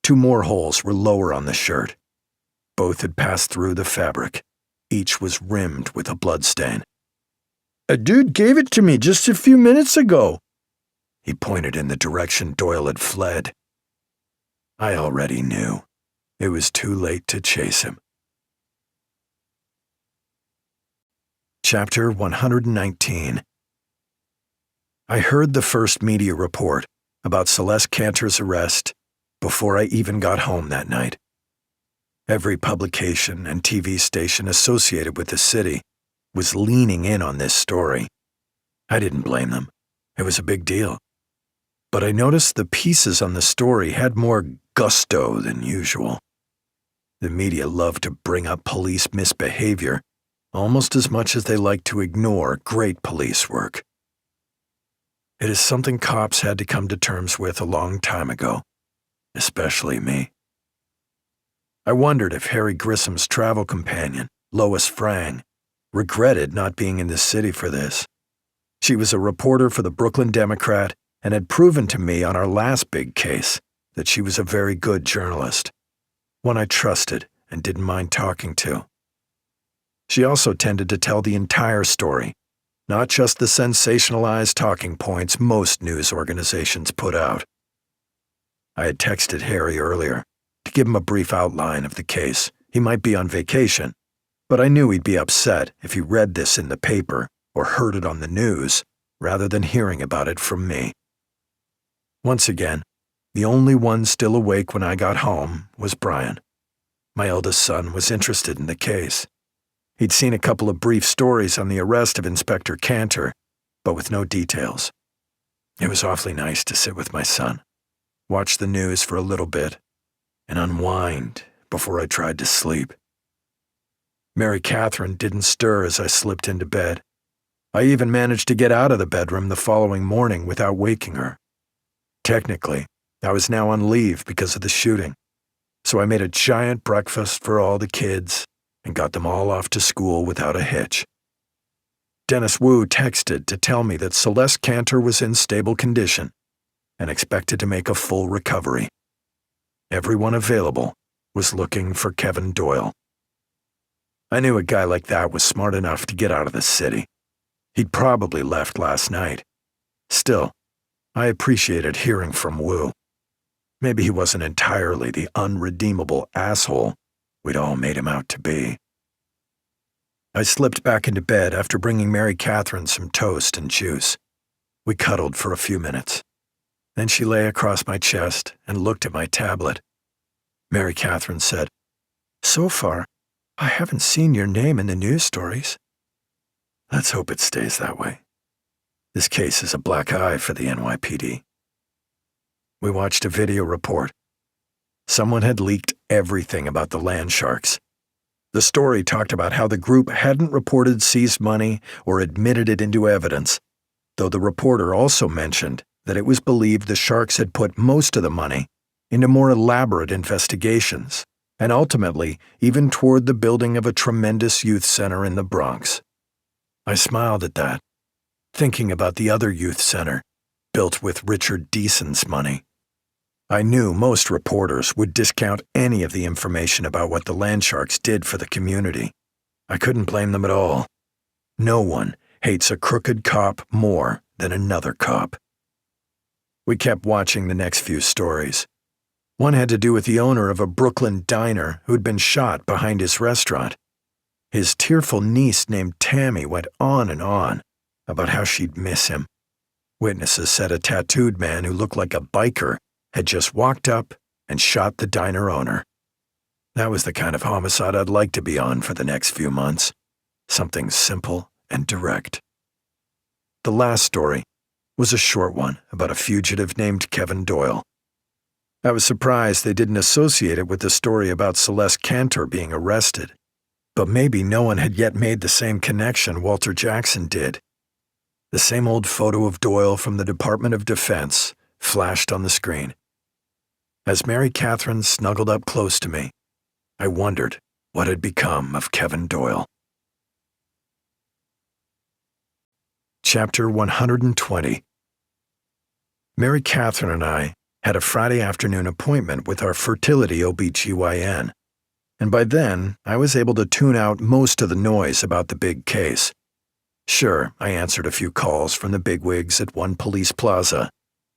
2 more holes were lower on the shirt. Both had passed through the fabric. Each was rimmed with a bloodstain. "A dude gave it to me just a few minutes ago." He pointed in the direction Doyle had fled. I already knew. It was too late to chase him. Chapter 119. I heard the first media report about Celeste Cantor's arrest before I even got home that night. Every publication and TV station associated with the city was leaning in on this story. I didn't blame them. It was a big deal. But I noticed the pieces on the story had more gusto than usual. The media loved to bring up police misbehavior almost as much as they like to ignore great police work. It is something cops had to come to terms with a long time ago, especially me. I wondered if Harry Grissom's travel companion, Lois Frang, regretted not being in the city for this. She was a reporter for the Brooklyn Democrat and had proven to me on our last big case that she was a very good journalist, one I trusted and didn't mind talking to. She also tended to tell the entire story, not just the sensationalized talking points most news organizations put out. I had texted Harry earlier to give him a brief outline of the case. He might be on vacation, but I knew he'd be upset if he read this in the paper or heard it on the news rather than hearing about it from me. Once again, the only one still awake when I got home was Brian. My eldest son was interested in the case. He'd seen a couple of brief stories on the arrest of Inspector Cantor, but with no details. It was awfully nice to sit with my son, watch the news for a little bit, and unwind before I tried to sleep. Mary Catherine didn't stir as I slipped into bed. I even managed to get out of the bedroom the following morning without waking her. Technically, I was now on leave because of the shooting, so I made a giant breakfast for all the kids and got them all off to school without a hitch. Dennis Wu texted to tell me that Celeste Cantor was in stable condition and expected to make a full recovery. Everyone available was looking for Kevin Doyle. I knew a guy like that was smart enough to get out of the city. He'd probably left last night. Still, I appreciated hearing from Wu. Maybe he wasn't entirely the unredeemable asshole we'd all made him out to be. I slipped back into bed after bringing Mary Catherine some toast and juice. We cuddled for a few minutes. Then she lay across my chest and looked at my tablet. Mary Catherine said, "So far, I haven't seen your name in the news stories." Let's hope it stays that way. This case is a black eye for the NYPD. We watched a video report. Someone had leaked everything about the land sharks. The story talked about how the group hadn't reported seized money or admitted it into evidence, though the reporter also mentioned that it was believed the sharks had put most of the money into more elaborate investigations, and ultimately even toward the building of a tremendous youth center in the Bronx. I smiled at that, thinking about the other youth center, built with Richard Deason's money. I knew most reporters would discount any of the information about what the landsharks did for the community. I couldn't blame them at all. No one hates a crooked cop more than another cop. We kept watching the next few stories. One had to do with the owner of a Brooklyn diner who'd been shot behind his restaurant. His tearful niece named Tammy went on and on about how she'd miss him. Witnesses said a tattooed man who looked like a biker had just walked up and shot the diner owner. That was the kind of homicide I'd like to be on for the next few months. Something simple and direct. The last story was a short one about a fugitive named Kevin Doyle. I was surprised they didn't associate it with the story about Celeste Cantor being arrested, but maybe no one had yet made the same connection Walter Jackson did. The same old photo of Doyle from the Department of Defense flashed on the screen. As Mary Catherine snuggled up close to me, I wondered what had become of Kevin Doyle. Chapter 120. Mary Catherine and I had a Friday afternoon appointment with our fertility OBGYN, and by then I was able to tune out most of the noise about the big case. Sure, I answered a few calls from the bigwigs at One Police Plaza,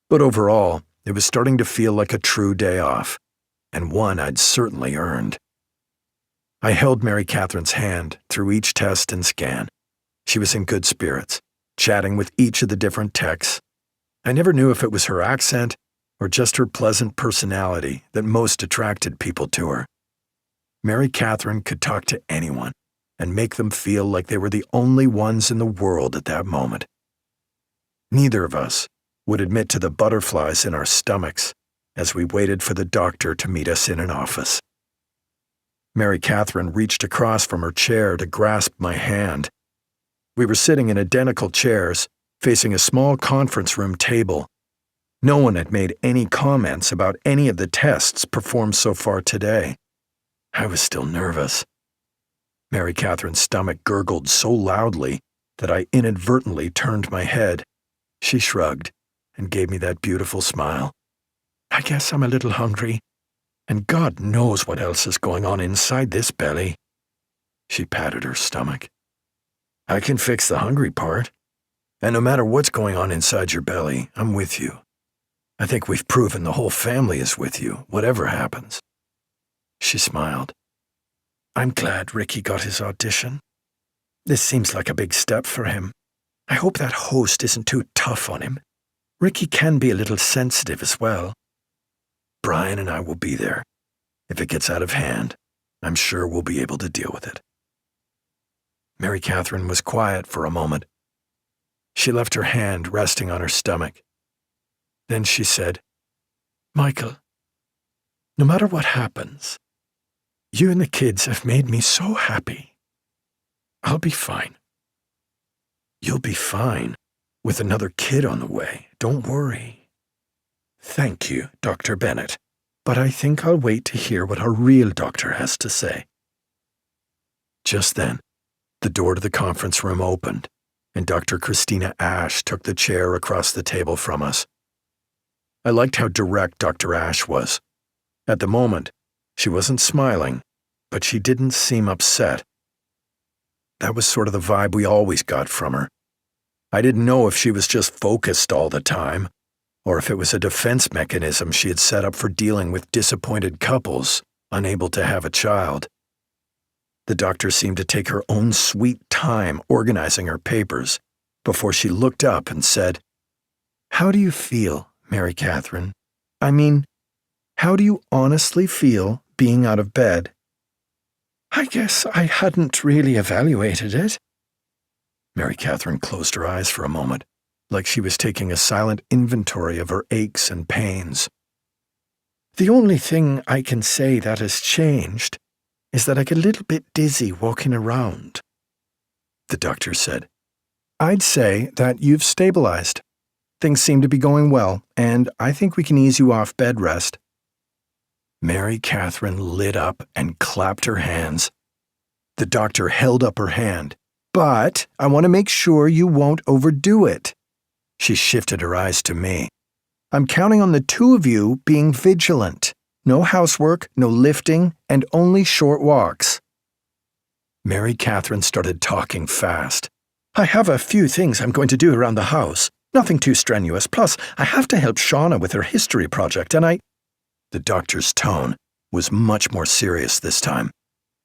but overall, it was starting to feel like a true day off, and one I'd certainly earned. I held Mary Catherine's hand through each test and scan. She was in good spirits, chatting with each of the different techs. I never knew if it was her accent or just her pleasant personality that most attracted people to her. Mary Catherine could talk to anyone and make them feel like they were the only ones in the world at that moment. Neither of us would admit to the butterflies in our stomachs as we waited for the doctor to meet us in an office. Mary Catherine reached across from her chair to grasp my hand. We were sitting in identical chairs, facing a small conference room table. No one had made any comments about any of the tests performed so far today. I was still nervous. Mary Catherine's stomach gurgled so loudly that I inadvertently turned my head. She shrugged and gave me that beautiful smile. "I guess I'm a little hungry, and God knows what else is going on inside this belly." She patted her stomach. "I can fix the hungry part. And no matter what's going on inside your belly, I'm with you. I think we've proven the whole family is with you, whatever happens." She smiled. "I'm glad Ricky got his audition. This seems like a big step for him. I hope that host isn't too tough on him. Ricky can be a little sensitive as well. Brian and I will be there if it gets out of hand," I'm sure we'll be able to deal with it." Mary Catherine was quiet for a moment. She left her hand resting on her stomach. Then she said, "Michael, no matter what happens, you and the kids have made me so happy. I'll be fine." "You'll be fine with another kid on the way. Don't worry." "Thank you, Dr. Bennett, but I think I'll wait to hear what our real doctor has to say." Just then, the door to the conference room opened, and Dr. Christina Ashe took the chair across the table from us. I liked how direct Dr. Ashe was. At the moment, she wasn't smiling, but she didn't seem upset. That was sort of the vibe we always got from her. I didn't know if she was just focused all the time, or if it was a defense mechanism she had set up for dealing with disappointed couples unable to have a child. The doctor seemed to take her own sweet time organizing her papers before she looked up and said, "How do you feel, Mary Catherine? I mean, how do you honestly feel being out of bed?" "I guess I hadn't really evaluated it." Mary Catherine closed her eyes for a moment, like she was taking a silent inventory of her aches and pains. "The only thing I can say that has changed is that I get a little bit dizzy walking around." The doctor said, "I'd say that you've stabilized. Things seem to be going well, and I think we can ease you off bed rest." Mary Catherine lit up and clapped her hands. The doctor held up her hand. "But I want to make sure you won't overdo it." She shifted her eyes to me. "I'm counting on the two of you being vigilant. No housework, no lifting, and only short walks." Mary Catherine started talking fast. "I have a few things I'm going to do around the house. Nothing too strenuous. Plus, I have to help Shauna with her history project, and I—" The doctor's tone was much more serious this time.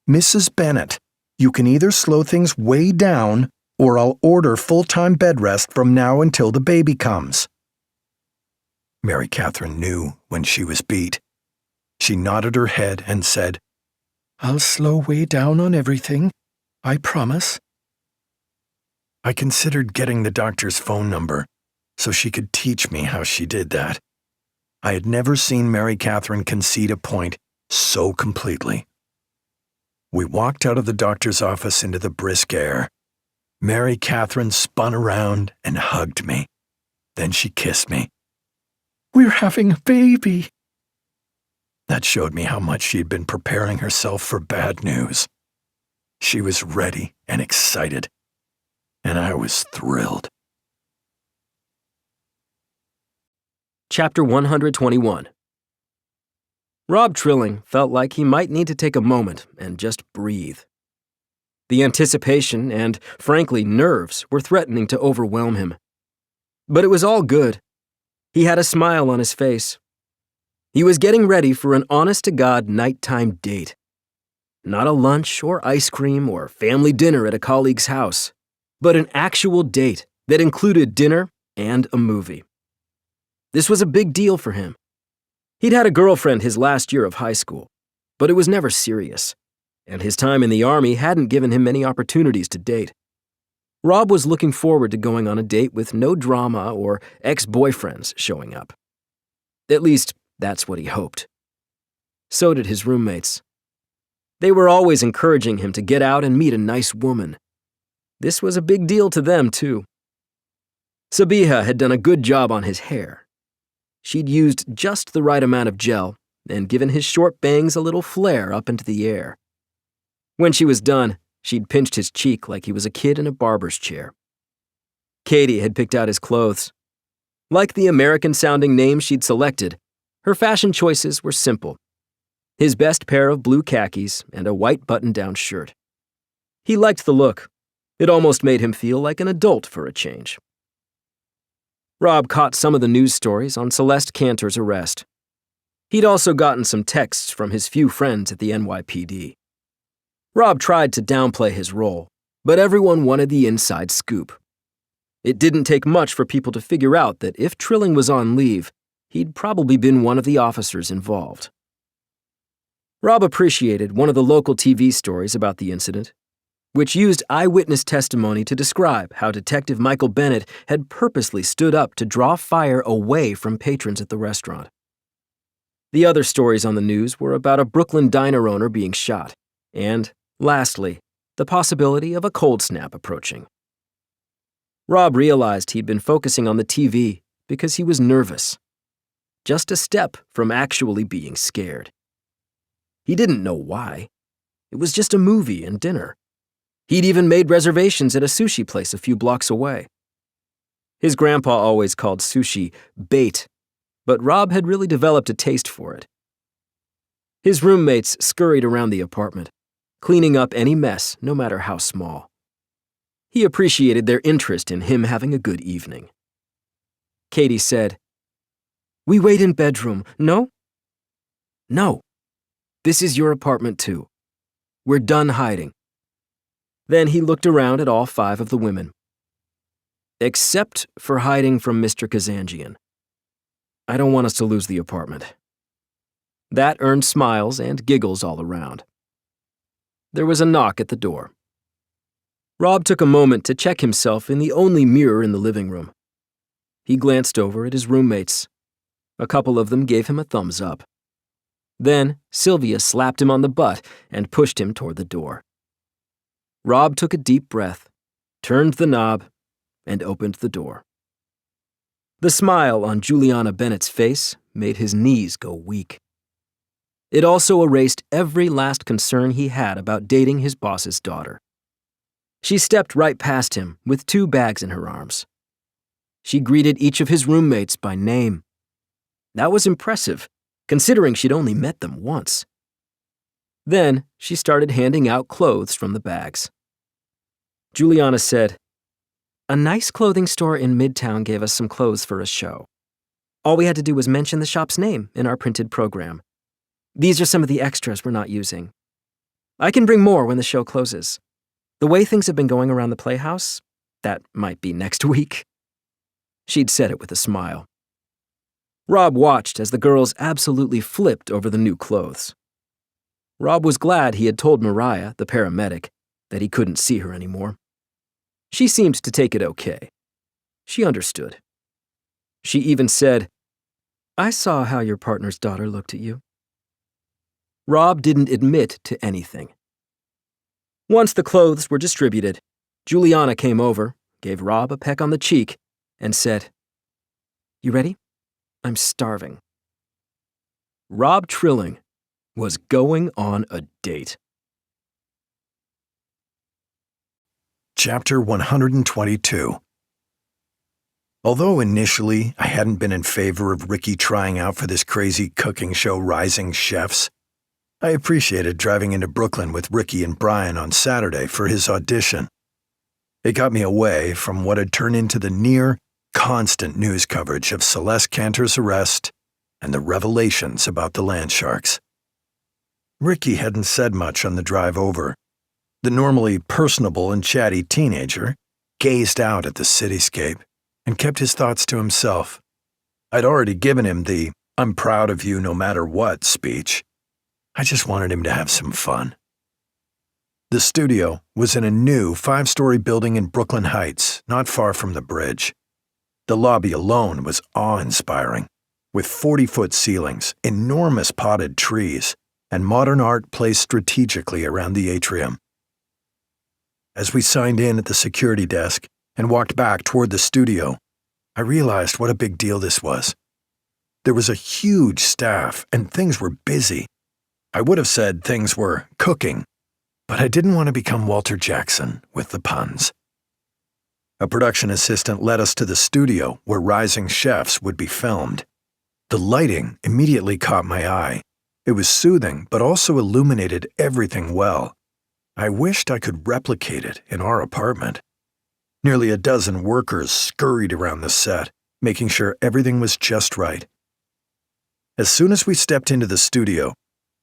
"Mrs. Bennett, you can either slow things way down, or I'll order full-time bed rest from now until the baby comes." Mary Catherine knew when she was beat. She nodded her head and said, "I'll slow way down on everything. I promise." I considered getting the doctor's phone number so she could teach me how she did that. I had never seen Mary Catherine concede a point so completely. We walked out of the doctor's office into the brisk air. Mary Catherine spun around and hugged me. Then she kissed me. "We're having a baby." That showed me how much she had been preparing herself for bad news. She was ready and excited, and I was thrilled. Chapter 121. Rob Trilling felt like he might need to take a moment and just breathe. The anticipation and, frankly, nerves were threatening to overwhelm him. But it was all good. He had a smile on his face. He was getting ready for an honest-to-God nighttime date. Not a lunch or ice cream or family dinner at a colleague's house, but an actual date that included dinner and a movie. This was a big deal for him. He'd had a girlfriend his last year of high school, but it was never serious, and his time in the Army hadn't given him many opportunities to date. Rob was looking forward to going on a date with no drama or ex-boyfriends showing up. At least, that's what he hoped. So did his roommates. They were always encouraging him to get out and meet a nice woman. This was a big deal to them, too. Sabiha had done a good job on his hair. She'd used just the right amount of gel and given his short bangs a little flare up into the air. When she was done, she'd pinched his cheek like he was a kid in a barber's chair. Katie had picked out his clothes. Like the American-sounding name she'd selected, her fashion choices were simple. His best pair of blue khakis and a white button-down shirt. He liked the look. It almost made him feel like an adult for a change. Rob caught some of the news stories on Celeste Cantor's arrest. He'd also gotten some texts from his few friends at the NYPD. Rob tried to downplay his role, but everyone wanted the inside scoop. It didn't take much for people to figure out that if Trilling was on leave, he'd probably been one of the officers involved. Rob appreciated one of the local TV stories about the incident, which used eyewitness testimony to describe how Detective Michael Bennett had purposely stood up to draw fire away from patrons at the restaurant. The other stories on the news were about a Brooklyn diner owner being shot, and, lastly, the possibility of a cold snap approaching. Rob realized he'd been focusing on the TV because he was nervous, just a step from actually being scared. He didn't know why. It was just a movie and dinner. He'd even made reservations at a sushi place a few blocks away. His grandpa always called sushi bait, but Rob had really developed a taste for it. His roommates scurried around the apartment, cleaning up any mess, no matter how small. He appreciated their interest in him having a good evening. Katie said, "We wait in bedroom, no?" "No. This is your apartment too. We're done hiding." Then he looked around at all 5 of the women. "Except for hiding from Mr. Kazanjian. I don't want us to lose the apartment." That earned smiles and giggles all around. There was a knock at the door. Rob took a moment to check himself in the only mirror in the living room. He glanced over at his roommates. A couple of them gave him a thumbs up. Then Sylvia slapped him on the butt and pushed him toward the door. Rob took a deep breath, turned the knob, and opened the door. The smile on Juliana Bennett's face made his knees go weak. It also erased every last concern he had about dating his boss's daughter. She stepped right past him with 2 bags in her arms. She greeted each of his roommates by name. That was impressive, considering she'd only met them once. Then she started handing out clothes from the bags. Juliana said, "A nice clothing store in Midtown gave us some clothes for a show. All we had to do was mention the shop's name in our printed program. These are some of the extras we're not using. I can bring more when the show closes. The way things have been going around the Playhouse, that might be next week." She'd said it with a smile. Rob watched as the girls absolutely flipped over the new clothes. Rob was glad he had told Mariah, the paramedic, that he couldn't see her anymore. She seemed to take it okay. She understood. She even said, "I saw how your partner's daughter looked at you." Rob didn't admit to anything. Once the clothes were distributed, Juliana came over, gave Rob a peck on the cheek, and said, "You ready? I'm starving." Rob Trilling was going on a date. Chapter 122. Although initially I hadn't been in favor of Ricky trying out for this crazy cooking show Rising Chefs, I appreciated driving into Brooklyn with Ricky and Brian on Saturday for his audition. It got me away from what had turned into the near-constant news coverage of Celeste Cantor's arrest and the revelations about the land sharks. Ricky hadn't said much on the drive over. The normally personable and chatty teenager gazed out at the cityscape and kept his thoughts to himself. I'd already given him the "I'm proud of you no matter what" speech. I just wanted him to have some fun. The studio was in a new 5-story building in Brooklyn Heights, not far from the bridge. The lobby alone was awe-inspiring, with 40-foot ceilings, enormous potted trees, and modern art placed strategically around the atrium. As we signed in at the security desk and walked back toward the studio, I realized what a big deal this was. There was a huge staff and things were busy. I would have said things were cooking, but I didn't want to become Walter Jackson with the puns. A production assistant led us to the studio where Rising Chefs would be filmed. The lighting immediately caught my eye. It was soothing, but also illuminated everything well. I wished I could replicate it in our apartment. Nearly a dozen workers scurried around the set, making sure everything was just right. As soon as we stepped into the studio,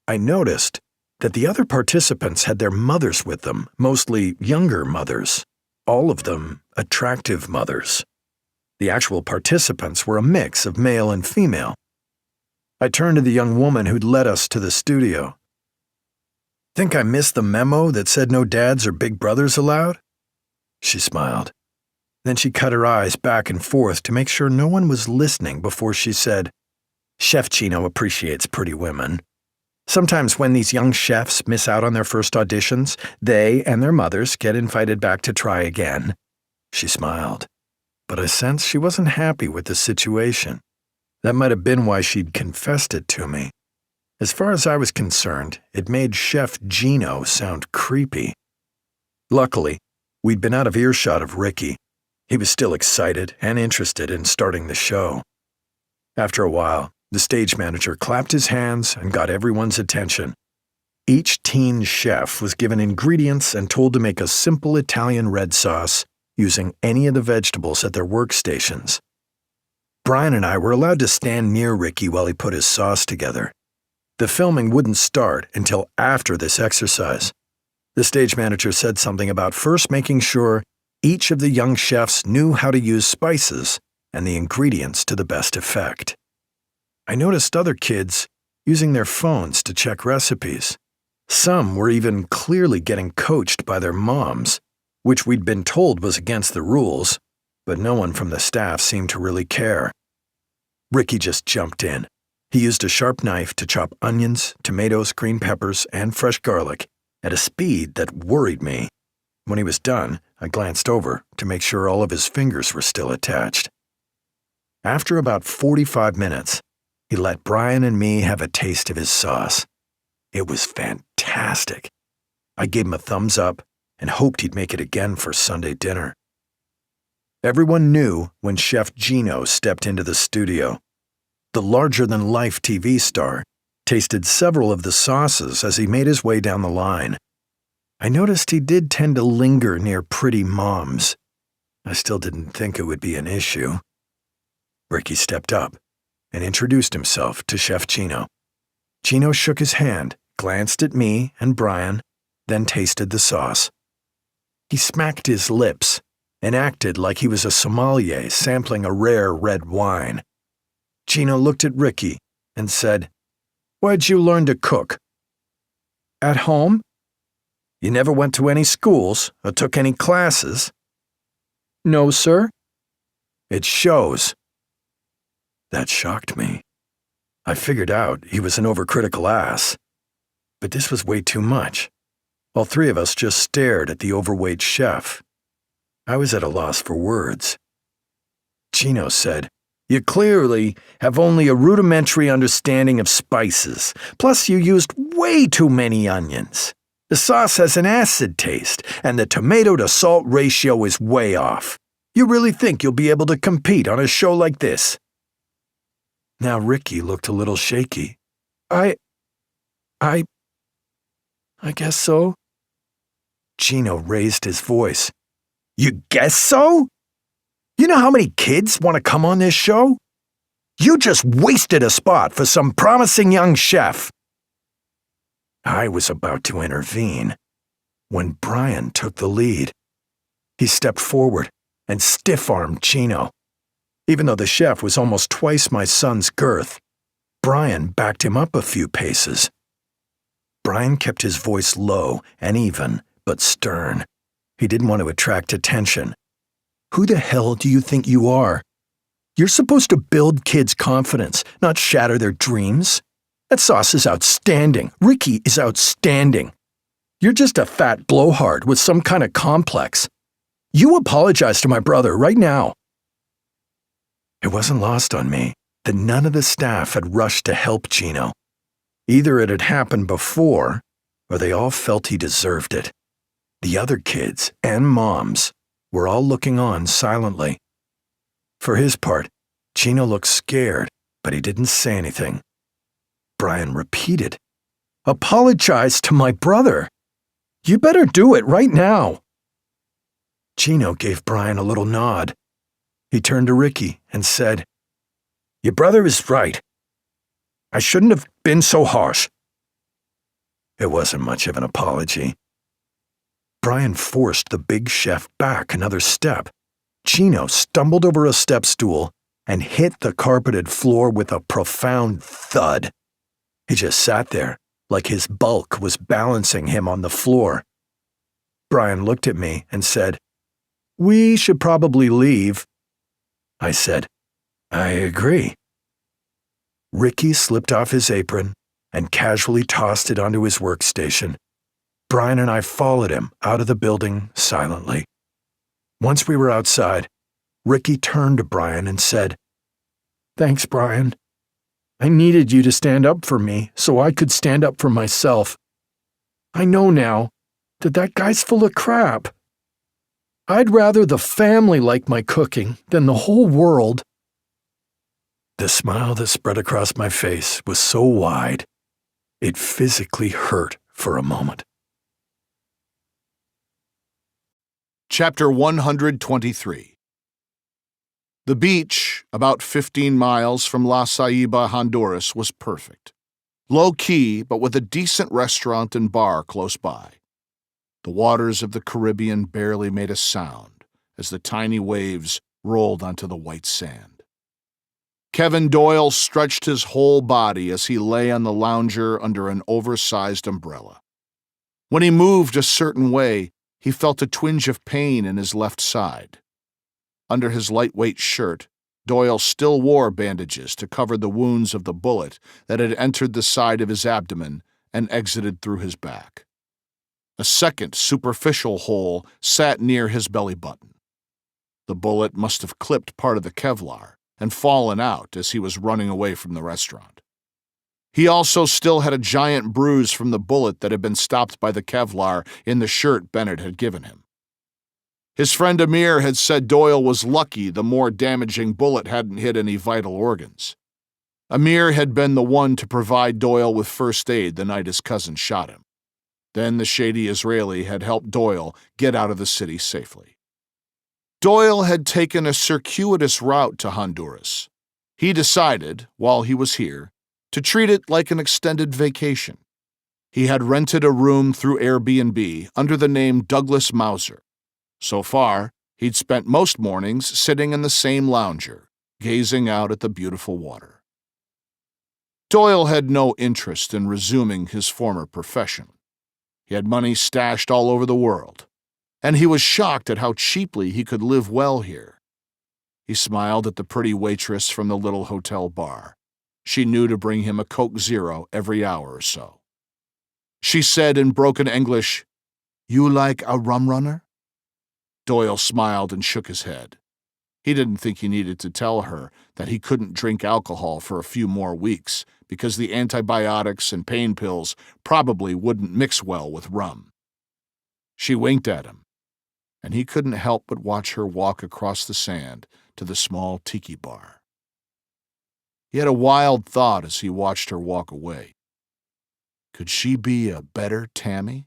I noticed that the other participants had their mothers with them, mostly younger mothers, all of them attractive mothers. The actual participants were a mix of male and female. I turned to the young woman who'd led us to the studio. Think I missed the memo that said no dads or big brothers allowed? She smiled. Then she cut her eyes back and forth to make sure no one was listening before she said, Chef Chino appreciates pretty women. Sometimes when these young chefs miss out on their first auditions, they and their mothers get invited back to try again. She smiled, but I sensed she wasn't happy with the situation. That might have been why she'd confessed it to me. As far as I was concerned, it made Chef Gino sound creepy. Luckily, we'd been out of earshot of Ricky. He was still excited and interested in starting the show. After a while, the stage manager clapped his hands and got everyone's attention. Each teen chef was given ingredients and told to make a simple Italian red sauce using any of the vegetables at their workstations. Brian and I were allowed to stand near Ricky while he put his sauce together. The filming wouldn't start until after this exercise. The stage manager said something about first making sure each of the young chefs knew how to use spices and the ingredients to the best effect. I noticed other kids using their phones to check recipes. Some were even clearly getting coached by their moms, which we'd been told was against the rules, but no one from the staff seemed to really care. Ricky just jumped in. He used a sharp knife to chop onions, tomatoes, green peppers, and fresh garlic at a speed that worried me. When he was done, I glanced over to make sure all of his fingers were still attached. After about 45 minutes, he let Brian and me have a taste of his sauce. It was fantastic. I gave him a thumbs up and hoped he'd make it again for Sunday dinner. Everyone knew when Chef Gino stepped into the studio. The larger-than-life TV star tasted several of the sauces as he made his way down the line. I noticed he did tend to linger near pretty moms. I still didn't think it would be an issue. Ricky stepped up and introduced himself to Chef Gino. Gino shook his hand, glanced at me and Brian, then tasted the sauce. He smacked his lips and acted like he was a sommelier sampling a rare red wine. Gino looked at Ricky and said, "Where'd you learn to cook?" "At home." "You never went to any schools or took any classes?" "No, sir." "It shows." That shocked me. I figured out he was an overcritical ass. But this was way too much. All three of us just stared at the overweight chef. I was at a loss for words. Gino said, "You clearly have only a rudimentary understanding of spices, plus you used way too many onions. The sauce has an acid taste, and the tomato-to-salt ratio is way off. You really think you'll be able to compete on a show like this?" Now Ricky looked a little shaky. I guess so." Gino raised his voice. "You guess so? You know how many kids want to come on this show? You just wasted a spot for some promising young chef." I was about to intervene when Brian took the lead. He stepped forward and stiff-armed Gino. Even though the chef was almost twice my son's girth, Brian backed him up a few paces. Brian kept his voice low and even, but stern. He didn't want to attract attention. "Who the hell do you think you are? You're supposed to build kids' confidence, not shatter their dreams. That sauce is outstanding. Ricky is outstanding. You're just a fat blowhard with some kind of complex. You apologize to my brother right now." It wasn't lost on me that none of the staff had rushed to help Gino. Either it had happened before, or they all felt he deserved it. The other kids and moms were all looking on silently. For his part, Gino looked scared, but he didn't say anything. Brian repeated, "Apologize to my brother. You better do it right now." Gino gave Brian a little nod. He turned to Ricky and said, "Your brother is right. I shouldn't have been so harsh." It wasn't much of an apology. Brian forced the big chef back another step. Gino stumbled over a step stool and hit the carpeted floor with a profound thud. He just sat there, like his bulk was balancing him on the floor. Brian looked at me and said, "We should probably leave." I said, "I agree." Ricky slipped off his apron and casually tossed it onto his workstation. Brian and I followed him out of the building silently. Once we were outside, Ricky turned to Brian and said, "Thanks, Brian. I needed you to stand up for me so I could stand up for myself. I know now that guy's full of crap. I'd rather the family like my cooking than the whole world." The smile that spread across my face was so wide, it physically hurt for a moment. Chapter 123. The beach, about 15 miles from La Ceiba, Honduras, was perfect. Low-key, but with a decent restaurant and bar close by. The waters of the Caribbean barely made a sound as the tiny waves rolled onto the white sand. Kevin Doyle stretched his whole body as he lay on the lounger under an oversized umbrella. When he moved a certain way, he felt a twinge of pain in his left side. Under his lightweight shirt, Doyle still wore bandages to cover the wounds of the bullet that had entered the side of his abdomen and exited through his back. A second superficial hole sat near his belly button. The bullet must have clipped part of the Kevlar and fallen out as he was running away from the restaurant. He also still had a giant bruise from the bullet that had been stopped by the Kevlar in the shirt Bennett had given him. His friend Amir had said Doyle was lucky the more damaging bullet hadn't hit any vital organs. Amir had been the one to provide Doyle with first aid the night his cousin shot him. Then the shady Israeli had helped Doyle get out of the city safely. Doyle had taken a circuitous route to Honduras. He decided, while he was here, to treat it like an extended vacation. He had rented a room through Airbnb under the name Douglas Mauser. So far, he'd spent most mornings sitting in the same lounger, gazing out at the beautiful water. Doyle had no interest in resuming his former profession. He had money stashed all over the world, and he was shocked at how cheaply he could live well here. He smiled at the pretty waitress from the little hotel bar. She knew to bring him a Coke Zero every hour or so. She said in broken English, "You like a rum runner?" Doyle smiled and shook his head. He didn't think he needed to tell her that he couldn't drink alcohol for a few more weeks because the antibiotics and pain pills probably wouldn't mix well with rum. She winked at him, and he couldn't help but watch her walk across the sand to the small tiki bar. He had a wild thought as he watched her walk away. Could she be a better Tammy?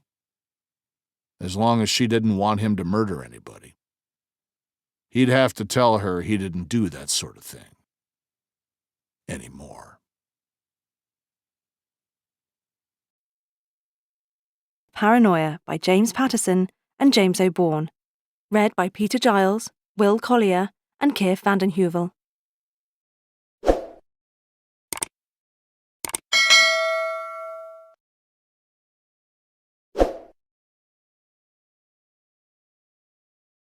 As long as she didn't want him to murder anybody. He'd have to tell her he didn't do that sort of thing anymore. Paranoia by James Patterson and James O'Bourne. Read by Peter Giles, Will Collier, and Keir Vanden Heuvel.